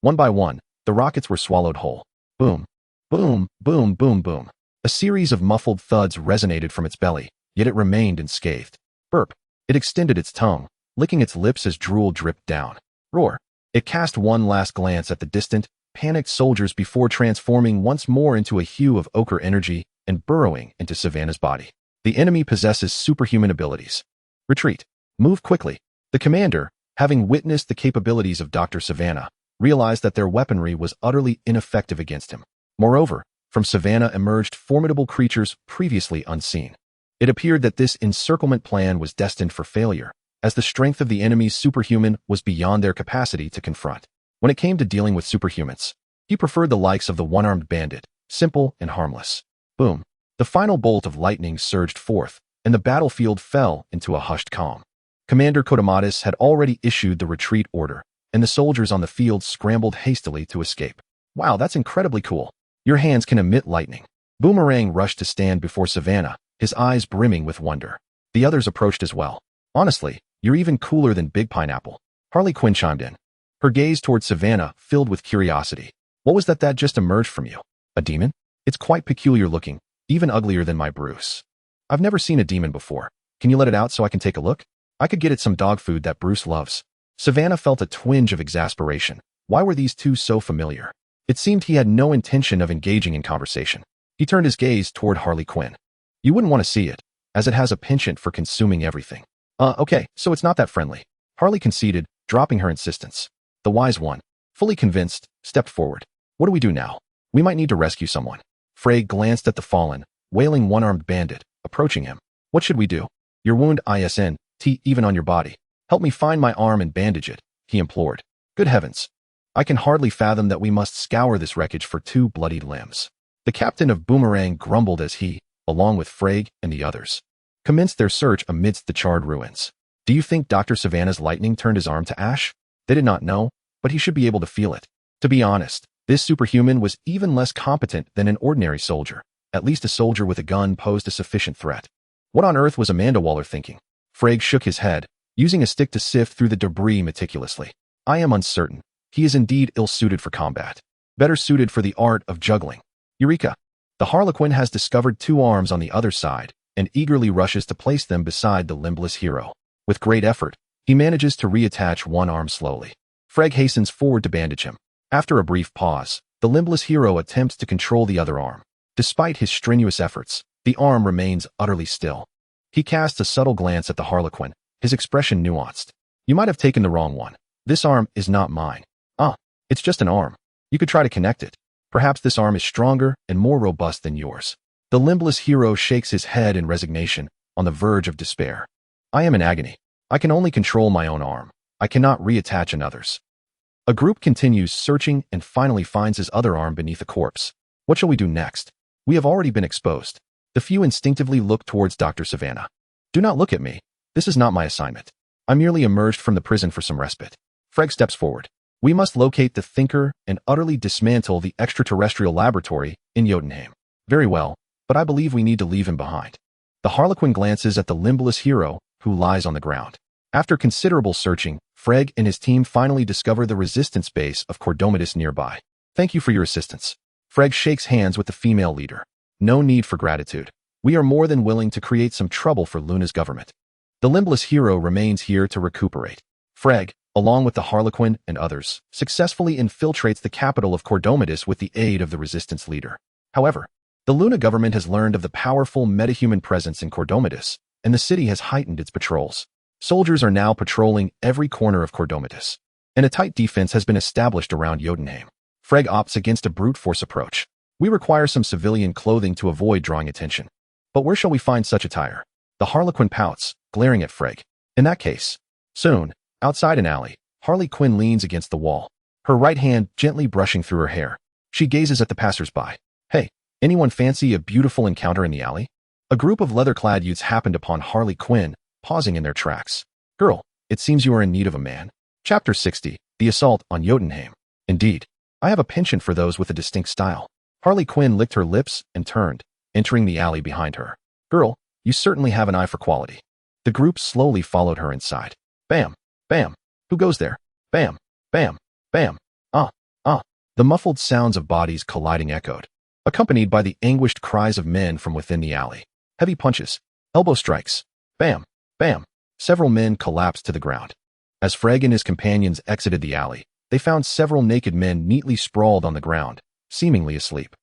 One by one, the rockets were swallowed whole. Boom! Boom! Boom! Boom! Boom! A series of muffled thuds resonated from its belly, yet it remained unscathed. Burp! It extended its tongue, licking its lips as drool dripped down. Roar! It cast one last glance at the distant, panicked soldiers before transforming once more into a hue of ochre energy and burrowing into Savannah's body. The enemy possesses superhuman abilities. Retreat. Move quickly. The commander, having witnessed the capabilities of Dr. Savannah, realized that their weaponry was utterly ineffective against him. Moreover, from Savannah emerged formidable creatures previously unseen. It appeared that this encirclement plan was destined for failure, as the strength of the enemy's superhuman was beyond their capacity to confront. When it came to dealing with superhumans, he preferred the likes of the one-armed bandit, simple and harmless. Boom! The final bolt of lightning surged forth, and the battlefield fell into a hushed calm. Commander Kodomatis had already issued the retreat order, and the soldiers on the field scrambled hastily to escape. Wow, that's incredibly cool. Your hands can emit lightning. Boomerang rushed to stand before Savannah, his eyes brimming with wonder. The others approached as well. Honestly, you're even cooler than Big Pineapple. Harley Quinn chimed in, her gaze toward Savannah filled with curiosity. What was that just emerged from you? A demon? It's quite peculiar looking, even uglier than my Bruce. I've never seen a demon before. Can you let it out so I can take a look? I could get it some dog food that Bruce loves. Savannah felt a twinge of exasperation. Why were these two so familiar? It seemed he had no intention of engaging in conversation. He turned his gaze toward Harley Quinn. You wouldn't want to see it, as it has a penchant for consuming everything. Okay, so it's not that friendly. Harley conceded, dropping her insistence. The wise one, fully convinced, stepped forward. What do we do now? We might need to rescue someone. Frey glanced at the fallen, wailing one-armed bandit, approaching him. What should we do? Your wound isn't even on your body. Help me find my arm and bandage it, he implored. Good heavens. I can hardly fathom that we must scour this wreckage for 2 bloodied limbs. The captain of Boomerang grumbled as he, along with Frey and the others, commenced their search amidst the charred ruins. Do you think Dr. Savannah's lightning turned his arm to ash? They did not know, but he should be able to feel it. To be honest, this superhuman was even less competent than an ordinary soldier. At least a soldier with a gun posed a sufficient threat. What on earth was Amanda Waller thinking? Frey shook his head, using a stick to sift through the debris meticulously. I am uncertain. He is indeed ill-suited for combat. Better suited for the art of juggling. Eureka! The Harlequin has discovered 2 arms on the other side, and eagerly rushes to place them beside the limbless hero. With great effort, he manages to reattach one arm slowly. Frey hastens forward to bandage him. After a brief pause, the limbless hero attempts to control the other arm. Despite his strenuous efforts, the arm remains utterly still. He casts a subtle glance at the Harlequin, his expression nuanced. You might have taken the wrong one. This arm is not mine. It's just an arm. You could try to connect it. Perhaps this arm is stronger and more robust than yours. The limbless hero shakes his head in resignation, on the verge of despair. I am in agony. I can only control my own arm. I cannot reattach another's. A group continues searching and finally finds his other arm beneath a corpse. What shall we do next? We have already been exposed. The few instinctively look towards Dr. Savannah. Do not look at me. This is not my assignment. I merely emerged from the prison for some respite. Frey steps forward. We must locate the thinker and utterly dismantle the extraterrestrial laboratory in Jotunheim. Very well, but I believe we need to leave him behind. The Harlequin glances at the limbless hero, who lies on the ground. After considerable searching, Frey and his team finally discover the resistance base of Kryptonite nearby. Thank you for your assistance. Frey shakes hands with the female leader. No need for gratitude. We are more than willing to create some trouble for Luna's government. The limbless hero remains here to recuperate. Frey, along with the Harlequin and others, successfully infiltrates the capital of Cordomitus with the aid of the resistance leader. However, the Luna government has learned of the powerful metahuman presence in Cordomitus, and the city has heightened its patrols. Soldiers are now patrolling every corner of Cordomitus, and a tight defense has been established around Jotunheim. Freg opts against a brute force approach. We require some civilian clothing to avoid drawing attention. But where shall we find such attire? The Harlequin pouts, glaring at Freg. In that case. Soon, outside an alley, Harley Quinn leans against the wall, her right hand gently brushing through her hair. She gazes at the passers-by. Hey, anyone fancy a beautiful encounter in the alley? A group of leather-clad youths happened upon Harley Quinn, pausing in their tracks. Girl, it seems you are in need of a man. Chapter 60, The Assault on Jotunheim. Indeed, I have a penchant for those with a distinct style. Harley Quinn licked her lips and turned, entering the alley behind her. Girl, you certainly have an eye for quality. The group slowly followed her inside. Bam, bam. Who goes there? Bam, bam, bam. The muffled sounds of bodies colliding echoed, accompanied by the anguished cries of men from within the alley. Heavy punches, elbow strikes. Bam, bam. Several men collapsed to the ground. As Freg and his companions exited the alley, they found several naked men neatly sprawled on the ground, seemingly asleep.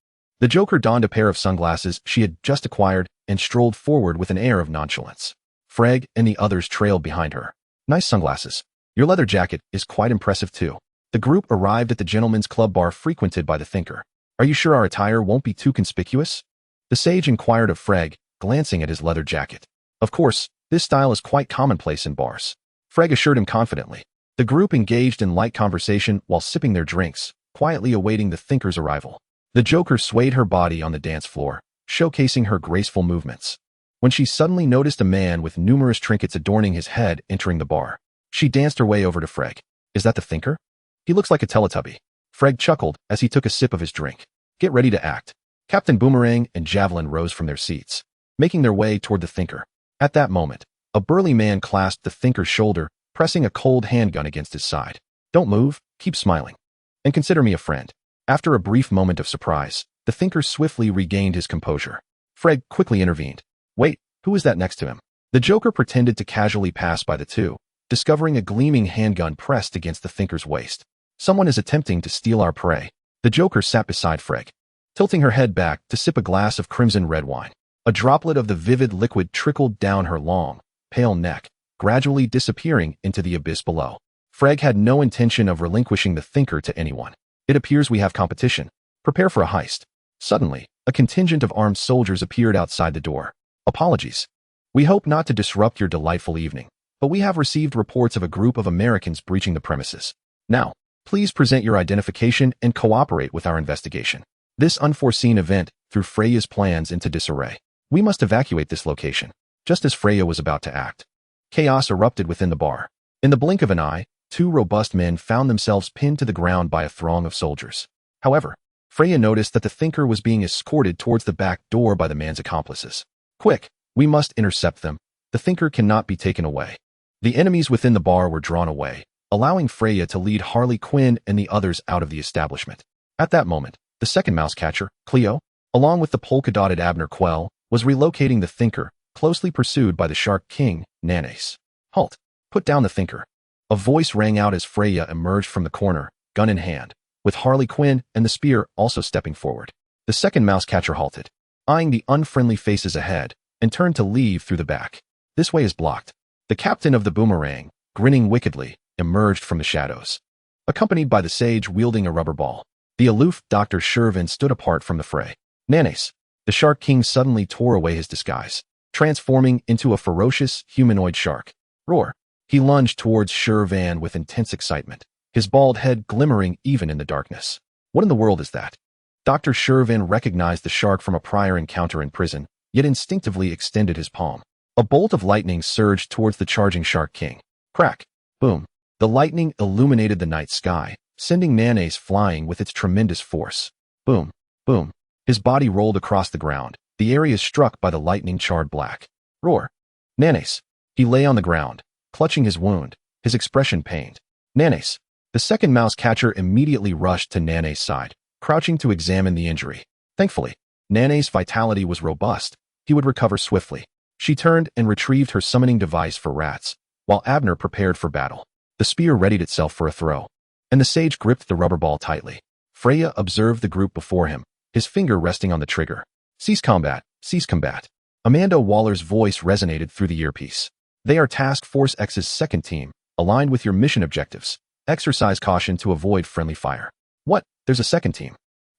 The Joker donned a pair of sunglasses she had just acquired and strolled forward with an air of nonchalance. Freg and the others trailed behind her. Nice sunglasses. Your leather jacket is quite impressive too. The group arrived at the gentleman's club bar frequented by the Thinker. Are you sure our attire won't be too conspicuous? The sage inquired of Freg, glancing at his leather jacket. Of course, this style is quite commonplace in bars. Freg assured him confidently. The group engaged in light conversation while sipping their drinks, quietly awaiting the Thinker's arrival. The Joker swayed her body on the dance floor, showcasing her graceful movements. When she suddenly noticed a man with numerous trinkets adorning his head entering the bar, she danced her way over to Freg. Is that the Thinker? He looks like a Teletubby. Freg chuckled as he took a sip of his drink. Get ready to act. Captain Boomerang and Javelin rose from their seats, making their way toward the Thinker. At that moment, a burly man clasped the Thinker's shoulder, pressing a cold handgun against his side. Don't move, keep smiling. And consider me a friend. After a brief moment of surprise, the Thinker swiftly regained his composure. Freg quickly intervened. Wait, who is that next to him? The Joker pretended to casually pass by the two, discovering a gleaming handgun pressed against the Thinker's waist. Someone is attempting to steal our prey. The Joker sat beside Freg, tilting her head back to sip a glass of crimson red wine. A droplet of the vivid liquid trickled down her long, pale neck, gradually disappearing into the abyss below. Freg had no intention of relinquishing the Thinker to anyone. It appears we have competition. Prepare for a heist. Suddenly, a contingent of armed soldiers appeared outside the door. Apologies. We hope not to disrupt your delightful evening, but we have received reports of a group of Americans breaching the premises. Now, please present your identification and cooperate with our investigation. This unforeseen event threw Freya's plans into disarray. We must evacuate this location. Just as Freya was about to act, chaos erupted within the bar. In the blink of an eye, two robust men found themselves pinned to the ground by a throng of soldiers. However, Freya noticed that the Thinker was being escorted towards the back door by the man's accomplices. Quick, we must intercept them. The Thinker cannot be taken away. The enemies within the bar were drawn away, allowing Freya to lead Harley Quinn and the others out of the establishment. At that moment, the second mouse catcher, Cleo, along with the polka-dotted Abner Quell, was relocating the Thinker, closely pursued by the Shark King, Nanace. Halt! Put down the Thinker. A voice rang out as Freya emerged from the corner, gun in hand, with Harley Quinn and the spear also stepping forward. The second mouse catcher halted, eyeing the unfriendly faces ahead, and turned to leave through the back. This way is blocked. The captain of the Boomerang, grinning wickedly, emerged from the shadows, accompanied by the sage wielding a rubber ball. The aloof Dr. Shervin stood apart from the fray. Nanace, the Shark King suddenly tore away his disguise, transforming into a ferocious humanoid shark. Roar! He lunged towards Shervan with intense excitement, his bald head glimmering even in the darkness. What in the world is that? Dr. Shervin recognized the shark from a prior encounter in prison, yet instinctively extended his palm. A bolt of lightning surged towards the charging Shark King. Crack! Boom! The lightning illuminated the night sky, sending Nanace flying with its tremendous force. Boom! Boom! His body rolled across the ground, the area struck by the lightning charred black. Roar! Nanace! He lay on the ground, clutching his wound, his expression pained. Nanace! The second mouse catcher immediately rushed to Nanace's side, crouching to examine the injury. Thankfully, Nanace's vitality was robust. He would recover swiftly. She turned and retrieved her summoning device for rats, while Abner prepared for battle. The The spear readied itself for a throw, and the sage gripped the rubber ball tightly. Freya observed the group before him, his finger resting on the trigger. Cease combat, cease combat. Amanda Waller's voice resonated through the earpiece. They are Task Force X's second team, aligned with your mission objectives. Exercise caution to avoid friendly fire. What? There's a second team?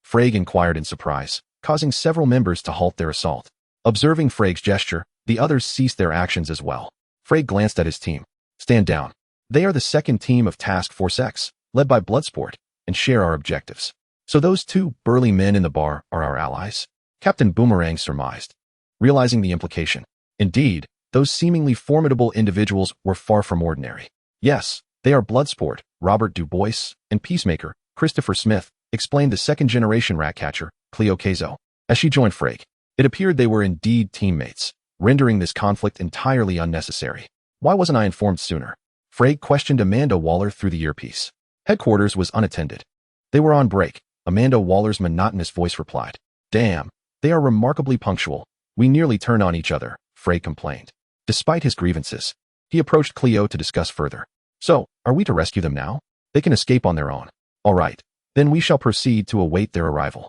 Freyg inquired in surprise, causing several members to halt their assault. Observing Freyg's gesture, the others ceased their actions as well. Freyg glanced at his team. Stand down. They are the second team of Task Force X, led by Bloodsport, and share our objectives. So those two burly men in the bar are our allies? Captain Boomerang surmised, realizing the implication. Indeed, those seemingly formidable individuals were far from ordinary. Yes, they are Bloodsport, Robert Dubois, and Peacemaker, Christopher Smith, explained the second-generation Ratcatcher, Cleo Kazo. As she joined Freyg, it appeared they were indeed teammates, rendering this conflict entirely unnecessary. Why wasn't I informed sooner? Freyg questioned Amanda Waller through the earpiece. Headquarters was unattended. They were on break, Amanda Waller's monotonous voice replied. Damn, they are remarkably punctual. We nearly turned on each other, Freyg complained. Despite his grievances, he approached Cleo to discuss further. So, are we to rescue them now? They can escape on their own. All right, then we shall proceed to await their arrival.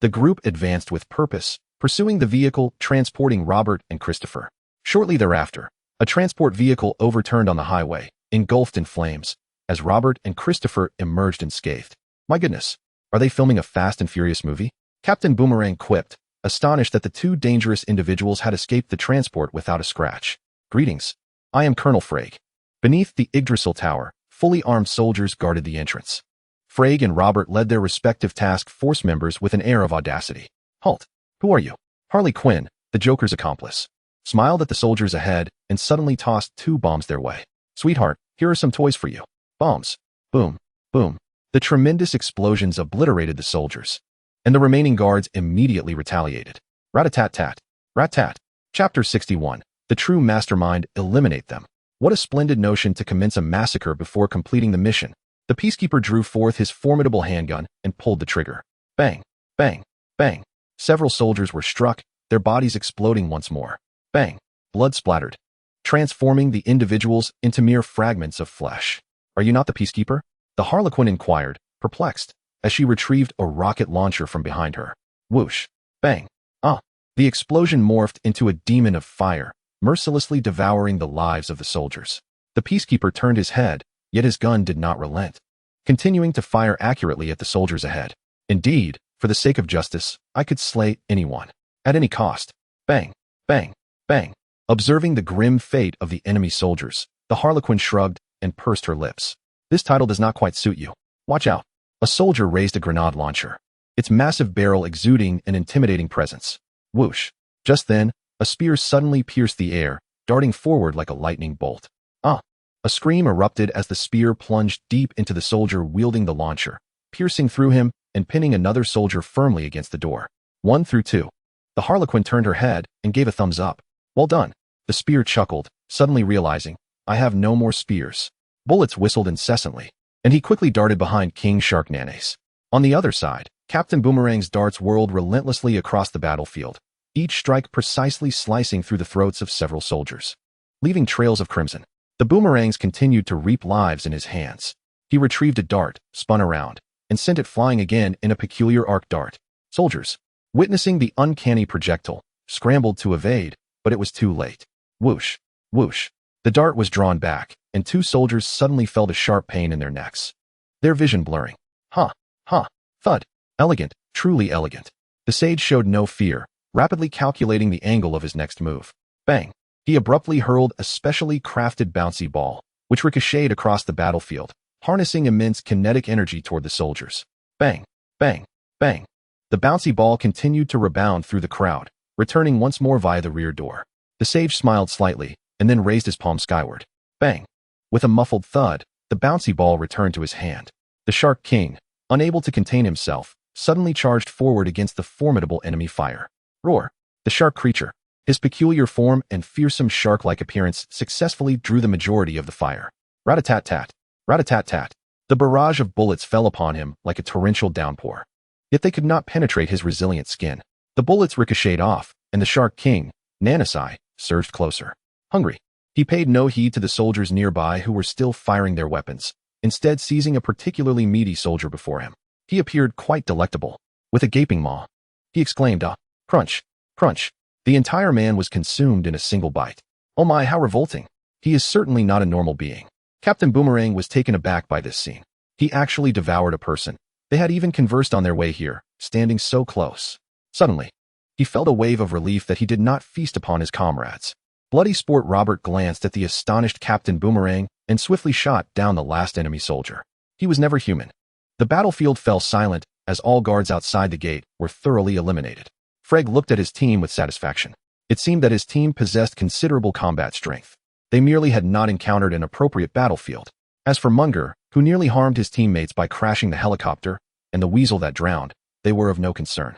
The group advanced with purpose, pursuing the vehicle transporting Robert and Christopher. Shortly thereafter, a transport vehicle overturned on the highway, engulfed in flames, as Robert and Christopher emerged unscathed. My goodness, are they filming a Fast and Furious movie? Captain Boomerang quipped, astonished that the two dangerous individuals had escaped the transport without a scratch. Greetings. I am Colonel Freyg. Beneath the Yggdrasil Tower, fully armed soldiers guarded the entrance. Freyg and Robert led their respective task force members with an air of audacity. Halt. Who are you? Harley Quinn, the Joker's accomplice, smiled at the soldiers ahead and suddenly tossed 2 bombs their way. Sweetheart, here are some toys for you. Bombs. Boom. Boom. The tremendous explosions obliterated the soldiers, and the remaining guards immediately retaliated. Rat-a-tat-tat. Rat-tat. Chapter 61. The true mastermind, eliminate them. What a splendid notion to commence a massacre before completing the mission. The peacekeeper drew forth his formidable handgun and pulled the trigger. Bang. Bang. Bang. Several soldiers were struck, their bodies exploding once more. Bang. Blood splattered, transforming the individuals into mere fragments of flesh. Are you not the peacekeeper? The Harlequin inquired, perplexed, as she retrieved a rocket launcher from behind her. Whoosh. Bang. Ah. The explosion morphed into a demon of fire, mercilessly devouring the lives of the soldiers. The peacekeeper turned his head, yet his gun did not relent, continuing to fire accurately at the soldiers ahead. Indeed, for the sake of justice, I could slay anyone, at any cost. Bang. Bang. Bang. Observing the grim fate of the enemy soldiers, the Harlequin shrugged and pursed her lips. This title does not quite suit you. Watch out. A soldier raised a grenade launcher, its massive barrel exuding an intimidating presence. Whoosh. Just then, a spear suddenly pierced the air, darting forward like a lightning bolt. Ah! A scream erupted as the spear plunged deep into the soldier wielding the launcher, piercing through him and pinning another soldier firmly against the door. 1 through 2. The Harlequin turned her head and gave a thumbs up. Well done. The spear chuckled, suddenly realizing, I have no more spears. Bullets whistled incessantly, and he quickly darted behind King Shark Nanes. On the other side, Captain Boomerang's darts whirled relentlessly across the battlefield, each strike precisely slicing through the throats of several soldiers, leaving trails of crimson. The boomerangs continued to reap lives in his hands. He retrieved a dart, spun around, and sent it flying again in a peculiar arc dart. Soldiers, witnessing the uncanny projectile, scrambled to evade, but it was too late. Whoosh, whoosh. The dart was drawn back, and 2 soldiers suddenly felt a sharp pain in their necks, their vision blurring. Ha, ha, thud. Elegant, truly elegant. The sage showed no fear, rapidly calculating the angle of his next move. Bang. He abruptly hurled a specially crafted bouncy ball, which ricocheted across the battlefield, harnessing immense kinetic energy toward the soldiers. Bang, bang, bang. The bouncy ball continued to rebound through the crowd, returning once more via the rear door. The sage smiled slightly, and then raised his palm skyward. Bang. With a muffled thud, the bouncy ball returned to his hand. The Shark King, unable to contain himself, suddenly charged forward against the formidable enemy fire. Roar. The shark creature, his peculiar form and fearsome shark-like appearance, successfully drew the majority of the fire. Rat-a-tat-tat. Rat-a-tat-tat. The barrage of bullets fell upon him like a torrential downpour. Yet they could not penetrate his resilient skin. The bullets ricocheted off, and the Shark King, Nanasai, surged closer. Hungry. He paid no heed to the soldiers nearby who were still firing their weapons, instead seizing a particularly meaty soldier before him. He appeared quite delectable. With a gaping maw, he exclaimed, crunch, crunch. The entire man was consumed in a single bite. Oh my, how revolting. He is certainly not a normal being. Captain Boomerang was taken aback by this scene. He actually devoured a person. They had even conversed on their way here, standing so close. Suddenly, he felt a wave of relief that he did not feast upon his comrades. Bloody Sport Robert glanced at the astonished Captain Boomerang and swiftly shot down the last enemy soldier. He was never human. The battlefield fell silent as all guards outside the gate were thoroughly eliminated. Freg looked at his team with satisfaction. It seemed that his team possessed considerable combat strength. They merely had not encountered an appropriate battlefield. As for Munger, who nearly harmed his teammates by crashing the helicopter, and the weasel that drowned, they were of no concern.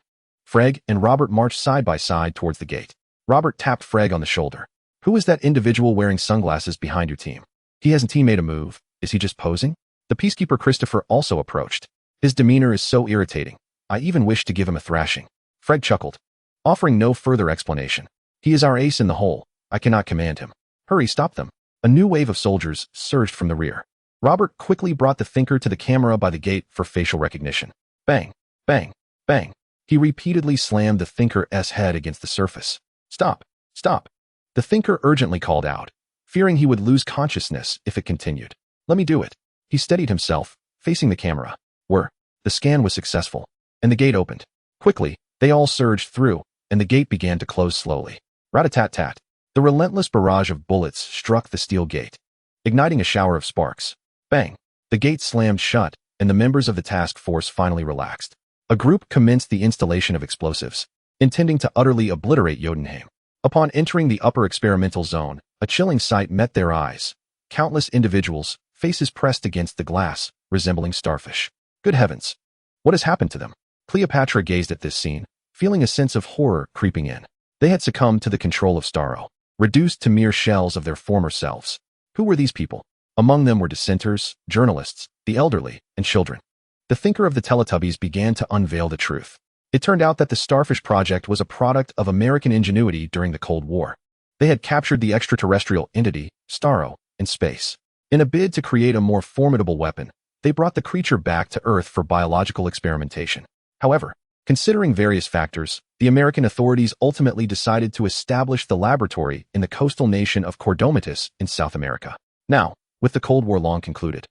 Freg and Robert marched side by side towards the gate. Robert tapped Freg on the shoulder. Who is that individual wearing sunglasses behind your team? He hasn't made a move. Is he just posing? The peacekeeper Christopher also approached. His demeanor is so irritating. I even wish to give him a thrashing. Freg chuckled, offering no further explanation. He is our ace in the hole. I cannot command him. Hurry, stop them. A new wave of soldiers surged from the rear. Robert quickly brought the thinker to the camera by the gate for facial recognition. Bang, bang, bang. He repeatedly slammed the thinker's head against the surface. Stop, stop. The thinker urgently called out, fearing he would lose consciousness if it continued. Let me do it. He steadied himself, facing the camera. The scan was successful, and the gate opened. Quickly, they all surged through, and the gate began to close slowly. Rat-a-tat-tat. The relentless barrage of bullets struck the steel gate, igniting a shower of sparks. Bang. The gate slammed shut, and the members of the task force finally relaxed. A group commenced the installation of explosives, intending to utterly obliterate Jotunheim. Upon entering the upper experimental zone, a chilling sight met their eyes. Countless individuals, faces pressed against the glass, resembling starfish. Good heavens! What has happened to them? Cleopatra gazed at this scene, feeling a sense of horror creeping in. They had succumbed to the control of Starro, reduced to mere shells of their former selves. Who were these people? Among them were dissenters, journalists, the elderly, and children. The thinker of the Teletubbies began to unveil the truth. It turned out that the Starfish Project was a product of American ingenuity during the Cold War. They had captured the extraterrestrial entity, Starro, in space. In a bid to create a more formidable weapon, they brought the creature back to Earth for biological experimentation. However, considering various factors, the American authorities ultimately decided to establish the laboratory in the coastal nation of Cordomitus in South America. Now, with the Cold War long concluded,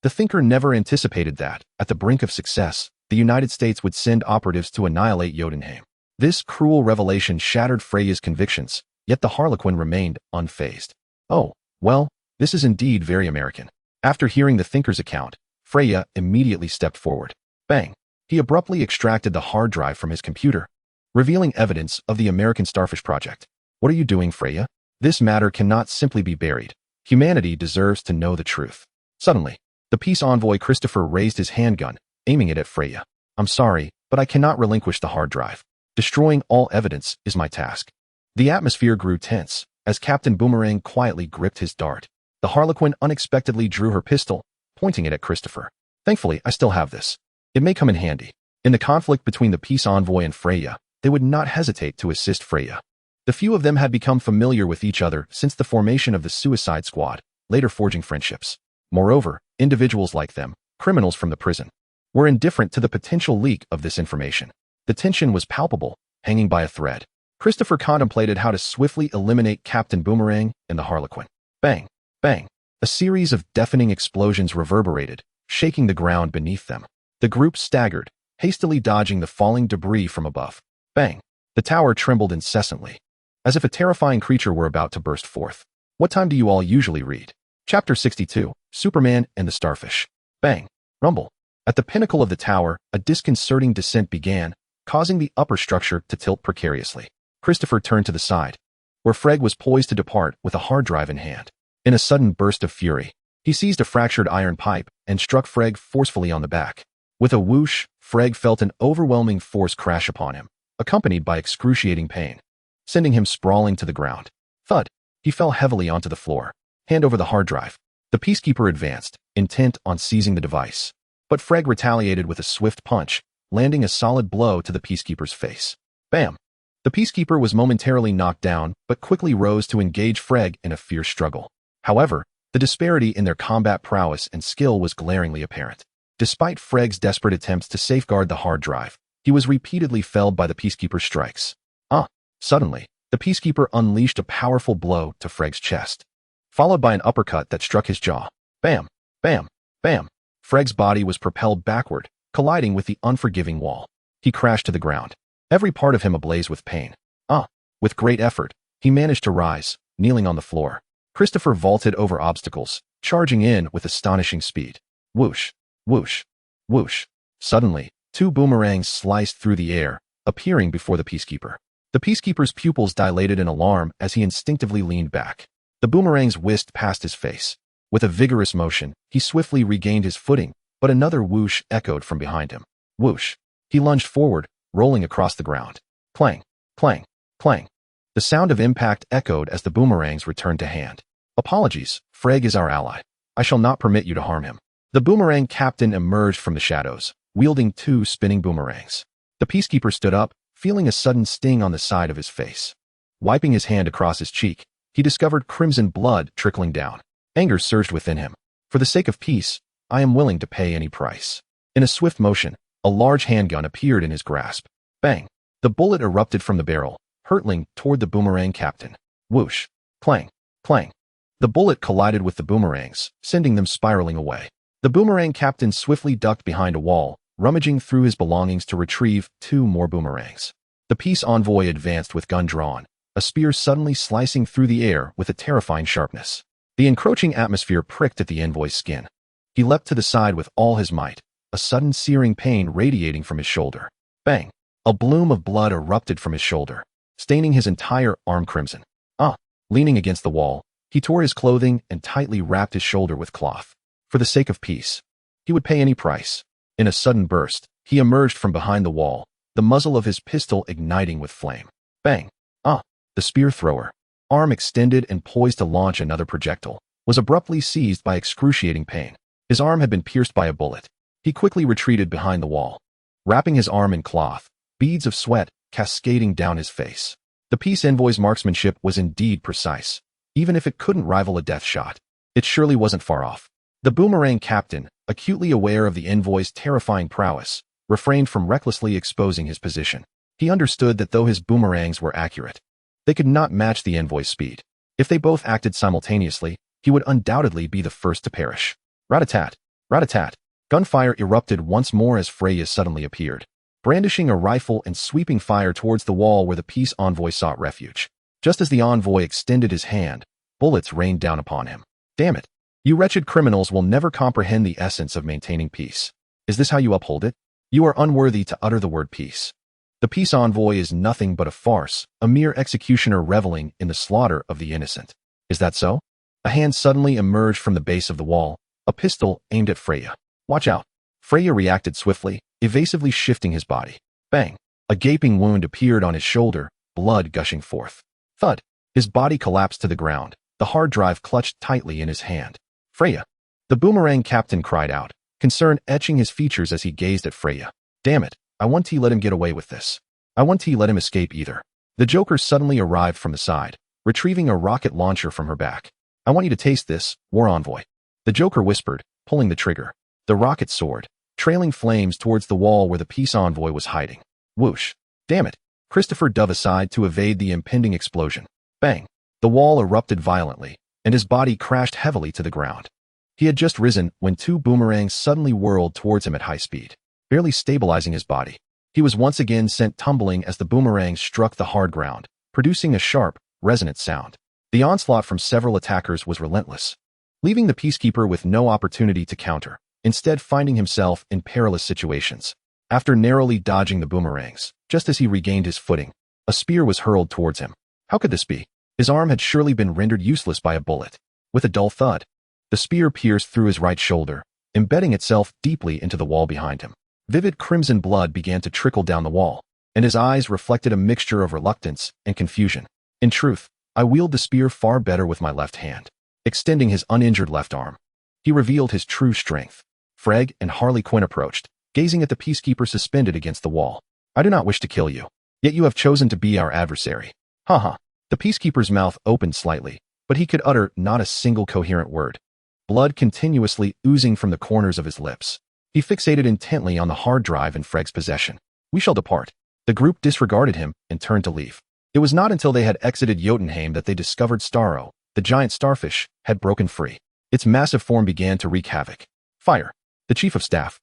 the thinker never anticipated that, at the brink of success, the United States would send operatives to annihilate Jotunheim. This cruel revelation shattered Freya's convictions, yet the Harlequin remained unfazed. Oh, well, this is indeed very American. After hearing the thinker's account, Freya immediately stepped forward. Bang! He abruptly extracted the hard drive from his computer, revealing evidence of the American Starfish Project. What are you doing, Freya? This matter cannot simply be buried. Humanity deserves to know the truth. Suddenly, the peace envoy Christopher raised his handgun, aiming it at Freya. I'm sorry, but I cannot relinquish the hard drive. Destroying all evidence is my task. The atmosphere grew tense as Captain Boomerang quietly gripped his dart. The Harlequin unexpectedly drew her pistol, pointing it at Christopher. Thankfully, I still have this. It may come in handy. In the conflict between the peace envoy and Freya, they would not hesitate to assist Freya. The few of them had become familiar with each other since the formation of the Suicide Squad, later forging friendships. Moreover, individuals like them, criminals from the prison, were indifferent to the potential leak of this information. The tension was palpable, hanging by a thread. Christopher contemplated how to swiftly eliminate Captain Boomerang and the Harlequin. Bang! Bang! A series of deafening explosions reverberated, shaking the ground beneath them. The group staggered, hastily dodging the falling debris from above. Bang! The tower trembled incessantly, as if a terrifying creature were about to burst forth. What time do you all usually read? Chapter 62, Superman and the Starfish. Bang! Rumble! At the pinnacle of the tower, a disconcerting descent began, causing the upper structure to tilt precariously. Christopher turned to the side, where Freg was poised to depart with a hard drive in hand. In a sudden burst of fury, he seized a fractured iron pipe and struck Freg forcefully on the back. With a whoosh, Freg felt an overwhelming force crash upon him, accompanied by excruciating pain, sending him sprawling to the ground. Thud! He fell heavily onto the floor. Hand over the hard drive. The peacekeeper advanced, intent on seizing the device. But Freg retaliated with a swift punch, landing a solid blow to the peacekeeper's face. Bam! The Peacekeeper was momentarily knocked down, but quickly rose to engage Freg in a fierce struggle. However, the disparity in their combat prowess and skill was glaringly apparent. Despite Freg's desperate attempts to safeguard the hard drive, he was repeatedly felled by the Peacekeeper's strikes. Suddenly, the Peacekeeper unleashed a powerful blow to Freg's chest, followed by an uppercut that struck his jaw. Bam! Bam! Bam! Freg's body was propelled backward, colliding with the unforgiving wall. He crashed to the ground, every part of him ablaze with pain. With great effort, he managed to rise, kneeling on the floor. Christopher vaulted over obstacles, charging in with astonishing speed. Whoosh! Whoosh! Whoosh! Suddenly, two boomerangs sliced through the air, appearing before the Peacekeeper. The Peacekeeper's pupils dilated in alarm as he instinctively leaned back. The boomerangs whisked past his face. With a vigorous motion, he swiftly regained his footing, but another whoosh echoed from behind him. Whoosh! He lunged forward, rolling across the ground. Clang! Clang! Clang! The sound of impact echoed as the boomerangs returned to hand. Apologies, Freg is our ally. I shall not permit you to harm him. The boomerang captain emerged from the shadows, wielding two spinning boomerangs. The Peacekeeper stood up, feeling a sudden sting on the side of his face. Wiping his hand across his cheek, he discovered crimson blood trickling down. Anger surged within him. For the sake of peace, I am willing to pay any price. In a swift motion, a large handgun appeared in his grasp. Bang! The bullet erupted from the barrel, hurtling toward the boomerang captain. Whoosh! Clang! Clang! The bullet collided with the boomerangs, sending them spiraling away. The boomerang captain swiftly ducked behind a wall, rummaging through his belongings to retrieve two more boomerangs. The peace envoy advanced with gun drawn, a spear suddenly slicing through the air with a terrifying sharpness. The encroaching atmosphere pricked at the envoy's skin. He leapt to the side with all his might, a sudden searing pain radiating from his shoulder. Bang! A bloom of blood erupted from his shoulder, staining his entire arm crimson. Leaning against the wall, he tore his clothing and tightly wrapped his shoulder with cloth. For the sake of peace, he would pay any price. In a sudden burst, he emerged from behind the wall, the muzzle of his pistol igniting with flame. Bang! The spear thrower, arm extended and poised to launch another projectile, was abruptly seized by excruciating pain. His arm had been pierced by a bullet. He quickly retreated behind the wall, wrapping his arm in cloth, beads of sweat cascading down his face. The peace envoy's marksmanship was indeed precise. Even if it couldn't rival a death shot, it surely wasn't far off. The boomerang captain, acutely aware of the envoy's terrifying prowess, refrained from recklessly exposing his position. He understood that though his boomerangs were accurate, they could not match the envoy's speed. If they both acted simultaneously, he would undoubtedly be the first to perish. Rat-a-tat! Rat-a-tat! Gunfire erupted once more as Freya suddenly appeared, brandishing a rifle and sweeping fire towards the wall where the peace envoy sought refuge. Just as the envoy extended his hand, bullets rained down upon him. Damn it! You wretched criminals will never comprehend the essence of maintaining peace. Is this how you uphold it? You are unworthy to utter the word peace. The peace envoy is nothing but a farce, a mere executioner reveling in the slaughter of the innocent. Is that so? A hand suddenly emerged from the base of the wall, a pistol aimed at Freya. Watch out! Freya reacted swiftly, evasively shifting his body. Bang! A gaping wound appeared on his shoulder, blood gushing forth. Thud! His body collapsed to the ground, the hard drive clutched tightly in his hand. Freya! The boomerang captain cried out, concern etching his features as he gazed at Freya. Damn it! I won't let him get away with this. I won't let him escape either. The Joker suddenly arrived from the side, retrieving a rocket launcher from her back. I want you to taste this, War Envoy. The Joker whispered, pulling the trigger. The rocket soared, trailing flames towards the wall where the peace envoy was hiding. Whoosh! Damn it! Christopher dove aside to evade the impending explosion. Bang! The wall erupted violently, and his body crashed heavily to the ground. He had just risen when two boomerangs suddenly whirled towards him at high speed, barely stabilizing his body. He was once again sent tumbling as the boomerangs struck the hard ground, producing a sharp, resonant sound. The onslaught from several attackers was relentless, leaving the Peacekeeper with no opportunity to counter, instead finding himself in perilous situations. After narrowly dodging the boomerangs, just as he regained his footing, a spear was hurled towards him. How could this be? His arm had surely been rendered useless by a bullet. With a dull thud, the spear pierced through his right shoulder, embedding itself deeply into the wall behind him. Vivid crimson blood began to trickle down the wall, and his eyes reflected a mixture of reluctance and confusion. In truth, I wield the spear far better with my left hand. Extending his uninjured left arm, he revealed his true strength. Freg and Harley Quinn approached, gazing at the Peacekeeper suspended against the wall. I do not wish to kill you. Yet you have chosen to be our adversary. Haha. The peacekeeper's mouth opened slightly, but he could utter not a single coherent word. Blood continuously oozing from the corners of his lips. He fixated intently on the hard drive in Freg's possession. We shall depart. The group disregarded him and turned to leave. It was not until they had exited Jotunheim that they discovered Starro, the giant starfish, had broken free. Its massive form began to wreak havoc. Fire. The chief of staff,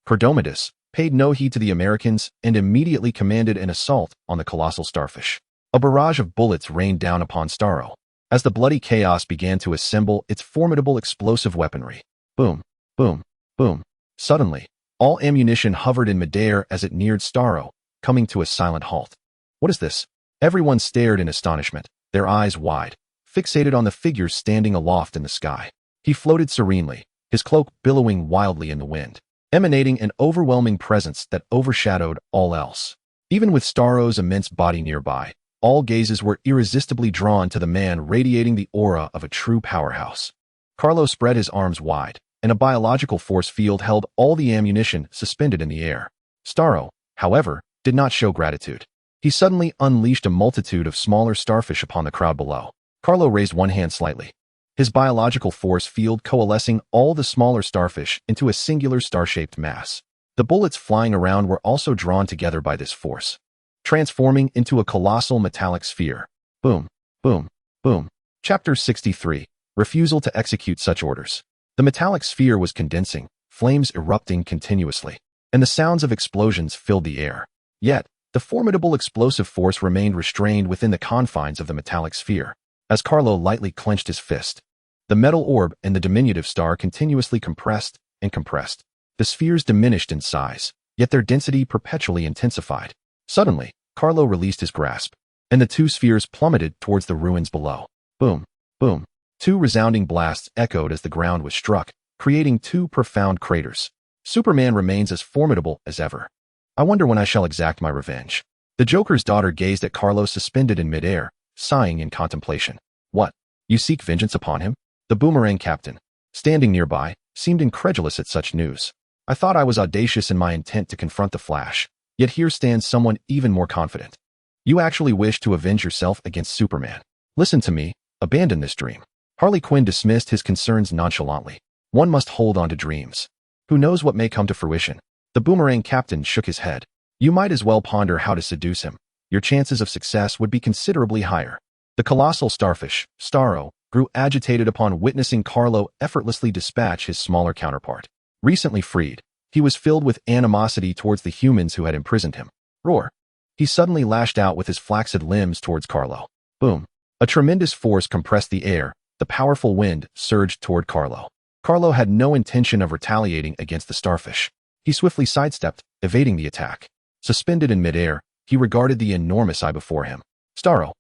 Kryptonite, paid no heed to the Americans and immediately commanded an assault on the colossal starfish. A barrage of bullets rained down upon Starro as the bloody chaos began to assemble its formidable explosive weaponry. Boom, boom, boom. Suddenly, all ammunition hovered in midair as it neared Starro, coming to a silent halt. What is this? Everyone stared in astonishment, their eyes wide, fixated on the figure standing aloft in the sky. He floated serenely, his cloak billowing wildly in the wind, emanating an overwhelming presence that overshadowed all else. Even with Starro's immense body nearby, all gazes were irresistibly drawn to the man radiating the aura of a true powerhouse. Carlo spread his arms wide, and a biological force field held all the ammunition suspended in the air. Starro, however, did not show gratitude. He suddenly unleashed a multitude of smaller starfish upon the crowd below. Carlo raised one hand slightly, his biological force field coalescing all the smaller starfish into a singular star-shaped mass. The bullets flying around were also drawn together by this force, transforming into a colossal metallic sphere. Boom, boom, boom. Chapter 63. Refusal to execute such orders. The metallic sphere was condensing, flames erupting continuously, and the sounds of explosions filled the air. Yet, the formidable explosive force remained restrained within the confines of the metallic sphere. As Carlo lightly clenched his fist, the metal orb and the diminutive star continuously compressed and compressed. The spheres diminished in size, yet their density perpetually intensified. Suddenly, Carlo released his grasp, and the two spheres plummeted towards the ruins below. Boom, boom. Two resounding blasts echoed as the ground was struck, creating two profound craters. Superman remains as formidable as ever. I wonder when I shall exact my revenge. The Joker's daughter gazed at Carlo suspended in midair, sighing in contemplation. What? You seek vengeance upon him? The boomerang captain, standing nearby, seemed incredulous at such news. I thought I was audacious in my intent to confront the Flash, yet here stands someone even more confident. You actually wish to avenge yourself against Superman. Listen to me, abandon this dream. Harley Quinn dismissed his concerns nonchalantly. One must hold on to dreams. Who knows what may come to fruition? The boomerang captain shook his head. You might as well ponder how to seduce him. Your chances of success would be considerably higher. The colossal starfish, Starro, grew agitated upon witnessing Carlo effortlessly dispatch his smaller counterpart. Recently freed, he was filled with animosity towards the humans who had imprisoned him. Roar! He suddenly lashed out with his flaccid limbs towards Carlo. Boom! A tremendous force compressed the air. The powerful wind surged toward Carlo. Carlo had no intention of retaliating against the starfish. He swiftly sidestepped, evading the attack. Suspended in midair, he regarded the enormous eye before him. Starro,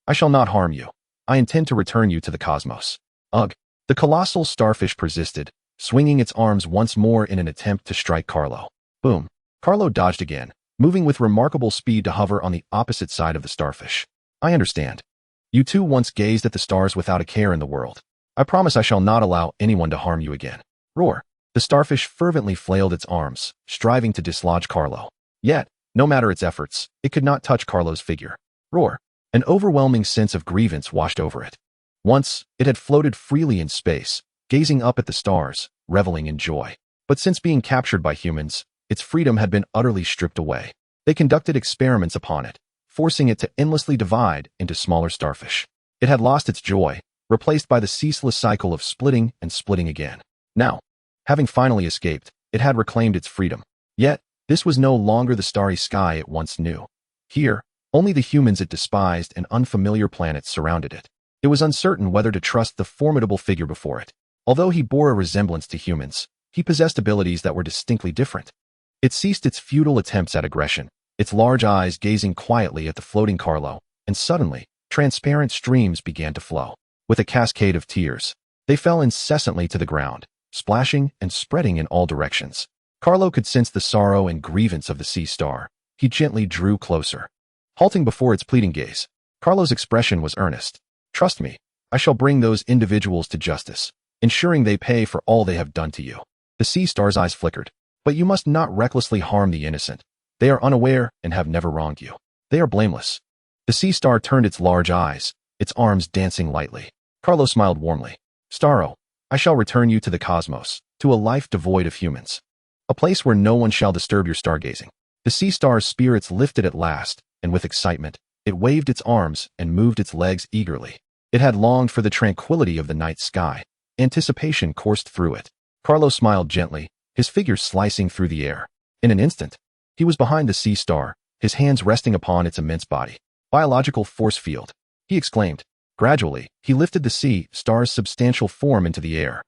I shall not harm you. I intend to return you to the cosmos. Ugh! The colossal starfish persisted, swinging its arms once more in an attempt to strike Carlo. Boom! Carlo dodged again, moving with remarkable speed to hover on the opposite side of the starfish. I understand. You two once gazed at the stars without a care in the world. I promise I shall not allow anyone to harm you again. Roar! The starfish fervently flailed its arms, striving to dislodge Carlo. Yet, no matter its efforts, it could not touch Carlo's figure. Roar! An overwhelming sense of grievance washed over it. Once, it had floated freely in space, gazing up at the stars, reveling in joy. But since being captured by humans, its freedom had been utterly stripped away. They conducted experiments upon it, forcing it to endlessly divide into smaller starfish. It had lost its joy, replaced by the ceaseless cycle of splitting and splitting again. Now, having finally escaped, it had reclaimed its freedom. Yet, this was no longer the starry sky it once knew. Here, only the humans it despised and unfamiliar planets surrounded it. It was uncertain whether to trust the formidable figure before it. Although he bore a resemblance to humans, he possessed abilities that were distinctly different. It ceased its futile attempts at aggression, its large eyes gazing quietly at the floating Carlo, and suddenly, transparent streams began to flow. With a cascade of tears, they fell incessantly to the ground, splashing and spreading in all directions. Carlo could sense the sorrow and grievance of the sea star. He gently drew closer. Halting before its pleading gaze, Carlo's expression was earnest. Trust me, I shall bring those individuals to justice, ensuring they pay for all they have done to you. The sea star's eyes flickered. But you must not recklessly harm the innocent. They are unaware and have never wronged you. They are blameless. The sea star turned its large eyes, its arms dancing lightly. Carlo smiled warmly. Starro, I shall return you to the cosmos, to a life devoid of humans. A place where no one shall disturb your stargazing. The sea star's spirits lifted at last, and with excitement, it waved its arms and moved its legs eagerly. It had longed for the tranquility of the night sky. Anticipation coursed through it. Carlo smiled gently, his figure slicing through the air. In an instant, he was behind the sea star, his hands resting upon its immense body. Biological force field, he exclaimed. Gradually, he lifted the sea star's substantial form into the air.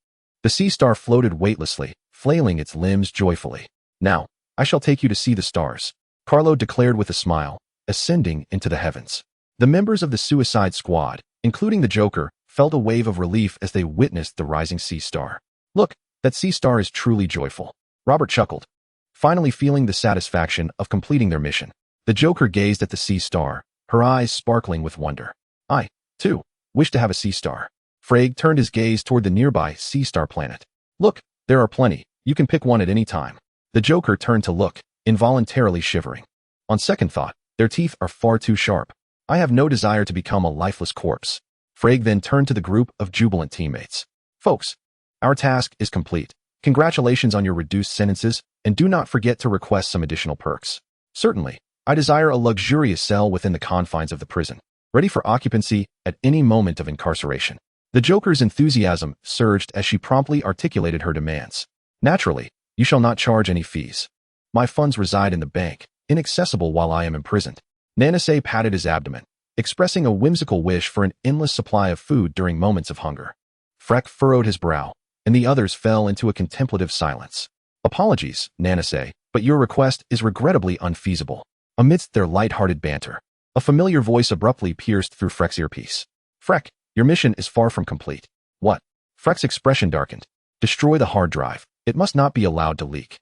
The sea star floated weightlessly, flailing its limbs joyfully. Now, I shall take you to see the stars, Carlo declared with a smile, ascending into the heavens. The members of the Suicide Squad, including the Joker, felt a wave of relief as they witnessed the rising sea star. Look, that sea star is truly joyful. Robert chuckled, finally feeling the satisfaction of completing their mission. The Joker gazed at the sea star, her eyes sparkling with wonder. I, too, wish to have a sea star. Frege turned his gaze toward the nearby sea star planet. Look, there are plenty. You can pick one at any time. The Joker turned to look, involuntarily shivering. On second thought, their teeth are far too sharp. I have no desire to become a lifeless corpse. Frege then turned to the group of jubilant teammates. Folks, our task is complete. Congratulations on your reduced sentences, and do not forget to request some additional perks. Certainly, I desire a luxurious cell within the confines of the prison, ready for occupancy at any moment of incarceration. The Joker's enthusiasm surged as she promptly articulated her demands. Naturally, you shall not charge any fees. My funds reside in the bank, inaccessible while I am imprisoned. Nanase patted his abdomen, expressing a whimsical wish for an endless supply of food during moments of hunger. Freck furrowed his brow, and the others fell into a contemplative silence. Apologies, Nanase, but your request is regrettably unfeasible. Amidst their light-hearted banter, a familiar voice abruptly pierced through Freck's earpiece. Freck, your mission is far from complete. What? Freck's expression darkened. Destroy the hard drive. It must not be allowed to leak.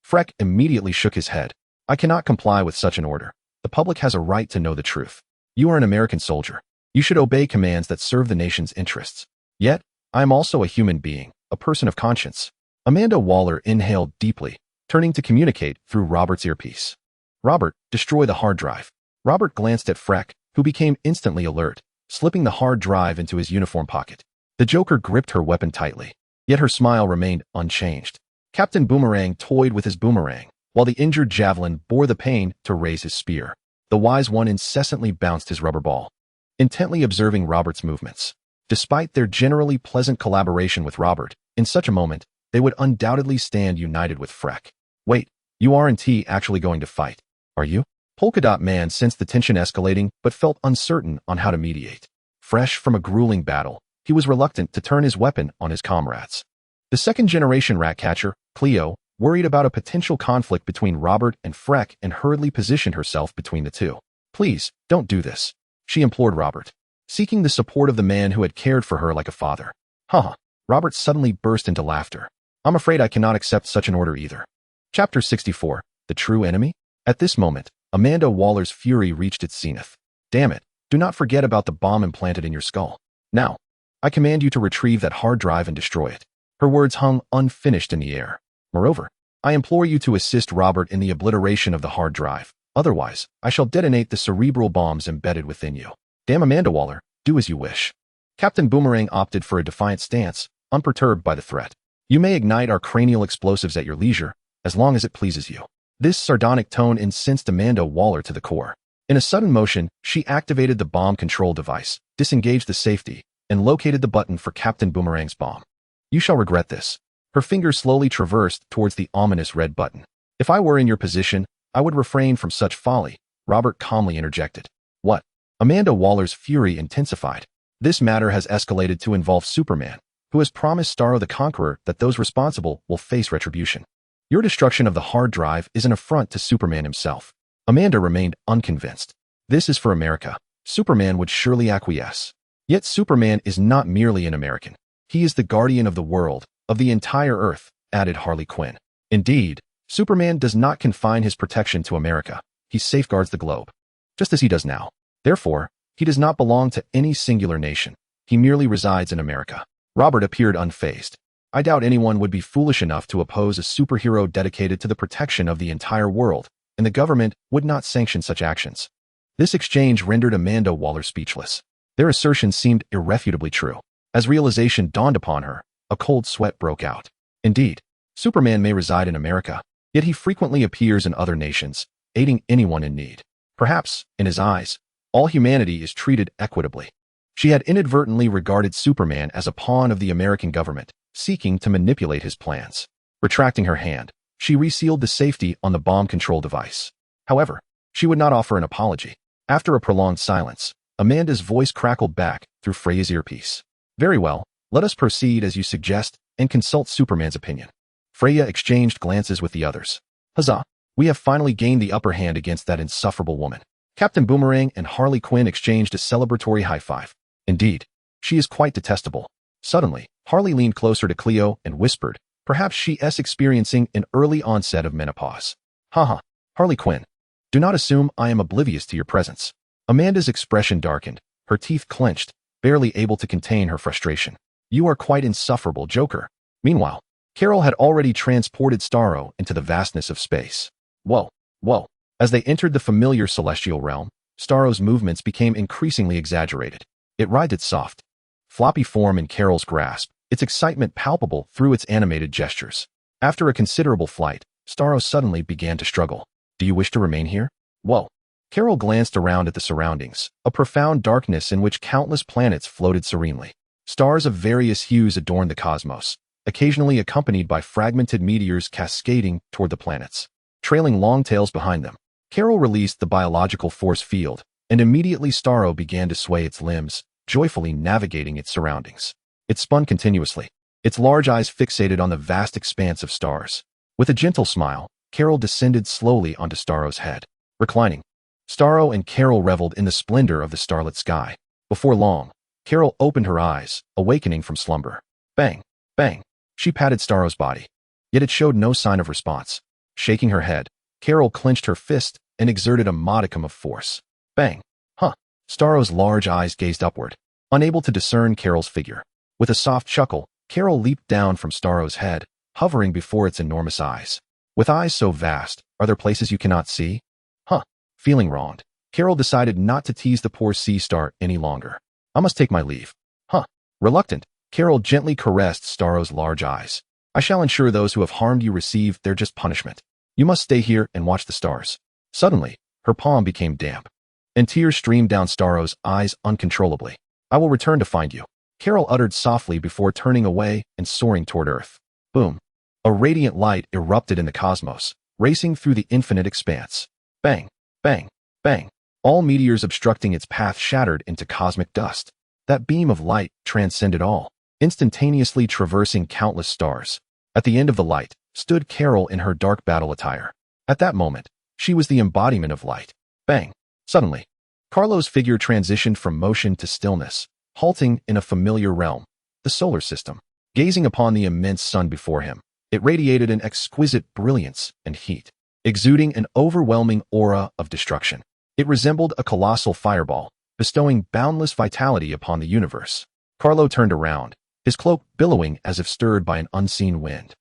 Freck immediately shook his head. I cannot comply with such an order. The public has a right to know the truth. You are an American soldier. You should obey commands that serve the nation's interests. Yet, I am also a human being, a person of conscience. Amanda Waller inhaled deeply, turning to communicate through Robert's earpiece. Robert, destroy the hard drive. Robert glanced at Freck, who became instantly alert, slipping the hard drive into his uniform pocket. The Joker gripped her weapon tightly, yet her smile remained unchanged. Captain Boomerang toyed with his boomerang, while the injured Javelin bore the pain to raise his spear. The Wise One incessantly bounced his rubber ball, intently observing Robert's movements. Despite their generally pleasant collaboration with Robert, in such a moment, they would undoubtedly stand united with Freck. Wait, you aren't actually going to fight, are you? Polka Dot Man sensed the tension escalating but felt uncertain on how to mediate. Fresh from a grueling battle, he was reluctant to turn his weapon on his comrades. The second-generation Ratcatcher, Cleo, worried about a potential conflict between Robert and Freck and hurriedly positioned herself between the two. Please, don't do this, she implored Robert, seeking the support of the man who had cared for her like a father. Haha, Robert suddenly burst into laughter. I'm afraid I cannot accept such an order either. Chapter 64, The True Enemy? At this moment, Amanda Waller's fury reached its zenith. Damn it, do not forget about the bomb implanted in your skull. Now, I command you to retrieve that hard drive and destroy it. Her words hung unfinished in the air. Moreover, I implore you to assist Robert in the obliteration of the hard drive. Otherwise, I shall detonate the cerebral bombs embedded within you. Damn Amanda Waller, do as you wish. Captain Boomerang opted for a defiant stance, unperturbed by the threat. You may ignite our cranial explosives at your leisure, as long as it pleases you. This sardonic tone incensed Amanda Waller to the core. In a sudden motion, she activated the bomb control device, disengaged the safety, and located the button for Captain Boomerang's bomb. You shall regret this. Her fingers slowly traversed towards the ominous red button. If I were in your position, I would refrain from such folly, Robert calmly interjected. What? Amanda Waller's fury intensified. This matter has escalated to involve Superman, who has promised Starro the Conqueror that those responsible will face retribution. Your destruction of the hard drive is an affront to Superman himself. Amanda remained unconvinced. This is for America. Superman would surely acquiesce. Yet Superman is not merely an American. He is the guardian of the world, of the entire Earth, added Harley Quinn. Indeed, Superman does not confine his protection to America. He safeguards the globe, just as he does now. Therefore, he does not belong to any singular nation. He merely resides in America. Robert appeared unfazed. I doubt anyone would be foolish enough to oppose a superhero dedicated to the protection of the entire world, and the government would not sanction such actions. This exchange rendered Amanda Waller speechless. Their assertions seemed irrefutably true. As realization dawned upon her, a cold sweat broke out. Indeed, Superman may reside in America, yet he frequently appears in other nations, aiding anyone in need. Perhaps, in his eyes, all humanity is treated equitably. She had inadvertently regarded Superman as a pawn of the American government, seeking to manipulate his plans. Retracting her hand, she resealed the safety on the bomb control device. However, she would not offer an apology. After a prolonged silence, Amanda's voice crackled back through Freya's earpiece. Very well, let us proceed as you suggest and consult Superman's opinion. Freya exchanged glances with the others. Huzzah! We have finally gained the upper hand against that insufferable woman. Captain Boomerang and Harley Quinn exchanged a celebratory high five. Indeed, she is quite detestable. Suddenly, Harley leaned closer to Cleo and whispered, perhaps she is experiencing an early onset of menopause. Haha, Harley Quinn. Do not assume I am oblivious to your presence. Amanda's expression darkened, her teeth clenched, barely able to contain her frustration. You are quite insufferable, Joker. Meanwhile, Carol had already transported Starro into the vastness of space. Whoa, whoa. As they entered the familiar celestial realm, Starro's movements became increasingly exaggerated. It writhed its soft, floppy form in Carol's grasp, its excitement palpable through its animated gestures. After a considerable flight, Starro suddenly began to struggle. Do you wish to remain here? Whoa. Carol glanced around at the surroundings, a profound darkness in which countless planets floated serenely. Stars of various hues adorned the cosmos, occasionally accompanied by fragmented meteors cascading toward the planets, trailing long tails behind them. Carol released the biological force field, and immediately Starro began to sway its limbs, joyfully navigating its surroundings. It spun continuously, its large eyes fixated on the vast expanse of stars. With a gentle smile, Carol descended slowly onto Starro's head. Reclining, Starro and Carol reveled in the splendor of the starlit sky. Before long, Carol opened her eyes, awakening from slumber. Bang, bang. She patted Starro's body, yet it showed no sign of response. Shaking her head, Carol clenched her fist and exerted a modicum of force. Bang. Huh. Starro's large eyes gazed upward, unable to discern Carol's figure. With a soft chuckle, Carol leaped down from Starro's head, hovering before its enormous eyes. With eyes so vast, are there places you cannot see? Huh. Feeling wronged, Carol decided not to tease the poor sea star any longer. I must take my leave. Huh. Reluctant, Carol gently caressed Starro's large eyes. I shall ensure those who have harmed you receive their just punishment. You must stay here and watch the stars. Suddenly, her palm became damp, and tears streamed down Starro's eyes uncontrollably. I will return to find you, Carol uttered softly before turning away and soaring toward Earth. Boom. A radiant light erupted in the cosmos, racing through the infinite expanse. Bang, bang, bang. All meteors obstructing its path shattered into cosmic dust. That beam of light transcended all, instantaneously traversing countless stars. At the end of the light stood Carol in her dark battle attire. At that moment, she was the embodiment of light. Bang. Suddenly, Carlo's figure transitioned from motion to stillness, halting in a familiar realm, the solar system. Gazing upon the immense sun before him, it radiated an exquisite brilliance and heat, exuding an overwhelming aura of destruction. It resembled a colossal fireball, bestowing boundless vitality upon the universe. Carlo turned around, his cloak billowing as if stirred by an unseen wind.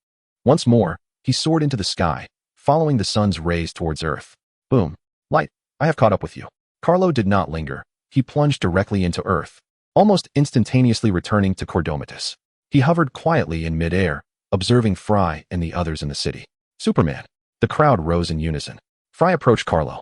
Once more, he soared into the sky, following the sun's rays towards Earth. Boom. Light, I have caught up with you. Carlo did not linger. He plunged directly into Earth, almost instantaneously returning to Cordomatus. He hovered quietly in midair, observing Fry and the others in the city. Superman. The crowd rose in unison. Fry approached Carlo.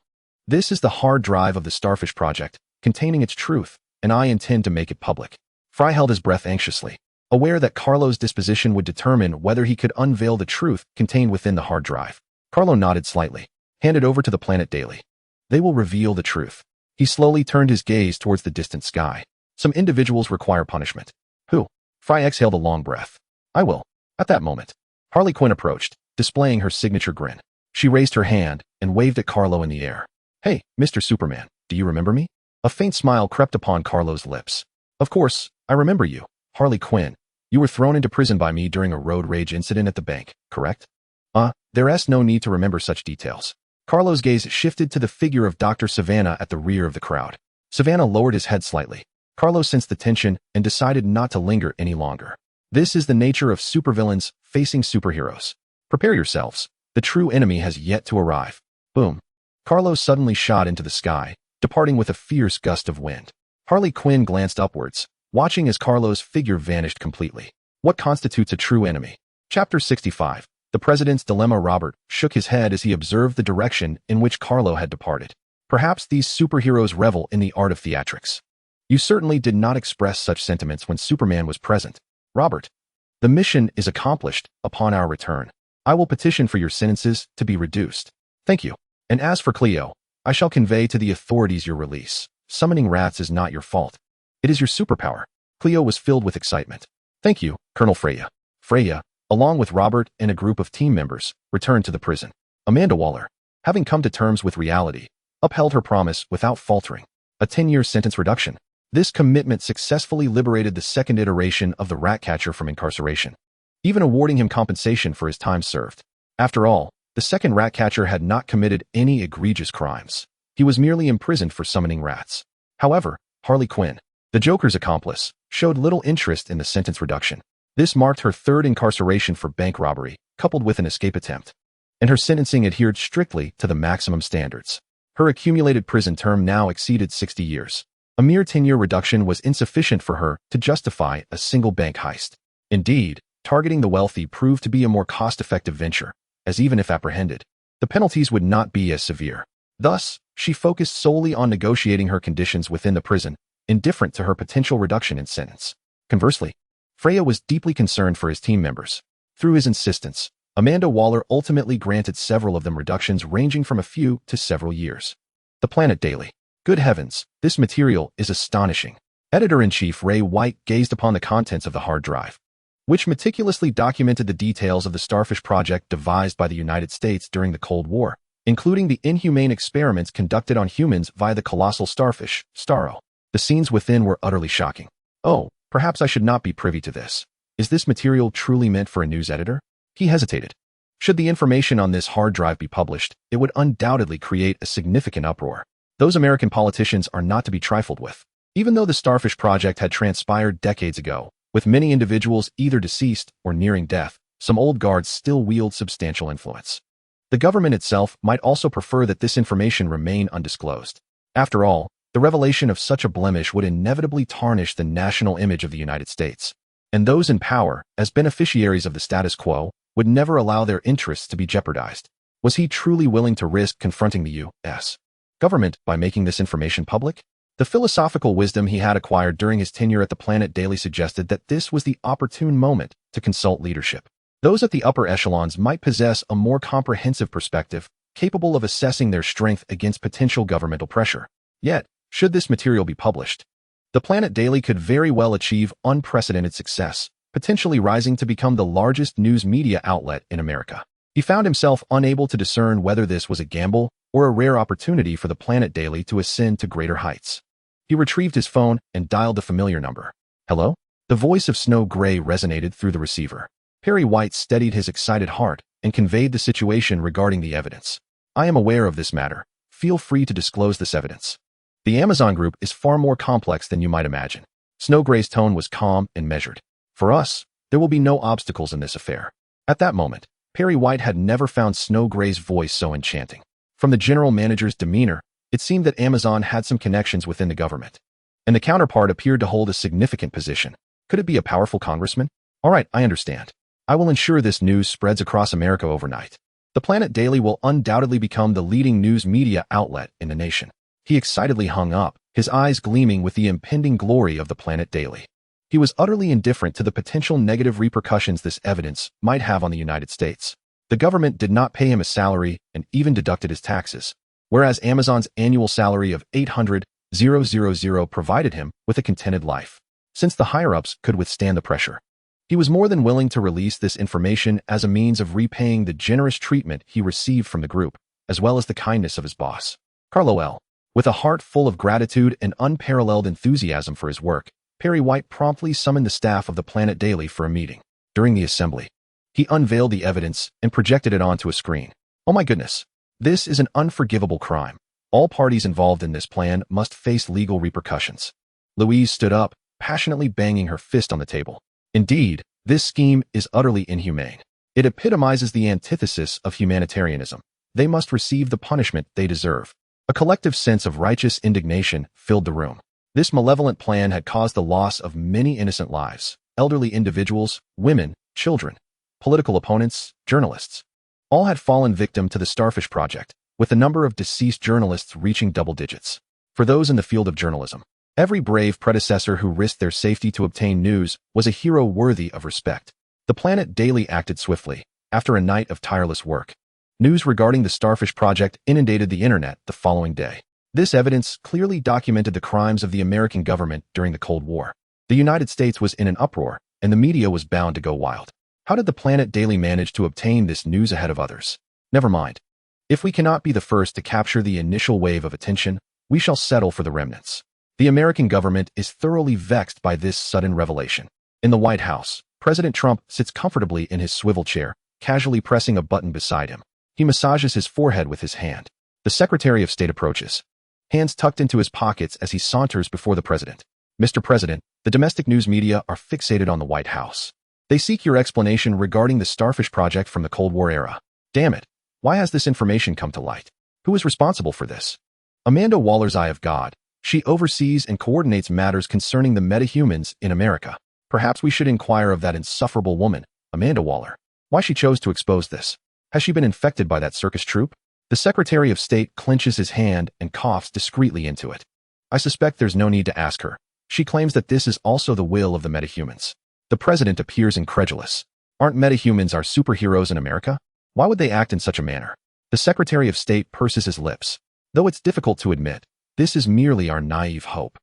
This is the hard drive of the Starfish Project, containing its truth, and I intend to make it public. Fry held his breath anxiously, aware that Carlo's disposition would determine whether he could unveil the truth contained within the hard drive. Carlo nodded slightly. Hand it over to the Planet Daily. They will reveal the truth. He slowly turned his gaze towards the distant sky. Some individuals require punishment. Who? Fry exhaled a long breath. I will. At that moment, Harley Quinn approached, displaying her signature grin. She raised her hand and waved at Carlo in the air. Hey, Mr. Superman, do you remember me? A faint smile crept upon Carlo's lips. Of course, I remember you, Harley Quinn. You were thrown into prison by me during a road rage incident at the bank, correct? There's no need to remember such details. Carlo's gaze shifted to the figure of Dr. Savannah at the rear of the crowd. Savannah lowered his head slightly. Carlo sensed the tension and decided not to linger any longer. This is the nature of supervillains facing superheroes. Prepare yourselves. The true enemy has yet to arrive. Boom. Carlo suddenly shot into the sky, departing with a fierce gust of wind. Harley Quinn glanced upwards, watching as Carlo's figure vanished completely. What constitutes a true enemy? Chapter 65. The President's Dilemma. Robert shook his head as he observed the direction in which Carlo had departed. Perhaps these superheroes revel in the art of theatrics. You certainly did not express such sentiments when Superman was present. Robert, the mission is accomplished upon our return. I will petition for your sentences to be reduced. Thank you. And as for Cleo, I shall convey to the authorities your release. Summoning rats is not your fault. It is your superpower. Cleo was filled with excitement. Thank you, Colonel Freya. Freya, along with Robert and a group of team members, returned to the prison. Amanda Waller, having come to terms with reality, upheld her promise without faltering. A 10-year sentence reduction. This commitment successfully liberated the second iteration of the Ratcatcher from incarceration, even awarding him compensation for his time served. After all, the second Ratcatcher had not committed any egregious crimes. He was merely imprisoned for summoning rats. However, Harley Quinn, the Joker's accomplice, showed little interest in the sentence reduction. This marked her third incarceration for bank robbery, coupled with an escape attempt, and her sentencing adhered strictly to the maximum standards. Her accumulated prison term now exceeded 60 years. A mere 10-year reduction was insufficient for her to justify a single bank heist. Indeed, targeting the wealthy proved to be a more cost-effective venture, as even if apprehended, the penalties would not be as severe. Thus, she focused solely on negotiating her conditions within the prison, indifferent to her potential reduction in sentence. Conversely, Freya was deeply concerned for his team members. Through his insistence, Amanda Waller ultimately granted several of them reductions ranging from a few to several years. The Planet Daily. Good heavens, this material is astonishing. Editor-in-Chief Ray White gazed upon the contents of the hard drive, which meticulously documented the details of the Starfish project devised by the United States during the Cold War, including the inhumane experiments conducted on humans via the colossal starfish, Starro. The scenes within were utterly shocking. Oh, perhaps I should not be privy to this. Is this material truly meant for a news editor? He hesitated. Should the information on this hard drive be published, it would undoubtedly create a significant uproar. Those American politicians are not to be trifled with. Even though the Starfish project had transpired decades ago, with many individuals either deceased or nearing death, some old guards still wield substantial influence. The government itself might also prefer that this information remain undisclosed. After all, the revelation of such a blemish would inevitably tarnish the national image of the United States, and those in power, as beneficiaries of the status quo, would never allow their interests to be jeopardized. Was he truly willing to risk confronting the U.S. government by making this information public? The philosophical wisdom he had acquired during his tenure at the Planet Daily suggested that this was the opportune moment to consult leadership. Those at the upper echelons might possess a more comprehensive perspective, capable of assessing their strength against potential governmental pressure. Yet, should this material be published, the Planet Daily could very well achieve unprecedented success, potentially rising to become the largest news media outlet in America. He found himself unable to discern whether this was a gamble or a rare opportunity for the Planet Daily to ascend to greater heights. He retrieved his phone and dialed the familiar number. Hello? The voice of Snow Gray resonated through the receiver. Perry White steadied his excited heart and conveyed the situation regarding the evidence. I am aware of this matter. Feel free to disclose this evidence. The Amazon group is far more complex than you might imagine. Snow Gray's tone was calm and measured. For us, there will be no obstacles in this affair. At that moment, Perry White had never found Snow Gray's voice so enchanting. From the general manager's demeanor, it seemed that Amazon had some connections within the government, and the counterpart appeared to hold a significant position. Could it be a powerful congressman? All right, I understand. I will ensure this news spreads across America overnight. The Planet Daily will undoubtedly become the leading news media outlet in the nation. He excitedly hung up, his eyes gleaming with the impending glory of the Planet Daily. He was utterly indifferent to the potential negative repercussions this evidence might have on the United States. The government did not pay him a salary and even deducted his taxes, whereas Amazon's annual salary of $800,000 provided him with a contented life. Since the higher-ups could withstand the pressure, he was more than willing to release this information as a means of repaying the generous treatment he received from the group, as well as the kindness of his boss, Kal-El. With a heart full of gratitude and unparalleled enthusiasm for his work, Perry White promptly summoned the staff of the Planet Daily for a meeting. During the assembly, he unveiled the evidence and projected it onto a screen. Oh my goodness. This is an unforgivable crime. All parties involved in this plan must face legal repercussions. Louise stood up, passionately banging her fist on the table. Indeed, this scheme is utterly inhumane. It epitomizes the antithesis of humanitarianism. They must receive the punishment they deserve. A collective sense of righteous indignation filled the room. This malevolent plan had caused the loss of many innocent lives, elderly individuals, women, children, political opponents, journalists. All had fallen victim to the Starfish Project, with the number of deceased journalists reaching double digits. For those in the field of journalism, every brave predecessor who risked their safety to obtain news was a hero worthy of respect. The Planet Daily acted swiftly. After a night of tireless work, news regarding the Starfish Project inundated the internet the following day. This evidence clearly documented the crimes of the American government during the Cold War. The United States was in an uproar, and the media was bound to go wild. How did the Planet Daily manage to obtain this news ahead of others? Never mind. If we cannot be the first to capture the initial wave of attention, we shall settle for the remnants. The American government is thoroughly vexed by this sudden revelation. In the White House, President Trump sits comfortably in his swivel chair, casually pressing a button beside him. He massages his forehead with his hand. The Secretary of State approaches, hands tucked into his pockets as he saunters before the president. Mr. President, the domestic news media are fixated on the White House. They seek your explanation regarding the Starfish Project from the Cold War era. Damn it. Why has this information come to light? Who is responsible for this? Amanda Waller's Eye of God. She oversees and coordinates matters concerning the metahumans in America. Perhaps we should inquire of that insufferable woman, Amanda Waller. Why she chose to expose this? Has she been infected by that circus troupe? The Secretary of State clenches his hand and coughs discreetly into it. I suspect there's no need to ask her. She claims that this is also the will of the metahumans. The president appears incredulous. Aren't metahumans our superheroes in America? Why would they act in such a manner? The Secretary of State purses his lips. Though it's difficult to admit, this is merely our naive hope.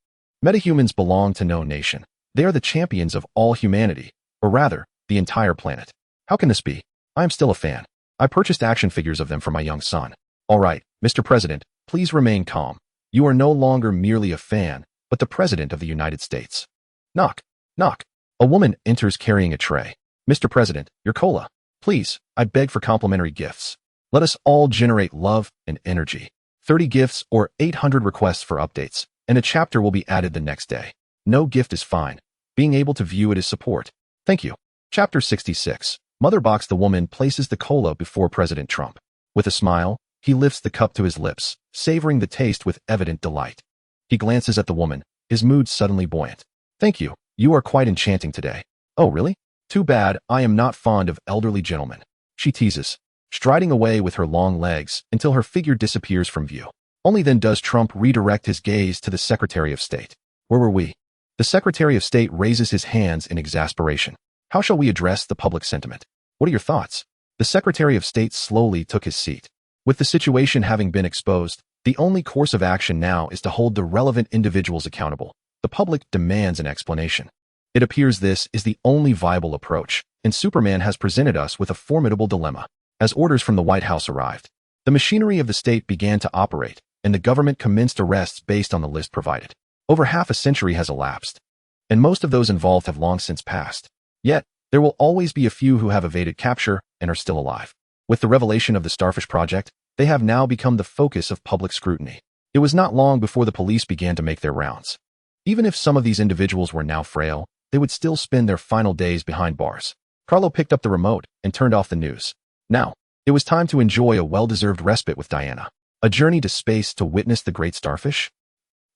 Metahumans belong to no nation. They are the champions of all humanity, or rather, the entire planet. How can this be? I am still a fan. I purchased action figures of them for my young son. All right, Mr. President, please remain calm. You are no longer merely a fan, but the President of the United States. Knock, knock. A woman enters carrying a tray. Mr. President, your cola. Please, I beg for complimentary gifts. Let us all generate love and energy. 30 gifts or 800 requests for updates, and a chapter will be added the next day. No gift is fine. Being able to view it is support. Thank you. Chapter 66. Motherbox. The woman places the cola before President Trump. With a smile, he lifts the cup to his lips, savoring the taste with evident delight. He glances at the woman, his mood suddenly buoyant. Thank you. You are quite enchanting today. Oh, really? Too bad, I am not fond of elderly gentlemen. She teases, striding away with her long legs until her figure disappears from view. Only then does Trump redirect his gaze to the Secretary of State. Where were we? The Secretary of State raises his hands in exasperation. How shall we address the public sentiment? What are your thoughts? The Secretary of State slowly took his seat. With the situation having been exposed, the only course of action now is to hold the relevant individuals accountable. The public demands an explanation. It appears this is the only viable approach, and Superman has presented us with a formidable dilemma. As orders from the White House arrived, the machinery of the state began to operate, and the government commenced arrests based on the list provided. Over half a century has elapsed, and most of those involved have long since passed. Yet, there will always be a few who have evaded capture and are still alive. With the revelation of the Starfish Project, they have now become the focus of public scrutiny. It was not long before the police began to make their rounds. Even if some of these individuals were now frail, they would still spend their final days behind bars. Carlo picked up the remote and turned off the news. Now, it was time to enjoy a well-deserved respite with Diana. A journey to space to witness the great starfish?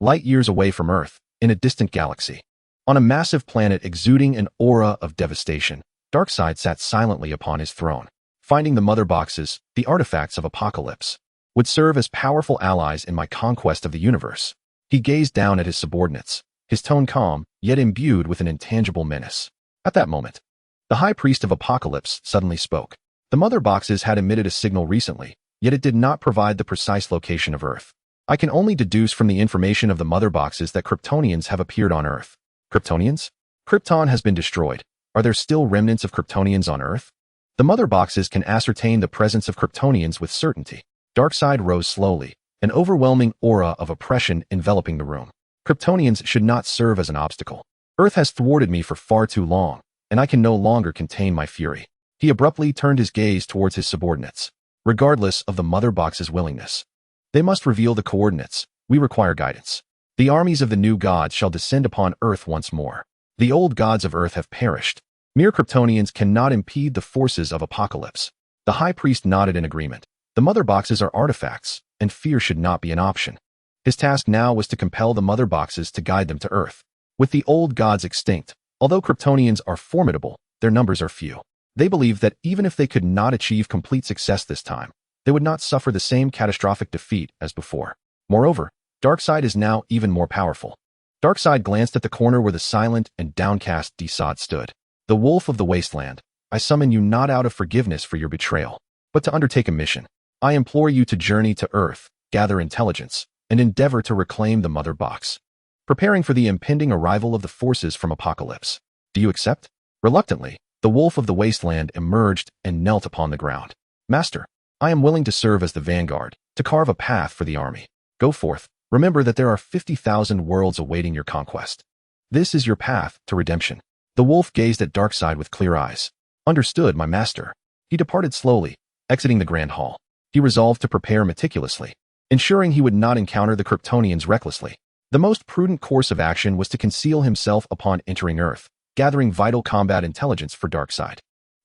Light years away from Earth, in a distant galaxy. On a massive planet exuding an aura of devastation, Darkseid sat silently upon his throne. Finding the mother boxes, the artifacts of apocalypse, would serve as powerful allies in my conquest of the universe. He gazed down at his subordinates, his tone calm, yet imbued with an intangible menace. At that moment, the High Priest of Apocalypse suddenly spoke. The mother boxes had emitted a signal recently, yet it did not provide the precise location of Earth. I can only deduce from the information of the mother boxes that Kryptonians have appeared on Earth. Kryptonians? Krypton has been destroyed. Are there still remnants of Kryptonians on Earth? The mother boxes can ascertain the presence of Kryptonians with certainty. Darkseid rose slowly, an overwhelming aura of oppression enveloping the room. Kryptonians should not serve as an obstacle. Earth has thwarted me for far too long, and I can no longer contain my fury. He abruptly turned his gaze towards his subordinates. Regardless of the mother box's willingness, they must reveal the coordinates. We require guidance. The armies of the new gods shall descend upon Earth once more. The old gods of Earth have perished. Mere Kryptonians cannot impede the forces of apocalypse. The High Priest nodded in agreement. The mother boxes are artifacts, and fear should not be an option. His task now was to compel the mother boxes to guide them to Earth. With the old gods extinct, although Kryptonians are formidable, their numbers are few. They believed that even if they could not achieve complete success this time, they would not suffer the same catastrophic defeat as before. Moreover, Darkseid is now even more powerful. Darkseid glanced at the corner where the silent and downcast DCEU stood. The Wolf of the Wasteland, I summon you not out of forgiveness for your betrayal, but to undertake a mission. I implore you to journey to Earth, gather intelligence, and endeavor to reclaim the Mother Box, preparing for the impending arrival of the forces from Apocalypse. Do you accept? Reluctantly, the Wolf of the Wasteland emerged and knelt upon the ground. Master, I am willing to serve as the vanguard, to carve a path for the army. Go forth. Remember that there are 50,000 worlds awaiting your conquest. This is your path to redemption. The wolf gazed at Darkseid with clear eyes. Understood, my master. He departed slowly, exiting the grand hall. He resolved to prepare meticulously, ensuring he would not encounter the Kryptonians recklessly. The most prudent course of action was to conceal himself upon entering Earth, gathering vital combat intelligence for Darkseid.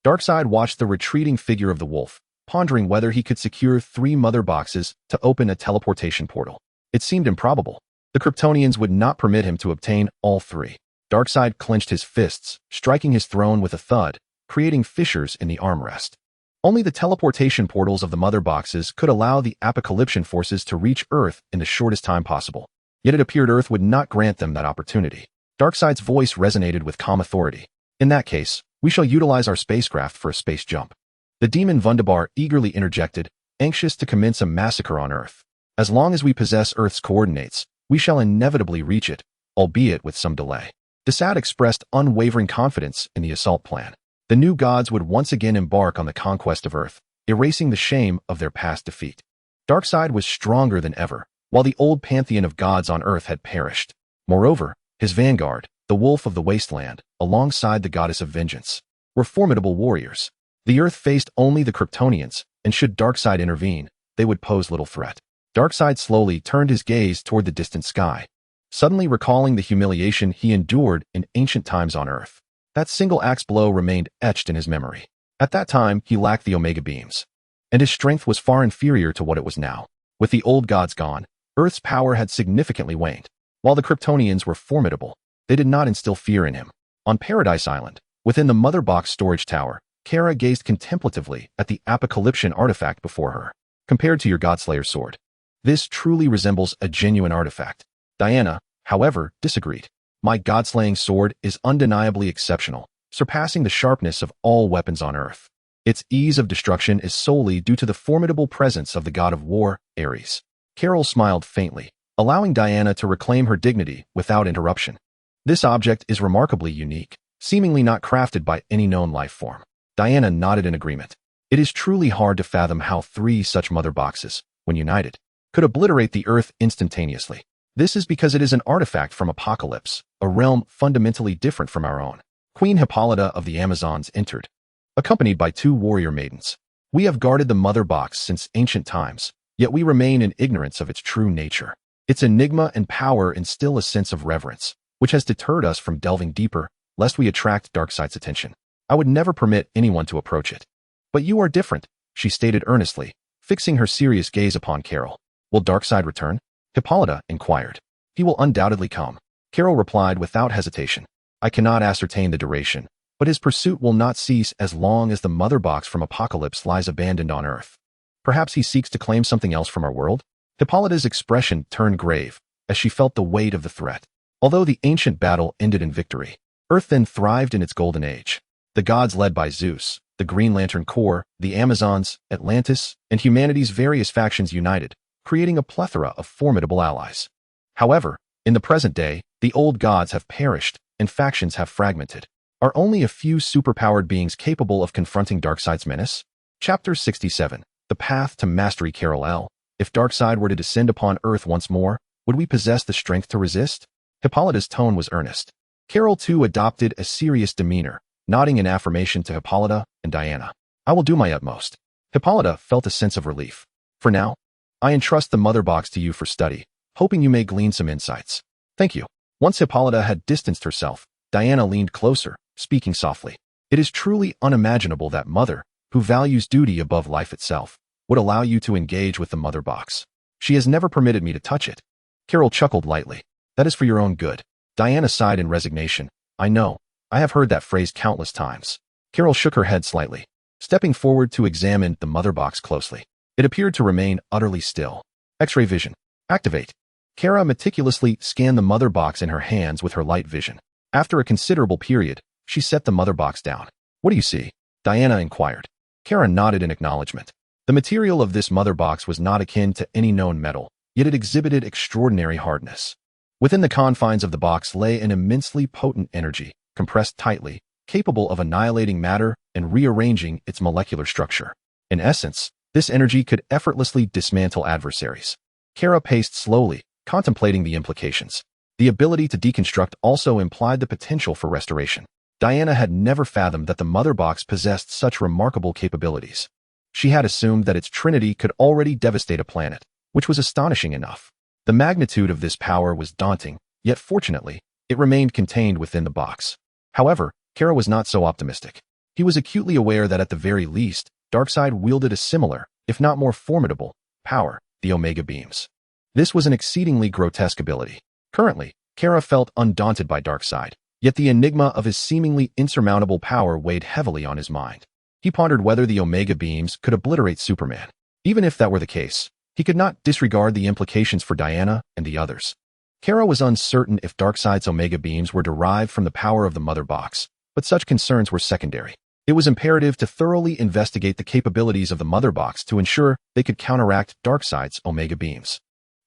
Darkseid watched the retreating figure of the wolf, pondering whether he could secure 3 mother boxes to open a teleportation portal. It seemed improbable. The Kryptonians would not permit him to obtain all 3. Darkseid clenched his fists, striking his throne with a thud, creating fissures in the armrest. Only the teleportation portals of the mother boxes could allow the Apocalyptian forces to reach Earth in the shortest time possible. Yet it appeared Earth would not grant them that opportunity. Darkseid's voice resonated with calm authority. In that case, we shall utilize our spacecraft for a space jump. The demon Wunderbar eagerly interjected, anxious to commence a massacre on Earth. As long as we possess Earth's coordinates, we shall inevitably reach it, albeit with some delay. DCEU expressed unwavering confidence in the assault plan. The new gods would once again embark on the conquest of Earth, erasing the shame of their past defeat. Darkseid was stronger than ever, while the old pantheon of gods on Earth had perished. Moreover, his vanguard, the Wolf of the Wasteland, alongside the Goddess of Vengeance, were formidable warriors. The Earth faced only the Kryptonians, and should Darkseid intervene, they would pose little threat. Darkseid slowly turned his gaze toward the distant sky, suddenly recalling the humiliation he endured in ancient times on Earth. That single axe blow remained etched in his memory. At that time, he lacked the Omega Beams, and his strength was far inferior to what it was now. With the old gods gone, Earth's power had significantly waned. While the Kryptonians were formidable, they did not instill fear in him. On Paradise Island, within the Mother Box storage tower, Kara gazed contemplatively at the Apocalyptian artifact before her. Compared to your Godslayer's sword, this truly resembles a genuine artifact. Diana, however, disagreed. My God-slaying sword is undeniably exceptional, surpassing the sharpness of all weapons on Earth. Its ease of destruction is solely due to the formidable presence of the god of war, Ares. Carol smiled faintly, allowing Diana to reclaim her dignity without interruption. This object is remarkably unique, seemingly not crafted by any known life form. Diana nodded in agreement. It is truly hard to fathom how 3 such mother boxes, when united, could obliterate the Earth instantaneously. This is because it is an artifact from Apocalypse, a realm fundamentally different from our own. Queen Hippolyta of the Amazons entered, accompanied by 2 warrior maidens. We have guarded the mother box since ancient times, yet we remain in ignorance of its true nature. Its enigma and power instill a sense of reverence, which has deterred us from delving deeper, lest we attract Darkseid's attention. I would never permit anyone to approach it. But you are different, she stated earnestly, fixing her serious gaze upon Carol. Will Darkseid return? Hippolyta inquired. He will undoubtedly come. Carol replied without hesitation. I cannot ascertain the duration, but his pursuit will not cease as long as the mother box from Apocalypse lies abandoned on Earth. Perhaps he seeks to claim something else from our world? Hippolyta's expression turned grave as she felt the weight of the threat. Although the ancient battle ended in victory, Earth then thrived in its golden age. The gods led by Zeus, the Green Lantern Corps, the Amazons, Atlantis, and humanity's various factions united, creating a plethora of formidable allies. However, in the present day, the old gods have perished and factions have fragmented. Are only a few superpowered beings capable of confronting Darkseid's menace? Chapter 67. The Path to Mastery. Kal-El. If Darkseid were to descend upon Earth once more, would we possess the strength to resist? Hippolyta's tone was earnest. Carol too adopted a serious demeanor, nodding in affirmation to Hippolyta and Diana. I will do my utmost. Hippolyta felt a sense of relief. For now, I entrust the mother box to you for study, hoping you may glean some insights. Thank you. Once Hippolyta had distanced herself, Diana leaned closer, speaking softly. It is truly unimaginable that Mother, who values duty above life itself, would allow you to engage with the mother box. She has never permitted me to touch it. Carol chuckled lightly. That is for your own good. Diana sighed in resignation. I know. I have heard that phrase countless times. Carol shook her head slightly, stepping forward to examine the mother box closely. It appeared to remain utterly still. X-ray vision. Activate. Kara meticulously scanned the mother box in her hands with her light vision. After a considerable period, she set the mother box down. What do you see? Diana inquired. Kara nodded in acknowledgement. The material of this mother box was not akin to any known metal, yet it exhibited extraordinary hardness. Within the confines of the box lay an immensely potent energy, compressed tightly, capable of annihilating matter and rearranging its molecular structure. In essence, this energy could effortlessly dismantle adversaries. Kara paced slowly, contemplating the implications. The ability to deconstruct also implied the potential for restoration. Diana had never fathomed that the mother box possessed such remarkable capabilities. She had assumed that its trinity could already devastate a planet, which was astonishing enough. The magnitude of this power was daunting, yet fortunately, it remained contained within the box. However, Kara was not so optimistic. He was acutely aware that at the very least, Darkseid wielded a similar, if not more formidable, power, the Omega Beams. This was an exceedingly grotesque ability. Currently, Kara felt undaunted by Darkseid, yet the enigma of his seemingly insurmountable power weighed heavily on his mind. He pondered whether the Omega Beams could obliterate Superman. Even if that were the case, he could not disregard the implications for Diana and the others. Kara was uncertain if Darkseid's Omega Beams were derived from the power of the Mother Box, but such concerns were secondary. It was imperative to thoroughly investigate the capabilities of the Mother Box to ensure they could counteract Darkseid's Omega Beams.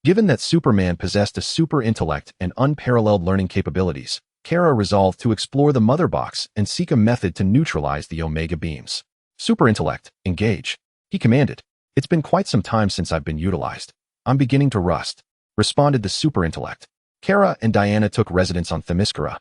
Given that Superman possessed a super intellect and unparalleled learning capabilities, Kara resolved to explore the Mother Box and seek a method to neutralize the Omega Beams. Super intellect, engage, he commanded. It's been quite some time since I've been utilized. I'm beginning to rust, responded the super intellect. Kara and Diana took residence on Themyscira,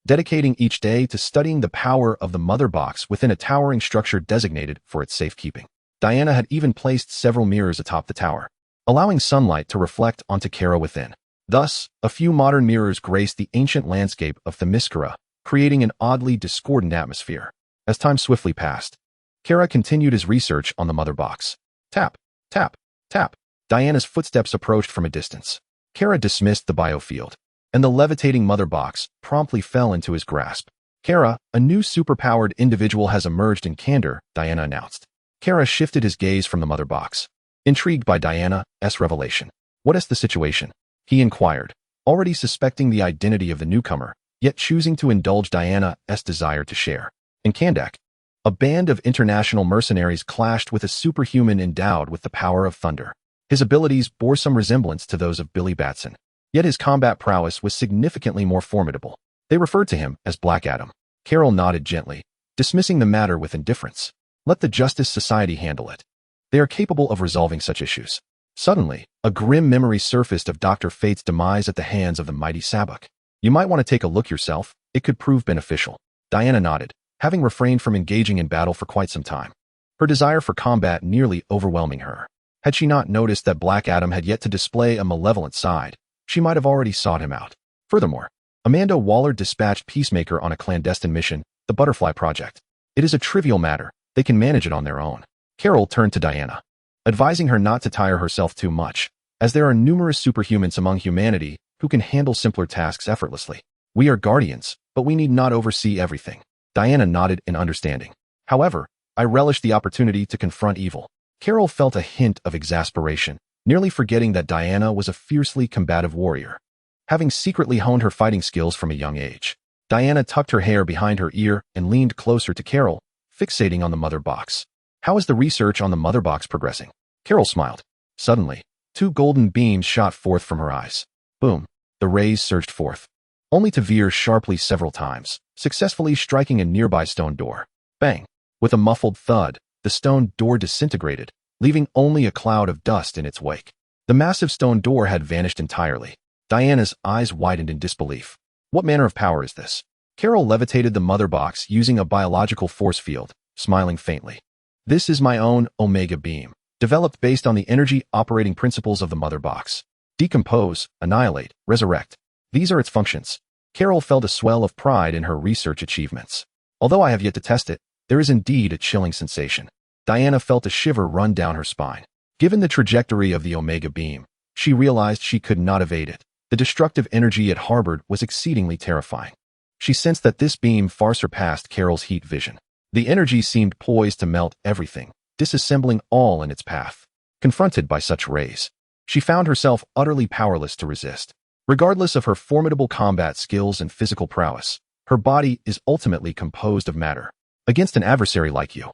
dedicating each day to studying the power of the Mother Box within a towering structure designated for its safekeeping. Diana had even placed several mirrors atop the tower, allowing sunlight to reflect onto Kara within. Thus, a few modern mirrors graced the ancient landscape of Themyscira, creating an oddly discordant atmosphere. As time swiftly passed, Kara continued his research on the Mother Box. Tap, tap, tap. Diana's footsteps approached from a distance. Kara dismissed the biofield, and the levitating Mother Box promptly fell into his grasp. Kara, a new superpowered individual has emerged in Candor, Diana announced. Kara shifted his gaze from the Mother Box, intrigued by Diana's revelation. What is the situation? He inquired, already suspecting the identity of the newcomer, yet choosing to indulge Diana's desire to share. In Kandak, a band of international mercenaries clashed with a superhuman endowed with the power of thunder. His abilities bore some resemblance to those of Billy Batson, yet his combat prowess was significantly more formidable. They referred to him as Black Adam. Carol nodded gently, dismissing the matter with indifference. Let the Justice Society handle it. They are capable of resolving such issues. Suddenly, a grim memory surfaced of Dr. Fate's demise at the hands of the mighty Sabbac. You might want to take a look yourself. It could prove beneficial. Diana nodded, having refrained from engaging in battle for quite some time, her desire for combat nearly overwhelming her. Had she not noticed that Black Adam had yet to display a malevolent side, she might have already sought him out. Furthermore, Amanda Waller dispatched Peacemaker on a clandestine mission, the Butterfly Project. It is a trivial matter. They can manage it on their own. Carol turned to Diana, advising her not to tire herself too much, as there are numerous superhumans among humanity who can handle simpler tasks effortlessly. We are guardians, but we need not oversee everything. Diana nodded in understanding. However, I relish the opportunity to confront evil. Carol felt a hint of exasperation, nearly forgetting that Diana was a fiercely combative warrior, having secretly honed her fighting skills from a young age. Diana tucked her hair behind her ear and leaned closer to Carol, fixating on the Mother Box. How is the research on the Mother Box progressing? Carol smiled. Suddenly, two golden beams shot forth from her eyes. Boom! The rays surged forth, only to veer sharply several times, successfully striking a nearby stone door. Bang! With a muffled thud, the stone door disintegrated, leaving only a cloud of dust in its wake. The massive stone door had vanished entirely. Diana's eyes widened in disbelief. What manner of power is this? Carol levitated the Mother Box using a biological force field, smiling faintly. This is my own Omega Beam, developed based on the energy operating principles of the Mother Box. Decompose, annihilate, resurrect. These are its functions. Carol felt a swell of pride in her research achievements. Although I have yet to test it, there is indeed a chilling sensation. Diana felt a shiver run down her spine. Given the trajectory of the Omega Beam, She realized she could not evade it. The destructive energy it harbored was exceedingly terrifying. She sensed that this beam far surpassed Carol's heat vision. The energy seemed poised to melt everything, disassembling all in its path. Confronted by such rays, she found herself utterly powerless to resist. Regardless of her formidable combat skills and physical prowess, her body is ultimately composed of matter. Against an adversary like you,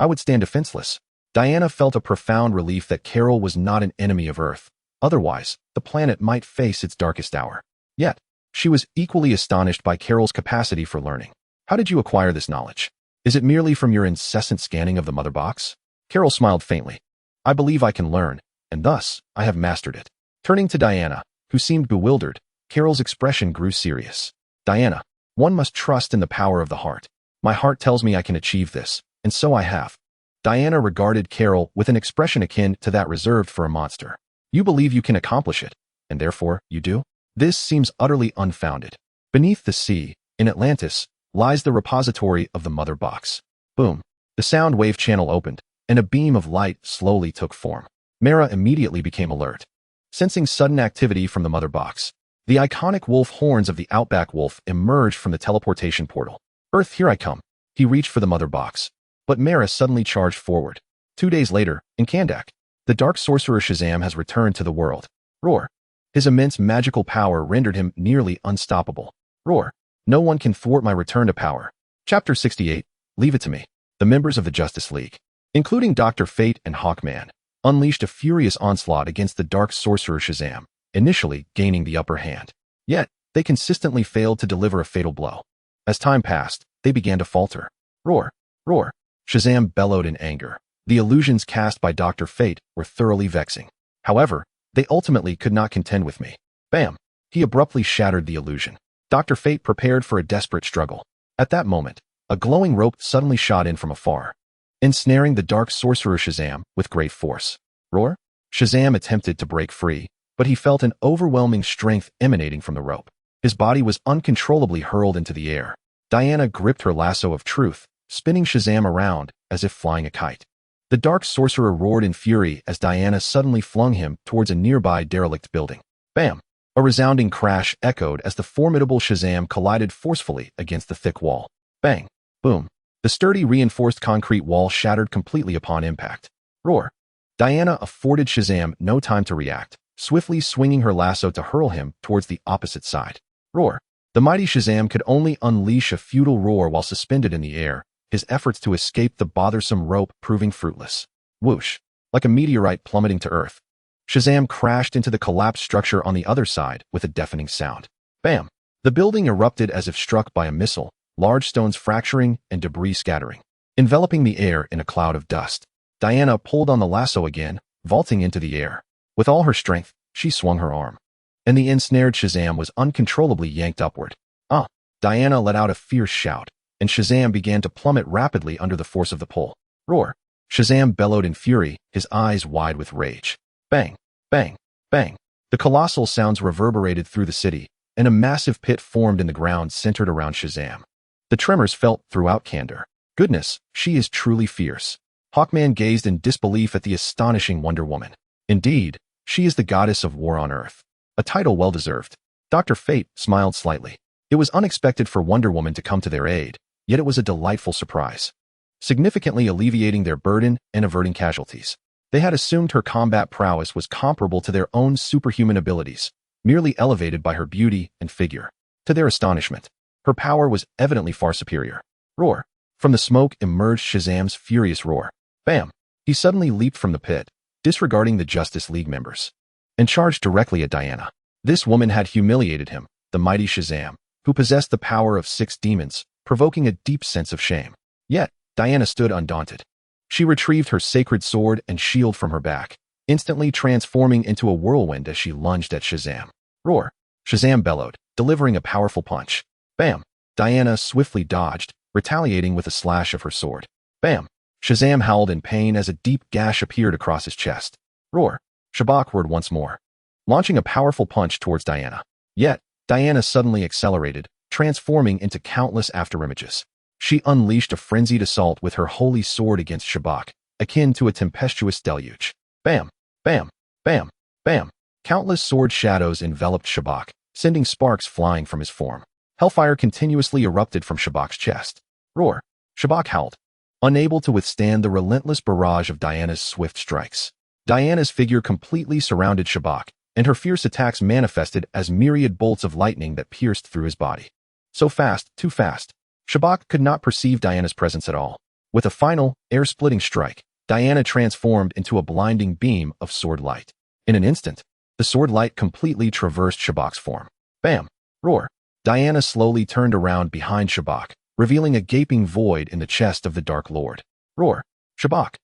I would stand defenseless. Diana felt a profound relief that Carol was not an enemy of Earth. Otherwise, the planet might face its darkest hour. Yet, she was equally astonished by Carol's capacity for learning. How did you acquire this knowledge? Is it merely from your incessant scanning of the mother box? Carol smiled faintly. I believe I can learn, and thus, I have mastered it. Turning to Diana, who seemed bewildered, Carol's expression grew serious. Diana, one must trust in the power of the heart. My heart tells me I can achieve this, and so I have. Diana regarded Carol with an expression akin to that reserved for a monster. You believe you can accomplish it, and therefore, you do? This seems utterly unfounded. Beneath the sea, in Atlantis, lies the repository of the mother box. Boom. The sound wave channel opened, and a beam of light slowly took form. Mara immediately became alert. Sensing sudden activity from the mother box, the iconic wolf horns of the Outback Wolf emerged from the teleportation portal. Earth, here I come. He reached for the mother box, but Mara suddenly charged forward. 2 days later, in Kandak, the dark sorcerer Shazam has returned to the world. Roar. His immense magical power rendered him nearly unstoppable. Roar. No one can thwart my return to power. Chapter 68. Leave it to me. The members of the Justice League, including Dr. Fate and Hawkman, unleashed a furious onslaught against the dark sorcerer Shazam, initially gaining the upper hand. Yet, they consistently failed to deliver a fatal blow. As time passed, they began to falter. Roar. Roar. Shazam bellowed in anger. The illusions cast by Dr. Fate were thoroughly vexing. However, they ultimately could not contend with me. Bam! He abruptly shattered the illusion. Dr. Fate prepared for a desperate struggle. At that moment, a glowing rope suddenly shot in from afar, ensnaring the dark sorcerer Shazam with great force. Roar! Shazam attempted to break free, but he felt an overwhelming strength emanating from the rope. His body was uncontrollably hurled into the air. Diana gripped her lasso of truth, spinning Shazam around as if flying a kite. The dark sorcerer roared in fury as Diana suddenly flung him towards a nearby derelict building. Bam! A resounding crash echoed as the formidable Shazam collided forcefully against the thick wall. Bang! Boom! The sturdy reinforced concrete wall shattered completely upon impact. Roar! Diana afforded Shazam no time to react, swiftly swinging her lasso to hurl him towards the opposite side. Roar! The mighty Shazam could only unleash a futile roar while suspended in the air, his efforts to escape the bothersome rope proving fruitless. Whoosh! Like a meteorite plummeting to Earth, Shazam crashed into the collapsed structure on the other side with a deafening sound. Bam! The building erupted as if struck by a missile, large stones fracturing and debris scattering, enveloping the air in a cloud of dust. Diana pulled on the lasso again, vaulting into the air. With all her strength, she swung her arm, and the ensnared Shazam was uncontrollably yanked upward. Ah! Diana let out a fierce shout, and Shazam began to plummet rapidly under the force of the pull. Roar! Shazam bellowed in fury, his eyes wide with rage. Bang! Bang! Bang! The colossal sounds reverberated through the city, and a massive pit formed in the ground centered around Shazam. The tremors felt throughout Kandor. Goodness, she is truly fierce. Hawkman gazed in disbelief at the astonishing Wonder Woman. Indeed, she is the goddess of war on Earth. A title well-deserved. Dr. Fate smiled slightly. It was unexpected for Wonder Woman to come to their aid, yet it was a delightful surprise, significantly alleviating their burden and averting casualties. They had assumed her combat prowess was comparable to their own superhuman abilities, merely elevated by her beauty and figure. To their astonishment, her power was evidently far superior. Roar! From the smoke emerged Shazam's furious roar. Bam! He suddenly leaped from the pit, disregarding the Justice League members, and charged directly at Diana. This woman had humiliated him, the mighty Shazam, who possessed the power of 6 demons, provoking a deep sense of shame. Yet, Diana stood undaunted. She retrieved her sacred sword and shield from her back, instantly transforming into a whirlwind as she lunged at Shazam. Roar! Shazam bellowed, delivering a powerful punch. Bam! Diana swiftly dodged, retaliating with a slash of her sword. Bam! Shazam howled in pain as a deep gash appeared across his chest. Roar! Shabak roared once more, launching a powerful punch towards Diana. Yet, Diana suddenly accelerated, transforming into countless afterimages. She unleashed a frenzied assault with her holy sword against Shabak, akin to a tempestuous deluge. Bam! Bam! Bam! Bam! Countless sword shadows enveloped Shabak, sending sparks flying from his form. Hellfire continuously erupted from Shabak's chest. Roar! Shabak howled, unable to withstand the relentless barrage of Diana's swift strikes. Diana's figure completely surrounded Shabak, and her fierce attacks manifested as myriad bolts of lightning that pierced through his body. So fast, too fast. Shabak could not perceive Diana's presence at all. With a final, air-splitting strike, Diana transformed into a blinding beam of sword light. In an instant, the sword light completely traversed Shabak's form. Bam! Roar! Diana slowly turned around behind Shabak, revealing a gaping void in the chest of the Dark Lord. Roar! Shabak!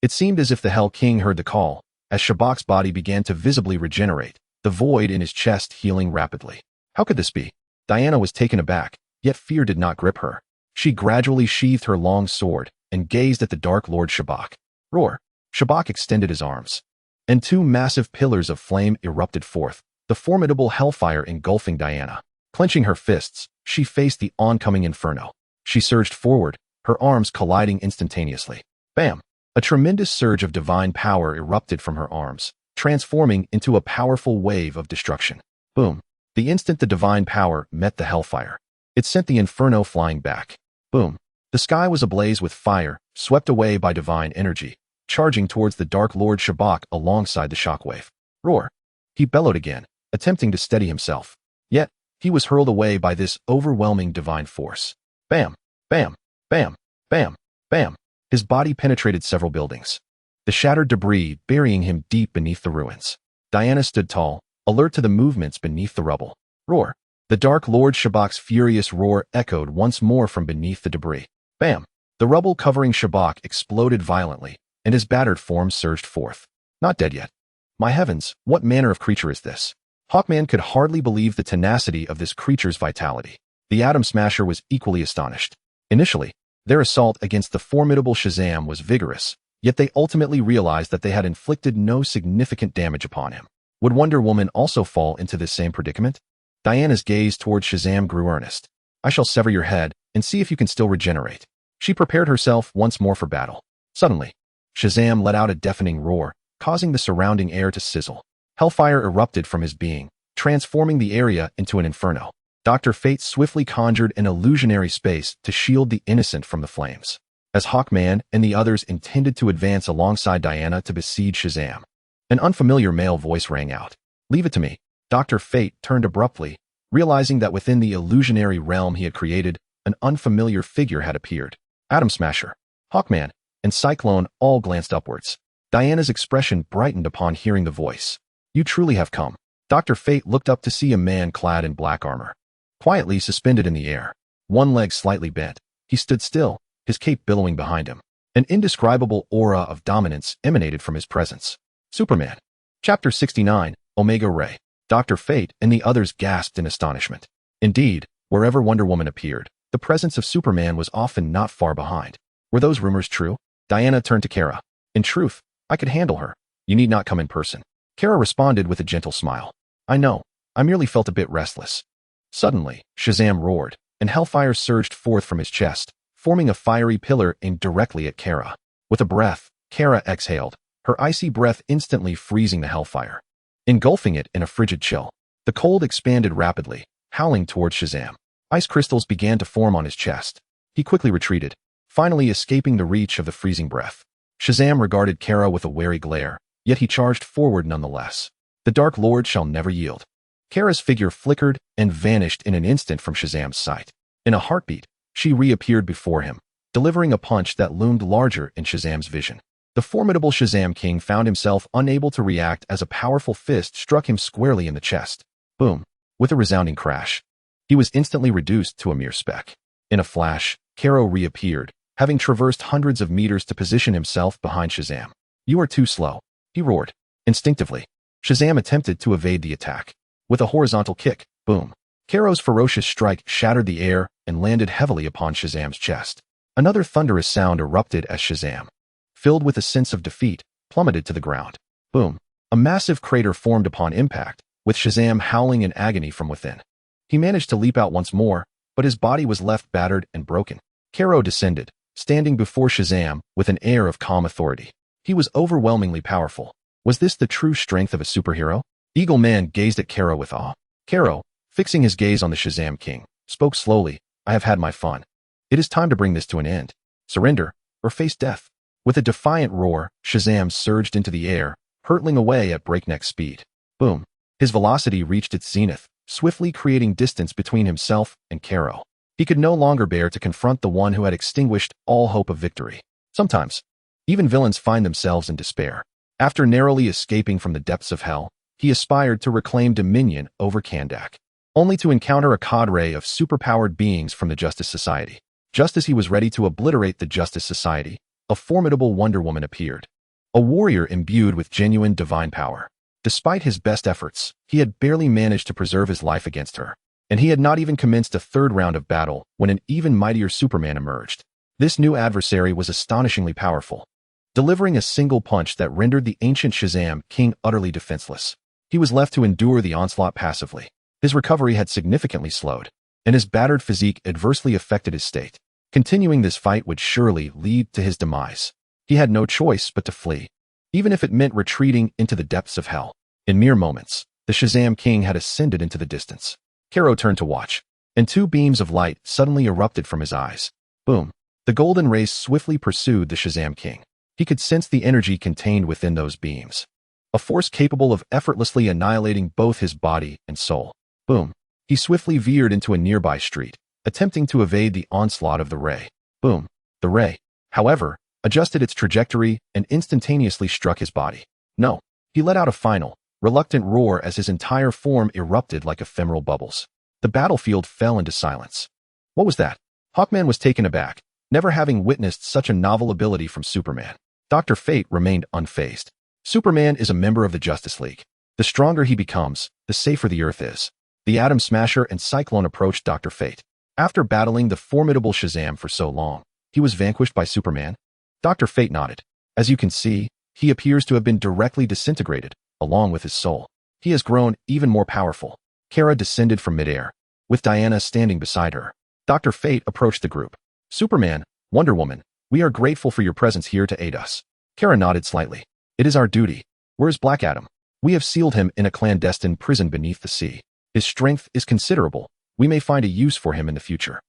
It seemed as if the Hell King heard the call, as Shabak's body began to visibly regenerate, the void in his chest healing rapidly. How could this be? Diana was taken aback, yet fear did not grip her. She gradually sheathed her long sword and gazed at the Dark Lord Shabak. Roar! Shabak extended his arms, and two massive pillars of flame erupted forth, the formidable hellfire engulfing Diana. Clenching her fists, she faced the oncoming inferno. She surged forward, her arms colliding instantaneously. Bam! A tremendous surge of divine power erupted from her arms, transforming into a powerful wave of destruction. Boom! The instant the divine power met the hellfire, it sent the inferno flying back. Boom! The sky was ablaze with fire, swept away by divine energy, charging towards the Dark Lord Shabak alongside the shockwave. Roar! He bellowed again, attempting to steady himself. Yet, he was hurled away by this overwhelming divine force. Bam! Bam! Bam! Bam! Bam! His body penetrated several buildings, the shattered debris burying him deep beneath the ruins. Diana stood tall, alert to the movements beneath the rubble. Roar! The Dark Lord Shabak's furious roar echoed once more from beneath the debris. Bam! The rubble covering Shabak exploded violently, and his battered form surged forth. Not dead yet. My heavens, what manner of creature is this? Hawkman could hardly believe the tenacity of this creature's vitality. The Atom Smasher was equally astonished. Initially, their assault against the formidable Shazam was vigorous, yet they ultimately realized that they had inflicted no significant damage upon him. Would Wonder Woman also fall into this same predicament? Diana's gaze toward Shazam grew earnest. I shall sever your head and see if you can still regenerate. She prepared herself once more for battle. Suddenly, Shazam let out a deafening roar, causing the surrounding air to sizzle. Hellfire erupted from his being, transforming the area into an inferno. Dr. Fate swiftly conjured an illusionary space to shield the innocent from the flames. As Hawkman and the others intended to advance alongside Diana to besiege Shazam, an unfamiliar male voice rang out. Leave it to me. Dr. Fate turned abruptly, realizing that within the illusionary realm he had created, an unfamiliar figure had appeared. Atom Smasher, Hawkman, and Cyclone all glanced upwards. Diana's expression brightened upon hearing the voice. You truly have come. Dr. Fate looked up to see a man clad in black armor, quietly suspended in the air, one leg slightly bent. He stood still, his cape billowing behind him. An indescribable aura of dominance emanated from his presence. Superman. Chapter 69, Omega Ray. Dr. Fate and the others gasped in astonishment. Indeed, wherever Wonder Woman appeared, the presence of Superman was often not far behind. Were those rumors true? Diana turned to Kara. In truth, I could handle her. You need not come in person. Kara responded with a gentle smile. I know. I merely felt a bit restless. Suddenly, Shazam roared, and hellfire surged forth from his chest, forming a fiery pillar aimed directly at Kara. With a breath, Kara exhaled, her icy breath instantly freezing the hellfire, engulfing it in a frigid chill. The cold expanded rapidly, howling towards Shazam. Ice crystals began to form on his chest. He quickly retreated, finally escaping the reach of the freezing breath. Shazam regarded Kara with a wary glare, yet he charged forward nonetheless. The Dark Lord shall never yield. Kara's figure flickered and vanished in an instant from Shazam's sight. In a heartbeat, she reappeared before him, delivering a punch that loomed larger in Shazam's vision. The formidable Shazam King found himself unable to react as a powerful fist struck him squarely in the chest. Boom! With a resounding crash, he was instantly reduced to a mere speck. In a flash, Kara reappeared, having traversed hundreds of meters to position himself behind Shazam. You are too slow, he roared. Instinctively, Shazam attempted to evade the attack. With a horizontal kick, boom! Kara's ferocious strike shattered the air and landed heavily upon Shazam's chest. Another thunderous sound erupted as Shazam, filled with a sense of defeat, plummeted to the ground. Boom! A massive crater formed upon impact, with Shazam howling in agony from within. He managed to leap out once more, but his body was left battered and broken. Kara descended, standing before Shazam with an air of calm authority. He was overwhelmingly powerful. Was this the true strength of a superhero? Eagle Man gazed at Kara with awe. Kara, fixing his gaze on the Shazam King, spoke slowly, I have had my fun. It is time to bring this to an end. Surrender, or face death. With a defiant roar, Shazam surged into the air, hurtling away at breakneck speed. Boom. His velocity reached its zenith, swiftly creating distance between himself and Kara. He could no longer bear to confront the one who had extinguished all hope of victory. Sometimes, even villains find themselves in despair. After narrowly escaping from the depths of hell, he aspired to reclaim dominion over Kandak, only to encounter a cadre of superpowered beings from the Justice Society. Just as he was ready to obliterate the Justice Society, a formidable Wonder Woman appeared. A warrior imbued with genuine divine power. Despite his best efforts, he had barely managed to preserve his life against her, and he had not even commenced a third round of battle when an even mightier Superman emerged. This new adversary was astonishingly powerful, delivering a single punch that rendered the ancient Shazam King utterly defenseless. He was left to endure the onslaught passively. His recovery had significantly slowed, and his battered physique adversely affected his state. Continuing this fight would surely lead to his demise. He had no choice but to flee, even if it meant retreating into the depths of hell. In mere moments, the Shazam King had ascended into the distance. Kara turned to watch, and two beams of light suddenly erupted from his eyes. Boom. The golden rays swiftly pursued the Shazam King. He could sense the energy contained within those beams, a force capable of effortlessly annihilating both his body and soul. Boom. He swiftly veered into a nearby street, attempting to evade the onslaught of the ray. Boom. The ray, however, adjusted its trajectory and instantaneously struck his body. No. He let out a final, reluctant roar as his entire form erupted like ephemeral bubbles. The battlefield fell into silence. What was that? Hawkman was taken aback, never having witnessed such a novel ability from Superman. Dr. Fate remained unfazed. Superman is a member of the Justice League. The stronger he becomes, the safer the Earth is. The Atom Smasher and Cyclone approached Dr. Fate. After battling the formidable Shazam for so long, he was vanquished by Superman? Dr. Fate nodded. As you can see, he appears to have been directly disintegrated, along with his soul. He has grown even more powerful. Kara descended from midair, with Diana standing beside her. Dr. Fate approached the group. Superman, Wonder Woman, we are grateful for your presence here to aid us. Kara nodded slightly. It is our duty. Where is Black Adam? We have sealed him in a clandestine prison beneath the sea. His strength is considerable. We may find a use for him in the future.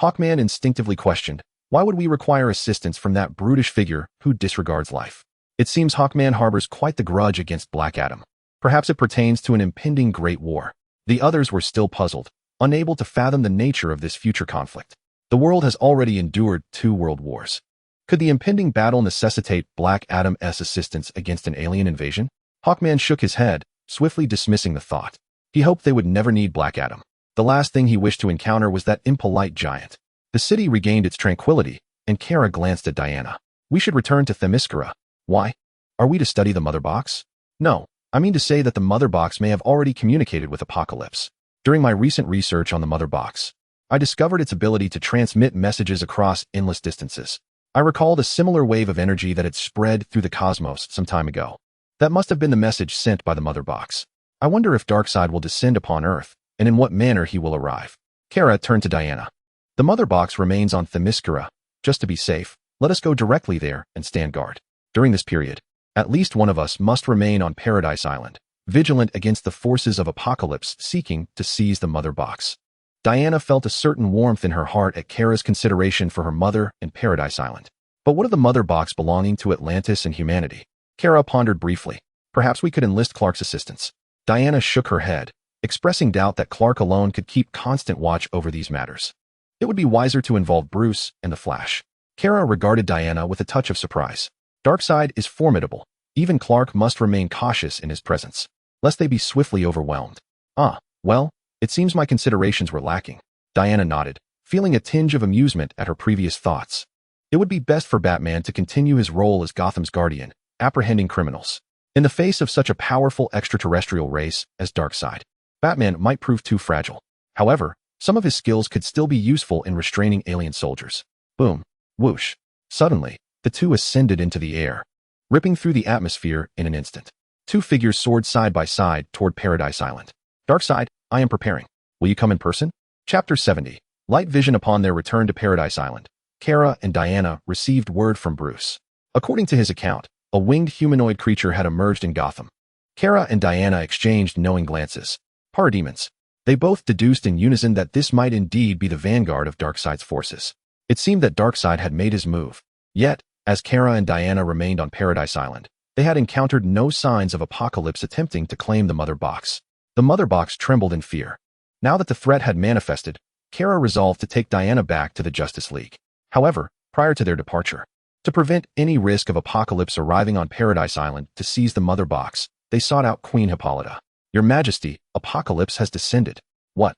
Hawkman instinctively questioned, why would we require assistance from that brutish figure who disregards life? It seems Hawkman harbors quite the grudge against Black Adam. Perhaps it pertains to an impending great war. The others were still puzzled, unable to fathom the nature of this future conflict. The world has already endured 2 world wars. Could the impending battle necessitate Black Adam's assistance against an alien invasion? Hawkman shook his head, swiftly dismissing the thought. He hoped they would never need Black Adam. The last thing he wished to encounter was that impolite giant. The city regained its tranquility, and Kara glanced at Diana. We should return to Themyscira. Why? Are we to study the Mother Box? No, I mean to say that the Mother Box may have already communicated with Apocalypse. During my recent research on the Mother Box, I discovered its ability to transmit messages across endless distances. I recalled a similar wave of energy that had spread through the cosmos some time ago. That must have been the message sent by the Mother Box. I wonder if Darkseid will descend upon Earth, and in what manner he will arrive. Kara turned to Diana. The Mother Box remains on Themyscira. Just to be safe, let us go directly there and stand guard. During this period, at least one of us must remain on Paradise Island, vigilant against the forces of Apocalypse seeking to seize the Mother Box. Diana felt a certain warmth in her heart at Kara's consideration for her mother and Paradise Island. But what of the Mother Box belonging to Atlantis and humanity? Kara pondered briefly. Perhaps we could enlist Clark's assistance. Diana shook her head, expressing doubt that Clark alone could keep constant watch over these matters. It would be wiser to involve Bruce and the Flash. Kara regarded Diana with a touch of surprise. Darkseid is formidable. Even Clark must remain cautious in his presence, lest they be swiftly overwhelmed. Well, it seems my considerations were lacking. Diana nodded, feeling a tinge of amusement at her previous thoughts. It would be best for Batman to continue his role as Gotham's guardian, apprehending criminals. In the face of such a powerful extraterrestrial race as Darkseid, Batman might prove too fragile. However, some of his skills could still be useful in restraining alien soldiers. Boom. Whoosh. Suddenly, the two ascended into the air, ripping through the atmosphere in an instant. 2 figures soared side by side toward Paradise Island. Darkseid, I am preparing. Will you come in person? Chapter 70. Light vision. Upon their return to Paradise Island, Kara and Diana received word from Bruce. According to his account, a winged humanoid creature had emerged in Gotham. Kara and Diana exchanged knowing glances. Parademons. They both deduced in unison that this might indeed be the vanguard of Darkseid's forces. It seemed that Darkseid had made his move. Yet, as Kara and Diana remained on Paradise Island, they had encountered no signs of Apocalypse attempting to claim the Mother Box. The Mother Box trembled in fear. Now that the threat had manifested, Kara resolved to take Diana back to the Justice League. However, prior to their departure, to prevent any risk of Apocalypse arriving on Paradise Island to seize the Mother Box, they sought out Queen Hippolyta. "Your Majesty, Apocalypse has descended." "What?"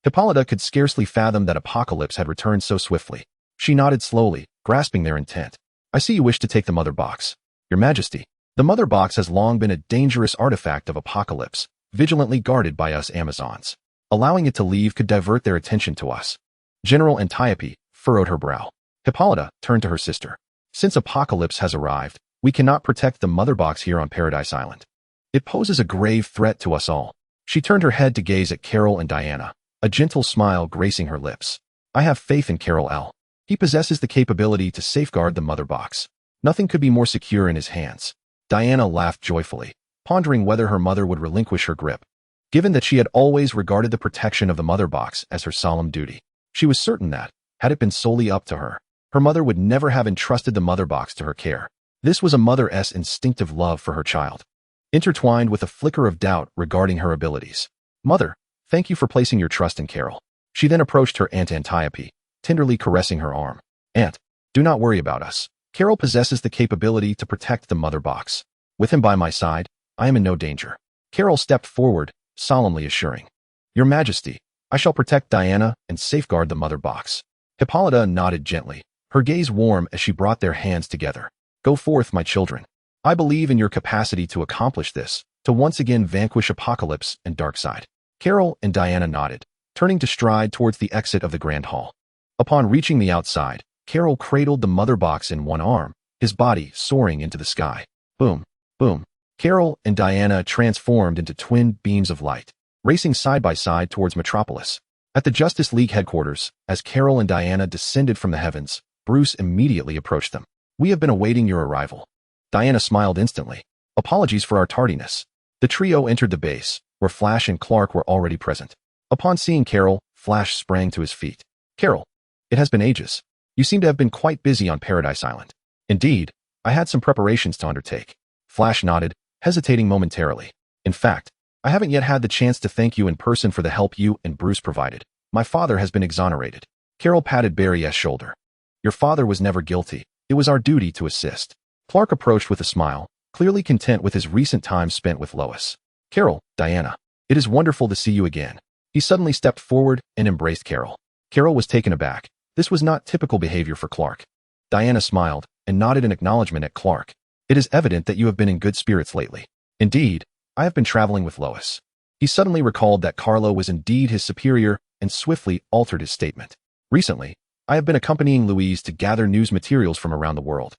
Hippolyta could scarcely fathom that Apocalypse had returned so swiftly. She nodded slowly, grasping their intent. "I see you wish to take the Mother Box." "Your Majesty, the Mother Box has long been a dangerous artifact of Apocalypse, vigilantly guarded by us Amazons. Allowing it to leave could divert their attention to us." General Antiope furrowed her brow. Hippolyta turned to her sister. "Since Apocalypse has arrived, we cannot protect the Mother Box here on Paradise Island. It poses a grave threat to us all." She turned her head to gaze at Kal-El and Diana, a gentle smile gracing her lips. "I have faith in Kal-El. He possesses the capability to safeguard the Mother Box. Nothing could be more secure in his hands." Diana laughed joyfully, pondering whether her mother would relinquish her grip. Given that she had always regarded the protection of the Mother Box as her solemn duty, she was certain that, had it been solely up to her, her mother would never have entrusted the Mother Box to her care. This was a mother's instinctive love for her child, intertwined with a flicker of doubt regarding her abilities. "Mother, thank you for placing your trust in Kal-El." She then approached her Aunt Antiope, tenderly caressing her arm. "Aunt, do not worry about us. Kal-El possesses the capability to protect the Mother Box. With him by my side, I am in no danger." Kal-El stepped forward, solemnly assuring, "Your Majesty, I shall protect Diana and safeguard the Mother Box." Hippolyta nodded gently, her gaze warm as she brought their hands together. "Go forth, my children. I believe in your capacity to accomplish this, to once again vanquish Apocalypse and Darkseid." Kal-El and Diana nodded, turning to stride towards the exit of the Grand Hall. Upon reaching the outside, Kal-El cradled the Mother Box in one arm, his body soaring into the sky. Boom, boom. Kal-El and Diana transformed into twin beams of light, racing side by side towards Metropolis. At the Justice League headquarters, as Kal-El and Diana descended from the heavens, Bruce immediately approached them. "We have been awaiting your arrival." Diana smiled instantly. "Apologies for our tardiness." The trio entered the base, where Flash and Clark were already present. Upon seeing Kal-El, Flash sprang to his feet. "Kal-El, it has been ages. You seem to have been quite busy on Paradise Island." "Indeed, I had some preparations to undertake." Flash nodded, hesitating momentarily. "In fact, I haven't yet had the chance to thank you in person for the help you and Bruce provided. My father has been exonerated." Kal-El patted Barry's shoulder. "Your father was never guilty. It was our duty to assist." Clark approached with a smile, clearly content with his recent time spent with Lois. "Kal-El, Diana, it is wonderful to see you again." He suddenly stepped forward and embraced Kal-El. Kal-El was taken aback. This was not typical behavior for Clark. Diana smiled and nodded in acknowledgement at Clark. "It is evident that you have been in good spirits lately." "Indeed, I have been traveling with Lois." He suddenly recalled that Carlo was indeed his superior and swiftly altered his statement. "Recently, I have been accompanying Louise to gather news materials from around the world.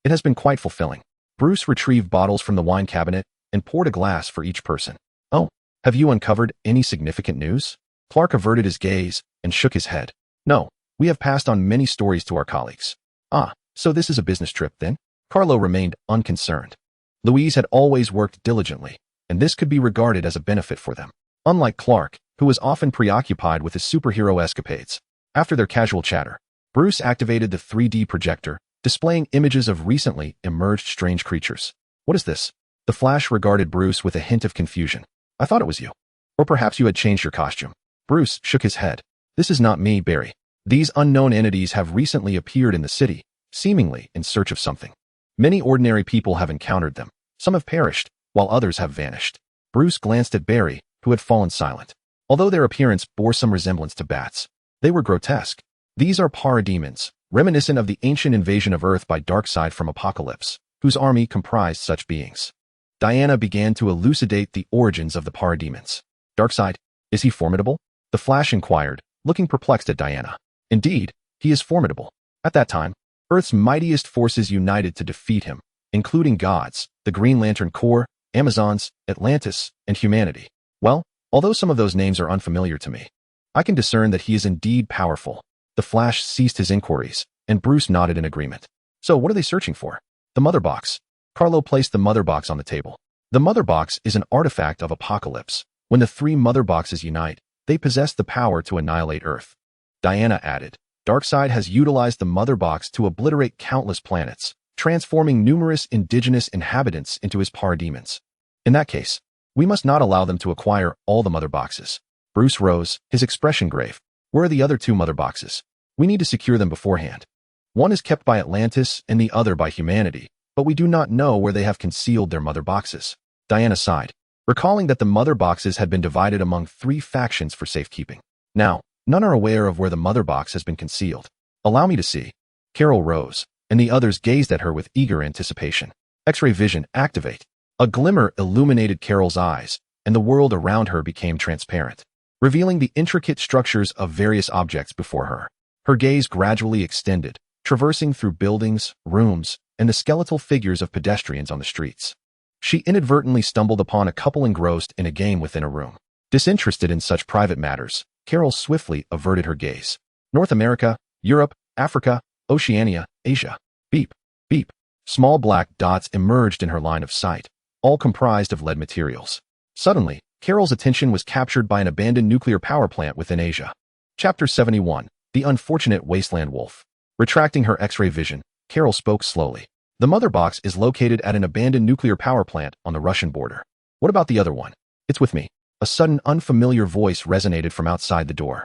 It has been quite fulfilling." Bruce retrieved bottles from the wine cabinet and poured a glass for each person. "Oh, have you uncovered any significant news?" Clark averted his gaze and shook his head. "No, we have passed on many stories to our colleagues." "Ah, so this is a business trip then?" Carlo remained unconcerned. Louise had always worked diligently, and this could be regarded as a benefit for them. Unlike Clark, who was often preoccupied with his superhero escapades. After their casual chatter, Bruce activated the 3D projector, displaying images of recently emerged strange creatures. "What is this?" The Flash regarded Bruce with a hint of confusion. "I thought it was you. Or perhaps you had changed your costume." Bruce shook his head. "This is not me, Barry. These unknown entities have recently appeared in the city, seemingly in search of something. Many ordinary people have encountered them. Some have perished, while others have vanished." Bruce glanced at Barry, who had fallen silent. Although their appearance bore some resemblance to bats, they were grotesque. "These are parademons, reminiscent of the ancient invasion of Earth by Darkseid from Apocalypse, whose army comprised such beings." Diana began to elucidate the origins of the parademons. "Darkseid, is he formidable?" The Flash inquired, looking perplexed at Diana. "Indeed, he is formidable. At that time, Earth's mightiest forces united to defeat him, including gods, the Green Lantern Corps, Amazons, Atlantis, and humanity. Well, although some of those names are unfamiliar to me, I can discern that he is indeed powerful." The Flash ceased his inquiries, and Bruce nodded in agreement. "So what are they searching for?" "The Mother Box." Carlo placed the Mother Box on the table. The Mother Box is an artifact of Apocalypse. When the three Mother Boxes unite, they possess the power to annihilate Earth. Diana added, Darkseid has utilized the Mother Box to obliterate countless planets, transforming numerous indigenous inhabitants into his parademons. In that case, we must not allow them to acquire all the Mother Boxes. Bruce rose, his expression grave. Where are the other two Mother Boxes? We need to secure them beforehand. One is kept by Atlantis and the other by humanity, but we do not know where they have concealed their Mother Boxes. Diana sighed, recalling that the Mother Boxes had been divided among 3 factions for safekeeping. Now, none are aware of where the Mother Box has been concealed. Allow me to see. Carol rose, and the others gazed at her with eager anticipation. X-ray vision, activate. A glimmer illuminated Carol's eyes, and the world around her became transparent, revealing the intricate structures of various objects before her. Her gaze gradually extended, traversing through buildings, rooms, and the skeletal figures of pedestrians on the streets. She inadvertently stumbled upon a couple engrossed in a game within a room. Disinterested in such private matters, Carol swiftly averted her gaze. North America, Europe, Africa, Oceania, Asia. Beep, beep. Small black dots emerged in her line of sight, all comprised of lead materials. Suddenly, Carol's attention was captured by an abandoned nuclear power plant within Asia. Chapter 71, The Unfortunate Wasteland Wolf. Retracting her X-ray vision, Carol spoke slowly. The Mother Box is located at an abandoned nuclear power plant on the Russian border. What about the other one? It's with me. A sudden unfamiliar voice resonated from outside the door.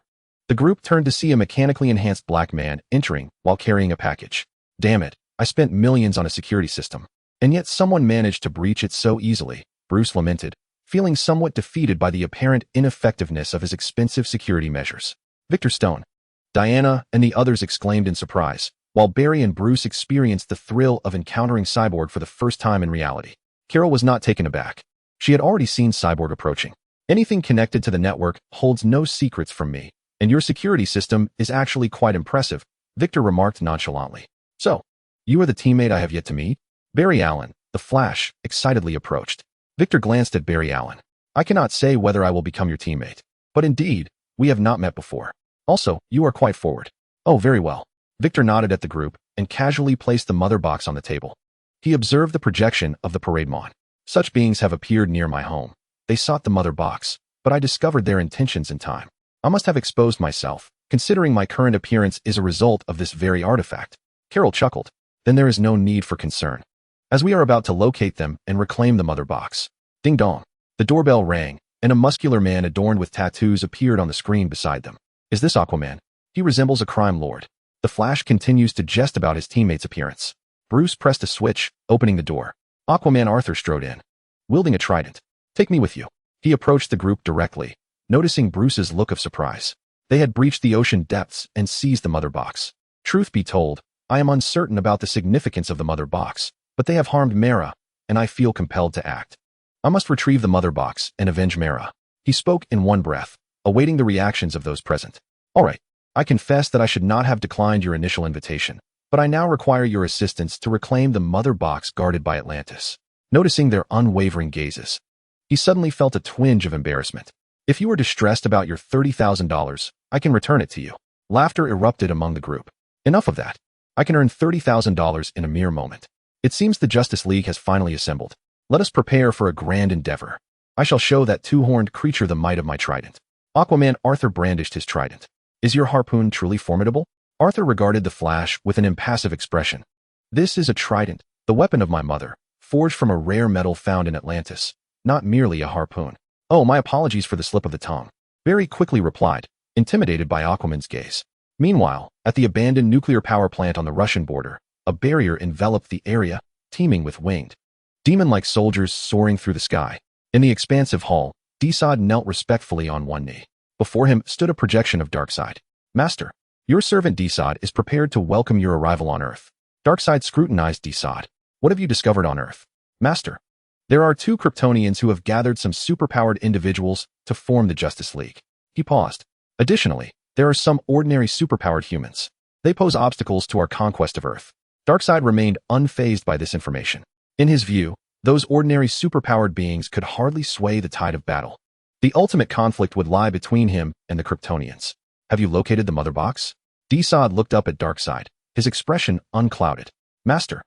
The group turned to see a mechanically enhanced black man entering while carrying a package. Damn it, I spent millions on a security system. And yet someone managed to breach it so easily, Bruce lamented, feeling somewhat defeated by the apparent ineffectiveness of his expensive security measures. Victor Stone. Diana and the others exclaimed in surprise, while Barry and Bruce experienced the thrill of encountering Cyborg for the first time in reality. Carol was not taken aback. She had already seen Cyborg approaching. Anything connected to the network holds no secrets from me, and your security system is actually quite impressive, Victor remarked nonchalantly. So, you are the teammate I have yet to meet? Barry Allen, the Flash, excitedly approached. Victor glanced at Barry Allen. I cannot say whether I will become your teammate, but indeed, we have not met before. Also, you are quite forward. Oh, very well. Victor nodded at the group and casually placed the Mother Box on the table. He observed the projection of the parade mon. Such beings have appeared near my home. They sought the Mother Box, but I discovered their intentions in time. I must have exposed myself, considering my current appearance is a result of this very artifact. Carol chuckled. Then there is no need for concern, as we are about to locate them and reclaim the Mother Box. Ding dong. The doorbell rang, and a muscular man adorned with tattoos appeared on the screen beside them. Is this Aquaman? He resembles a crime lord. The Flash continues to jest about his teammate's appearance. Bruce pressed a switch, opening the door. Aquaman Arthur strode in, wielding a trident. Take me with you. He approached the group directly, noticing Bruce's look of surprise. They had breached the ocean depths and seized the Mother Box. Truth be told, I am uncertain about the significance of the Mother Box, but they have harmed Mara, and I feel compelled to act. I must retrieve the Mother Box and avenge Mara. He spoke in one breath, awaiting the reactions of those present. All right, I confess that I should not have declined your initial invitation, but I now require your assistance to reclaim the Mother Box guarded by Atlantis. Noticing their unwavering gazes, he suddenly felt a twinge of embarrassment. If you are distressed about your $30,000, I can return it to you. Laughter erupted among the group. Enough of that. I can earn $30,000 in a mere moment. It seems the Justice League has finally assembled. Let us prepare for a grand endeavor. I shall show that two-horned creature the might of my trident. Aquaman Arthur brandished his trident. Is your harpoon truly formidable? Arthur regarded the Flash with an impassive expression. This is a trident, the weapon of my mother, forged from a rare metal found in Atlantis, not merely a harpoon. Oh, my apologies for the slip of the tongue. Barry quickly replied, intimidated by Aquaman's gaze. Meanwhile, at the abandoned nuclear power plant on the Russian border, a barrier enveloped the area, teeming with winged, demon-like soldiers soaring through the sky. In the expansive hall, Desad knelt respectfully on one knee. Before him stood a projection of Darkseid. Master, your servant Desad is prepared to welcome your arrival on Earth. Darkseid scrutinized Desad. What have you discovered on Earth? Master, there are 2 Kryptonians who have gathered some superpowered individuals to form the Justice League. He paused. Additionally, there are some ordinary superpowered humans. They pose obstacles to our conquest of Earth. Darkseid remained unfazed by this information. In his view, those ordinary superpowered beings could hardly sway the tide of battle. The ultimate conflict would lie between him and the Kryptonians. Have you located the Mother Box? Desad looked up at Darkseid, his expression unclouded. Master,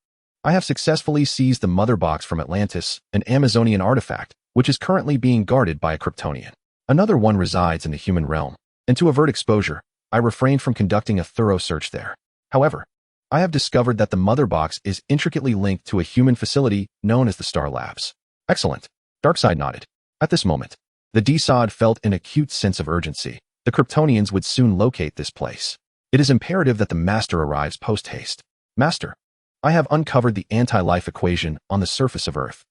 I have successfully seized the mother box from Atlantis, an Amazonian artifact, which is currently being guarded by a Kryptonian. Another one resides in the human realm, and to avert exposure, I refrained from conducting a thorough search there. However, I have discovered that the mother box is intricately linked to a human facility known as the Star Labs. Excellent. Darkseid nodded. At this moment, the DCEU felt an acute sense of urgency. The Kryptonians would soon locate this place. It is imperative that the Master arrives post-haste. Master, I have uncovered the anti-life equation on the surface of Earth.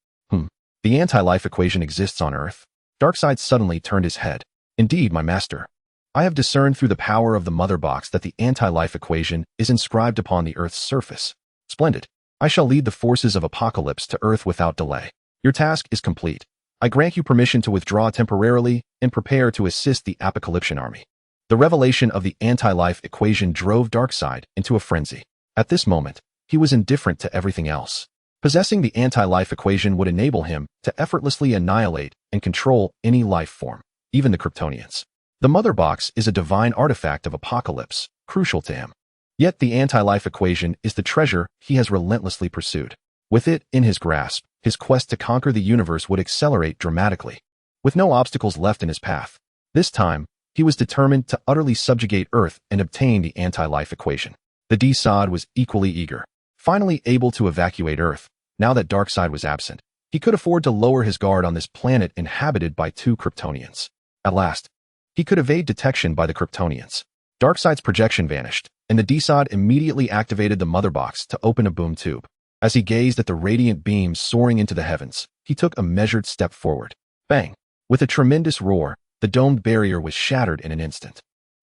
The anti-life equation exists on Earth? Darkseid suddenly turned his head. Indeed, my master. I have discerned through the power of the mother box that the anti-life equation is inscribed upon the Earth's surface. Splendid. I shall lead the forces of Apocalypse to Earth without delay. Your task is complete. I grant you permission to withdraw temporarily and prepare to assist the Apocalyptian army. The revelation of the anti-life equation drove Darkseid into a frenzy. At this moment, he was indifferent to everything else. Possessing the anti-life equation would enable him to effortlessly annihilate and control any life form, even the Kryptonians. The mother box is a divine artifact of Apocalypse, crucial to him. Yet the anti-life equation is the treasure he has relentlessly pursued. With it in his grasp, his quest to conquer the universe would accelerate dramatically. With no obstacles left in his path, this time, he was determined to utterly subjugate Earth and obtain the anti-life equation. The DCEU was equally eager. Finally able to evacuate Earth, now that Darkseid was absent, he could afford to lower his guard on this planet inhabited by 2 Kryptonians. At last, he could evade detection by the Kryptonians. Darkseid's projection vanished, and the DCEU immediately activated the mother box to open a boom tube. As he gazed at the radiant beams soaring into the heavens, he took a measured step forward. Bang! With a tremendous roar, the domed barrier was shattered in an instant.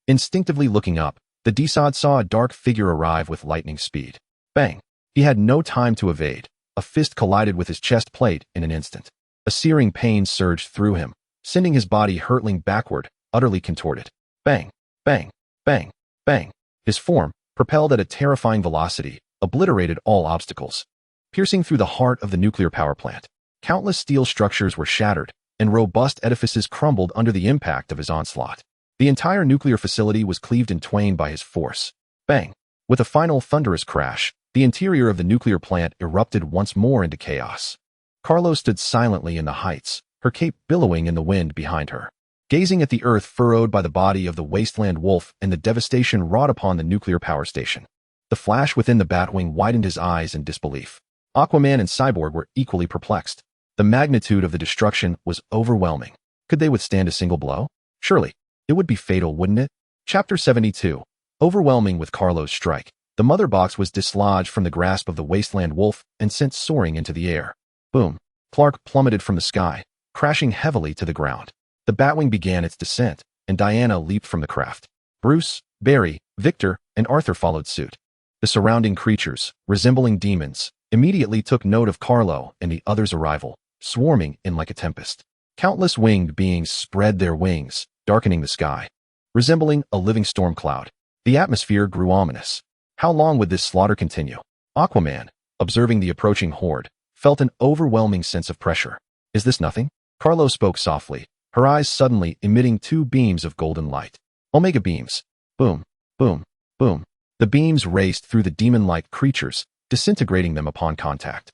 Instinctively looking up, the DCEU saw a dark figure arrive with lightning speed. Bang! He had no time to evade. A fist collided with his chest plate in an instant. A searing pain surged through him, sending his body hurtling backward, utterly contorted. Bang! Bang! Bang! Bang! His form, propelled at a terrifying velocity, obliterated all obstacles. Piercing through the heart of the nuclear power plant, countless steel structures were shattered, and robust edifices crumbled under the impact of his onslaught. The entire nuclear facility was cleaved in twain by his force. Bang! With a final thunderous crash, the interior of the nuclear plant erupted once more into chaos. Carlo stood silently in the heights, her cape billowing in the wind behind her, gazing at the earth furrowed by the body of the wasteland wolf and the devastation wrought upon the nuclear power station. The flash within the Batwing widened his eyes in disbelief. Aquaman and Cyborg were equally perplexed. The magnitude of the destruction was overwhelming. Could they withstand a single blow? Surely, it would be fatal, wouldn't it? Chapter 72. Overwhelming with Carlo's strike, the mother box was dislodged from the grasp of the wasteland wolf and sent soaring into the air. Boom! Clark plummeted from the sky, crashing heavily to the ground. The Batwing began its descent, and Diana leaped from the craft. Bruce, Barry, Victor, and Arthur followed suit. The surrounding creatures, resembling demons, immediately took note of Carlo and the others' arrival, swarming in like a tempest. Countless winged beings spread their wings, darkening the sky. Resembling a living storm cloud, the atmosphere grew ominous. How long would this slaughter continue? Aquaman, observing the approaching horde, felt an overwhelming sense of pressure. Is this nothing? Carlo spoke softly, her eyes suddenly emitting 2 beams of golden light. Omega beams. Boom, boom, boom. The beams raced through the demon-like creatures, disintegrating them upon contact,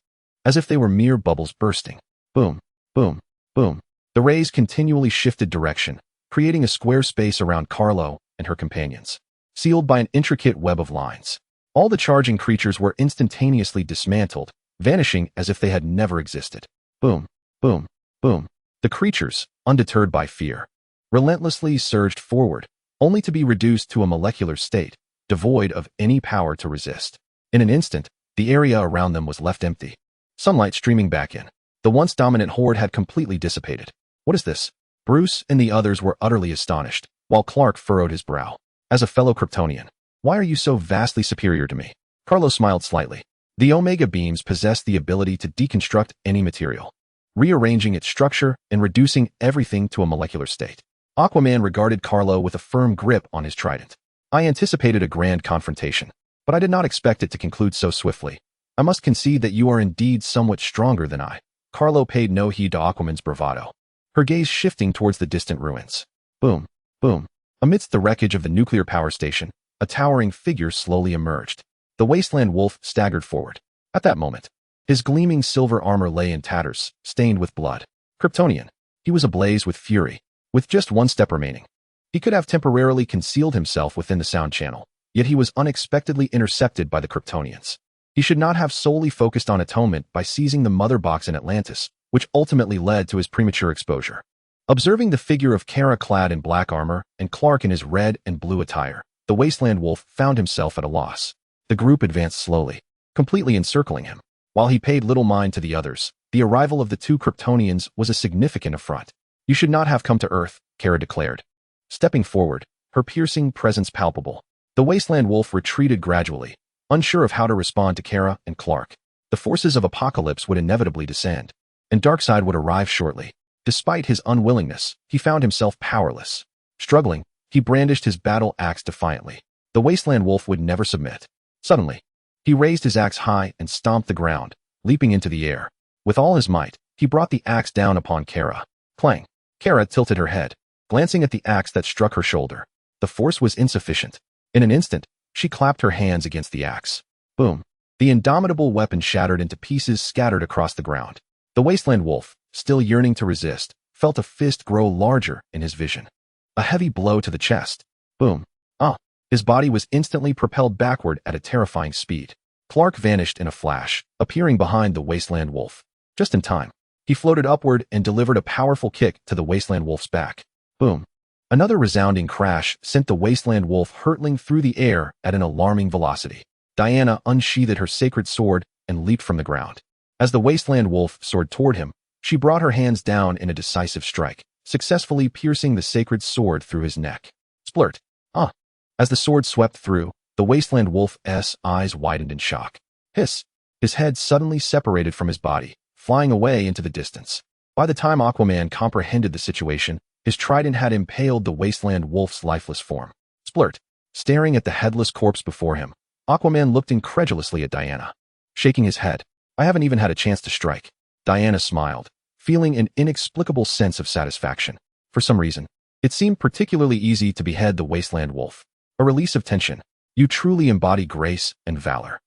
as if they were mere bubbles bursting. Boom, boom, boom. The rays continually shifted direction, creating a square space around Carlo and her companions, sealed by an intricate web of lines. All the charging creatures were instantaneously dismantled, vanishing as if they had never existed. Boom, boom, boom. The creatures, undeterred by fear, relentlessly surged forward, only to be reduced to a molecular state, devoid of any power to resist. In an instant, the area around them was left empty, sunlight streaming back in. The once dominant horde had completely dissipated. What is this? Bruce and the others were utterly astonished, while Clark furrowed his brow. As a fellow Kryptonian, why are you so vastly superior to me? Carlo smiled slightly. The Omega beams possess the ability to deconstruct any material, rearranging its structure and reducing everything to a molecular state. Aquaman regarded Carlo with a firm grip on his trident. I anticipated a grand confrontation, but I did not expect it to conclude so swiftly. I must concede that you are indeed somewhat stronger than I. Carlo paid no heed to Aquaman's bravado, her gaze shifting towards the distant ruins. Boom, boom. Amidst the wreckage of the nuclear power station, a towering figure slowly emerged. The wasteland wolf staggered forward. At that moment, his gleaming silver armor lay in tatters, stained with blood. Kryptonian. He was ablaze with fury. With just one step remaining, he could have temporarily concealed himself within the sound channel, yet he was unexpectedly intercepted by the Kryptonians. He should not have solely focused on atonement by seizing the mother box in Atlantis, which ultimately led to his premature exposure. Observing the figure of Kara clad in black armor and Clark in his red and blue attire, the Wasteland Wolf found himself at a loss. The group advanced slowly, completely encircling him. While he paid little mind to the others, the arrival of the two Kryptonians was a significant affront. You should not have come to Earth, Kara declared. Stepping forward, her piercing presence palpable, the Wasteland Wolf retreated gradually, unsure of how to respond to Kara and Clark. The forces of apocalypse would inevitably descend, and Darkseid would arrive shortly. Despite his unwillingness, he found himself powerless. Struggling, he brandished his battle axe defiantly. The Wasteland Wolf would never submit. Suddenly, he raised his axe high and stomped the ground, leaping into the air. With all his might, he brought the axe down upon Kara. Clang! Kara tilted her head, glancing at the axe that struck her shoulder. The force was insufficient. In an instant, she clapped her hands against the axe. Boom! The indomitable weapon shattered into pieces scattered across the ground. The Wasteland Wolf, still yearning to resist, felt a fist grow larger in his vision. A heavy blow to the chest. Boom! His body was instantly propelled backward at a terrifying speed. Clark vanished in a flash, appearing behind the Wasteland Wolf. Just in time, he floated upward and delivered a powerful kick to the Wasteland Wolf's back. Boom! Another resounding crash sent the Wasteland Wolf hurtling through the air at an alarming velocity. Diana unsheathed her sacred sword and leaped from the ground. As the Wasteland Wolf soared toward him, she brought her hands down in a decisive strike, successfully piercing the sacred sword through his neck. Splurt! As the sword swept through, the Wasteland Wolf's eyes widened in shock. Hiss! His head suddenly separated from his body, flying away into the distance. By the time Aquaman comprehended the situation, his trident had impaled the Wasteland Wolf's lifeless form. Splurt! Staring at the headless corpse before him, Aquaman looked incredulously at Diana. Shaking his head, I haven't even had a chance to strike. Diana smiled, feeling an inexplicable sense of satisfaction. For some reason, it seemed particularly easy to behead the Wasteland Wolf. A release of tension. You truly embody grace and valor.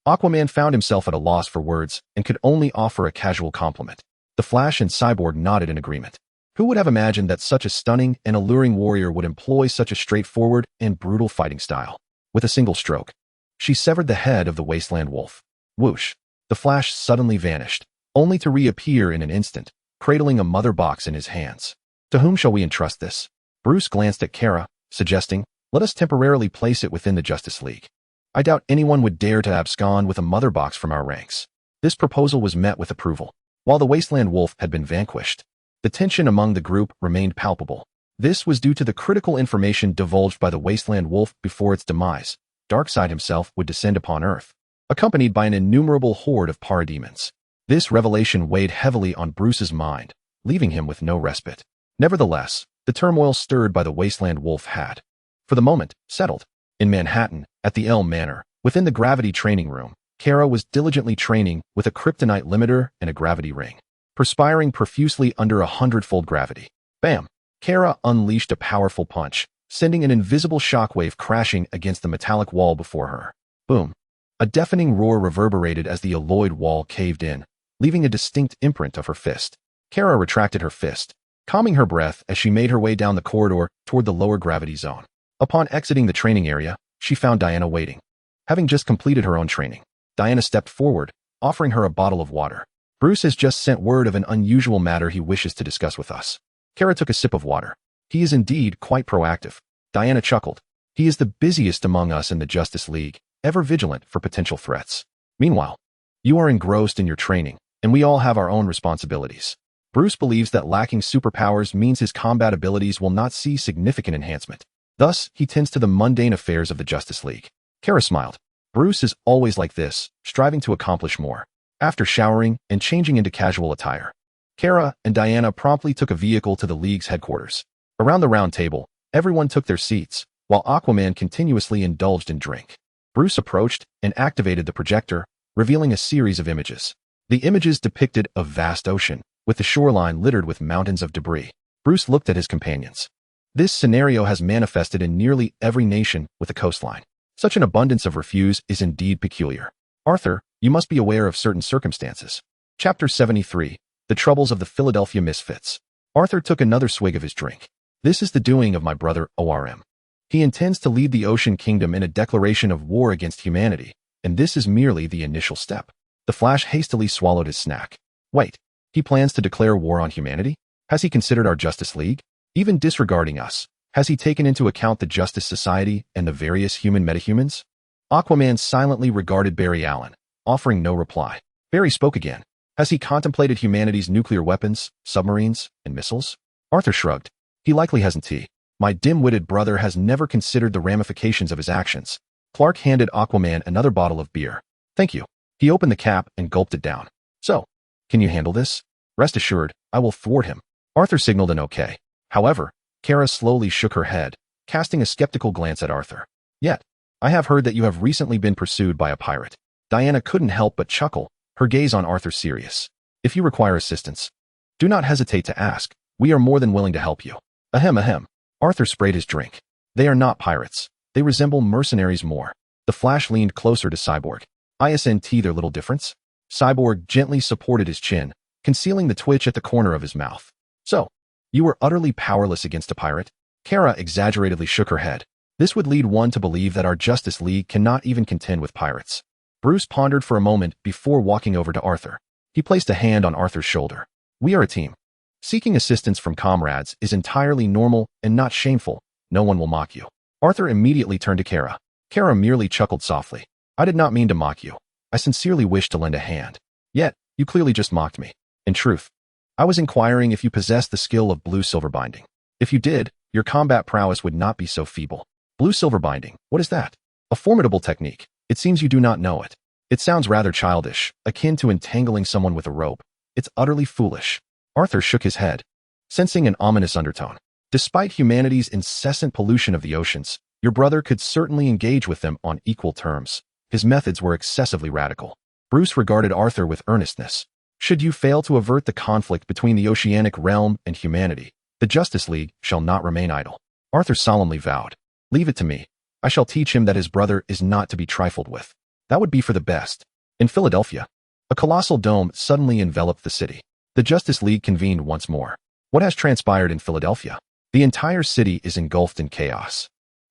Aquaman found himself at a loss for words and could only offer a casual compliment. The Flash and Cyborg nodded in agreement. Who would have imagined that such a stunning and alluring warrior would employ such a straightforward and brutal fighting style? With a single stroke, she severed the head of the Wasteland Wolf. Whoosh! The Flash suddenly vanished, only to reappear in an instant, cradling a mother box in his hands. To whom shall we entrust this? Bruce glanced at Kara, suggesting, let us temporarily place it within the Justice League. I doubt anyone would dare to abscond with a mother box from our ranks. This proposal was met with approval. While the Wasteland Wolf had been vanquished, the tension among the group remained palpable. This was due to the critical information divulged by the Wasteland Wolf before its demise. Darkseid himself would descend upon Earth, accompanied by an innumerable horde of parademons. This revelation weighed heavily on Bruce's mind, leaving him with no respite. Nevertheless, the turmoil stirred by the Wasteland Wolf had, for the moment, settled. In Manhattan, at the Elm Manor, within the gravity training room, Kara was diligently training with a Kryptonite limiter and a gravity ring, perspiring profusely under 100-fold gravity. Bam! Kara unleashed a powerful punch, sending an invisible shockwave crashing against the metallic wall before her. Boom! A deafening roar reverberated as the alloyed wall caved in, leaving a distinct imprint of her fist. Kara retracted her fist, calming her breath as she made her way down the corridor toward the lower gravity zone. Upon exiting the training area, she found Diana waiting. Having just completed her own training, Diana stepped forward, offering her a bottle of water. Bruce has just sent word of an unusual matter he wishes to discuss with us. Kara took a sip of water. He is indeed quite proactive. Diana chuckled. He is the busiest among us in the Justice League, ever vigilant for potential threats. Meanwhile, you are engrossed in your training, and we all have our own responsibilities. Bruce believes that lacking superpowers means his combat abilities will not see significant enhancement. Thus, he tends to the mundane affairs of the Justice League. Kara smiled. Bruce is always like this, striving to accomplish more. After showering and changing into casual attire, Kara and Diana promptly took a vehicle to the League's headquarters. Around the round table, everyone took their seats, while Aquaman continuously indulged in drink. Bruce approached and activated the projector, revealing a series of images. The images depicted a vast ocean, with the shoreline littered with mountains of debris. Bruce looked at his companions. This scenario has manifested in nearly every nation with a coastline. Such an abundance of refuse is indeed peculiar. Arthur, You must be aware of certain circumstances. Chapter 73. The Troubles of the Philadelphia Misfits. Arthur took another swig of his drink. This is the doing of my brother, ORM. He intends to lead the Ocean Kingdom in a declaration of war against humanity, and this is merely the initial step. The Flash hastily swallowed his snack. Wait, he plans to declare war on humanity? Has he considered our Justice League? Even disregarding us, has he taken into account the Justice Society and the various human metahumans? Aquaman silently regarded Barry Allen, offering no reply. Barry spoke again. Has he contemplated humanity's nuclear weapons, submarines, and missiles? Arthur shrugged. He likely hasn't. My dim-witted brother has never considered the ramifications of his actions. Clark handed Aquaman another bottle of beer. Thank you. He opened the cap and gulped it down. So, can you handle this? Rest assured, I will thwart him. Arthur signaled an okay. However, Kara slowly shook her head, casting a skeptical glance at Arthur. Yet, I have heard that you have recently been pursued by a pirate. Diana couldn't help but chuckle, her gaze on Arthur serious. If you require assistance, do not hesitate to ask. We are more than willing to help you. Ahem, ahem. Arthur sprayed his drink. They are not pirates. They resemble mercenaries more. The Flash leaned closer to Cyborg. Isn't their little difference? Cyborg gently supported his chin, concealing the twitch at the corner of his mouth. So, you were utterly powerless against a pirate? Kara exaggeratedly shook her head. This would lead one to believe that our Justice League cannot even contend with pirates. Bruce pondered for a moment before walking over to Arthur. He placed a hand on Arthur's shoulder. We are a team. Seeking assistance from comrades is entirely normal and not shameful. No one will mock you. Arthur immediately turned to Kara. Kara merely chuckled softly. I did not mean to mock you. I sincerely wished to lend a hand. Yet, you clearly just mocked me. In truth, I was inquiring if you possessed the skill of blue silver binding. If you did, your combat prowess would not be so feeble. Blue silver binding, what is that? A formidable technique. It seems you do not know it. It sounds rather childish, akin to entangling someone with a rope. It's utterly foolish. Arthur shook his head, sensing an ominous undertone. Despite humanity's incessant pollution of the oceans, your brother could certainly engage with them on equal terms. His methods were excessively radical. Bruce regarded Arthur with earnestness. Should you fail to avert the conflict between the oceanic realm and humanity, the Justice League shall not remain idle. Arthur solemnly vowed. Leave it to me. I shall teach him that his brother is not to be trifled with. That would be for the best. In Philadelphia, a colossal dome suddenly enveloped the city. The Justice League convened once more. What has transpired in Philadelphia? The entire city is engulfed in chaos.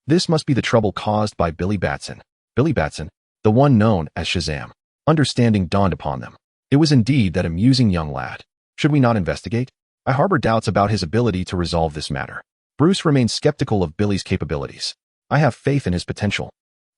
This must be the trouble caused by Billy Batson. Billy Batson, the one known as Shazam. Understanding dawned upon them. It was indeed that amusing young lad. Should we not investigate? I harbor doubts about his ability to resolve this matter. Bruce remained skeptical of Billy's capabilities. I have faith in his potential.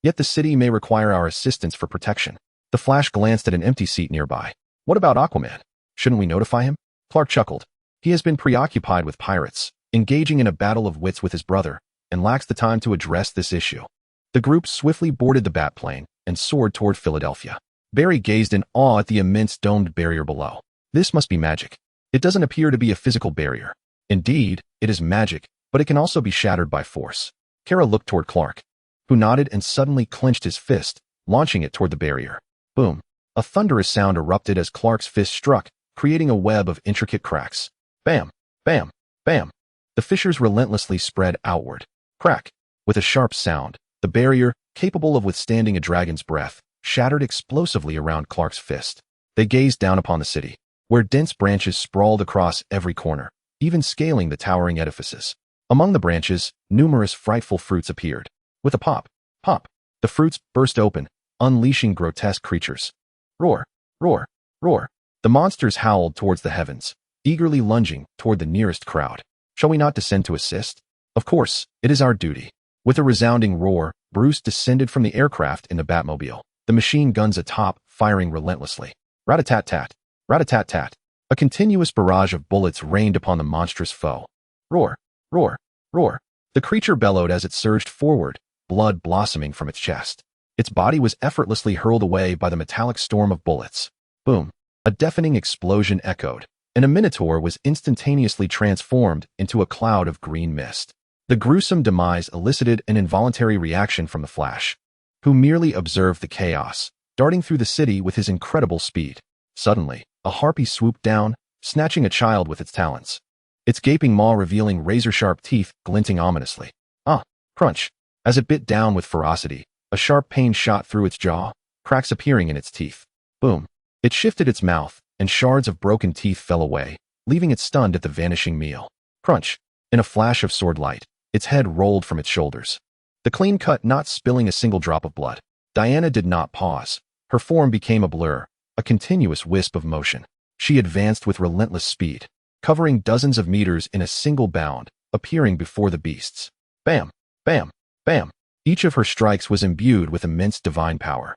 Yet the city may require our assistance for protection. The Flash glanced at an empty seat nearby. What about Aquaman? Shouldn't we notify him? Clark chuckled. He has been preoccupied with pirates, engaging in a battle of wits with his brother, and lacks the time to address this issue. The group swiftly boarded the Batplane and soared toward Philadelphia. Barry gazed in awe at the immense domed barrier below. This must be magic. It doesn't appear to be a physical barrier. Indeed, it is magic, but it can also be shattered by force. Kara looked toward Clark, who nodded and suddenly clenched his fist, launching it toward the barrier. Boom. A thunderous sound erupted as Clark's fist struck, creating a web of intricate cracks. Bam, bam, bam. The fissures relentlessly spread outward. Crack. With a sharp sound, the barrier, capable of withstanding a dragon's breath, shattered explosively around Clark's fist. They gazed down upon the city, where dense branches sprawled across every corner, even scaling the towering edifices. Among the branches, numerous frightful fruits appeared. With a pop, pop, the fruits burst open, unleashing grotesque creatures. Roar, roar, roar. The monsters howled towards the heavens, eagerly lunging toward the nearest crowd. Shall we not descend to assist? Of course, it is our duty. With a resounding roar, Bruce descended from the aircraft in the Batmobile, the machine guns atop, firing relentlessly. Rat-a-tat-tat, rat-a-tat-tat. A continuous barrage of bullets rained upon the monstrous foe. Roar, roar, roar. The creature bellowed as it surged forward, blood blossoming from its chest. Its body was effortlessly hurled away by the metallic storm of bullets. Boom. A deafening explosion echoed, and a minotaur was instantaneously transformed into a cloud of green mist. The gruesome demise elicited an involuntary reaction from the Flash, who merely observed the chaos, darting through the city with his incredible speed. Suddenly, a harpy swooped down, snatching a child with its talons. Its gaping maw revealing razor-sharp teeth glinting ominously. Ah, crunch. As it bit down with ferocity, a sharp pain shot through its jaw, cracks appearing in its teeth. Boom. It shifted its mouth, and shards of broken teeth fell away, leaving it stunned at the vanishing meal. Crunch. In a flash of sword light, its head rolled from its shoulders. The clean cut not spilling a single drop of blood. Diana did not pause. Her form became a blur, a continuous wisp of motion. She advanced with relentless speed, covering dozens of meters in a single bound, appearing before the beasts. Bam! Bam! Bam! Each of her strikes was imbued with immense divine power,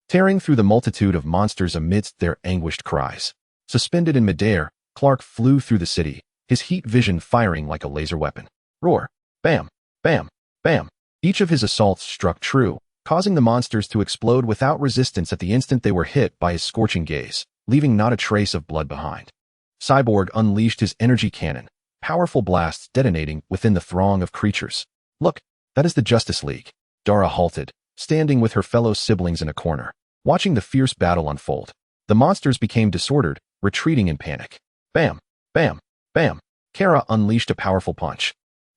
tearing through the multitude of monsters amidst their anguished cries. Suspended in midair, Clark flew through the city, his heat vision firing like a laser weapon. Roar! Bam! Bam! Bam! Each of his assaults struck true, causing the monsters to explode without resistance at the instant they were hit by his scorching gaze, leaving not a trace of blood behind. Cyborg unleashed his energy cannon, powerful blasts detonating within the throng of creatures. Look, that is the Justice League. Dara halted, standing with her fellow siblings in a corner, watching the fierce battle unfold. The monsters became disordered, retreating in panic. Bam! Bam! Bam! Kara unleashed a powerful punch,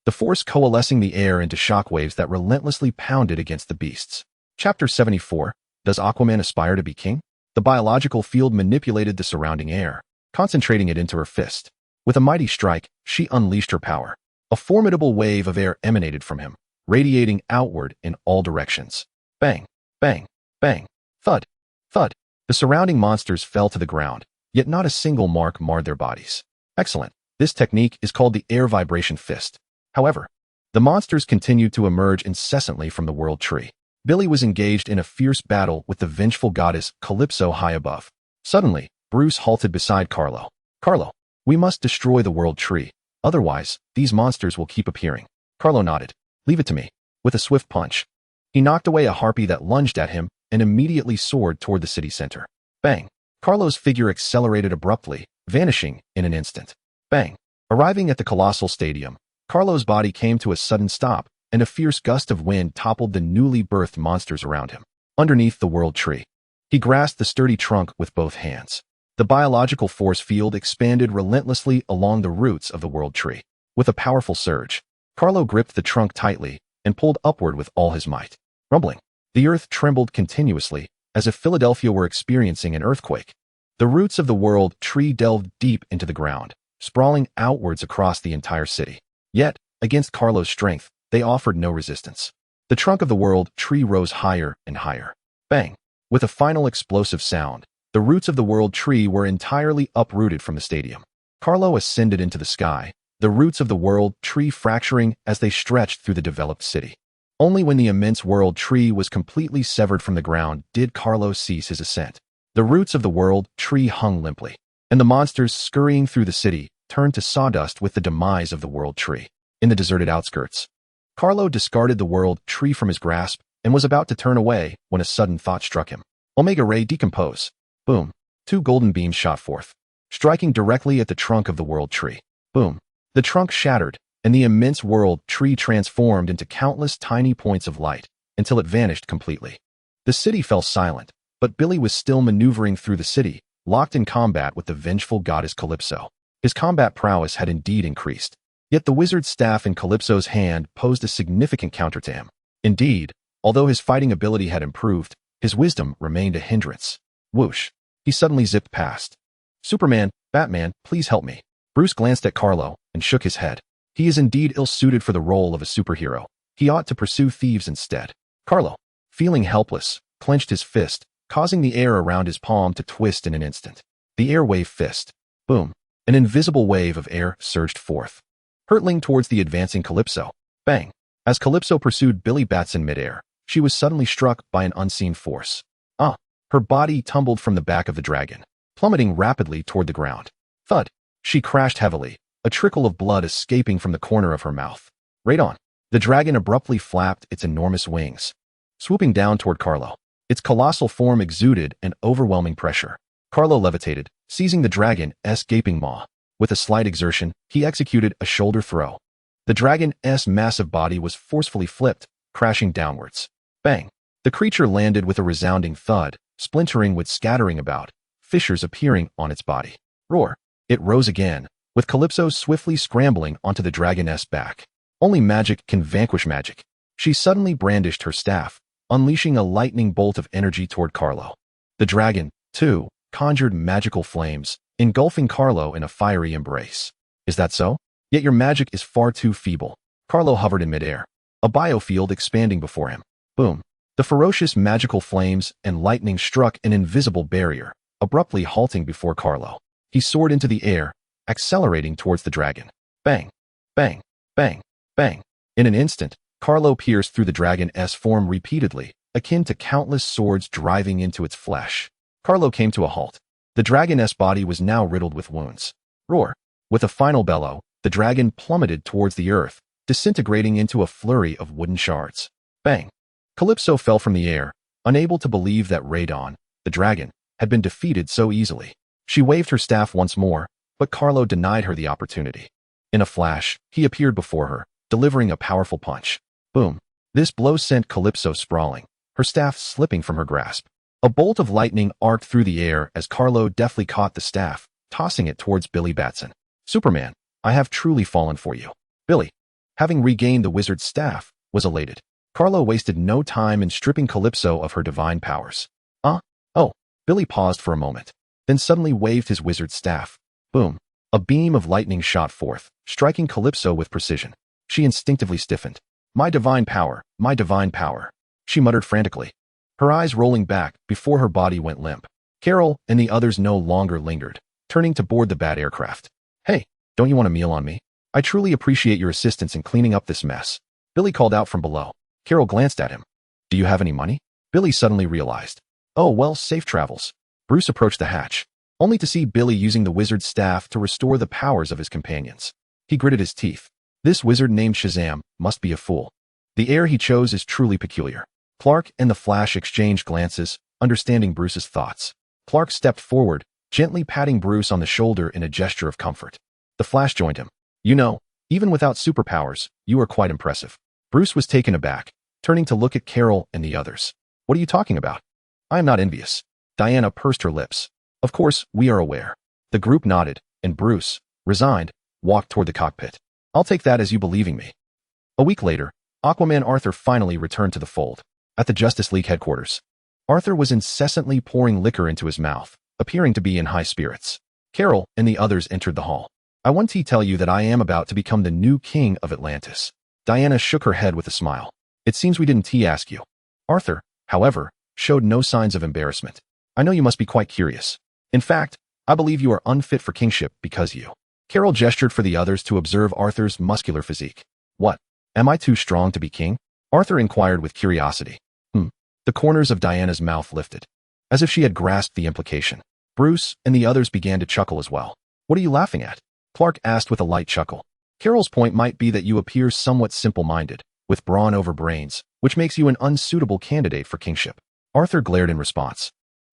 the force coalescing the air into shockwaves that relentlessly pounded against the beasts. Chapter 74. Does Aquaman aspire to be king? The biological field manipulated the surrounding air, concentrating it into her fist. With a mighty strike, she unleashed her power. A formidable wave of air emanated from him, radiating outward in all directions. Bang! Bang! Bang! Thud! Thud! The surrounding monsters fell to the ground, yet not a single mark marred their bodies. Excellent. This technique is called the air vibration fist. However, the monsters continued to emerge incessantly from the world tree. Billy was engaged in a fierce battle with the vengeful goddess Calypso high above. Suddenly, Bruce halted beside Carlo. Carlo, we must destroy the world tree. Otherwise, these monsters will keep appearing. Carlo nodded. Leave it to me. With a swift punch, he knocked away a harpy that lunged at him and immediately soared toward the city center. Bang! Carlo's figure accelerated abruptly, vanishing in an instant. Bang! Arriving at the colossal stadium, Carlo's body came to a sudden stop, and a fierce gust of wind toppled the newly birthed monsters around him. Underneath the world tree, he grasped the sturdy trunk with both hands. The biological force field expanded relentlessly along the roots of the world tree. With a powerful surge, Carlo gripped the trunk tightly and pulled upward with all his might. Rumbling, the earth trembled continuously, as if Philadelphia were experiencing an earthquake. The roots of the world tree delved deep into the ground, sprawling outwards across the entire city. Yet, against Carlo's strength, they offered no resistance. The trunk of the world tree rose higher and higher. Bang! With a final explosive sound, the roots of the world tree were entirely uprooted from the stadium. Carlo ascended into the sky, the roots of the world tree fracturing as they stretched through the developed city. Only when the immense world tree was completely severed from the ground did Carlo cease his ascent. The roots of the world tree hung limply, and the monsters scurrying through the city turned to sawdust with the demise of the world tree. In the deserted outskirts, Carlo discarded the world tree from his grasp and was about to turn away when a sudden thought struck him. Omega Ray decompose. Boom. 2 golden beams shot forth, striking directly at the trunk of the world tree. Boom. The trunk shattered, and the immense world tree transformed into countless tiny points of light until it vanished completely. The city fell silent, but Billy was still maneuvering through the city, locked in combat with the vengeful goddess Calypso. His combat prowess had indeed increased, yet the wizard's staff in Calypso's hand posed a significant counter to him. Indeed, although his fighting ability had improved, his wisdom remained a hindrance. Whoosh! He suddenly zipped past. Superman, Batman, please help me. Bruce glanced at Carlo and shook his head. He is indeed ill-suited for the role of a superhero. He ought to pursue thieves instead. Carlo, feeling helpless, clenched his fist, causing the air around his palm to twist in an instant. The air wave fist. Boom. An invisible wave of air surged forth, hurtling towards the advancing Calypso. Bang! As Calypso pursued Billy Bats in midair, she was suddenly struck by an unseen force. Her body tumbled from the back of the dragon, plummeting rapidly toward the ground. Thud! She crashed heavily, a trickle of blood escaping from the corner of her mouth. Radon! The dragon abruptly flapped its enormous wings, swooping down toward Carlo. Its colossal form exuded an overwhelming pressure. Carlo levitated, seizing the dragon's gaping maw. With a slight exertion, he executed a shoulder throw. The dragon's massive body was forcefully flipped, crashing downwards. Bang! The creature landed with a resounding thud, splintering with scattering about, fissures appearing on its body. Roar! It rose again, with Calypso swiftly scrambling onto the dragon's back. Only magic can vanquish magic. She suddenly brandished her staff, unleashing a lightning bolt of energy toward Carlo. The dragon, 2. Conjured magical flames, engulfing Carlo in a fiery embrace. Is that so? Yet your magic is far too feeble. Carlo hovered in midair, a biofield expanding before him. Boom. The ferocious magical flames and lightning struck an invisible barrier, abruptly halting before Carlo. He soared into the air, accelerating towards the dragon. Bang, bang, bang, bang. In an instant, Carlo pierced through the dragon's form repeatedly, akin to countless swords driving into its flesh. Carlo came to a halt. The dragon's body was now riddled with wounds. Roar. With a final bellow, the dragon plummeted towards the earth, disintegrating into a flurry of wooden shards. Bang. Calypso fell from the air, unable to believe that Radon, the dragon, had been defeated so easily. She waved her staff once more, but Carlo denied her the opportunity. In a flash, he appeared before her, delivering a powerful punch. Boom. This blow sent Calypso sprawling, her staff slipping from her grasp. A bolt of lightning arced through the air as Carlo deftly caught the staff, tossing it towards Billy Batson. Superman, I have truly fallen for you. Billy, having regained the wizard's staff, was elated. Carlo wasted no time in stripping Calypso of her divine powers. Oh. Billy paused for a moment, then suddenly waved his wizard's staff. Boom. A beam of lightning shot forth, striking Calypso with precision. She instinctively stiffened. My divine power, my divine power, she muttered frantically, her eyes rolling back before her body went limp. Carol and the others no longer lingered, turning to board the bat aircraft. Hey, don't you want a meal on me? I truly appreciate your assistance in cleaning up this mess. Billy called out from below. Carol glanced at him. Do you have any money? Billy suddenly realized. Oh, well, safe travels. Bruce approached the hatch, only to see Billy using the wizard's staff to restore the powers of his companions. He gritted his teeth. This wizard named Shazam must be a fool. The air he chose is truly peculiar. Clark and the Flash exchanged glances, understanding Bruce's thoughts. Clark stepped forward, gently patting Bruce on the shoulder in a gesture of comfort. The Flash joined him. You know, even without superpowers, you are quite impressive. Bruce was taken aback, turning to look at Carol and the others. What are you talking about? I am not envious. Diana pursed her lips. Of course, we are aware. The group nodded, and Bruce, resigned, walked toward the cockpit. I'll take that as you believing me. A week later, Aquaman Arthur finally returned to the fold. At the Justice League headquarters, Arthur was incessantly pouring liquor into his mouth, appearing to be in high spirits. Carol and the others entered the hall. I want to tell you that I am about to become the new king of Atlantis. Diana shook her head with a smile. It seems we didn't ask you. Arthur, however, showed no signs of embarrassment. I know you must be quite curious. In fact, I believe you are unfit for kingship because you. Carol gestured for the others to observe Arthur's muscular physique. What? Am I too strong to be king? Arthur inquired with curiosity. The corners of Diana's mouth lifted, as if she had grasped the implication. Bruce and the others began to chuckle as well. What are you laughing at? Clark asked with a light chuckle. Carol's point might be that you appear somewhat simple-minded, with brawn over brains, which makes you an unsuitable candidate for kingship. Arthur glared in response.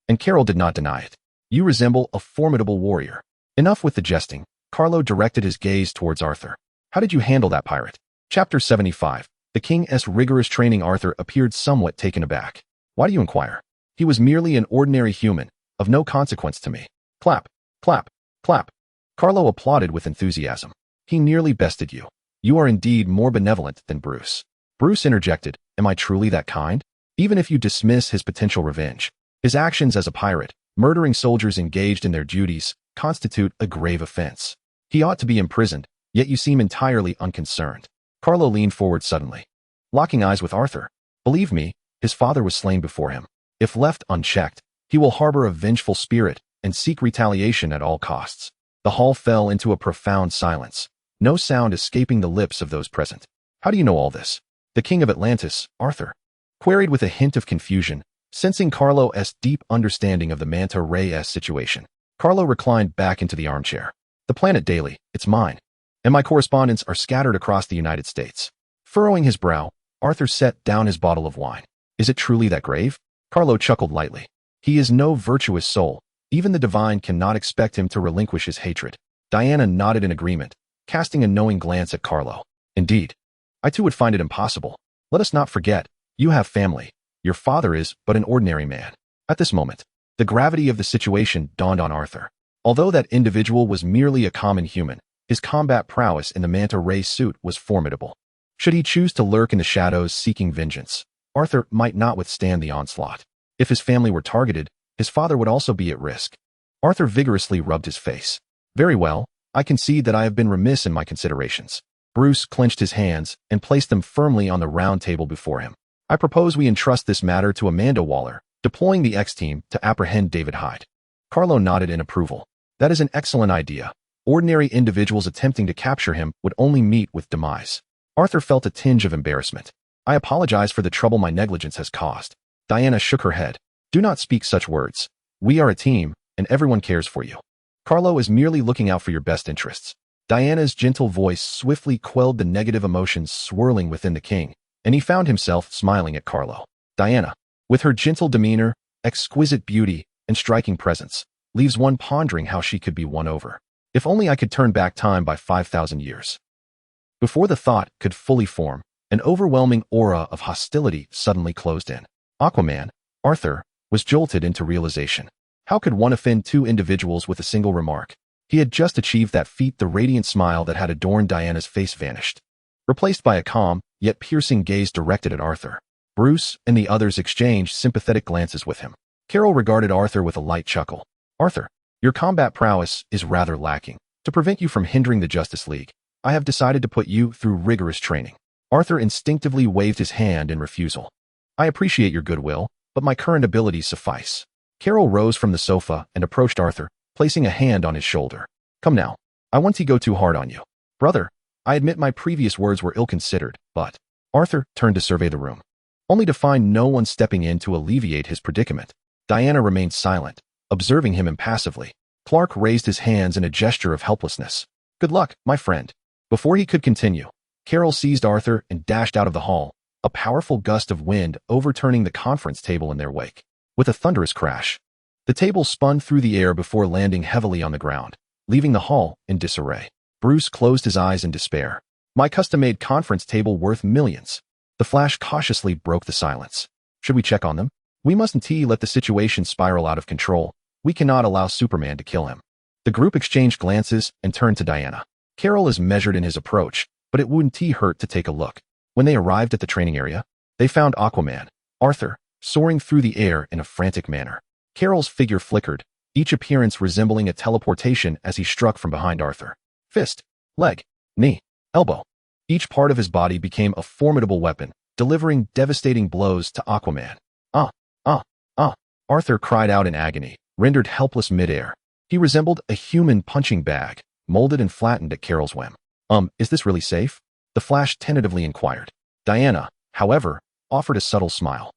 And Carol did not deny it. You resemble a formidable warrior. Enough with the jesting. Carlo directed his gaze towards Arthur. How did you handle that pirate? Chapter 75. The king's rigorous training. Arthur appeared somewhat taken aback. Why do you inquire? He was merely an ordinary human, of no consequence to me. Clap, clap, clap. Carlo applauded with enthusiasm. He nearly bested you. You are indeed more benevolent than Bruce. Bruce interjected, am I truly that kind? Even if you dismiss his potential revenge, his actions as a pirate, murdering soldiers engaged in their duties, constitute a grave offense. He ought to be imprisoned, yet you seem entirely unconcerned. Carlo leaned forward suddenly, locking eyes with Arthur. Believe me, his father was slain before him. If left unchecked, he will harbor a vengeful spirit and seek retaliation at all costs. The hall fell into a profound silence, no sound escaping the lips of those present. How do you know all this? The king of Atlantis, Arthur, queried with a hint of confusion, sensing Carlo's deep understanding of the Manta Ray's situation. Carlo reclined back into the armchair. The planet Daily, it's mine, and my correspondents are scattered across the United States. Furrowing his brow, Arthur set down his bottle of wine. Is it truly that grave? Carlo chuckled lightly. He is no virtuous soul. Even the divine cannot expect him to relinquish his hatred. Diana nodded in agreement, casting a knowing glance at Carlo. Indeed. I too would find it impossible. Let us not forget, you have family. Your father is but an ordinary man. At this moment, the gravity of the situation dawned on Arthur. Although that individual was merely a common human, his combat prowess in the Manta Ray suit was formidable. Should he choose to lurk in the shadows seeking vengeance, Arthur might not withstand the onslaught. If his family were targeted, his father would also be at risk. Arthur vigorously rubbed his face. Very well, I concede that I have been remiss in my considerations. Bruce clenched his hands and placed them firmly on the round table before him. I propose we entrust this matter to Amanda Waller, deploying the X-Team to apprehend David Hyde. Carlo nodded in approval. That is an excellent idea. Ordinary individuals attempting to capture him would only meet with demise. Arthur felt a tinge of embarrassment. I apologize for the trouble my negligence has caused. Diana shook her head. Do not speak such words. We are a team, and everyone cares for you. Carlo is merely looking out for your best interests. Diana's gentle voice swiftly quelled the negative emotions swirling within the king, and he found himself smiling at Carlo. Diana, with her gentle demeanor, exquisite beauty, and striking presence, leaves one pondering how she could be won over. If only I could turn back time by 5,000 years. Before the thought could fully form, an overwhelming aura of hostility suddenly closed in. Aquaman, Arthur, was jolted into realization. How could one offend two individuals with a single remark? He had just achieved that feat. The radiant smile that had adorned Diana's face vanished, replaced by a calm, yet piercing gaze directed at Arthur. Bruce and the others exchanged sympathetic glances with him. Carol regarded Arthur with a light chuckle. Arthur, your combat prowess is rather lacking. To prevent you from hindering the Justice League, I have decided to put you through rigorous training. Arthur instinctively waved his hand in refusal. I appreciate your goodwill, but my current abilities suffice. Carol rose from the sofa and approached Arthur, placing a hand on his shoulder. Come now, I won't go too hard on you. Brother, I admit my previous words were ill-considered, but... Arthur turned to survey the room, only to find no one stepping in to alleviate his predicament. Diana remained silent, observing him impassively. Clark raised his hands in a gesture of helplessness. Good luck, my friend. Before he could continue, Carol seized Arthur and dashed out of the hall, a powerful gust of wind overturning the conference table in their wake. With a thunderous crash, the table spun through the air before landing heavily on the ground, leaving the hall in disarray. Bruce closed his eyes in despair. My custom-made conference table worth millions. The Flash cautiously broke the silence. Should we check on them? We mustn't let the situation spiral out of control. We cannot allow Superman to kill him. The group exchanged glances and turned to Diana. Carol is measured in his approach, but it wouldn't hurt to take a look. When they arrived at the training area, they found Aquaman, Arthur, soaring through the air in a frantic manner. Carol's figure flickered, each appearance resembling a teleportation as he struck from behind Arthur. Fist, leg, knee, elbow. Each part of his body became a formidable weapon, delivering devastating blows to Aquaman. Arthur cried out in agony, rendered helpless midair. He resembled a human punching bag, molded and flattened at Carol's whim. Is this really safe? The Flash tentatively inquired. Diana, however, offered a subtle smile.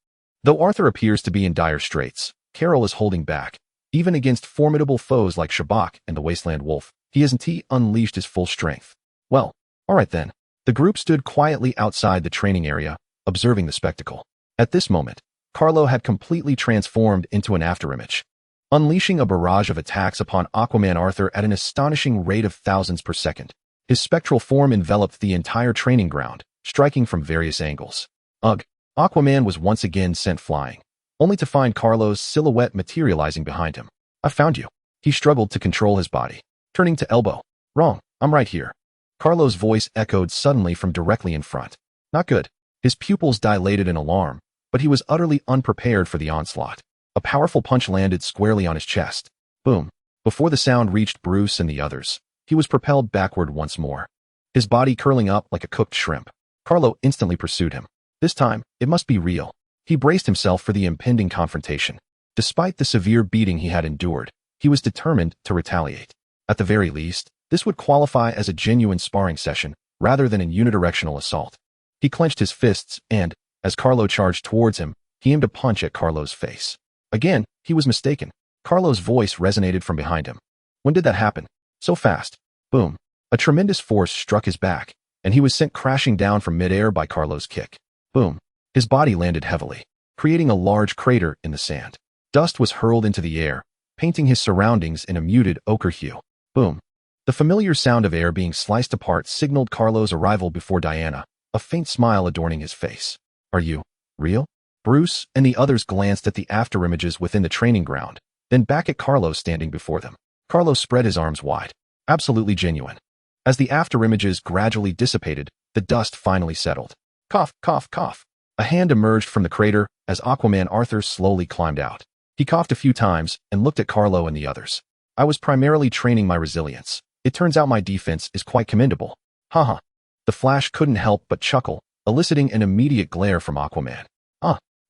Though Arthur appears to be in dire straits, Carol is holding back. Even against formidable foes like Shabak and the Wasteland Wolf, he hasn't unleashed his full strength. Well, all right then. The group stood quietly outside the training area, observing the spectacle. At this moment, Carlo had completely transformed into an afterimage, unleashing a barrage of attacks upon Aquaman Arthur at an astonishing rate of thousands per second. His spectral form enveloped the entire training ground, striking from various angles. Ugh! Aquaman was once again sent flying, only to find Carlo's silhouette materializing behind him. I found you. He struggled to control his body, turning to elbow. Wrong, I'm right here. Carlo's voice echoed suddenly from directly in front. Not good. His pupils dilated in alarm, but he was utterly unprepared for the onslaught. A powerful punch landed squarely on his chest. Boom. Before the sound reached Bruce and the others, he was propelled backward once more, his body curling up like a cooked shrimp. Carlo instantly pursued him. This time, it must be real. He braced himself for the impending confrontation. Despite the severe beating he had endured, he was determined to retaliate. At the very least, this would qualify as a genuine sparring session, rather than a unidirectional assault. He clenched his fists and, as Carlo charged towards him, he aimed a punch at Carlo's face. Again, he was mistaken. Carlo's voice resonated from behind him. When did that happen? So fast. Boom. A tremendous force struck his back, and he was sent crashing down from midair by Carlo's kick. Boom. His body landed heavily, creating a large crater in the sand. Dust was hurled into the air, painting his surroundings in a muted ochre hue. Boom. The familiar sound of air being sliced apart signaled Carlo's arrival before Diana, a faint smile adorning his face. Are you real? Bruce and the others glanced at the afterimages within the training ground, then back at Carlo standing before them. Carlo spread his arms wide. Absolutely genuine. As the afterimages gradually dissipated, the dust finally settled. Cough, cough, cough. A hand emerged from the crater as Aquaman Arthur slowly climbed out. He coughed a few times and looked at Carlo and the others. I was primarily training my resilience. It turns out my defense is quite commendable. Haha. The Flash couldn't help but chuckle, eliciting an immediate glare from Aquaman.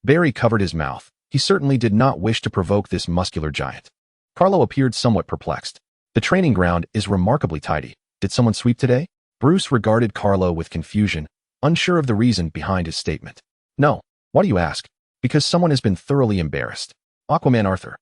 Barry covered his mouth. He certainly did not wish to provoke this muscular giant. Carlo appeared somewhat perplexed. The training ground is remarkably tidy. Did someone sweep today? Bruce regarded Carlo with confusion, unsure of the reason behind his statement. No. Why do you ask? Because someone has been thoroughly embarrassed. Aquaman, Arthur,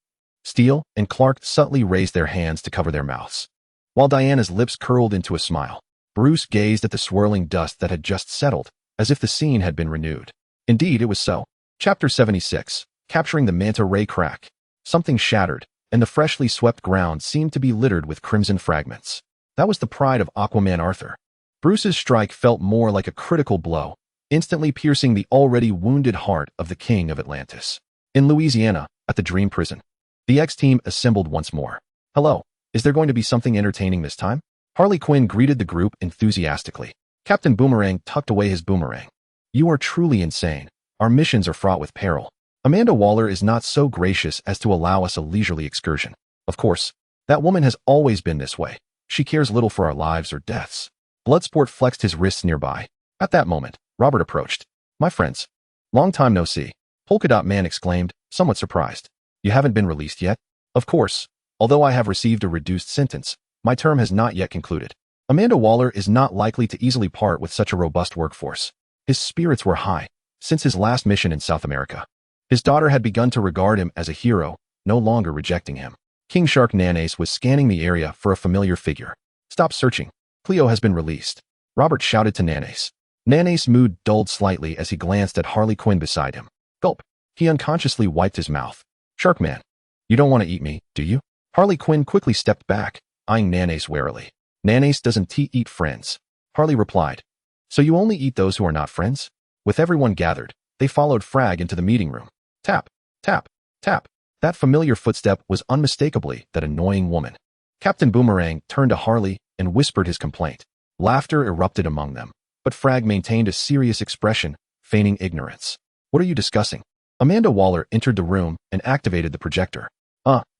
Steele, and Clark subtly raised their hands to cover their mouths. While Diana's lips curled into a smile, Bruce gazed at the swirling dust that had just settled, as if the scene had been renewed. Indeed, it was so. Chapter 76, Capturing the Manta Ray Crack. Something shattered, and the freshly swept ground seemed to be littered with crimson fragments. That was the pride of Aquaman Arthur. Bruce's strike felt more like a critical blow, instantly piercing the already wounded heart of the King of Atlantis. In Louisiana, at the Dream Prison, the X-Team assembled once more. Hello, is there going to be something entertaining this time? Harley Quinn greeted the group enthusiastically. Captain Boomerang tucked away his boomerang. You are truly insane. Our missions are fraught with peril. Amanda Waller is not so gracious as to allow us a leisurely excursion. Of course, that woman has always been this way. She cares little for our lives or deaths. Bloodsport flexed his wrists nearby. At that moment, Robert approached. My friends. Long time no see. Polka Dot Man exclaimed, somewhat surprised. You haven't been released yet? Of course. Although I have received a reduced sentence, my term has not yet concluded. Amanda Waller is not likely to easily part with such a robust workforce. His spirits were high since his last mission in South America. His daughter had begun to regard him as a hero, no longer rejecting him. King Shark Nanace was scanning the area for a familiar figure. Stop searching. Cleo has been released. Robert shouted to Nanace. Nanace's mood dulled slightly as he glanced at Harley Quinn beside him. Gulp. He unconsciously wiped his mouth. Sharkman, you don't want to eat me, do you? Harley Quinn quickly stepped back, eyeing Nanace warily. Nanace doesn't eat friends. Harley replied. So you only eat those who are not friends? With everyone gathered, they followed Frag into the meeting room. Tap, tap, tap. That familiar footstep was unmistakably that annoying woman. Captain Boomerang turned to Harley and whispered his complaint. Laughter erupted among them, but Frag maintained a serious expression, feigning ignorance. What are you discussing? Amanda Waller entered the room and activated the projector.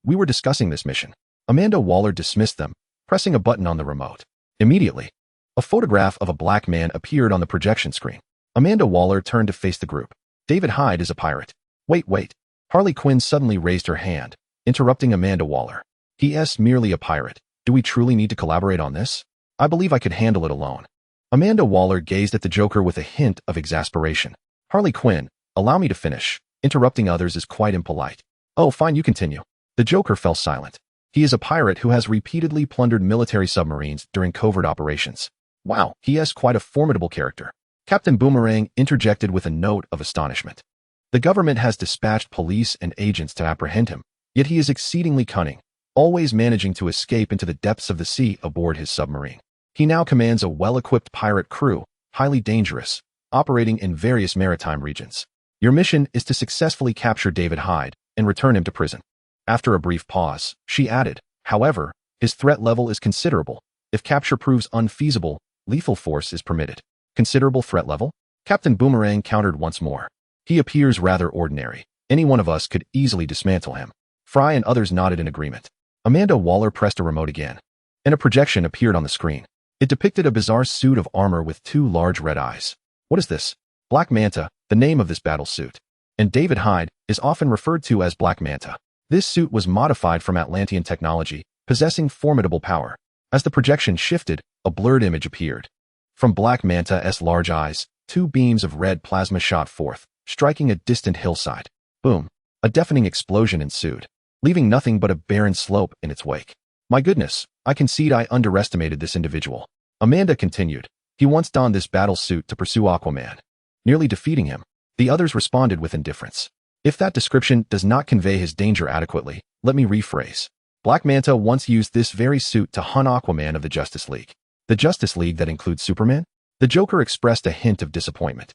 We were discussing this mission. Amanda Waller dismissed them, pressing a button on the remote. Immediately, a photograph of a black man appeared on the projection screen. Amanda Waller turned to face the group. David Hyde is a pirate. Wait. Harley Quinn suddenly raised her hand, interrupting Amanda Waller. He is merely a pirate. Do we truly need to collaborate on this? I believe I could handle it alone. Amanda Waller gazed at the Joker with a hint of exasperation. Harley Quinn, allow me to finish. Interrupting others is quite impolite. Oh, fine, you continue. The Joker fell silent. He is a pirate who has repeatedly plundered military submarines during covert operations. Wow, he is quite a formidable character. Captain Boomerang interjected with a note of astonishment. The government has dispatched police and agents to apprehend him, yet he is exceedingly cunning, always managing to escape into the depths of the sea aboard his submarine. He now commands a well-equipped pirate crew, highly dangerous, operating in various maritime regions. Your mission is to successfully capture David Hyde and return him to prison. After a brief pause, she added, however, his threat level is considerable. If capture proves unfeasible, lethal force is permitted. Considerable threat level? Captain Boomerang countered once more. He appears rather ordinary. Any one of us could easily dismantle him. Fry and others nodded in agreement. Amanda Waller pressed a remote again, and a projection appeared on the screen. It depicted a bizarre suit of armor with two large red eyes. What is this? Black Manta, the name of this battle suit. And David Hyde is often referred to as Black Manta. This suit was modified from Atlantean technology, possessing formidable power. As the projection shifted, a blurred image appeared. From Black Manta's large eyes, two beams of red plasma shot forth, striking a distant hillside. Boom. A deafening explosion ensued, leaving nothing but a barren slope in its wake. My goodness, I concede I underestimated this individual. Amanda continued. He once donned this battle suit to pursue Aquaman, nearly defeating him. The others responded with indifference. If that description does not convey his danger adequately, let me rephrase. Black Manta once used this very suit to hunt Aquaman of the Justice League. The Justice League that includes Superman? The Joker expressed a hint of disappointment.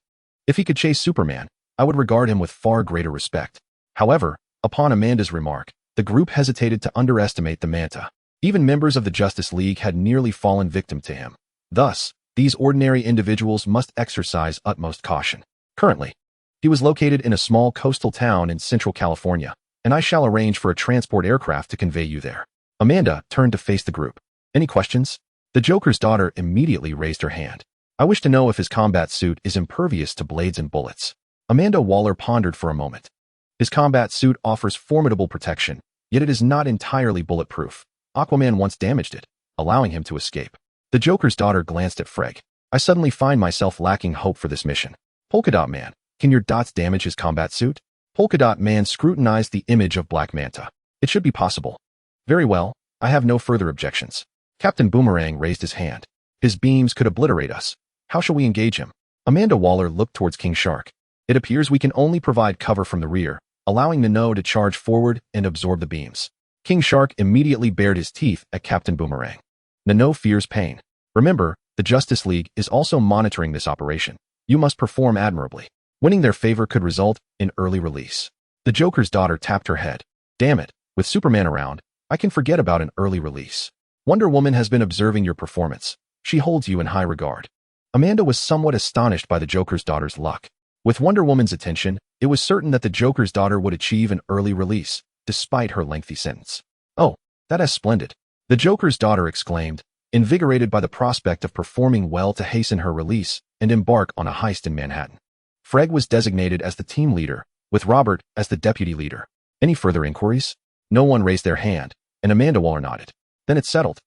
If he could chase Superman, I would regard him with far greater respect. However, upon Amanda's remark, the group hesitated to underestimate the Manta. Even members of the Justice League had nearly fallen victim to him. Thus, these ordinary individuals must exercise utmost caution. Currently, he was located in a small coastal town in central California, and I shall arrange for a transport aircraft to convey you there. Amanda turned to face the group. Any questions? The Joker's daughter immediately raised her hand. I wish to know if his combat suit is impervious to blades and bullets. Amanda Waller pondered for a moment. His combat suit offers formidable protection, yet it is not entirely bulletproof. Aquaman once damaged it, allowing him to escape. The Joker's daughter glanced at Freg. I suddenly find myself lacking hope for this mission. Polka Dot Man, can your dots damage his combat suit? Polka Dot Man scrutinized the image of Black Manta. It should be possible. Very well, I have no further objections. Captain Boomerang raised his hand. His beams could obliterate us. How shall we engage him? Amanda Waller looked towards King Shark. It appears we can only provide cover from the rear, allowing Nano to charge forward and absorb the beams. King Shark immediately bared his teeth at Captain Boomerang. Nano fears pain. Remember, the Justice League is also monitoring this operation. You must perform admirably. Winning their favor could result in early release. The Joker's daughter tapped her head. Damn it, with Superman around, I can forget about an early release. Wonder Woman has been observing your performance. She holds you in high regard. Amanda was somewhat astonished by the Joker's daughter's luck. With Wonder Woman's attention, it was certain that the Joker's daughter would achieve an early release, despite her lengthy sentence. Oh, that is splendid. The Joker's daughter exclaimed, invigorated by the prospect of performing well to hasten her release and embark on a heist in Manhattan. Freg was designated as the team leader, with Robert as the deputy leader. Any further inquiries? No one raised their hand, and Amanda Waller nodded. Then it's settled.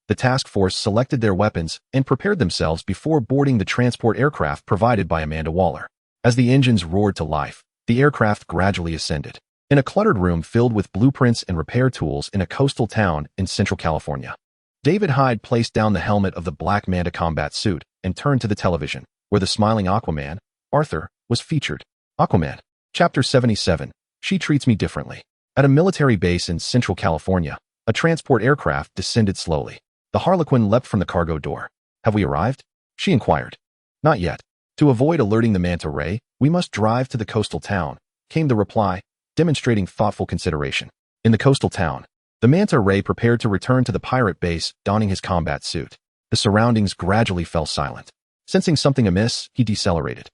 The task force selected their weapons and prepared themselves before boarding the transport aircraft provided by Amanda Waller. As the engines roared to life, the aircraft gradually ascended. In a cluttered room filled with blueprints and repair tools in a coastal town in Central California, David Hyde placed down the helmet of the Black Manta combat suit and turned to the television, where the smiling Aquaman, Arthur, was featured. Aquaman. Chapter 77. She treats me differently. At a military base in Central California, a transport aircraft descended slowly. The Harlequin leapt from the cargo door. Have we arrived? She inquired. Not yet. To avoid alerting the Manta Ray, we must drive to the coastal town, came the reply, demonstrating thoughtful consideration. In the coastal town, the Manta Ray prepared to return to the pirate base, donning his combat suit. The surroundings gradually fell silent. Sensing something amiss, he decelerated,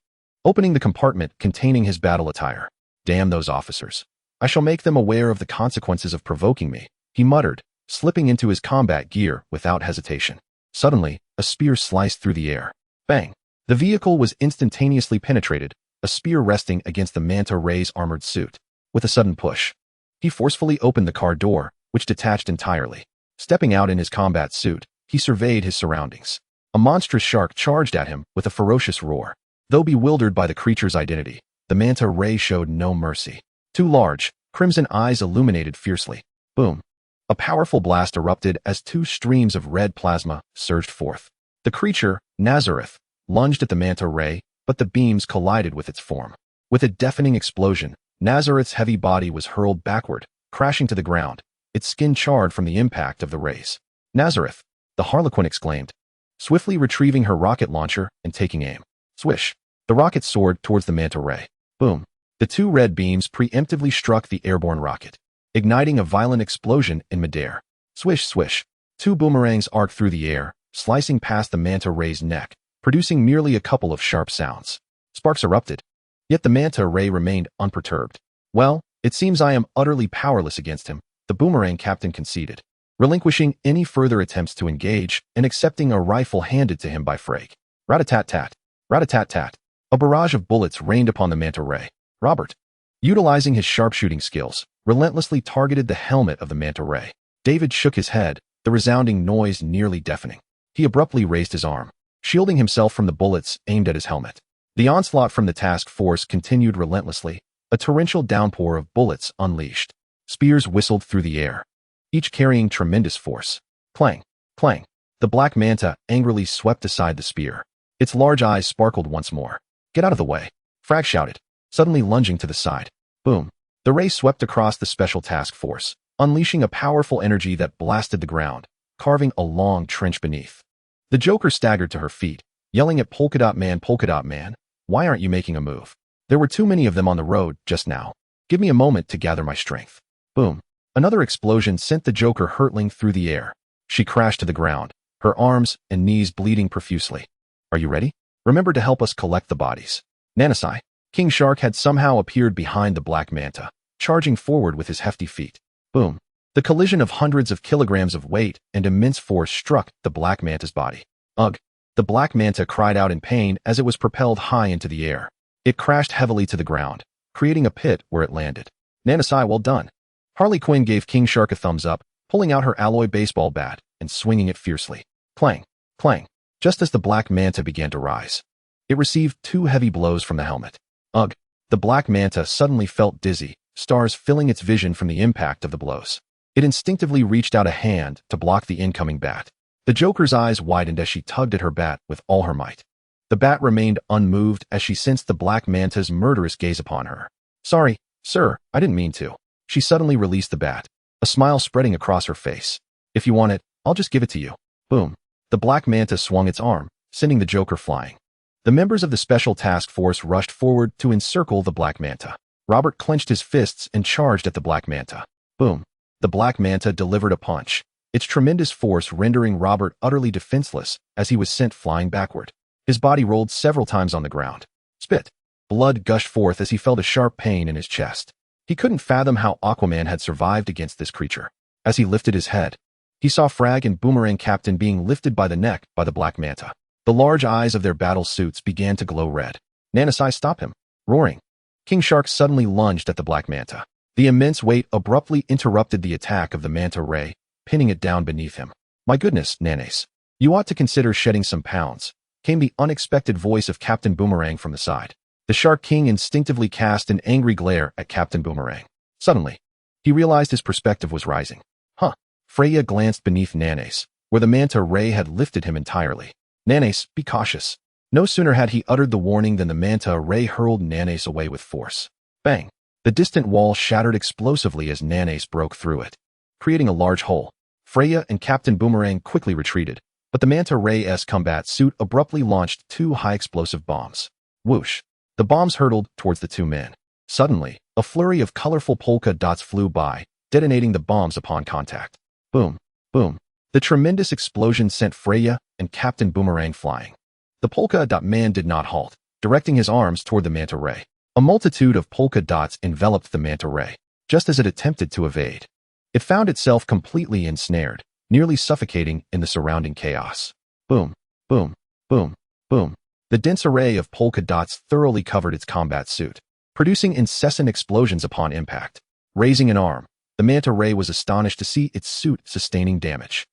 opening the compartment containing his battle attire. Damn those officers. I shall make them aware of the consequences of provoking me, he muttered, slipping into his combat gear without hesitation. Suddenly, a spear sliced through the air. Bang! The vehicle was instantaneously penetrated, a spear resting against the Manta Ray's armored suit. With a sudden push, he forcefully opened the car door, which detached entirely. Stepping out in his combat suit, he surveyed his surroundings. A monstrous shark charged at him with a ferocious roar. Though bewildered by the creature's identity, the Manta Ray showed no mercy. Two large, crimson eyes illuminated fiercely. Boom! A powerful blast erupted as two streams of red plasma surged forth. The creature, Nazareth, lunged at the Manta Ray, but the beams collided with its form. With a deafening explosion, Nazareth's heavy body was hurled backward, crashing to the ground, its skin charred from the impact of the rays. Nazareth, the Harlequin exclaimed, swiftly retrieving her rocket launcher and taking aim. Swish! The rocket soared towards the Manta Ray. Boom! The two red beams preemptively struck the airborne rocket, igniting a violent explosion in midair. Swish, swish! Two boomerangs arced through the air, slicing past the Manta Ray's neck, producing merely a couple of sharp sounds. Sparks erupted. Yet the Manta Ray remained unperturbed. Well, it seems I am utterly powerless against him, the boomerang captain conceded, relinquishing any further attempts to engage and accepting a rifle handed to him by Freg. Rat-a-tat-tat. Rat-a-tat-tat. A barrage of bullets rained upon the Manta Ray. Robert, utilizing his sharpshooting skills, relentlessly targeted the helmet of the Manta Ray. David shook his head, the resounding noise nearly deafening. He abruptly raised his arm, shielding himself from the bullets aimed at his helmet. The onslaught from the task force continued relentlessly, a torrential downpour of bullets unleashed. Spears whistled through the air, each carrying tremendous force. Clang, clang. The Black Manta angrily swept aside the spear. Its large eyes sparkled once more. Get out of the way, Frag shouted, suddenly lunging to the side. Boom. The ray swept across the special task force, unleashing a powerful energy that blasted the ground, carving a long trench beneath. The Joker staggered to her feet, yelling at Polka Dot Man, why aren't you making a move? There were too many of them on the road just now. Give me a moment to gather my strength. Boom. Another explosion sent the Joker hurtling through the air. She crashed to the ground, her arms and knees bleeding profusely. Are you ready? Remember to help us collect the bodies. Nanisai. King Shark had somehow appeared behind the Black Manta, charging forward with his hefty feet. Boom. The collision of hundreds of kilograms of weight and immense force struck the Black Manta's body. Ugh! The Black Manta cried out in pain as it was propelled high into the air. It crashed heavily to the ground, creating a pit where it landed. Nanasai, well done. Harley Quinn gave King Shark a thumbs up, pulling out her alloy baseball bat and swinging it fiercely. Clang! Clang! Just as the Black Manta began to rise, it received 2 heavy blows from the helmet. Ugh! The Black Manta suddenly felt dizzy, stars filling its vision from the impact of the blows. It instinctively reached out a hand to block the incoming bat. The Joker's eyes widened as she tugged at her bat with all her might. The bat remained unmoved as she sensed the Black Manta's murderous gaze upon her. Sorry, sir, I didn't mean to. She suddenly released the bat, a smile spreading across her face. If you want it, I'll just give it to you. Boom. The Black Manta swung its arm, sending the Joker flying. The members of the Special Task Force rushed forward to encircle the Black Manta. Robert clenched his fists and charged at the Black Manta. Boom. The Black Manta delivered a punch, its tremendous force rendering Robert utterly defenseless as he was sent flying backward. His body rolled several times on the ground. Spit. Blood gushed forth as he felt a sharp pain in his chest. He couldn't fathom how Aquaman had survived against this creature. As he lifted his head, he saw Frag and Boomerang Captain being lifted by the neck by the Black Manta. The large eyes of their battle suits began to glow red. Nanasai, stop him. Roaring. King Shark suddenly lunged at the Black Manta. The immense weight abruptly interrupted the attack of the Manta Ray, pinning it down beneath him. My goodness, Nanas. You ought to consider shedding some pounds, came the unexpected voice of Captain Boomerang from the side. The Shark King instinctively cast an angry glare at Captain Boomerang. Suddenly, he realized his perspective was rising. Huh. Freya glanced beneath Nanas, where the Manta Ray had lifted him entirely. Nanas, be cautious. No sooner had he uttered the warning than the Manta Ray hurled Nanas away with force. Bang! The distant wall shattered explosively as Nanas broke through it, creating a large hole. Freya and Captain Boomerang quickly retreated, but the Manta Ray's combat suit abruptly launched 2 high-explosive bombs. Whoosh! The bombs hurtled towards the 2 men. Suddenly, a flurry of colorful polka dots flew by, detonating the bombs upon contact. Boom! Boom! The tremendous explosion sent Freya and Captain Boomerang flying. The polka dot man did not halt, directing his arms toward the Manta Ray. A multitude of polka dots enveloped the Manta Ray, just as it attempted to evade. It found itself completely ensnared, nearly suffocating in the surrounding chaos. Boom! Boom! Boom! Boom! The dense array of polka dots thoroughly covered its combat suit, producing incessant explosions upon impact. Raising an arm, the Manta Ray was astonished to see its suit sustaining damage.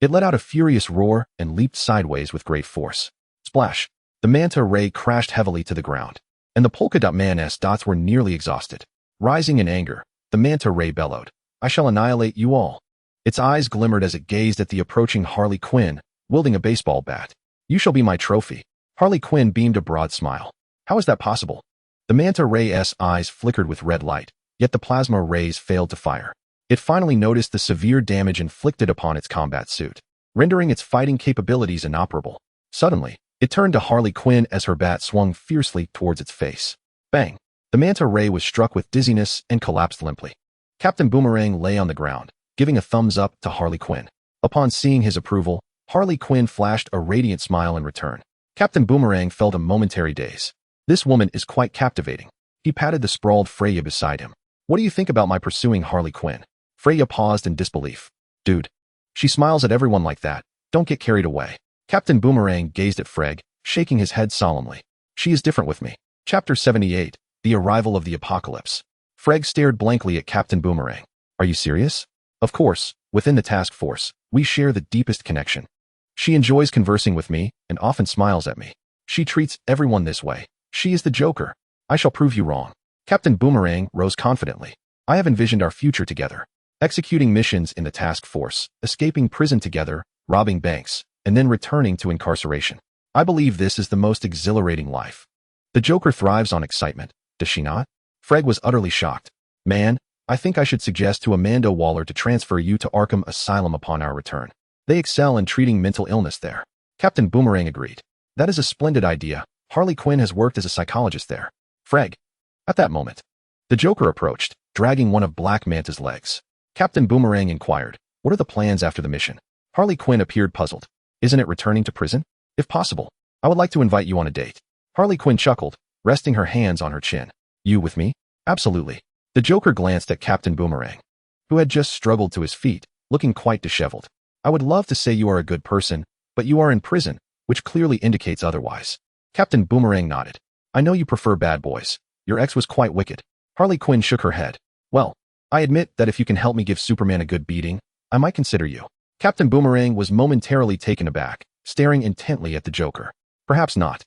It let out a furious roar and leaped sideways with great force. Splash! The Manta Ray crashed heavily to the ground, and the polka dot man's dots were nearly exhausted. Rising in anger, the Manta Ray bellowed, I shall annihilate you all. Its eyes glimmered as it gazed at the approaching Harley Quinn, wielding a baseball bat. You shall be my trophy. Harley Quinn beamed a broad smile. How is that possible? The Manta Ray's eyes flickered with red light, yet the plasma rays failed to fire. It finally noticed the severe damage inflicted upon its combat suit, rendering its fighting capabilities inoperable. Suddenly, it turned to Harley Quinn as her bat swung fiercely towards its face. Bang! The Manta Ray was struck with dizziness and collapsed limply. Captain Boomerang lay on the ground, giving a thumbs up to Harley Quinn. Upon seeing his approval, Harley Quinn flashed a radiant smile in return. Captain Boomerang felt a momentary daze. This woman is quite captivating. He patted the sprawled Freya beside him. What do you think about my pursuing Harley Quinn? Freya paused in disbelief. Dude. She smiles at everyone like that. Don't get carried away. Captain Boomerang gazed at Freg, shaking his head solemnly. She is different with me. Chapter 78, The Arrival of the Apocalypse. Freg stared blankly at Captain Boomerang. Are you serious? Of course, within the task force, we share the deepest connection. She enjoys conversing with me and often smiles at me. She treats everyone this way. She is the Joker. I shall prove you wrong. Captain Boomerang rose confidently. I have envisioned our future together. Executing missions in the task force, escaping prison together, robbing banks, and then returning to incarceration. I believe this is the most exhilarating life. The Joker thrives on excitement, does she not? Freg was utterly shocked. Man, I think I should suggest to Amanda Waller to transfer you to Arkham Asylum upon our return. They excel in treating mental illness there. Captain Boomerang agreed. That is a splendid idea. Harley Quinn has worked as a psychologist there. Freg. At that moment, the Joker approached, dragging one of Black Manta's legs. Captain Boomerang inquired, what are the plans after the mission? Harley Quinn appeared puzzled. Isn't it returning to prison? If possible, I would like to invite you on a date. Harley Quinn chuckled, resting her hands on her chin. You with me? Absolutely. The Joker glanced at Captain Boomerang, who had just struggled to his feet, looking quite disheveled. I would love to say you are a good person, but you are in prison, which clearly indicates otherwise. Captain Boomerang nodded. I know you prefer bad boys. Your ex was quite wicked. Harley Quinn shook her head. Well, I admit that if you can help me give Superman a good beating, I might consider you. Captain Boomerang was momentarily taken aback, staring intently at the Joker. Perhaps not.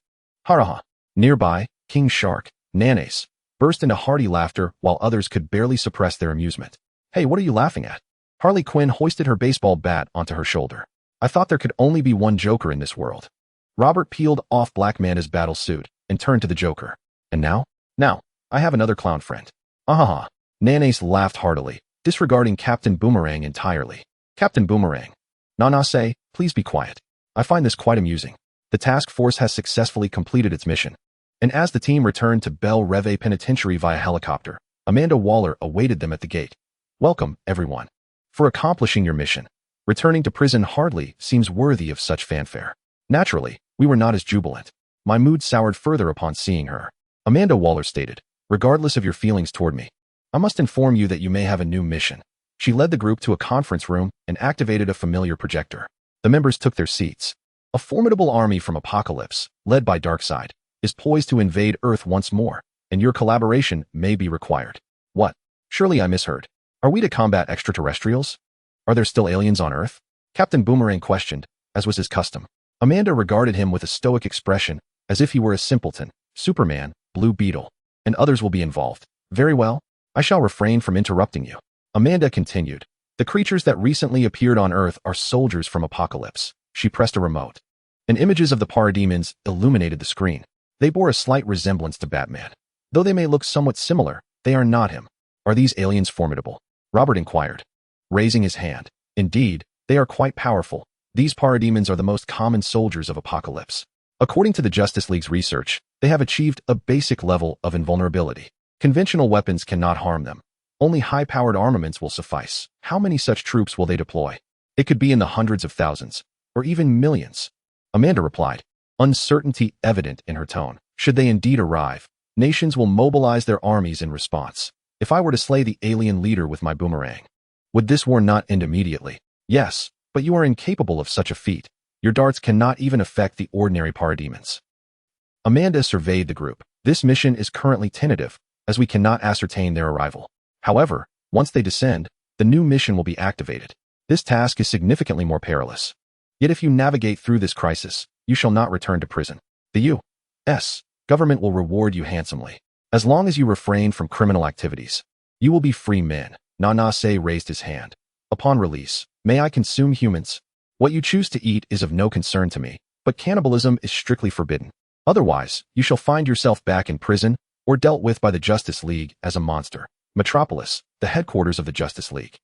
Haraha. Nearby, King Shark, Nanace, burst into hearty laughter while others could barely suppress their amusement. Hey, what are you laughing at? Harley Quinn hoisted her baseball bat onto her shoulder. I thought there could only be one Joker in this world. Robert peeled off Black Manta's battle suit and turned to the Joker. And now? Now, I have another clown friend. Ahaha. Nanace laughed heartily, disregarding Captain Boomerang entirely. Captain Boomerang. Nanace, please be quiet. I find this quite amusing. The task force has successfully completed its mission. And as the team returned to Belle Reve Penitentiary via helicopter, Amanda Waller awaited them at the gate. Welcome, everyone. For accomplishing your mission, returning to prison hardly seems worthy of such fanfare. Naturally, we were not as jubilant. My mood soured further upon seeing her. Amanda Waller stated, regardless of your feelings toward me, I must inform you that you may have a new mission. She led the group to a conference room and activated a familiar projector. The members took their seats. A formidable army from Apocalypse, led by Darkseid, is poised to invade Earth once more, and your collaboration may be required. What? Surely I misheard. Are we to combat extraterrestrials? Are there still aliens on Earth? Captain Boomerang questioned, as was his custom. Amanda regarded him with a stoic expression, as if he were a simpleton. Superman, Blue Beetle, and others will be involved. Very well. I shall refrain from interrupting you. Amanda continued. The creatures that recently appeared on Earth are soldiers from Apocalypse. She pressed a remote, and images of the parademons illuminated the screen. They bore a slight resemblance to Batman. Though they may look somewhat similar, they are not him. Are these aliens formidable? Robert inquired, raising his hand. Indeed, they are quite powerful. These parademons are the most common soldiers of Apocalypse. According to the Justice League's research, they have achieved a basic level of invulnerability. Conventional weapons cannot harm them. Only high-powered armaments will suffice. How many such troops will they deploy? It could be in the hundreds of thousands, or even millions. Amanda replied, uncertainty evident in her tone. Should they indeed arrive, nations will mobilize their armies in response. If I were to slay the alien leader with my boomerang, would this war not end immediately? Yes, but you are incapable of such a feat. Your darts cannot even affect the ordinary parademons. Amanda surveyed the group. This mission is currently tentative, as we cannot ascertain their arrival. However, once they descend, the new mission will be activated. This task is significantly more perilous. Yet if you navigate through this crisis, you shall not return to prison. The U.S. government will reward you handsomely. As long as you refrain from criminal activities, you will be free men. Nanace raised his hand. Upon release, may I consume humans? What you choose to eat is of no concern to me, but cannibalism is strictly forbidden. Otherwise, you shall find yourself back in prison or dealt with by the Justice League as a monster. Metropolis, the headquarters of the Justice League.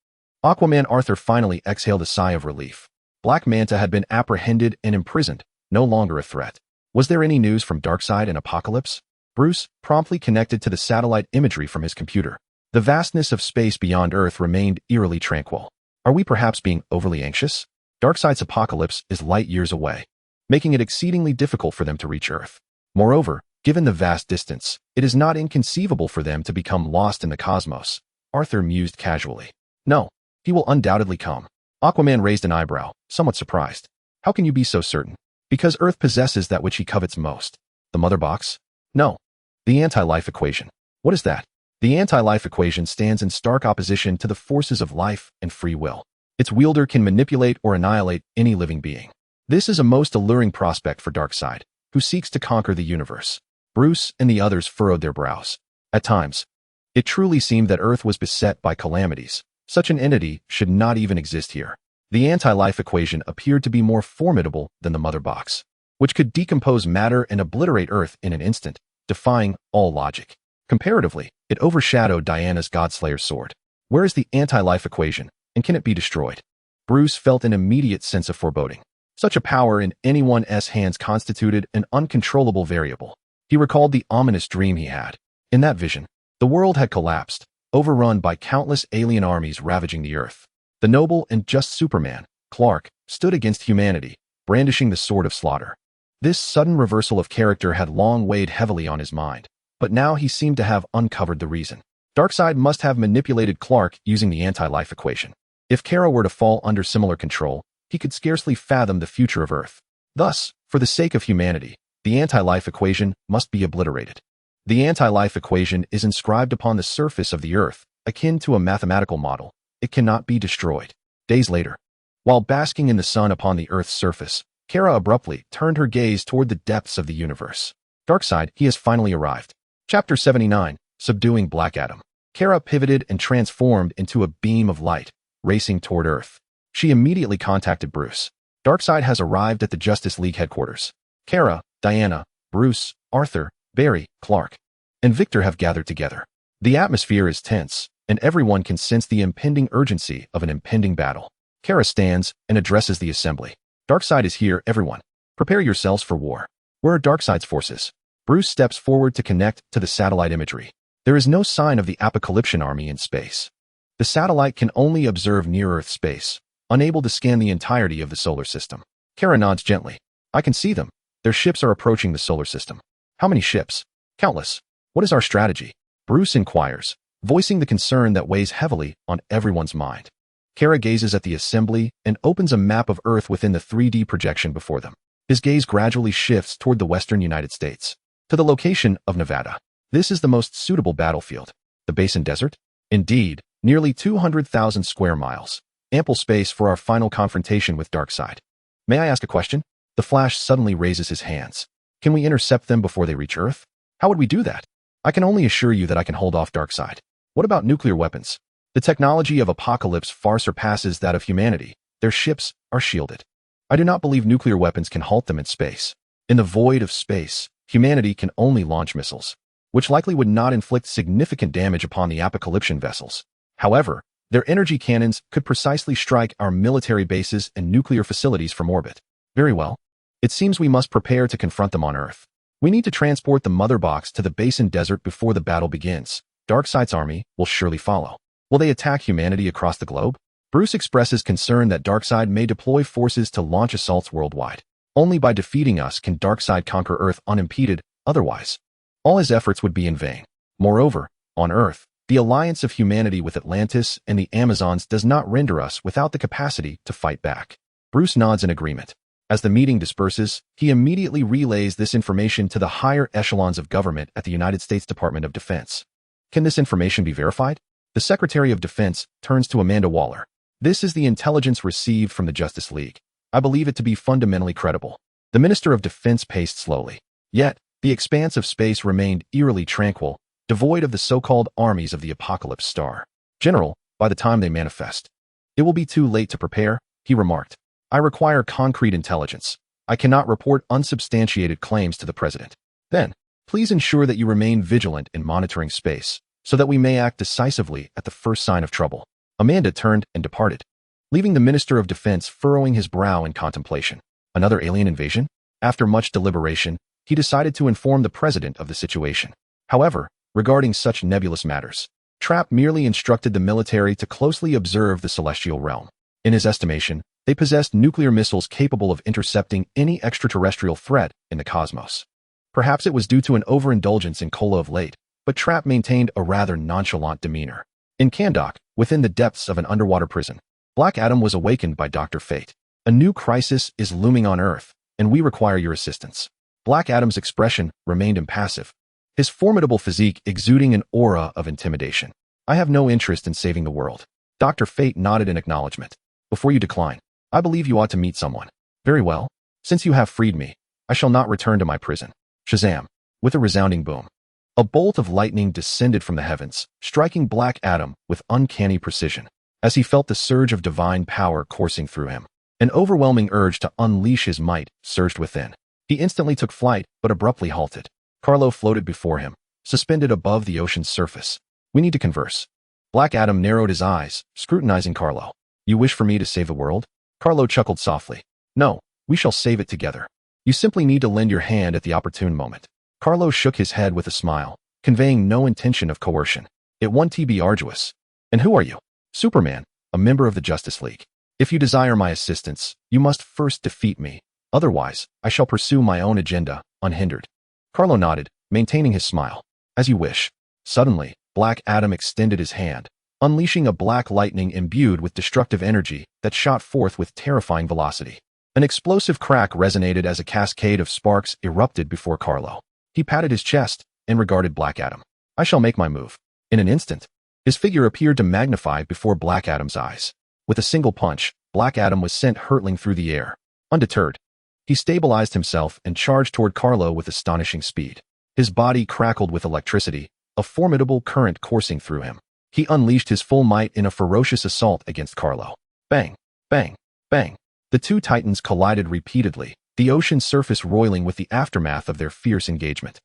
Aquaman Arthur finally exhaled a sigh of relief. Black Manta had been apprehended and imprisoned, no longer a threat. Was there any news from Darkseid and Apocalypse? Bruce promptly connected to the satellite imagery from his computer. The vastness of space beyond Earth remained eerily tranquil. Are we perhaps being overly anxious? Darkseid's Apocalypse is light years away, making it exceedingly difficult for them to reach Earth. Moreover, given the vast distance, it is not inconceivable for them to become lost in the cosmos. Arthur mused casually. No, he will undoubtedly come. Aquaman raised an eyebrow, somewhat surprised. How can you be so certain? Because Earth possesses that which he covets most. The mother box? No. The anti-life equation. What is that? The anti-life equation stands in stark opposition to the forces of life and free will. Its wielder can manipulate or annihilate any living being. This is a most alluring prospect for Darkseid, who seeks to conquer the universe. Bruce and the others furrowed their brows. At times, it truly seemed that Earth was beset by calamities. Such an entity should not even exist here. The anti-life equation appeared to be more formidable than the mother box, which could decompose matter and obliterate Earth in an instant, defying all logic. Comparatively, it overshadowed Diana's Godslayer sword. Where is the anti-life equation, and can it be destroyed? Bruce felt an immediate sense of foreboding. Such a power in anyone's hands constituted an uncontrollable variable. He recalled the ominous dream he had. In that vision, the world had collapsed, overrun by countless alien armies ravaging the Earth. The noble and just Superman, Clark, stood against humanity, brandishing the sword of slaughter. This sudden reversal of character had long weighed heavily on his mind, but now he seemed to have uncovered the reason. Darkseid must have manipulated Clark using the anti-life equation. If Kara were to fall under similar control, he could scarcely fathom the future of Earth. Thus, for the sake of humanity, the anti-life equation must be obliterated. The anti-life equation is inscribed upon the surface of the Earth, akin to a mathematical model. It cannot be destroyed. Days later, while basking in the sun upon the Earth's surface, Kara abruptly turned her gaze toward the depths of the universe. Darkseid, he has finally arrived. Chapter 79, Subduing Black Adam. Kara pivoted and transformed into a beam of light, racing toward Earth. She immediately contacted Bruce. Darkseid has arrived at the Justice League headquarters. Kara, Diana, Bruce, Arthur, Barry, Clark, and Victor have gathered together. The atmosphere is tense, and everyone can sense the impending urgency of an impending battle. Kara stands and addresses the assembly. Darkseid is here, everyone. Prepare yourselves for war. Where are Darkseid's forces? Bruce steps forward to connect to the satellite imagery. There is no sign of the Apocalyptian army in space. The satellite can only observe near-Earth space, unable to scan the entirety of the solar system. Kara nods gently. I can see them. Their ships are approaching the solar system. How many ships? Countless. What is our strategy? Bruce inquires, voicing the concern that weighs heavily on everyone's mind. Kara gazes at the assembly and opens a map of Earth within the 3D projection before them. His gaze gradually shifts toward the western United States, to the location of Nevada. This is the most suitable battlefield. The Basin Desert? Indeed, nearly 200,000 square miles. Ample space for our final confrontation with Darkseid. May I ask a question? The Flash suddenly raises his hands. Can we intercept them before they reach Earth? How would we do that? I can only assure you that I can hold off Darkseid. What about nuclear weapons? The technology of Apocalypse far surpasses that of humanity. Their ships are shielded. I do not believe nuclear weapons can halt them in space. In the void of space, humanity can only launch missiles, which likely would not inflict significant damage upon the Apocalyptian vessels. However, their energy cannons could precisely strike our military bases and nuclear facilities from orbit. Very well. It seems we must prepare to confront them on Earth. We need to transport the Mother Box to the Basin Desert before the battle begins. Darkseid's army will surely follow. Will they attack humanity across the globe? Bruce expresses concern that Darkseid may deploy forces to launch assaults worldwide. Only by defeating us can Darkseid conquer Earth unimpeded, otherwise, all his efforts would be in vain. Moreover, on Earth, the alliance of humanity with Atlantis and the Amazons does not render us without the capacity to fight back. Bruce nods in agreement. As the meeting disperses, he immediately relays this information to the higher echelons of government at the United States Department of Defense. Can this information be verified? The Secretary of Defense turns to Amanda Waller. This is the intelligence received from the Justice League. I believe it to be fundamentally credible. The Minister of Defense paced slowly. Yet, the expanse of space remained eerily tranquil, devoid of the so-called armies of the Apocalypse Star. General, by the time they manifest, it will be too late to prepare, he remarked. I require concrete intelligence. I cannot report unsubstantiated claims to the President. Then, please ensure that you remain vigilant in monitoring space, so that we may act decisively at the first sign of trouble. Amanda turned and departed, leaving the Minister of Defense furrowing his brow in contemplation. Another alien invasion? After much deliberation, he decided to inform the President of the situation. However, regarding such nebulous matters, Trapp merely instructed the military to closely observe the celestial realm. In his estimation, they possessed nuclear missiles capable of intercepting any extraterrestrial threat in the cosmos. Perhaps it was due to an overindulgence in cola of late, but Trapp maintained a rather nonchalant demeanor. In Kahndaq, within the depths of an underwater prison, Black Adam was awakened by Dr. Fate. A new crisis is looming on Earth, and we require your assistance. Black Adam's expression remained impassive, his formidable physique exuding an aura of intimidation. I have no interest in saving the world. Dr. Fate nodded in acknowledgement. Before you decline, I believe you ought to meet someone. Very well. Since you have freed me, I shall not return to my prison. Shazam! With a resounding boom, a bolt of lightning descended from the heavens, striking Black Adam with uncanny precision. As he felt the surge of divine power coursing through him, an overwhelming urge to unleash his might surged within. He instantly took flight, but abruptly halted. Kal-El floated before him, suspended above the ocean's surface. We need to converse. Black Adam narrowed his eyes, scrutinizing Kal-El. You wish for me to save the world? Kal-El chuckled softly. No, we shall save it together. You simply need to lend your hand at the opportune moment. Kal-El shook his head with a smile, conveying no intention of coercion. It won't be arduous. And who are you? Superman, a member of the Justice League. If you desire my assistance, you must first defeat me. Otherwise, I shall pursue my own agenda, unhindered. Kal-El nodded, maintaining his smile. As you wish. Suddenly, Black Adam extended his hand, unleashing a black lightning imbued with destructive energy that shot forth with terrifying velocity. An explosive crack resonated as a cascade of sparks erupted before Kal-El. He patted his chest and regarded Black Adam. I shall make my move. In an instant, his figure appeared to magnify before Black Adam's eyes. With a single punch, Black Adam was sent hurtling through the air. Undeterred, he stabilized himself and charged toward Kal-El with astonishing speed. His body crackled with electricity, a formidable current coursing through him. He unleashed his full might in a ferocious assault against Kal-El. Bang, bang, bang. The two titans collided repeatedly, the ocean's surface roiling with the aftermath of their fierce engagement.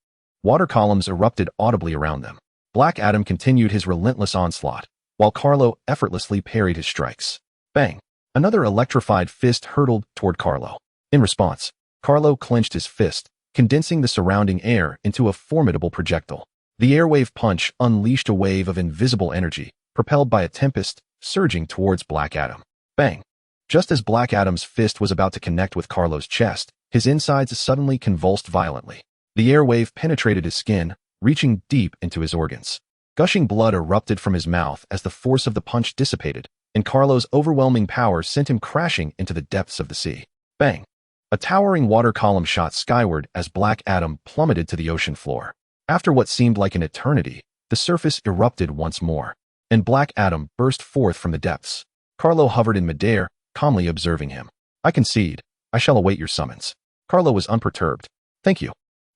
Water columns erupted audibly around them. Black Adam continued his relentless onslaught, while Kal-El effortlessly parried his strikes. Bang! Another electrified fist hurtled toward Kal-El. In response, Kal-El clenched his fist, condensing the surrounding air into a formidable projectile. The airwave punch unleashed a wave of invisible energy, propelled by a tempest, surging towards Black Adam. Bang! Just as Black Adam's fist was about to connect with Kal-El's chest, his insides suddenly convulsed violently. The airwave penetrated his skin, reaching deep into his organs. Gushing blood erupted from his mouth as the force of the punch dissipated, and Kal-El's overwhelming power sent him crashing into the depths of the sea. Bang! A towering water column shot skyward as Black Adam plummeted to the ocean floor. After what seemed like an eternity, the surface erupted once more, and Black Adam burst forth from the depths. Kal-El hovered in midair, calmly observing him. I concede. I shall await your summons. Kal-El was unperturbed. Thank you.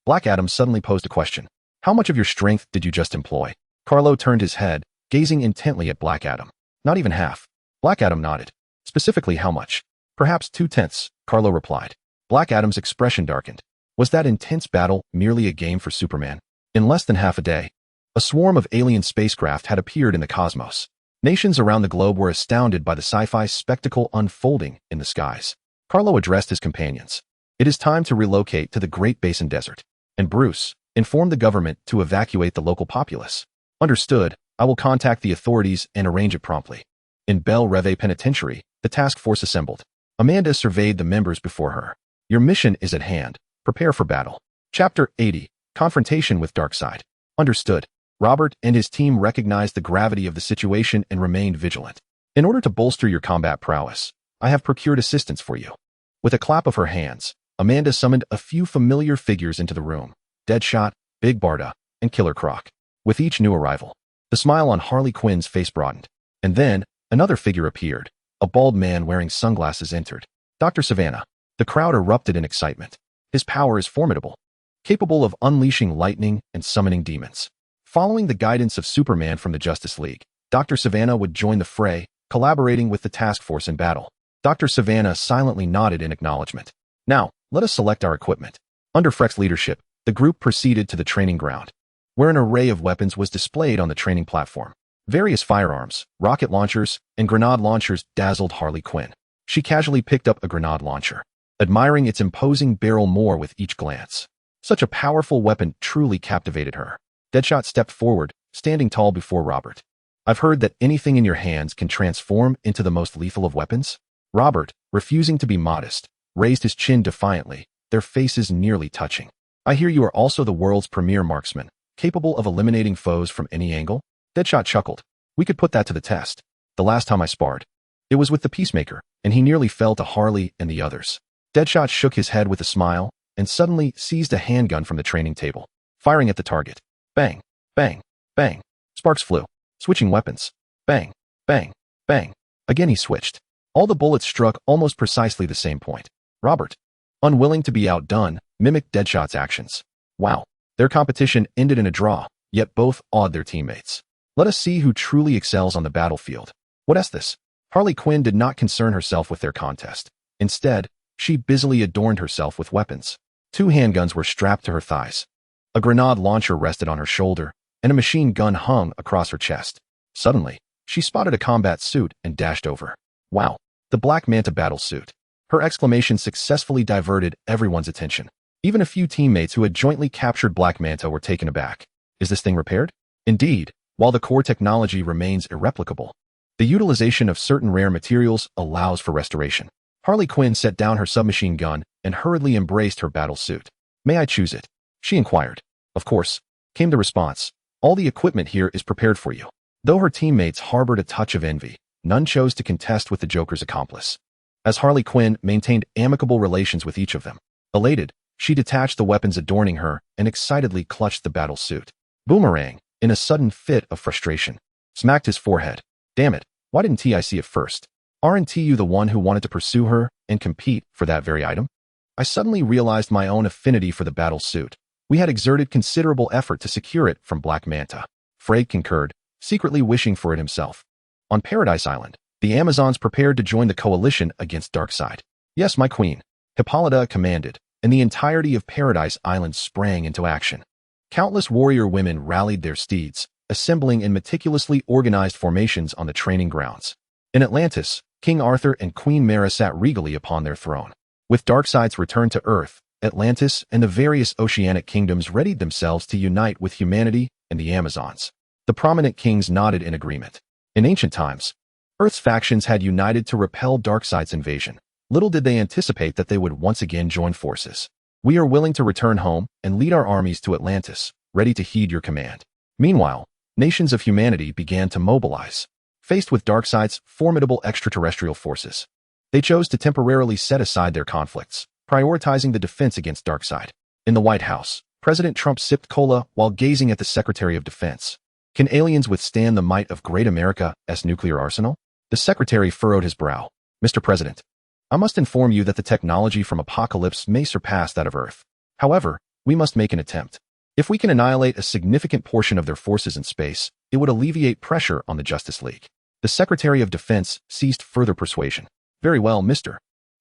Black Adam suddenly posed a question. How much of your strength did you just employ? Kal-El turned his head, gazing intently at Black Adam. Not even half. Black Adam nodded. Specifically how much? Perhaps 2/10, Kal-El replied. Black Adam's expression darkened. Was that intense battle merely a game for Superman? In less than half a day, a swarm of alien spacecraft had appeared in the cosmos. Nations around the globe were astounded by the sci-fi spectacle unfolding in the skies. Kal-El addressed his companions. It is time to relocate to the Great Basin Desert. And Bruce, inform the government to evacuate the local populace. Understood. I will contact the authorities and arrange it promptly. In Belle Reve Penitentiary, the task force assembled. Amanda surveyed the members before her. Your mission is at hand. Prepare for battle. Chapter 80. Confrontation with Darkseid. Understood. Robert and his team recognized the gravity of the situation and remained vigilant. In order to bolster your combat prowess, I have procured assistance for you. With a clap of her hands, Amanda summoned a few familiar figures into the room. Deadshot, Big Barda, and Killer Croc. With each new arrival, the smile on Harley Quinn's face broadened. And then, another figure appeared. A bald man wearing sunglasses entered. Dr. Savannah. The crowd erupted in excitement. His power is formidable, capable of unleashing lightning and summoning demons. Following the guidance of Superman from the Justice League, Dr. Savannah would join the fray, collaborating with the task force in battle. Dr. Savannah silently nodded in acknowledgement. Now, let us select our equipment. Under Freck's leadership, the group proceeded to the training ground, where an array of weapons was displayed on the training platform. Various firearms, rocket launchers, and grenade launchers dazzled Harley Quinn. She casually picked up a grenade launcher, admiring its imposing barrel more with each glance. Such a powerful weapon truly captivated her. Deadshot stepped forward, standing tall before Robert. I've heard that anything in your hands can transform into the most lethal of weapons. Robert, refusing to be modest, raised his chin defiantly, their faces nearly touching. I hear you are also the world's premier marksman, capable of eliminating foes from any angle? Deadshot chuckled. We could put that to the test. The last time I sparred, it was with the Peacemaker, and he nearly fell to Harley and the others. Deadshot shook his head with a smile, and suddenly seized a handgun from the training table, firing at the target. Bang, bang, bang. Sparks flew, switching weapons. Bang, bang, bang. Again he switched. All the bullets struck almost precisely the same point. Robert, unwilling to be outdone, mimicked Deadshot's actions. Wow, their competition ended in a draw, yet both awed their teammates. Let us see who truly excels on the battlefield. What is this? Harley Quinn did not concern herself with their contest. Instead, she busily adorned herself with weapons. 2 handguns were strapped to her thighs. A grenade launcher rested on her shoulder, and a machine gun hung across her chest. Suddenly, she spotted a combat suit and dashed over. Wow, the Black Manta battle suit. Her exclamation successfully diverted everyone's attention. Even a few teammates who had jointly captured Black Manta were taken aback. Is this thing repaired? Indeed, while the core technology remains irreplicable, the utilization of certain rare materials allows for restoration. Harley Quinn set down her submachine gun and hurriedly embraced her battle suit. May I choose it? She inquired. Of course, came the response, All the equipment here is prepared for you. Though her teammates harbored a touch of envy, none chose to contest with the Joker's accomplice, as Harley Quinn maintained amicable relations with each of them. Elated, she detached the weapons adorning her and excitedly clutched the battle suit. Boomerang, in a sudden fit of frustration, smacked his forehead. Damn it, why didn't I see it first? Aren't you the one who wanted to pursue her and compete for that very item? I suddenly realized my own affinity for the battle suit. We had exerted considerable effort to secure it from Black Manta. Frey concurred, secretly wishing for it himself. On Paradise Island, the Amazons prepared to join the coalition against Darkseid. Yes, my queen, Hippolyta commanded, and the entirety of Paradise Island sprang into action. Countless warrior women rallied their steeds, assembling in meticulously organized formations on the training grounds. In Atlantis, King Arthur and Queen Mara sat regally upon their throne. With Darkseid's return to Earth, Atlantis and the various oceanic kingdoms readied themselves to unite with humanity and the Amazons. The prominent kings nodded in agreement. In ancient times, Earth's factions had united to repel Darkseid's invasion. Little did they anticipate that they would once again join forces. We are willing to return home and lead our armies to Atlantis, ready to heed your command. Meanwhile, nations of humanity began to mobilize. Faced with Darkseid's formidable extraterrestrial forces, they chose to temporarily set aside their conflicts, prioritizing the defense against Darkseid. In the White House, President Trump sipped cola while gazing at the Secretary of Defense. Can aliens withstand the might of great America's nuclear arsenal? The secretary furrowed his brow. Mr. President, I must inform you that the technology from Apocalypse may surpass that of Earth. However, we must make an attempt. If we can annihilate a significant portion of their forces in space, it would alleviate pressure on the Justice League. The Secretary of Defense ceased further persuasion. Very well, Mr.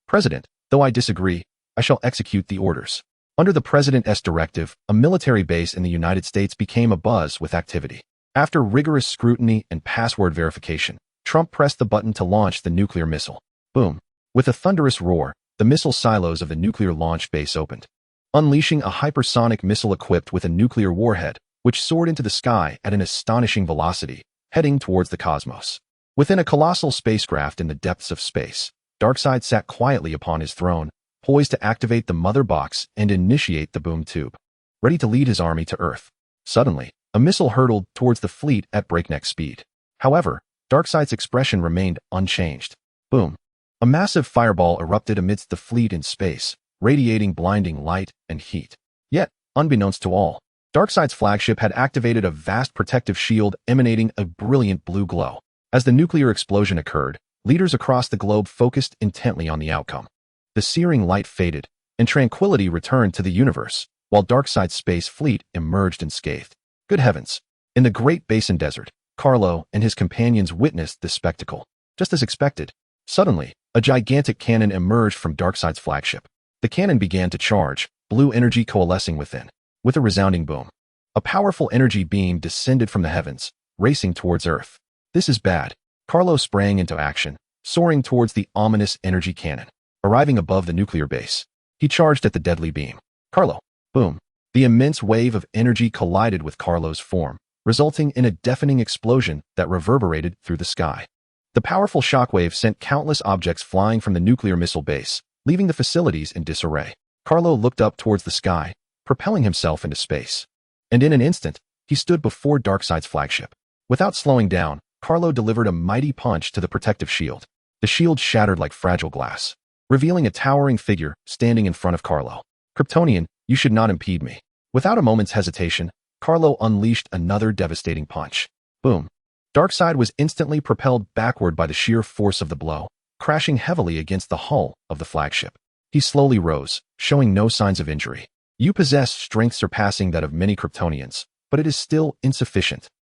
President, though I disagree, I shall execute the orders. Under the President's directive, a military base in the United States became abuzz with activity. After rigorous scrutiny and password verification, Trump pressed the button to launch the nuclear missile. Boom. With a thunderous roar, the missile silos of the nuclear launch base opened, unleashing a hypersonic missile equipped with a nuclear warhead, which soared into the sky at an astonishing velocity, heading towards the cosmos. Within a colossal spacecraft in the depths of space, Darkseid sat quietly upon his throne, poised to activate the mother box and initiate the boom tube, ready to lead his army to Earth. Suddenly, a missile hurtled towards the fleet at breakneck speed. However, Darkseid's expression remained unchanged. Boom. A massive fireball erupted amidst the fleet in space, radiating blinding light and heat. Yet, unbeknownst to all, Darkseid's flagship had activated a vast protective shield emanating a brilliant blue glow. As the nuclear explosion occurred, leaders across the globe focused intently on the outcome. The searing light faded, and tranquility returned to the universe, while Darkseid's space fleet emerged unscathed. Good heavens! In the Great Basin Desert, Kal-El and his companions witnessed this spectacle. Just as expected, suddenly, a gigantic cannon emerged from Darkseid's flagship. The cannon began to charge, blue energy coalescing within. With a resounding boom, a powerful energy beam descended from the heavens, racing towards Earth. This is bad. Kal-El sprang into action, soaring towards the ominous energy cannon. Arriving above the nuclear base, he charged at the deadly beam. Kal-El. Boom. The immense wave of energy collided with Kal-El's form, resulting in a deafening explosion that reverberated through the sky. The powerful shockwave sent countless objects flying from the nuclear missile base, leaving the facilities in disarray. Kal-El looked up towards the sky, propelling himself into space. And in an instant, he stood before Darkseid's flagship. Without slowing down, Kal-El delivered a mighty punch to the protective shield. The shield shattered like fragile glass, revealing a towering figure standing in front of Kal-El. Kryptonian, you should not impede me. Without a moment's hesitation, Kal-El unleashed another devastating punch. Boom. Darkseid was instantly propelled backward by the sheer force of the blow, crashing heavily against the hull of the flagship. He slowly rose, showing no signs of injury. You possess strength surpassing that of many Kryptonians, but it is still insufficient.